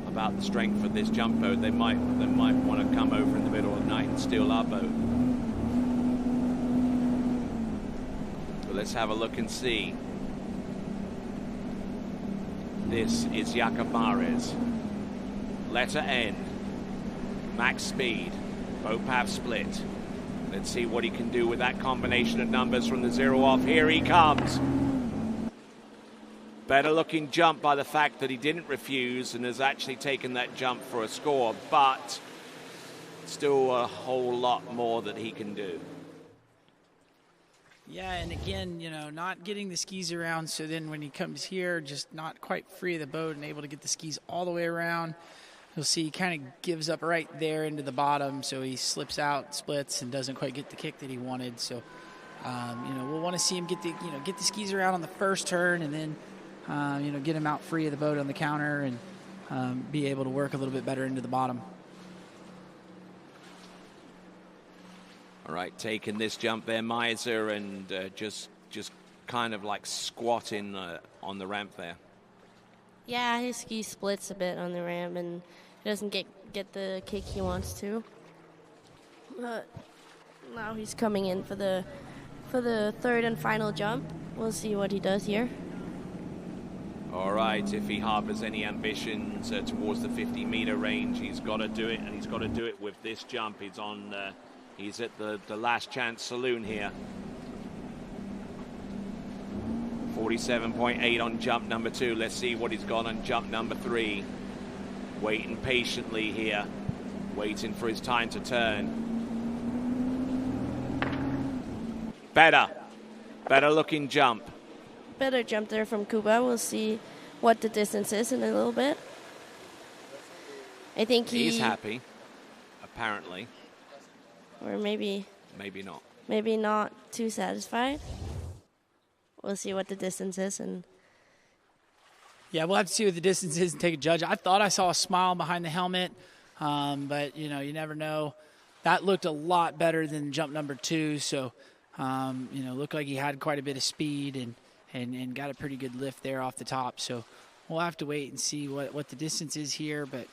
about the strength of this jump boat, they might want to come over in the middle of the night and steal our boat. But let's have a look and see. This is Jakob Mares. Letter N. Max speed. Boat path split. Let's see what he can do with that combination of numbers from the 0 off. Here he comes. Better looking jump by the fact that he didn't refuse and has actually taken that jump for a score, but still a whole lot more that he can do. Yeah, and again, not getting the skis around, so then when he comes here, just not quite free of the boat and able to get the skis all the way around. You'll see he kind of gives up right there into the bottom, so he slips out, splits, and doesn't quite get the kick that he wanted. So, we'll want to see him get the skis around on the first turn, and then get him out free of the boat on the counter and be able to work a little bit better into the bottom. All right, taking this jump there, Miser, and just kind of like squatting on the ramp there. Yeah, his ski splits a bit on the ramp, and he doesn't get the kick he wants to. But now he's coming in for the third and final jump. We'll see what he does here. All right, if he harbors any ambitions towards the 50-meter range, he's got to do it, and he's got to do it with this jump. He's at the last chance saloon here. 47.8 on jump number 2. Let's see what he's got on jump number 3. Waiting patiently here, waiting for his time to turn. Better looking jump. Better jump there from Kuba. We'll see what the distance is in a little bit. I think he's happy, apparently. Or maybe not. Maybe not too satisfied. We'll see what the distance is. And yeah, we'll have to see what the distance is and take a judge. I thought I saw a smile behind the helmet, but, you never know. That looked a lot better than jump number 2, so, looked like he had quite a bit of speed and got a pretty good lift there off the top. So we'll have to wait and see what the distance is here, but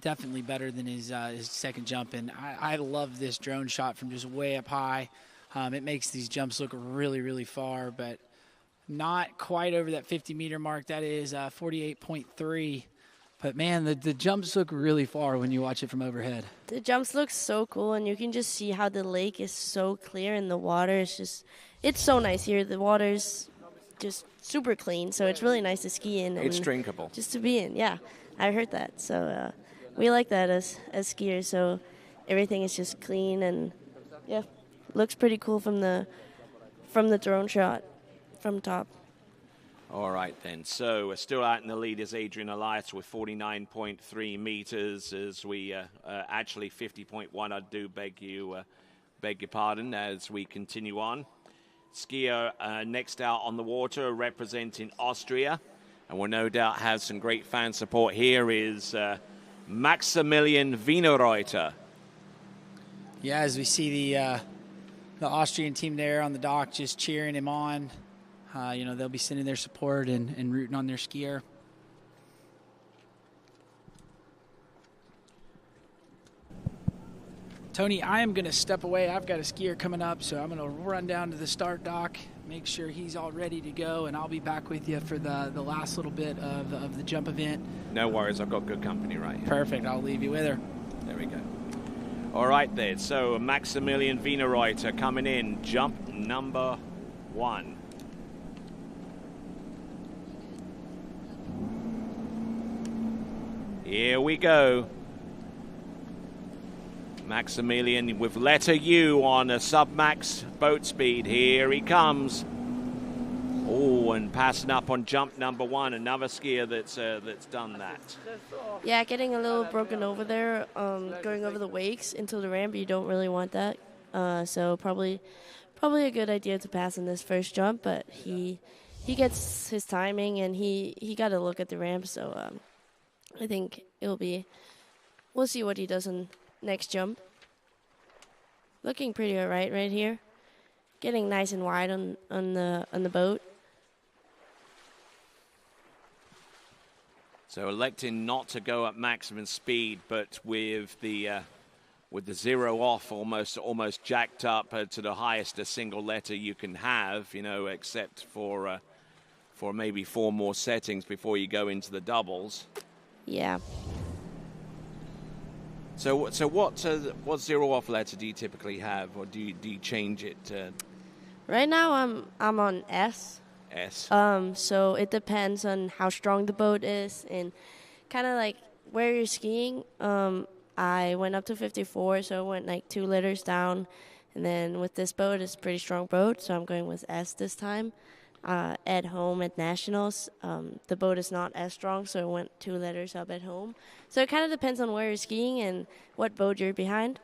definitely better than his second jump. And I love this drone shot from just way up high. It makes these jumps look really, really far, but not quite over that 50-meter mark. That is 48.3. But, man, the jumps look really far when you watch it from overhead. The jumps look so cool, and you can just see how the lake is so clear, and the water is just – it's so nice here. The water's just super clean, so it's really nice to ski in. It's drinkable. Just to be in, yeah. I heard that. So we like that as skiers, so everything is just clean and, yeah. Looks pretty cool from the drone shot from top. All right, then. So we're still out in the lead is Adrian Elias with 49.3 meters as we actually 50.1. I do beg your pardon as we continue on. Skier next out on the water representing Austria, and we'll no doubt have some great fan support here is Maximilian Wienerreuter. Yeah, as we see the Austrian team there on the dock just cheering him on. They'll be sending their support and rooting on their skier. Tony, I am going to step away. I've got a skier coming up, so I'm going to run down to the start dock, make sure he's all ready to go, and I'll be back with you for the last little bit of the jump event. No worries. I've got good company right here. Perfect. I'll leave you with her. There we go. All right, there. So Maximilian Wienerreuter coming in. Jump number 1. Here we go. Maximilian with letter U on a sub-max boat speed. Here he comes. Oh, and passing up on jump number 1, another skier that's done that. Yeah, getting a little broken over there, going over the wakes into the ramp. You don't really want that. So probably a good idea to pass in this first jump. But he gets his timing, and he got to look at the ramp. So I think we'll see what he does in next jump. Looking pretty all right here. Getting nice and wide on the boat. So electing not to go at maximum speed, but with the zero off almost jacked up to the highest a single letter you can have, except for maybe 4 more settings before you go into the doubles. Yeah. So what zero off letter do you typically have, or do you change it? Right now I'm on S. S. So it depends on how strong the boat is and kind of like where you're skiing. I went up to 54, so I went like 2 letters down. And then with this boat, it's a pretty strong boat, so I'm going with S this time. At home at Nationals, the boat is not as strong, so I went 2 letters up at home. So it kind of depends on where you're skiing and what boat you're behind.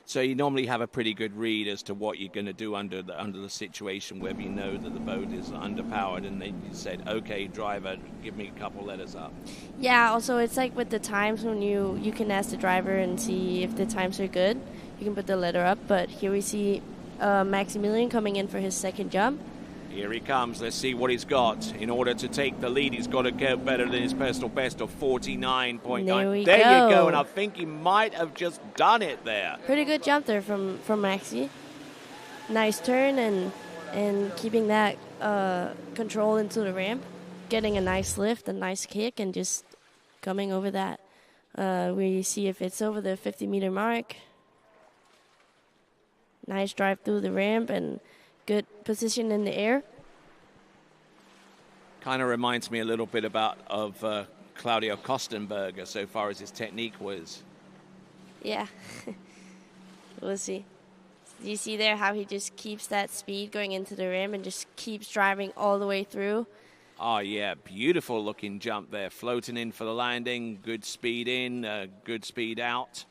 So you normally have a pretty good read as to what you're going to do under the situation, whether you know that the boat is underpowered, and then you said, okay, driver, give me a couple letters up. Yeah, also it's like with the times when you can ask the driver and see if the times are good. You can put the letter up, but here we see Maximilian coming in for his second jump. Here he comes. Let's see what he's got. In order to take the lead, he's got to get better than his personal best of 49.9. There we go. You go, and I go. think he might have just done it there. Pretty good jump there from Maxi. Nice turn and keeping that control into the ramp. Getting a nice lift, a nice kick, and just coming over that. We see if it's over the 50-meter mark. Nice drive through the ramp and good position in the air. Kind of reminds me a little bit of Claudio Kostenberger so far as his technique was. Yeah. We'll see. Do you see there how he just keeps that speed going into the rim and just keeps driving all the way through? Oh, yeah, beautiful looking jump there. Floating in for the landing, good speed in, good speed out.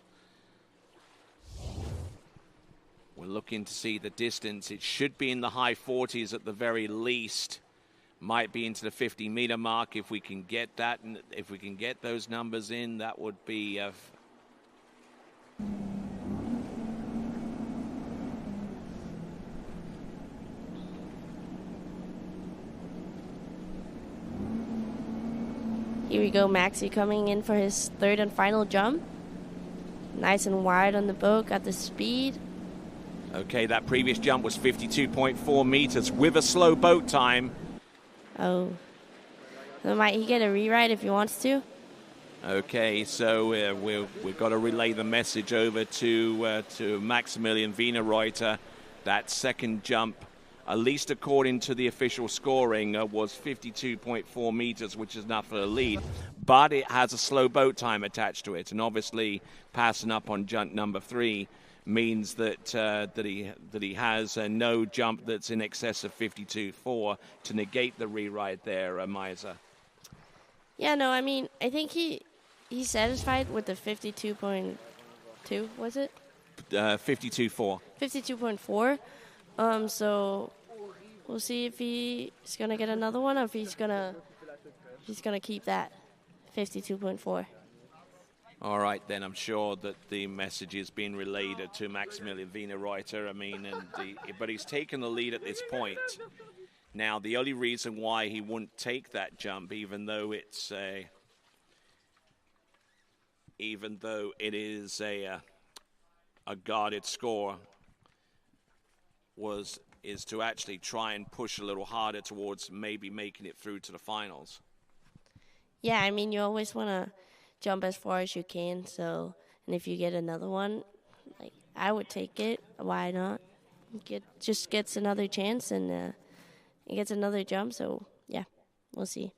We're looking to see the distance. It should be in the high 40s at the very least. Might be into the 50-meter mark if we can get that. And if we can get those numbers in, that would be... Here we go, Maxi coming in for his third and final jump. Nice and wide on the boat, got the speed. Okay, that previous jump was 52.4 meters with a slow boat time. Oh. So might he get a rewrite if he wants to? Okay, so we've got to relay the message over to Maximilian Wienerreuter. That second jump, at least according to the official scoring, was 52.4 meters, which is enough for the lead. But it has a slow boat time attached to it, and obviously passing up on jump number 3 means that he has no jump that's in excess of 52.4 to negate the rewrite there, Meiser. Yeah, no, I mean, I think he's satisfied with the 52.2, was it? 52.4. 52.4. So we'll see if he's gonna get another one or if he's gonna keep that 52.4. All right, then I'm sure that the message is being relayed to Maximilian Wienerreuter. I mean, but he's taken the lead at this point. Now, the only reason why he wouldn't take that jump, even though it is a guarded score, is to actually try and push a little harder towards maybe making it through to the finals. Yeah, I mean, you always want to jump as far as you can. So, and if you get another one, like I would take it. Why not? Just gets another chance and he gets another jump. So yeah, we'll see.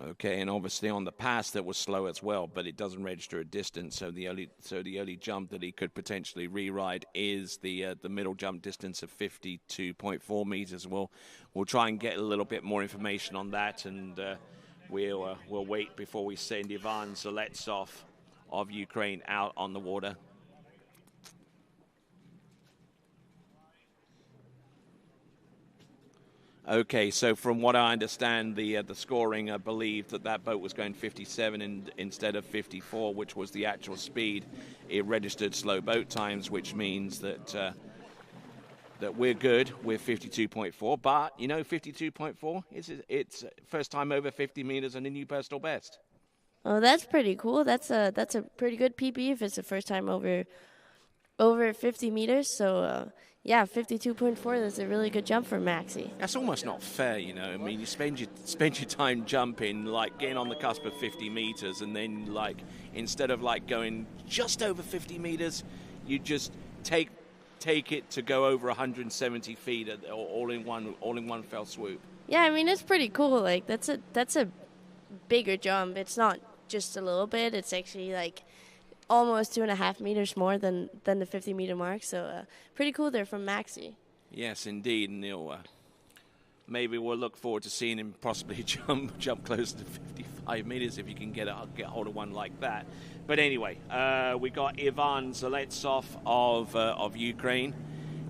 Okay, and obviously on the pass that was slow as well, but it doesn't register a distance. So the only jump that he could potentially re-ride is the middle jump distance of 52.4 meters. We'll try and get a little bit more information on that, and we'll wait before we send Ivan Zaletsov of Ukraine out on the water. Okay, so from what I understand, the scoring believed that boat was going 57 instead of 54, which was the actual speed. It registered slow boat times, which means that that we're good with 52.4. But, 52.4, it's first time over 50 meters and a new personal best. Oh, that's pretty cool. That's a pretty good PB if it's the first time over 50 meters. So, 52.4, that's a really good jump for Maxi. That's almost not fair, I mean, you spend your time jumping, like getting on the cusp of 50 meters, and then instead of going just over 50 meters, you just take it to go over 170 feet all in one fell swoop. Yeah, I mean, it's pretty cool. That's a bigger jump. It's not just a little bit. It's actually almost 2.5 meters more than the 50-meter mark. So pretty cool there from Maxi. Yes, indeed. And maybe we'll look forward to seeing him possibly jump close to 55 meters if you can get hold of one like that. But anyway, we got Ivan Zaletsov of Ukraine.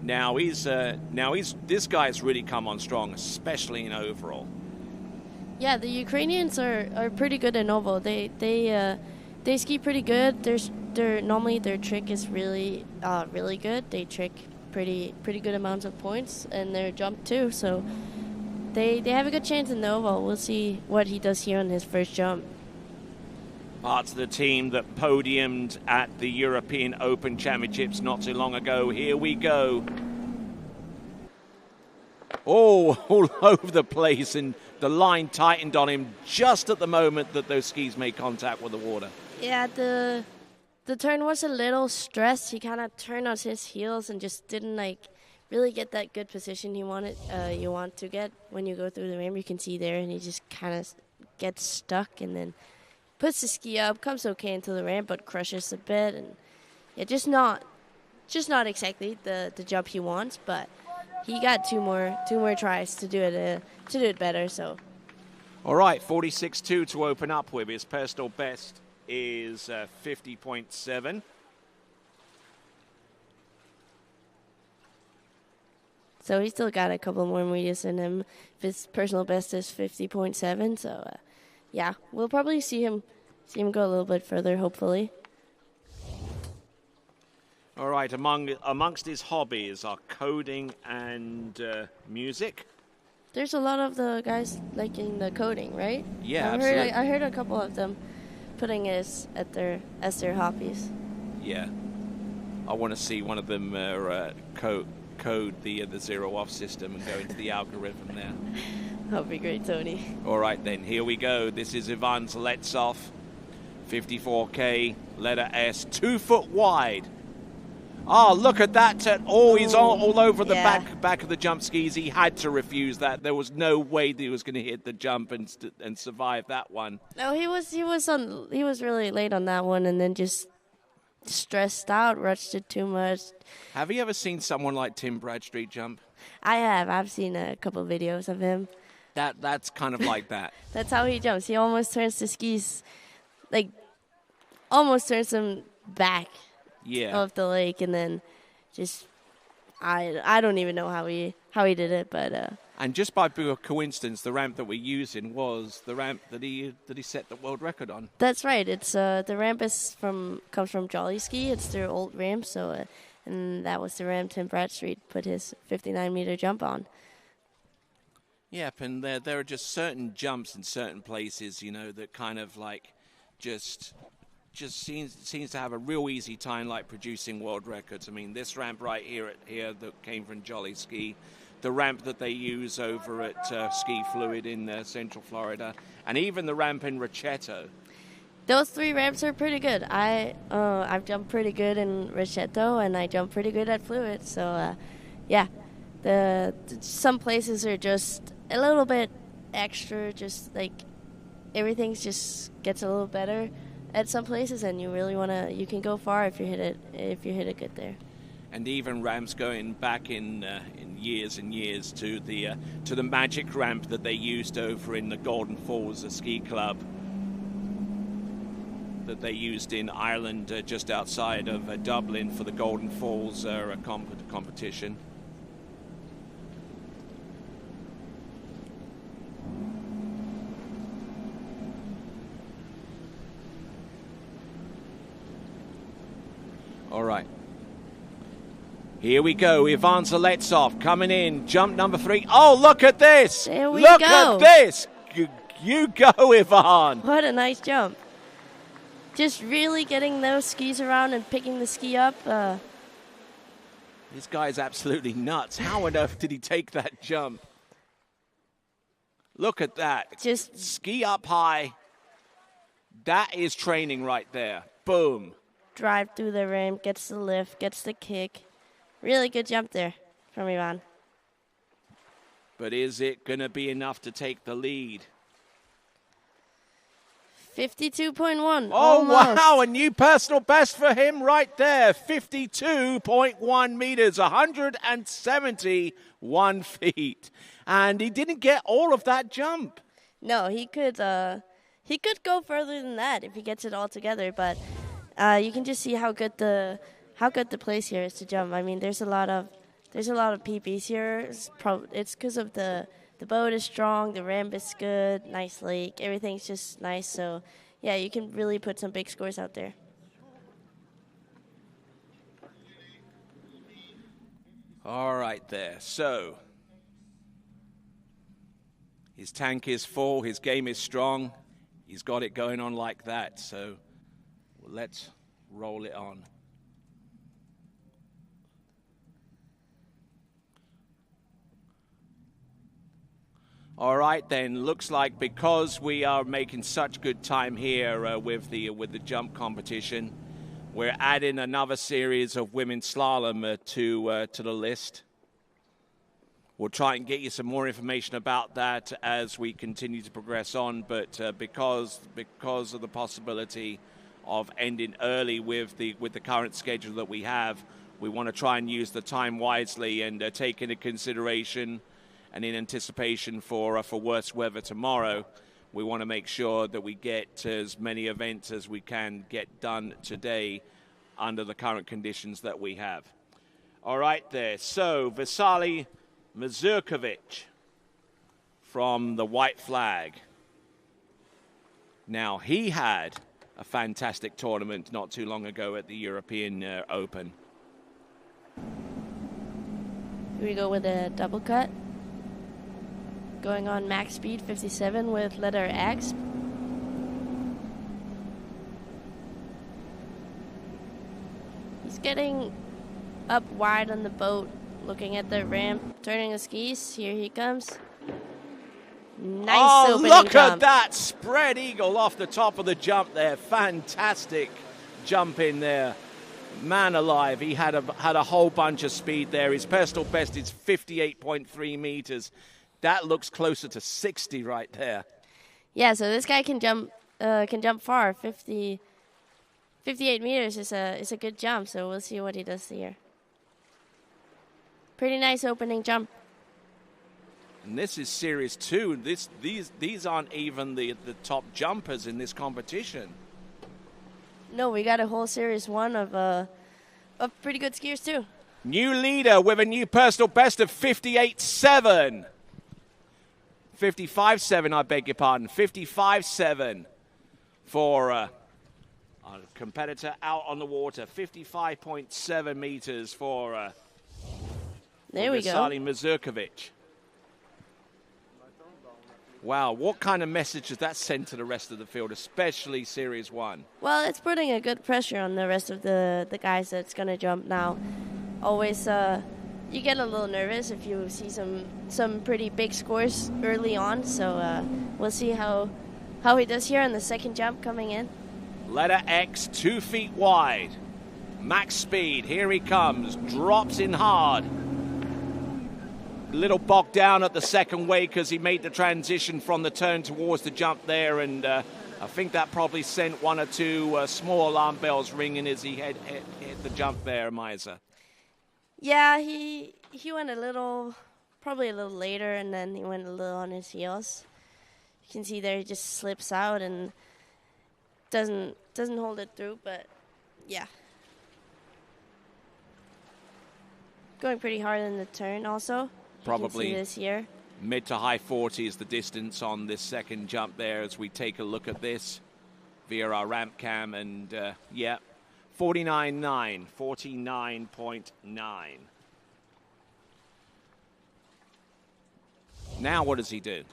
Now this guy's really come on strong, especially in overall. Yeah, the Ukrainians are pretty good in oval. They ski pretty good. Normally their trick is really really good. They trick pretty good amounts of points, and their jump too. So they have a good chance in the oval. We'll see what he does here on his first jump. Parts of the team that podiumed at the European Open Championships not too long ago. Here we go. Oh, all over the place, and the line tightened on him just at the moment that those skis made contact with the water. Yeah, the turn was a little stressed. He kind of turned on his heels and just didn't really get that good position you want to get when you go through the ramp. You can see there, and he just kind of gets stuck, and then puts the ski up, comes okay into the ramp, but crushes a bit, and just not exactly the jump he wants. But he got two more tries to do it better. So, all right, 46.2 to open up with. His personal best is 50.7. So he's still got a couple more meters in him. His personal best is 50.7. So, we'll probably see him go a little bit further, hopefully. All right, amongst his hobbies are coding and music. There's a lot of the guys liking the coding, right? Yeah, absolutely. I heard a couple of them putting it as their hobbies. Yeah, I want to see one of them code the zero off system and go into the algorithm there. That'll be great, Tony. All right, then, here we go. This is Ivan Zaletsov, 54K, letter S, 2 foot wide. Oh, look at that. He's all over the back of the jump skis. He had to refuse that. There was no way that he was going to hit the jump and survive that one. No, he was really late on that one, and then just stressed out, rushed it too much. Have you ever seen someone like Tim Bradstreet jump? I have. I've seen a couple videos of him. That's kind of like that. That's how he jumps. He almost turns the skis, almost turns them back. Yeah. Of the lake, and then just I don't even know how he did it, but and just by pure coincidence, the ramp that we're using was the ramp that he set the world record on. That's right. It's the ramp comes from Jolly Ski. It's their old ramp, so and that was the ramp Tim Bradstreet put his 59-meter jump on. Yep, and there are just certain jumps in certain places, that kind of just seems to have a real easy time producing world records. I mean, this ramp right here that came from Jolly Ski, the ramp that they use over at Ski Fluid in Central Florida, and even the ramp in Ricetto. Those three ramps are pretty good. I've jumped pretty good in Ricetto, and I jump pretty good at Fluid. So, some places are just a little bit extra, just everything just gets a little better at some places, and you can go far if you hit it good there. And even ramps going back in years and years to the magic ramp that they used over in the Golden Falls Ski Club, that they used in Ireland just outside of Dublin for the Golden Falls competition. All right. Here we go. Ivan Zaletsov coming in. Jump number 3. Oh, look at this. There we look go. at this. You go, Ivan. What a nice jump. Just really getting those skis around and picking the ski up. This guy's absolutely nuts. How on earth did he take that jump? Look at that. Just ski up high. That is training right there. Boom. Drive through the ramp, gets the lift, gets the kick. Really good jump there from Ivan. But is it going to be enough to take the lead? 52.1. Oh, almost. wow. A new personal best for him right there. 52.1 meters, 171 feet. And he didn't get all of that jump. No, he could go further than that if he gets it all together, but you can just see how good the place here is to jump. I mean, there's a lot of PBs here. It's because of the boat is strong, the ramp is good, nice lake, everything's just nice. So, yeah, you can really put some big scores out there. All right there. So, his tank is full, his game is strong. He's got it going on like that. So, let's roll it on. All right, then. Looks like because we are making such good time here with the jump competition, we're adding another series of women's slalom to the list. We'll try and get you some more information about that as we continue to progress on. But because of the possibility of ending early with the current schedule that we have, we want to try and use the time wisely and take into consideration. And in anticipation for worse weather tomorrow, we want to make sure that we get as many events as we can get done today under the current conditions that we have. All right there. So, Vasily Mazurkovic from the White Flag. Now, he had a fantastic tournament not too long ago at the European Open. Here we go with a double cut. Going on max speed, 57 with letter X. He's getting up wide on the boat, looking at the ramp, turning the skis. Here he comes. Nice opening look jump. at that spread eagle off the top of the jump there. Fantastic jump in there. Man alive, he had a whole bunch of speed there. His personal best is 58.3 meters. That looks closer to 60 right there. Yeah, so this guy can jump far. 58 meters is a good jump, so we'll see what he does here. Pretty nice opening jump. And this is Series 2. These aren't even the top jumpers in this competition. No, we got a whole Series 1 of pretty good skiers too. New leader with a new personal best of 58.7. 55.7, I beg your pardon. 55.7 for a competitor out on the water. 55.7 meters for there we go. Vasily Mazurkovic. Wow, what kind of message does that send to the rest of the field, especially Series 1? Well, it's putting a good pressure on the rest of the guys that's going to jump now. Always, you get a little nervous if you see some pretty big scores early on, so we'll see how he does here on the second jump coming in. Letter X, 2 feet wide. Max speed, here he comes, drops in hard. little bogged down at the second wave because he made the transition from the turn towards the jump there, and I think that probably sent one or two small alarm bells ringing as he hit the jump there, Miza. Yeah, he went probably a little later, and then he went a little on his heels. You can see there he just slips out and doesn't hold it through, but yeah. Going pretty hard in the turn also. Probably this year. Mid to high 40s the distance on this second jump there as we take a look at this via our ramp cam, and 49.9, 49.9. Now what does he do?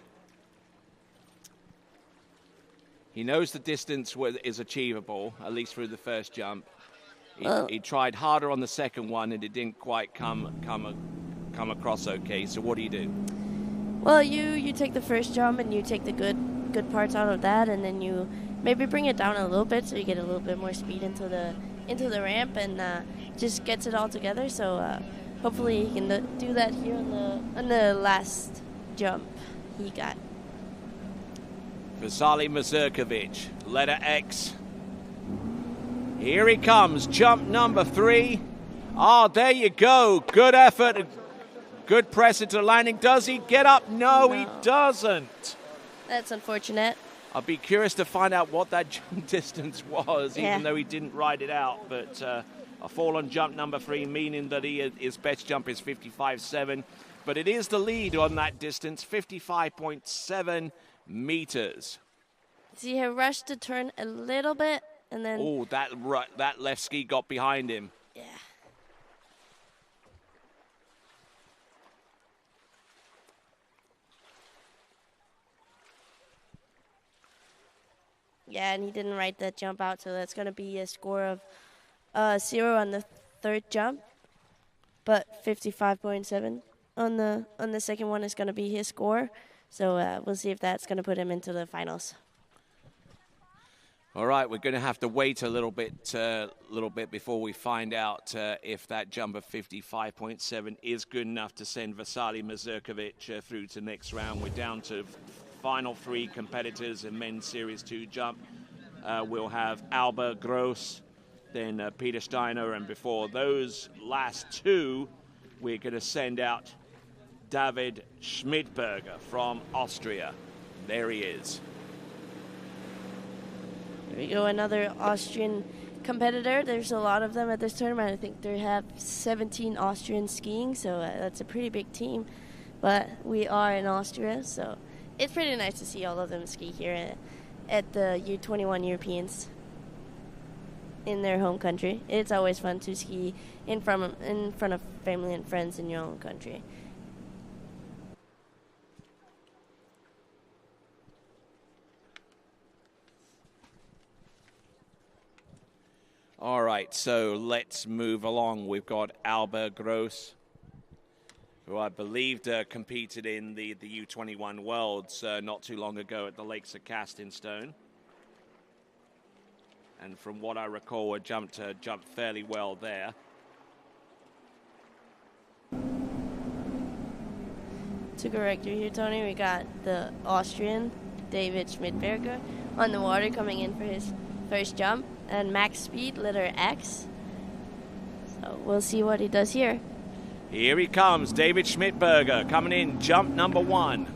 He knows the distance is achievable, at least through the first jump. He tried harder on the second one, and it didn't quite come across okay. So what do you do? Well, you take the first jump and you take the good parts out of that, and then you maybe bring it down a little bit so you get a little bit more speed into the ramp, and just gets it all together. So hopefully he can do that here on the last jump he got. Vasily Mazurkovic, letter X. Here he comes, jump number 3. Oh, there you go. Good effort. Good press into landing. Does he get up? No, he doesn't. That's unfortunate. I'll be curious to find out what that jump distance was, even though he didn't ride it out. But a fall on jump number 3, meaning that his best jump is 55.7. But it is the lead on that distance, 55.7 meters. See, he rushed the turn a little bit, and then... Oh, that left ski got behind him. Yeah. Yeah, and he didn't ride that jump out, so that's going to be a score of 0 on the third jump, but 55.7 on the second one is going to be his score. So we'll see if that's going to put him into the finals. All right, we're going to have to wait a little bit before we find out if that jump of 55.7 is good enough to send Vasily Mazurkovic through to next round. We're down to final 3 competitors in men's Series 2 jump. We'll have Albert Gross, then Peter Steiner, and before those last 2, we're going to send out David Schmidberger from Austria. There he is. There we go, another Austrian competitor. There's a lot of them at this tournament. I think they have 17 Austrians skiing, so that's a pretty big team. But we are in Austria, so it's pretty nice to see all of them ski here at the U21 Europeans in their home country. It's always fun to ski in front of family and friends in your own country. All right, so let's move along. We've got Albert Gross, who I believe competed in the U21 Worlds not too long ago at the Lakes of Castingstone. And from what I recall, jumped fairly well there. To correct you here, Tony, we got the Austrian, David Schmidberger, on the water coming in for his first jump, and max speed, letter X. So we'll see what he does here. Here he comes, David Schmidberger, coming in, jump number 1.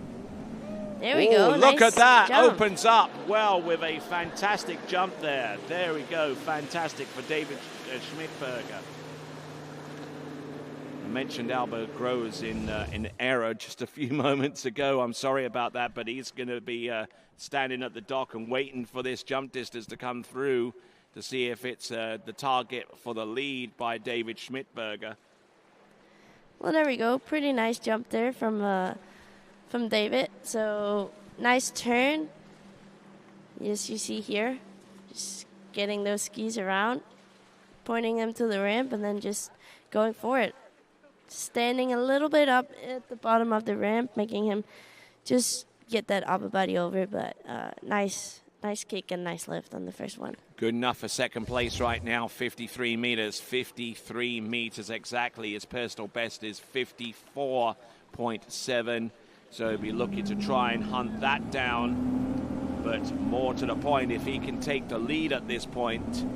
There we go. Look nice at that. jump. Opens up well with a fantastic jump there. There we go. Fantastic for David Schmidberger. I mentioned Albert Gross in error just a few moments ago. I'm sorry about that, but he's going to be standing at the dock and waiting for this jump distance to come through to see if it's the target for the lead by David Schmidberger. Well, there we go. Pretty nice jump there from David. So nice turn. Yes, you see here, just getting those skis around, pointing them to the ramp, and then just going for it. Standing a little bit up at the bottom of the ramp, making him just get that upper body over. But nice nice kick and nice lift on the first one. Good enough for second place right now, 53 meters. 53 meters exactly. His personal best is 54.7. So he'll be looking to try and hunt that down. But more to the point, if he can take the lead at this point,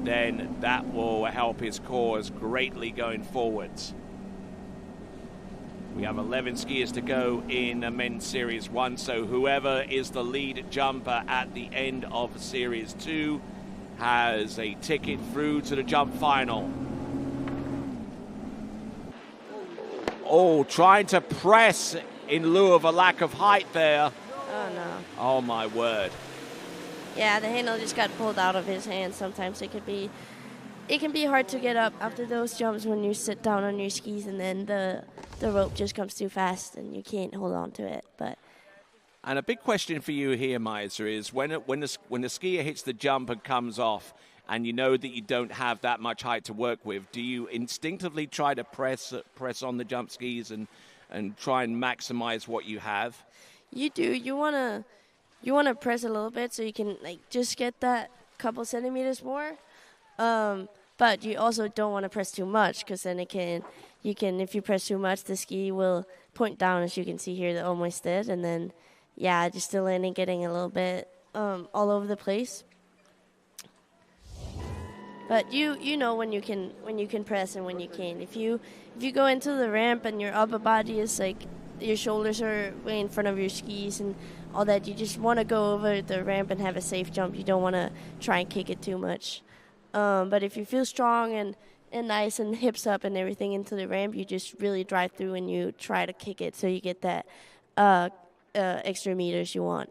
then that will help his cause greatly going forwards. We have 11 skiers to go in men's Series 1, so whoever is the lead jumper at the end of Series 2 has a ticket through to the jump final. Oh, trying to press in lieu of a lack of height there. Oh, no. Oh, my word. Yeah, the handle just got pulled out of his hand. Sometimes it can be hard to get up after those jumps when you sit down on your skis and then the rope just comes too fast and you can't hold on to it. And a big question for you here, Meisa, is when the skier hits the jump and comes off and you know that you don't have that much height to work with, do you instinctively try to press on the jump skis and try and maximize what you have? You do. You wanna press a little bit so you can just get that couple centimeters more. But you also don't want to press too much because then if you press too much, the ski will point down, as you can see here, that almost did, and then just still landing, getting a little bit all over the place. But you know when you can press and when you can't. If you go into the ramp and your upper body is your shoulders are way in front of your skis and all that, you just want to go over the ramp and have a safe jump. You don't want to try and kick it too much. But if you feel strong and nice and hips up and everything into the ramp, you just really drive through and you try to kick it so you get that extra meters you want.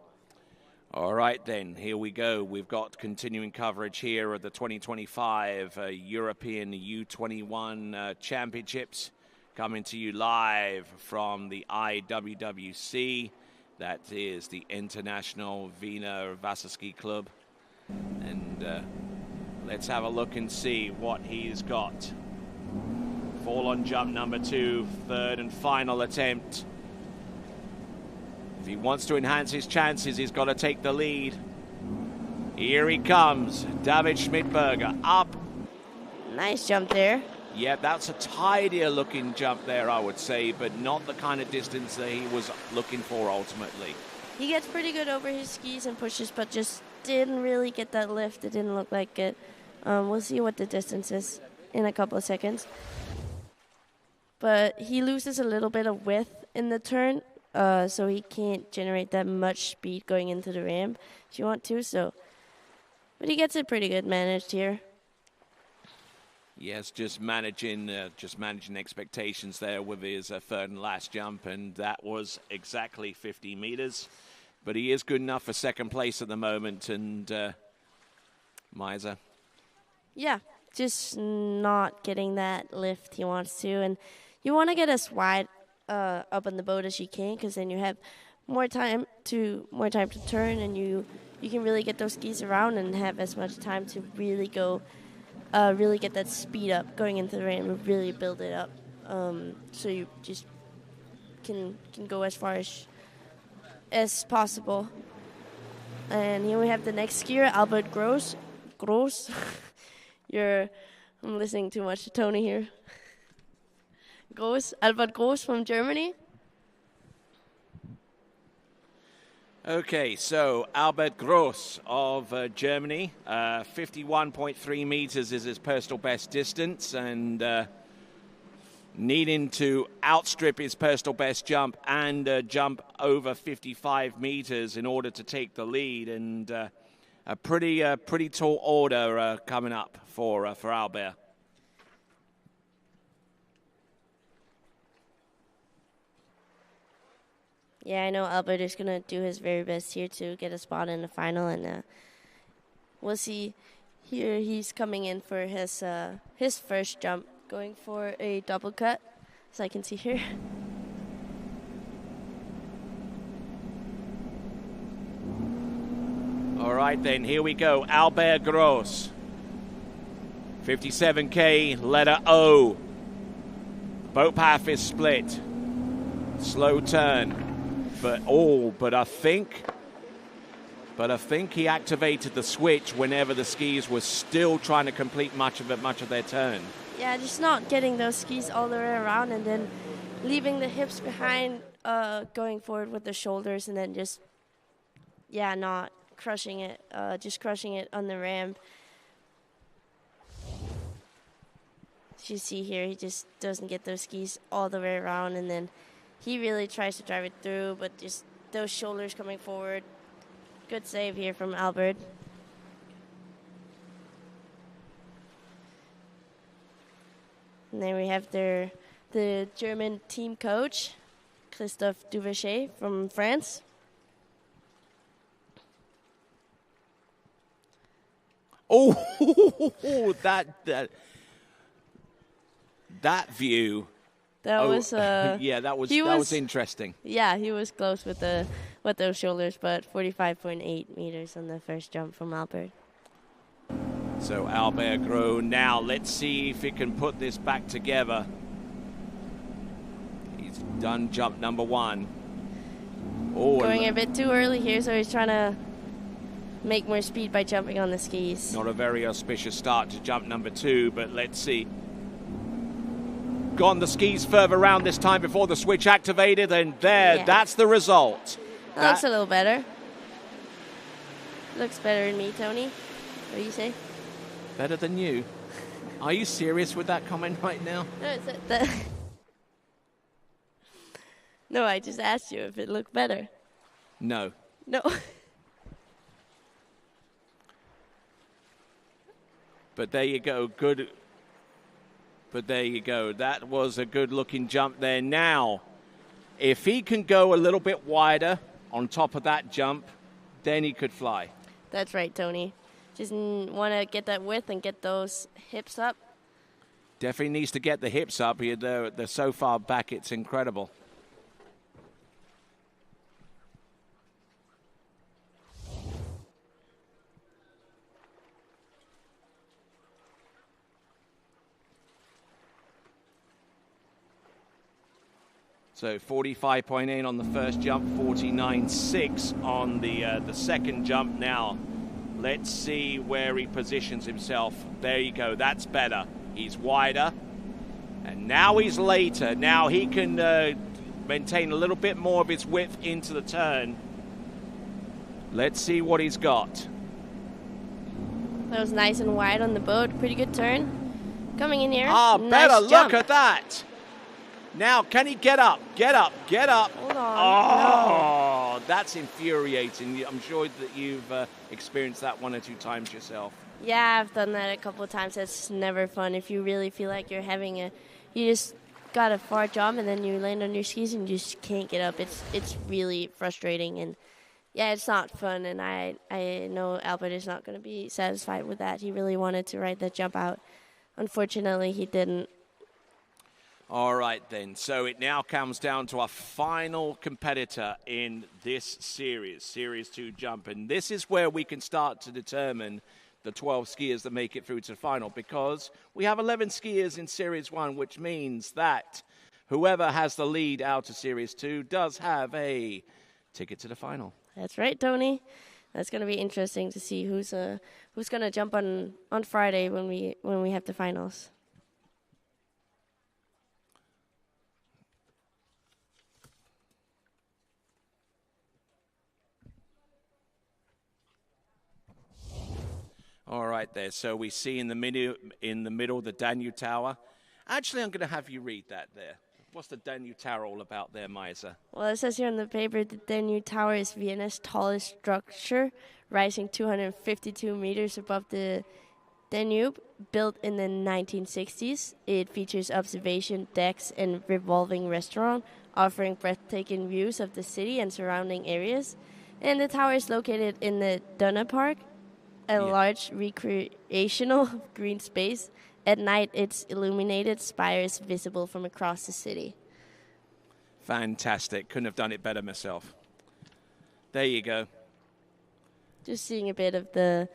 All right, then, here we go. We've got continuing coverage here of the 2025 European U21 Championships coming to you live from the IWWC. That is the International Wiener Wasserski Club. And let's have a look and see what he's got. Fall on jump number 2, third and final attempt. If he wants to enhance his chances, he's got to take the lead. Here he comes, David Schmidberger, up. Nice jump there. Yeah, that's a tidier looking jump there, I would say, but not the kind of distance that he was looking for ultimately. He gets pretty good over his skis and pushes, but just didn't really get that lift. It didn't look like it. We'll see what the distance is in a couple of seconds. But he loses a little bit of width in the turn, so he can't generate that much speed going into the ramp if you want to. But he gets it pretty good managed here. Yes, just managing expectations there with his third and last jump, and that was exactly 50 meters. But he is good enough for second place at the moment, and Meisa. Yeah, just not getting that lift he wants to, and you want to get as wide up on the boat as you can, because then you have more time to turn, and you can really get those skis around and have as much time to really go. Really get that speed up going into the ramp and really build it up, so you just can go as far as possible. And here we have the next skier, Albert Gross. I'm listening too much to Tony here. Albert Gross from Germany. Okay, so Albert Gross of Germany, 51.3 meters is his personal best distance, and needing to outstrip his personal best jump and jump over 55 meters in order to take the lead, and a pretty tall order coming up for Albert. Yeah, I know Albert is going to do his very best here to get a spot in the final, and we'll see. Here he's coming in for his first jump, going for a double cut, as I can see here. All right, then, here we go. Albert Gross, 57K, letter O. Boat path is split. Slow turn. But I think But I think he activated the switch whenever the skis were still trying to complete much of their turn. Yeah, just not getting those skis all the way around and then leaving the hips behind, going forward with the shoulders, and then just, not crushing it, just crushing it on the ramp. As you see here, he just doesn't get those skis all the way around, and then he really tries to drive it through, but just those shoulders coming forward. Good save here from Albert. And then we have the German team coach, Christophe Duverger from France. Oh, that view. That was that was interesting. Yeah, he was close with those shoulders, but 45.8 meters on the first jump from Albert. So Albert Gros, now let's see if he can put this back together. He's done jump number 1. Oh, going a bit too early here, so he's trying to make more speed by jumping on the skis. Not a very auspicious start to jump number 2, but let's see. Gone the skis further round this time before the switch activated, and that's the result. That looks a little better. Looks better than me, Tony. What do you say? Better than you? Are you serious with that comment right now? No, no, I just asked you if it looked better. No. No. But there you go. Good. But there you go. That was a good-looking jump there. Now, if he can go a little bit wider on top of that jump, then he could fly. That's right, Tony. Just want to get that width and get those hips up. Definitely needs to get the hips up. They're so far back, it's incredible. So 45.8 on the first jump, 49.6 on the second jump. Now, let's see where he positions himself. There you go. That's better. He's wider. And now he's later. Now he can maintain a little bit more of his width into the turn. Let's see what he's got. That was nice and wide on the boat. Pretty good turn. Coming in here. Nice better. Look at that. Now, can he get up? Get up. Get up. Hold on. Oh, that's infuriating. I'm sure that you've experienced that 1 or 2 times yourself. Yeah, I've done that a couple of times. It's never fun if you really feel like you're having you just got a far jump and then you land on your skis and you just can't get up. It's really frustrating, and yeah, it's not fun. And I know Albert is not going to be satisfied with that. He really wanted to ride that jump out. Unfortunately, he didn't. All right, then. So it now comes down to our final competitor in this series, Series 2 jump. And this is where we can start to determine the 12 skiers that make it through to the final, because we have 11 skiers in Series 1, which means that whoever has the lead out of Series 2 does have a ticket to the final. That's right, Tony. That's going to be interesting to see who's going to jump on Friday when we have the finals. All right, there. So we see in the middle the Danube Tower. Actually, I'm going to have you read that there. What's the Danube Tower all about there, Maisa? Well, it says here on the paper the Danube Tower is Vienna's tallest structure, rising 252 meters above the Danube. Built in the 1960s, it features observation decks and revolving restaurant, offering breathtaking views of the city and surrounding areas. And the tower is located in the Donna Park, a large recreational green space. At night, its illuminated spire is visible from across the city. Fantastic. Couldn't have done it better myself. There you go. Just seeing a bit of the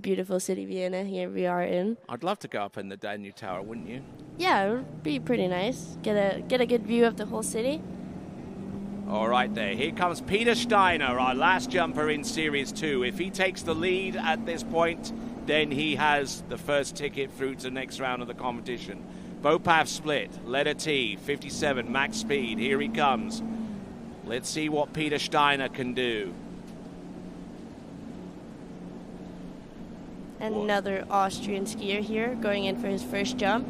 beautiful city Vienna here we are in. I'd love to go up in the Danube Tower, wouldn't you? Yeah, it would be pretty nice. Get a good view of the whole city. All right there. Here comes Peter Steiner, our last jumper in Series 2. If he takes the lead at this point, then he has the first ticket through to the next round of the competition. Both paths split. Letter T, 57, max speed. Here he comes. Let's see what Peter Steiner can do. Another Austrian skier here going in for his first jump.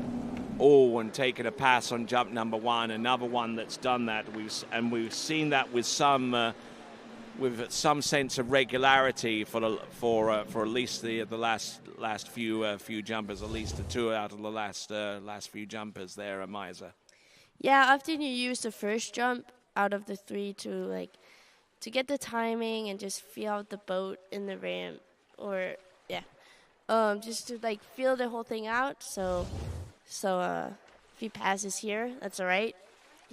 Oh, and taking a pass on jump number 1. Another one that's done that. We've seen that with some sense of regularity for at least the last few jumpers, at least the 2 out of the last few jumpers there, Misa. Yeah, often you use the first jump out of the 3 to get the timing and just feel out the boat in the ramp, or just to feel the whole thing out. So if he passes here, that's all right.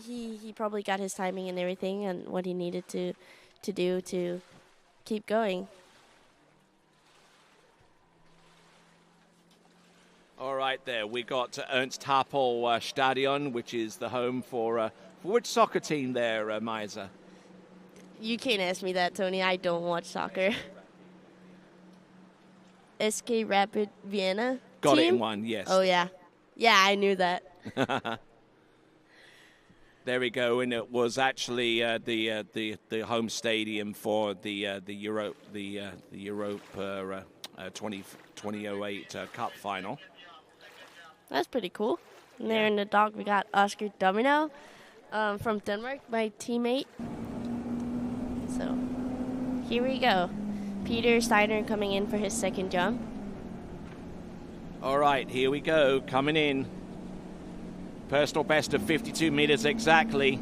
He probably got his timing and everything and what he needed to do to keep going. All right, there we got Ernst Happel Stadion, which is the home for which soccer team there, Misa? You can't ask me that, Tony. I don't watch soccer. SK Rapid Vienna Got team? it in one, yes. Oh, yeah. Yeah, I knew that. There we go, and it was actually the home stadium for the Europe 2008 Cup final. That's pretty cool. And there in the dock, we got Oscar Domino from Denmark, my teammate. So here we go. Peter Steiner coming in for his second jump. All right, here we go, coming in. Personal best of 52 meters exactly.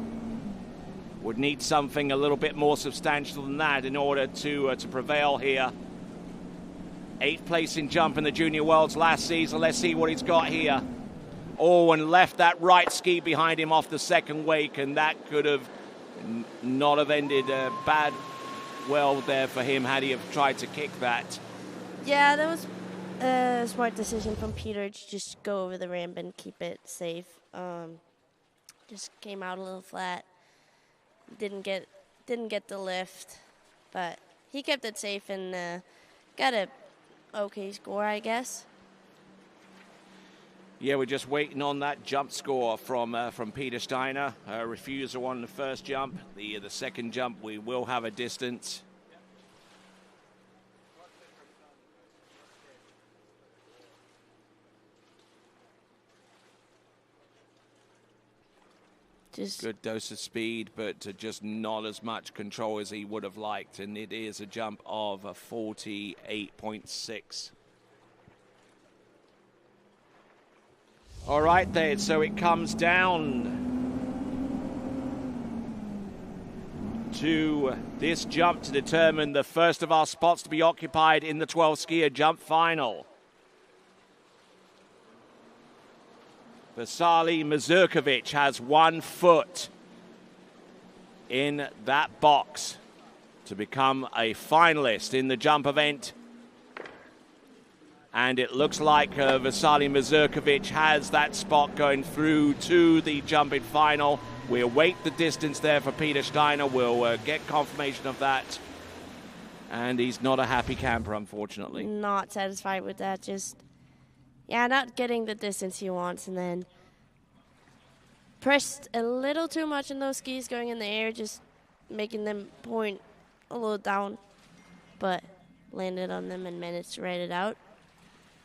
Would need something a little bit more substantial than that in order to prevail here. 8th place in jump in the Junior Worlds last season. Let's see what he's got here. Oh, and left that right ski behind him off the second wake, and that could have not have ended well there for him had he have tried to kick that. Yeah, that was a smart decision from Peter to just go over the ramp and keep it safe. Just came out a little flat. Didn't get the lift, but he kept it safe and got a okay score, I guess. Yeah, we're just waiting on that jump score from Peter Steiner. Refusal on the first jump. The second jump, we will have a distance. Good dose of speed, but just not as much control as he would have liked. And it is a jump of 48.6. All right, there. So it comes down to this jump to determine the first of our spots to be occupied in the 12 skier jump final. Vasily Mazurkovic has 1 foot in that box to become a finalist in the jump event. And it looks like Vasily Mazurkovic has that spot going through to the jumping final. We'll wait the distance there for Peter Steiner. We'll get confirmation of that. And he's not a happy camper, unfortunately. Not satisfied with that. Just, not getting the distance he wants. And then pressed a little too much in those skis going in the air, just making them point a little down. But landed on them and managed to ride it out.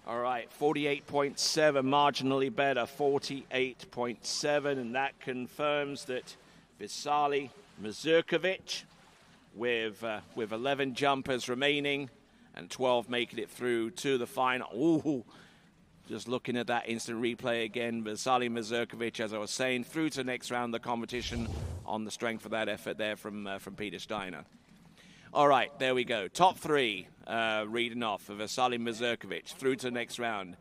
All right, 48.7, marginally better, 48.7, and that confirms that Vasily Mazurkovic, with 11 jumpers remaining and 12 making it through to the final. Ooh, just looking at that instant replay again, Vasily Mazurkovic, as I was saying, through to the next round of the competition on the strength of that effort there from Peter Steiner. All right, there we go. Top 3, reading off of Vasily Mazurkovic through to the next round.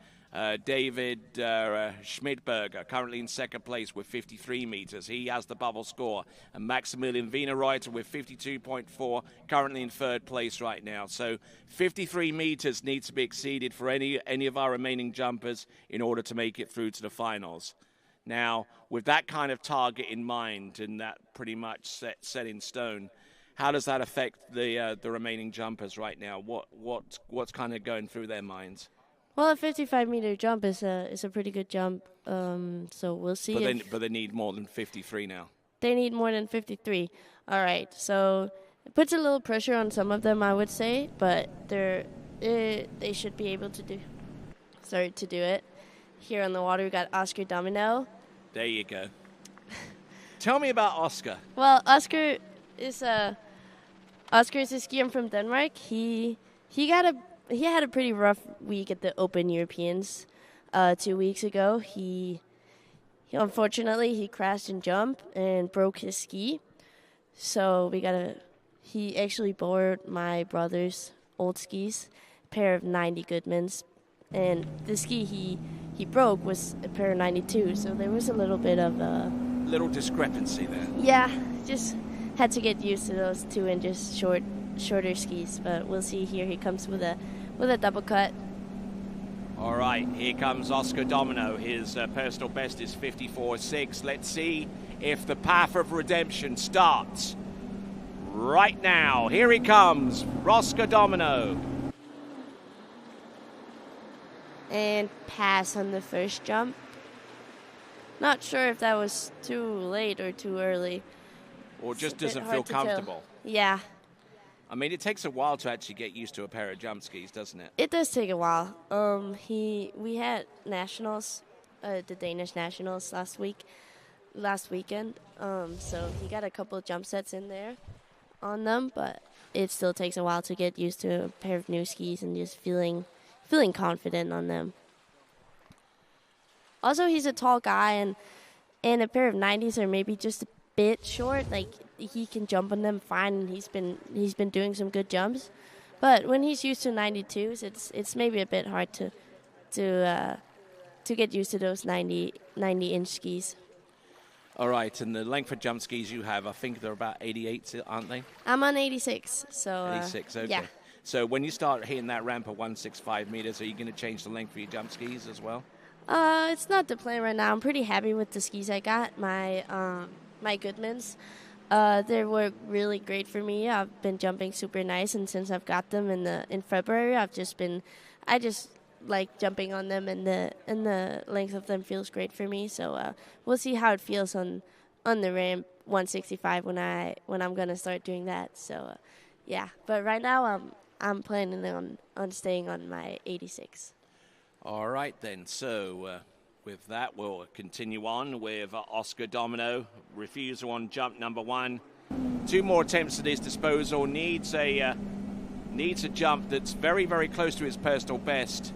David Schmidberger, currently in second place with 53 meters. He has the bubble score. And Maximilian Wienerreuter with 52.4, currently in third place right now. So 53 meters needs to be exceeded for any of our remaining jumpers in order to make it through to the finals. Now, with that kind of target in mind and that pretty much set in stone, how does that affect the remaining jumpers right now? What's kind of going through their minds? Well, a 55-meter jump is a pretty good jump. So we'll see. But they need more than 53 now. They need more than 53. All right. So it puts a little pressure on some of them, I would say, but they should be able to do it. Here on the water, we got Oscar Domino. There you go. Tell me about Oscar. Well, Oscar is a skier from Denmark. He had a pretty rough week at the Open Europeans 2 weeks ago. He unfortunately crashed and jumped and broke his ski. So he actually borrowed my brother's old skis, a pair of 90 Goodmans, and the ski he broke was a pair of 92. So there was a little bit of a little discrepancy there. Yeah, just had to get used to those 2 inches shorter skis. But we'll see here. He comes with a double cut. All right, here comes Oscar Domino. His personal best is 54.6. Let's see if the path of redemption starts right now. Here he comes, Oscar Domino. And pass on the first jump. Not sure if that was too late or too early. Or just doesn't feel comfortable. Yeah. I mean, it takes a while to actually get used to a pair of jump skis, doesn't it? It does take a while. We had nationals, the Danish nationals last weekend. So he got a couple of jump sets in there on them, but it still takes a while to get used to a pair of new skis and just feeling confident on them. Also, he's a tall guy, and a pair of 90s are maybe just a bit short. Like, he can jump on them fine, and he's been doing some good jumps. But when he's used to 92s, it's maybe a bit hard to get used to those 90-inch skis. All right, and the length of jump skis you have, I think they're about 88, aren't they? I'm on 86, so 86, okay. Yeah. So when you start hitting that ramp at 165 meters, are you going to change the length of your jump skis as well? It's not the plan right now. I'm pretty happy with the skis I got. My Goodmans, they work really great for me. I've been jumping super nice, and since I've got them in February, I just like jumping on them, and the length of them feels great for me. So we'll see how it feels on the ramp 165 when I'm gonna start doing that. So yeah, but right now I'm planning on staying on my 86. All right, then. So with that, we'll continue on with Oscar Domino. Refusal on jump number 1. 2 more attempts at his disposal. Needs a jump that's very, very close to his personal best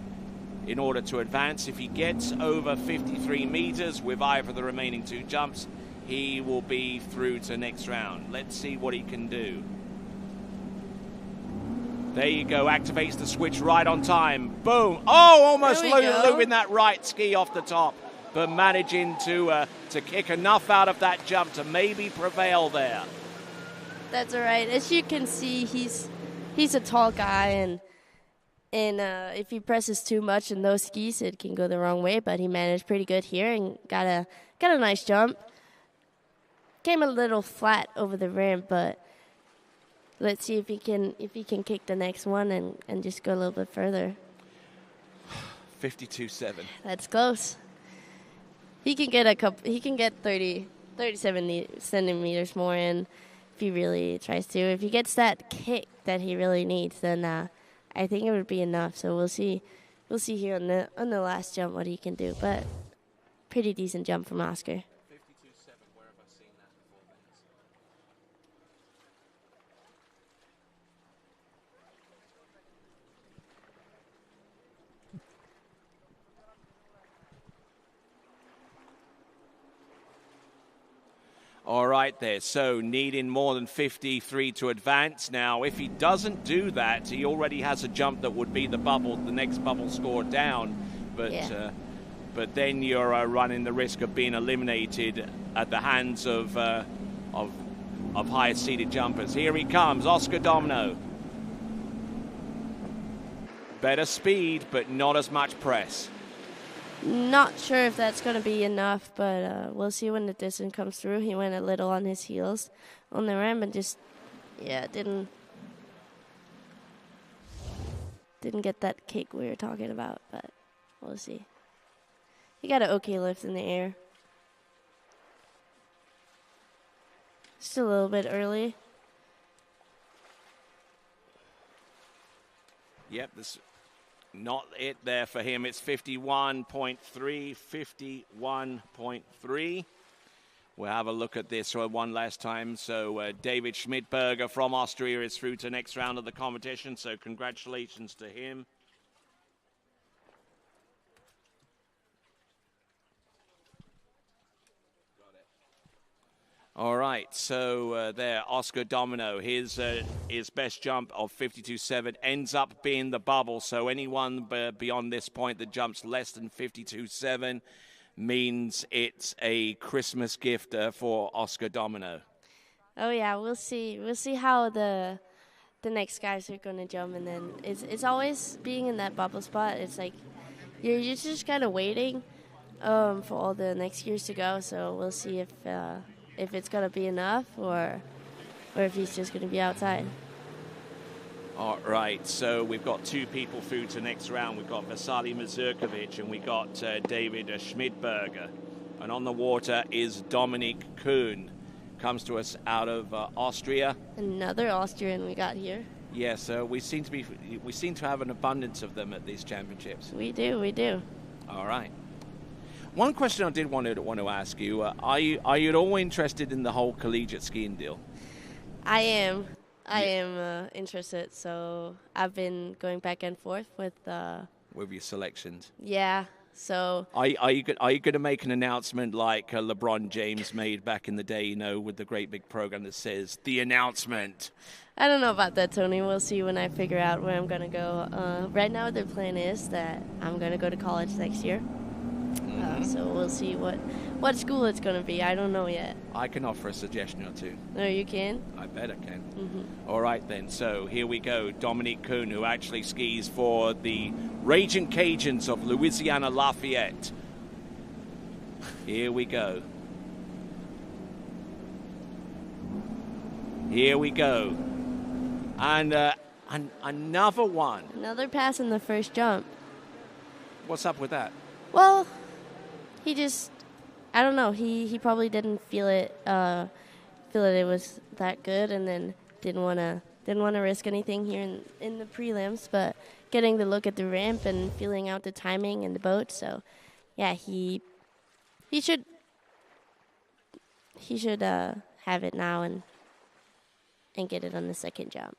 in order to advance. If he gets over 53 meters with either of the remaining 2 jumps, he will be through to next round. Let's see what he can do. There you go, activates the switch right on time. Boom. Oh, almost looping that right ski off the top, but managing to kick enough out of that jump to maybe prevail there. That's all right. As you can see, he's a tall guy, and if he presses too much in those skis, it can go the wrong way, but he managed pretty good here and got a nice jump. Came a little flat over the ramp, but let's see if he can kick the next one and just go a little bit further. 52.7. That's close. He can get 37 centimeters more in if he really tries to. If he gets that kick that he really needs, then I think it would be enough. So we'll see here on the last jump what he can do. But pretty decent jump from Oscar. All right there, so needing more than 53 to advance. Now, if he doesn't do that, he already has a jump that would be the next bubble score down. But yeah. But then you're running the risk of being eliminated at the hands of higher seeded jumpers. Here he comes, Oscar Domino. Better speed, but not as much press. Not sure if that's going to be enough, but we'll see when the distance comes through. He went a little on his heels on the ramp and just, didn't get that kick we were talking about, but we'll see. He got an okay lift in the air. Still a little bit early. Yep, this not it there for him. It's 51.3, 51.3. We'll have a look at this one last time. So David Schmidberger from Austria is through to next round of the competition. So congratulations to him. All right, so there, Oscar Domino, his best jump of 52.7 ends up being the bubble. So anyone beyond this point that jumps less than 52.7 means it's a Christmas gift for Oscar Domino. Oh yeah, we'll see. We'll see how the next guys are going to jump, and then it's always being in that bubble spot. It's like you're just kind of waiting for all the next years to go. So we'll see if it's going to be enough or if he's just going to be outside. All right, so we've got two people through to next round. We've got Vasily Mazurkovic and we got David Schmidberger. And on the water is Dominik Kuhn. Comes to us out of Austria. Another Austrian we got here. Yes, so we seem to have an abundance of them at these championships. We do. All right. One question I did want to ask you: are you at all interested in the whole collegiate skiing deal? I am interested. So I've been going back and forth with your selections. Yeah. So are you going to make an announcement like LeBron James made back in the day? With the great big program that says the announcement. I don't know about that, Tony. We'll see when I figure out where I'm going to go. Right now, the plan is that I'm going to go to college next year. So we'll see what school it's going to be. I don't know yet. I can offer a suggestion or two. No, you can? I bet I can. Mm-hmm. All right, then. So here we go. Dominik Kuhn, who actually skis for the Raging Cajuns of Louisiana Lafayette. Here we go. Here we go. And another one. Another pass in the first jump. What's up with that? Well, he just, I don't know. He probably didn't feel it was that good, and then didn't want to risk anything here in the prelims. But getting the look at the ramp and feeling out the timing and the boat. So, yeah, he should have it now and get it on the second jump.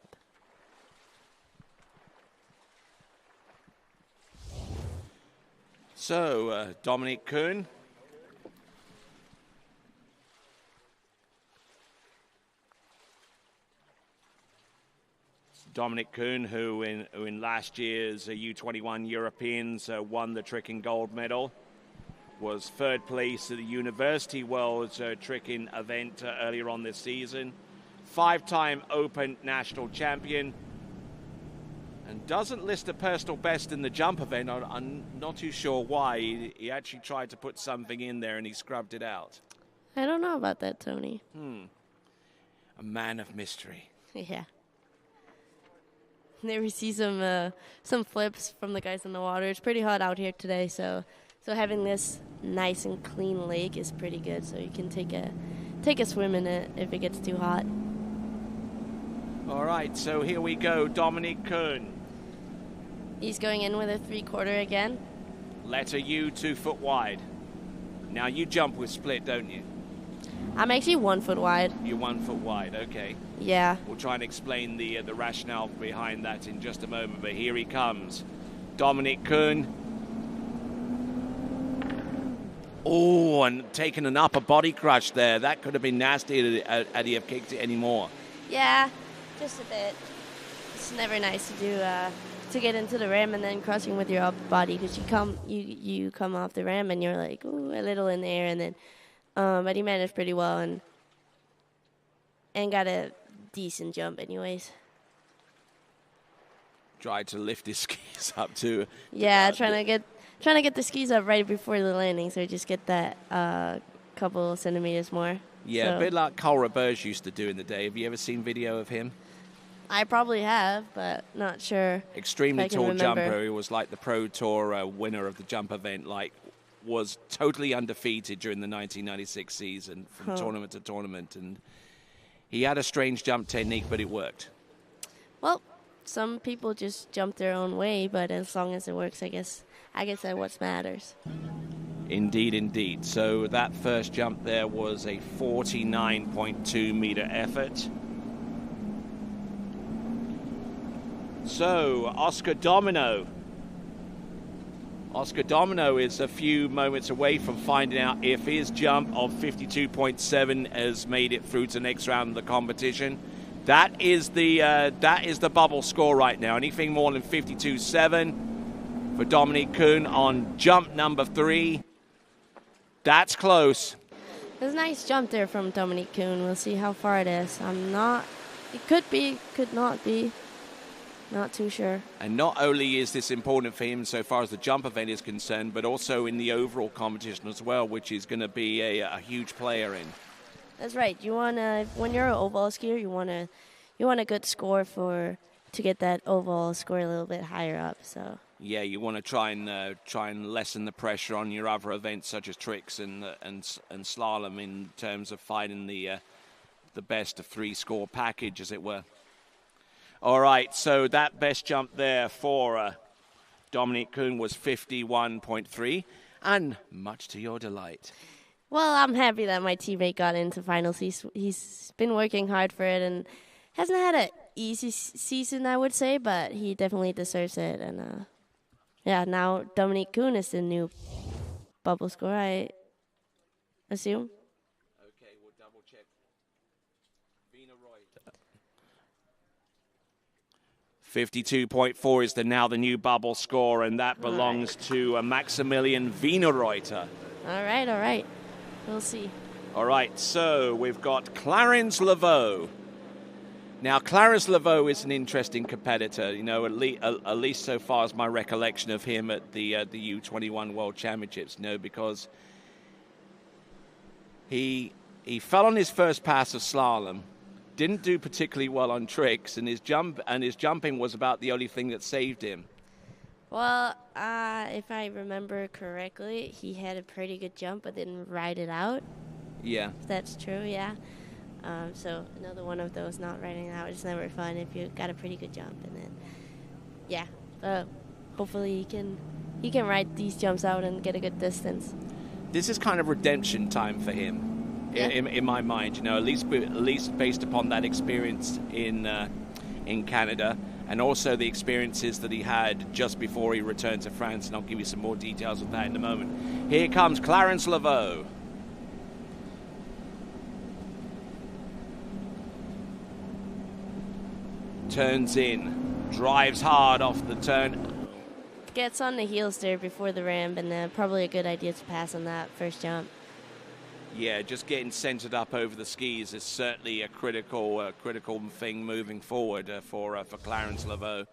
So, Dominik Kuhn. Dominik Kuhn, who in last year's U21 Europeans won the tricking gold medal, was third place at the University World's tricking event earlier on this season. 5-time Open national champion. And doesn't list a personal best in the jump event. I'm not too sure why. He actually tried to put something in there and he scrubbed it out. I don't know about that, Tony. A man of mystery. Yeah. There we see some flips from the guys in the water. It's pretty hot out here today, so having this nice and clean lake is pretty good. So you can take a swim in it if it gets too hot. All right, so here we go, Dominik Kuhn. He's going in with a 3/4 again. Letter U, 2 foot wide. Now you jump with split, don't you? I'm actually 1 foot wide. You're 1 foot wide, okay. Yeah. We'll try and explain the rationale behind that in just a moment, but here he comes. Dominik Kuhn. Oh, and taking an upper body crush there. That could have been nasty had he have kicked it anymore. Yeah, just a bit. It's never nice to do to get into the ram and then crossing with your upper body, because you come off the ram and you're like, ooh, a little in the air, and then but he managed pretty well and got a decent jump anyways. Tried to lift his skis up too. Yeah, trying to trying to get the skis up right before the landing, so just get that couple centimeters more. Yeah, so a bit like Carl Roberge used to do in the day. Have you ever seen video of him? I probably have, but not sure. Extremely if I can tall remember. jumper. He was like the Pro Tour winner of the jump event, like was totally undefeated during the 1996 season from tournament to tournament. And he had a strange jump technique, but it worked. Well, some people just jump their own way, but as long as it works, I guess that's what matters. Indeed, indeed. So that first jump there was a 49.2 meter effort. So Oscar Domino is a few moments away from finding out if his jump of 52.7 has made it through to the next round of the competition. That is the bubble score right now. Anything more than 52.7 for Dominic Kuhn on jump number 3. That's close. There's a nice jump there from Dominic Kuhn. We'll see how far it is. It could be, could not be. Not too sure. And not only is this important for him so far as the jump event is concerned, but also in the overall competition as well, which is going to be a huge player in. That's right. You wanna, when you're an oval skier, you want a good score to get that overall score a little bit higher up. So yeah, you want to try and lessen the pressure on your other events such as tricks and slalom in terms of finding the best of 3 score package, as it were. All right, so that best jump there for Dominic Kuhn was 51.3, and much to your delight. Well, I'm happy that my teammate got into finals. He's been working hard for it and hasn't had an easy season, I would say, but he definitely deserves it. And yeah, now Dominic Kuhn is the new bubble score, I assume. Okay, we'll double check. Vina Reuter. 52.4 is now the new bubble score, and that belongs to Maximilian Wiener Reuter. All right. We'll see. All right, so we've got Clarence Laveau. Now, Clarence Laveau is an interesting competitor, you know, at least so far as my recollection of him at the U21 World Championships, you know, because he fell on his first pass of slalom, didn't do particularly well on tricks, and his jumping was about the only thing that saved him. Well, if I remember correctly, he had a pretty good jump, but didn't ride it out. Yeah. If that's true, yeah. So another one of those, not riding it out. It's never fun if you got a pretty good jump, and then, yeah. Hopefully he can ride these jumps out and get a good distance. This is kind of redemption time for him. Yeah. In my mind, you know, at least based upon that experience in Canada, and also the experiences that he had just before he returned to France, and I'll give you some more details of that in a moment. Here comes Clarence Laveau. Turns in, drives hard off the turn. Gets on the heels there before the ramp, and probably a good idea to pass on that first jump. Yeah, just getting centered up over the skis is certainly a critical thing moving forward for Clarence Laveau.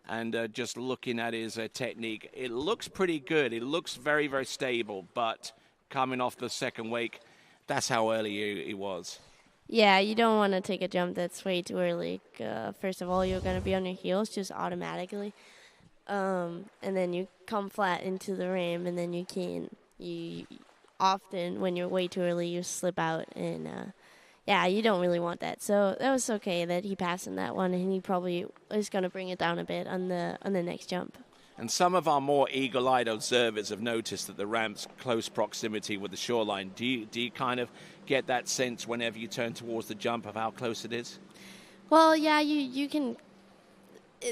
And just looking at his technique, it looks pretty good. It looks very, very stable, but coming off the second wake, that's how early he was. Yeah, you don't want to take a jump that's way too early. First of all, you're going to be on your heels just automatically. And then you come flat into the ramp, and then you often, when you're way too early, you slip out, and you don't really want that. So that was okay that he passed in that one, and he probably is going to bring it down a bit on the next jump. And some of our more eagle-eyed observers have noticed that the ramp's close proximity with the shoreline. Do you kind of get that sense whenever you turn towards the jump of how close it is? Well, yeah, you can.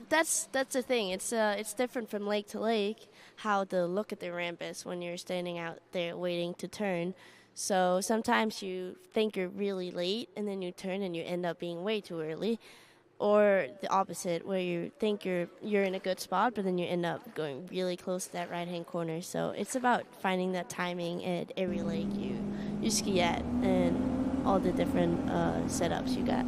That's the thing. It's different from lake to lake how the look at the ramp is when you're standing out there waiting to turn. So sometimes you think you're really late, and then you turn and you end up being way too early. Or the opposite, where you think you're in a good spot, but then you end up going really close to that right-hand corner. So it's about finding that timing at every lake you ski at, and all the different setups you got.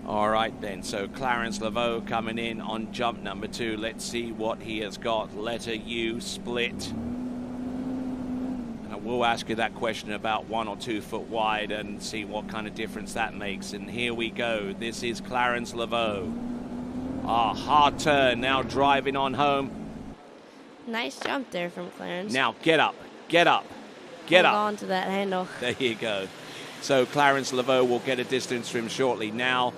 All right, then. So Clarence Laveau coming in on jump number 2. Let's see what he has got. Letter U split. And I will ask you that question about 1 or 2 foot wide and see what kind of difference that makes. And here we go. This is Clarence Laveau. Hard turn. Now driving on home. Nice jump there from Clarence. Now get up. Get up. Get Hold up. on to that handle. There you go. So Clarence Laveau will get a distance from shortly. Now,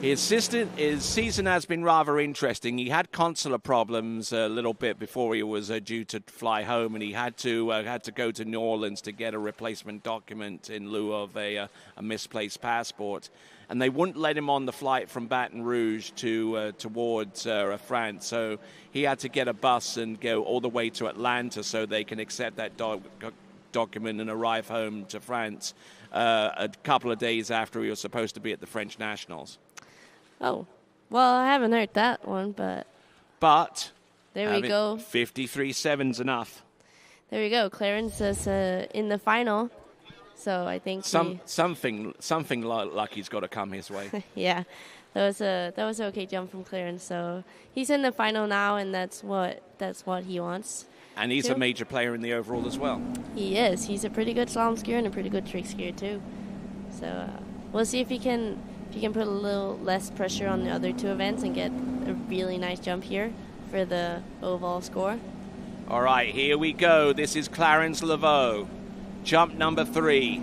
his season has been rather interesting. He had consular problems a little bit before he was due to fly home, and he had to go to New Orleans to get a replacement document in lieu of a misplaced passport. And they wouldn't let him on the flight from Baton Rouge towards France. So he had to get a bus and go all the way to Atlanta so they can accept that document and arrive home to France a couple of days after he was supposed to be at the French Nationals. Oh, well, I haven't heard that one, but there we go. 53.7's enough. There we go. Clarence is in the final, so I think something lucky's got to come his way. Yeah, that was an okay jump from Clarence. So he's in the final now, and that's what he wants. And he's a major player in the overall as well. He is. He's a pretty good slalom skier and a pretty good trick skier too. So we'll see if he can put a little less pressure on the other 2 events and get a really nice jump here for the overall score. All right, here we go. This is Clarence Laveau. Jump number 3.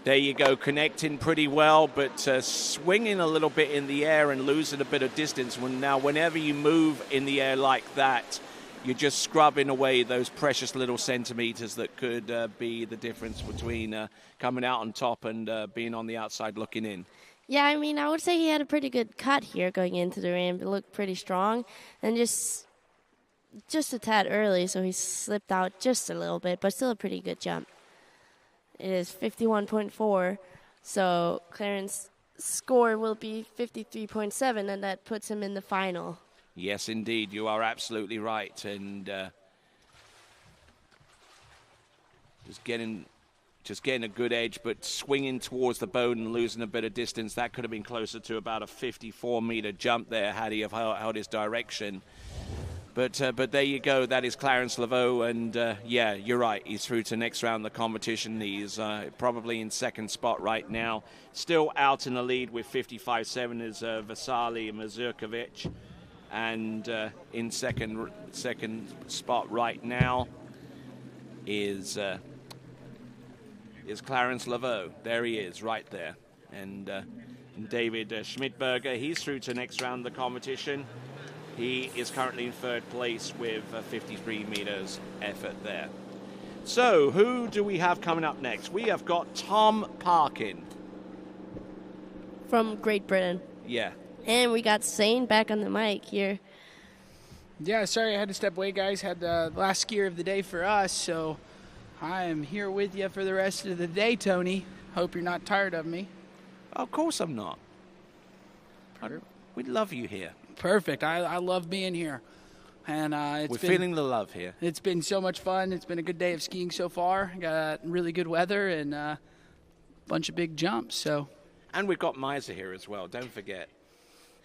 There you go, connecting pretty well, but swinging a little bit in the air and losing a bit of distance. Whenever you move in the air like that, you're just scrubbing away those precious little centimeters that could be the difference between coming out on top and being on the outside looking in. Yeah, I mean, I would say he had a pretty good cut here going into the ramp. It looked pretty strong, and just a tad early, so he slipped out just a little bit, but still a pretty good jump. It is 51.4, so Clarence's score will be 53.7, and that puts him in the final. Yes, indeed. You are absolutely right. And just getting a good edge, but swinging towards the boat and losing a bit of distance. That could have been closer to about a 54-meter jump there had he have held his direction. But there you go. That is Clarence Laveau. And, yeah, you're right. He's through to next round of the competition. He's probably in second spot right now. Still out in the lead with 55.7 is Vasily Mazurkovic. And in second spot right now is Clarence Laveau. There he is, right there. And David Schmidberger, he's through to next round of the competition. He is currently in third place with 53 meters effort there. So, who do we have coming up next? We have got Tom Parkin. From Great Britain. Yeah. And we got Zane back on the mic here. Yeah, sorry I had to step away, guys. Had the last skier of the day for us, so I am here with you for the rest of the day, Tony. Hope you're not tired of me. Of course I'm not. We love you here. Perfect. I love being here. And we're feeling the love here. It's been so much fun. It's been a good day of skiing so far. Got really good weather and a bunch of big jumps. So. And we've got Misa here as well. Don't forget.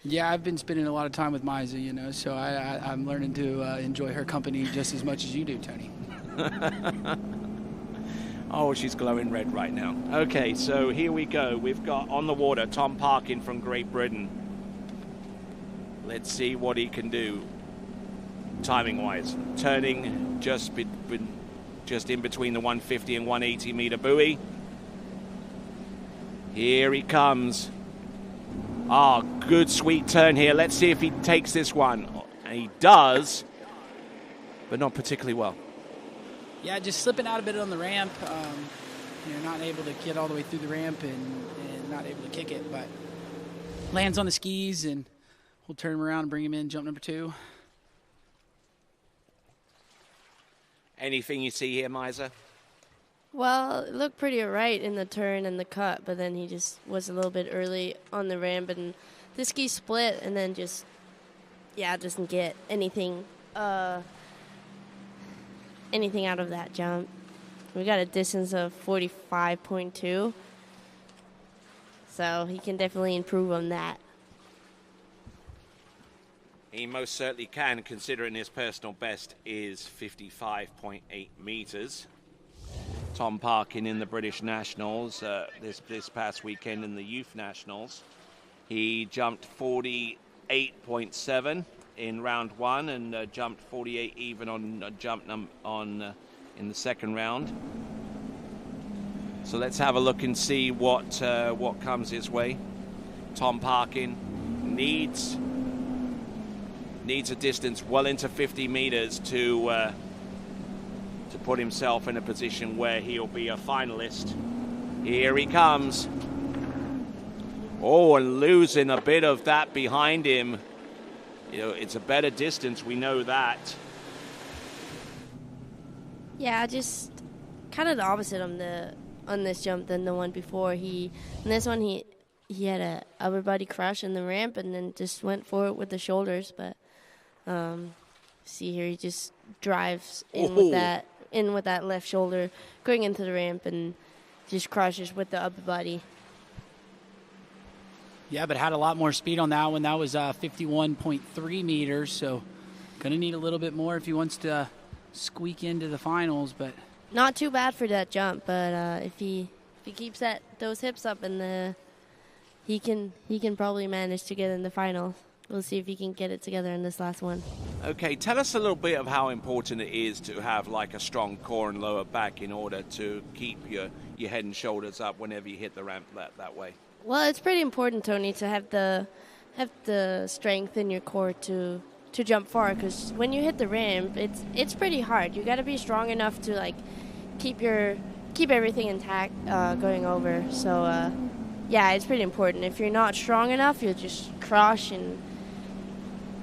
Yeah, I've been spending a lot of time with Misa, so I'm learning to enjoy her company just as much as you do, Tony. Oh, she's glowing red right now. Okay, so here we go. We've got on the water Tom Parkin from Great Britain. Let's see what he can do timing-wise. Turning just in between the 150 and 180 meter buoy. Here he comes. Good sweet turn here. Let's see if he takes this one. And he does, but not particularly well. Yeah, just slipping out a bit on the ramp. Not able to get all the way through the ramp and not able to kick it, but lands on the skis, and we'll turn him around and bring him in, jump number 2. Anything you see here, Misa? Well, it looked pretty right in the turn and the cut, but then he just was a little bit early on the ramp, and the ski split, and then doesn't get anything out of that jump. We got a distance of 45.2, So he can definitely improve on that. He most certainly can, considering his personal best is 55.8 meters. Tom Parkin in the British Nationals this past weekend in the Youth Nationals. He jumped 48.7 in round 1 and jumped 48 even on in the second round. So let's have a look and see what comes his way. Tom Parkin needs a distance well into 50 meters to put himself in a position where he'll be a finalist. Here he comes. Oh, and losing a bit of that behind him. You know, it's a better distance, we know that. Yeah, just kind of the opposite on this jump than the one before. In this one he had a upper body crush in the ramp and then just went for it with the shoulders, but see here, he just drives in with that left shoulder going into the ramp and just crushes with the upper body. Yeah, but had a lot more speed on that one. That was 51.3 meters, so going to need a little bit more if he wants to squeak into the finals. But not too bad for that jump, but if he keeps those hips up, and he can probably manage to get in the final. We'll see if he can get it together in this last one. Okay, tell us a little bit of how important it is to have like a strong core and lower back in order to keep your head and shoulders up whenever you hit the ramp that way. Well, it's pretty important, Tony, to have the strength in your core to jump far, because when you hit the ramp, it's pretty hard. You got to be strong enough to like keep everything intact going over. So yeah, it's pretty important. If you're not strong enough, you'll just crush, and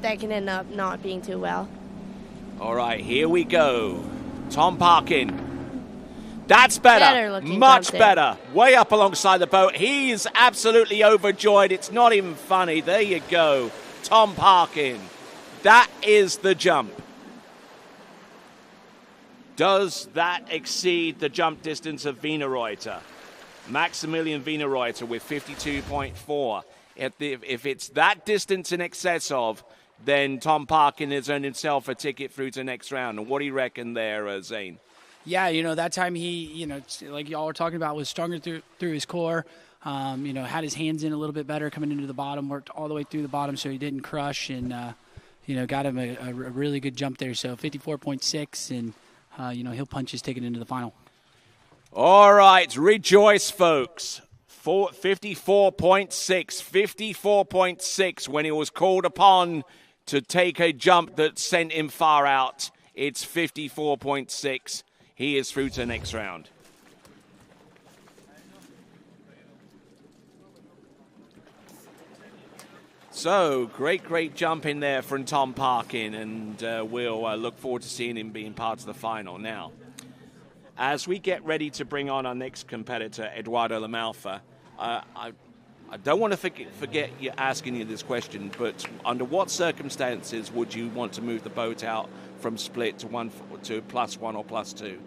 that can end up not being too well. All right, here we go. Tom Parkin. That's better. Much better. Way up alongside the boat. He's absolutely overjoyed. It's not even funny. There you go. Tom Parkin. That is the jump. Does that exceed the jump distance of Wienerreuter? Maximilian Wienerreuter with 52.4. If it's that distance in excess of, then Tom Parkin has earned himself a ticket through to the next round. And what do you reckon there, Zane? Yeah, that time he, like y'all were talking about, was stronger through his core. Had his hands in a little bit better coming into the bottom, worked all the way through the bottom so he didn't crush, and, got him a really good jump there. So 54.6, and, he'll punch his ticket into the final. All right, rejoice, folks. 54.6 when he was called upon to take a jump that sent him far out. It's 54.6. He is through to the next round. So, great jump in there from Tom Parkin, and we'll look forward to seeing him being part of the final. Now, as we get ready to bring on our next competitor, Eduardo Lamalfa, I don't want to forget you asking you this question, but under what circumstances would you want to move the boat out from split to +1 or +2?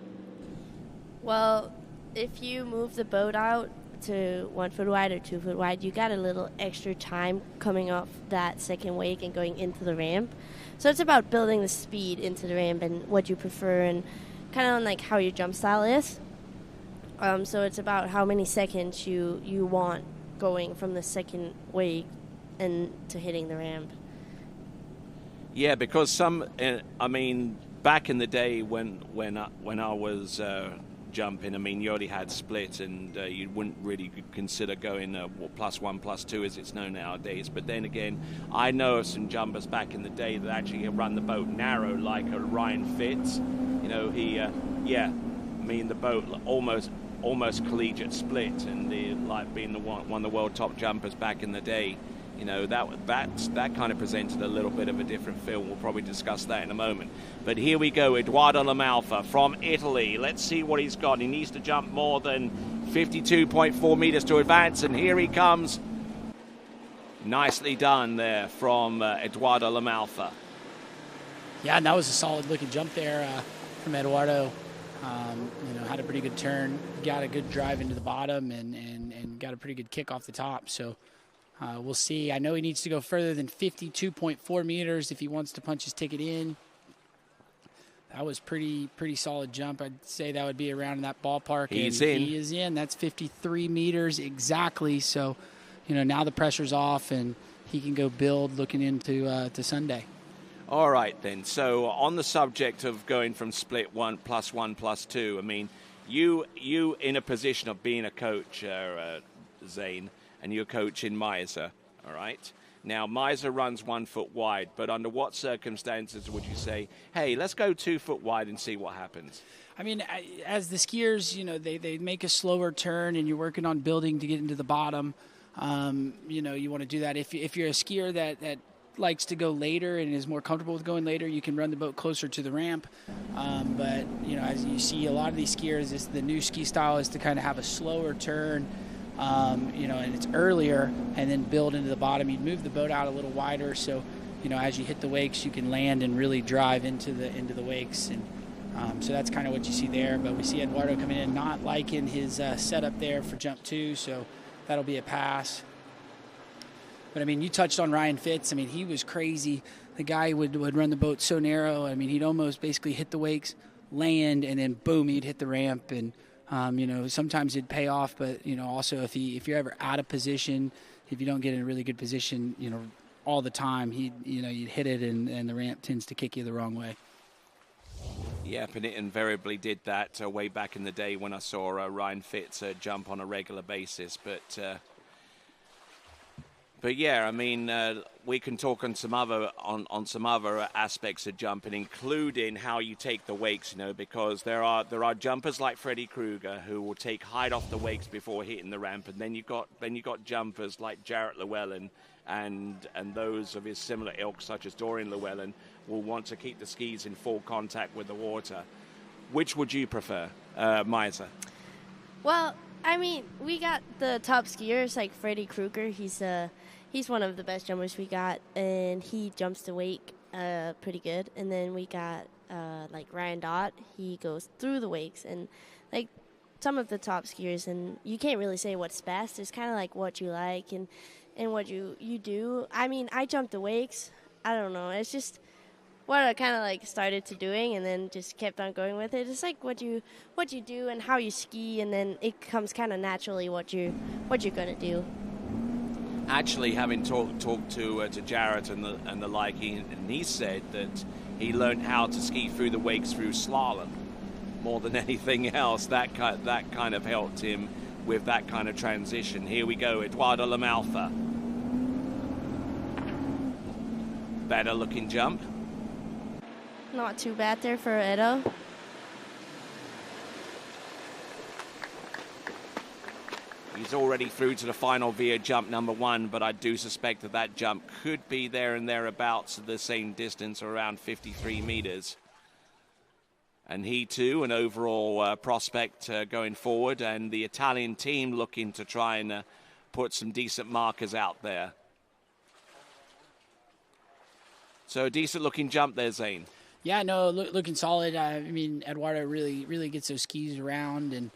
Well, if you move the boat out to 1 foot wide or 2 foot wide, you got a little extra time coming off that second wake and going into the ramp. So it's about building the speed into the ramp and what you prefer, and kind of on like how your jump style is. So it's about how many seconds you want going from the second wake and to hitting the ramp. Yeah, because back in the day when I was jumping, you already had split, and you wouldn't really consider going +1, +2 as it's known nowadays. But then again, I know of some jumpers back in the day that actually run the boat narrow, like a Ryan Fitz. The boat almost collegiate split, and being one of the world top jumpers back in the day. That kind of presented a little bit of a different feel. We'll probably discuss that in a moment. But here we go, Eduardo Lamalfa from Italy. Let's see what he's got. He needs to jump more than 52.4 meters to advance, and here he comes. Nicely done there from Eduardo Lamalfa. Yeah, and that was a solid-looking jump there from Eduardo. Had a pretty good turn, got a good drive into the bottom, and got a pretty good kick off the top. So we'll see. I know he needs to go further than 52.4 meters if he wants to punch his ticket in. That was pretty solid jump. I'd say that would be around in that ballpark. He's and in. He is in. That's 53 meters exactly. So, now the pressure's off, and he can go build looking into to Sunday. All right, then. So on the subject of going from split 1+1+2, I mean, you in a position of being a coach, Zane, and you're coaching Miser, all right? Now, Miser runs 1 foot wide, but under what circumstances would you say, hey, let's go 2 foot wide and see what happens? I mean, as the skiers, they make a slower turn, and you're working on building to get into the bottom. You want to do that. If you're a skier that likes to go later and is more comfortable with going later, you can run the boat closer to the ramp. But as you see, a lot of these skiers, the new ski style is to kind of have a slower turn, and it's earlier, and then build into the bottom. You'd move the boat out a little wider, so as you hit the wakes, you can land and really drive into the wakes, and so that's kind of what you see there. But we see Eduardo coming in not liking his setup there for jump 2, so that'll be a pass. But, I mean, you touched on Ryan Fitz. I mean, he was crazy. The guy would run the boat so narrow. I mean, he'd almost basically hit the wakes, land, and then, boom, he'd hit the ramp. And, sometimes it'd pay off. But, also if you're ever out of position, if you don't get in a really good position, all the time, you'd hit it, and the ramp tends to kick you the wrong way. Yep, and it invariably did that way back in the day when I saw Ryan Fitz jump on a regular basis. But yeah, I mean, we can talk on some other aspects of jumping, including how you take the wakes. Because there are jumpers like Freddy Krueger who will take height off the wakes before hitting the ramp, and then you got jumpers like Jarrett Llewellyn and those of his similar ilk, such as Dorian Llewellyn, will want to keep the skis in full contact with the water. Which would you prefer, Miser? Well, I mean, we got the top skiers like Freddy Krueger. He's one of the best jumpers we got, and he jumps the wake pretty good. And then we got like Ryan Dott. He goes through the wakes, and like some of the top skiers. And you can't really say what's best. It's kind of like what you like and what you do. I mean, I jump the wakes. I don't know. It's just what I kind of like started to doing, and then just kept on going with it. It's like what you do and how you ski, and then it comes kind of naturally what you're gonna do. Actually, having talked to Jarrett and the like, he said that he learned how to ski through the wakes through slalom more than anything else. That kind of helped him with that kind of transition. Here we go, Eduardo Lamalfa. Better looking jump. Not too bad there for Edo. He's already through to the final via jump number 1, but I do suspect that jump could be there and thereabouts the same distance, around 53 meters. And he, too, an overall prospect going forward, and the Italian team looking to try and put some decent markers out there. So a decent-looking jump there, Zane. Yeah, no, looking solid. I mean, Eduardo really gets those skis around and,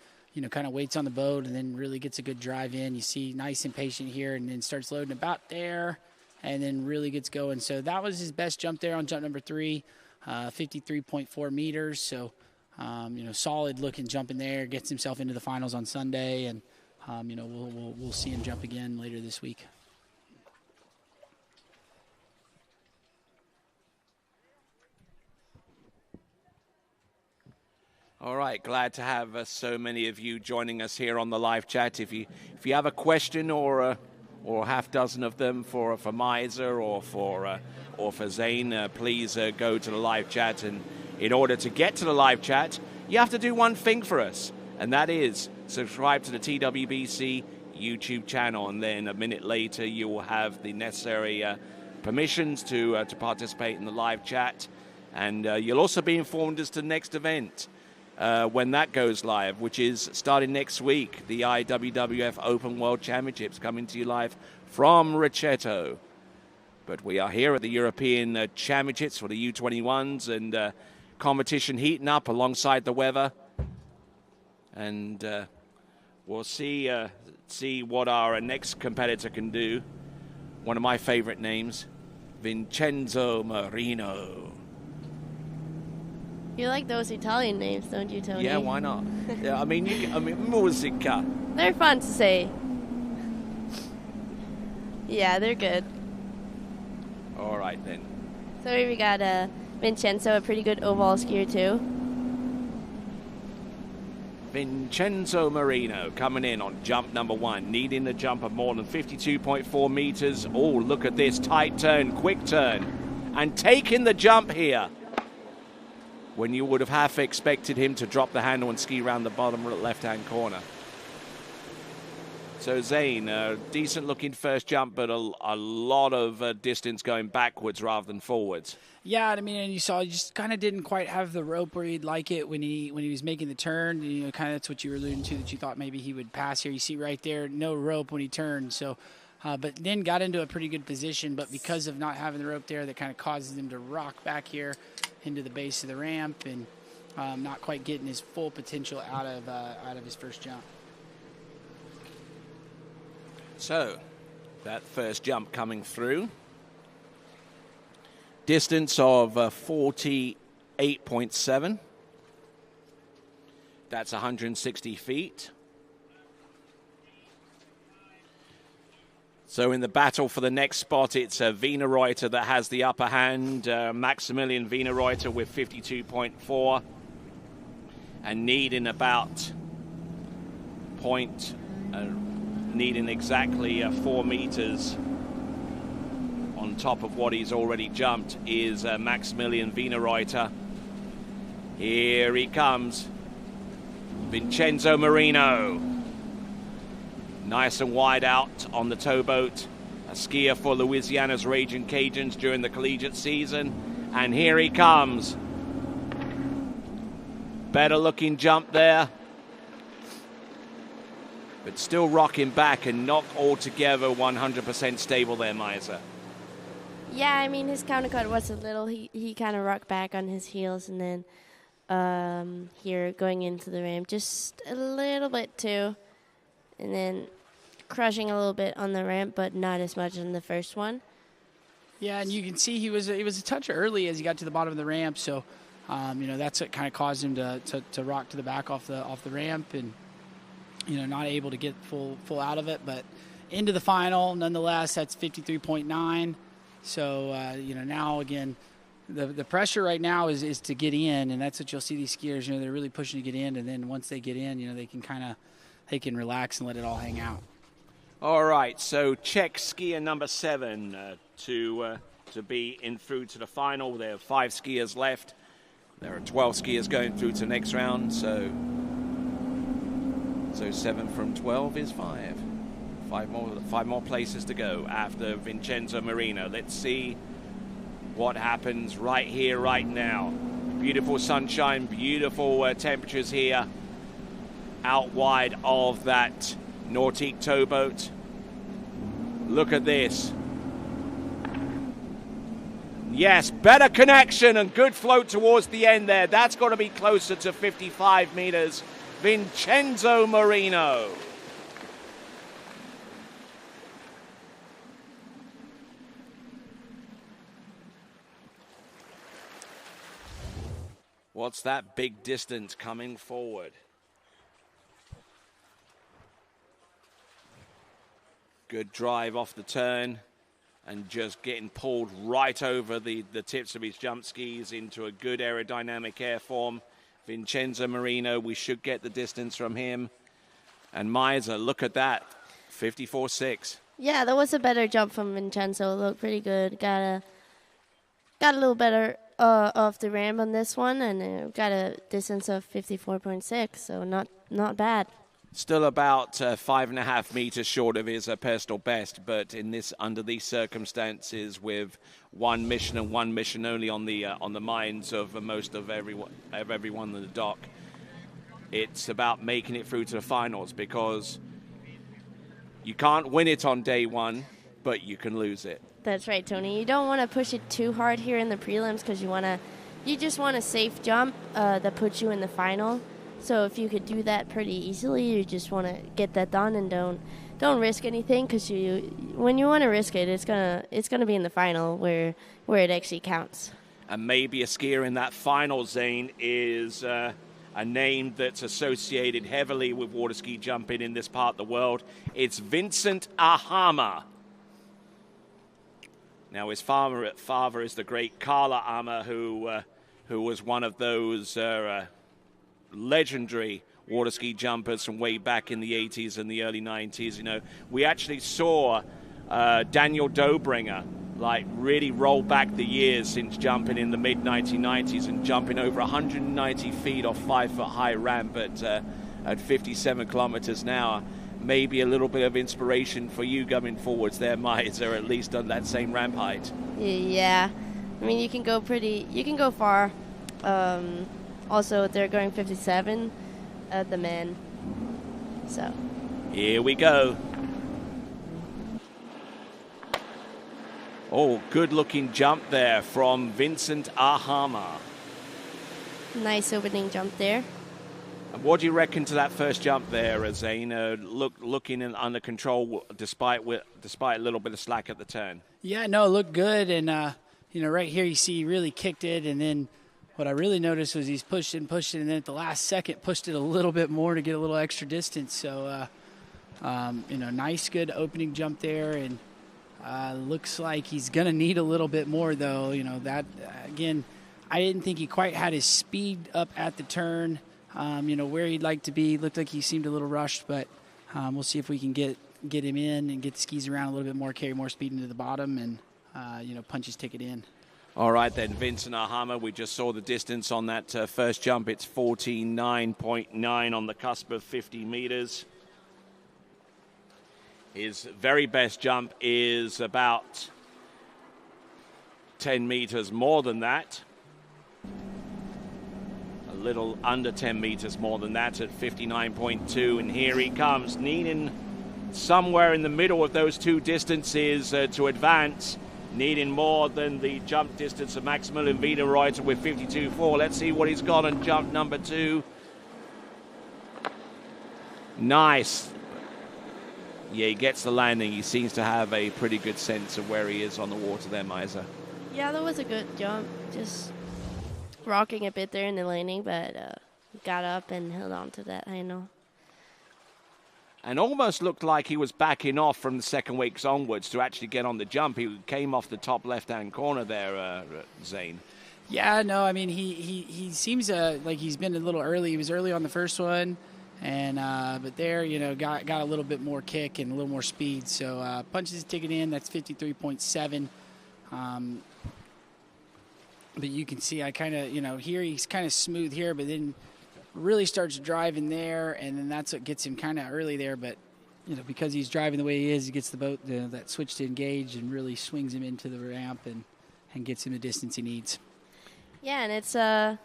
kind of waits on the boat and then really gets a good drive in. You see nice and patient here, and then starts loading about there and then really gets going. So that was his best jump there on jump number 3, 53.4 meters. So, solid looking jump in there, gets himself into the finals on Sunday, and, we'll see him jump again later this week. All right, glad to have so many of you joining us here on the live chat. If you have a question or a half dozen of them for Miser or for Zane, please go to the live chat. And in order to get to the live chat, you have to do one thing for us, and that is subscribe to the TWBC YouTube channel. And then a minute later, you will have the necessary permissions to participate in the live chat, and you'll also be informed as to the next event. When that goes live, which is starting next week, the IWWF Open World Championships, coming to you live from Richeto. But we are here at the European Championships for the U21s, and competition heating up alongside the weather. And we'll see what our next competitor can do. One of my favorite names, Vincenzo Marino. You like those Italian names, don't you, Tony? Yeah, why not? Yeah, I mean, musica. They're fun to say. Yeah, they're good. All right, then. So here we got Vincenzo, a pretty good oval skier, too. Vincenzo Marino coming in on jump number 1, needing a jump of more than 52.4 meters. Oh, look at this tight turn, quick turn, and taking the jump here. When you would have half expected him to drop the handle and ski around the bottom left-hand corner. So Zane, a decent-looking first jump, but a lot of distance going backwards rather than forwards. Yeah, I mean, and you saw he just kind of didn't quite have the rope where he'd like it when he was making the turn. You know, kind of that's what you were alluding to, that you thought maybe he would pass here. You see right there, no rope when he turned. So, but then got into a pretty good position. But because of not having the rope there, that kind of causes him to rock back here into the base of the ramp and not quite getting his full potential out of his first jump. So, that first jump coming through. Distance of 48.7. That's 160 feet. So in the battle for the next spot, it's Wienerreuter that has the upper hand. Maximilian Wienerreuter with 52.4. And needing about needing exactly 4 meters on top of what he's already jumped is Maximilian Wienerreuter. Here he comes. Vincenzo Marino. Nice and wide out on the towboat. A skier for Louisiana's Raging Cajuns during the collegiate season. And here he comes. Better looking jump there. But still rocking back and not altogether 100% stable there, Miser. Yeah, I mean, his countercut was a little, he kind of rocked back on his heels, and then here going into the ramp just a little bit too, and then crushing a little bit on the ramp, but not as much on the first one. Yeah, and you can see he was a touch early as he got to the bottom of the ramp, so you know, that's what kind of caused him to rock to the back off the ramp, and you know, not able to get full out of it, but into the final nonetheless. That's 53.9. So you know, now again, the pressure right now is to get in, and that's what you'll see these skiers. You know, they're really pushing to get in, and then once they get in, you know, they can relax and let it all hang out. All right, so check skier number 7 to be in through to the final. There are 5 skiers left. There are 12 skiers going through to the next round, so 7 from 12 is 5. 5 more places to go after Vincenzo Marino. Let's see what happens right here, right now. Beautiful sunshine, beautiful temperatures here out wide of that Nautique towboat. Look at this. Yes, better connection and good float towards the end there. That's got to be closer to 55 meters. Vincenzo Marino. What's that big distance coming forward? Good drive off the turn and just getting pulled right over the tips of his jump skis into a good aerodynamic airform. Vincenzo Marino, we should get the distance from him. And Miser, look at that, 54.6. Yeah, that was a better jump from Vincenzo. Looked pretty good. Got a little better off the ramp on this one, and got a distance of 54.6, so not bad. Still about 5.5 meters short of his personal best, but under these circumstances, with one mission and one mission only on the minds of most of everyone in the dock, it's about making it through to the finals, because you can't win it on day one, but you can lose it. That's right, Tony. You don't want to push it too hard here in the prelims, because you just want a safe jump that puts you in the final. So if you could do that pretty easily, you just want to get that done and don't risk anything, because when you want to risk it, it's gonna be in the final where it actually counts. And maybe a skier in that final, Zane, is a name that's associated heavily with water ski jumping in this part of the world. It's Vincent Ahama. Now, his father is the great Carla Ahama, who was one of those legendary water ski jumpers from way back in the 80s and the early 90s. You know, we actually saw Daniel Dobringer really roll back the years since jumping in the mid-1990s and jumping over 190 feet off 5-foot high ramp at 57 kilometers an hour. Maybe a little bit of inspiration for you going forwards there, Miles, or at least on that same ramp height. Yeah, I mean, you can go far. Also, they're going 57 at the men. So here we go. Oh, good-looking jump there from Vincent Ahama. Nice opening jump there. And what do you reckon to that first jump there, Zane? Looking under control despite a little bit of slack at the turn. Yeah, no, it looked good. And, right here you see he really kicked it. And then what I really noticed was he's pushed it, and then at the last second pushed it a little bit more to get a little extra distance. So, nice, good opening jump there. And looks like he's going to need a little bit more, though. Again, I didn't think he quite had his speed up at the turn. Where he'd like to be. Looked like he seemed a little rushed, but we'll see if we can get him in and get the skis around a little bit more, carry more speed into the bottom, and punch his ticket in. All right, then, Vincent Ahama, we just saw the distance on that first jump. It's 49.9 on the cusp of 50 meters. His very best jump is about 10 meters more than that. A little under 10 meters more than that at 59.2. And here he comes, needing somewhere in the middle of those two distances to advance, needing more than the jump distance of Maximilian Wiederreuter with 52.4. Let's see what he's got on jump number 2. Nice. Yeah, he gets the landing. He seems to have a pretty good sense of where he is on the water there, Misa. Yeah, that was a good jump. Just rocking a bit there in the landing, but got up and held on to that handle. And almost looked like he was backing off from the second wakes onwards to actually get on the jump. He came off the top left-hand corner there, Zane. Yeah, no, I mean, he seems like he's been a little early. He was early on the first one, and but there, got a little bit more kick and a little more speed. So punches his ticket in. That's 53.7. But you can see I kind of, here he's kind of smooth here, but then really starts driving there, and then that's what gets him kind of early there. But, because he's driving the way he is, he gets the boat, that switch to engage, and really swings him into the ramp and gets him the distance he needs. Yeah, and it's the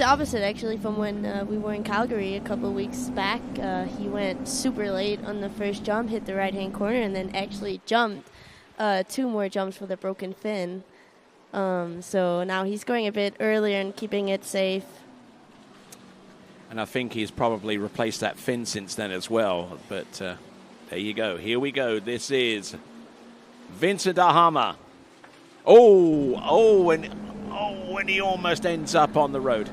opposite, actually, from when we were in Calgary a couple of weeks back. He went super late on the first jump, hit the right-hand corner, and then actually jumped 2 more jumps with a broken fin. So now he's going a bit earlier and keeping it safe. And I think he's probably replaced that fin since then as well. But there you go. Here we go. This is Vincent Ahama. And he almost ends up on the road.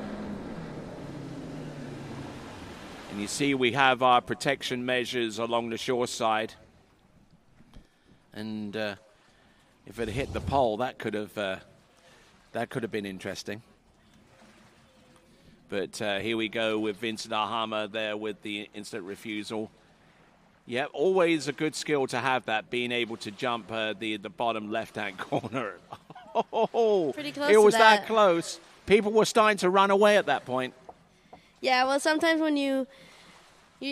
And you see we have our protection measures along the shore side. And if it hit the pole, that could have been interesting. But here we go with Vincent Ahama there with the instant refusal. Yeah, always a good skill to have that, being able to jump the bottom left-hand corner. Pretty close It was to that. close. People were starting to run away at that point. Yeah, well, sometimes when you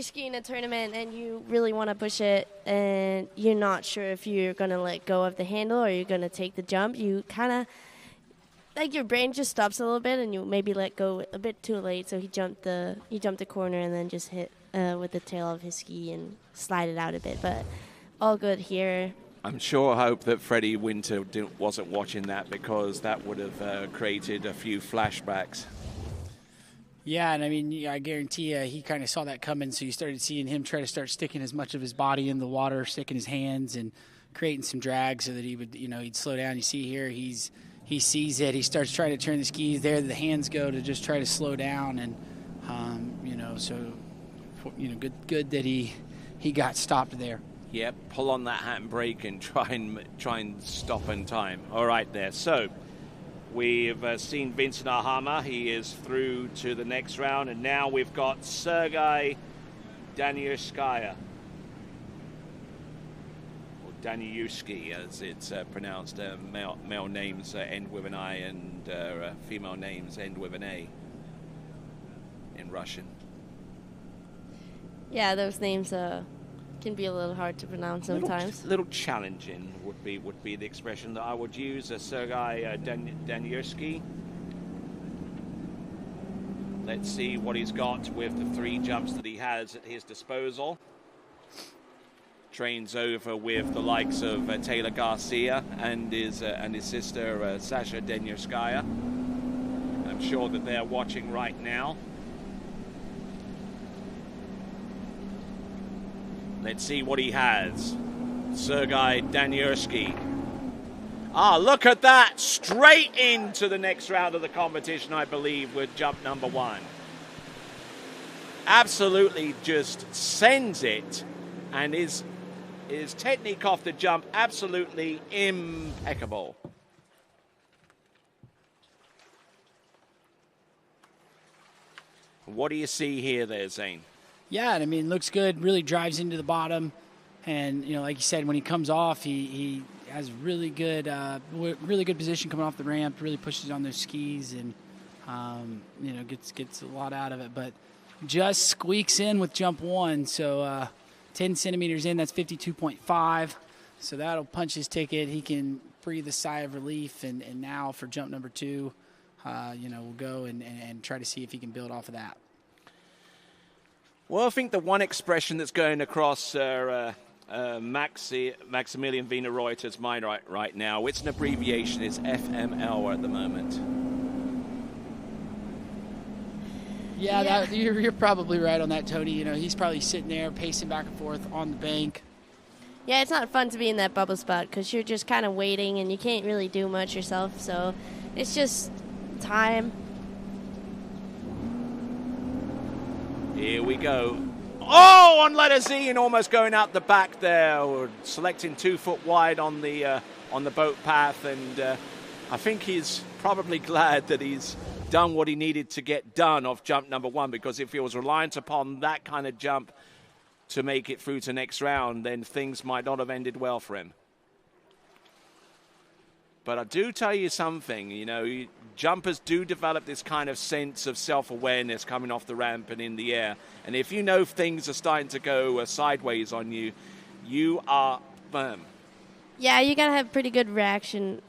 ski in a tournament and you really want to push it and you're not sure if you're going to let go of the handle or you're going to take the jump, you kind of, like, your brain just stops a little bit and you maybe let go a bit too late. So he jumped the corner and then just hit with the tail of his ski and slide it out a bit. But all good here. I'm sure hope that Freddie Winter wasn't watching that, because that would have created a few flashbacks. Yeah, and I mean, I guarantee he kind of saw that coming, so you started seeing him try to start sticking as much of his body in the water, sticking his hands and creating some drag so that he would, he'd slow down. You see here, he sees it. He starts trying to turn the skis. There, the hands go to just try to slow down, and good that he got stopped there. Yep, pull on that handbrake and try and stop in time. All right, there. So we've seen Vincent Ahama. He is through to the next round, and now we've got Sergei Daniushkaya. Daniushki, as it's pronounced. Male names end with an I, and female names end with an A in Russian. Yeah, those names can be a little hard to pronounce sometimes. Little challenging would be the expression that I would use. Sergei Daniushki. Let's see what he's got with the 3 jumps that he has at his disposal. Trains over with the likes of Taylor Garcia and his sister Sasha Deniushkaya. I'm sure that they're watching right now. Let's see what he has. Sergei Daniushki. Look at that! Straight into the next round of the competition, I believe, with jump number 1. Absolutely just sends it, and his technique off the jump absolutely impeccable. What do you see here there, Zane? Yeah, I mean, looks good. Really drives into the bottom, and like you said, when he comes off, he has really good position coming off the ramp. Really pushes on those skis, and gets a lot out of it. But just squeaks in with jump 1. So 10 centimeters in, that's 52.5. So that'll punch his ticket. He can breathe a sigh of relief, and now for jump number 2, we'll go and try to see if he can build off of that. Well, I think the one expression that's going across Maximilian Wiener Reuter's mind right now, it's an abbreviation, it's FML at the moment. Yeah, you're probably right on that, Tony. He's probably sitting there pacing back and forth on the bank. Yeah, it's not fun to be in that bubble spot because you're just kind of waiting and you can't really do much yourself. So it's just time. Here we go. Oh, on letter Z, and almost going out the back there. We're selecting 2 foot wide on the boat path, and I think he's probably glad that he's done what he needed to get done off jump number 1, because if he was reliant upon that kind of jump to make it through to next round, then things might not have ended well for him. But I do tell you something, jumpers do develop this kind of sense of self-awareness coming off the ramp and in the air. And if you know things are starting to go sideways on you, you are firm. Yeah, you got to have pretty good reactions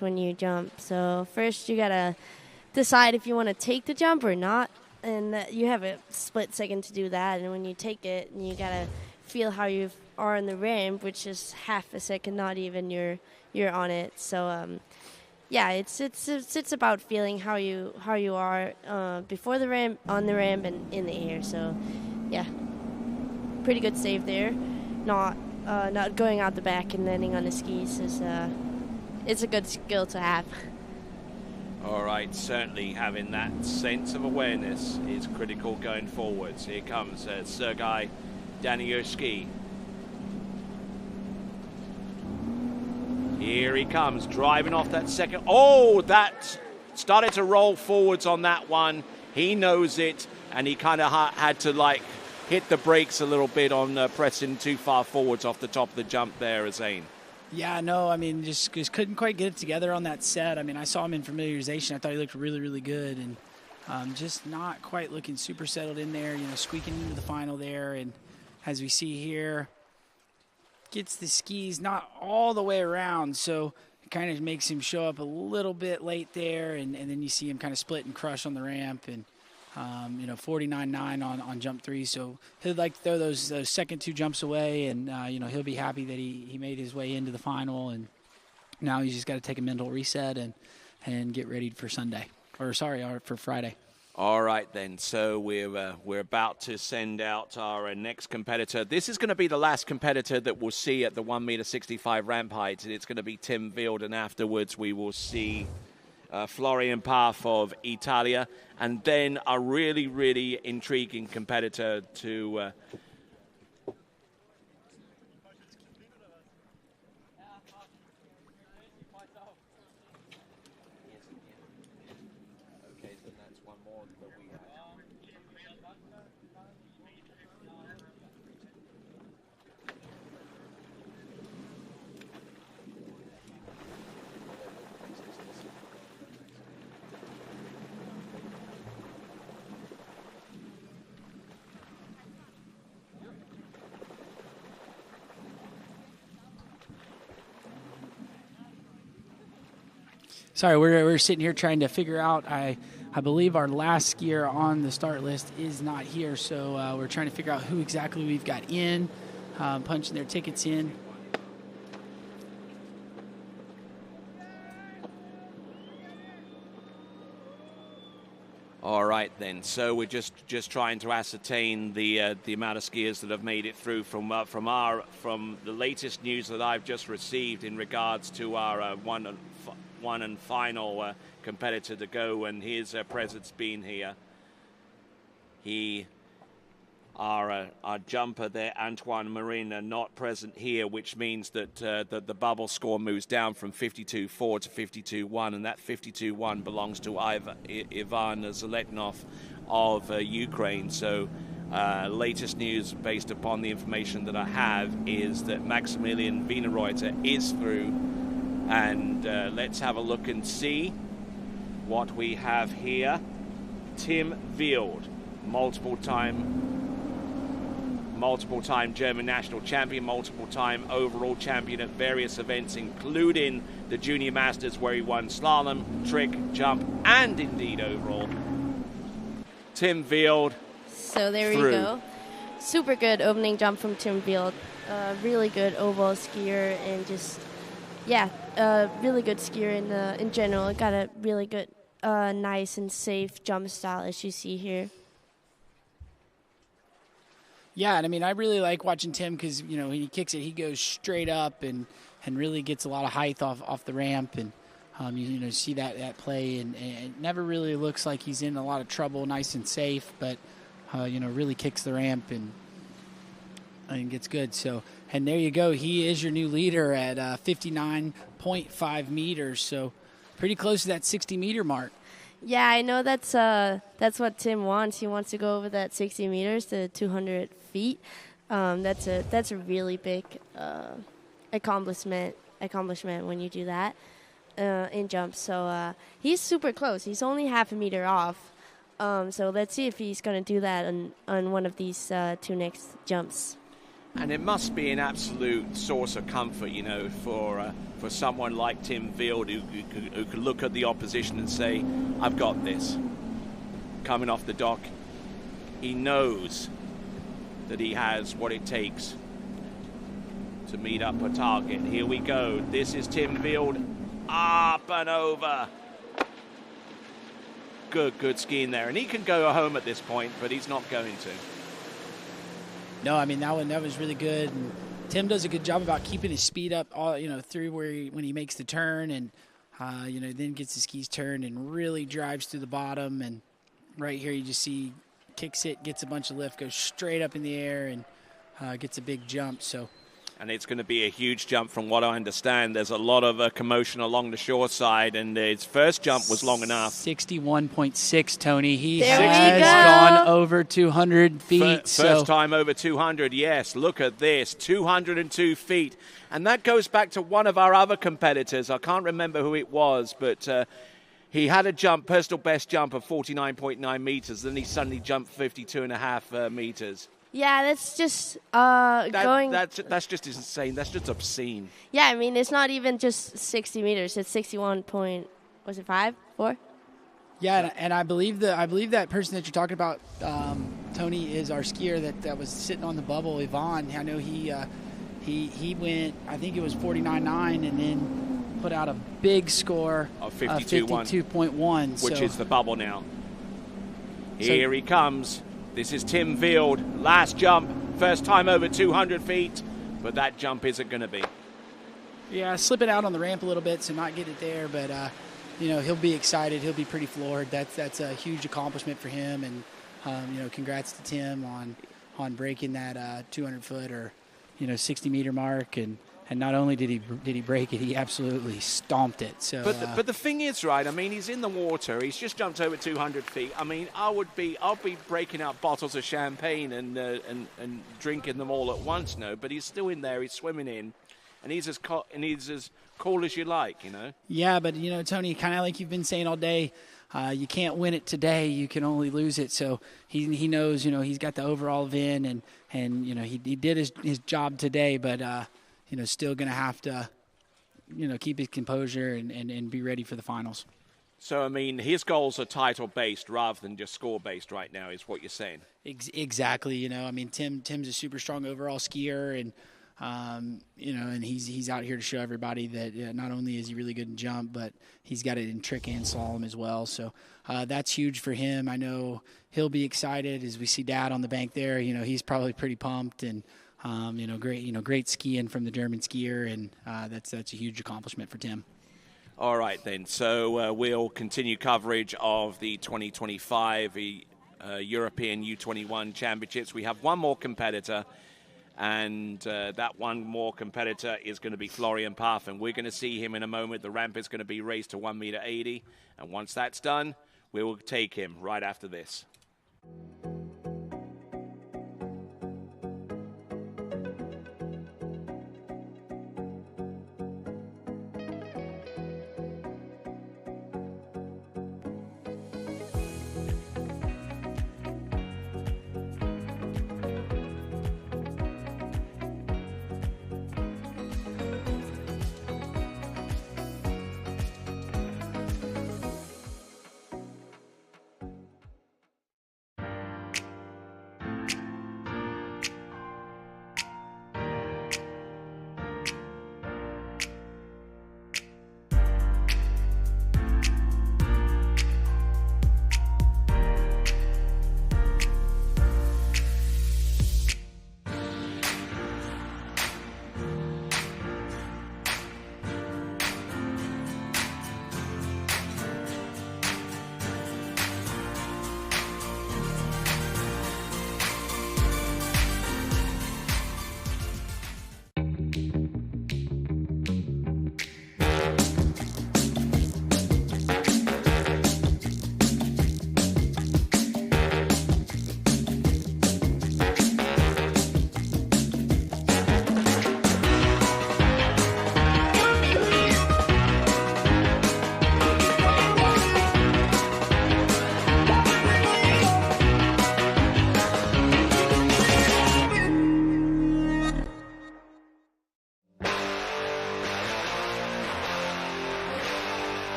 when you jump. So first you got to decide if you want to take the jump or not. And you have a split second to do that. And when you take it, you got to feel how you are on the ramp, which is half a second, not even you're on it. So it's about feeling how you are before the ramp, on the ramp, and in the air. So yeah, pretty good save there. Not going out the back and landing on the skis it's a good skill to have. All right, certainly having that sense of awareness is critical going forwards. Here comes Sergei Daniushki. Here he comes, driving off that second. Oh, that started to roll forwards on that one. He knows it, and he kind of had to, hit the brakes a little bit on pressing too far forwards off the top of the jump there, Zane. Yeah, no, I mean, just couldn't quite get it together on that set. I mean, I saw him in familiarization. I thought he looked really, really good, and just not quite looking super settled in there, squeaking into the final there. And as we see here, gets the skis not all the way around, so it kind of makes him show up a little bit late there, and then you see him kind of split and crush on the ramp, and 49.9 on jump 3, so he'd like to throw those second 2 jumps away, and he'll be happy that he made his way into the final, and now he's just got to take a mental reset and get ready for for Friday. All right, then. So we're about to send out our next competitor. This is going to be the last competitor that we'll see at the 1.65 meter ramp height, and it's going to be Tim Wild. And afterwards, we will see Florian Pfaff of Italia, and then a really, really intriguing competitor to. Sorry, we're sitting here trying to figure out. I believe our last skier on the start list is not here, so we're trying to figure out who exactly we've got in, punching their tickets in. All right, then. So we're just trying to ascertain the amount of skiers that have made it through from the latest news that I've just received in regards to our one and final competitor to go, and his presence being here. Our jumper there, Antoine Marin, not present here, which means that the bubble score moves down from 52.4 to 52.1, and that 52.1 belongs to Ivan Zaletnov of Ukraine. So latest news, based upon the information that I have, is that Maximilian Wienerreuter is through. And let's have a look and see what we have here. Tim Wild, multiple-time German national champion, multiple-time overall champion at various events, including the Junior Masters, where he won slalom, trick, jump, and indeed overall. Tim Wild. So there through. we go. Super good opening jump from Tim Wild. Really good oval skier, and just really good skier in general. Got a really good, nice and safe jump style, as you see here. Yeah, and I mean, I really like watching Tim because, when he kicks it, he goes straight up and really gets a lot of height off the ramp, and you see that play, and it never really looks like he's in a lot of trouble, nice and safe, but really kicks the ramp and gets good. So, and there you go. He is your new leader at 59.5 meters. So pretty close to that 60 meter mark. Yeah, I know that's what Tim wants. He wants to go over that 60 meters to 200 feet. That's a really big accomplishment when you do that in jumps. So he's super close. He's only half a meter off. So let's see if he's going to do that on one of these two next jumps. And it must be an absolute source of comfort, for someone like Tim Wild who could look at the opposition and say, I've got this. Coming off the dock, he knows that he has what it takes to meet up a target. Here we go. This is Tim Wild. Up and over. Good skiing there. And he can go home at this point, but he's not going to. No, I mean, that was really good. And Tim does a good job about keeping his speed up all, through when he makes the turn, and then gets the skis turned and really drives through the bottom. And right here you just see kicks it, gets a bunch of lift, goes straight up in the air, and gets a big jump. And it's going to be a huge jump from what I understand. There's a lot of commotion along the shore side, and his first jump was long enough. 61.6, Tony. He has gone over 200 feet. First time over 200, yes. Look at this, 202 feet. And that goes back to one of our other competitors. I can't remember who it was, but he had a personal best jump of 49.9 meters. Then he suddenly jumped 52.5 meters. Yeah, that's just going. That's just insane. That's just obscene. Yeah, I mean, it's not even just 60 meters. It's 61.5, 4? Yeah, and I believe that person that you're talking about, Tony, is our skier that was sitting on the bubble, Ivan. I know he went, I think it was 49.9, and then put out a big score of 52.1, which is the bubble now. Here he comes. This is Tim Field. Last jump. First time over 200 feet. But that jump isn't going to be. Yeah, slipping out on the ramp a little bit, so not get it there. But, he'll be excited. He'll be pretty floored. That's a huge accomplishment for him. And, congrats to Tim on breaking that 200-foot or, 60-meter mark. And not only did he break it, he absolutely stomped it. So, but the thing is, right? I mean, he's in the water. He's just jumped over 200 feet. I mean, I'll be breaking out bottles of champagne and drinking them all at once, But he's still in there. He's swimming in, and he's as cool as you like, Yeah, but Tony, kind of like you've been saying all day. You can't win it today. You can only lose it. So he knows, he's got the overall win, and he did his job today, but. Still going to have to, keep his composure and be ready for the finals. So, I mean, his goals are title-based rather than just score-based right now is what you're saying. Exactly. Tim's a super strong overall skier, and, and he's out here to show everybody that not only is he really good in jump, but he's got it in trick and slalom as well. So that's huge for him. I know he'll be excited as we see Dad on the bank there. He's probably pretty pumped, and great skiing from the German skier, and that's a huge accomplishment for Tim. All right, then. So we'll continue coverage of the 2025 European U21 Championships. We have one more competitor, and that one more competitor is going to be Florian Paff, and we're going to see him in a moment. The ramp is going to be raised to 1.80 meters, and once that's done, we will take him right after this.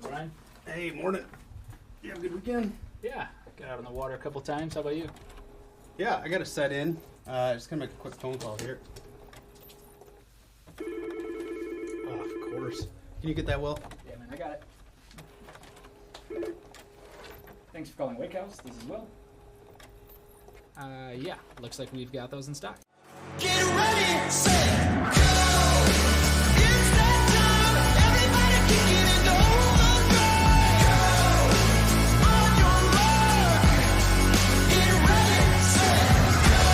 Brian. Hey, morning. You have a good weekend? Yeah, got out on the water a couple times. How about you? Yeah, I got to set in. Just gonna make a quick phone call here. Oh, of course. Can you get that, Will? Yeah, man, I got it. Thanks for calling Wake House. This is Will. Yeah, looks like we've got those in stock. Get ready, set, go! It's that time! Everybody kick it and go! On your mark! Get ready, set, go!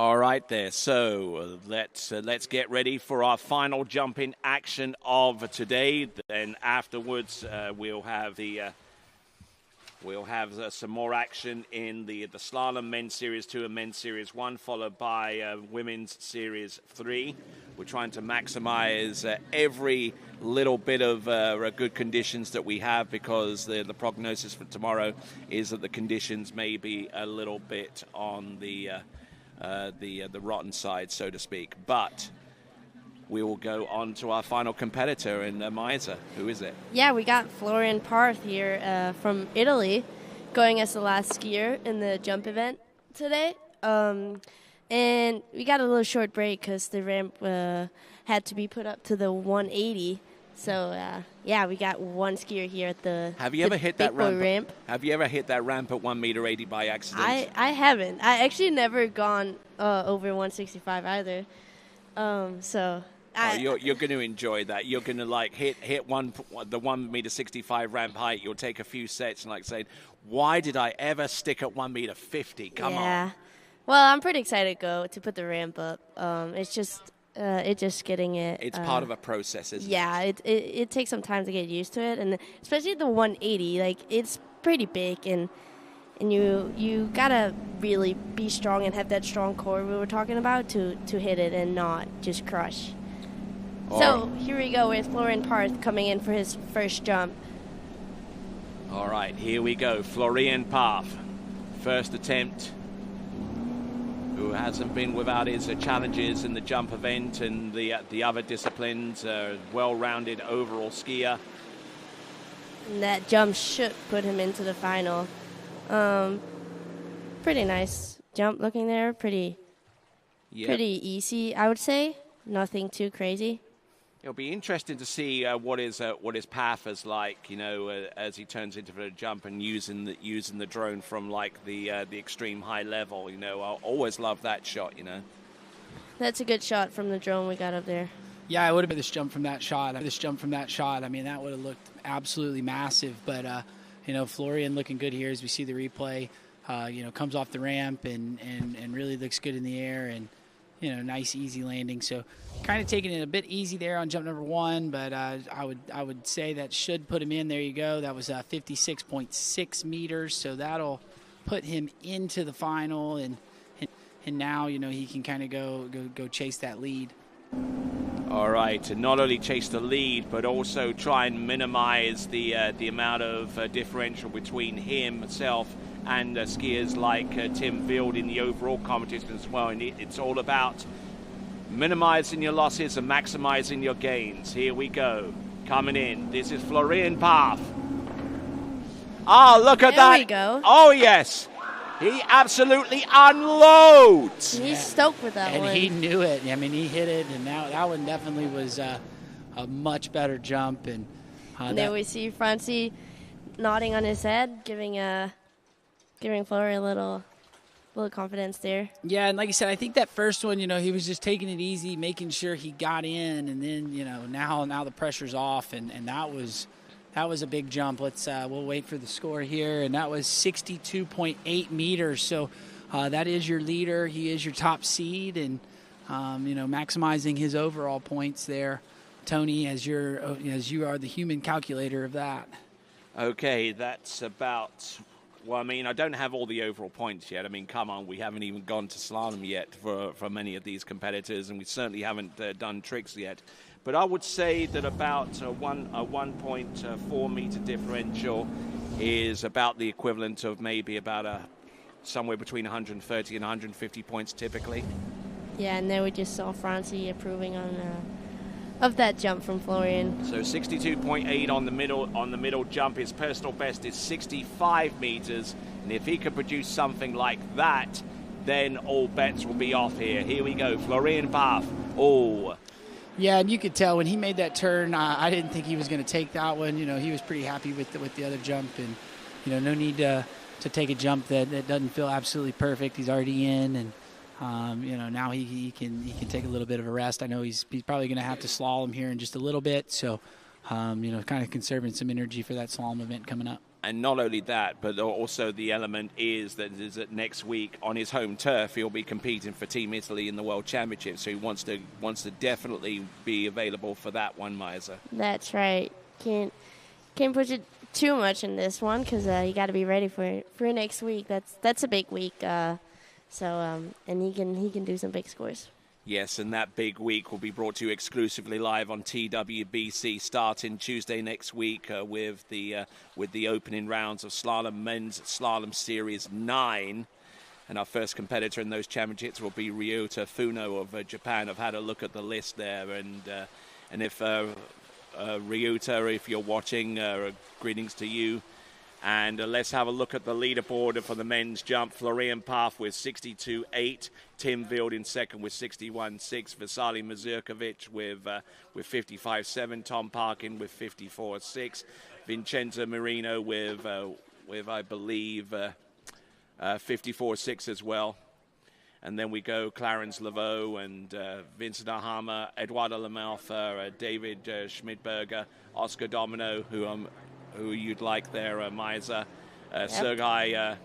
All right there. So let's get ready for our final jump in action of today. Then afterwards, we'll have some more action in the Slalom Men's Series 2 and Men's Series 1, followed by Women's Series 3. We're trying to maximize every little bit of good conditions that we have, because the prognosis for tomorrow is that the conditions may be a little bit on the rotten side, so to speak. But we will go on to our final competitor in Maisa. Who is it? Yeah, we got Florian Parth here from Italy, going as the last skier in the jump event today. And we got a little short break because the ramp had to be put up to the 180. So, we got one skier here at the Have you ever hit that ramp? Have you ever hit that ramp at 1.80 m by accident? I haven't. I actually never gone over 165 either. You're going to enjoy that. You're going to hit the 1.65 m ramp height. You'll take a few sets and say, why did I ever stick at 1.50 m? Come on. Well, I'm pretty excited to put the ramp up. It's just getting it. It's part of a process, isn't it? It takes some time to get used to it, and especially the 180. It's pretty big, and you gotta really be strong and have that strong core we were talking about to hit it and not just crush. So here we go with Florian Parth coming in for his first jump. All right, here we go. Florian Parth, first attempt, who hasn't been without his challenges in the jump event and the other disciplines. Well-rounded overall skier. And that jump should put him into the final. Pretty nice jump looking there. Pretty easy, I would say. Nothing too crazy. It'll be interesting to see what his path is like, as he turns into the jump and using the drone from the extreme high level. I always love that shot. That's a good shot from the drone we got up there. Yeah, I would have been this jump from that shot. I mean, that would have looked absolutely massive. But Florian looking good here as we see the replay. Comes off the ramp and really looks good in the air, and nice easy landing. So kind of taking it a bit easy there on jump number 1, but I would say that should put him in. There you go. That was 56.6 meters. So that'll put him into the final, and now he can kind of go chase that lead. All right, and not only chase the lead, but also try and minimize the amount of differential between himself and skiers like Tim Field in the overall competition as well. And it's all about minimizing your losses and maximizing your gains. Here we go. Coming in. This is Florian Parth. Oh, look at that. There we go. Oh, yes. He absolutely unloads. He's stoked with that one. And he knew it. I mean, he hit it, and that one definitely was a much better jump. And there we see Francie nodding on his head, giving Florian a little confidence there. Yeah, and like you said, I think that first one, he was just taking it easy, making sure he got in, and then, now the pressure's off, and that was a big jump. We'll wait for the score here, and that was 62.8 meters. So that is your leader. He is your top seed, and maximizing his overall points there, Tony, as you are the human calculator of that. Okay, that's about. Well, I mean, I don't have all the overall points yet. I mean, come on, we haven't even gone to slalom yet for many of these competitors, and we certainly haven't done tricks yet. But I would say that about a 1.4 meter differential is about the equivalent of maybe about somewhere between 130 and 150 points typically. Yeah, and then we just saw Francie approving of that jump from Florian. So 62.8 on the middle jump. His personal best is 65 meters, and if he could produce something like that, then all bets will be off here. Here we go, Florian Parth. Oh. Yeah, and you could tell when he made that turn, I didn't think he was going to take that one. He was pretty happy with the other jump, and no need to take a jump that doesn't feel absolutely perfect. He's already in, and now he can take a little bit of a rest. I know he's probably going to have to slalom here in just a little bit, so kind of conserving some energy for that slalom event coming up. And not only that, but also the element is that next week on his home turf, he'll be competing for Team Italy in the World Championships. So he wants to definitely be available for that one, Maisa. That's right. Can't push it too much in this one because you got to be ready for next week. That's a big week. And he can do some big scores. Yes, and that big week will be brought to you exclusively live on TWBC starting Tuesday next week with the opening rounds of Slalom Men's Slalom Series 9. And our first competitor in those championships will be Ryota Funo of Japan. I've had a look at the list there, and if Ryota, if you're watching, greetings to you. And let's have a look at the leaderboard for the men's jump. Florian Path with 62.8. Tim Vild in second with 61.6. Vasily Mazurkovic with 55.7. Tom Parkin with 54.6. Vincenzo Marino with I believe 54.6 as well. And then we go Clarence Laveau and Vincent Ahama, Eduardo Lamalfa, David Schmidberger, Oscar Domino, who you'd like there, Maisa, Sergei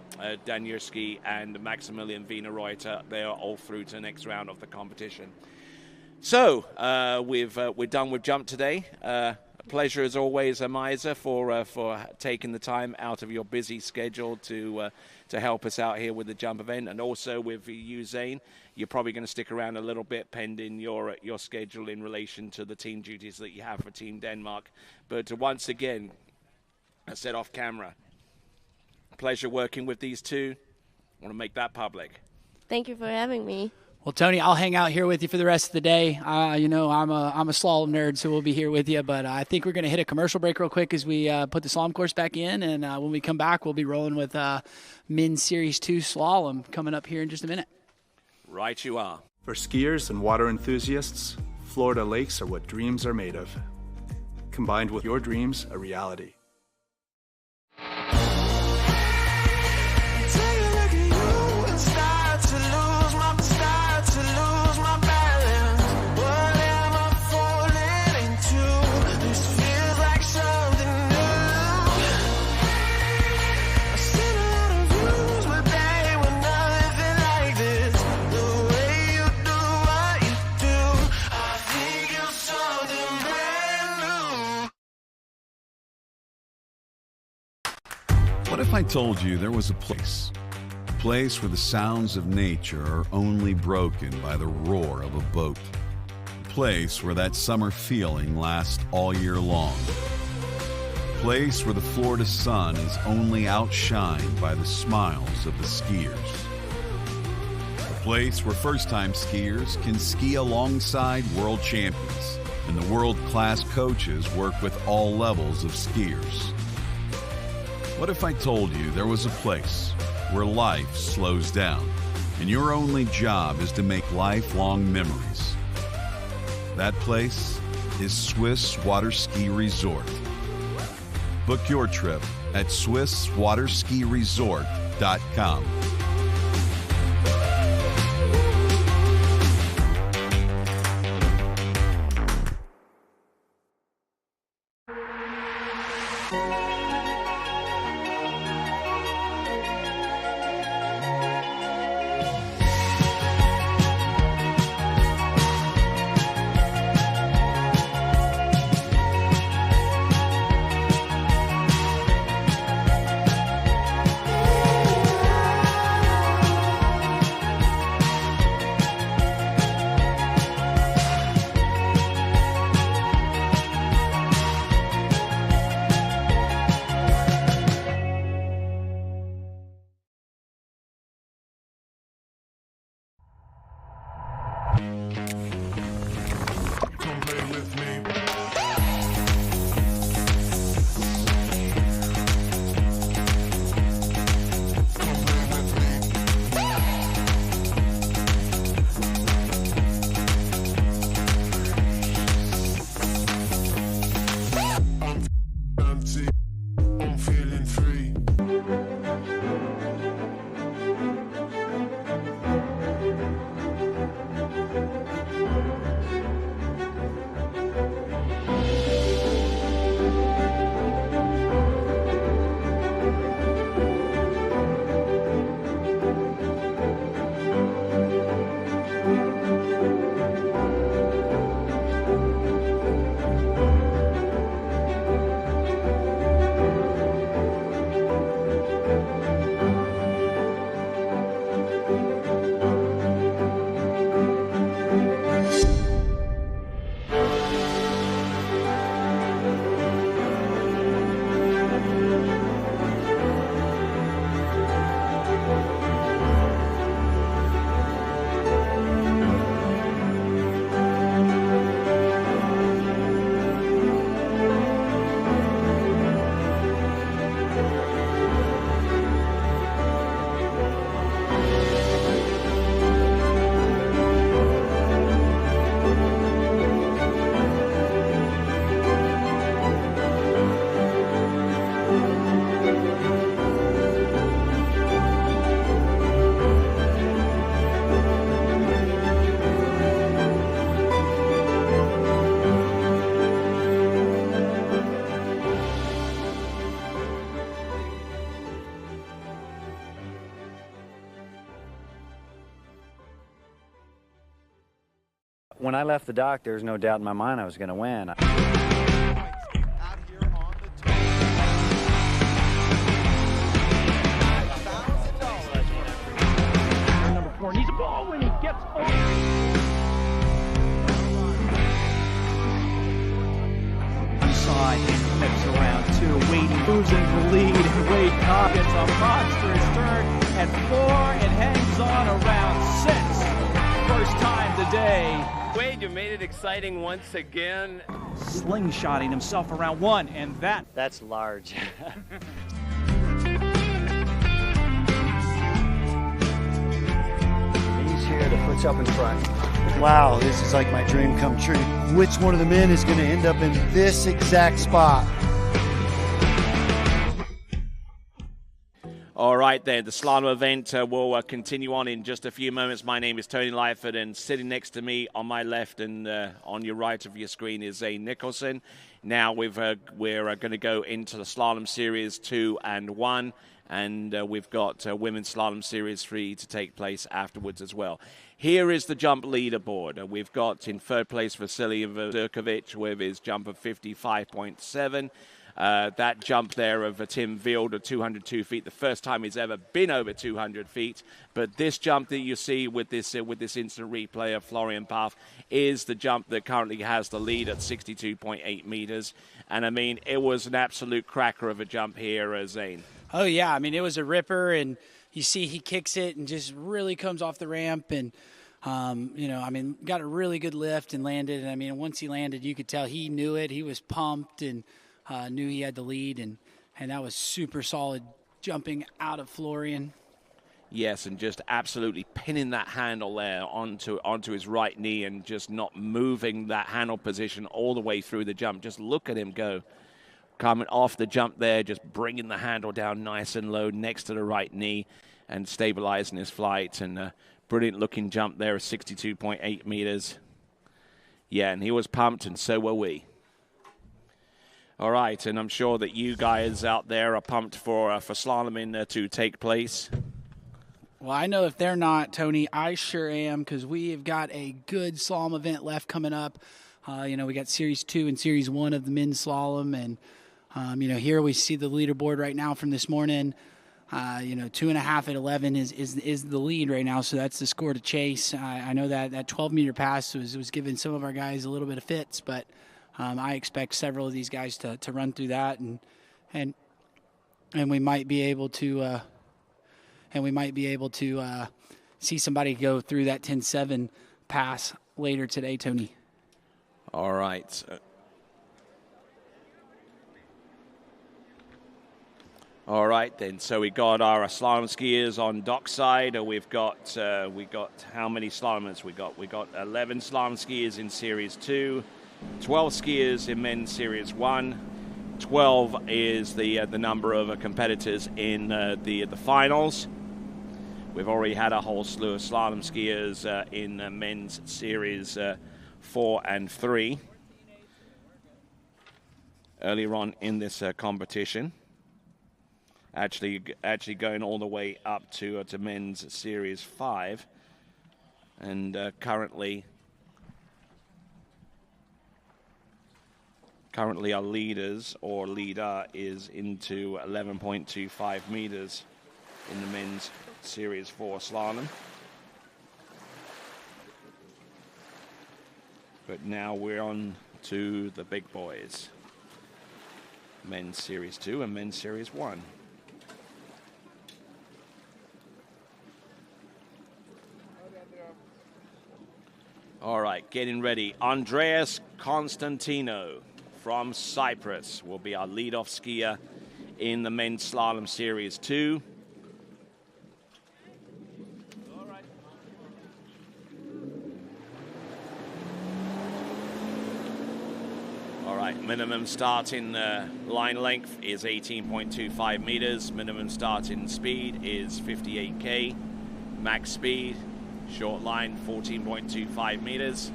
Danurski, and Maximilian Wienerreuter. They are all through to the next round of the competition. So we're done with jump today. A pleasure as always, Maisa, for taking the time out of your busy schedule to help us out here with the jump event, and also with you, Zane. You're probably going to stick around a little bit pending your schedule in relation to the team duties that you have for Team Denmark. But once again, I said off camera, pleasure working with these two. I want to make that public. Thank you for having me. Well, Tony, I'll hang out here with you for the rest of the day. I'm a slalom nerd, so we'll be here with you. But I think we're going to hit a commercial break real quick as we put the slalom course back in. And when we come back, we'll be rolling with Men's Series 2 Slalom coming up here in just a minute. Right you are. For skiers and water enthusiasts, Florida lakes are what dreams are made of. Combined with your dreams, a reality. What if I told you there was a place where the sounds of nature are only broken by the roar of a boat, a place where that summer feeling lasts all year long, a place where the Florida sun is only outshined by the smiles of the skiers, a place where first-time skiers can ski alongside world champions and the world-class coaches work with all levels of skiers. What if I told you there was a place where life slows down and your only job is to make lifelong memories? That place is Swiss Water Ski Resort. Book your trip at SwissWaterSkiResort.com. When I left the dock, there was no doubt in my mind I was going to win. Number 4 needs a ball when he gets inside, flips around 2, Wade moves into the lead, and Wade Cobb gets a monstrous turn at 4 and hangs on around 6. First time today. Wade, you made it exciting once again. Slingshotting himself around 1, and that's large. He's here to push up in front. Wow, this is like my dream come true. Which one of the men is going to end up in this exact spot? All right, then, the slalom event will continue on in just a few moments. My name is Tony Lyford, and sitting next to me on my left and on your right of your screen is Zane Nicholson. Now we're going to go into the Slalom Series 2 and 1, and we've got Women's Slalom Series 3 to take place afterwards as well. Here is the jump leaderboard. We've got in third place Vasily Zurkovic with his jump of 55.7. That jump there of Tim Wild of 202 feet, the first time he's ever been over 200 feet. But this jump that you see with this instant replay of Florian Paff is the jump that currently has the lead at 62.8 meters. And I mean, it was an absolute cracker of a jump here, Zane. Oh, yeah. I mean, it was a ripper, and you see he kicks it and just really comes off the ramp and, got a really good lift and landed. And, I mean, once he landed, you could tell he knew it. He was pumped and knew he had the lead, and that was super solid jumping out of Florian. Yes, and just absolutely pinning that handle there onto his right knee and just not moving that handle position all the way through the jump. Just look at him go. Coming off the jump there, just bringing the handle down nice and low next to the right knee and stabilizing his flight. And a brilliant-looking jump there of 62.8 meters. Yeah, and he was pumped, and so were we. All right, and I'm sure that you guys out there are pumped for slaloming to take place. Well, I know if they're not, Tony, I sure am, because we have got a good slalom event left coming up. We got Series 2 and Series 1 of the men's slalom, and here we see the leaderboard right now from this morning. 2.5 at 11 is the lead right now, so that's the score to chase. I know that 12-meter pass was giving some of our guys a little bit of fits, but I expect several of these guys to run through that, and we might be able to see somebody go through that 10.7 pass later today, Tony. All right. All right, then. So we got our slalom skiers on dockside. We got how many slalomers we got? We got 11 slalom skiers in Series 2, 12 skiers in men's Series 1. 12 is the number of competitors in the finals. We've already had a whole slew of slalom skiers in men's Series 4 and 3 earlier on in this competition. Actually going all the way up to men's Series 5, and currently our leaders or leader is into 11.25 meters in the men's Series 4 slalom. But now we're on to the big boys. Men's Series 2 and men's Series 1. All right, getting ready. Andreas Constantino from Cyprus will be our leadoff skier in the men's slalom Series 2. All right, minimum starting line length is 18.25 meters. Minimum starting speed is 58k. Max speed, short line, 14.25 meters.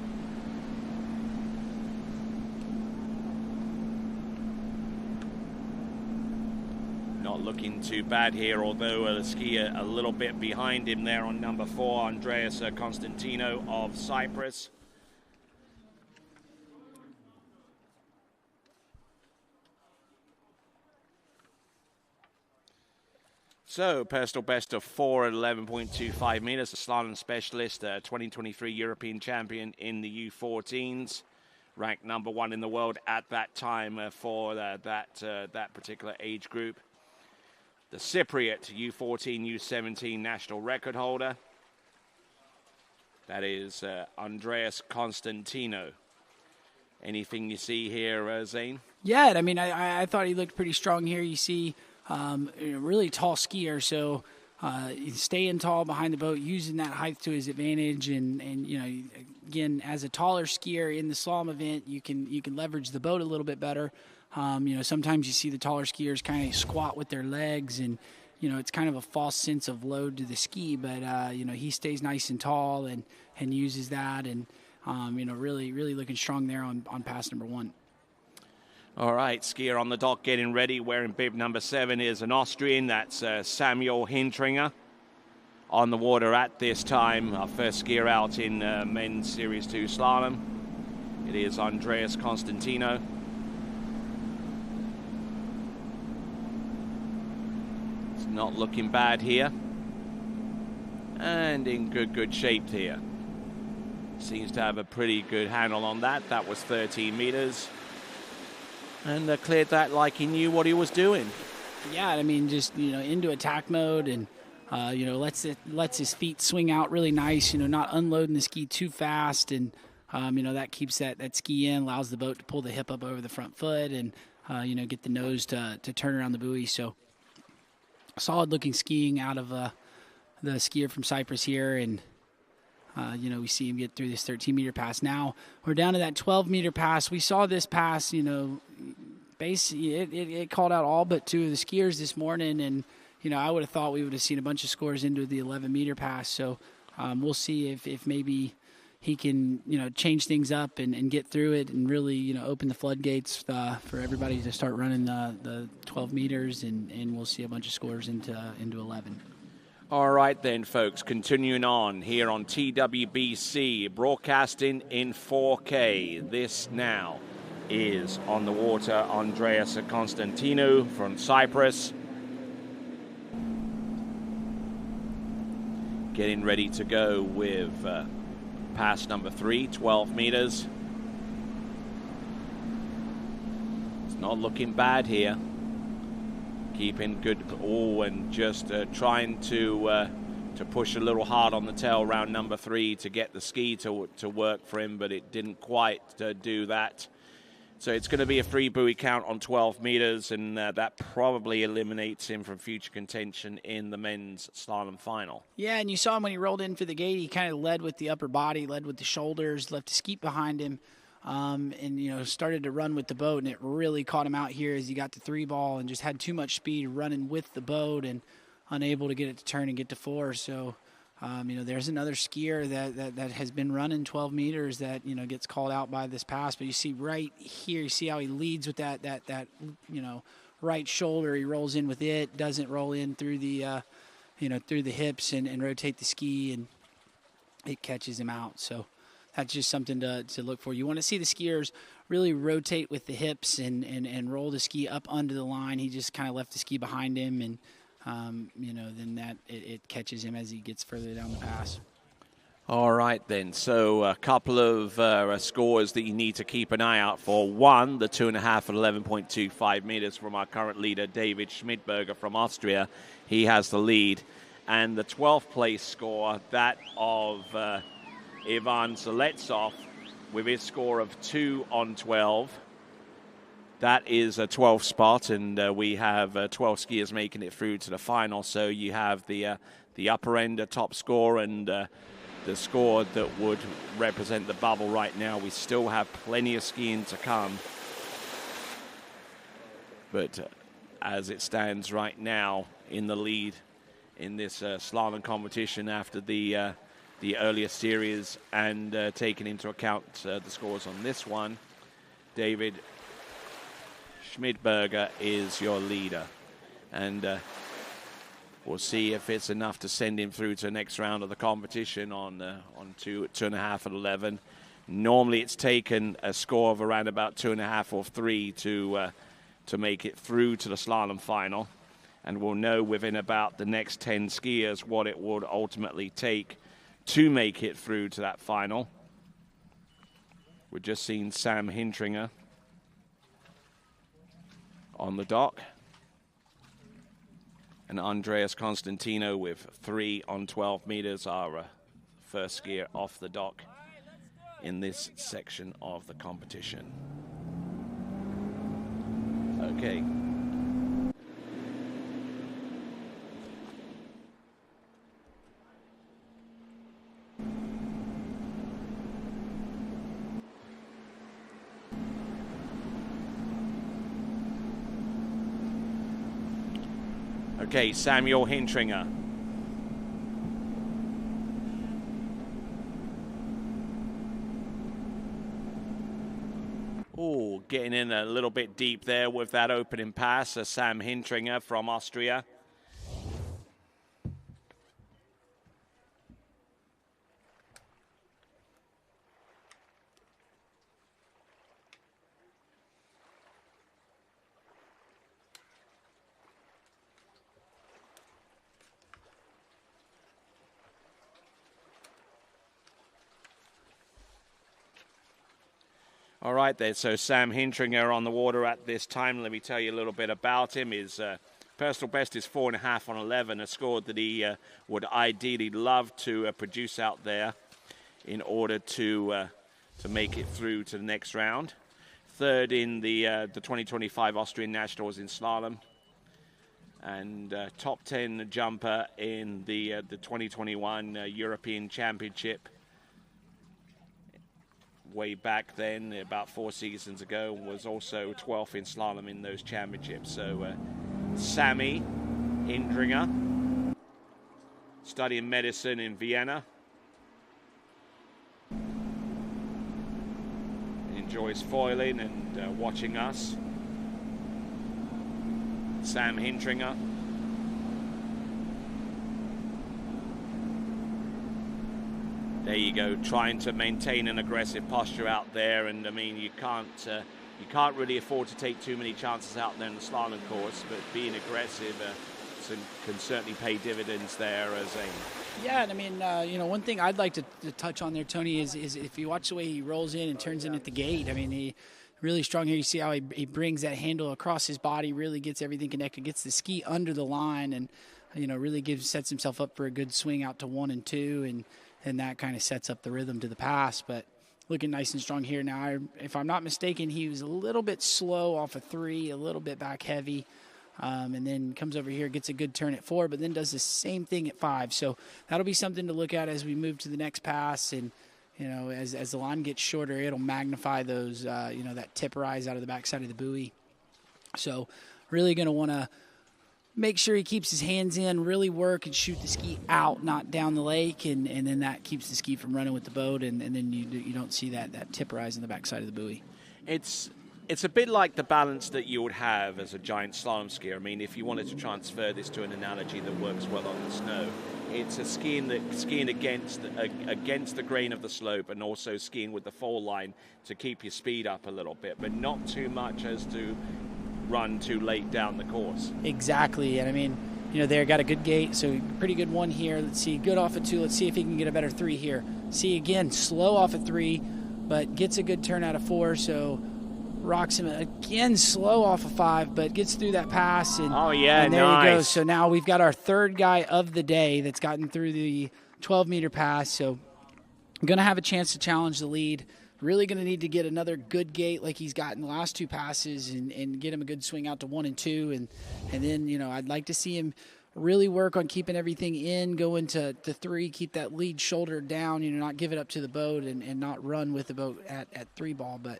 Not looking too bad here, although the skier a little bit behind him there on number 4, Andreas Constantino of Cyprus. So, personal best of 4 at 11.25 meters. A slalom specialist, 2023 European champion in the U14s, ranked number 1 in the world at that time for that particular age group. The Cypriot U14, U17 national record holder. That is Andreas Constantino. Anything you see here, Zane? Yeah, I mean, I thought he looked pretty strong here. You see a really tall skier, so staying tall behind the boat, using that height to his advantage, and you know, again, as a taller skier in the slalom event, you can leverage the boat a little bit better. You know, sometimes you see the taller skiers kind of squat with their legs, and you know, it's kind of a false sense of load to the ski. But you know, he stays nice and tall and uses that, and you know, really looking strong there on pass number 1. All right, skier on the dock getting ready, wearing bib number 7 is an Austrian. That's Samuel Hintringer on the water at this time. Our first skier out in men's Series 2 slalom. It is Andreas Constantino. It's not looking bad here. And in good shape here. Seems to have a pretty good handle on that. That was 13 meters. And cleared that like he knew what he was doing. Yeah, I mean, just, you know, into attack mode, and you know, lets his feet swing out really nice. You know, not unloading the ski too fast, and you know, that keeps that ski in, allows the boat to pull the hip up over the front foot, and you know, get the nose to turn around the buoy. So solid looking skiing out of the skier from Cyprus here, and you know, we see him get through this 13-meter pass. Now we're down to that 12-meter pass. We saw this pass, you know, basically it called out all but 2 of the skiers this morning, and you know, I would have thought we would have seen a bunch of scores into the 11-meter pass. So we'll see if maybe he can, you know, change things up and get through it, and really, you know, open the floodgates for everybody to start running the 12 meters, and we'll see a bunch of scores into 11. All right then, folks, continuing on here on TWBC, broadcasting in 4K. This now is on the water Andreas Constantino from Cyprus. Getting ready to go with pass number 3, 12 meters. It's not looking bad here. Keeping good, and just trying to push a little hard on the tail round number 3 to get the ski to work for him, but it didn't quite do that. So it's going to be a 3 buoy count on 12 meters, and that probably eliminates him from future contention in the men's slalom final. Yeah, and you saw him when he rolled in for the gate. He kind of led with the upper body, led with the shoulders, left his skeet behind him. And, you know, started to run with the boat, and it really caught him out here as he got to 3 ball and just had too much speed running with the boat and unable to get it to turn and get to 4. So, you know, there's another skier that has been running 12 meters that, you know, gets called out by this pass. But you see right here, you see how he leads with that you know, right shoulder. He rolls in with it, doesn't roll in through the, you know, through the hips and rotate the ski, and it catches him out. So that's just something to look for. You want to see the skiers really rotate with the hips and roll the ski up under the line. He just kind of left the ski behind him, and you know, then that it catches him as he gets further down the pass. All right then, so a couple of scores that you need to keep an eye out for. 1, the 2.5 at 11.25 meters from our current leader, David Schmidberger from Austria. He has the lead. And the 12th place score, that of Ivan Zeletsov, with his score of 2 on 12. That is a 12th spot, and we have 12 skiers making it through to the final. So you have the upper end, a top score, and the score that would represent the bubble right now. We still have plenty of skiing to come. But as it stands right now, in the lead in this slalom competition after the earlier series, and taking into account the scores on this one, David Schmidberger is your leader. And we'll see if it's enough to send him through to the next round of the competition on 2.5 at 11. Normally it's taken a score of around about 2.5 or 3 to make it through to the slalom final. and we'll know within about the next 10 skiers what it would ultimately take to make it through to that final. We've just seen Sam Hintringer on the dock, and Andreas Constantino with 3 on 12 meters, our first skier off the dock in this section of the competition. Okay. Okay, Samuel Hintringer. Oh, getting in a little bit deep there with that opening pass. Sam Hintringer from Austria. All right, there. So Sam Hintringer on the water at this time. Let me tell you a little bit about him. His personal best is 4.5 on 11, a score that he would ideally love to produce out there in order to make it through to the next round. Third in the 2025 Austrian Nationals in slalom, and top 10 jumper in the 2021 European Championship. Way back then, about 4 seasons ago, was also 12th in slalom in those championships. So Sammy Hintringer, studying medicine in Vienna. Enjoys foiling and watching us. Sam Hintringer. There you go, trying to maintain an aggressive posture out there, and I mean you can't really afford to take too many chances out there in the slalom course, but being aggressive can certainly pay dividends there as a. Yeah, and I mean, one thing I'd like to touch on there, Tony, is if you watch the way he rolls in and turns in at the gate. I mean, he really strong here. You see how he brings that handle across his body, really gets everything connected, gets the ski under the line, and really sets himself up for a good swing out to 1 and 2, and that kind of sets up the rhythm to the pass. But looking nice and strong here. Now, if I'm not mistaken, he was a little bit slow off of 3, a little bit back heavy, and then comes over here, gets a good turn at 4, but then does the same thing at 5. So that'll be something to look at as we move to the next pass. And, as the line gets shorter, it'll magnify those, that tip rise out of the backside of the buoy. So really going to want to make sure he keeps his hands in, really work and shoot the ski out, not down the lake, and then that keeps the ski from running with the boat, and then you don't see that tip rise in the backside of the buoy. It's a bit like the balance that you would have as a giant slalom skier. I mean, if you wanted to transfer this to an analogy that works well on the snow, it's a skiing against the grain of the slope, and also skiing with the fall line to keep your speed up a little bit, but not too much as to run too late down the course. Exactly, and I mean, they got a good gate, so pretty good 1 here. Let's see, good off of 2. Let's see if he can get a better 3 here. See, again, slow off of 3, but gets a good turn out of 4, so rocks him again slow off of 5, but gets through that pass. And, oh, yeah, and there nice. you go. So now we've got our third guy of the day that's gotten through the 12-meter pass, so going to have a chance to challenge the lead. Really going to need to get another good gate like he's gotten the last 2 passes and get him a good swing out to 1 and 2. And then, I'd like to see him really work on keeping everything in, go into 3, keep that lead shoulder down, not give it up to the boat and not run with the boat at 3 ball. But,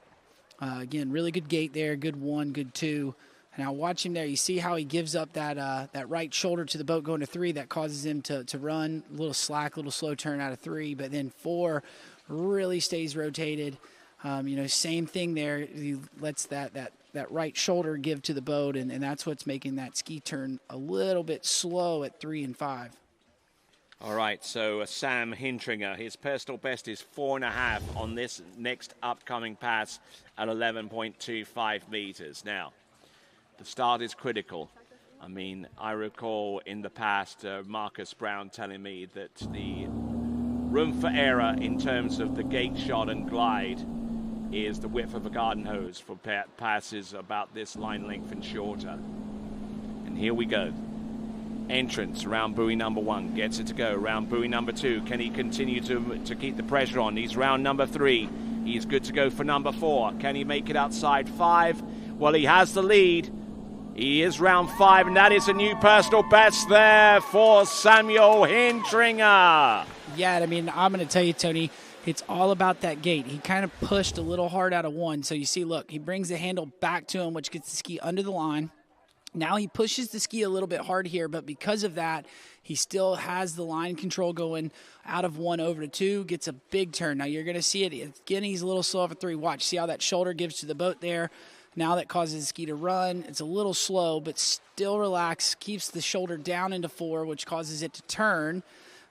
again, really good gate there, good 1, good 2. Now watch him there. You see how he gives up that right shoulder to the boat going to 3. That causes him to run a little slack, a little slow turn out of 3. But then 4 really stays rotated. Same thing there. He lets that right shoulder give to the boat, and that's what's making that ski turn a little bit slow at 3 and 5. All right, so Sam Hintringer, his personal best is 4.5 on this next upcoming pass at 11.25 meters. Now, the start is critical. I mean, I recall in the past Marcus Brown telling me that the room for error in terms of the gate shot and glide is the width of a garden hose for passes about this line length and shorter. And here we go. Entrance around buoy number 1, gets it to go. Round buoy number 2, can he continue to keep the pressure on? He's round number 3. He's good to go for number 4. Can he make it outside 5? Well, he has the lead. He is round 5, and that is a new personal best there for Samuel Hintringer. Yeah, I mean, I'm going to tell you, Tony, it's all about that gate. He kind of pushed a little hard out of 1. So you see, look, he brings the handle back to him, which gets the ski under the line. Now he pushes the ski a little bit hard here, but because of that, he still has the line control going out of 1 over to 2, gets a big turn. Now you're going to see it. Again, he's a little slow for 3. Watch, see how that shoulder gives to the boat there? Now that causes the ski to run. It's a little slow, but still relaxed, keeps the shoulder down into 4, which causes it to turn.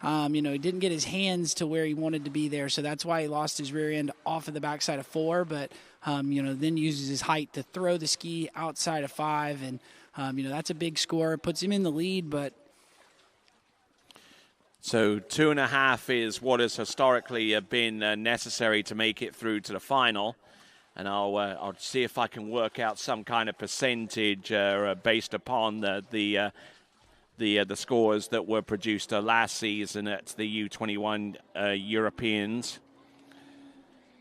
He didn't get his hands to where he wanted to be there, so that's why he lost his rear end off of the backside of 4, but, then uses his height to throw the ski outside of 5, and that's a big score. It puts him in the lead, but... So 2.5 is what has historically been necessary to make it through to the final. And I'll see if I can work out some kind of percentage based upon the scores that were produced last season at the U21 Europeans.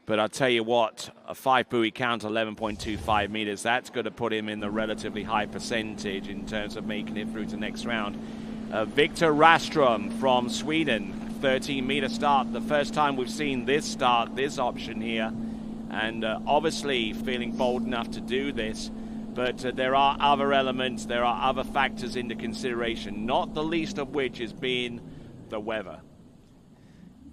But I'll tell you what, a 5 buoy count, 11.25 meters, that's going to put him in the relatively high percentage in terms of making it through to the next round. Victor Rastrom from Sweden, 13-meter start. The first time we've seen this option here. And obviously feeling bold enough to do this. But there are other elements, there are other factors into consideration, not the least of which is being the weather.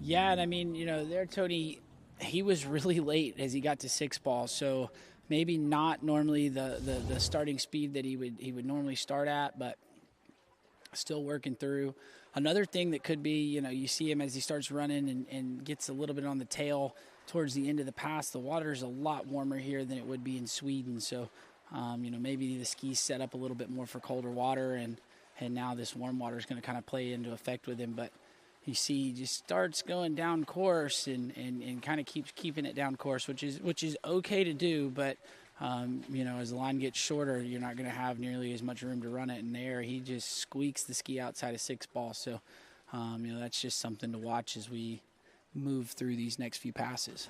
Yeah, and I mean, there, Tony, he was really late as he got to 6 ball, so maybe not normally the starting speed that he would normally start at, but still working through. Another thing that could be, you see him as he starts running and gets a little bit on the tail towards the end of the pass. The water is a lot warmer here than it would be in Sweden, so maybe the skis set up a little bit more for colder water, and now this warm water is going to kind of play into effect with him. But you see, he just starts going down course and kind of keeps keeping it down course, which is okay to do. But as the line gets shorter, you're not going to have nearly as much room to run it in the air. He just squeaks the ski outside of 6 ball. So that's just something to watch as we move through these next few passes.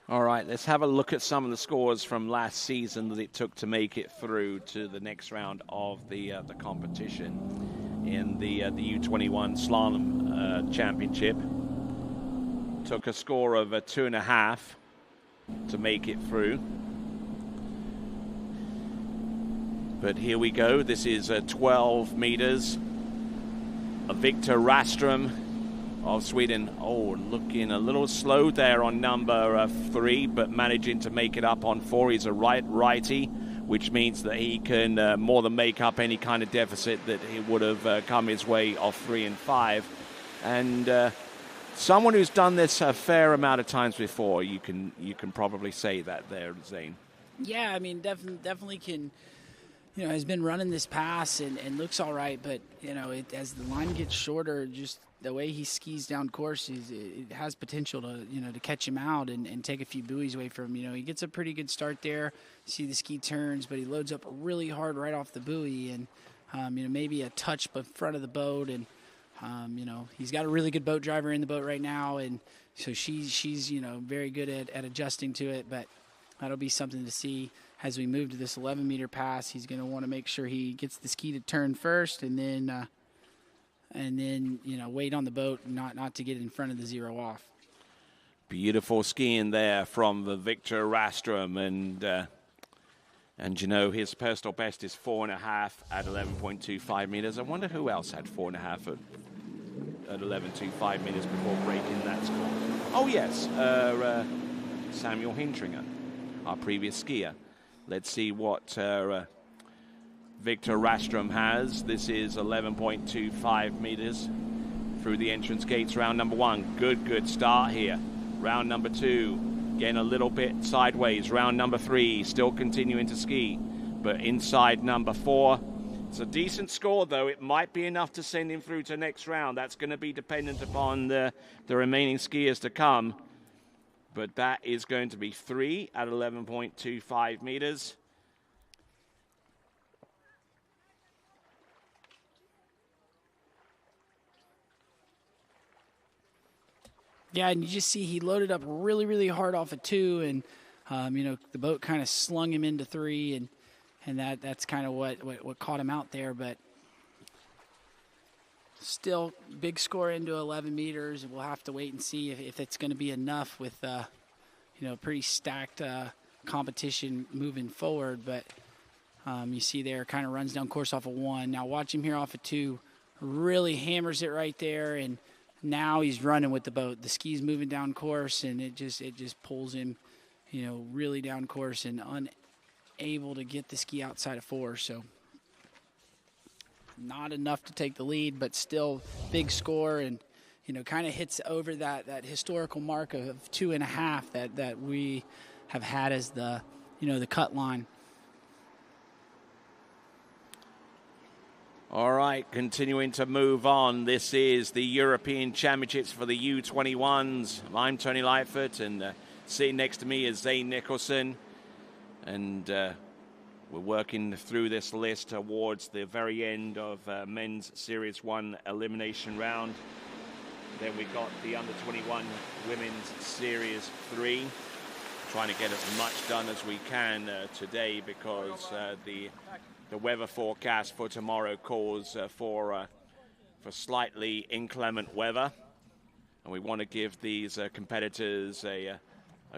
All right, let's have a look at some of the scores from last season that it took to make it through to the next round of the competition in the U21 Slalom Championship. Took a score of 2.5 to make it through. But here we go. This is 12 meters. Victor Rastrom of Sweden. Oh, looking a little slow there on number 3, but managing to make it up on 4. He's a righty, which means that he can more than make up any kind of deficit that he would have come his way off 3 and 5. And someone who's done this a fair amount of times before, you can probably say that there, Zane. Yeah, I mean, definitely can. Has been running this pass and looks all right, but, as the line gets shorter, just the way he skis down course, it has potential to catch him out and take a few buoys away from him. He gets a pretty good start there. See the ski turns, but he loads up really hard right off the buoy and, maybe a touch in front of the boat. And, he's got a really good boat driver in the boat right now, and so she's very good at adjusting to it, but that'll be something to see. As we move to this 11-meter pass, he's going to want to make sure he gets the ski to turn first, and then wait on the boat, not to get in front of the 0 off. Beautiful skiing there from the Victor Rastrom, and his personal best is 4.5 at 11.25 meters. I wonder who else had 4.5 at 11.25 meters before breaking that score. Oh yes, Samuel Hintringer, our previous skier. Let's see what Victor Rastrom has. This is 11.25 meters through the entrance gates. Round number 1. Good start here. Round number 2. Getting a little bit sideways. Round number 3, still continuing to ski, but inside number 4. It's a decent score, though. It might be enough to send him through to next round. That's going to be dependent upon the remaining skiers to come. But that is going to be 3 at 11.25 meters. Yeah, and you just see he loaded up really, really hard off of 2, and the boat kind of slung him into 3, and that's kind of what caught him out there. But still, big score into 11 meters, and we'll have to wait and see if it's going to be enough with pretty stacked competition moving forward. But you see there, kind of runs down course off of 1. Now watch him here off of 2, really hammers it right there, and now he's running with the boat. The ski's moving down course, and it just pulls him, really down course and unable to get the ski outside of 4. So not enough to take the lead, but still big score, and kind of hits over that historical mark of 2.5 that we have had as the the cut line. All right, continuing to move on. This is the European Championships for the U21s. I'm Tony Lightfoot, and sitting next to me is Zane Nicholson. And we're working through this list towards the very end of men's Series 1 elimination round. Then we've got the under-21 women's Series 3. Trying to get as much done as we can today, because the weather forecast for tomorrow calls for slightly inclement weather, and we want to give these competitors a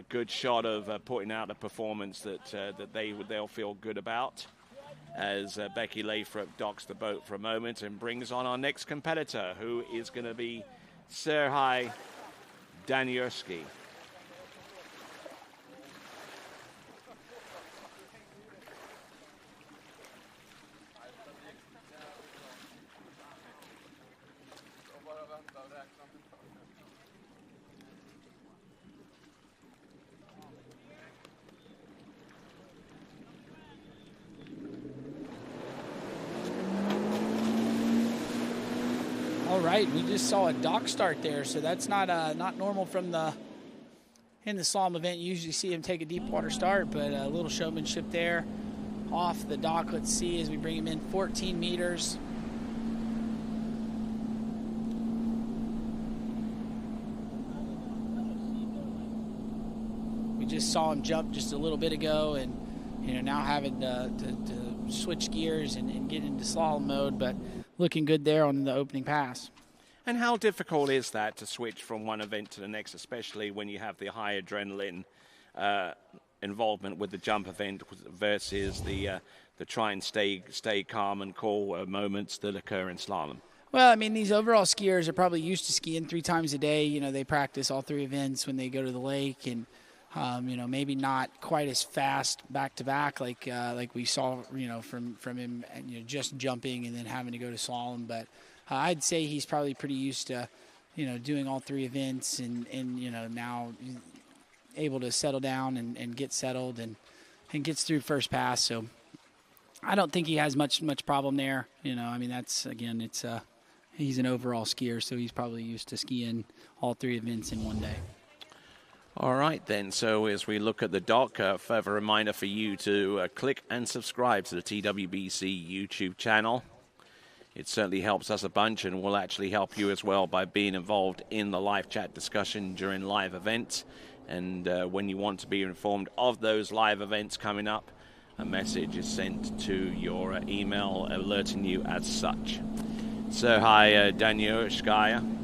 good shot of putting out a performance that they'll feel good about. As Becky Lathrop docks the boat for a moment and brings on our next competitor, who is going to be Serhii Daniurski. All right, we just saw a dock start there, so that's not normal from in the slalom event. You usually see him take a deep water start, but a little showmanship there off the dock. Let's see as we bring him in 14 meters. We just saw him jump just a little bit ago, and now having to switch gears and get into slalom mode, but looking good there on the opening pass. And how difficult is that to switch from one event to the next, especially when you have the high adrenaline involvement with the jump event versus the try and stay calm and cool moments that occur in slalom? Well, I mean, these overall skiers are probably used to skiing 3 times a day. They practice all 3 events when they go to the lake, and maybe not quite as fast back to back like we saw, from him, just jumping and then having to go to slalom. But I'd say he's probably pretty used to, doing all 3 events and now able to settle down and get settled and gets through first pass. So I don't think he has much problem there. That's, again, it's he's an overall skier, so he's probably used to skiing all 3 events in one day. All right, then. So as we look at the dock, a further reminder for you to click and subscribe to the TWBC YouTube channel. It certainly helps us a bunch, and will actually help you as well by being involved in the live chat discussion during live events. And when you want to be informed of those live events coming up, a message is sent to your email alerting you as such. Serhii Daniurski.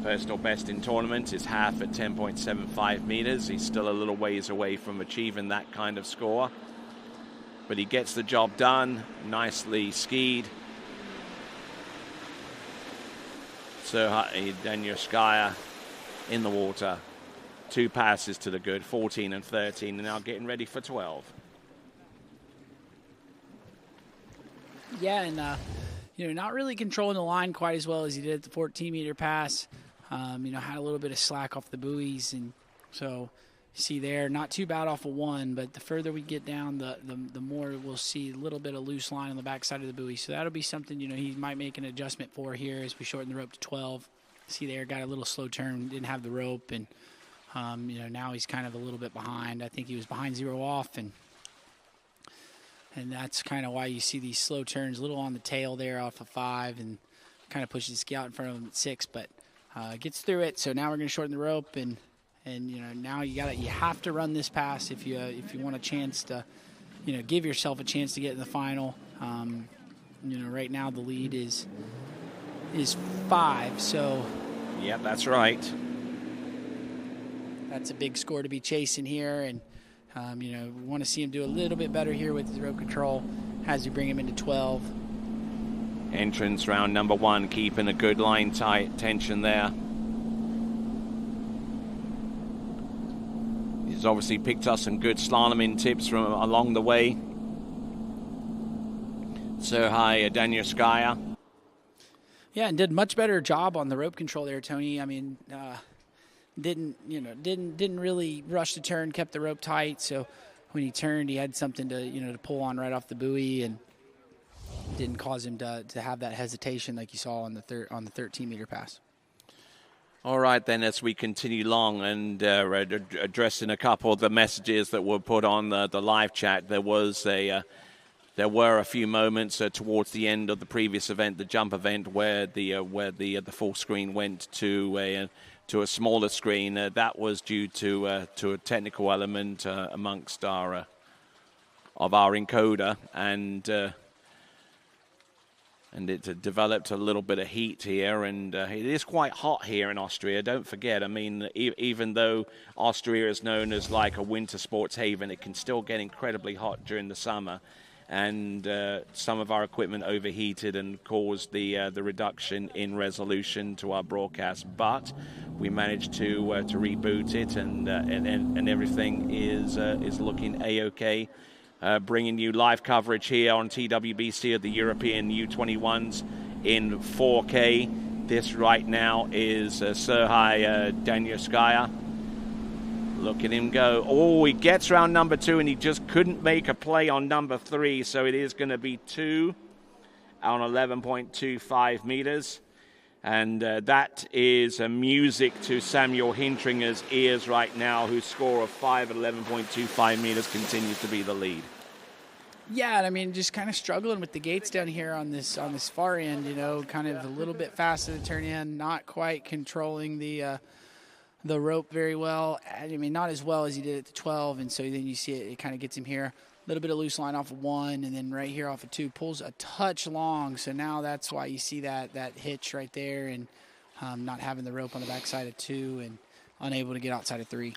Personal best in tournament is half at 10.75 meters. He's still a little ways away from achieving that kind of score, but he gets the job done. Nicely skied. Serhii Daniurski in the water. 2 passes to the good, 14 and 13, and now getting ready for 12. Yeah, and not really controlling the line quite as well as he did at the 14-meter pass. had a little bit of slack off the buoys, and so you see there, not too bad off of 1, but the further we get down, the more we'll see a little bit of loose line on the backside of the buoy. So that'll be something, he might make an adjustment for here as we shorten the rope to 12. See there, got a little slow turn, didn't have the rope, and now he's kind of a little bit behind. I think he was behind 0 off, and that's kind of why you see these slow turns, a little on the tail there off of 5, and kind of pushes the ski out in front of him at 6, but gets through it. So now we're going to shorten the rope, and now you have to run this pass if you want a chance to, give yourself a chance to get in the final. Right now the lead is 5, so. Yep, that's right. That's a big score to be chasing here, and we want to see him do a little bit better here with his rope control as we bring him into 12. Entrance round number 1, keeping a good line tight tension there. He's obviously picked up some good slaloming tips from along the way. Serhii Danyaskaya. Yeah, and did much better job on the rope control there, Tony. I mean, didn't really rush the turn, kept the rope tight. So when he turned, he had something to pull on right off the buoy, and didn't cause him to have that hesitation like you saw on the 13-meter pass. All right, then, as we continue along and addressing a couple of the messages that were put on the live chat, there were a few moments towards the end of the previous event, the jump event, where the full screen went to a smaller screen. That was due to a technical element amongst our encoder, and it developed a little bit of heat here, and it is quite hot here in Austria. Don't forget, I mean, even though Austria is known as like a winter sports haven, it can still get incredibly hot during the summer, and some of our equipment overheated and caused the reduction in resolution to our broadcast. But we managed to reboot it, and everything is looking a-okay. Bringing you live coverage here on TWBC of the European U21s in 4K. This right now is Serhii Danyaskaya. Look at him go. Oh, he gets round number 2, and he just couldn't make a play on number 3, so it is going to be 2 on 11.25 meters. And that is music to Samuel Hintringer's ears right now, whose score of 5 at 11.25 meters continues to be the lead. Yeah, and I mean, just kind of struggling with the gates down here on this far end, kind of a little bit faster to turn in, not quite controlling the rope very well. I mean, not as well as he did at the 12, and so then you see it kind of gets him here. A little bit of loose line off of 1, and then right here off of 2, pulls a touch long, so now that's why you see that hitch right there, and not having the rope on the backside of 2 and unable to get outside of 3.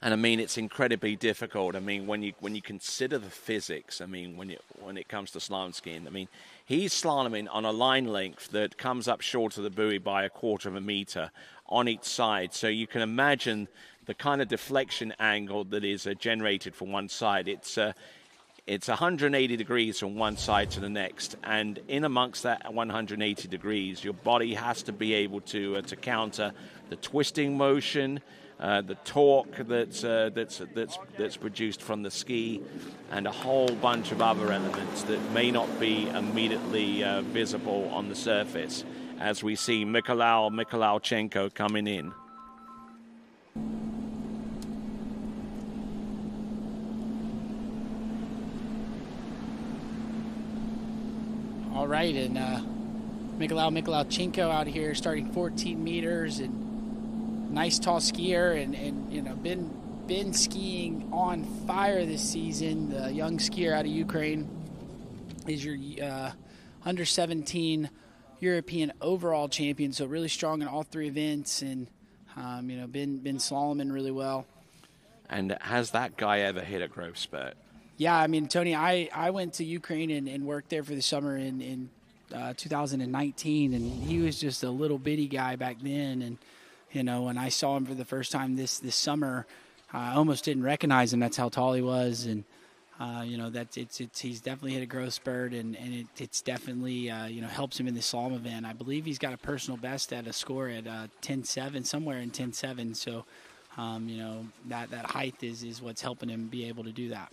And I mean, it's incredibly difficult. I mean, when you consider the physics, I mean, when it comes to slalom skiing, I mean, he's slaloming on a line length that comes up short of the buoy by 1/4 of a meter on each side. So you can imagine the kind of deflection angle that is generated from one side. It's 180 degrees from one side to the next, and in amongst that 180 degrees, your body has to be able to counter the twisting motion, the torque that's produced from the ski, and a whole bunch of other elements that may not be immediately visible on the surface. As we see Mikhailichenko coming in. All right, and Mikhailichenko out here starting 14 meters, and nice tall skier, and been skiing on fire this season. The young skier out of Ukraine is your under 17 European overall champion, so really strong in all 3 events, and been slaloming really well. And has that guy ever hit a growth spurt? Yeah, I mean, Tony, I went to Ukraine and worked there for the summer in 2019, and he was just a little bitty guy back then, and when I saw him for the first time this summer, I almost didn't recognize him. That's how tall he was, and he's definitely hit a growth spurt, and it's definitely helps him in the slalom event. I believe he's got a personal best at a score at 10.7, somewhere in 10.7. So, that height is what's helping him be able to do that.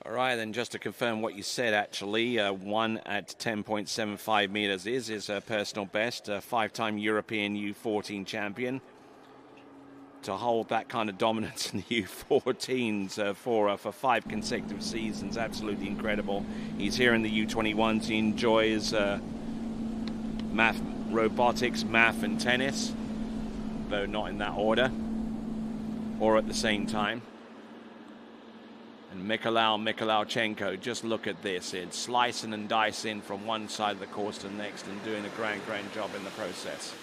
All right, then just to confirm what you said, actually, one at 10.75 meters is his personal best, a 5-time European U14 champion. To hold that kind of dominance in the U14s for 5 consecutive seasons, absolutely incredible. He's here in the U21s. He enjoys math, robotics, math, and tennis, though not in that order or at the same time. And Mikolajchenko, just look at this. It's slicing and dicing from one side of the course to the next and doing a grand job in the process.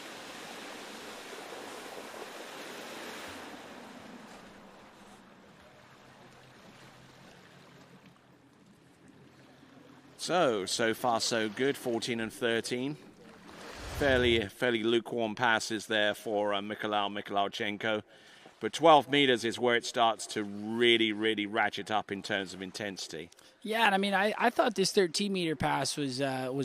So far so good, 14 and 13. Fairly lukewarm passes there for Mikolajchenko. But 12 meters is where it starts to really ratchet up in terms of intensity. Yeah, and I mean, I thought this 13-meter pass was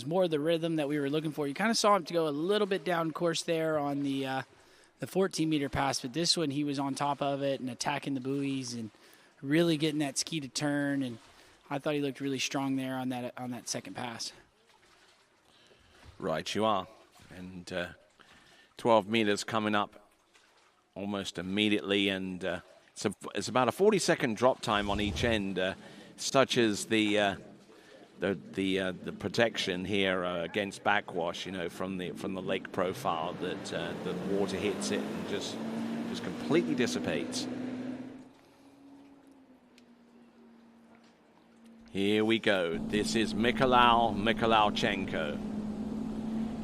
more the rhythm that we were looking for. You kind of saw him to go a little bit down course there on the 14-meter pass, but this one he was on top of it and attacking the buoys and really getting that ski to turn. And I thought he looked really strong there on that second pass. Right, you are. And 12 meters coming up almost immediately, and it's about a 40-second drop time on each end, such as the protection here against backwash, from the lake profile, that the water hits it and just completely dissipates. Here we go. This is Mikolajchenko.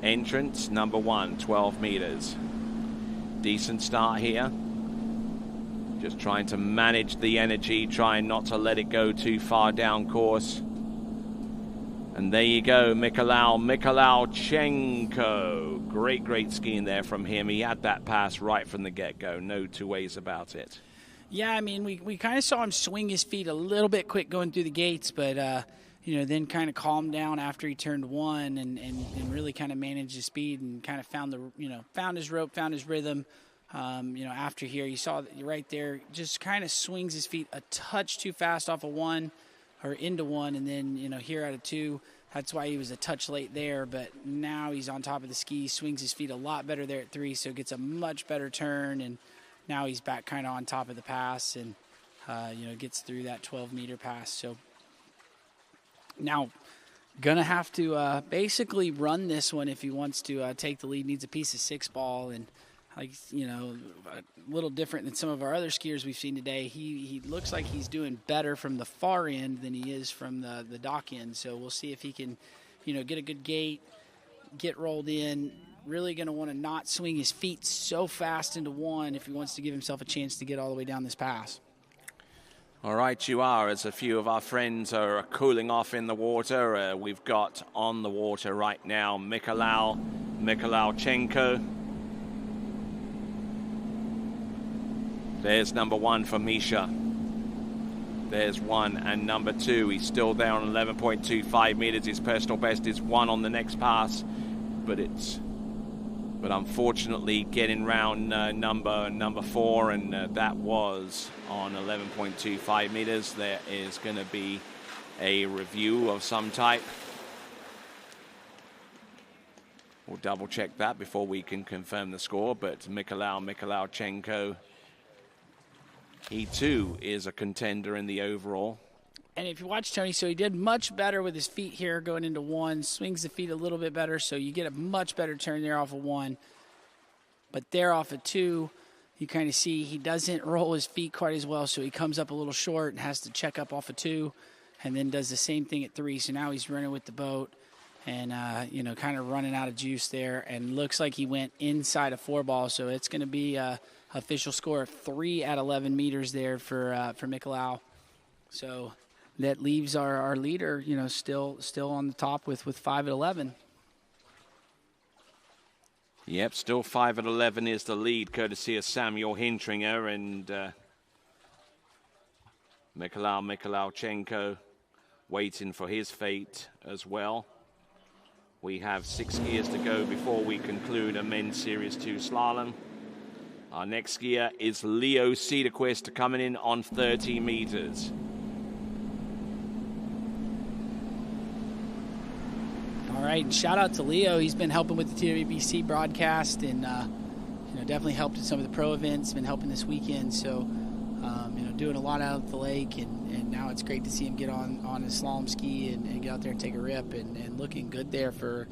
Entrance number 1, 12 meters. Decent start here. Just trying to manage the energy, trying not to let it go too far down course. And there you go, Mikolajchenko. Great skiing there from him. He had that pass right from the get-go. No two ways about it. Yeah, I mean, we kind of saw him swing his feet a little bit quick going through the gates, but then kind of calmed down after he turned one and really kind of managed his speed and kind of found his rope, found his rhythm. After here, you saw that right there, just kind of swings his feet a touch too fast off of one or into one, and then here out of two, that's why he was a touch late there. But now he's on top of the ski, swings his feet a lot better there at 3, so gets a much better turn, and now he's back kind of on top of the pass and gets through that 12-meter pass. So now gonna have to basically run this one if he wants to take the lead. Needs a piece of 6 ball, and a little different than some of our other skiers we've seen today. He looks like he's doing better from the far end than he is from the dock end. So we'll see if he can get a good gate, get rolled in. Really going to want to not swing his feet so fast into one if he wants to give himself a chance to get all the way down this pass. All right, you are, as a few of our friends are cooling off in the water. We've got on the water right now Mikolajchenko. There's number 1 for Misha. There's 1 and number 2. He's still there on 11.25 meters. His personal best is 1 on the next pass, but unfortunately getting round number 4, and that was on 11.25 meters. There is going to be a review of some type. We'll double check that before we can confirm the score, but Mikolajchenko, he too is a contender in the overall. And if you watch Tony, so he did much better with his feet here going into 1, swings the feet a little bit better, so you get a much better turn there off of 1. But there off of 2, you kind of see he doesn't roll his feet quite as well, so he comes up a little short and has to check up off of 2, and then does the same thing at 3. So now he's running with the boat and, kind of running out of juice there, and looks like he went inside a 4 ball, so it's going to be official score of 3 at 11 meters there for Mikolaj. So that leaves our leader, still on the top with 5 at 11. Yep, still 5 at 11 is the lead, courtesy of Samuel Hintringer and Mikhailovchenko waiting for his fate as well. We have 6 skiers to go before we conclude a men's Series 2 slalom. Our next skier is Leo Cederquist coming in on 30 meters. All right, and shout out to Leo. He's been helping with the TWBC broadcast and definitely helped at some of the pro events, been helping this weekend. So, doing a lot out at the lake, and now it's great to see him get on his slalom ski and get out there and take a rip and looking good there for,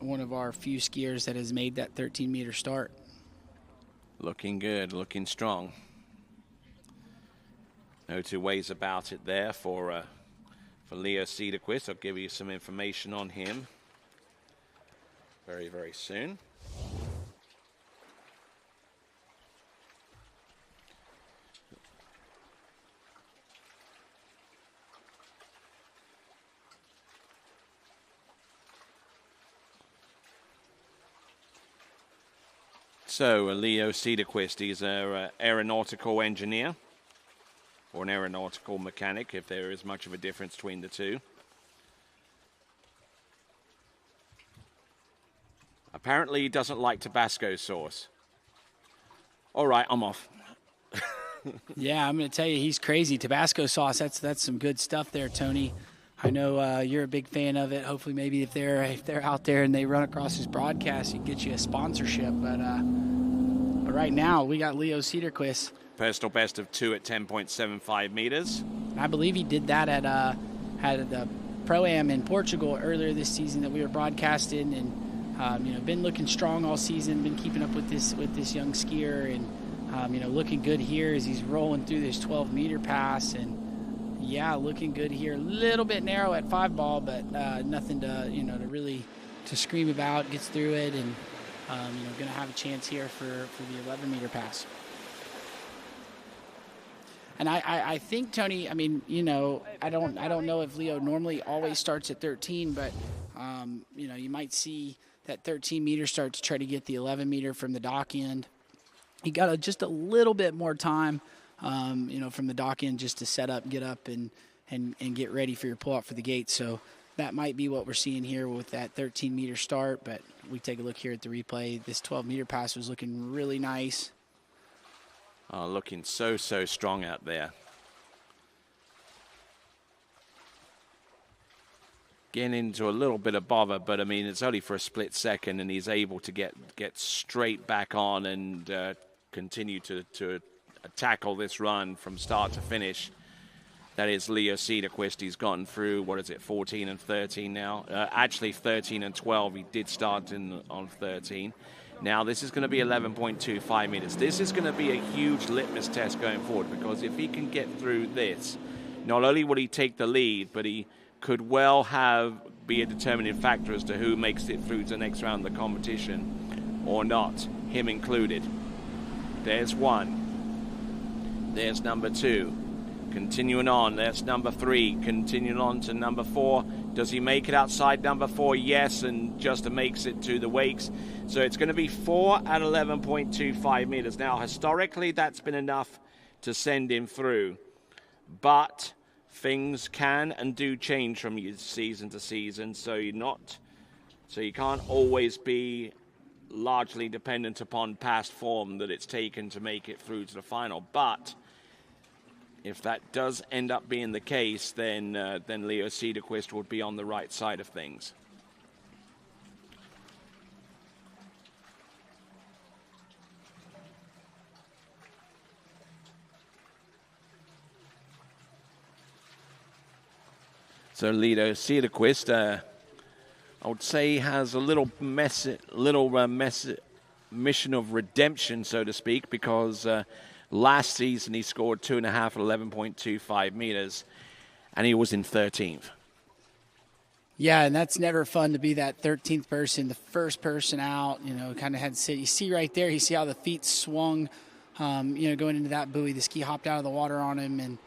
one of our few skiers that has made that 13-meter start. Looking good, looking strong. No two ways about it there for Leo Cederquist. I'll give you some information on him very, very soon. So, Leo Cederquist, he's an aeronautical engineer, or an aeronautical mechanic, if there is much of a difference between the two. Apparently, he doesn't like Tabasco sauce. All right, I'm off. Yeah, I'm going to tell you, he's crazy. Tabasco sauce, that's some good stuff there, Tony. I know you're a big fan of it. Hopefully, maybe if they're out there and they run across his broadcast, he can get you a sponsorship. But right now, we got Leo Cederquist. Personal best of 2 at 10.75 meters. I believe he did that at the Pro-Am in Portugal earlier this season that we were broadcasting, and been looking strong all season. Been keeping up with this young skier, and looking good here as he's rolling through this 12-meter pass. And yeah, looking good here. A little bit narrow at 5 ball, but nothing to really scream about. Gets through it, and going to have a chance here for the 11-meter pass. And I think, Tony, I don't know if Leo normally always starts at 13, but you might see that 13-meter start to try to get the 11-meter from the dock end. He got just a little bit more time. From the dock end just to set up, get up, and get ready for your pull-out for the gate. So that might be what we're seeing here with that 13-meter start. But we take a look here at the replay. This 12-meter pass was looking really nice. Oh, looking so strong out there. Getting into a little bit of bother, but I mean, it's only for a split second, and he's able to get straight back on and continue to tackle this run from start to finish. That is Leo Cederquist. He's gotten through, 14 and 13 now. Actually 13 and 12. He did start on 13. Now this is going to be 11.25 meters. This is going to be a huge litmus test going forward, because if he can get through this, not only will he take the lead, but he could well be a determining factor as to who makes it through to the next round of the competition or not, him included. There's one. There's number 2. Continuing on, that's number 3. Continuing on to number 4. Does he make it outside number 4? Yes, and just makes it to the wakes. So it's going to be 4 at 11.25 meters. Now, historically, that's been enough to send him through. But things can and do change from season to season, so you can't always be largely dependent upon past form that it's taken to make it through to the final. But if that does end up being the case, then Leo Cederquist would be on the right side of things. So Leo Cederquist, I would say, has a little mission of redemption, so to speak, because last season he scored 2.5 at 11.25 meters, and he was in 13th. Yeah, and that's never fun to be that 13th person, the first person out. Kind of had to sit. You see right there, you see how the feet swung, going into that buoy. The ski hopped out of the water on him, and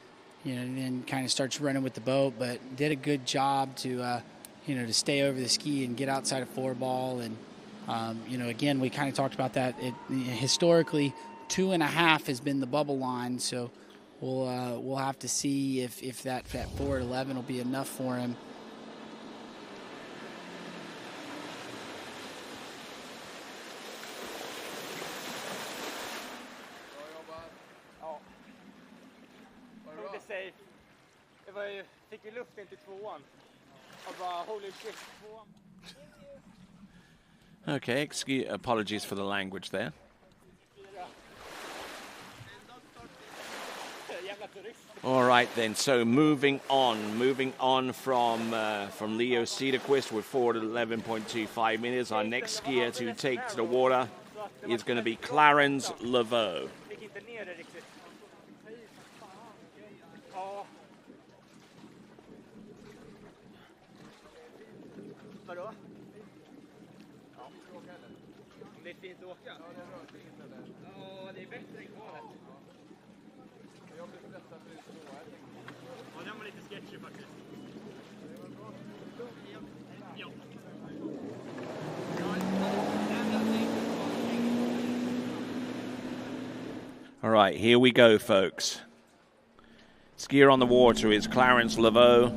and then kind of starts running with the boat, but did a good job to, to stay over the ski and get outside of 4-ball. And, again, we kind of talked about that. Historically, 2.5 has been the bubble line, so we'll have to see if that 4 at 11 will be enough for him. Fick ju luften till 2:an. Och bara holy shit, 2:an. Okay, apologies for the language there. All right then, so moving on from Leo Cederqvist with 4 at 11.25 meters. Our next skier to take to the water is going to be Clarence Laveau. Vadå? Ja, det är fint att åka. Ja, det är bra att hinna där. Ja, det är bättre än kvalet. Jag blir stressad för det är så här. Ja, den var lite sketchy faktiskt. Ja. All right, here we go, folks. Skier on the water is Clarence Laveau.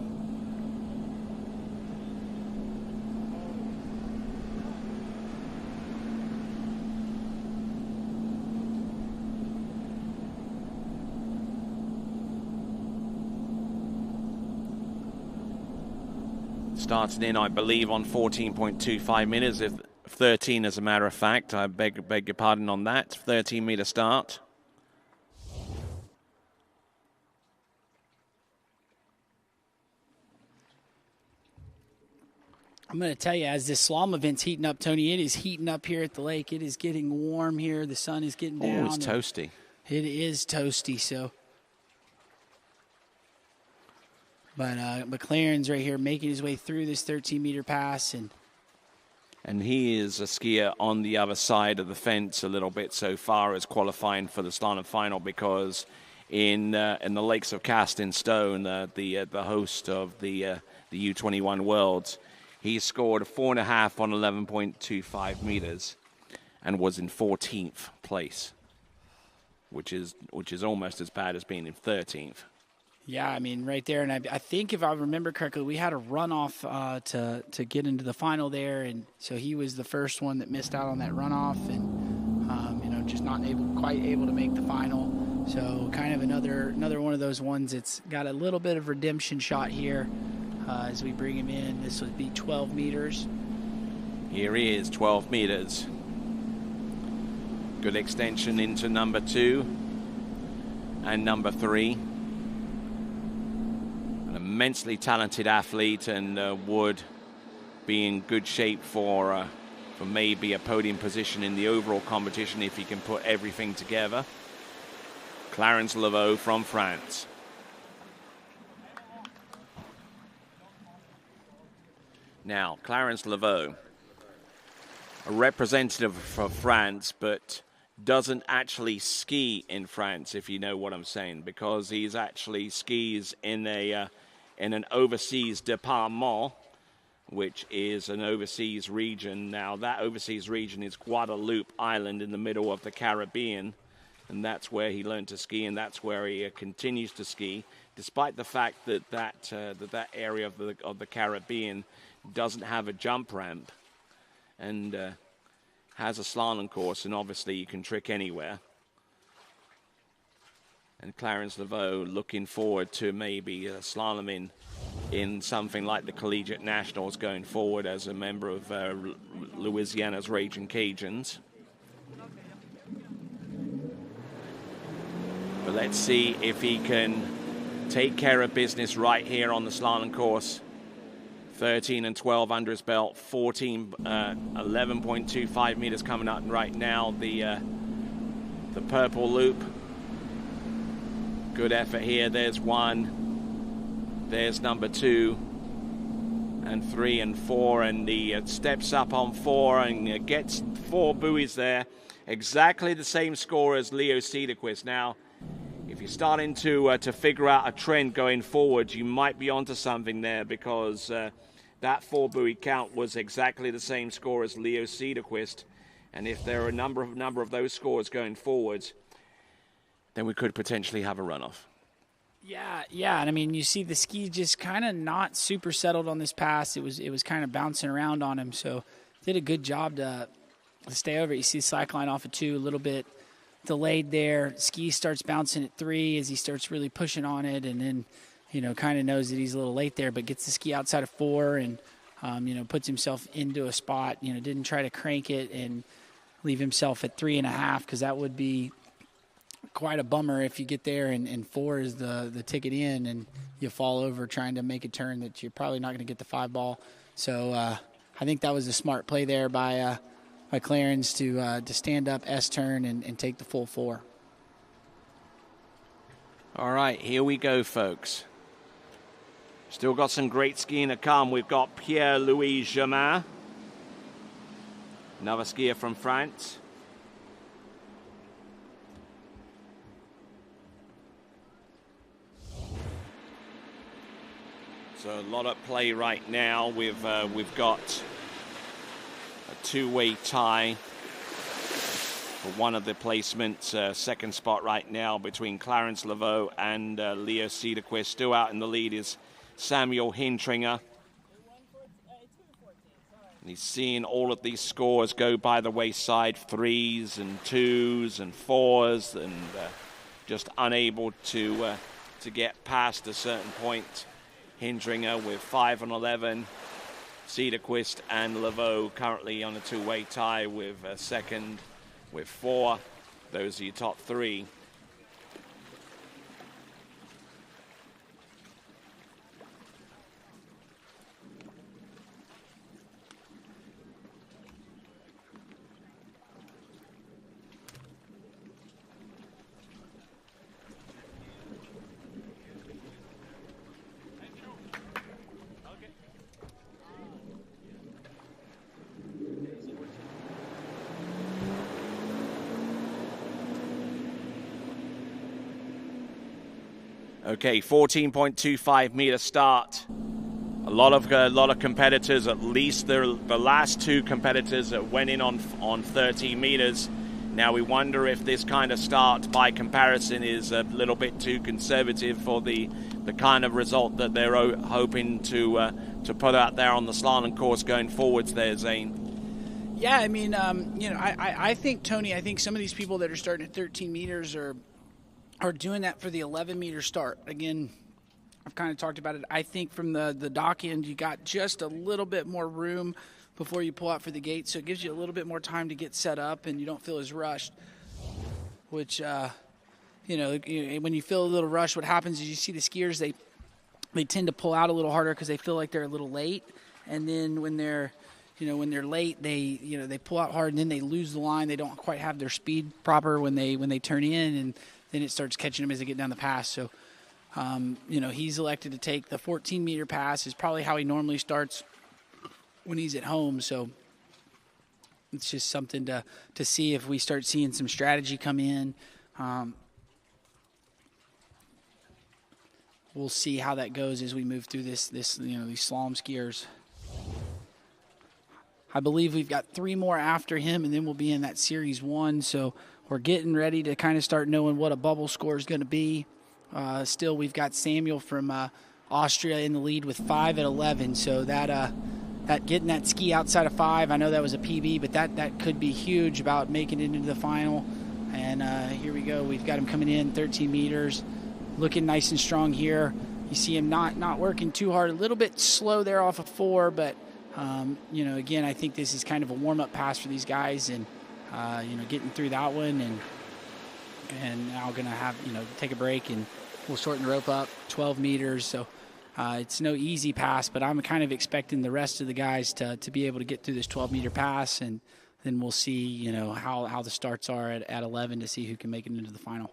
Started in, I believe, on 14.25 meters, if 13 as a matter of fact. I beg your pardon on that. 13-meter start. I'm going to tell you, as this slalom event's heating up, Tony, it is heating up here at the lake. It is getting warm here. The sun is getting down. Oh, it's toasty. It is toasty, so. But McLaren's right here making his way through this 13-meter pass. And he is a skier on the other side of the fence a little bit so far as qualifying for the slalom final, because in the Lakes of Cast in Stone, the host of the U21 Worlds, he scored 4.5 on 11.25 meters and was in 14th place, which is almost as bad as being in 13th. Yeah, I mean, right there. And I think if I remember correctly, we had a runoff to get into the final there. And so he was the first one that missed out on that runoff and, just not quite able to make the final. So kind of another one of those ones that's got a little bit of redemption shot here as we bring him in. This would be 12 meters. Here he is, 12 meters. Good extension into number 2 and number 3. An immensely talented athlete, and would be in good shape for maybe a podium position in the overall competition if he can put everything together. Clarence Laveau from France. Now, Clarence Laveau, a representative for France, but doesn't actually ski in France, if you know what I'm saying, because he's actually skis in an overseas département, which is an overseas region. Now, that overseas region is Guadeloupe Island in the middle of the Caribbean, and that's where he learned to ski, and that's where he continues to ski, despite the fact that area of the Caribbean doesn't have a jump ramp and has a slalom course, and obviously you can trick anywhere. And Clarence Laveau looking forward to maybe slaloming in something like the Collegiate Nationals going forward as a member of Louisiana's Raging Cajuns. But let's see if he can take care of business right here on the slalom course. 13 and 12 under his belt, 11.25 meters coming up right now. The purple loop. Good effort here. There's 1. There's number 2 and 3 and 4, and he steps up on 4 and gets 4 buoys there. Exactly the same score as Leo Cederqvist. Now, if you're starting to figure out a trend going forward, you might be onto something there, because that 4 buoy count was exactly the same score as Leo Cederquist, and if there are a number of those scores going forward, then we could potentially have a runoff. Yeah, and I mean, you see the ski just kind of not super settled on this pass. It was kind of bouncing around on him, so did a good job to stay over it. You see the slack line off of 2, a little bit delayed there. Ski starts bouncing at 3 as he starts really pushing on it, and then, you know, kind of knows that he's a little late there, but gets the ski outside of 4 and, you know, puts himself into a spot. You know, didn't try to crank it and leave himself at 3.5, because that would be quite a bummer if you get there and 4 is the ticket in and you fall over trying to make a turn that you're probably not going to get the 5 ball. So I think that was a smart play there by Clarence to stand up, S-turn, and take the full 4. All right, here we go, folks. Still got some great skiing to come. We've got Pierre-Louis Germain, another skier from France. So a lot at play right now. We've got a 2-way tie for one of the placements. Second spot right now between Clarence Laveau and Leo Cederquist. Still out in the lead is Samuel Hintringer. And he's seeing all of these scores go by the wayside, 3s and 2s and 4s, and just unable to get past a certain point. Hintringer with 5 and 11. Cederquist and Laveau currently on a 2-way tie with second with 4. Those are your top 3. Okay, 14.25 meter start. A lot of competitors, at least the last 2 competitors that went in on 13 meters. Now we wonder if this kind of start by comparison is a little bit too conservative for the kind of result that they're hoping to put out there on the slalom course going forwards there, Zane. Yeah, I mean, you know, I think, Tony, I think some of these people that are starting at 13 meters are doing that for the 11-meter start. Again, I've kind of talked about it. I think from the dock end, you got just a little bit more room before you pull out for the gate, so it gives you a little bit more time to get set up and you don't feel as rushed, which, you know, when you feel a little rushed, what happens is you see the skiers, they tend to pull out a little harder because they feel like they're a little late, and then when they're late, they pull out hard and then they lose the line. They don't quite have their speed proper when they turn in, and then it starts catching them as they get down the pass. So, you know, he's elected to take the 14-meter pass. Is probably how he normally starts when he's at home. So it's just something to see if we start seeing some strategy come in. We'll see how that goes as we move through this you know, these slalom skiers. I believe we've got 3 more after him, and then we'll be in that Series 1. So we're getting ready to kind of start knowing what a bubble score is going to be. Still, we've got Samuel from Austria in the lead with 5 at 11. So that getting that ski outside of 5, I know that was a PB, but that could be huge about making it into the final. And here we go. We've got him coming in 13 meters, looking nice and strong here. You see him not working too hard, a little bit slow there off of 4, but you know, again, I think this is kind of a warm-up pass for these guys, and you know, getting through that one, and now gonna have, you know, take a break, and we'll shorten the rope up 12 meters. So it's no easy pass, but I'm kind of expecting the rest of the guys to be able to get through this 12-meter pass, and then we'll see, you know, how the starts are at 11 to see who can make it into the final.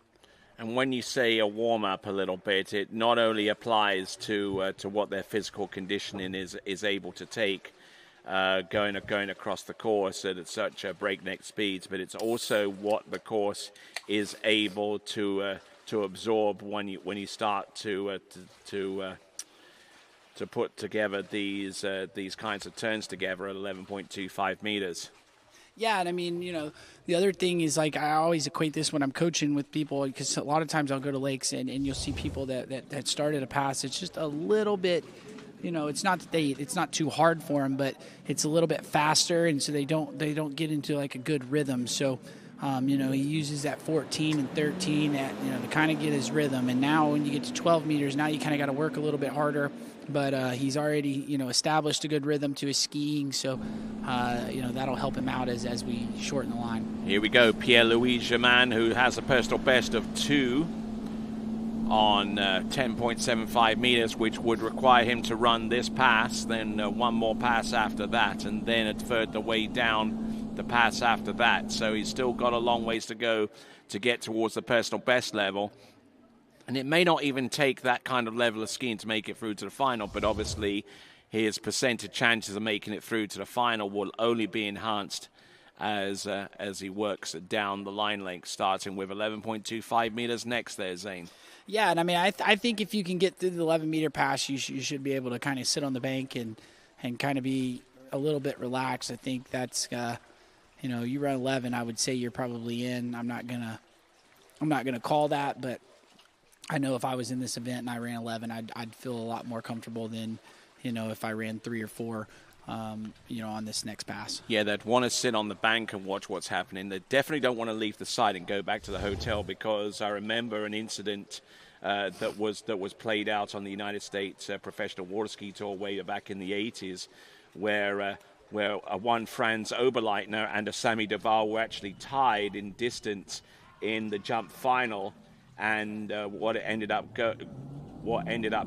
And when you say a warm-up a little bit, it not only applies to what their physical conditioning is able to take, going across the course at such breakneck speeds, but it's also what the course is able to absorb when you start to put together these kinds of turns together at 11.25 meters. Yeah, and I mean, the other thing is, like, I always equate this when I'm coaching with people, because a lot of times I'll go to lakes and you'll see people that started a pass. It's just a little bit, it's not too hard for them, but it's a little bit faster, and so they don't get into like a good rhythm. So, he uses that 14 and 13 to kind of get his rhythm. And now when you get to 12 meters, now you kind of got to work a little bit harder. But he's already, established a good rhythm to his skiing, so that'll help him out as we shorten the line. Here we go, Pierre-Louis Germain, who has a personal best of 2 on 10.75 meters, which would require him to run this pass, then one more pass after that, and then a third the way down the pass after that. So he's still got a long ways to go to get towards the personal best level. And it may not even take that kind of level of skiing to make it through to the final, but obviously his percentage chances of making it through to the final will only be enhanced as he works down the line length, starting with 11.25 meters next there, Zane. Yeah, and I mean, I think if you can get through the 11-meter pass, you should be able to kind of sit on the bank and kind of be a little bit relaxed. I think that's, you run 11, I would say you're probably in. I'm not gonna call that, but I know if I was in this event and I ran 11, I'd feel a lot more comfortable than, if I ran 3 or 4, on this next pass. Yeah, they'd want to sit on the bank and watch what's happening. They definitely don't want to leave the site and go back to the hotel, because I remember an incident that was played out on the United States Professional Water Ski Tour way back in the 80s, where one Franz Oberleitner and a Sammy Duval were actually tied in distance in the jump final. And what ended up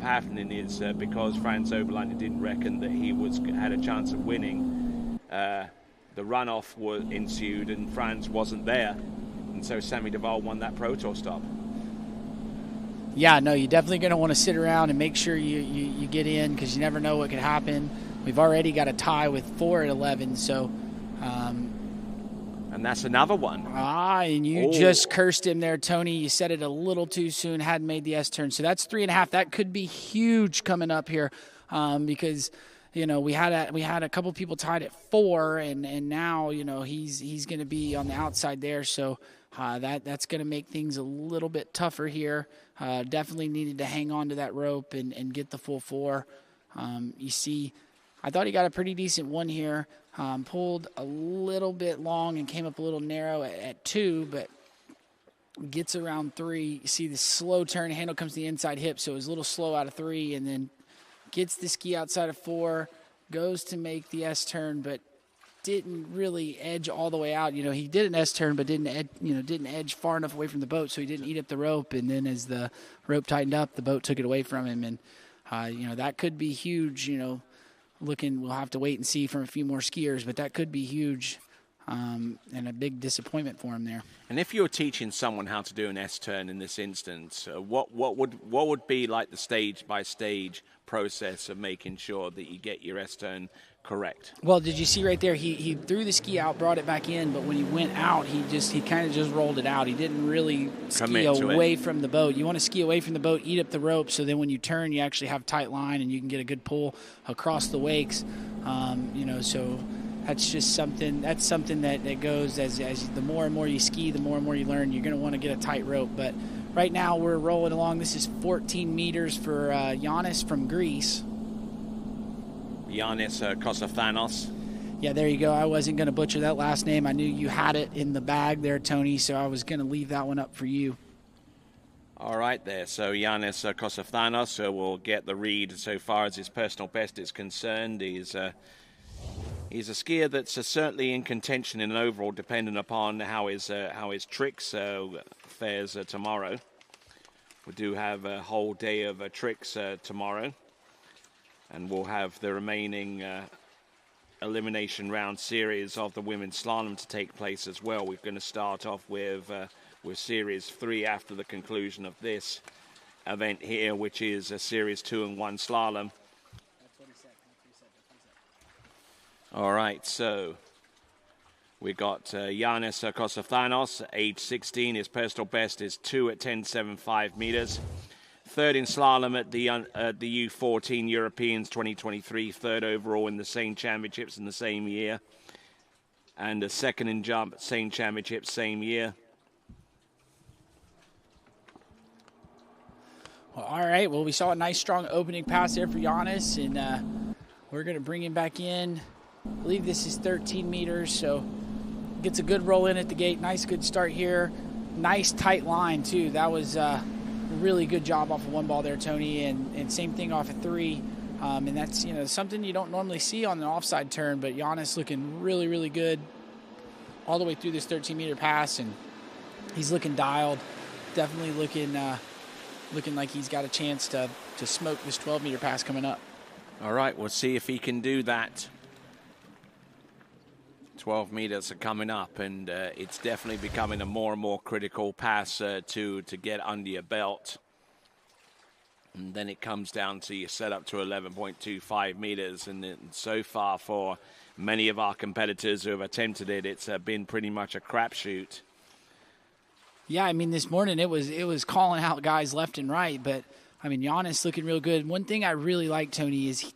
happening is because Franz Oberleitner didn't reckon that he had a chance of winning, the runoff ensued and Franz wasn't there, and so Sammy Duval won that Pro Tour stop. Yeah, no, you're definitely going to want to sit around and make sure you get in, because you never know what could happen. We've already got a tie with 4 at 11, so. And that's another one. And you just cursed him there, Tony. You said it a little too soon, hadn't made the S-turn. So that's 3.5. That could be huge coming up here, because, we had a couple people tied at 4, and now, he's going to be on the outside there. So that's going to make things a little bit tougher here. Definitely needed to hang on to that rope and get the full 4. You see, I thought he got a pretty decent one here. Pulled a little bit long and came up a little narrow at 2, but gets around 3. You see the slow turn, handle comes to the inside hip, so it was a little slow out of 3, and then gets the ski outside of 4, goes to make the S-turn, but didn't really edge all the way out. He did an S-turn, but didn't edge far enough away from the boat, so he didn't eat up the rope, and then as the rope tightened up, the boat took it away from him, and, that could be huge, we'll have to wait and see from a few more skiers, but that could be huge, and a big disappointment for him there. And if you're teaching someone how to do an S-turn in this instance, what would be like the stage-by-stage process of making sure that you get your S-turn correct? Well, did you see right there? He threw the ski out, brought it back in, but when he went out, he kind of just rolled it out. He didn't really ski away from the boat. You want to ski away from the boat, eat up the rope, so then when you turn, you actually have tight line and you can get a good pull across the wakes. So that's just something. That's something that goes as the more and more you ski, the more and more you learn. You're going to want to get a tight rope, but right now we're rolling along. This is 14 meters for Giannis from Greece. Giannis Kosathanos. Yeah, there you go. I wasn't going to butcher that last name. I knew you had it in the bag there, Tony, so I was going to leave that one up for you. All right there. So Giannis Kosathanos will get the read so far as his personal best is concerned. He's a skier that's certainly in contention in an overall, depending upon how his tricks fares tomorrow. We do have a whole day of tricks tomorrow. And we'll have the remaining elimination round series of the women's slalom to take place as well. We're going to start off with Series 3 after the conclusion of this event here, which is a Series 2 and 1 slalom. All right, so we got Giannis Kosathanos, age 16. His personal best is 2 at 10.75 meters. Third in slalom at the U14 Europeans 2023. Third overall in the same championships in the same year. And a second in jump, same championships, same year. Well, all right. Well, we saw a nice, strong opening pass there for Giannis, and we're going to bring him back in. I believe this is 13 meters, so gets a good roll in at the gate. Nice, good start here. Nice, tight line, too. That was a really good job off of one ball there, Tony, and same thing off of 3. And that's, something you don't normally see on an offside turn, but Giannis looking really, really good all the way through this 13-meter pass, and he's looking dialed. Definitely looking like he's got a chance to smoke this 12-meter pass coming up. All right, we'll see if he can do that. 12 meters are coming up, and it's definitely becoming a more and more critical pass to get under your belt. And then it comes down to your setup to 11.25 meters. And so far for many of our competitors who have attempted it, it's been pretty much a crapshoot. Yeah, I mean, this morning it was calling out guys left and right, but I mean, Giannis looking real good. One thing I really like, Tony, is he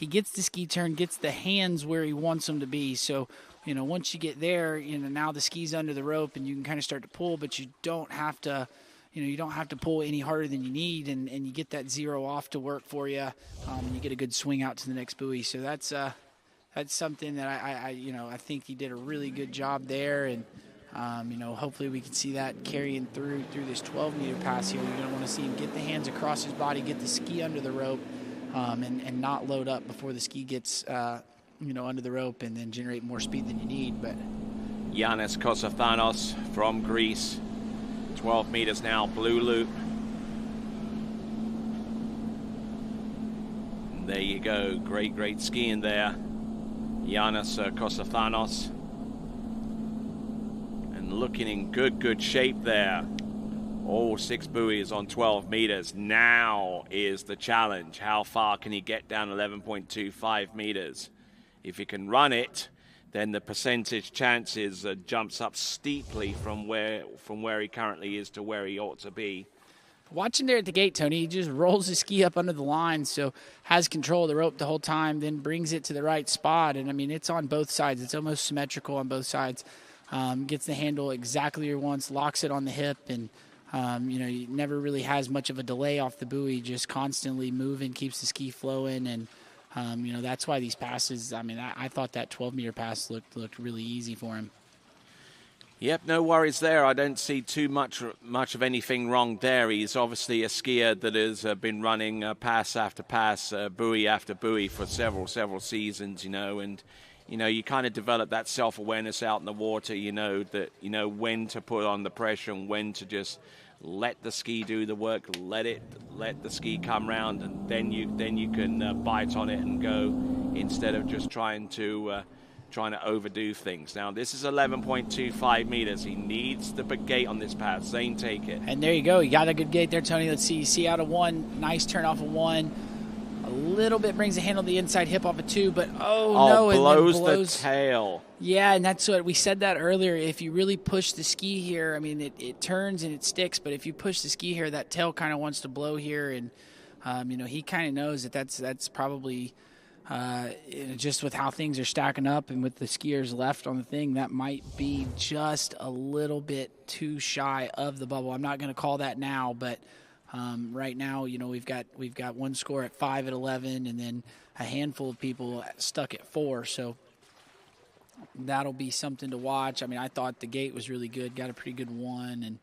gets the ski turn, gets the hands where he wants them to be. So, once you get there, now the ski's under the rope and you can kind of start to pull, but you don't have to, you don't have to pull any harder than you need, and you get that 0 off to work for you, and you get a good swing out to the next buoy. So that's something that I think he did a really good job there, and hopefully we can see that carrying through this 12-meter pass here. You're going to want to see him get the hands across his body, get the ski under the rope, and not load up before the ski gets under the rope, and then generate more speed than you need. But Giannis Kosathanos from Greece, 12 meters now, blue loop. And there you go, great skiing there, Giannis Kosathanos. Looking in good shape there. All 6 buoys on 12 meters. Now is the challenge. How far can he get down 11.25 meters? If he can run it, then the percentage chances jumps up steeply from where he currently is to where he ought to be. Watch him there at the gate, Tony. He just rolls his ski up under the line, so has control of the rope the whole time, then brings it to the right spot. And, I mean, it's on both sides. It's almost symmetrical on both sides. Gets the handle exactly where he wants, locks it on the hip, and, he never really has much of a delay off the buoy, just constantly moving, keeps the ski flowing. And, that's why these passes, I thought that 12-meter pass looked really easy for him. Yep, no worries there. I don't see too much of anything wrong there. He's obviously a skier that has been running pass after pass, buoy after buoy for several seasons, and you kind of develop that self-awareness out in the water, that when to put on the pressure and when to just let the ski do the work, let the ski come round, and then you can bite on it and go, instead of just trying to overdo things. Now this is 11.25 meters. He needs the big gate on this pass. Zane, take it. And there you go. You got a good gate there, Tony. Let's see. You see out of 1, nice turn off of 1. A little bit brings the handle to the inside hip off of 2, but no, blows and then blows the tail. Yeah, and that's what we said that earlier. If you really push the ski here, it turns and it sticks, but if you push the ski here, that tail kind of wants to blow here, and he kind of knows that's probably just with how things are stacking up and with the skiers left on the thing, that might be just a little bit too shy of the bubble. I'm not going to call that now, but right now, we've got one score at 5 at 11, and then a handful of people stuck at 4. So that'll be something to watch. I thought the gate was really good, got a pretty good 1, and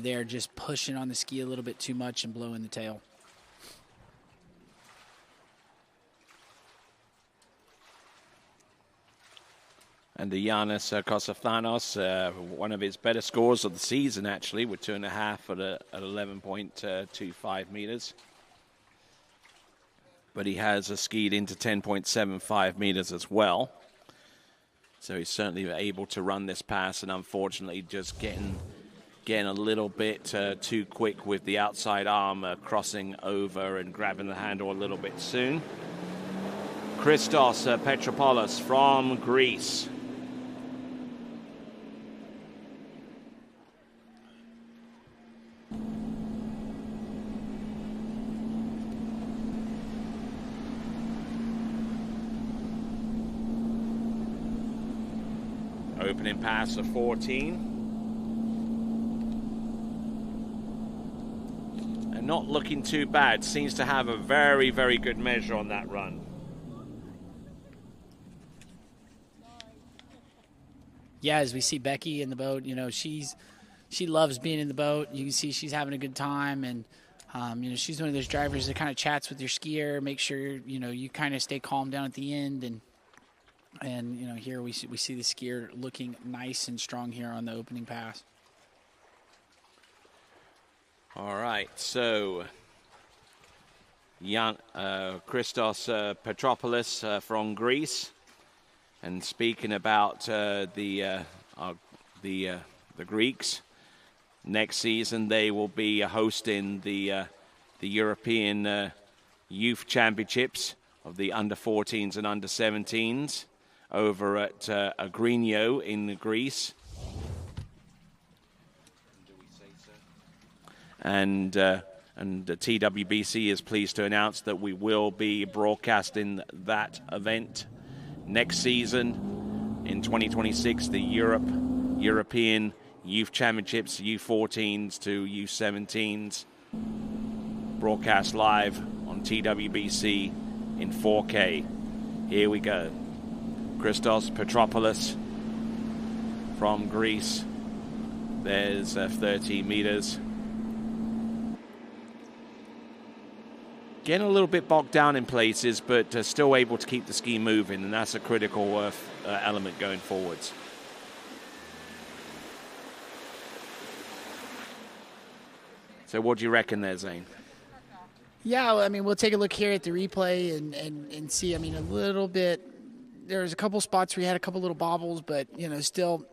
they're just pushing on the ski a little bit too much and blowing the tail. And the Giannis Kosathanos, one of his better scores of the season, actually, with 2.5 at 11.25 meters. But he has skied into 10.75 meters as well. So he's certainly able to run this pass, and unfortunately just getting a little bit too quick with the outside arm crossing over and grabbing the handle a little bit soon. Christos Petropoulos from Greece. Opening pass of 14. And not looking too bad. Seems to have a very, very good measure on that run. Yeah, as we see Becky in the boat, you know, she loves being in the boat. You can see she's having a good time, and you know, she's one of those drivers that kind of chats with your skier, make sure you know you kind of stay calm down at the end, and you know, here we see the skier looking nice and strong here on the opening pass. All right, so Christos Petropoulos from Greece. And speaking about the Greeks, next season they will be hosting the European Youth Championships of the under-14s and under-17s over at Agrinio in Greece. And the TWBC is pleased to announce that we will be broadcasting that event next season in 2026, the European Youth Championships, U14s to U17s, broadcast live on TWBC in 4K. Here we go. Christos Petropoulos from Greece. There's 30 meters. Getting a little bit bogged down in places, but still able to keep the ski moving, and that's a critical element going forwards. So what do you reckon there, Zane? Yeah, well, I mean, we'll take a look here at the replay and see. I mean, a little bit. There's a couple spots where you had a couple little bobbles, but you know, still,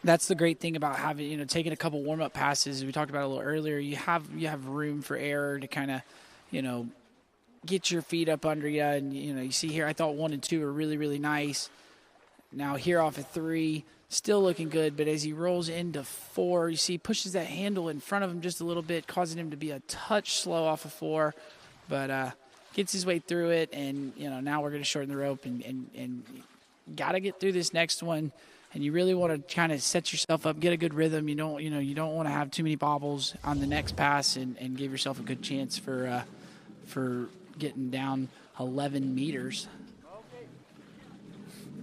that's the great thing about having, you know, taking a couple warm-up passes. We talked about it a little earlier. You have room for error to kind of, you know, get your feet up under you. And, you know, you see here, I thought 1 and 2 are really, really nice. Now here off of 3, still looking good. But as he rolls into 4, you see he pushes that handle in front of him just a little bit, causing him to be a touch slow off of 4. But gets his way through it. And, you know, now we're going to shorten the rope and got to get through this next one. And you really want to kind of set yourself up, get a good rhythm. You don't want to have too many bobbles on the next pass and give yourself a good chance for getting down 11 meters.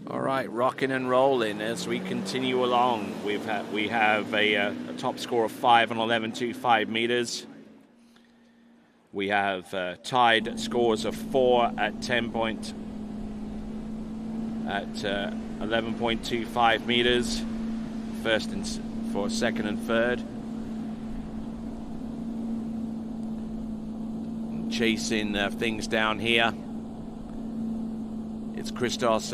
All right, rocking and rolling as we continue along. We have a top score of 5 on 11.25 meters. We have tied scores of 4 at 11.25 meters, first and for second and third. Chasing things down here. It's Christos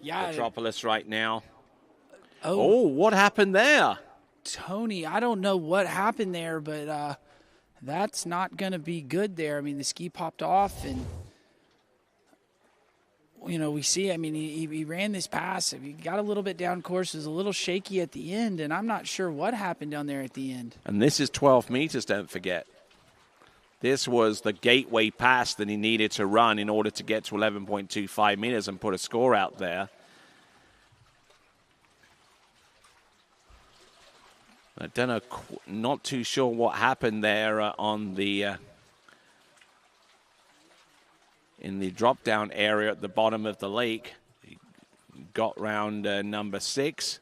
Petropoulos right now. Oh, what happened there? Tony, I don't know what happened there, but that's not going to be good there. I mean, the ski popped off, and you know, we see, I mean, he ran this pass. He got a little bit down course. It was a little shaky at the end, and I'm not sure what happened down there at the end. And this is 12 meters, don't forget. This was the gateway pass that he needed to run in order to get to 11.25 meters and put a score out there. I don't know, not too sure what happened there on the in the drop-down area at the bottom of the lake. He got round number 6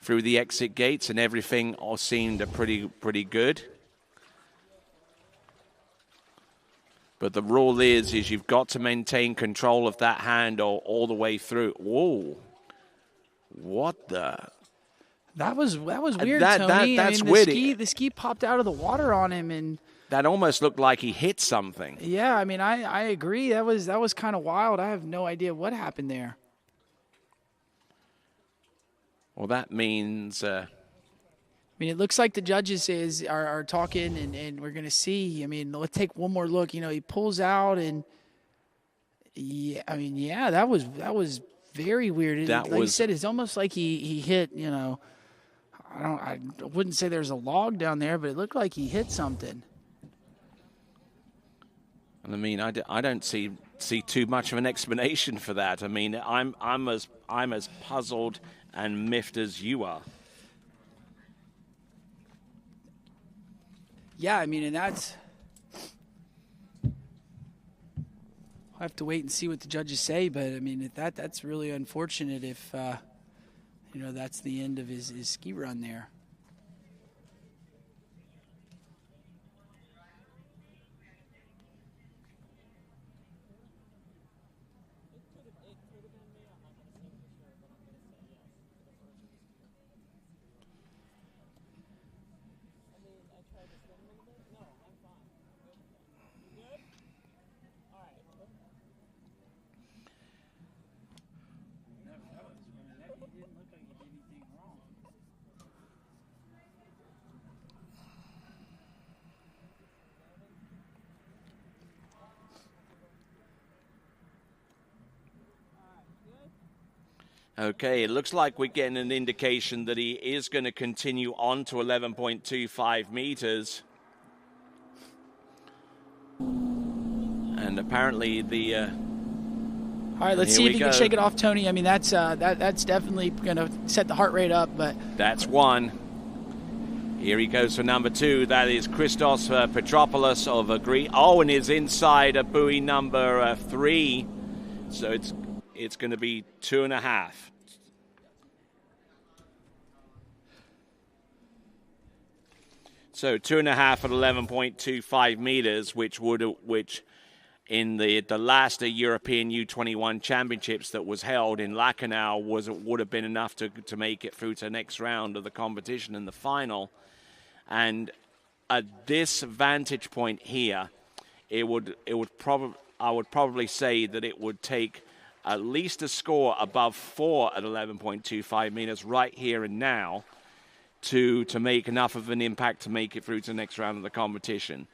through the exit gates, and everything all seemed pretty good. But the rule is you've got to maintain control of that handle all the way through. Whoa. What the? That was weird, Tony. That's weird. The ski popped out of the water on him, and that almost looked like he hit something. Yeah, I mean, I agree. That was kind of wild. I have no idea what happened there. Well, that means mean, it looks like the judges are talking, and we're going to see. I mean, let's take one more look. You know, he pulls out, and yeah, I mean, yeah, that was very weird. Like you said, it's almost like he hit. You know, I wouldn't say there's a log down there, but it looked like he hit something. And I mean, I don't see too much of an explanation for that. I mean, I'm as puzzled and miffed as you are. Yeah, I mean, and I'll have to wait and see what the judges say. But I mean, that's really unfortunate if you know, that's the end of his ski run there. Okay, it looks like we're getting an indication that he is going to continue on to 11.25 meters. And apparently the... All right, let's see if he can shake it off, Tony. I mean, that's definitely going to set the heart rate up. But that's one. Here he goes for number 2. That is Christos Petropoulos of Greece. Oh, and is inside a buoy number 3. So it's going to be 2.5. So 2.5 at 11.25 meters, which in the last European U21 Championships that was held in Lacanau would have been enough to make it through to the next round of the competition in the final. And at this vantage point here, I would probably say that it would take at least a score above 4 at 11.25 meters right here and now to make enough of an impact to make it through to the next round of the competition.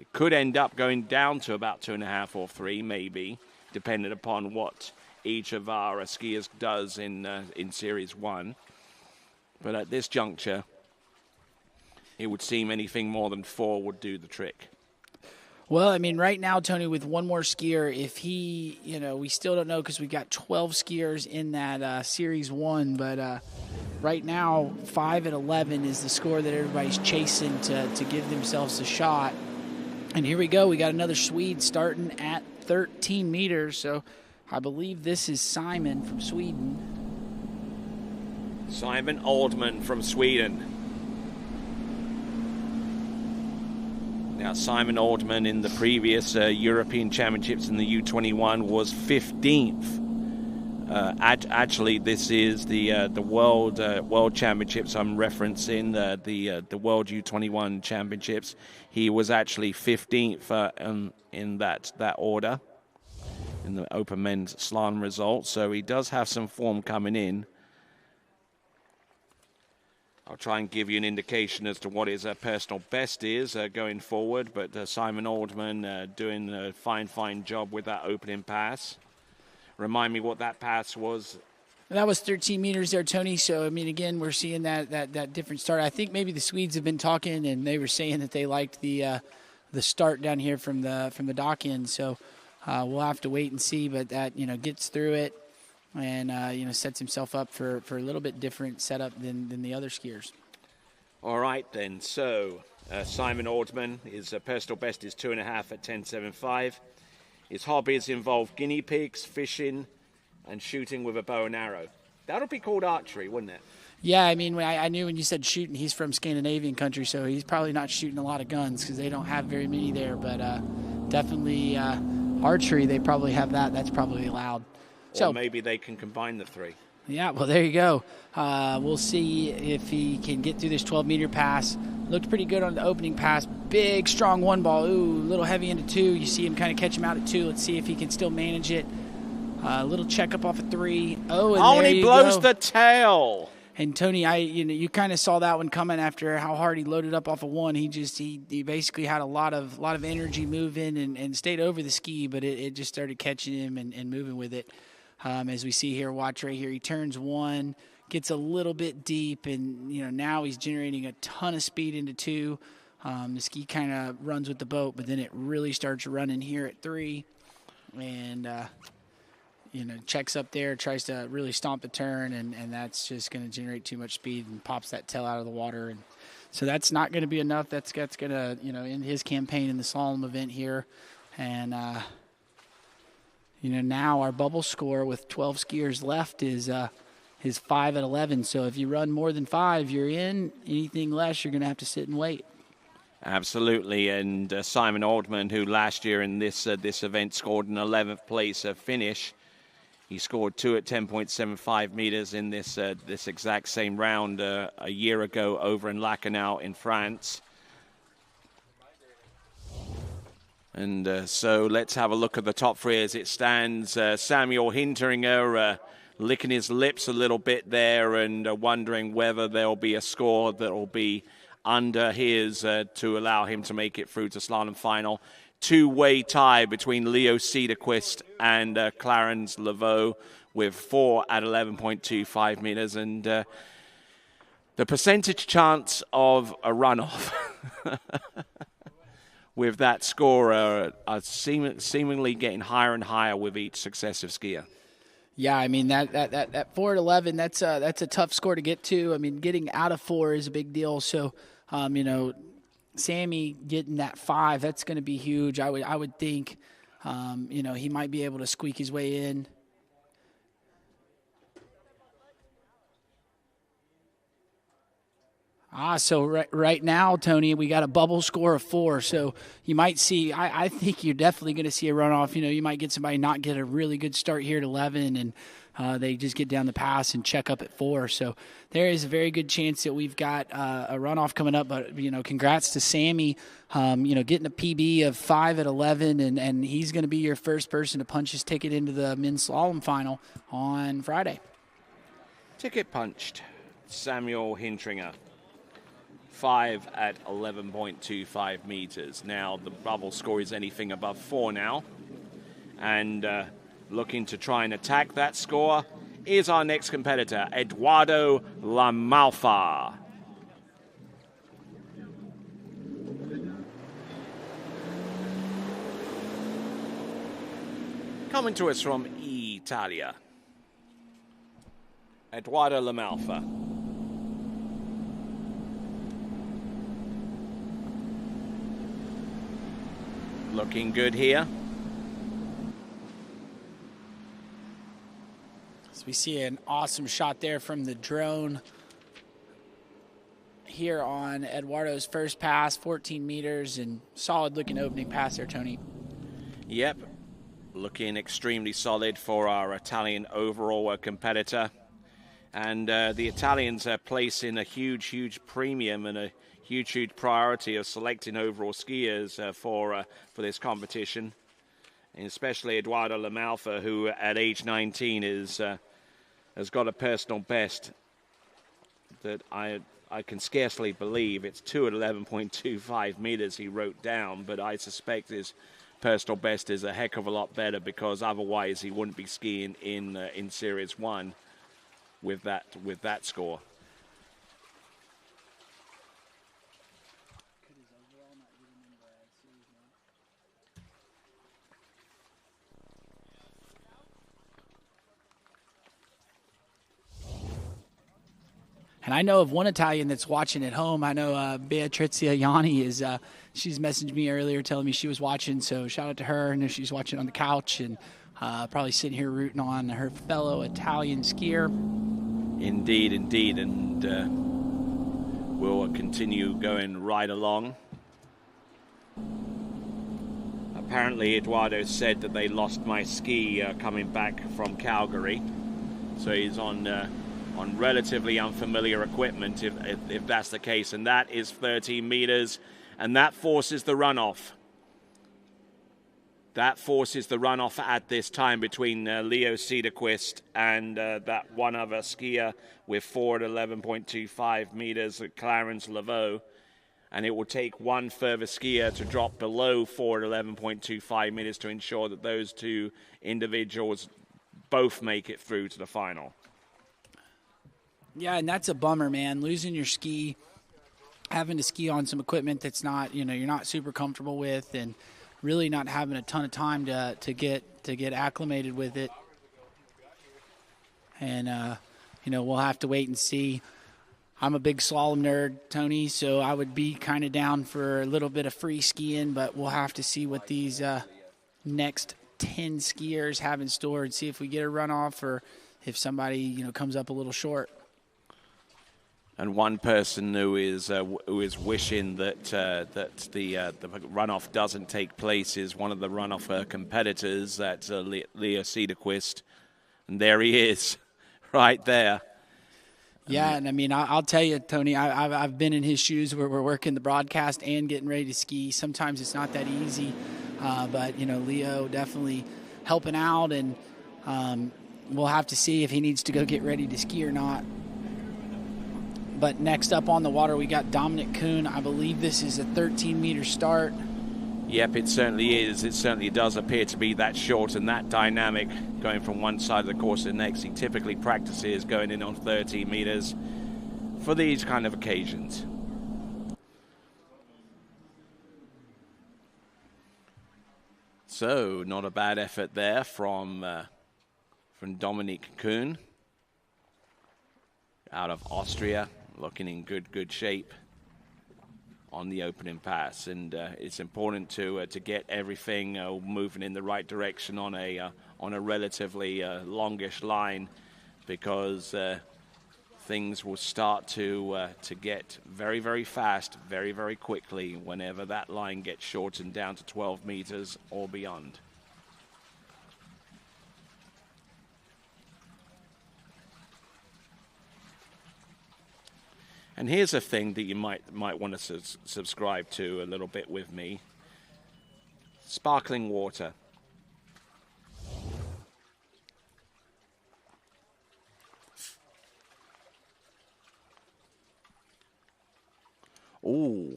It could end up going down to about 2.5 or 3, maybe, depending upon what each of our skiers does in Series 1. But at this juncture, it would seem anything more than 4 would do the trick. Well, I mean, right now, Tony, with one more skier, if he, you know, we still don't know because we've got 12 skiers in that Series 1, but right now, 5 at 11 is the score that everybody's chasing to give themselves a shot. And here we go. We got another Swede starting at 13 meters, so I believe this is Simon from Sweden. Simon Oldman from Sweden. Now, Simon Oldman in the previous European Championships in the U21 was 15th. Actually, this is the World Championships I'm referencing, the World U21 Championships. He was actually 15th in that order in the open men's slalom results. So he does have some form coming in. I'll try and give you an indication as to what his personal best is going forward. But Simon Oldman doing a fine job with that opening pass. Remind me what that pass was. That was 13 meters there, Tony. So, I mean, again, we're seeing that different start. I think maybe the Swedes have been talking, and they were saying that they liked the start down here from the dock end. So we'll have to wait and see. But that, you know, gets through it. And, you know, sets himself up for a little bit different setup than the other skiers. All right, then. So Simon Oldman, his personal best is 2.5 at 10.75. His hobbies involve guinea pigs, fishing, and shooting with a bow and arrow. That would be called archery, wouldn't it? Yeah, I mean, I knew when you said shooting, he's from Scandinavian country, so he's probably not shooting a lot of guns because they don't have very many there. But definitely archery, they probably have that. That's probably allowed. Or maybe they can combine the 3. Yeah, well, there you go. We'll see if he can get through this 12-meter pass. Looked pretty good on the opening pass. Big, strong 1 ball. Ooh, a little heavy into 2. You see him kind of catch him out at 2. Let's see if he can still manage it. A little checkup off at 3. Oh, and he blows the tail. And Tony, you kind of saw that one coming after how hard he loaded up off of one. He basically had a lot of energy moving and stayed over the ski, but it just started catching him and moving with it. As we see here, watch right here, he turns one, gets a little bit deep, and now he's generating a ton of speed into two. The ski kind of runs with the boat, but then it really starts running here at three, and checks up there, tries to really stomp the turn, and that's just going to generate too much speed and pops that tail out of the water. And so that's not going to be enough. That's going to, end his campaign in the slalom event here. And, now our bubble score with 12 skiers left is 5 at 11. So if you run more than 5, you're in. Anything less, you're going to have to sit and wait. Absolutely, and Simon Oldman, who last year in this event scored an 11th place finish, he scored 2 at 10.75 meters in this exact same round a year ago over in Lacanau in France. And so let's have a look at the top three as it stands. Samuel Hinteringer licking his lips a little bit there and wondering whether there'll be a score that will be under his to allow him to make it through to slalom final. Two-way tie between Leo Cederquist and Clarence Laveau with 4 at 11.25 meters. And the percentage chance of a runoff with that score are seemingly getting higher and higher with each successive skier. Yeah, I mean, that 4 at 11, that's a tough score to get to. I mean, getting out of 4 is a big deal. So, Sammy getting that 5, that's going to be huge. I would think, he might be able to squeak his way in. So right now, Tony, we got a bubble score of 4. So you might see, I think you're definitely going to see a runoff. You might get somebody not get a really good start here at 11, and they just get down the pass and check up at 4. So there is a very good chance that we've got a runoff coming up. But, congrats to Sammy, getting a PB of 5 at 11, and he's going to be your first person to punch his ticket into the men's slalom final on Friday. Ticket punched, Samuel Hinteringer. 5 at 11.25 meters. Now the bubble score is anything above 4 now. And looking to try and attack that score is our next competitor, Eduardo Lamalfa. Coming to us from Italia, Eduardo Lamalfa. Looking good here. So we see an awesome shot there from the drone here on Eduardo's first pass, 14 meters, and solid looking opening pass there, Tony. Yep, looking extremely solid for our Italian overall competitor. And the Italians are placing a huge premium and a huge priority of selecting overall skiers for this competition, and especially Eduardo Lamalfa, who at age 19 has got a personal best that I can scarcely believe. It's 2 at 11.25 meters he wrote down, but I suspect his personal best is a heck of a lot better, because otherwise he wouldn't be skiing in Series 1 with that score. And I know of one Italian that's watching at home. I know Beatrizia Yanni is. She's messaged me earlier telling me she was watching. So shout out to her. I know she's watching on the couch and probably sitting here rooting on her fellow Italian skier. Indeed, and we'll continue going right along. Apparently, Eduardo said that they lost my ski coming back from Calgary, so he's on relatively unfamiliar equipment, if that's the case. And that is 13 meters, and that forces the runoff. That forces the runoff at this time between Leo Cederquist and that one other skier with forward 11.25 meters, Clarence Laveau. And it will take one further skier to drop below forward 11.25 meters to ensure that those two individuals both make it through to the final. Yeah, and that's a bummer, man. Losing your ski, having to ski on some equipment that's not, you're not super comfortable with, and really not having a ton of time to get acclimated with it. And we'll have to wait and see. I'm a big slalom nerd, Tony, so I would be kind of down for a little bit of free skiing, but we'll have to see what these next 10 skiers have in store and see if we get a runoff or if somebody comes up a little short. And one person who is wishing that the runoff doesn't take place is one of the runoff competitors. That's Leo Cederquist, and there he is, right there. Yeah, and I mean, I'll tell you, Tony, I've been in his shoes where we're working the broadcast and getting ready to ski. Sometimes it's not that easy, but Leo definitely helping out, and we'll have to see if he needs to go get ready to ski or not. But next up on the water, we got Dominic Kuhn. I believe this is a 13-meter start. Yep, it certainly is. It certainly does appear to be that short and that dynamic going from one side of the course to the next. He typically practices going in on 13 meters for these kind of occasions. So, not a bad effort there from Dominic Kuhn out of Austria, looking in good shape on the opening pass, and it's important to get everything moving in the right direction on a relatively longish line, because things will start to get very fast, very quickly whenever that line gets shortened down to 12 meters or beyond. And here's a thing that you might want to subscribe to a little bit with me. Sparkling water. Ooh.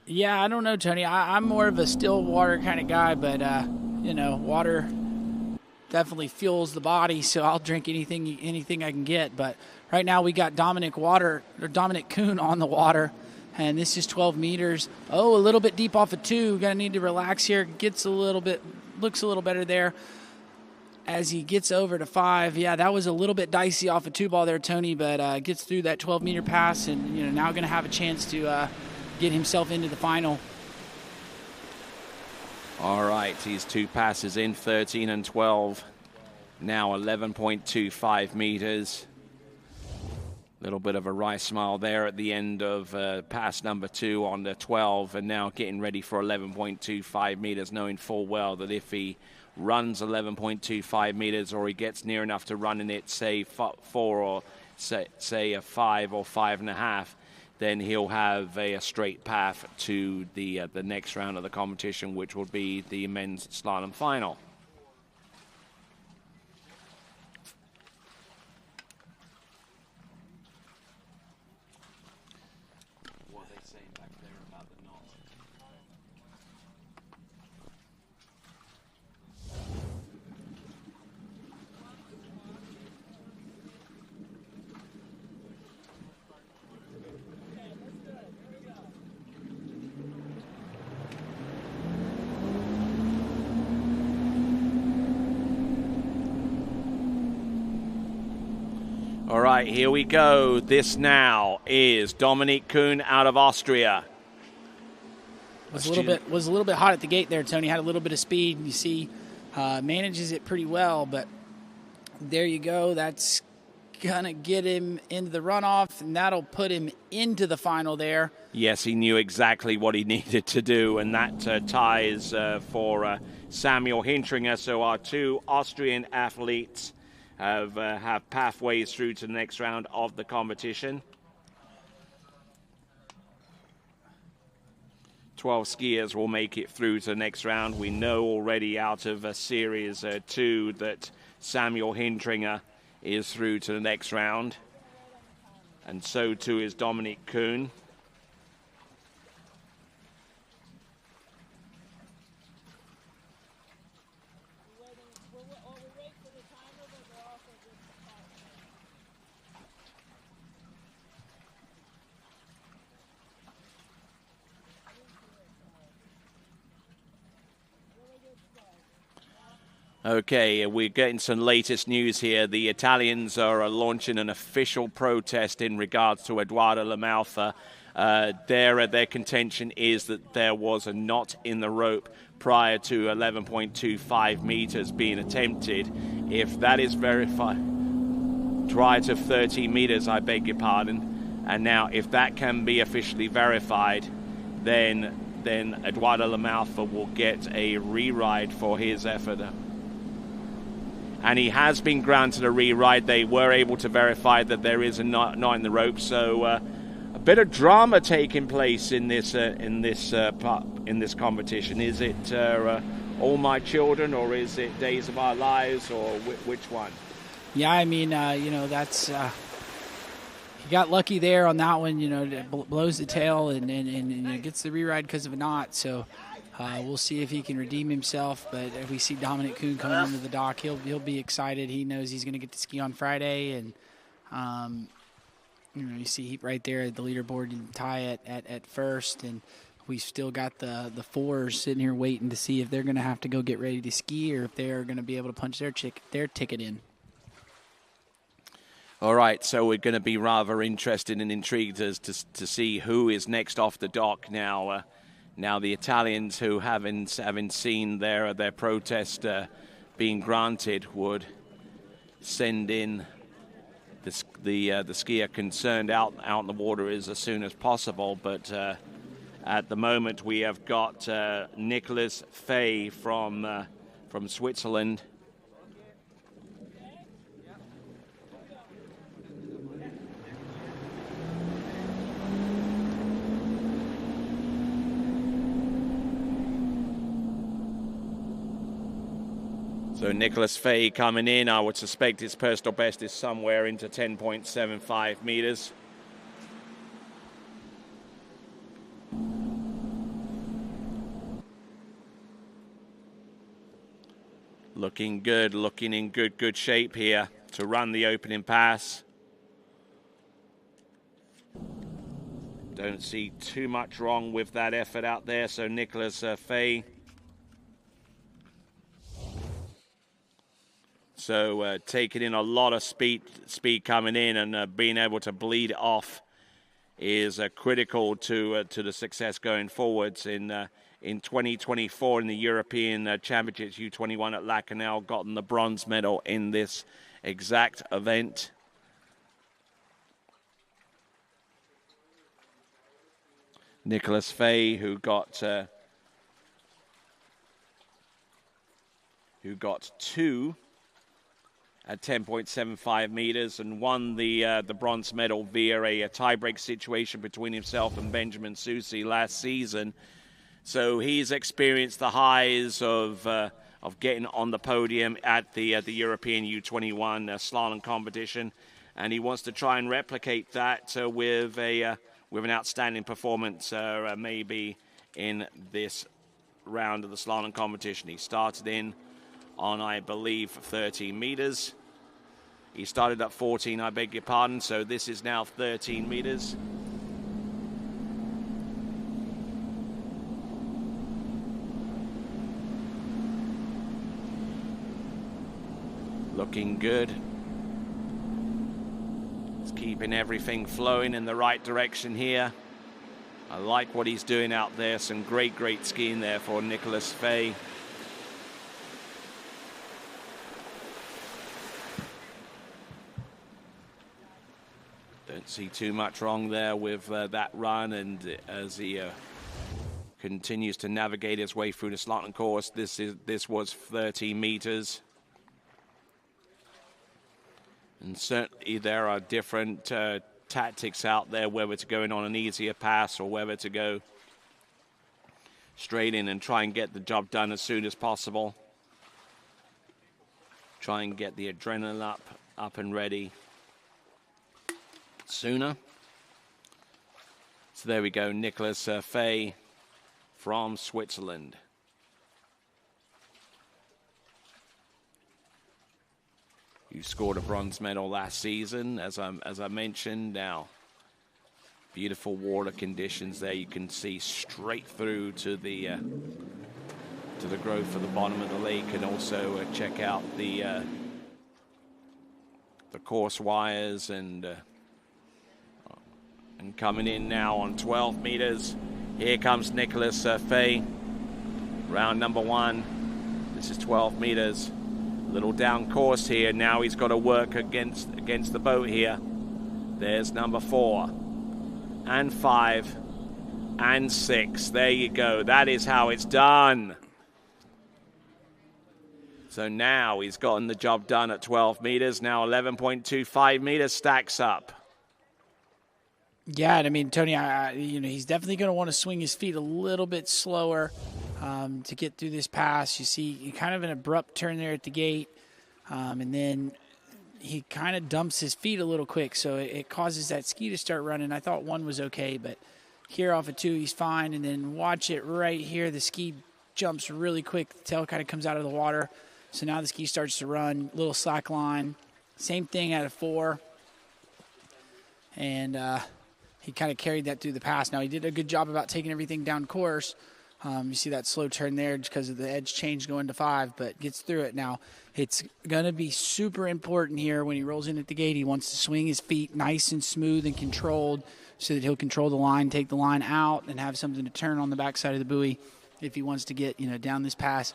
Yeah, I don't know, Tony. I'm more of a still water kind of guy, but water definitely fuels the body, so I'll drink anything I can get. But right now we got Dominic Kuhn on the water, and this is 12 meters. Oh, a little bit deep off of 2. Gonna need to relax here. Looks a little better there as he gets over to 5. Yeah, that was a little bit dicey off of 2 ball there, Tony, but gets through that 12-meter pass, and now gonna have a chance to get himself into the final. All right, he's 2 passes in, 13 and 12. Now 11.25 meters. Little bit of a wry smile there at the end of pass number 2 on the 12, and now getting ready for 11.25 meters, knowing full well that if he runs 11.25 meters or he gets near enough to running it, say 4 or say a 5 or 5.5, then he'll have a straight path to the next round of the competition, which will be the men's slalom final. What are they saying back there about the knot? All right, here we go. This now is Dominic Kuhn out of Austria. Was a little bit hot at the gate there, Tony. Had a little bit of speed, and you see manages it pretty well. But there you go. That's gonna get him into the runoff, and that'll put him into the final there. Yes, he knew exactly what he needed to do, and that ties for Samuel Hintringer. So our 2 Austrian athletes have pathways through to the next round of the competition. 12 skiers will make it through to the next round. We know already out of Series 2 that Samuel Hindringer is through to the next round. And so too is Dominic Kuhn. Okay, we're getting some latest news here. The Italians are launching an official protest in regards to Edoardo Lamalfa. Their contention is that there was a knot in the rope prior to 11.25 meters being attempted. If that is verified, prior to 30 meters, I beg your pardon. And now, if that can be officially verified, then Edoardo Lamalfa will get a re-ride for his effort. And he has been granted a re-ride. They were able to verify that there is a knot in the rope. So a bit of drama taking place in this competition. Is it All My Children, or is it Days of Our Lives, or which one? Yeah, I mean, that's he got lucky there on that one. Blows the tail and gets the re-ride because of a knot. So. We'll see if he can redeem himself, but if we see Dominic Kuhn coming into the dock, he'll be excited. He knows he's going to get to ski on Friday, and you see right there at the leaderboard, you tie at first, and we've still got the fours sitting here waiting to see if they're going to have to go get ready to ski or if they're going to be able to punch their ticket in. All right, so we're going to be rather interested and intrigued as to see who is next off the dock now. Now the Italians, who having seen their protest being granted, would send in the skier concerned out in the water as soon as possible. But at the moment, we have got Nicholas Fay from Switzerland. So Nicholas Fay coming in, I would suspect his personal best is somewhere into 10.75 meters. Looking good, looking in good shape here to run the opening pass. Don't see too much wrong with that effort out there. So Nicholas Fay. So taking in a lot of speed coming in and being able to bleed it off is critical to the success going forwards. In 2024 in the European Championships U21 at Lacanau, gotten the bronze medal in this exact event. Nicholas Fay, who got two at 10.75 meters and won the bronze medal via a tiebreak situation between himself and Benjamin Susi last season. So he's experienced the highs of getting on the podium at the European U21 slalom competition, and he wants to try and replicate that with an outstanding performance maybe in this round of the slalom competition. He started in on, I believe, 13 meters. He started at 14, I beg your pardon, so this is now 13 meters. Looking good. He's keeping everything flowing in the right direction here. I like what he's doing out there. Some great skiing there for Nicholas Fay. Don't see too much wrong there with that run, and as he continues to navigate his way through the slalom course, this was 30 meters. And certainly there are different tactics out there, whether to go in on an easier pass or whether to go straight in and try and get the job done as soon as possible. Try and get the adrenaline up and ready sooner. So there we go, Nicholas Fay from Switzerland. You scored a bronze medal last season, as I mentioned. Now, beautiful water conditions there. You can see straight through to the growth at the bottom of the lake, and also check out the course wires and coming in now on 12 meters. Here comes Nicholas Fay, round number 1. This is 12 meters. Little down course here. Now he's got to work against the boat here. There's number 4 and 5 and 6. There you go. That is how it's done. So now he's gotten the job done at 12 meters. Now 11.25 meters stacks up. Yeah, and I mean, Tony, he's definitely going to want to swing his feet a little bit slower to get through this pass. You see kind of an abrupt turn there at the gate, and then he kind of dumps his feet a little quick, so it causes that ski to start running. I thought 1 was okay, but here off of 2, he's fine. And then watch it right here. The ski jumps really quick. The tail kind of comes out of the water. So now the ski starts to run, little slack line. Same thing out of 4. And he kind of carried that through the pass. Now, he did a good job about taking everything down course. You see that slow turn there just because of the edge change going to 5, but gets through it. Now, it's going to be super important here when he rolls in at the gate. He wants to swing his feet nice and smooth and controlled so that he'll control the line, take the line out, and have something to turn on the backside of the buoy if he wants to get, down this pass.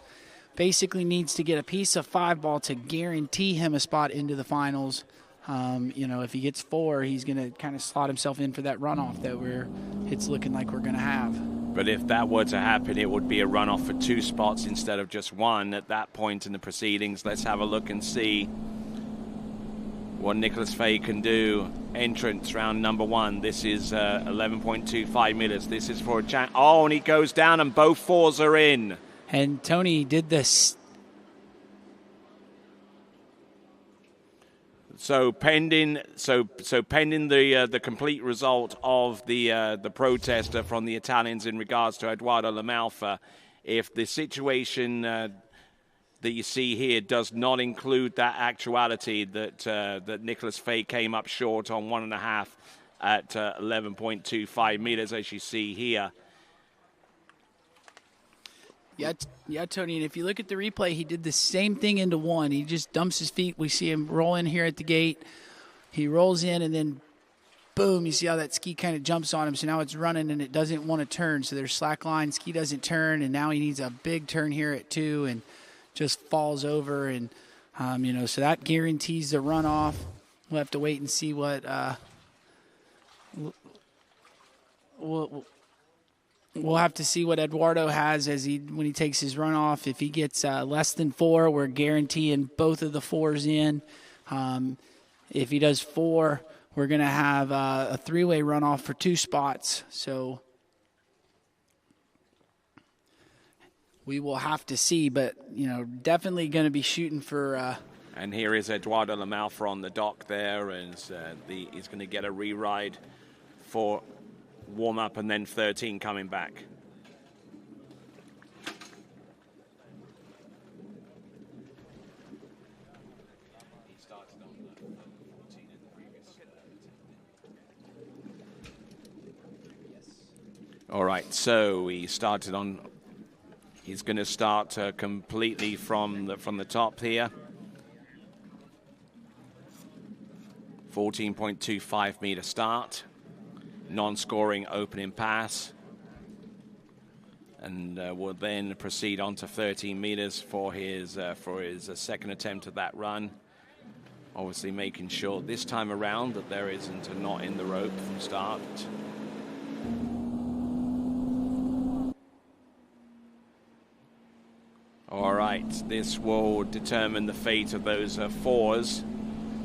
Basically needs to get a piece of 5 ball to guarantee him a spot into the finals. If he gets 4, he's going to kind of slot himself in for that runoff that it's looking like we're going to have. But if that were to happen, it would be a runoff for 2 spots instead of just 1 at that point in the proceedings. Let's have a look and see what Nicholas Fay can do. Entrance round number 1. This is 11.25 meters. This is for a chance. Oh, and he goes down and both 4s are in. And Tony did this. So pending the complete result of the protester from the Italians in regards to Edoardo Lamalfa, if the situation that you see here does not include that actuality that Nicholas Fay came up short on 1.5 at 11.25 meters, as you see here. Yeah, Tony, and if you look at the replay, he did the same thing into 1. He just dumps his feet. We see him roll in here at the gate. He rolls in, and then, boom, you see how that ski kind of jumps on him. So now it's running, and it doesn't want to turn. So there's slack line. Ski doesn't turn, and now he needs a big turn here at 2 and just falls over. And, so that guarantees the runoff. We'll have to wait and see what We'll have to see what Eduardo has when he takes his runoff. If he gets less than 4, we're guaranteeing both of the 4s in. If he does 4, we're going to have a 3-way runoff for 2 spots. So we will have to see, but definitely going to be shooting for. And here is Edoardo Lamalfa on the dock there, and he's going to get a re-ride for warm-up, and then 13 coming back. All right, so he's going to start completely from the top here. 14.25 meter start. Non-scoring opening pass, and will then proceed on to 13 meters for his second attempt at that run. Obviously making sure this time around that there isn't a knot in the rope from start. All right, this will determine the fate of those 4s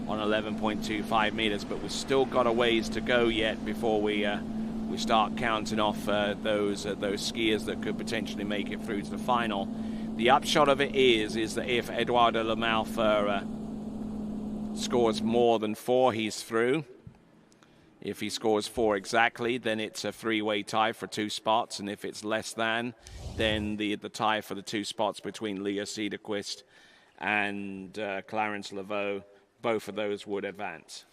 on 11.25 meters, but we've still got a ways to go yet before we we start counting off those skiers that could potentially make it through to the final. The upshot of it is that if Eduardo Lamalfa scores more than 4, he's through. If he scores 4 exactly, then it's a 3-way tie for 2 spots, and if it's less than, then the tie for the 2 spots between Leo Cederquist and Clarence Laveau, both of those would advance.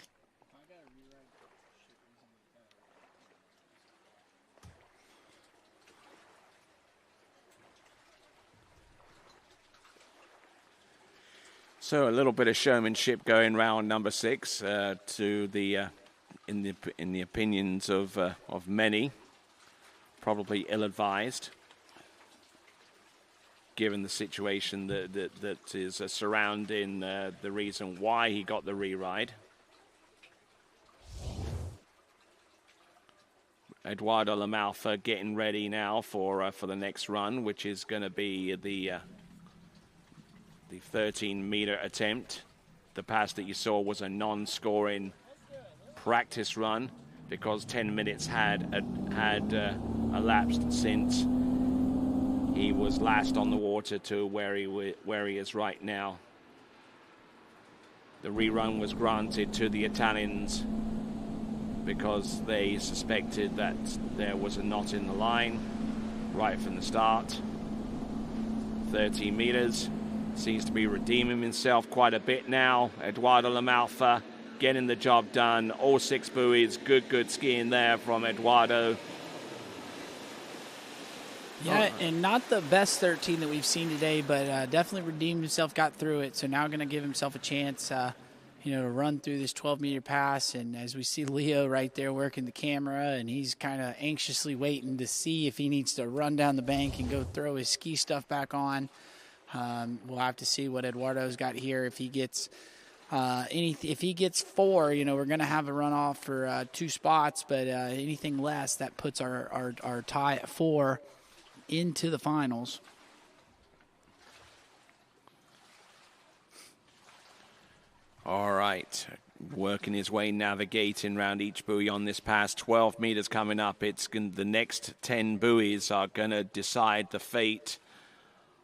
So a little bit of showmanship going round number 6 to the in the opinions of many, probably ill-advised, given the situation that is surrounding the reason why he got the re-ride. Eduardo Lamalfa getting ready now for the next run, which is going to be the 13-meter attempt. The pass that you saw was a non-scoring practice run because 10 minutes had elapsed since he was last on the water to where he is right now. The rerun was granted to the Italians because they suspected that there was a knot in the line right from the start. 13 meters. Seems to be redeeming himself quite a bit now. Eduardo Lamalfa getting the job done. All 6 buoys. Good skiing there from Eduardo. Yeah, and not the best 13 that we've seen today, but definitely redeemed himself, got through it. So now going to give himself a chance, to run through this 12-meter pass. And as we see Leo right there working the camera, and he's kind of anxiously waiting to see if he needs to run down the bank and go throw his ski stuff back on. We'll have to see what Eduardo's got here. If he gets if he gets 4, we're going to have a runoff for 2 spots. But anything less, that puts our tie at 4 into the finals. All right, working his way, navigating around each buoy on this pass. 12 meters coming up. The next 10 buoys are going to decide the fate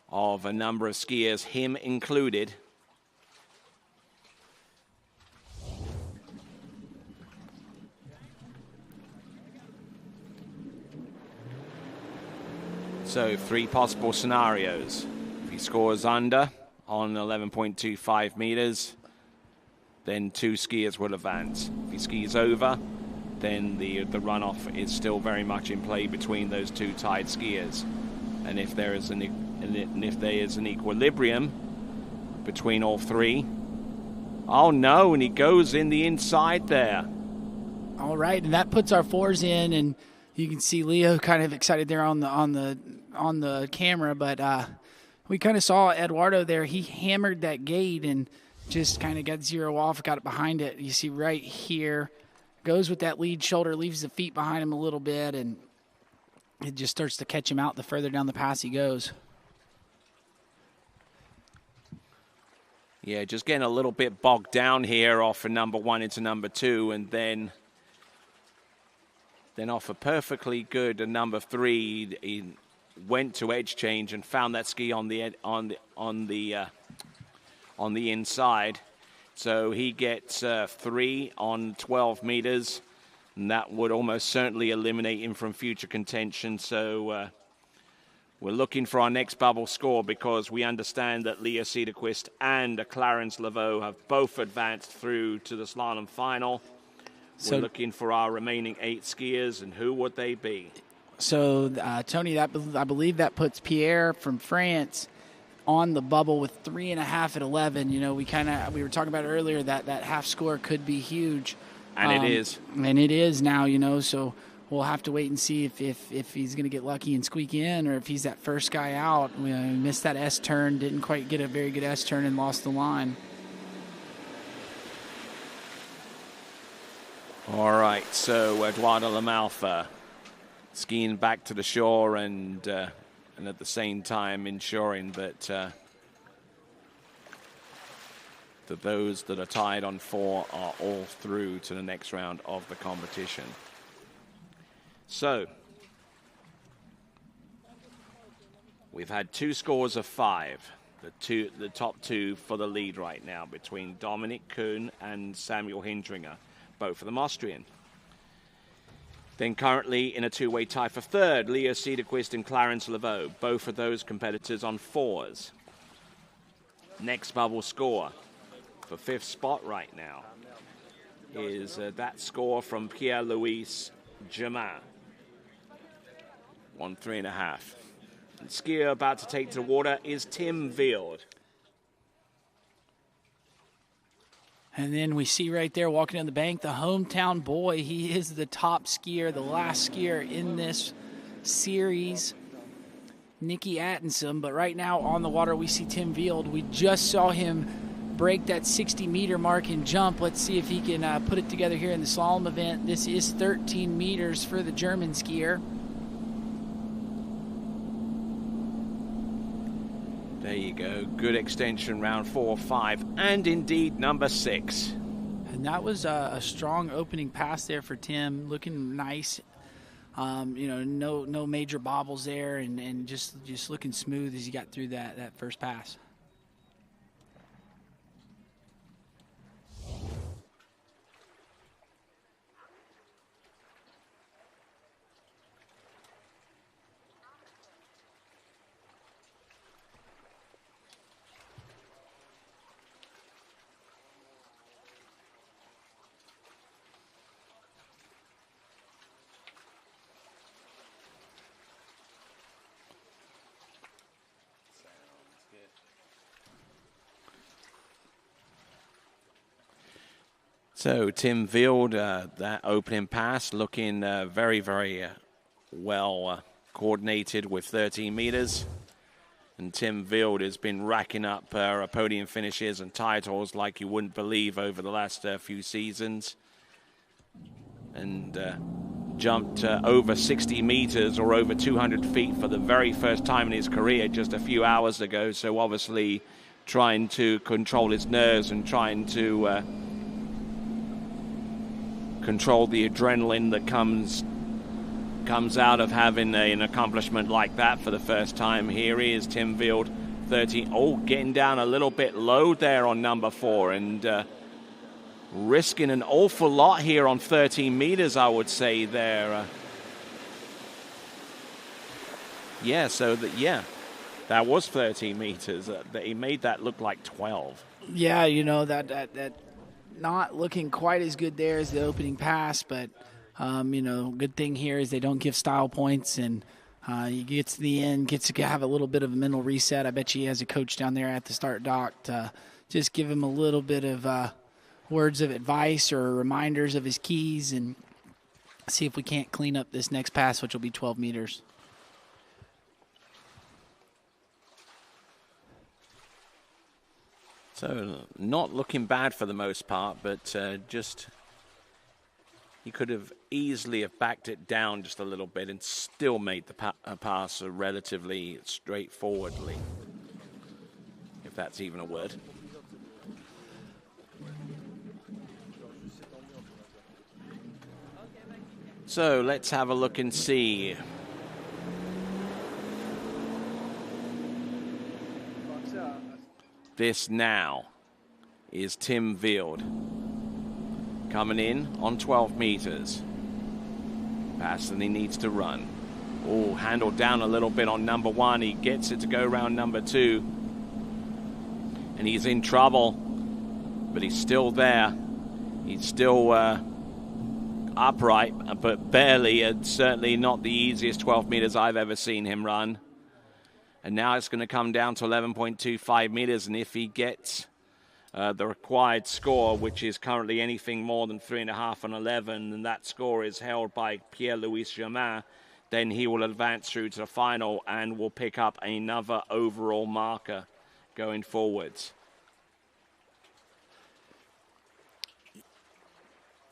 of a number of skiers, him included. So 3 possible scenarios. If he scores under on 11.25 meters, then 2 skiers will advance. If he skis over, then the runoff is still very much in play between those 2 tied skiers. And if there is an equilibrium between all 3, oh no, and he goes in the inside there. All right, and that puts our 4s in, and you can see Leo kind of excited there on the camera, but we kind of saw Eduardo there. He hammered that gate and just kind of got 0 off, got it behind it. You see right here, goes with that lead shoulder, leaves the feet behind him a little bit, and it just starts to catch him out the further down the pass he goes. Yeah, just getting a little bit bogged down here off of number 1 into number 2, and then off a perfectly good number 3, he went to edge change and found that ski on the inside. So he gets 3 on 12 meters, and that would almost certainly eliminate him from future contention. So we're looking for our next bubble score because we understand that Leo Cederquist and Clarence Laveau have both advanced through to the slalom final. We're looking for our remaining 8 skiers, and who would they be? So, Tony, I believe that puts Pierre from France on the bubble with 3.5 at 11. We were talking about earlier that half score could be huge. And it is. And it is now, so we'll have to wait and see if he's going to get lucky and squeak in, or if he's that first guy out. We missed that S-turn, didn't quite get a very good S-turn and lost the line. All right, so Eduardo Lamalfa skiing back to the shore and at the same time ensuring that that those that are tied on 4 are all through to the next round of the competition. So, we've had 2 scores of 5. The top 2 for the lead right now between Dominic Kuhn and Samuel Hindringer, both of them Austrian. Then currently in a 2-way tie for 3rd, Leo Cederquist and Clarence Laveau, both of those competitors on 4s. Next bubble score for 5th spot right now is that score from Pierre-Louis Germain, 1.3.5. And skier about to take to the water is Tim Wild. And then we see right there walking down the bank, the hometown boy. He is the top skier, the last skier in this series, Nicky Atkinson. But right now on the water, we see Tim Wild. We just saw him break that 60-meter mark and jump. Let's see if he can put it together here in the slalom event. This is 13 meters for the German skier. There you go. Good extension, round 4, 5, and indeed number 6. And that was a strong opening pass there for Tim, looking nice. No major bobbles there, and just looking smooth as he got through that first pass. So Tim Wild, that opening pass looking very, very well coordinated with 13 meters. And Tim Wild has been racking up podium finishes and titles like you wouldn't believe over the last few seasons. And jumped over 60 meters or over 200 feet for the very first time in his career just a few hours ago. So obviously trying to control his nerves and trying to control the adrenaline that comes out of having an accomplishment like that for the first time. Here he is, Tim Wild, 13. Oh, getting down a little bit low there on number 4 and risking an awful lot here on 13 meters, I would say there. That was 13 meters. He made that look like 12. Yeah, that not looking quite as good there as the opening pass, but good thing here is they don't give style points, and he gets to the end, gets to have a little bit of a mental reset. I bet you he has a coach down there at the start dock to just give him a little bit of words of advice or reminders of his keys, and see if we can't clean up this next pass, which will be 12 meters. So not looking bad for the most part, but just he could have easily have backed it down just a little bit and still made the pass relatively straightforwardly, if that's even a word. So let's have a look and see. This now is Tim Wild coming in on 12 meters. Faster than he needs to run. Oh, handled down a little bit on number 1. He gets it to go around number 2. And he's in trouble, but he's still there. He's still upright, but barely, and certainly not the easiest 12 meters I've ever seen him run. And now it's going to come down to 11.25 meters, and if he gets the required score, which is currently anything more than 3.5 and 11, and that score is held by Pierre-Louis Germain, then he will advance through to the final and will pick up another overall marker going forwards.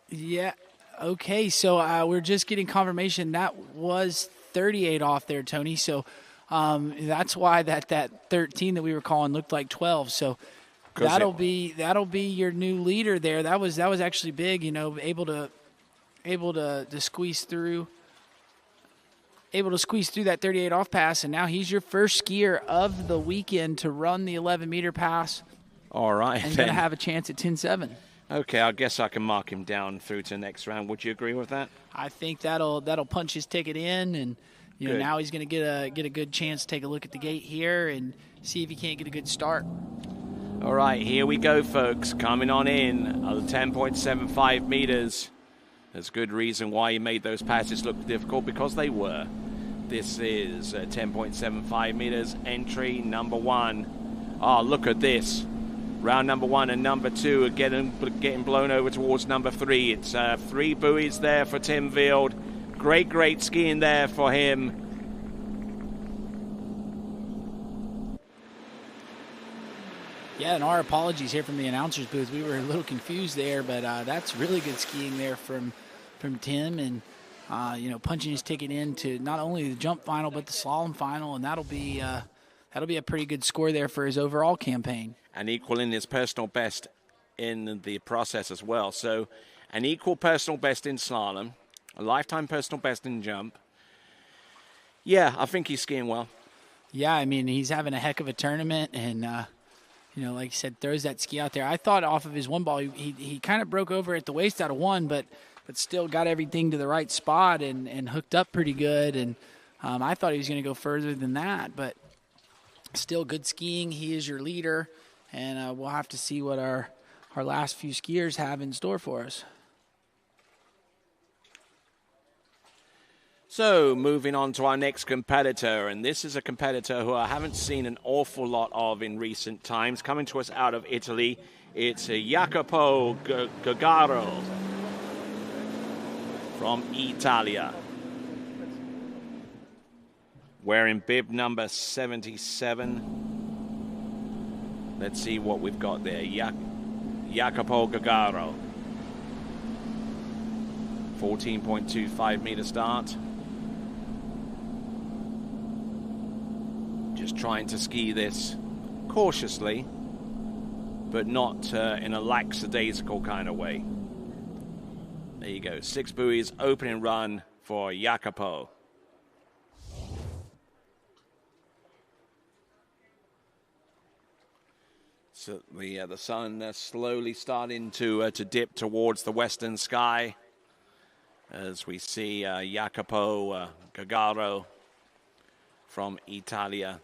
Yeah, okay, so we're just getting confirmation that was 38 off there, Tony, so that's why that 13 that we were calling looked like 12. So that'll be your new leader there. That was actually big, able to squeeze through able to squeeze through that 38 off pass, and now he's your first skier of the weekend to run the 11-meter pass. All right, and going to have a chance at 10.7. Okay, I guess I can mark him down through to the next round. Would you agree with that? I think that'll punch his ticket in, and now he's going to get a good chance to take a look at the gate here and see if he can't get a good start. All right, here we go, folks. Coming on in, 10.75 meters. There's good reason why he made those passes look difficult, because they were. This is 10.75 meters, entry number 1. Oh, look at this. Round number 1 and number 2 are getting blown over towards number 3. It's 3 buoys there for Tim Field. Great skiing there for him. Yeah, and our apologies here from the announcer's booth. We were a little confused there, but that's really good skiing there from Tim, and punching his ticket into not only the jump final but the slalom final, and that'll be a pretty good score there for his overall campaign. And equaling his personal best in the process as well. So an equal personal best in slalom, a lifetime personal best in jump. Yeah, I think he's skiing well. Yeah, I mean, he's having a heck of a tournament, and like you said, throws that ski out there. I thought off of his one ball, he kind of broke over at the waist out of 1, but still got everything to the right spot and hooked up pretty good. And I thought he was going to go further than that, but still good skiing. He is your leader, and we'll have to see what our last few skiers have in store for us. So moving on to our next competitor, and this is a competitor who I haven't seen an awful lot of in recent times. Coming to us out of Italy, it's Jacopo Gagaro from Italia, wearing bib number 77. Let's see what we've got there. Jacopo Gagaro. 14.25 meter start. Just trying to ski this cautiously, but not in a lackadaisical kind of way. There you go. 6 buoys, opening run for Jacopo. So the sun slowly starting to dip towards the western sky as we see Jacopo Gagaro from Italia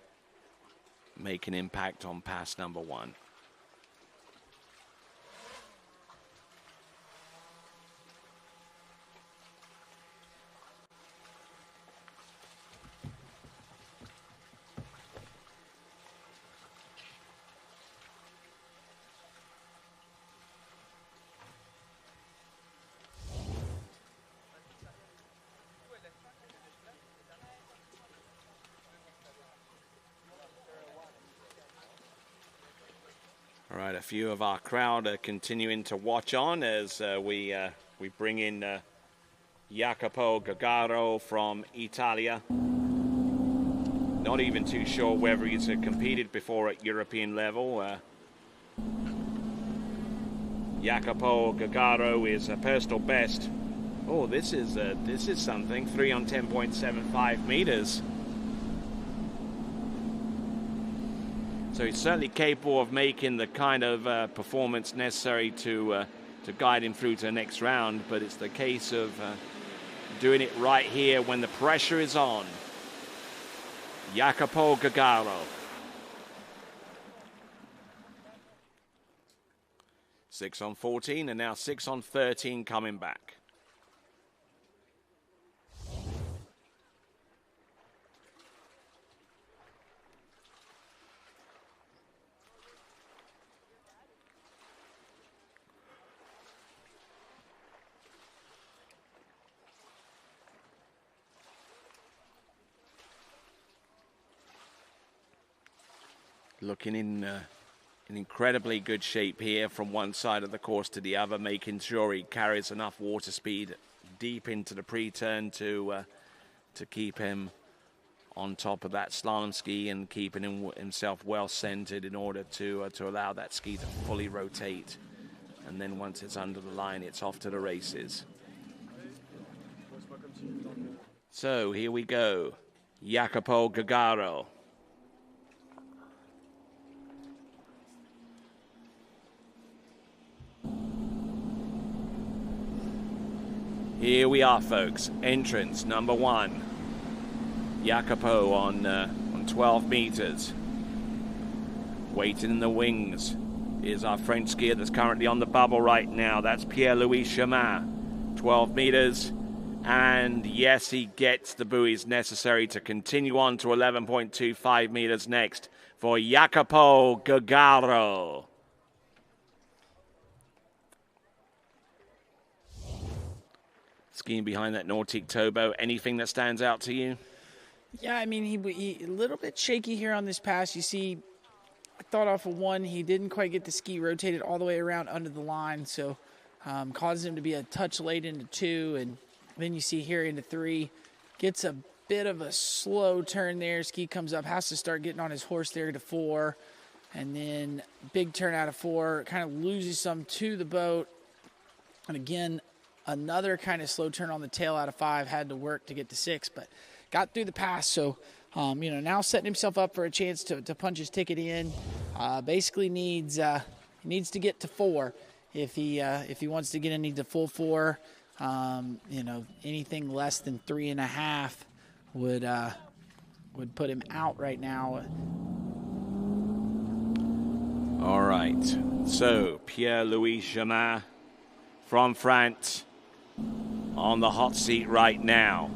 make an impact on pass number 1. All right, a few of our crowd are continuing to watch on as we bring in Jacopo Gagaro from Italia. Not even too sure whether he's competed before at European level. Jacopo Gagaro is a personal best. Oh, this is something. 3 on 10.75 meters. So he's certainly capable of making the kind of performance necessary to guide him through to the next round, but it's the case of doing it right here when the pressure is on. Jacopo Gagaro. 6 on 14 and now 6 on 13 coming back. Looking in incredibly good shape here from one side of the course to the other, making sure he carries enough water speed deep into the pre-turn to keep him on top of that slalom ski and keeping himself well centered in order to allow that ski to fully rotate. And then once it's under the line, it's off to the races. So here we go. Jacopo Gagaro. Here we are, folks. Entrance number 1. Jacopo on 12 meters. Waiting in the wings is our French skier that's currently on the bubble right now. That's Pierre-Louis Chemin. 12 meters. And yes, he gets the buoys necessary to continue on to 11.25 meters next for Jacopo Gagaro. Skiing behind that Nautique Tobo, anything that stands out to you? Yeah, I mean, he a little bit shaky here on this pass. You see, I thought off of 1, he didn't quite get the ski rotated all the way around under the line, so caused him to be a touch late into 2, and then you see here into 3, gets a bit of a slow turn there. Ski comes up, has to start getting on his horse there to 4, and then big turn out of 4, kind of loses some to the boat, and again, another kind of slow turn on the tail out of 5, had to work to get to 6, but got through the pass. So, now setting himself up for a chance to punch his ticket in. Basically needs to get to 4 if he wants to get into full 4. Anything less than 3.5 would put him out right now. All right. So Pierre-Louis Chemin from France on the hot seat right now,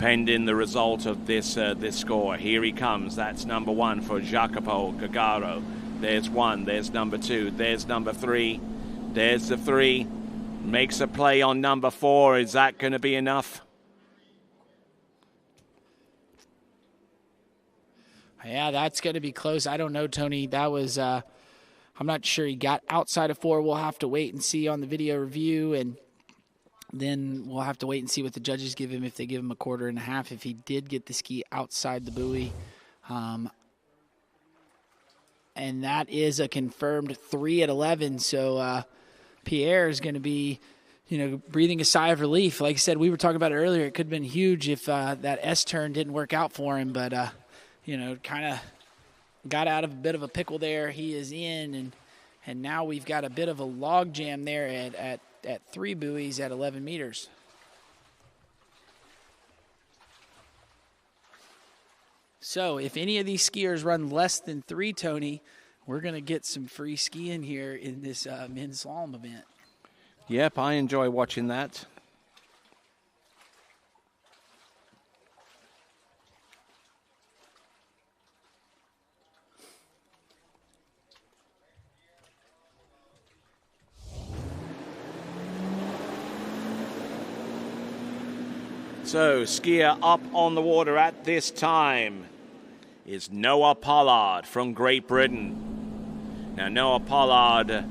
pending the result of this score. Here he comes. That's number 1 for Jacopo Gagaro. There's 1. There's number 2. There's number 3. There's the 3. Makes a play on number 4. Is that going to be enough? Yeah, that's going to be close. I don't know, Tony. That was, I'm not sure he got outside of 4. We'll have to wait and see on the video review, and then we'll have to wait and see what the judges give him, if they give him 1.25, if he did get the ski outside the buoy. And that is a confirmed 3 at 11. So Pierre is going to be, breathing a sigh of relief. Like I said, we were talking about it earlier. It could have been huge if that S turn didn't work out for him, but kind of got out of a bit of a pickle there. He is in, and now we've got a bit of a log jam there at 3 buoys at 11 meters. So if any of these skiers run less than 3, Tony, we're going to get some free skiing here in this men's slalom event. Yep, I enjoy watching that. So, skier up on the water at this time is Noah Pollard from Great Britain. Now, Noah Pollard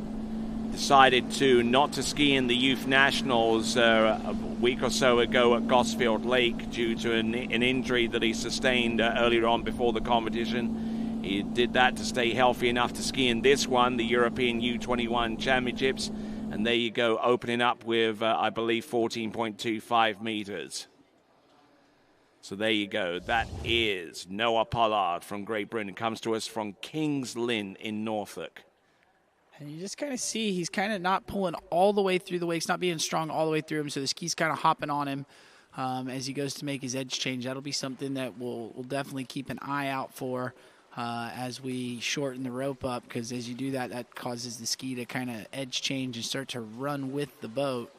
decided not to ski in the Youth Nationals a week or so ago at Gosfield Lake due to an injury that he sustained earlier on before the competition. He did that to stay healthy enough to ski in this one, the European U21 Championships. And there you go, opening up with, I believe, 14.25 meters. So there you go. That is Noah Pollard from Great Britain. Comes to us from Kings Lynn in Norfolk. And you just kind of see he's kind of not pulling all the way through the wakes, not being strong all the way through him. So the ski's kind of hopping on him as he goes to make his edge change. That'll be something that we'll definitely keep an eye out for as we shorten the rope up, because as you do that, that causes the ski to kind of edge change and start to run with the boat.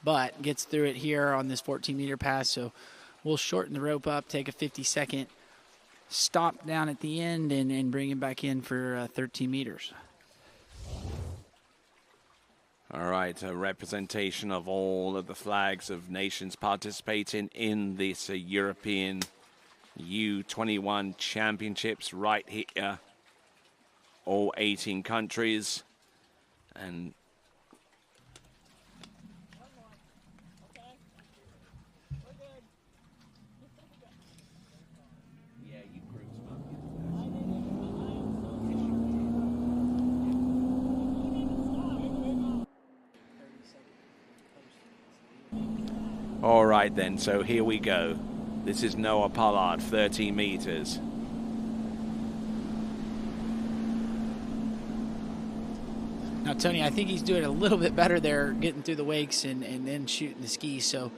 But gets through it here on this 14-meter pass, so we'll shorten the rope up, take a 50-second stop down at the end, and bring him back in for 13 meters. All right, a representation of all of the flags of nations participating in this European U21 Championships right here. All 18 countries. And All right, then. So here we go. This is Noah Pollard, 30 meters. Now, Tony, I think he's doing a little bit better there, getting through the wakes and then shooting the skis. So,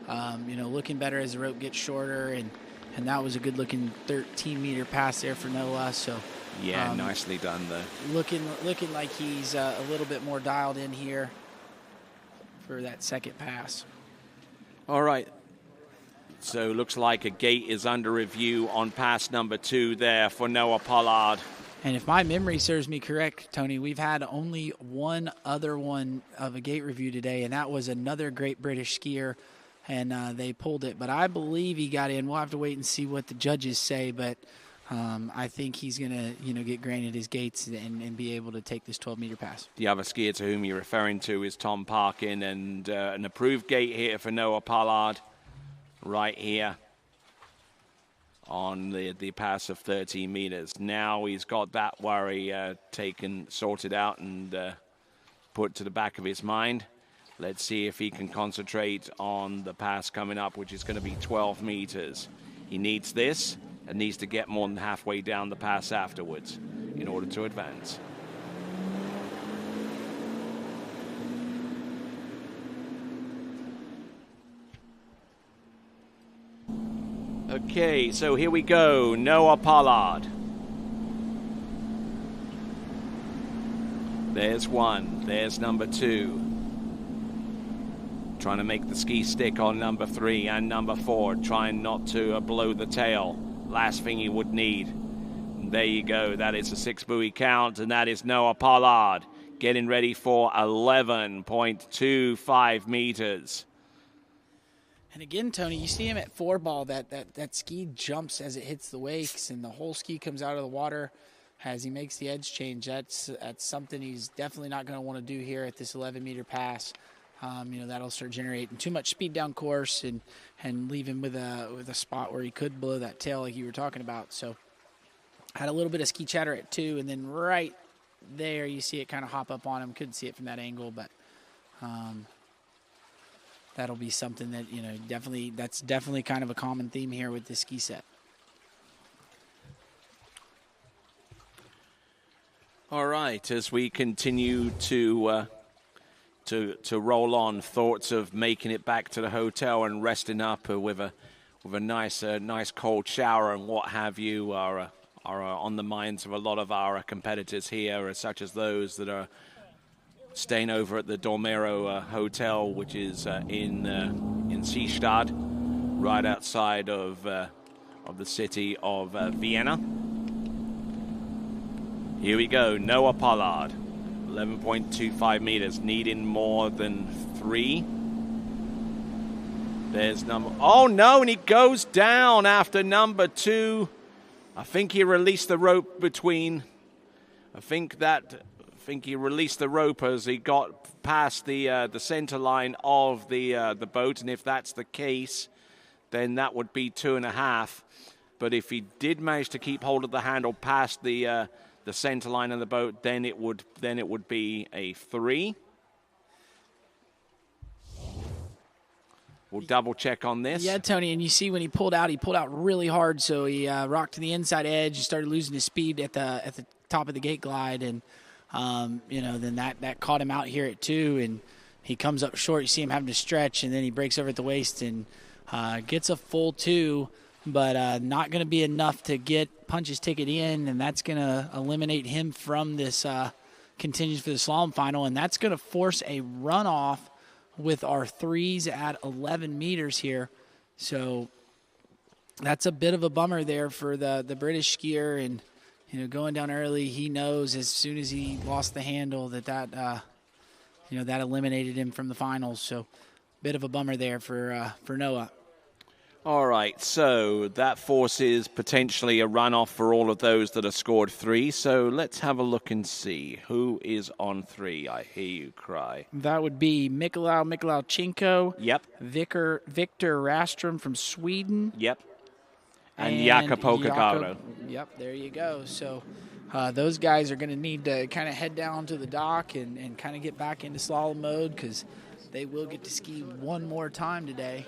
looking better as the rope gets shorter, and that was a good-looking 13-meter pass there for Noah. So, yeah, nicely done there. Looking like he's a little bit more dialed in here for that second pass. All right. So looks like a gate is under review on pass number 2 there for Noah Pollard. And if my memory serves me correct, Tony, we've had only one other one of a gate review today, and that was another great British skier, and they pulled it. But I believe he got in. We'll have to wait and see what the judges say, but I think he's going to, get granted his gates and be able to take this 12-meter pass. The other skier to whom you're referring to is Tom Parkin, and an approved gate here for Noah Pollard right here on the pass of 13 meters. Now he's got that worry sorted out and put to the back of his mind. Let's see if he can concentrate on the pass coming up, which is going to be 12 meters. He needs this and needs to get more than halfway down the pass afterwards in order to advance. Okay, so here we go. Noah Pollard. There's one. There's number 2. Trying to make the ski stick on number 3 and number 4. Trying not to blow the tail. Last thing he would need. And there you go. That is a 6-buoy count, and that is Noah Pollard getting ready for 11.25 meters. And again, Tony, you see him at 4-ball, that ski jumps as it hits the wakes, and the whole ski comes out of the water as he makes the edge change. That's something he's definitely not going to want to do here at this 11-meter pass. That'll start generating too much speed down course and leave him with a spot where he could blow that tail like you were talking about. So had a little bit of ski chatter at 2, and then right there you see it kind of hop up on him. Couldn't see it from that angle, but that'll be something that, that's definitely kind of a common theme here with this ski set. All right, as we continue to roll on, thoughts of making it back to the hotel and resting up with a nice cold shower and what have you are on the minds of a lot of our competitors here, such as those that are staying over at the Dormero Hotel, which is in Seestadt, right outside of the city of Vienna. Here we go, Noah Pollard, 11.25 meters, needing more than 3. There's oh no, and he goes down after number 2. I think he released the rope between, I think he released the rope as he got past the center line of the boat, and if that's the case, then that would be 2.5. But if he did manage to keep hold of the handle past the center line of the boat, then it would be a 3. We'll double check on this. Yeah, Tony, and you see when he pulled out really hard, so he rocked to the inside edge. He started losing his speed at the top of the gate glide, and then that caught him out here at 2, and he comes up short. You see him having to stretch, and then he breaks over at the waist and gets a full 2, but not going to be enough to punch his ticket in, and that's going to eliminate him from this contingent for the slalom final, and that's going to force a runoff with our 3s at 11 meters here. So that's a bit of a bummer there for the British skier, and going down early, he knows as soon as he lost the handle that eliminated him from the finals. So bit of a bummer there for Noah. All right, so that forces potentially a runoff for all of those that have scored 3. So let's have a look and see who is on 3. I hear you cry. That would be Mikolauchenko. Yep. Victor Rastrom from Sweden. Yep. And Jakob Pokagaro. Yep, there you go. So those guys are going to need to kind of head down to the dock and kind of get back into slalom mode, because they will get to ski one more time today.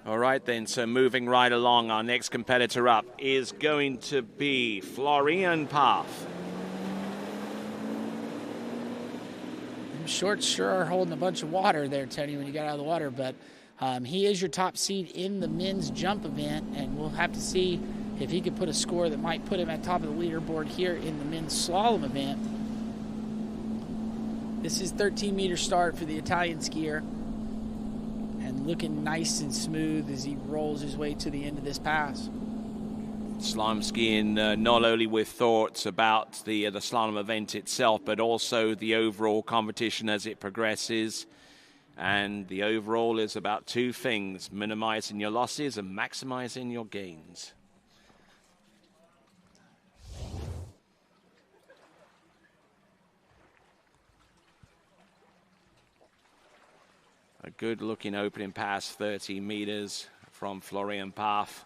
All right, then, so moving right along, our next competitor up is going to be Florian Paff. Shorts sure are holding a bunch of water there, Tony, when you got out of the water, but he is your top seed in the men's jump event, and we'll have to see if he could put a score that might put him at top of the leaderboard here in the men's slalom event. This is 13-meter start for the Italian skier, and looking nice and smooth as he rolls his way to the end of this pass. Slalom skiing not only with thoughts about the slalom event itself, but also the overall competition as it progresses. And the overall is about two things: minimizing your losses and maximizing your gains. A good looking opening pass, 30 meters from Florian Paff,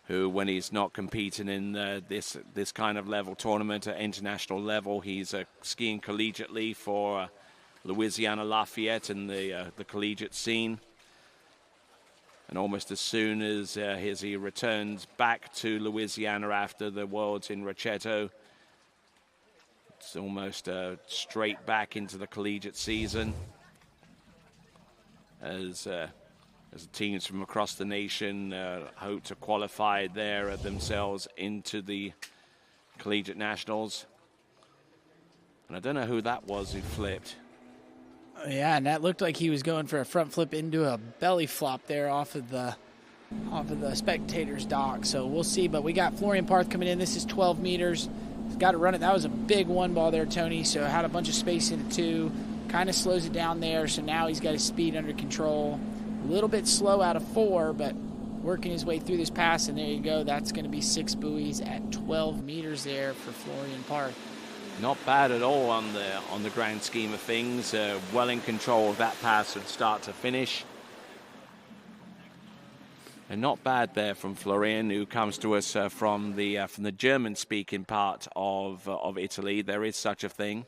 who, when he's not competing in this kind of level tournament at international level, he's skiing collegiately for Louisiana Lafayette and the collegiate scene. And almost as soon as he returns back to Louisiana after the Worlds in Recetto, it's almost straight back into the collegiate season as teams from across the nation hope to qualify themselves into the collegiate nationals. And I don't know who that was who flipped. Yeah, and that looked like he was going for a front flip into a belly flop there off of the spectator's dock. So we'll see. But we got Florian Paff coming in. This is 12 meters. He's got to run it. That was a big one ball there, Tony. So had a bunch of space in the two. Kind of slows it down there. So now he's got his speed under control. A little bit slow out of 4, but working his way through this pass. And there you go. That's going to be 6 buoys at 12 meters there for Florian Paff. Not bad at all on the grand scheme of things. Well in control of that pass from start to finish. And not bad there from Florian, who comes to us from the German-speaking part of Italy. There is such a thing.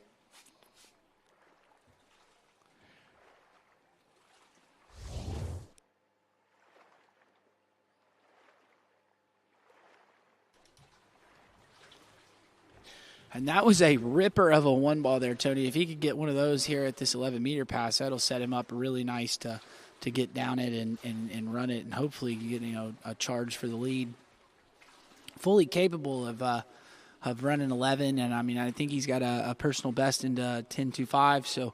And that was a ripper of a one ball there, Tony. If he could get one of those here at this 11-meter pass, that'll set him up really nice to get down it and run it, and hopefully get a charge for the lead. Fully capable of running 11, and I mean I think he's got a personal best into 10.25. So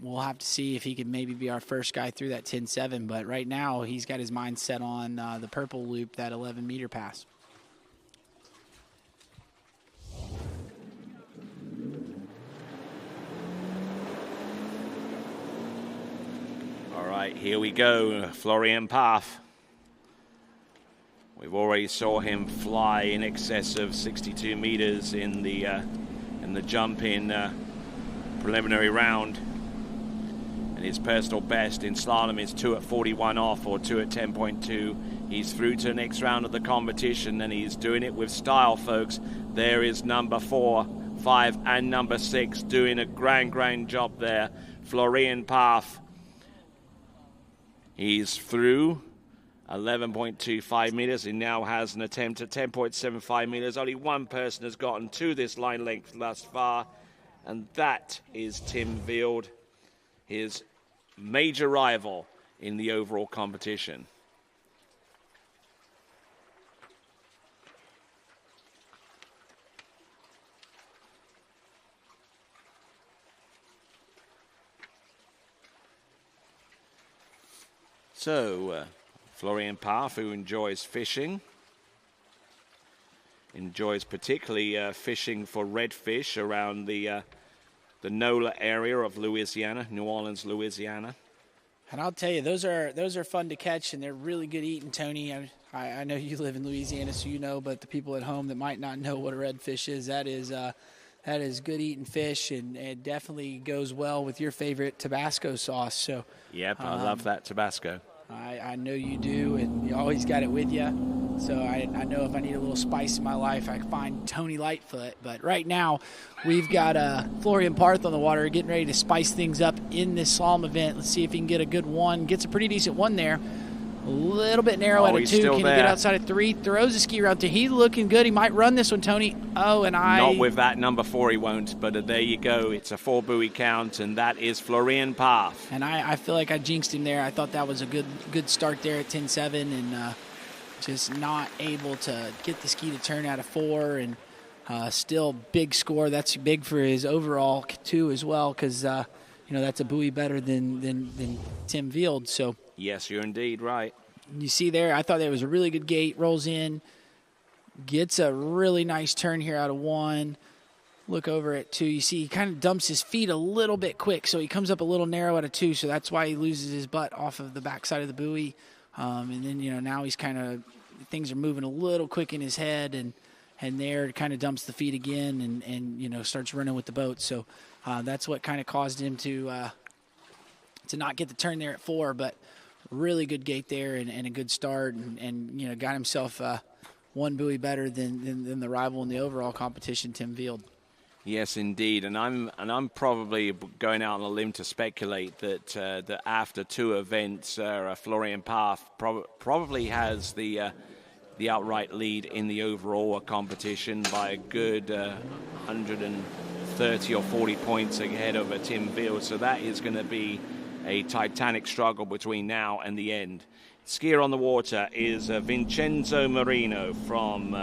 we'll have to see if he can maybe be our first guy through that 10.7. But right now he's got his mind set on the purple loop, that 11-meter pass. All right, here we go, Florian Paff. We've already saw him fly in excess of 62 meters in the jump in preliminary round. And his personal best in slalom is 2 at 41 off, or 2 at 10.2. He's through to the next round of the competition, and he's doing it with style, folks. There is number 4, 5, and number 6 doing a grand job there. Florian Paff. He's through 11.25 meters. He now has an attempt at 10.75 meters. Only one person has gotten to this line length thus far, and that is Tim Wield, his major rival in the overall competition. So, Florian Paff, who enjoys fishing, enjoys particularly fishing for redfish around the NOLA area of Louisiana, New Orleans, Louisiana. And I'll tell you, those are fun to catch, and they're really good eating, Tony. I know you live in Louisiana, so you know, but the people at home that might not know what a redfish is, that is good eating fish, and it definitely goes well with your favorite Tabasco sauce. So, yep, I love that Tabasco. I know you do, and you always got it with you. So I know if I need a little spice in my life, I can find Tony Lightfoot. But right now, we've got Florian Parth on the water, getting ready to spice things up in this slalom event. Let's see if he can get a good one. Gets a pretty decent one there. A little bit narrow at a 2. Can he get outside at 3? Throws a ski around 2. He's looking good. He might run this one, Tony. Oh, and Not with that number 4, he won't. But there you go. It's a 4-buoy count, and that is Florian Parth. And I feel like I jinxed him there. I thought that was a good start there at 10.7, and just not able to get the ski to turn out of 4. And still big score. That's big for his overall, too, as well, because, that's a buoy better than Tim Field. So. Yes, you're indeed right. You see there, I thought that was a really good gate. Rolls in, gets a really nice turn here out of 1. Look over at 2. You see he kind of dumps his feet a little bit quick, so he comes up a little narrow at a 2, so that's why he loses his butt off of the backside of the buoy. And then, now he's kind of, things are moving a little quick in his head, and there kind of dumps the feet again and starts running with the boat. So that's what kind of caused him to not get the turn there at 4, but really good gate there and a good start and got himself one buoy better than the rival in the overall competition, Tim Field. Yes, indeed, and I'm probably going out on a limb to speculate that after 2 events, Florian Parth probably has the outright lead in the overall competition by a good 130 or 40 points ahead of Tim Field. So that is going to be a titanic struggle between now and the end. Skier on the water is Vincenzo Marino from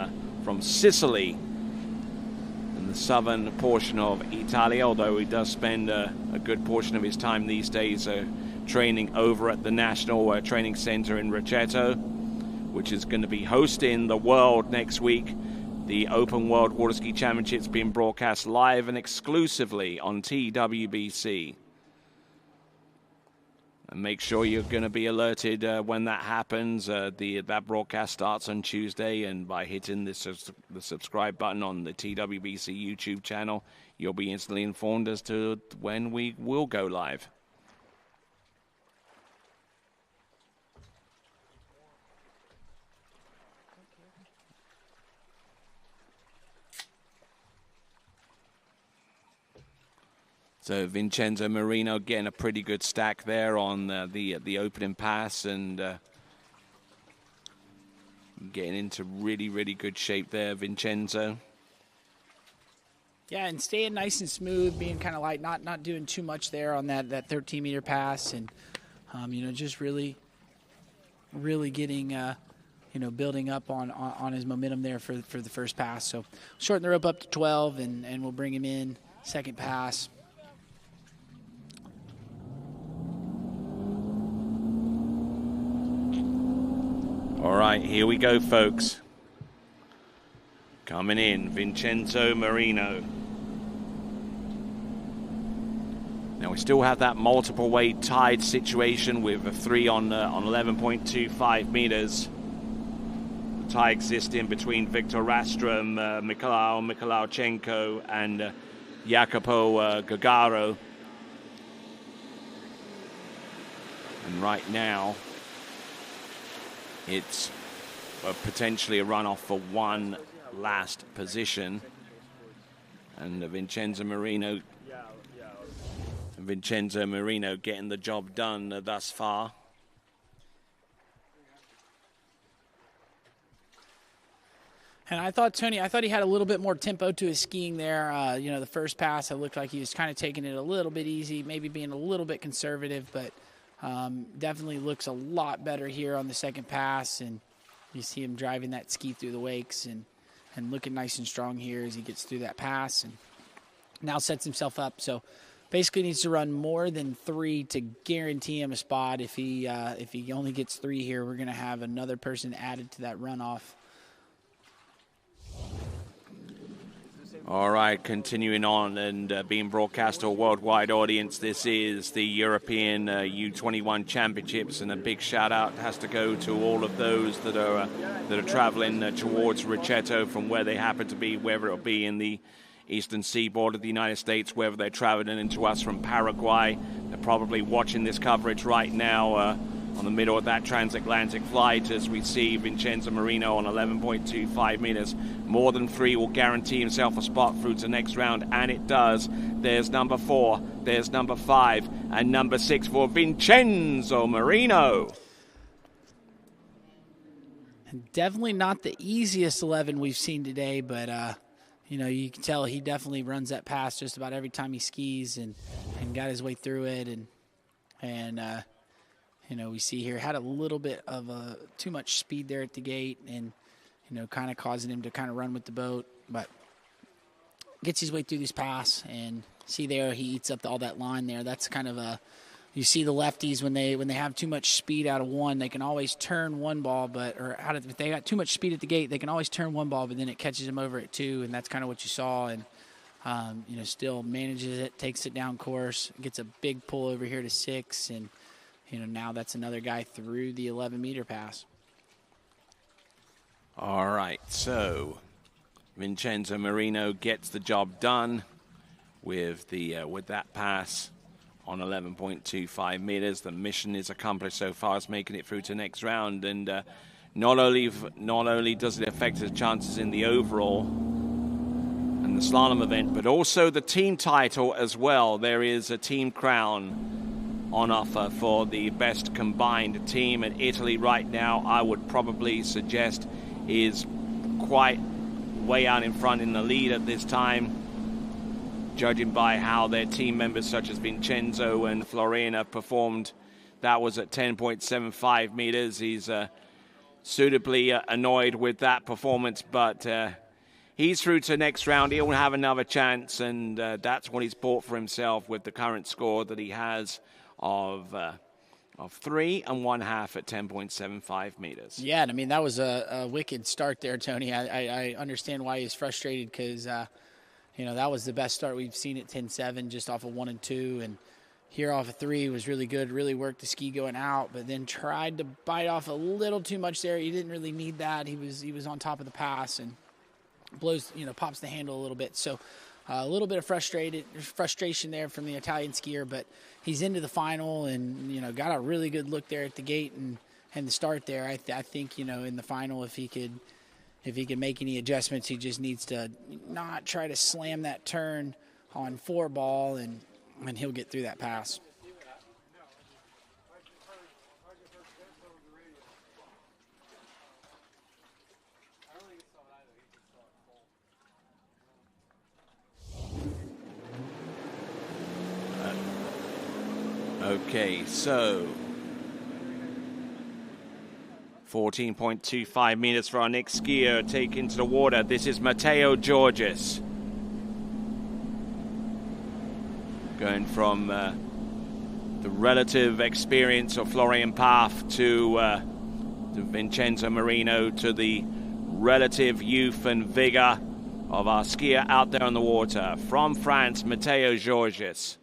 Sicily, in the southern portion of Italy, although he does spend a good portion of his time these days training over at the National Training Center in Rocchetto, which is going to be hosting the World next week. The Open World Water Ski Championships being broadcast live and exclusively on TWBC. And make sure you're going to be alerted when that happens. That broadcast starts on Tuesday, and by hitting the subscribe button on the TWBC YouTube channel, you'll be instantly informed as to when we will go live. So Vincenzo Marino getting a pretty good stack there on the opening pass and getting into really, really good shape there, Vincenzo. Yeah, and staying nice and smooth, being kind of light, not doing too much there on that 13-meter pass, and just really getting building up on his momentum there for the first pass. So shorten the rope up to 12, and we'll bring him in second pass. All right, here we go, folks. Coming in, Vincenzo Marino. Now we still have that multiple weight tide situation with a 3 on 11.25 meters. The tie existing between Viktor Rastrom, Mikhail Mikhailchenko, and Jacopo Gagaro. And right now, it's potentially a runoff for one last position. And Vincenzo Marino getting the job done thus far. And I thought, Tony, he had a little bit more tempo to his skiing there. The first pass, it looked like he was kind of taking it a little bit easy, maybe being a little bit conservative, but definitely looks a lot better here on the second pass. And you see him driving that ski through the wakes and looking nice and strong here as he gets through that pass and now sets himself up. So basically needs to run more than 3 to guarantee him a spot. If he only gets 3 here, we're going to have another person added to that runoff. All right, continuing on and being broadcast to a worldwide audience, this is the European U21 Championships, and a big shout out has to go to all of those that are traveling towards Rocchetto from where they happen to be, whether it be in the eastern seaboard of the United States, whether they're traveling into us from Paraguay. They're probably watching this coverage right now on the middle of that transatlantic flight as we see Vincenzo Marino on 11.25 meters. More than 3 will guarantee himself a spot through to the next round, and it does. There's number 4, there's number 5, and number 6 for Vincenzo Marino. Definitely not the easiest 11 we've seen today, but you know, you can tell he definitely runs that pass just about every time he skis, and got his way through it, and you know, we see here had a little bit of too much speed there at the gate, and you know, kind of causing him to kind of run with the boat, but gets his way through this pass, and see there he eats up all that line there. That's kind of a, you see the lefties when they have too much speed out of one, they can always turn one ball, if they got too much speed at the gate, they can always turn one ball, but then it catches them over at 2, and that's kind of what you saw. And you know, still manages it, takes it down course, gets a big pull over here to 6, and you know, now that's another guy through the 11-meter pass. All right, so Vincenzo Marino gets the job done with that pass on 11.25 meters. The mission is accomplished so far as making it through to the next round, and not only does it affect his chances in the overall and the slalom event, but also the team title as well. There is a team crown on offer for the best combined team, and Italy right now, I would probably suggest, is quite way out in front in the lead at this time, judging by how their team members such as Vincenzo and Florian have performed. That was at 10.75 meters. He's suitably annoyed with that performance, but he's through to next round. He'll have another chance, and that's what he's bought for himself with the current score that he has of 3 1/2 at 10.75 meters. Yeah, and I mean, that was a wicked start there, Tony. I understand why he's frustrated, because you know, that was the best start we've seen at 10.7, just off of 1 and 2, and here off of 3 was really good, really worked the ski going out, but then tried to bite off a little too much there. He didn't really need that. He was on top of the pass and blows, you know, pops the handle a little bit. So a little bit of frustration there from the Italian skier, but he's into the final, and you know, got a really good look there at the gate and the start there. I think, you know, in the final, if he could make any adjustments, he just needs to not try to slam that turn on 4 ball, and he'll get through that pass. Okay, so 14.25 meters for our next skier taken to the water. This is Matteo Georgis. Going from the relative experience of Florian Pfaff to Vincenzo Marino, to the relative youth and vigor of our skier out there on the water. From France, Matteo Georgis.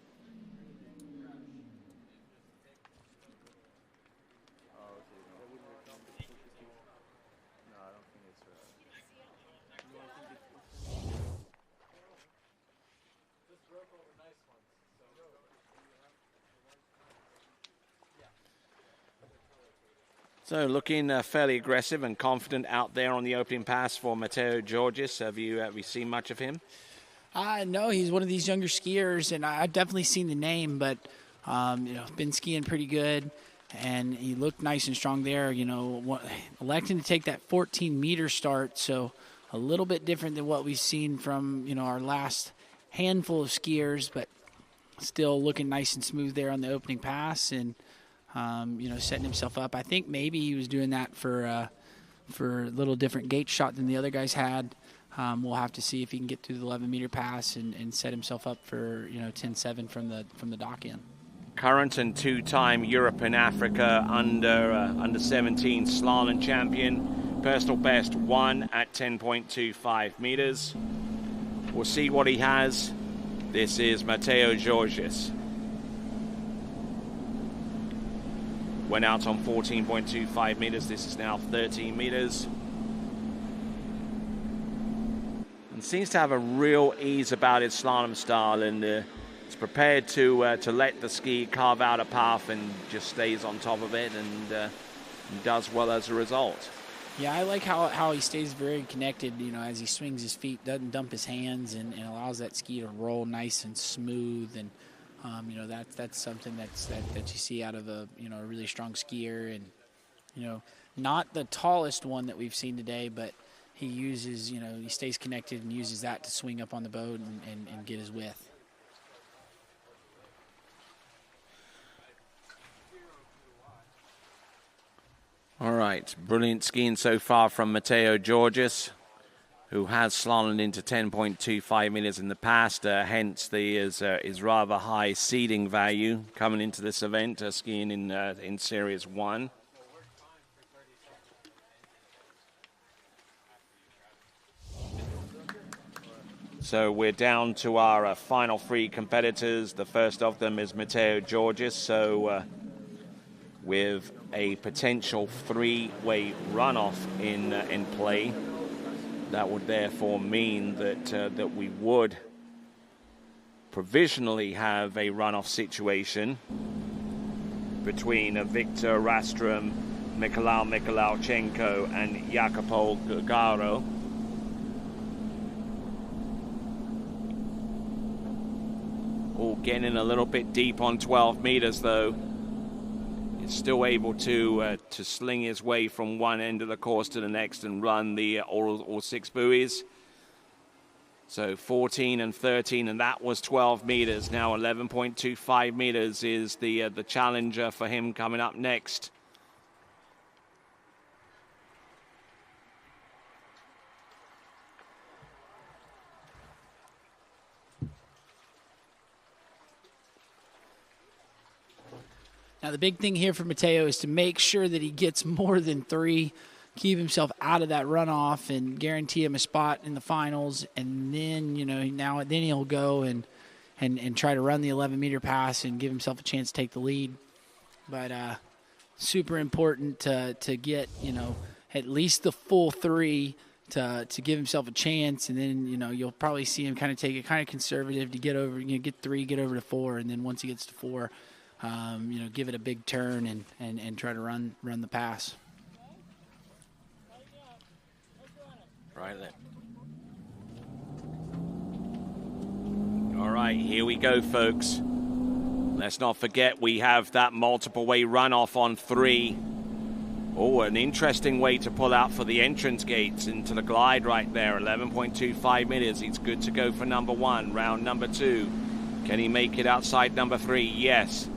So looking fairly aggressive and confident out there on the opening pass for Matteo Georgis. Have you seen much of him? No, he's one of these younger skiers, and I've definitely seen the name, but you know, been skiing pretty good, and he looked nice and strong there. You know, electing to take that 14-meter start, so a little bit different than what we've seen from, you know, our last handful of skiers, but still looking nice and smooth there on the opening pass, and you know, setting himself up. I think maybe he was doing that for a little different gate shot than the other guys had. We'll have to see if he can get through the 11-meter pass and set himself up for, you know, 10.7 from the dock in. Current and 2-time Europe and Africa under 17 slalom champion. Personal best 1 at 10.25 meters. We'll see what he has. This is Matteo Georgis. Went out on 14.25 meters. This is now 13 meters. And seems to have a real ease about his slalom style, and He's prepared to let the ski carve out a path and just stays on top of it and does well as a result. Yeah, I like how he stays very connected, as he swings his feet, doesn't dump his hands, and allows that ski to roll nice and smooth. And, that's something that you see out of a really strong skier. And, not the tallest one that we've seen today, but he uses, he stays connected and uses that to swing up on the boat and get his width. All right, brilliant skiing so far from Mateo Georges, who has slalomed into 10.25 meters in the past, hence his rather high seeding value coming into this event, skiing in Series 1. So we're down to our final three competitors. The first of them is Mateo Georges. So with a potential three-way runoff in play, that would therefore mean that we would provisionally have a runoff situation between Victor Rastrom, Mikolaj Mikolajchenko, and Jacopo Garo. Oh, getting in a little bit deep on 12 meters though. He's still able to sling his way from one end of the course to the next and run the all six buoys. So 14 and 13, and that was 12 meters. Now 11.25 meters is the challenger for him coming up next. Now, the big thing here for Mateo is to make sure that he gets more than three, keep himself out of that runoff, and guarantee him a spot in the finals. And then, then he'll go and try to run the 11-meter pass and give himself a chance to take the lead. But super important to get, at least the full three to give himself a chance. And then, you'll probably see him kind of take it kind of conservative to get over, get three, get over to four. And then once he gets to four, give it a big turn and try to run the pass. Right there. All right, here we go, folks. Let's not forget we have that multiple-way runoff on three. Oh, an interesting way to pull out for the entrance gates into the glide right there. 11.25 meters. He's good to go for number one. Round number two. Can he make it outside number three? Yes.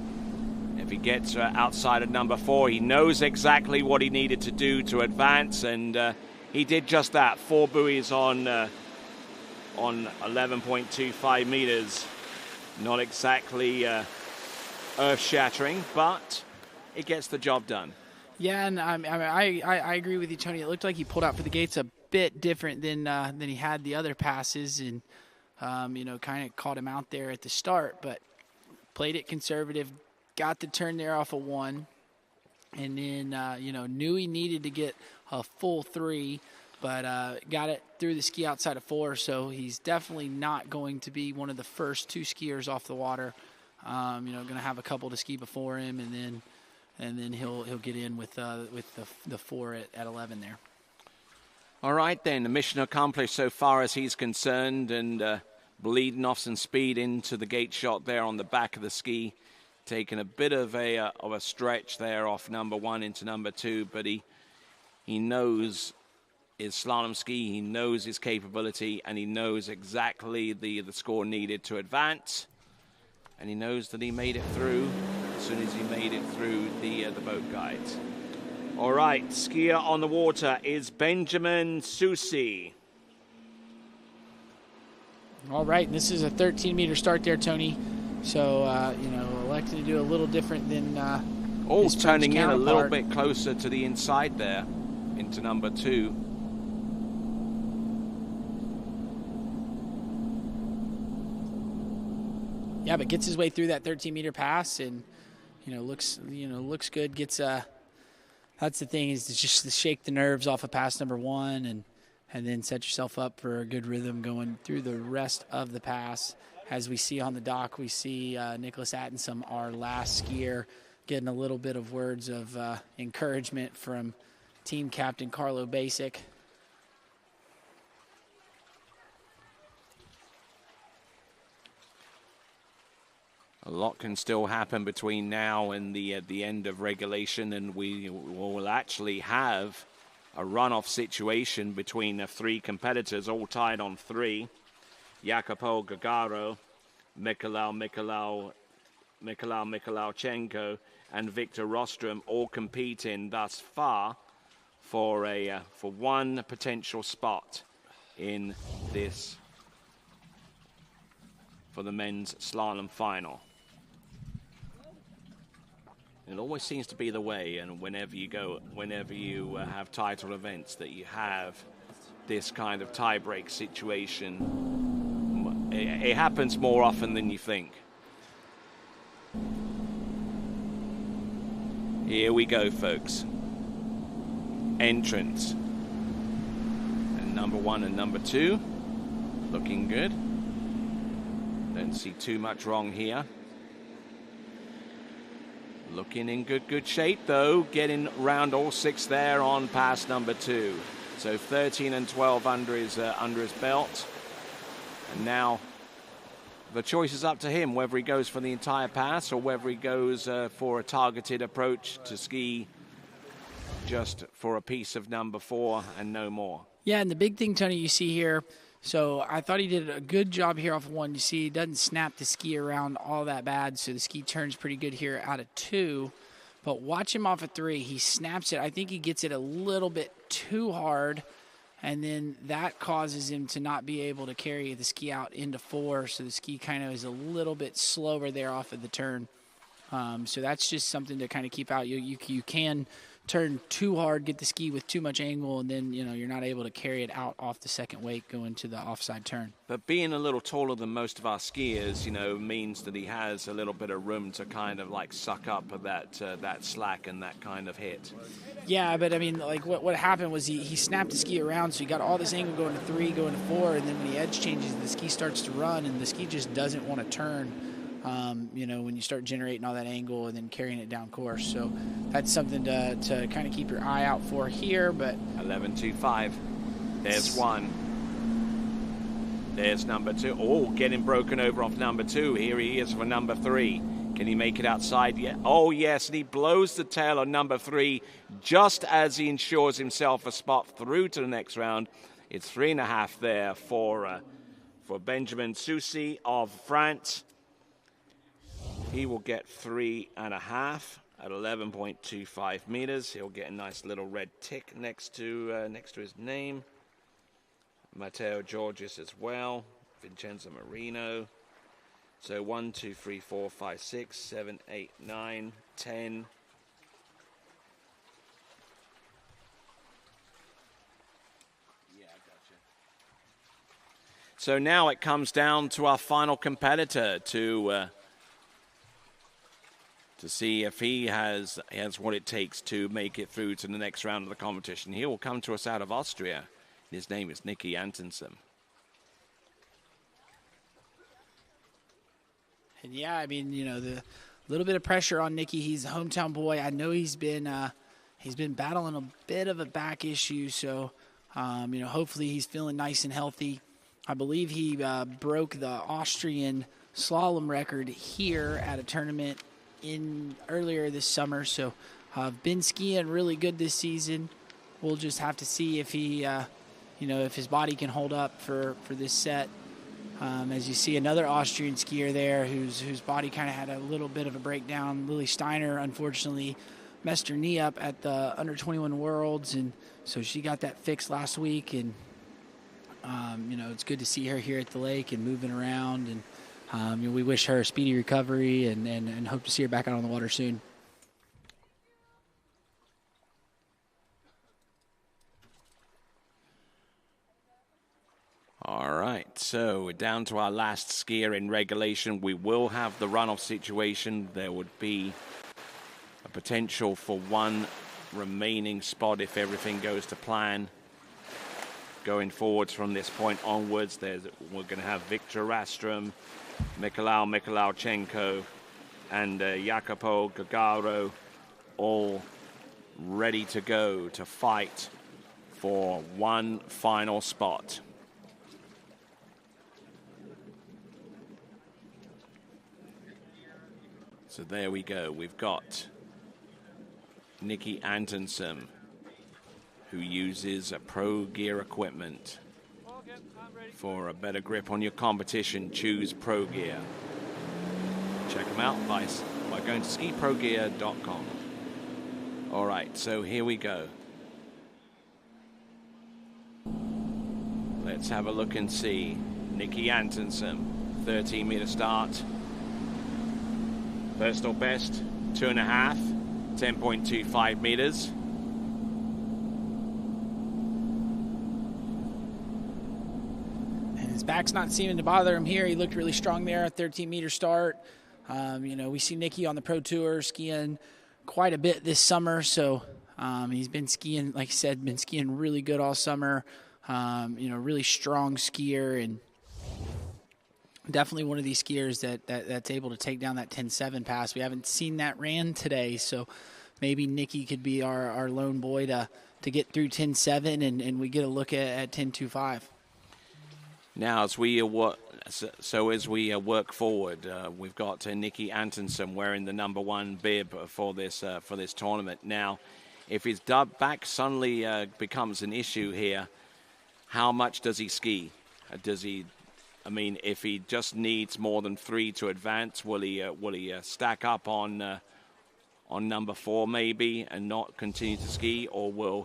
If he gets outside of number four, he knows exactly what he needed to do to advance, and he did just that. Four buoys on 11.25 meters. Not exactly earth-shattering, but it gets the job done. Yeah, and I agree with you, Tony. It looked like he pulled out for the gates a bit different than he had the other passes, and kind of caught him out there at the start, but played it conservative. Got the turn there off of one, and then, knew he needed to get a full three, but got it through the ski outside of four, so he's definitely not going to be one of the first two skiers off the water. Going to have a couple to ski before him, and then he'll get in with the four at 11 there. All right, then, the mission accomplished so far as he's concerned, and bleeding off some speed into the gate shot there on the back of the ski. Taking a bit of a stretch there off number one into number two, but he knows his slalom ski, he knows his capability, and he knows exactly the score needed to advance, and he knows that he made it through as soon as he made it through the boat guides. All right, skier on the water is Benjamin Susi. All right, and this is a 13-meter start there, Tony. So, elected to do a little different than his turning in a little counterpart. bit closer to the inside there, into number two. Yeah, but gets his way through that 13-meter pass, and looks good. Gets that's the thing, is just to shake the nerves off of pass number one, and then set yourself up for a good rhythm going through the rest of the pass. as we see on the dock, we see Nicholas Attensom, our last skier, getting a little bit of words of encouragement from team captain Carlo Basic. A lot can still happen between now and the end of regulation, and we will actually have a runoff situation between the three competitors, all tied on 3. Jacopo Gagaro, Mikolauchenko, and Victor Rostrom all competing thus far for one potential spot in this, for the men's slalom final. It always seems to be the way, and whenever you have title events, that you have this kind of tie-break situation. It happens more often than you think. Here we go, folks. Entrance. And number 1 and number 2 looking good. Don't see too much wrong here. Looking in good shape, though, getting round all 6 there on pass number 2. So 13 and 12 under his belt. And now the choice is up to him, whether he goes for the entire pass or whether he goes for a targeted approach to ski just for a piece of number 4 and no more. Yeah, and the big thing, Tony, you see here, so I thought he did a good job here off 1. You see he doesn't snap the ski around all that bad, so the ski turns pretty good here out of 2. But watch him off of 3. He snaps it. I think he gets it a little bit too hard, and then that causes him to not be able to carry the ski out into 4, so the ski kind of is a little bit slower there off of the turn. So that's just something to kind of keep out. You can turn too hard, get the ski with too much angle, and then you're not able to carry it out off the second wake going to the offside turn. But being a little taller than most of our skiers, means that he has a little bit of room to kind of like suck up that slack and that kind of hit. Yeah, but I mean, like what happened was he snapped the ski around, so he got all this angle going to 3, going to 4, and then when the edge changes, the ski starts to run, and the ski just doesn't want to turn. When you start generating all that angle and then carrying it down course. So that's something to kind of keep your eye out for here. But 11.25. There's 1. There's number 2. Oh, getting broken over off number 2. Here he is for number 3. Can he make it outside yet? Oh, yes, and he blows the tail on number 3 just as he ensures himself a spot through to the next round. It's 3.5 there for Benjamin Soucy of France. He will get 3.5 at 11.25 meters. He'll get a nice little red tick next to his name. Matteo Georges as well. Vincenzo Marino. So 1, 2, 3, 4, 5, 6, 7, 8, 9, 10. Yeah, I gotcha. So now it comes down to our final competitor to see if he has what it takes to make it through to the next round of the competition. He will come to us out of Austria. His name is Nicky Antonsen. And yeah, I mean, the little bit of pressure on Nicky. He's a hometown boy. I know he's been battling a bit of a back issue, so hopefully he's feeling nice and healthy. I believe he broke the Austrian slalom record here at a tournament earlier this summer, so been skiing really good this season. We'll just have to see if he if his body can hold up for this set. As you see, another Austrian skier there whose body kind of had a little bit of a breakdown. Lily Steiner, unfortunately, messed her knee up at the Under-21 Worlds, and so she got that fixed last week. And it's good to see her here at the lake and moving around. And we wish her a speedy recovery and hope to see her back out on the water soon. All right, so we're down to our last skier in regulation. We will have the runoff situation. There would be a potential for one remaining spot if everything goes to plan going forwards from this point onwards, we're going to have Victor Rastrom, Mikhail Michalchenko, and Jacopo Gagaro all ready to go to fight for one final spot. So there we go. We've got Nikki Antonsen, who uses Pro Gear equipment. For a better grip on your competition, choose Pro Gear. Check them out by going to skiprogear.com. All right, so here we go. Let's have a look and see. Nikki Antonsen, 13-meter start. Personal best, 2.5, 10.25 meters. And his back's not seeming to bother him here. He looked really strong there, a 13-meter start. We see Nikki on the Pro Tour skiing quite a bit this summer, so he's been skiing, like I said, been skiing really good all summer. Really strong skier, and definitely one of these skiers that's able to take down that 10.7 pass. We haven't seen that ran today, so maybe Nikki could be our lone boy to get through 10.7, and we get a look at 10.25. Now, as we work forward, we've got Nikki Antonsen wearing the #1 bib for this tournament. Now, if his back suddenly becomes an issue here, how much does he ski? If he just needs more than 3 to advance, will he stack up on #4 maybe and not continue to ski, or will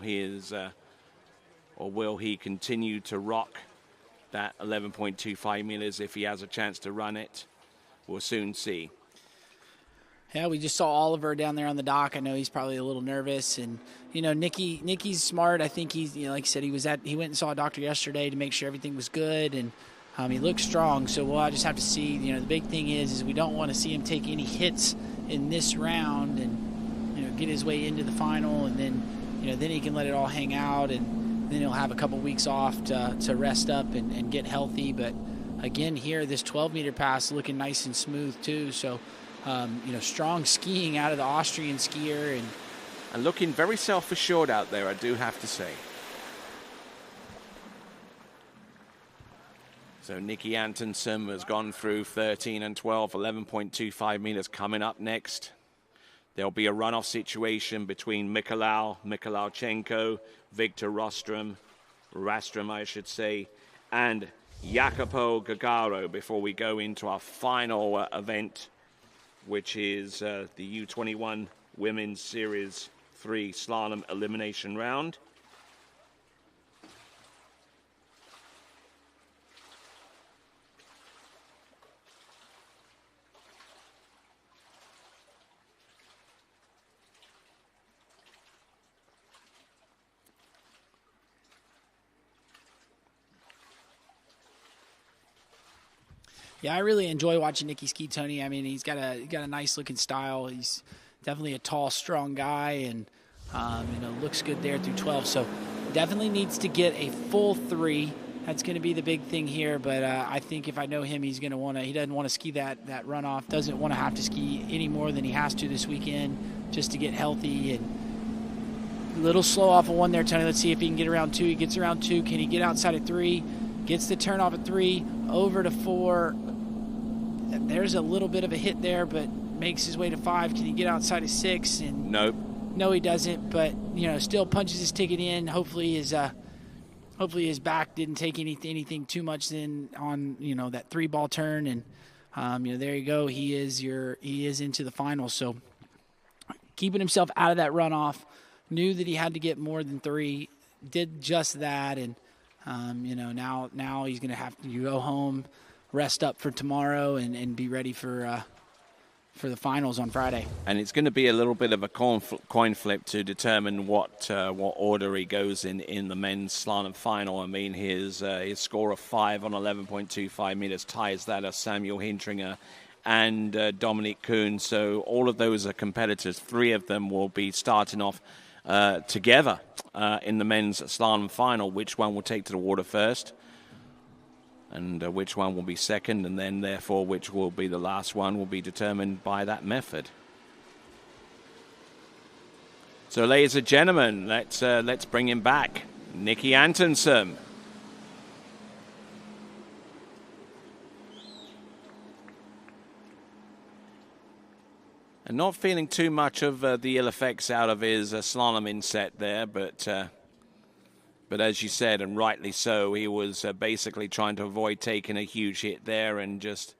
he continue to rock that 11.25 meters if he has a chance to run it? We'll soon see. Yeah, we just saw Oliver down there on the dock. I know he's probably a little nervous, and Nikki's smart. I think he's, like I said, he went and saw a doctor yesterday to make sure everything was good, and he looks strong. So we'll just have to see. The big thing is we don't want to see him take any hits in this round, and get his way into the final, and then then he can let it all hang out, and then he'll have a couple weeks off to rest up and get healthy. But again, here this 12-meter pass looking nice and smooth too. So. Strong skiing out of the Austrian skier, and looking very self-assured out there, I do have to say. So Nikki Antonsen has gone through 13 and 12, 11.25 meters. Coming up next, there'll be a runoff situation between Michalchenko, Victor Rastrom, and Jacopo Gagaro before we go into our final event, which is the U21 Women's Series 3 Slalom Elimination Round. Yeah, I really enjoy watching Nikki ski, Tony. I mean, he's got a nice looking style. He's definitely a tall, strong guy, and looks good there through 12. So definitely needs to get a full 3. That's going to be the big thing here. But I think if I know him, he's going to want to. He doesn't want to ski that runoff. Doesn't want to have to ski any more than he has to this weekend just to get healthy. And a little slow off of 1 there, Tony. Let's see if he can get around 2. He gets around 2. Can he get outside of 3? Gets the turn off at 3, over to 4. There's a little bit of a hit there, but makes his way to 5. Can he get outside of 6? And nope. No, he doesn't. But still punches his ticket in. Hopefully his back didn't take anything too much then on that 3-ball turn. And there you go. He is into the final. So keeping himself out of that runoff. Knew that he had to get more than 3. Did just that, and now he's gonna have to go home, rest up for tomorrow, and be ready for the finals on Friday. And it's going to be a little bit of a coin flip to determine what order he goes in the men's slalom final. I mean, his score of 5 on 11.25 meters ties that of Samuel Hintringer and Dominic Kuhn. So all of those are competitors. 3 of them will be starting off together in the men's slalom final. Which one will take to the water first, and which one will be second, and then therefore which will be the last one will be determined by that method. So, ladies and gentlemen, let's bring him back, Nicky Antonsen. And not feeling too much of the ill effects out of his slalom inset there, but as you said, and rightly so, he was basically trying to avoid taking a huge hit there and just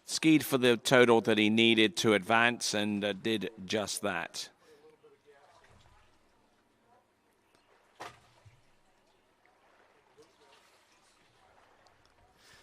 skied for the total that he needed to advance, and did just that.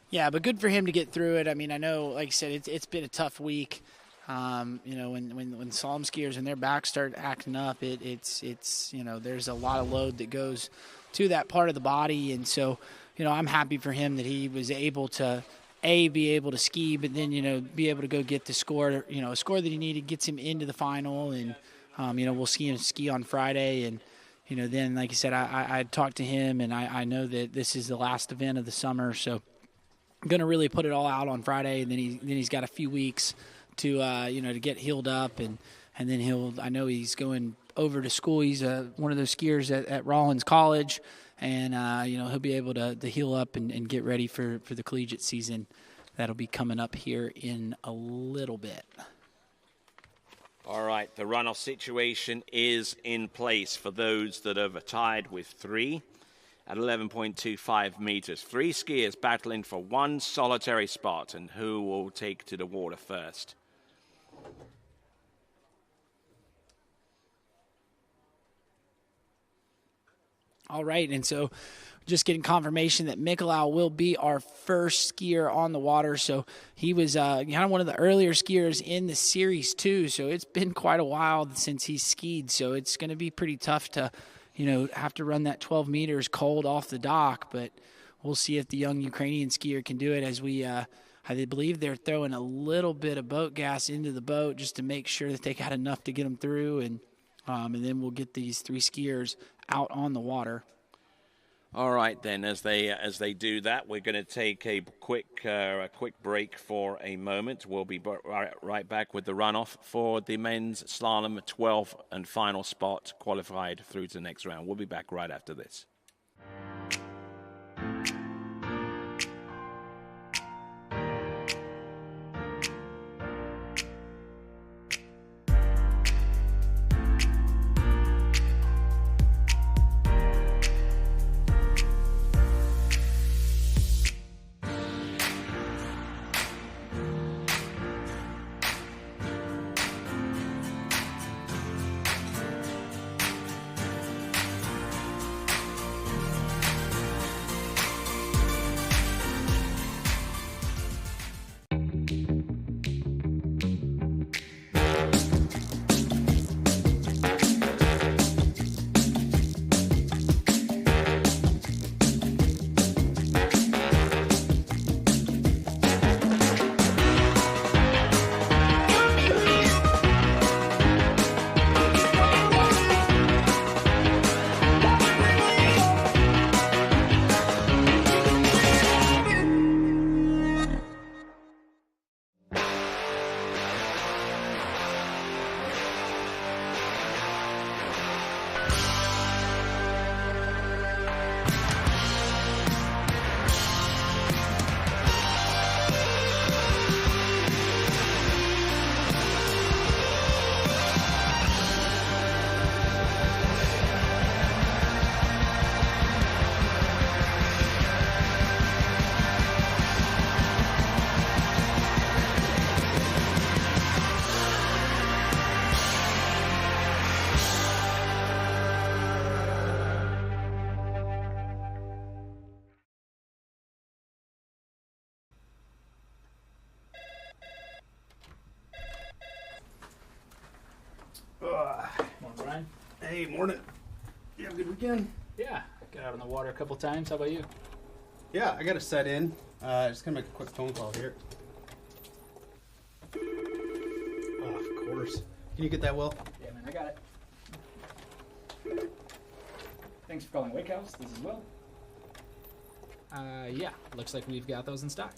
Yeah, but good for him to get through it. I mean, I know, like I said, it's been a tough week. You know, when slalom skiers and their backs start acting up, it's you know, there's a lot of load that goes to that part of the body, and so, you know, I'm happy for him that he was able to be able to ski, but then, you know, be able to go get the score, you know, a score that he needed, gets him into the final, and you know, we'll see him ski on Friday, and you know, then like I said, I talked to him, and I know that this is the last event of the summer, so I'm gonna really put it all out on Friday, and then he's got a few weeks to you know, to get healed up, and then I know he's going over to school. He's one of those skiers at Rollins College, and you know, he'll be able to heal up and get ready for the collegiate season that'll be coming up here in a little bit. All right, the runoff situation is in place for those that have tied with 3 at 11.25 meters. 3 skiers battling for one solitary spot, and who will take to the water first? All right, and so just getting confirmation that Mikolau will be our first skier on the water. So he was kind of one of the earlier skiers in the series too. So it's been quite a while since he's skied. So it's going to be pretty tough to, you know, have to run that 12 meters cold off the dock. But we'll see if the young Ukrainian skier can do it, as I believe they're throwing a little bit of boat gas into the boat just to make sure that they got enough to get them through. And then we'll get these 3 skiers out on the water. All right, then, as they do that, we're going to take a quick break for a moment. We'll be right back with the runoff for the men's slalom 12th and final spot qualified through to the next round. We'll be back right after this. Morning, Brian. Hey, morning. You have a good weekend? Yeah, got out on the water a couple times. How about you? Yeah, I got to set in. Just gonna make a quick phone call here. Oh, of course. Can you get that, Will? Yeah, man, I got it. Thanks for calling Wake House. This is Will. Yeah, looks like we've got those in stock.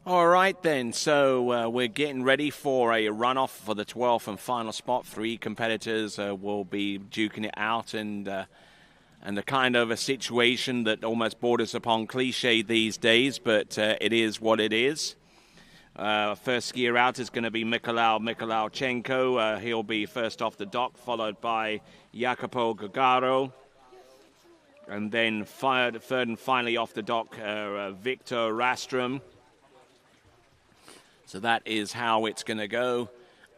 All right, then. So we're getting ready for a runoff for the 12th and final spot. 3 competitors will be duking it out, and the kind of a situation that almost borders upon cliche these days, but it is what it is. First skier out is going to be Mikolajchenko. He'll be first off the dock, followed by Jacopo Gagaro. And then third and finally off the dock, Victor Rastrom. So that is how it's going to go.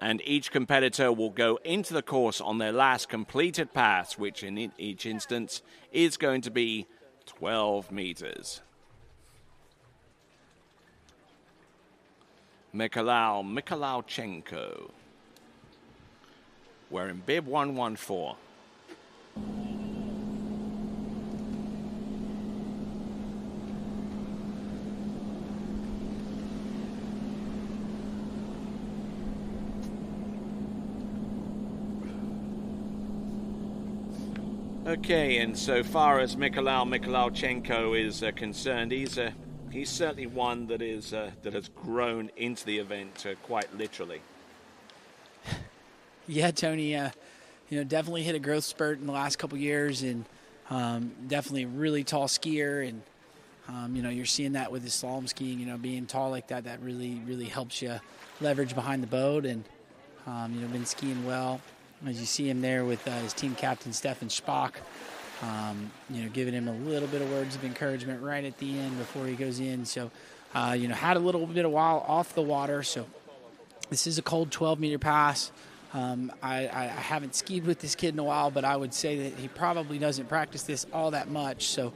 And each competitor will go into the course on their last completed pass, which in each instance is going to be 12 meters. Mikolajchenko, wearing bib 114. Okay, and so far as Mikolajchenko is concerned, he's certainly one that has grown into the event quite literally. Yeah, Tony, definitely hit a growth spurt in the last couple years, and definitely a really tall skier, and you're seeing that with his slalom skiing. Being tall like that really helps you leverage behind the boat, and been skiing well. As you see him there with his team captain, Stefan Spock, giving him a little bit of words of encouragement right at the end before he goes in. So, had a little bit of while off the water. So this is a cold 12-meter pass. I haven't skied with this kid in a while, but I would say that he probably doesn't practice this all that much. So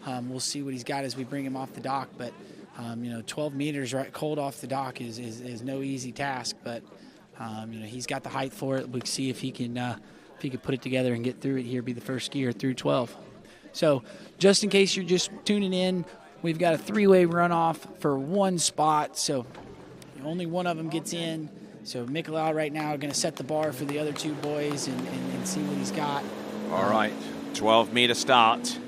we'll see what he's got as we bring him off the dock. But, 12 meters right cold off the dock is no easy task. But he's got the height for it. We can see if he can put it together and get through it here, be the first skier through 12. So just in case you're just tuning in, we've got a 3-way runoff for one spot. So only one of them gets in. So Mikolaj right now going to set the bar for the other 2 boys and see what he's got. All right, 12-meter start.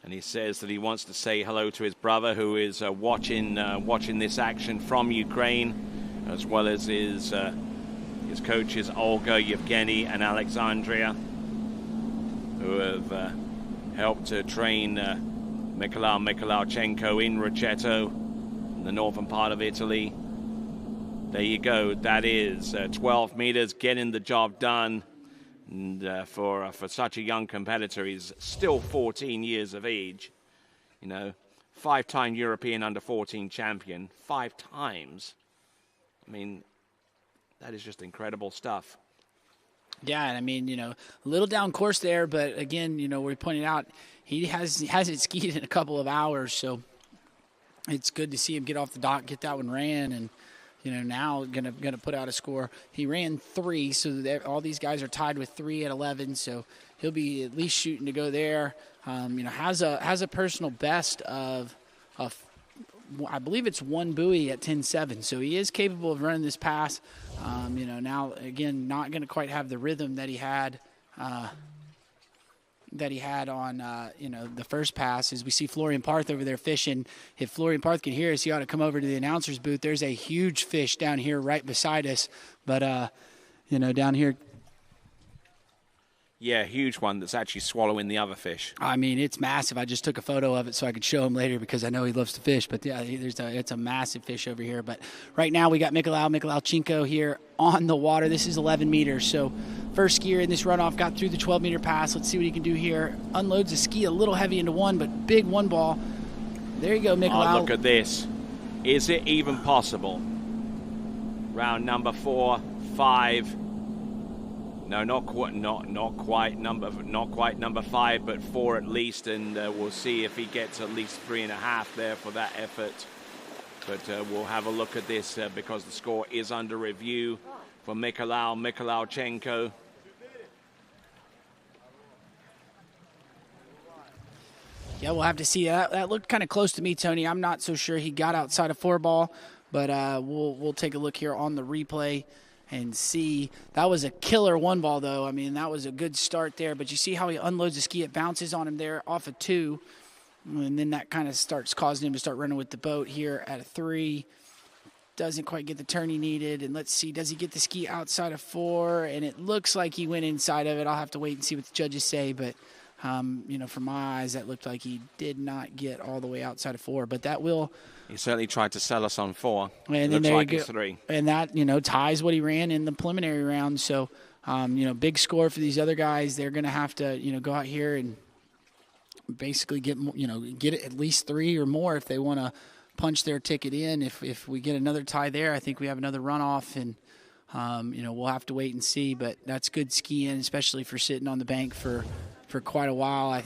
And he says that he wants to say hello to his brother, who is watching this action from Ukraine, as well as his coaches Olga, Yevgeny, and Alexandria, who have helped to train Mikolajchenko in Rocchetto, in the northern part of Italy. There you go. That is 12 meters, getting the job done. And for such a young competitor, he's still 14 years of age. 5-time European under-14 champion, 5 times. I mean, that is just incredible stuff. Yeah, and a little down course there, but again, we pointed out he hasn't skied in a couple of hours, so it's good to see him get off the dock, get that one ran, and now gonna put out a score. He ran 3, so all these guys are tied with 3 at 11, so he'll be at least shooting to go there. Has a personal best of I believe it's 1 buoy at 10.7, so he is capable of running this pass. Now again, not going to quite have the rhythm that he had on the first pass. As we see Florian Parth over there fishing, if Florian Parth can hear us, he ought to come over to the announcer's booth. There's a huge fish down here right beside us, but down here. Yeah, huge one that's actually swallowing the other fish. It's massive. I just took a photo of it so I could show him later because I know he loves to fish. But yeah, it's a massive fish over here. But right now we got Mikolajchenko here on the water. This is 11 meters. So first skier in this runoff got through the 12-meter pass. Let's see what he can do here. Unloads a ski a little heavy into one, but big one ball. There you go, Mikolaj. Oh, look at this. Is it even possible? Round number 4, 5. No, not quite number 5, but 4 at least, and we'll see if he gets at least 3.5 there for that effort. But we'll have a look at this because the score is under review for Mikolajchenko. Yeah, we'll have to see. That looked kind of close to me, Tony. I'm not so sure he got outside of 4 ball, but we'll take a look here on the replay. and see. That was a killer one ball, though. I mean, that was a good start there. But you see how he unloads the ski. It bounces on him there off of 2. And then that kind of starts causing him to start running with the boat here at a 3. Doesn't quite get the turn he needed. And let's see, does he get the ski outside of 4? And it looks like he went inside of it. I'll have to wait and see what the judges say. But, you know, from my eyes, that looked like he did not get all the way outside of 4. But that will... He certainly tried to sell us on 4. And then looks there like you it's go. 3. And that, you know, ties what he ran in the preliminary round. So, you know, big score for these other guys. They're going to have to, you know, go out here and basically get, you know, get at least 3 or more if they want to punch their ticket in. If we get another tie there, I think we have another runoff, and, you know, we'll have to wait and see. But that's good skiing, especially for sitting on the bank for quite a while. I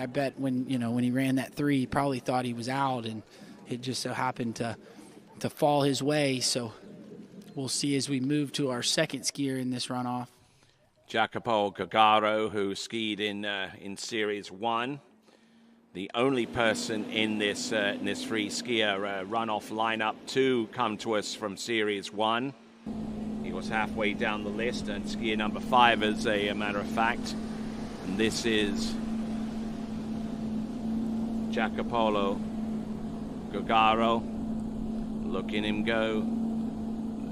bet when he ran that 3, he probably thought he was out, and it just so happened to fall his way. So we'll see as we move to our second skier in this runoff. Jacopo Gagaro, who skied in Series 1. The only person in this free skier runoff lineup to come to us from Series 1. He was halfway down the list, and skier number 5 as a matter of fact. And this is Jacopo Gagaro. Look at him go.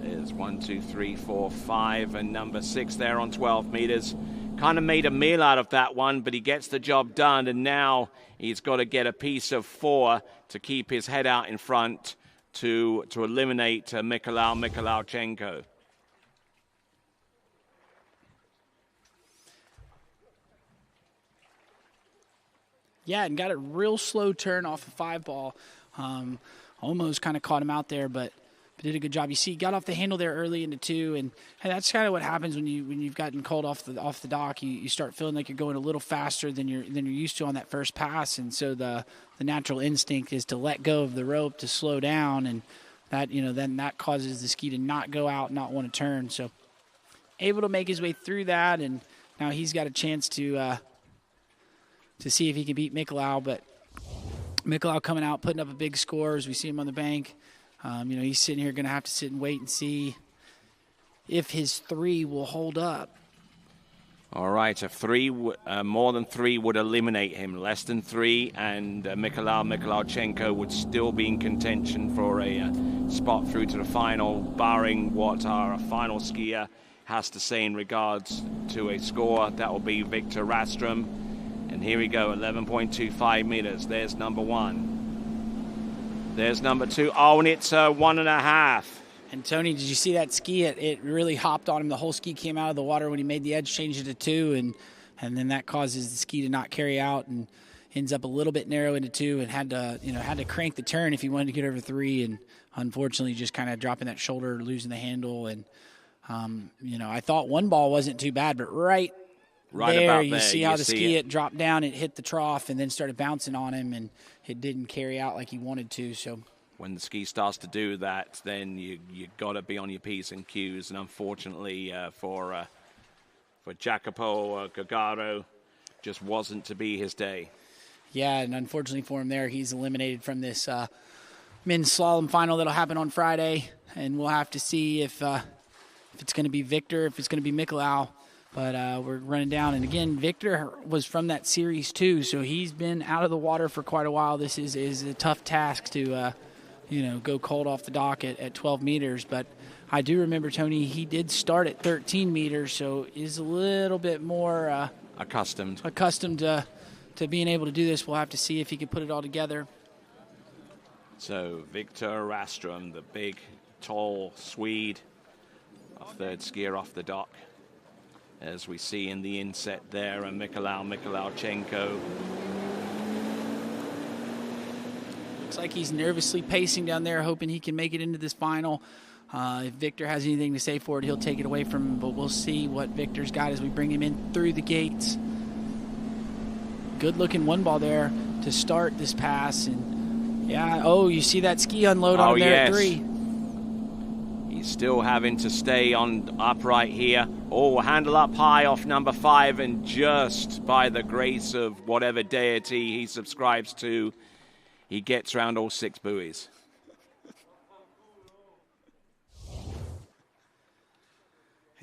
There's 1, 2, 3, 4, 5, and number 6 there on 12 meters. Kind of made a meal out of that one, but he gets the job done, and now he's got to get a piece of 4 to keep his head out in front to eliminate Mikolauchenko. Yeah, and got a real slow turn off a 5 ball. Almost kind of caught him out there, but did a good job. You see, he got off the handle there early into 2, and that's kind of what happens when you've gotten called off the dock. You start feeling like you're going a little faster than you're used to on that first pass, and so the natural instinct is to let go of the rope to slow down, and that then that causes the ski to not go out, not want to turn. So able to make his way through that, and now he's got a chance to see if he can beat Mikolau, but Mikolau coming out, putting up a big score as we see him on the bank. He's sitting here going to have to sit and wait and see if his 3 will hold up. All right, a 3, more than 3 would eliminate him. Less than 3, and Mikolauchenko would still be in contention for a spot through to the final, barring what our final skier has to say in regards to a score. That will be Victor Rastrom. And here we go, 11.25 meters. There's number 1. There's number 2. Oh, and it's 1.5. And Tony, did you see that ski? It really hopped on him. The whole ski came out of the water when he made the edge, changed it to 2, and then that causes the ski to not carry out and ends up a little bit narrow into 2, and had to crank the turn if he wanted to get over 3, and unfortunately just kind of dropping that shoulder, losing the handle, and I thought 1 ball wasn't too bad, but right there, about you there, see how you the see ski it. it dropped down, it hit the trough, and then started bouncing on him, and it didn't carry out like he wanted to. So when the ski starts to do that, then you got to be on your P's and Q's, and unfortunately for Jacopo Gagaro, just wasn't to be his day. Yeah, and unfortunately for him there, he's eliminated from this men's slalom final that'll happen on Friday, and we'll have to see if it's going to be Victor, if it's going to be Mikolau. But we're running down. And, again, Victor was from that Series 2, so he's been out of the water for quite a while. This is a tough task to, go cold off the dock at 12 meters. But I do remember, Tony, he did start at 13 meters, so is a little bit more accustomed to being able to do this. We'll have to see if he can put it all together. So Victor Rastrom, the big, tall Swede, a 3rd skier off the dock. As we see in the inset there, and Mikolauchenko. Looks like he's nervously pacing down there, hoping he can make it into this final. If Victor has anything to say for it, he'll take it away from him, but we'll see what Victor's got as we bring him in through the gates. Good-looking 1 ball there to start this pass. And, you see that ski unload on him there at 3. He's still having to stay on upright here. Oh, handle up high off number 5, and just by the grace of whatever deity he subscribes to, he gets around all 6 buoys.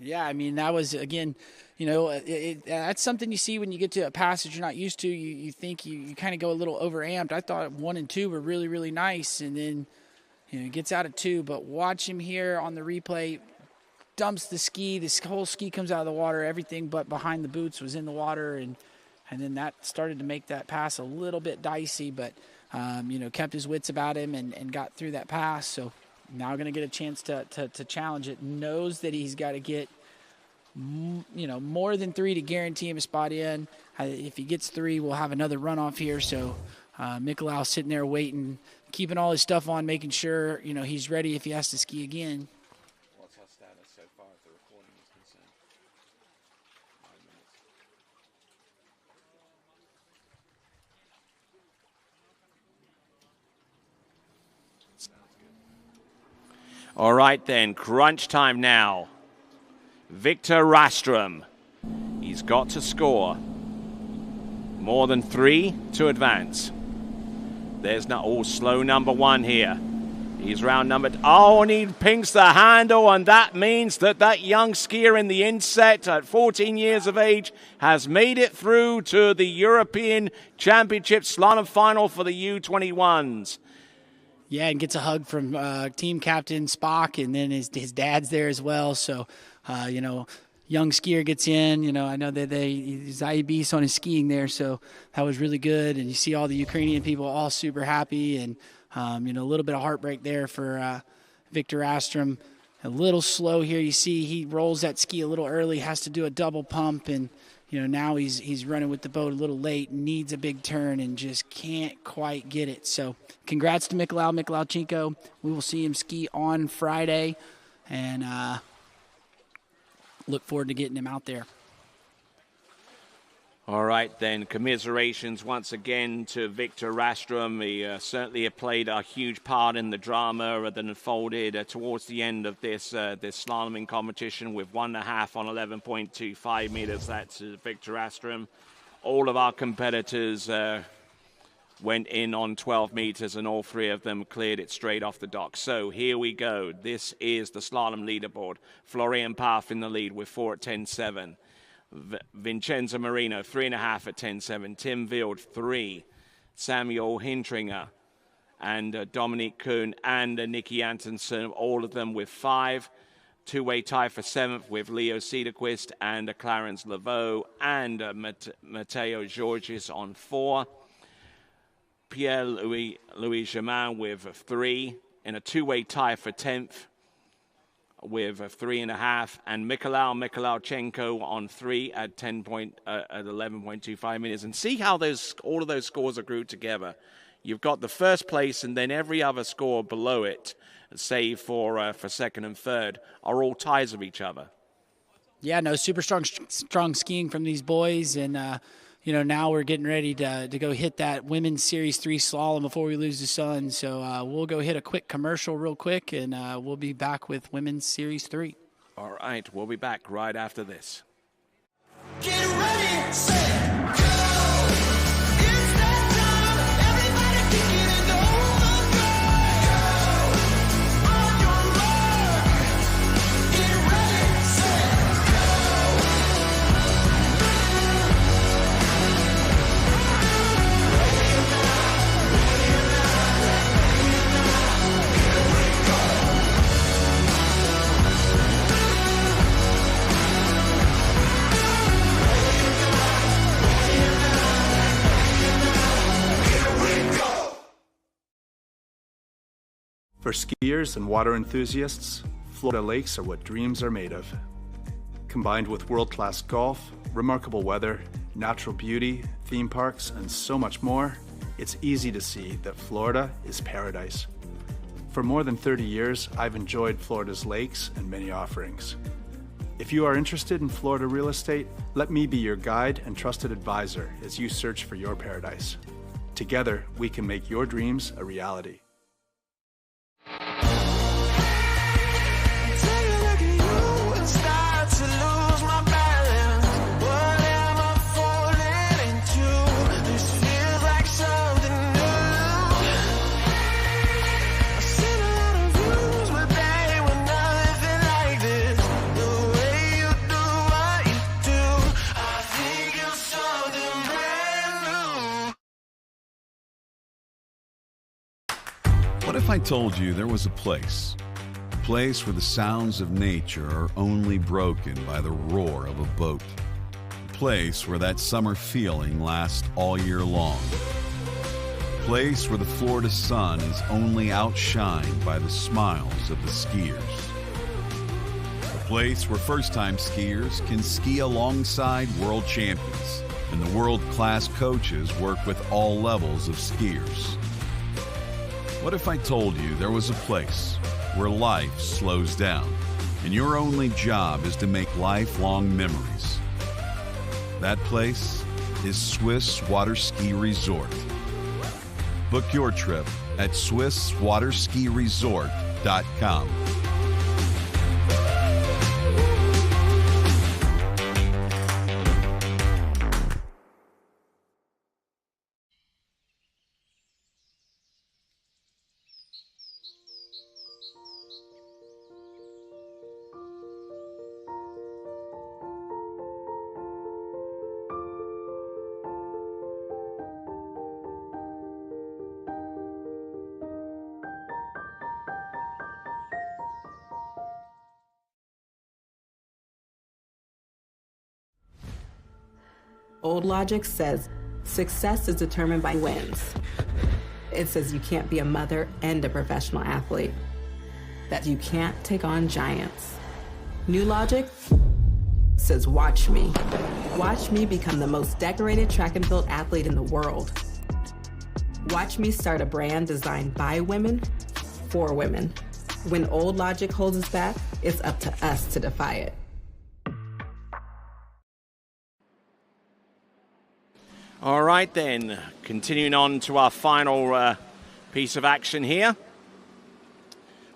Yeah, I mean, that was, again, you know, that's something you see when you get to a pass that you're not used to. You think you kind of go a little overamped. I thought 1 and 2 were really, really nice, and then, you know, he gets out of 2. But watch him here on the replay, dumps the ski. This whole ski comes out of the water. Everything but behind the boots was in the water, and then that started to make that pass a little bit dicey, but, you know, kept his wits about him and got through that pass. So now going to get a chance to challenge it. Knows that he's got to get, you know, more than 3 to guarantee him a spot in. If he gets 3, we'll have another runoff here. So Mikolau sitting there waiting, keeping all his stuff on, making sure, you know, he's ready if he has to ski again. What's our status so far as the recording is concerned? 9 minutes. All right, then, crunch time now. Victor Rastrom. He's got to score more than 3 to advance. There's no slow number 1 here. He's round number. And he pinks the handle, and that means that young skier in the inset at 14 years of age has made it through to the European Championship slalom final for the U21s. Yeah, and gets a hug from team captain Spock, and then his dad's there as well. So, you know, young skier gets in. You know, I know that he's IEBs on his skiing there, so that was really good. And you see all the Ukrainian people all super happy, and you know, a little bit of heartbreak there for Victor Rastrom. A little slow here. You see he rolls that ski a little early, has to do a double pump, and you know, now he's running with the boat a little late, needs a big turn, and just can't quite get it. So congrats to Mikolauchenko. We will see him ski on Friday, and look forward to getting him out there. All right, then, commiserations once again to Victor Rastrom. He certainly played a huge part in the drama that unfolded towards the end of this slaloming competition with 1.5 on 11.25 meters. That's Victor Rastrom. All of our competitors went in on 12 meters, and all 3 of them cleared it straight off the dock. So here we go. This is the slalom leaderboard. Florian Paff in the lead with 4 at 10.7. Vincenzo Marino, 3.5 at 10.7. Tim Wild, 3. Samuel Hintringer and Dominique Kuhn and Nicky Antonsen, all of them with 5. Two-way tie for 7th with Leo Cederquist and Clarence Laveau and Matteo Georgis on 4. Pierre-Louis Germain with 3 in a two-way tie for 10th with 3.5, and Mikolauchenko on 3 at 11.25 minutes. And see how all of those scores are grouped together. You've got the first place, and then every other score below it, save for second and third, are all ties of each other. Yeah, no, super strong skiing from these boys, and you know, now we're getting ready to go hit that Women's Series 3 slalom before we lose the sun. So we'll go hit a quick commercial real quick, and we'll be back with Women's Series 3. All right, we'll be back right after this. Get ready, set, go. It's that time. Everybody kick it and go. On your mark. Get ready, set, go. For skiers and water enthusiasts, Florida lakes are what dreams are made of. Combined with world-class golf, remarkable weather, natural beauty, theme parks, and so much more, it's easy to see that Florida is paradise. For more than 30 years, I've enjoyed Florida's lakes and many offerings. If you are interested in Florida real estate, let me be your guide and trusted advisor as you search for your paradise. Together, we can make your dreams a reality. Start to lose my balance. What am I falling into? This feels like something new. I've seen a lot of views, but they were nothing like this. The way if I told you there was a place where the sounds of nature are only broken by the roar of a boat? A place where that summer feeling lasts all year long? A place where the Florida sun is only outshined by the smiles of the skiers? A place where first-time skiers can ski alongside world champions, and the world-class coaches work with all levels of skiers? What if I told you there was a place where life slows down and your only job is to make lifelong memories? That place is Swiss Water Ski Resort. Book your trip at SwissWaterSkiResort.com. Old logic says success is determined by wins. It says you can't be a mother and a professional athlete, that you can't take on giants. New logic says watch me. Watch me become the most decorated track and field athlete in the world. Watch me start a brand designed by women, for women. When old logic holds us back, it's up to us to defy it. All right, then, continuing on to our final piece of action here.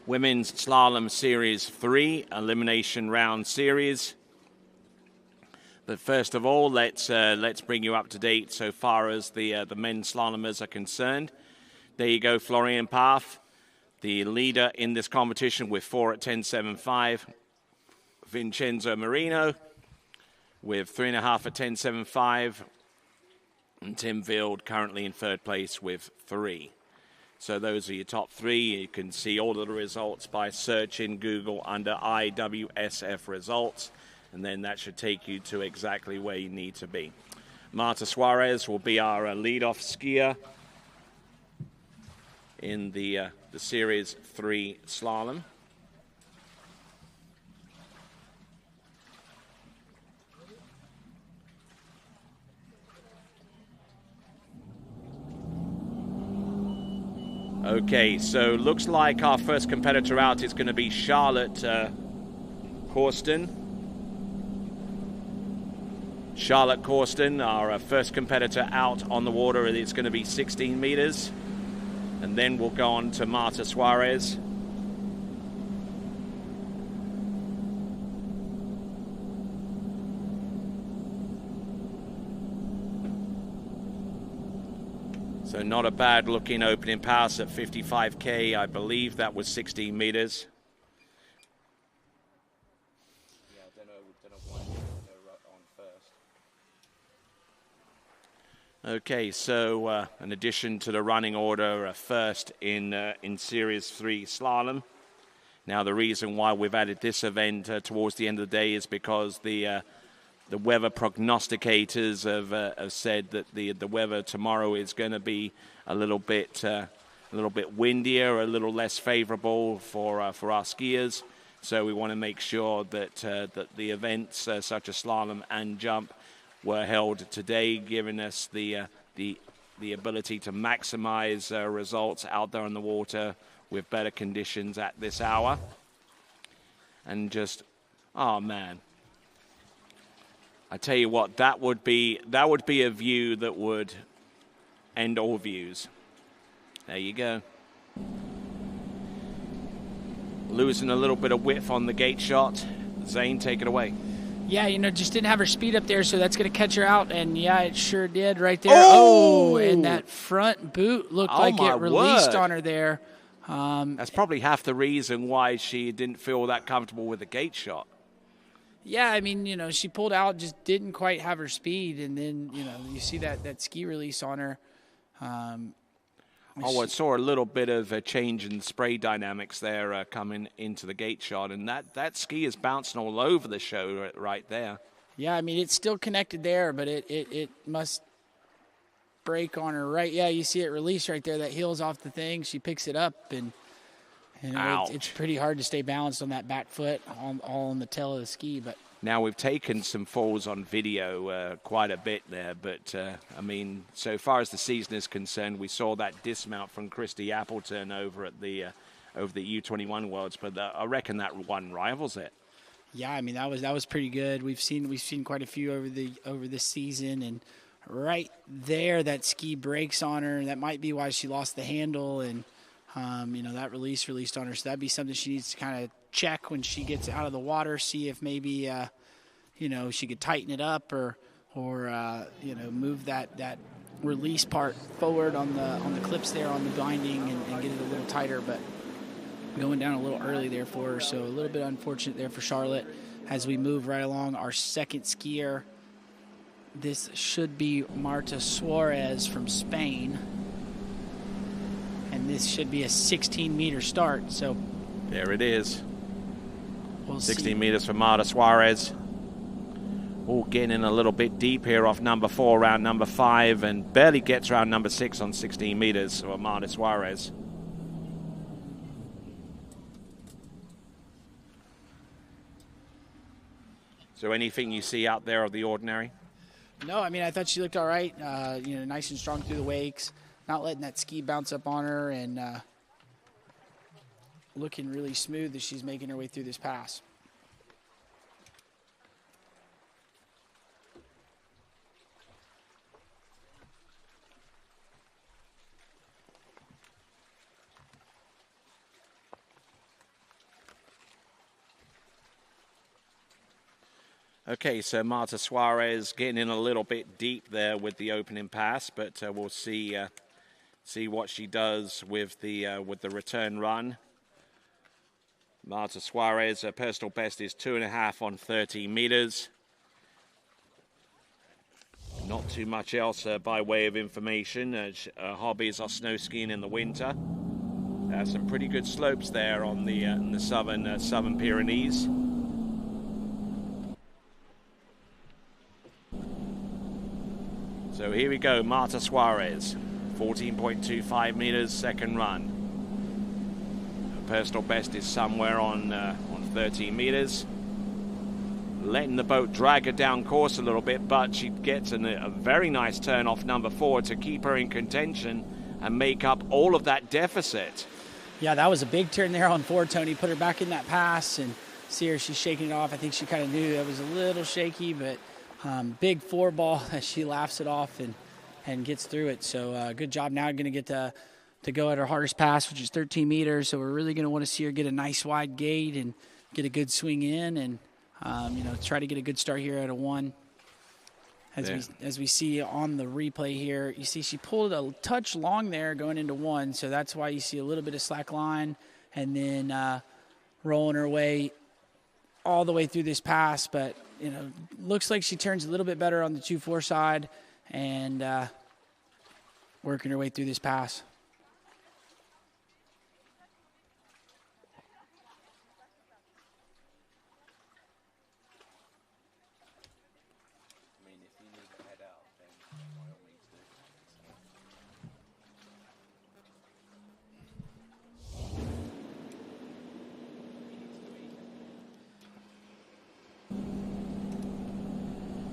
Women's Slalom Series 3, Elimination Round Series. But first of all, let's bring you up to date so far as the men's slalomers are concerned. There you go, Florian Paff, the leader in this competition with 4 at 10.75. Vincenzo Marino with 3.5 at 10.75. And Tim Field currently in third place with 3. So those are your top 3. You can see all of the results by searching Google under IWSF results, and then that should take you to exactly where you need to be. Marta Suarez will be our leadoff skier in the Series 3 slalom. Okay, so looks like our first competitor out is going to be Charlotte Corsten. Charlotte Corsten, our first competitor out on the water, it's going to be 16 meters. And then we'll go on to Marta Suarez. So not a bad looking opening pass at 55K. I believe that was 16 meters. Yeah, I don't know why they're on first. Okay, so in addition to the running order, first in Series 3 Slalom. Now the reason why we've added this event towards the end of the day is because the weather prognosticators have said that the weather tomorrow is going to be a little bit windier, a little less favorable for our skiers. So we want to make sure that that the events such as slalom and jump were held today, giving us the ability to maximize results out there on the water with better conditions at this hour. And just, oh man. I tell you what, that would be a view that would end all views. There you go. Losing a little bit of width on the gate shot. Zane, take it away. Yeah, just didn't have her speed up there, so that's going to catch her out. And, yeah, it sure did right there. Oh, and that front boot looked like it released on her there. That's probably half the reason why she didn't feel that comfortable with the gate shot. Yeah, I mean, she pulled out, just didn't quite have her speed, and then, you see that ski release on her. Oh, I saw a little bit of a change in spray dynamics there coming into the gate shot, and that ski is bouncing all over the show right there. Yeah, I mean, it's still connected there, but it must break on her right. Yeah, you see it release right there. That heels off the thing. She picks it up, and it's pretty hard to stay balanced on that back foot, all on the tail of the ski. But now we've taken some falls on video quite a bit there, but I mean, so far as the season is concerned, we saw that dismount from Christy Appleton over at the U21 Worlds, but I reckon that one rivals it. Yeah, I mean that was pretty good. We've seen quite a few over this season, and right there that ski breaks on her. That might be why she lost the handle, and that released on her. So that'd be something she needs to kind of check when she gets out of the water, see if maybe she could tighten it up or move that release part forward on the clips there on the binding and get it a little tighter. But going down a little early there for her, so a little bit unfortunate there for Charlotte. As we move right along, our second skier, this should be Marta Suarez from Spain, and this should be a 16-meter start. So there it is. We'll 16 meters for Marta Suarez. Oh, getting in a little bit deep here off number 4, around number 5, and barely gets around number 6 on 16 meters for Marta Suarez. So anything you see out there of the ordinary? No, I mean, I thought she looked all right. Nice and strong through the wakes, not letting that ski bounce up on her, and looking really smooth as she's making her way through this pass. Okay, so Marta Suarez getting in a little bit deep there with the opening pass, but we'll see what she does with the return run. Marta Suarez, her personal best is 2.5 on 13 meters. Not too much else by way of information. Her hobbies are snow skiing in the winter. Some pretty good slopes there on the southern Pyrenees. So here we go, Marta Suarez, 14.25 meters, second run. Her personal best is somewhere on 13 meters. Letting the boat drag her down course a little bit, but she gets a very nice turn off number 4 to keep her in contention and make up all of that deficit. Yeah, that was a big turn there on 4, Tony. Put her back in that pass, and see her, she's shaking it off. I think she kind of knew that was a little shaky, but big 4 ball as she laughs it off and gets through it. So good job. Now going to get to go at her hardest pass, which is 13 meters. So we're really going to want to see her get a nice wide gate and get a good swing in, and try to get a good start here at a 1. As we see on the replay here, you see she pulled a touch long there going into 1. So that's why you see a little bit of slack line, and then rolling her way all the way through this pass. But looks like she turns a little bit better on the 2-4 side and working her way through this pass.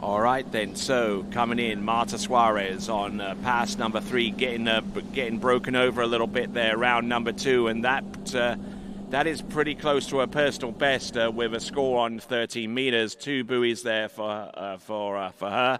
All right then, so coming in, Marta Suarez on pass number 3, getting broken over a little bit there, round number 2, and that is pretty close to her personal best with a score on 13 meters. 2 buoys there for her.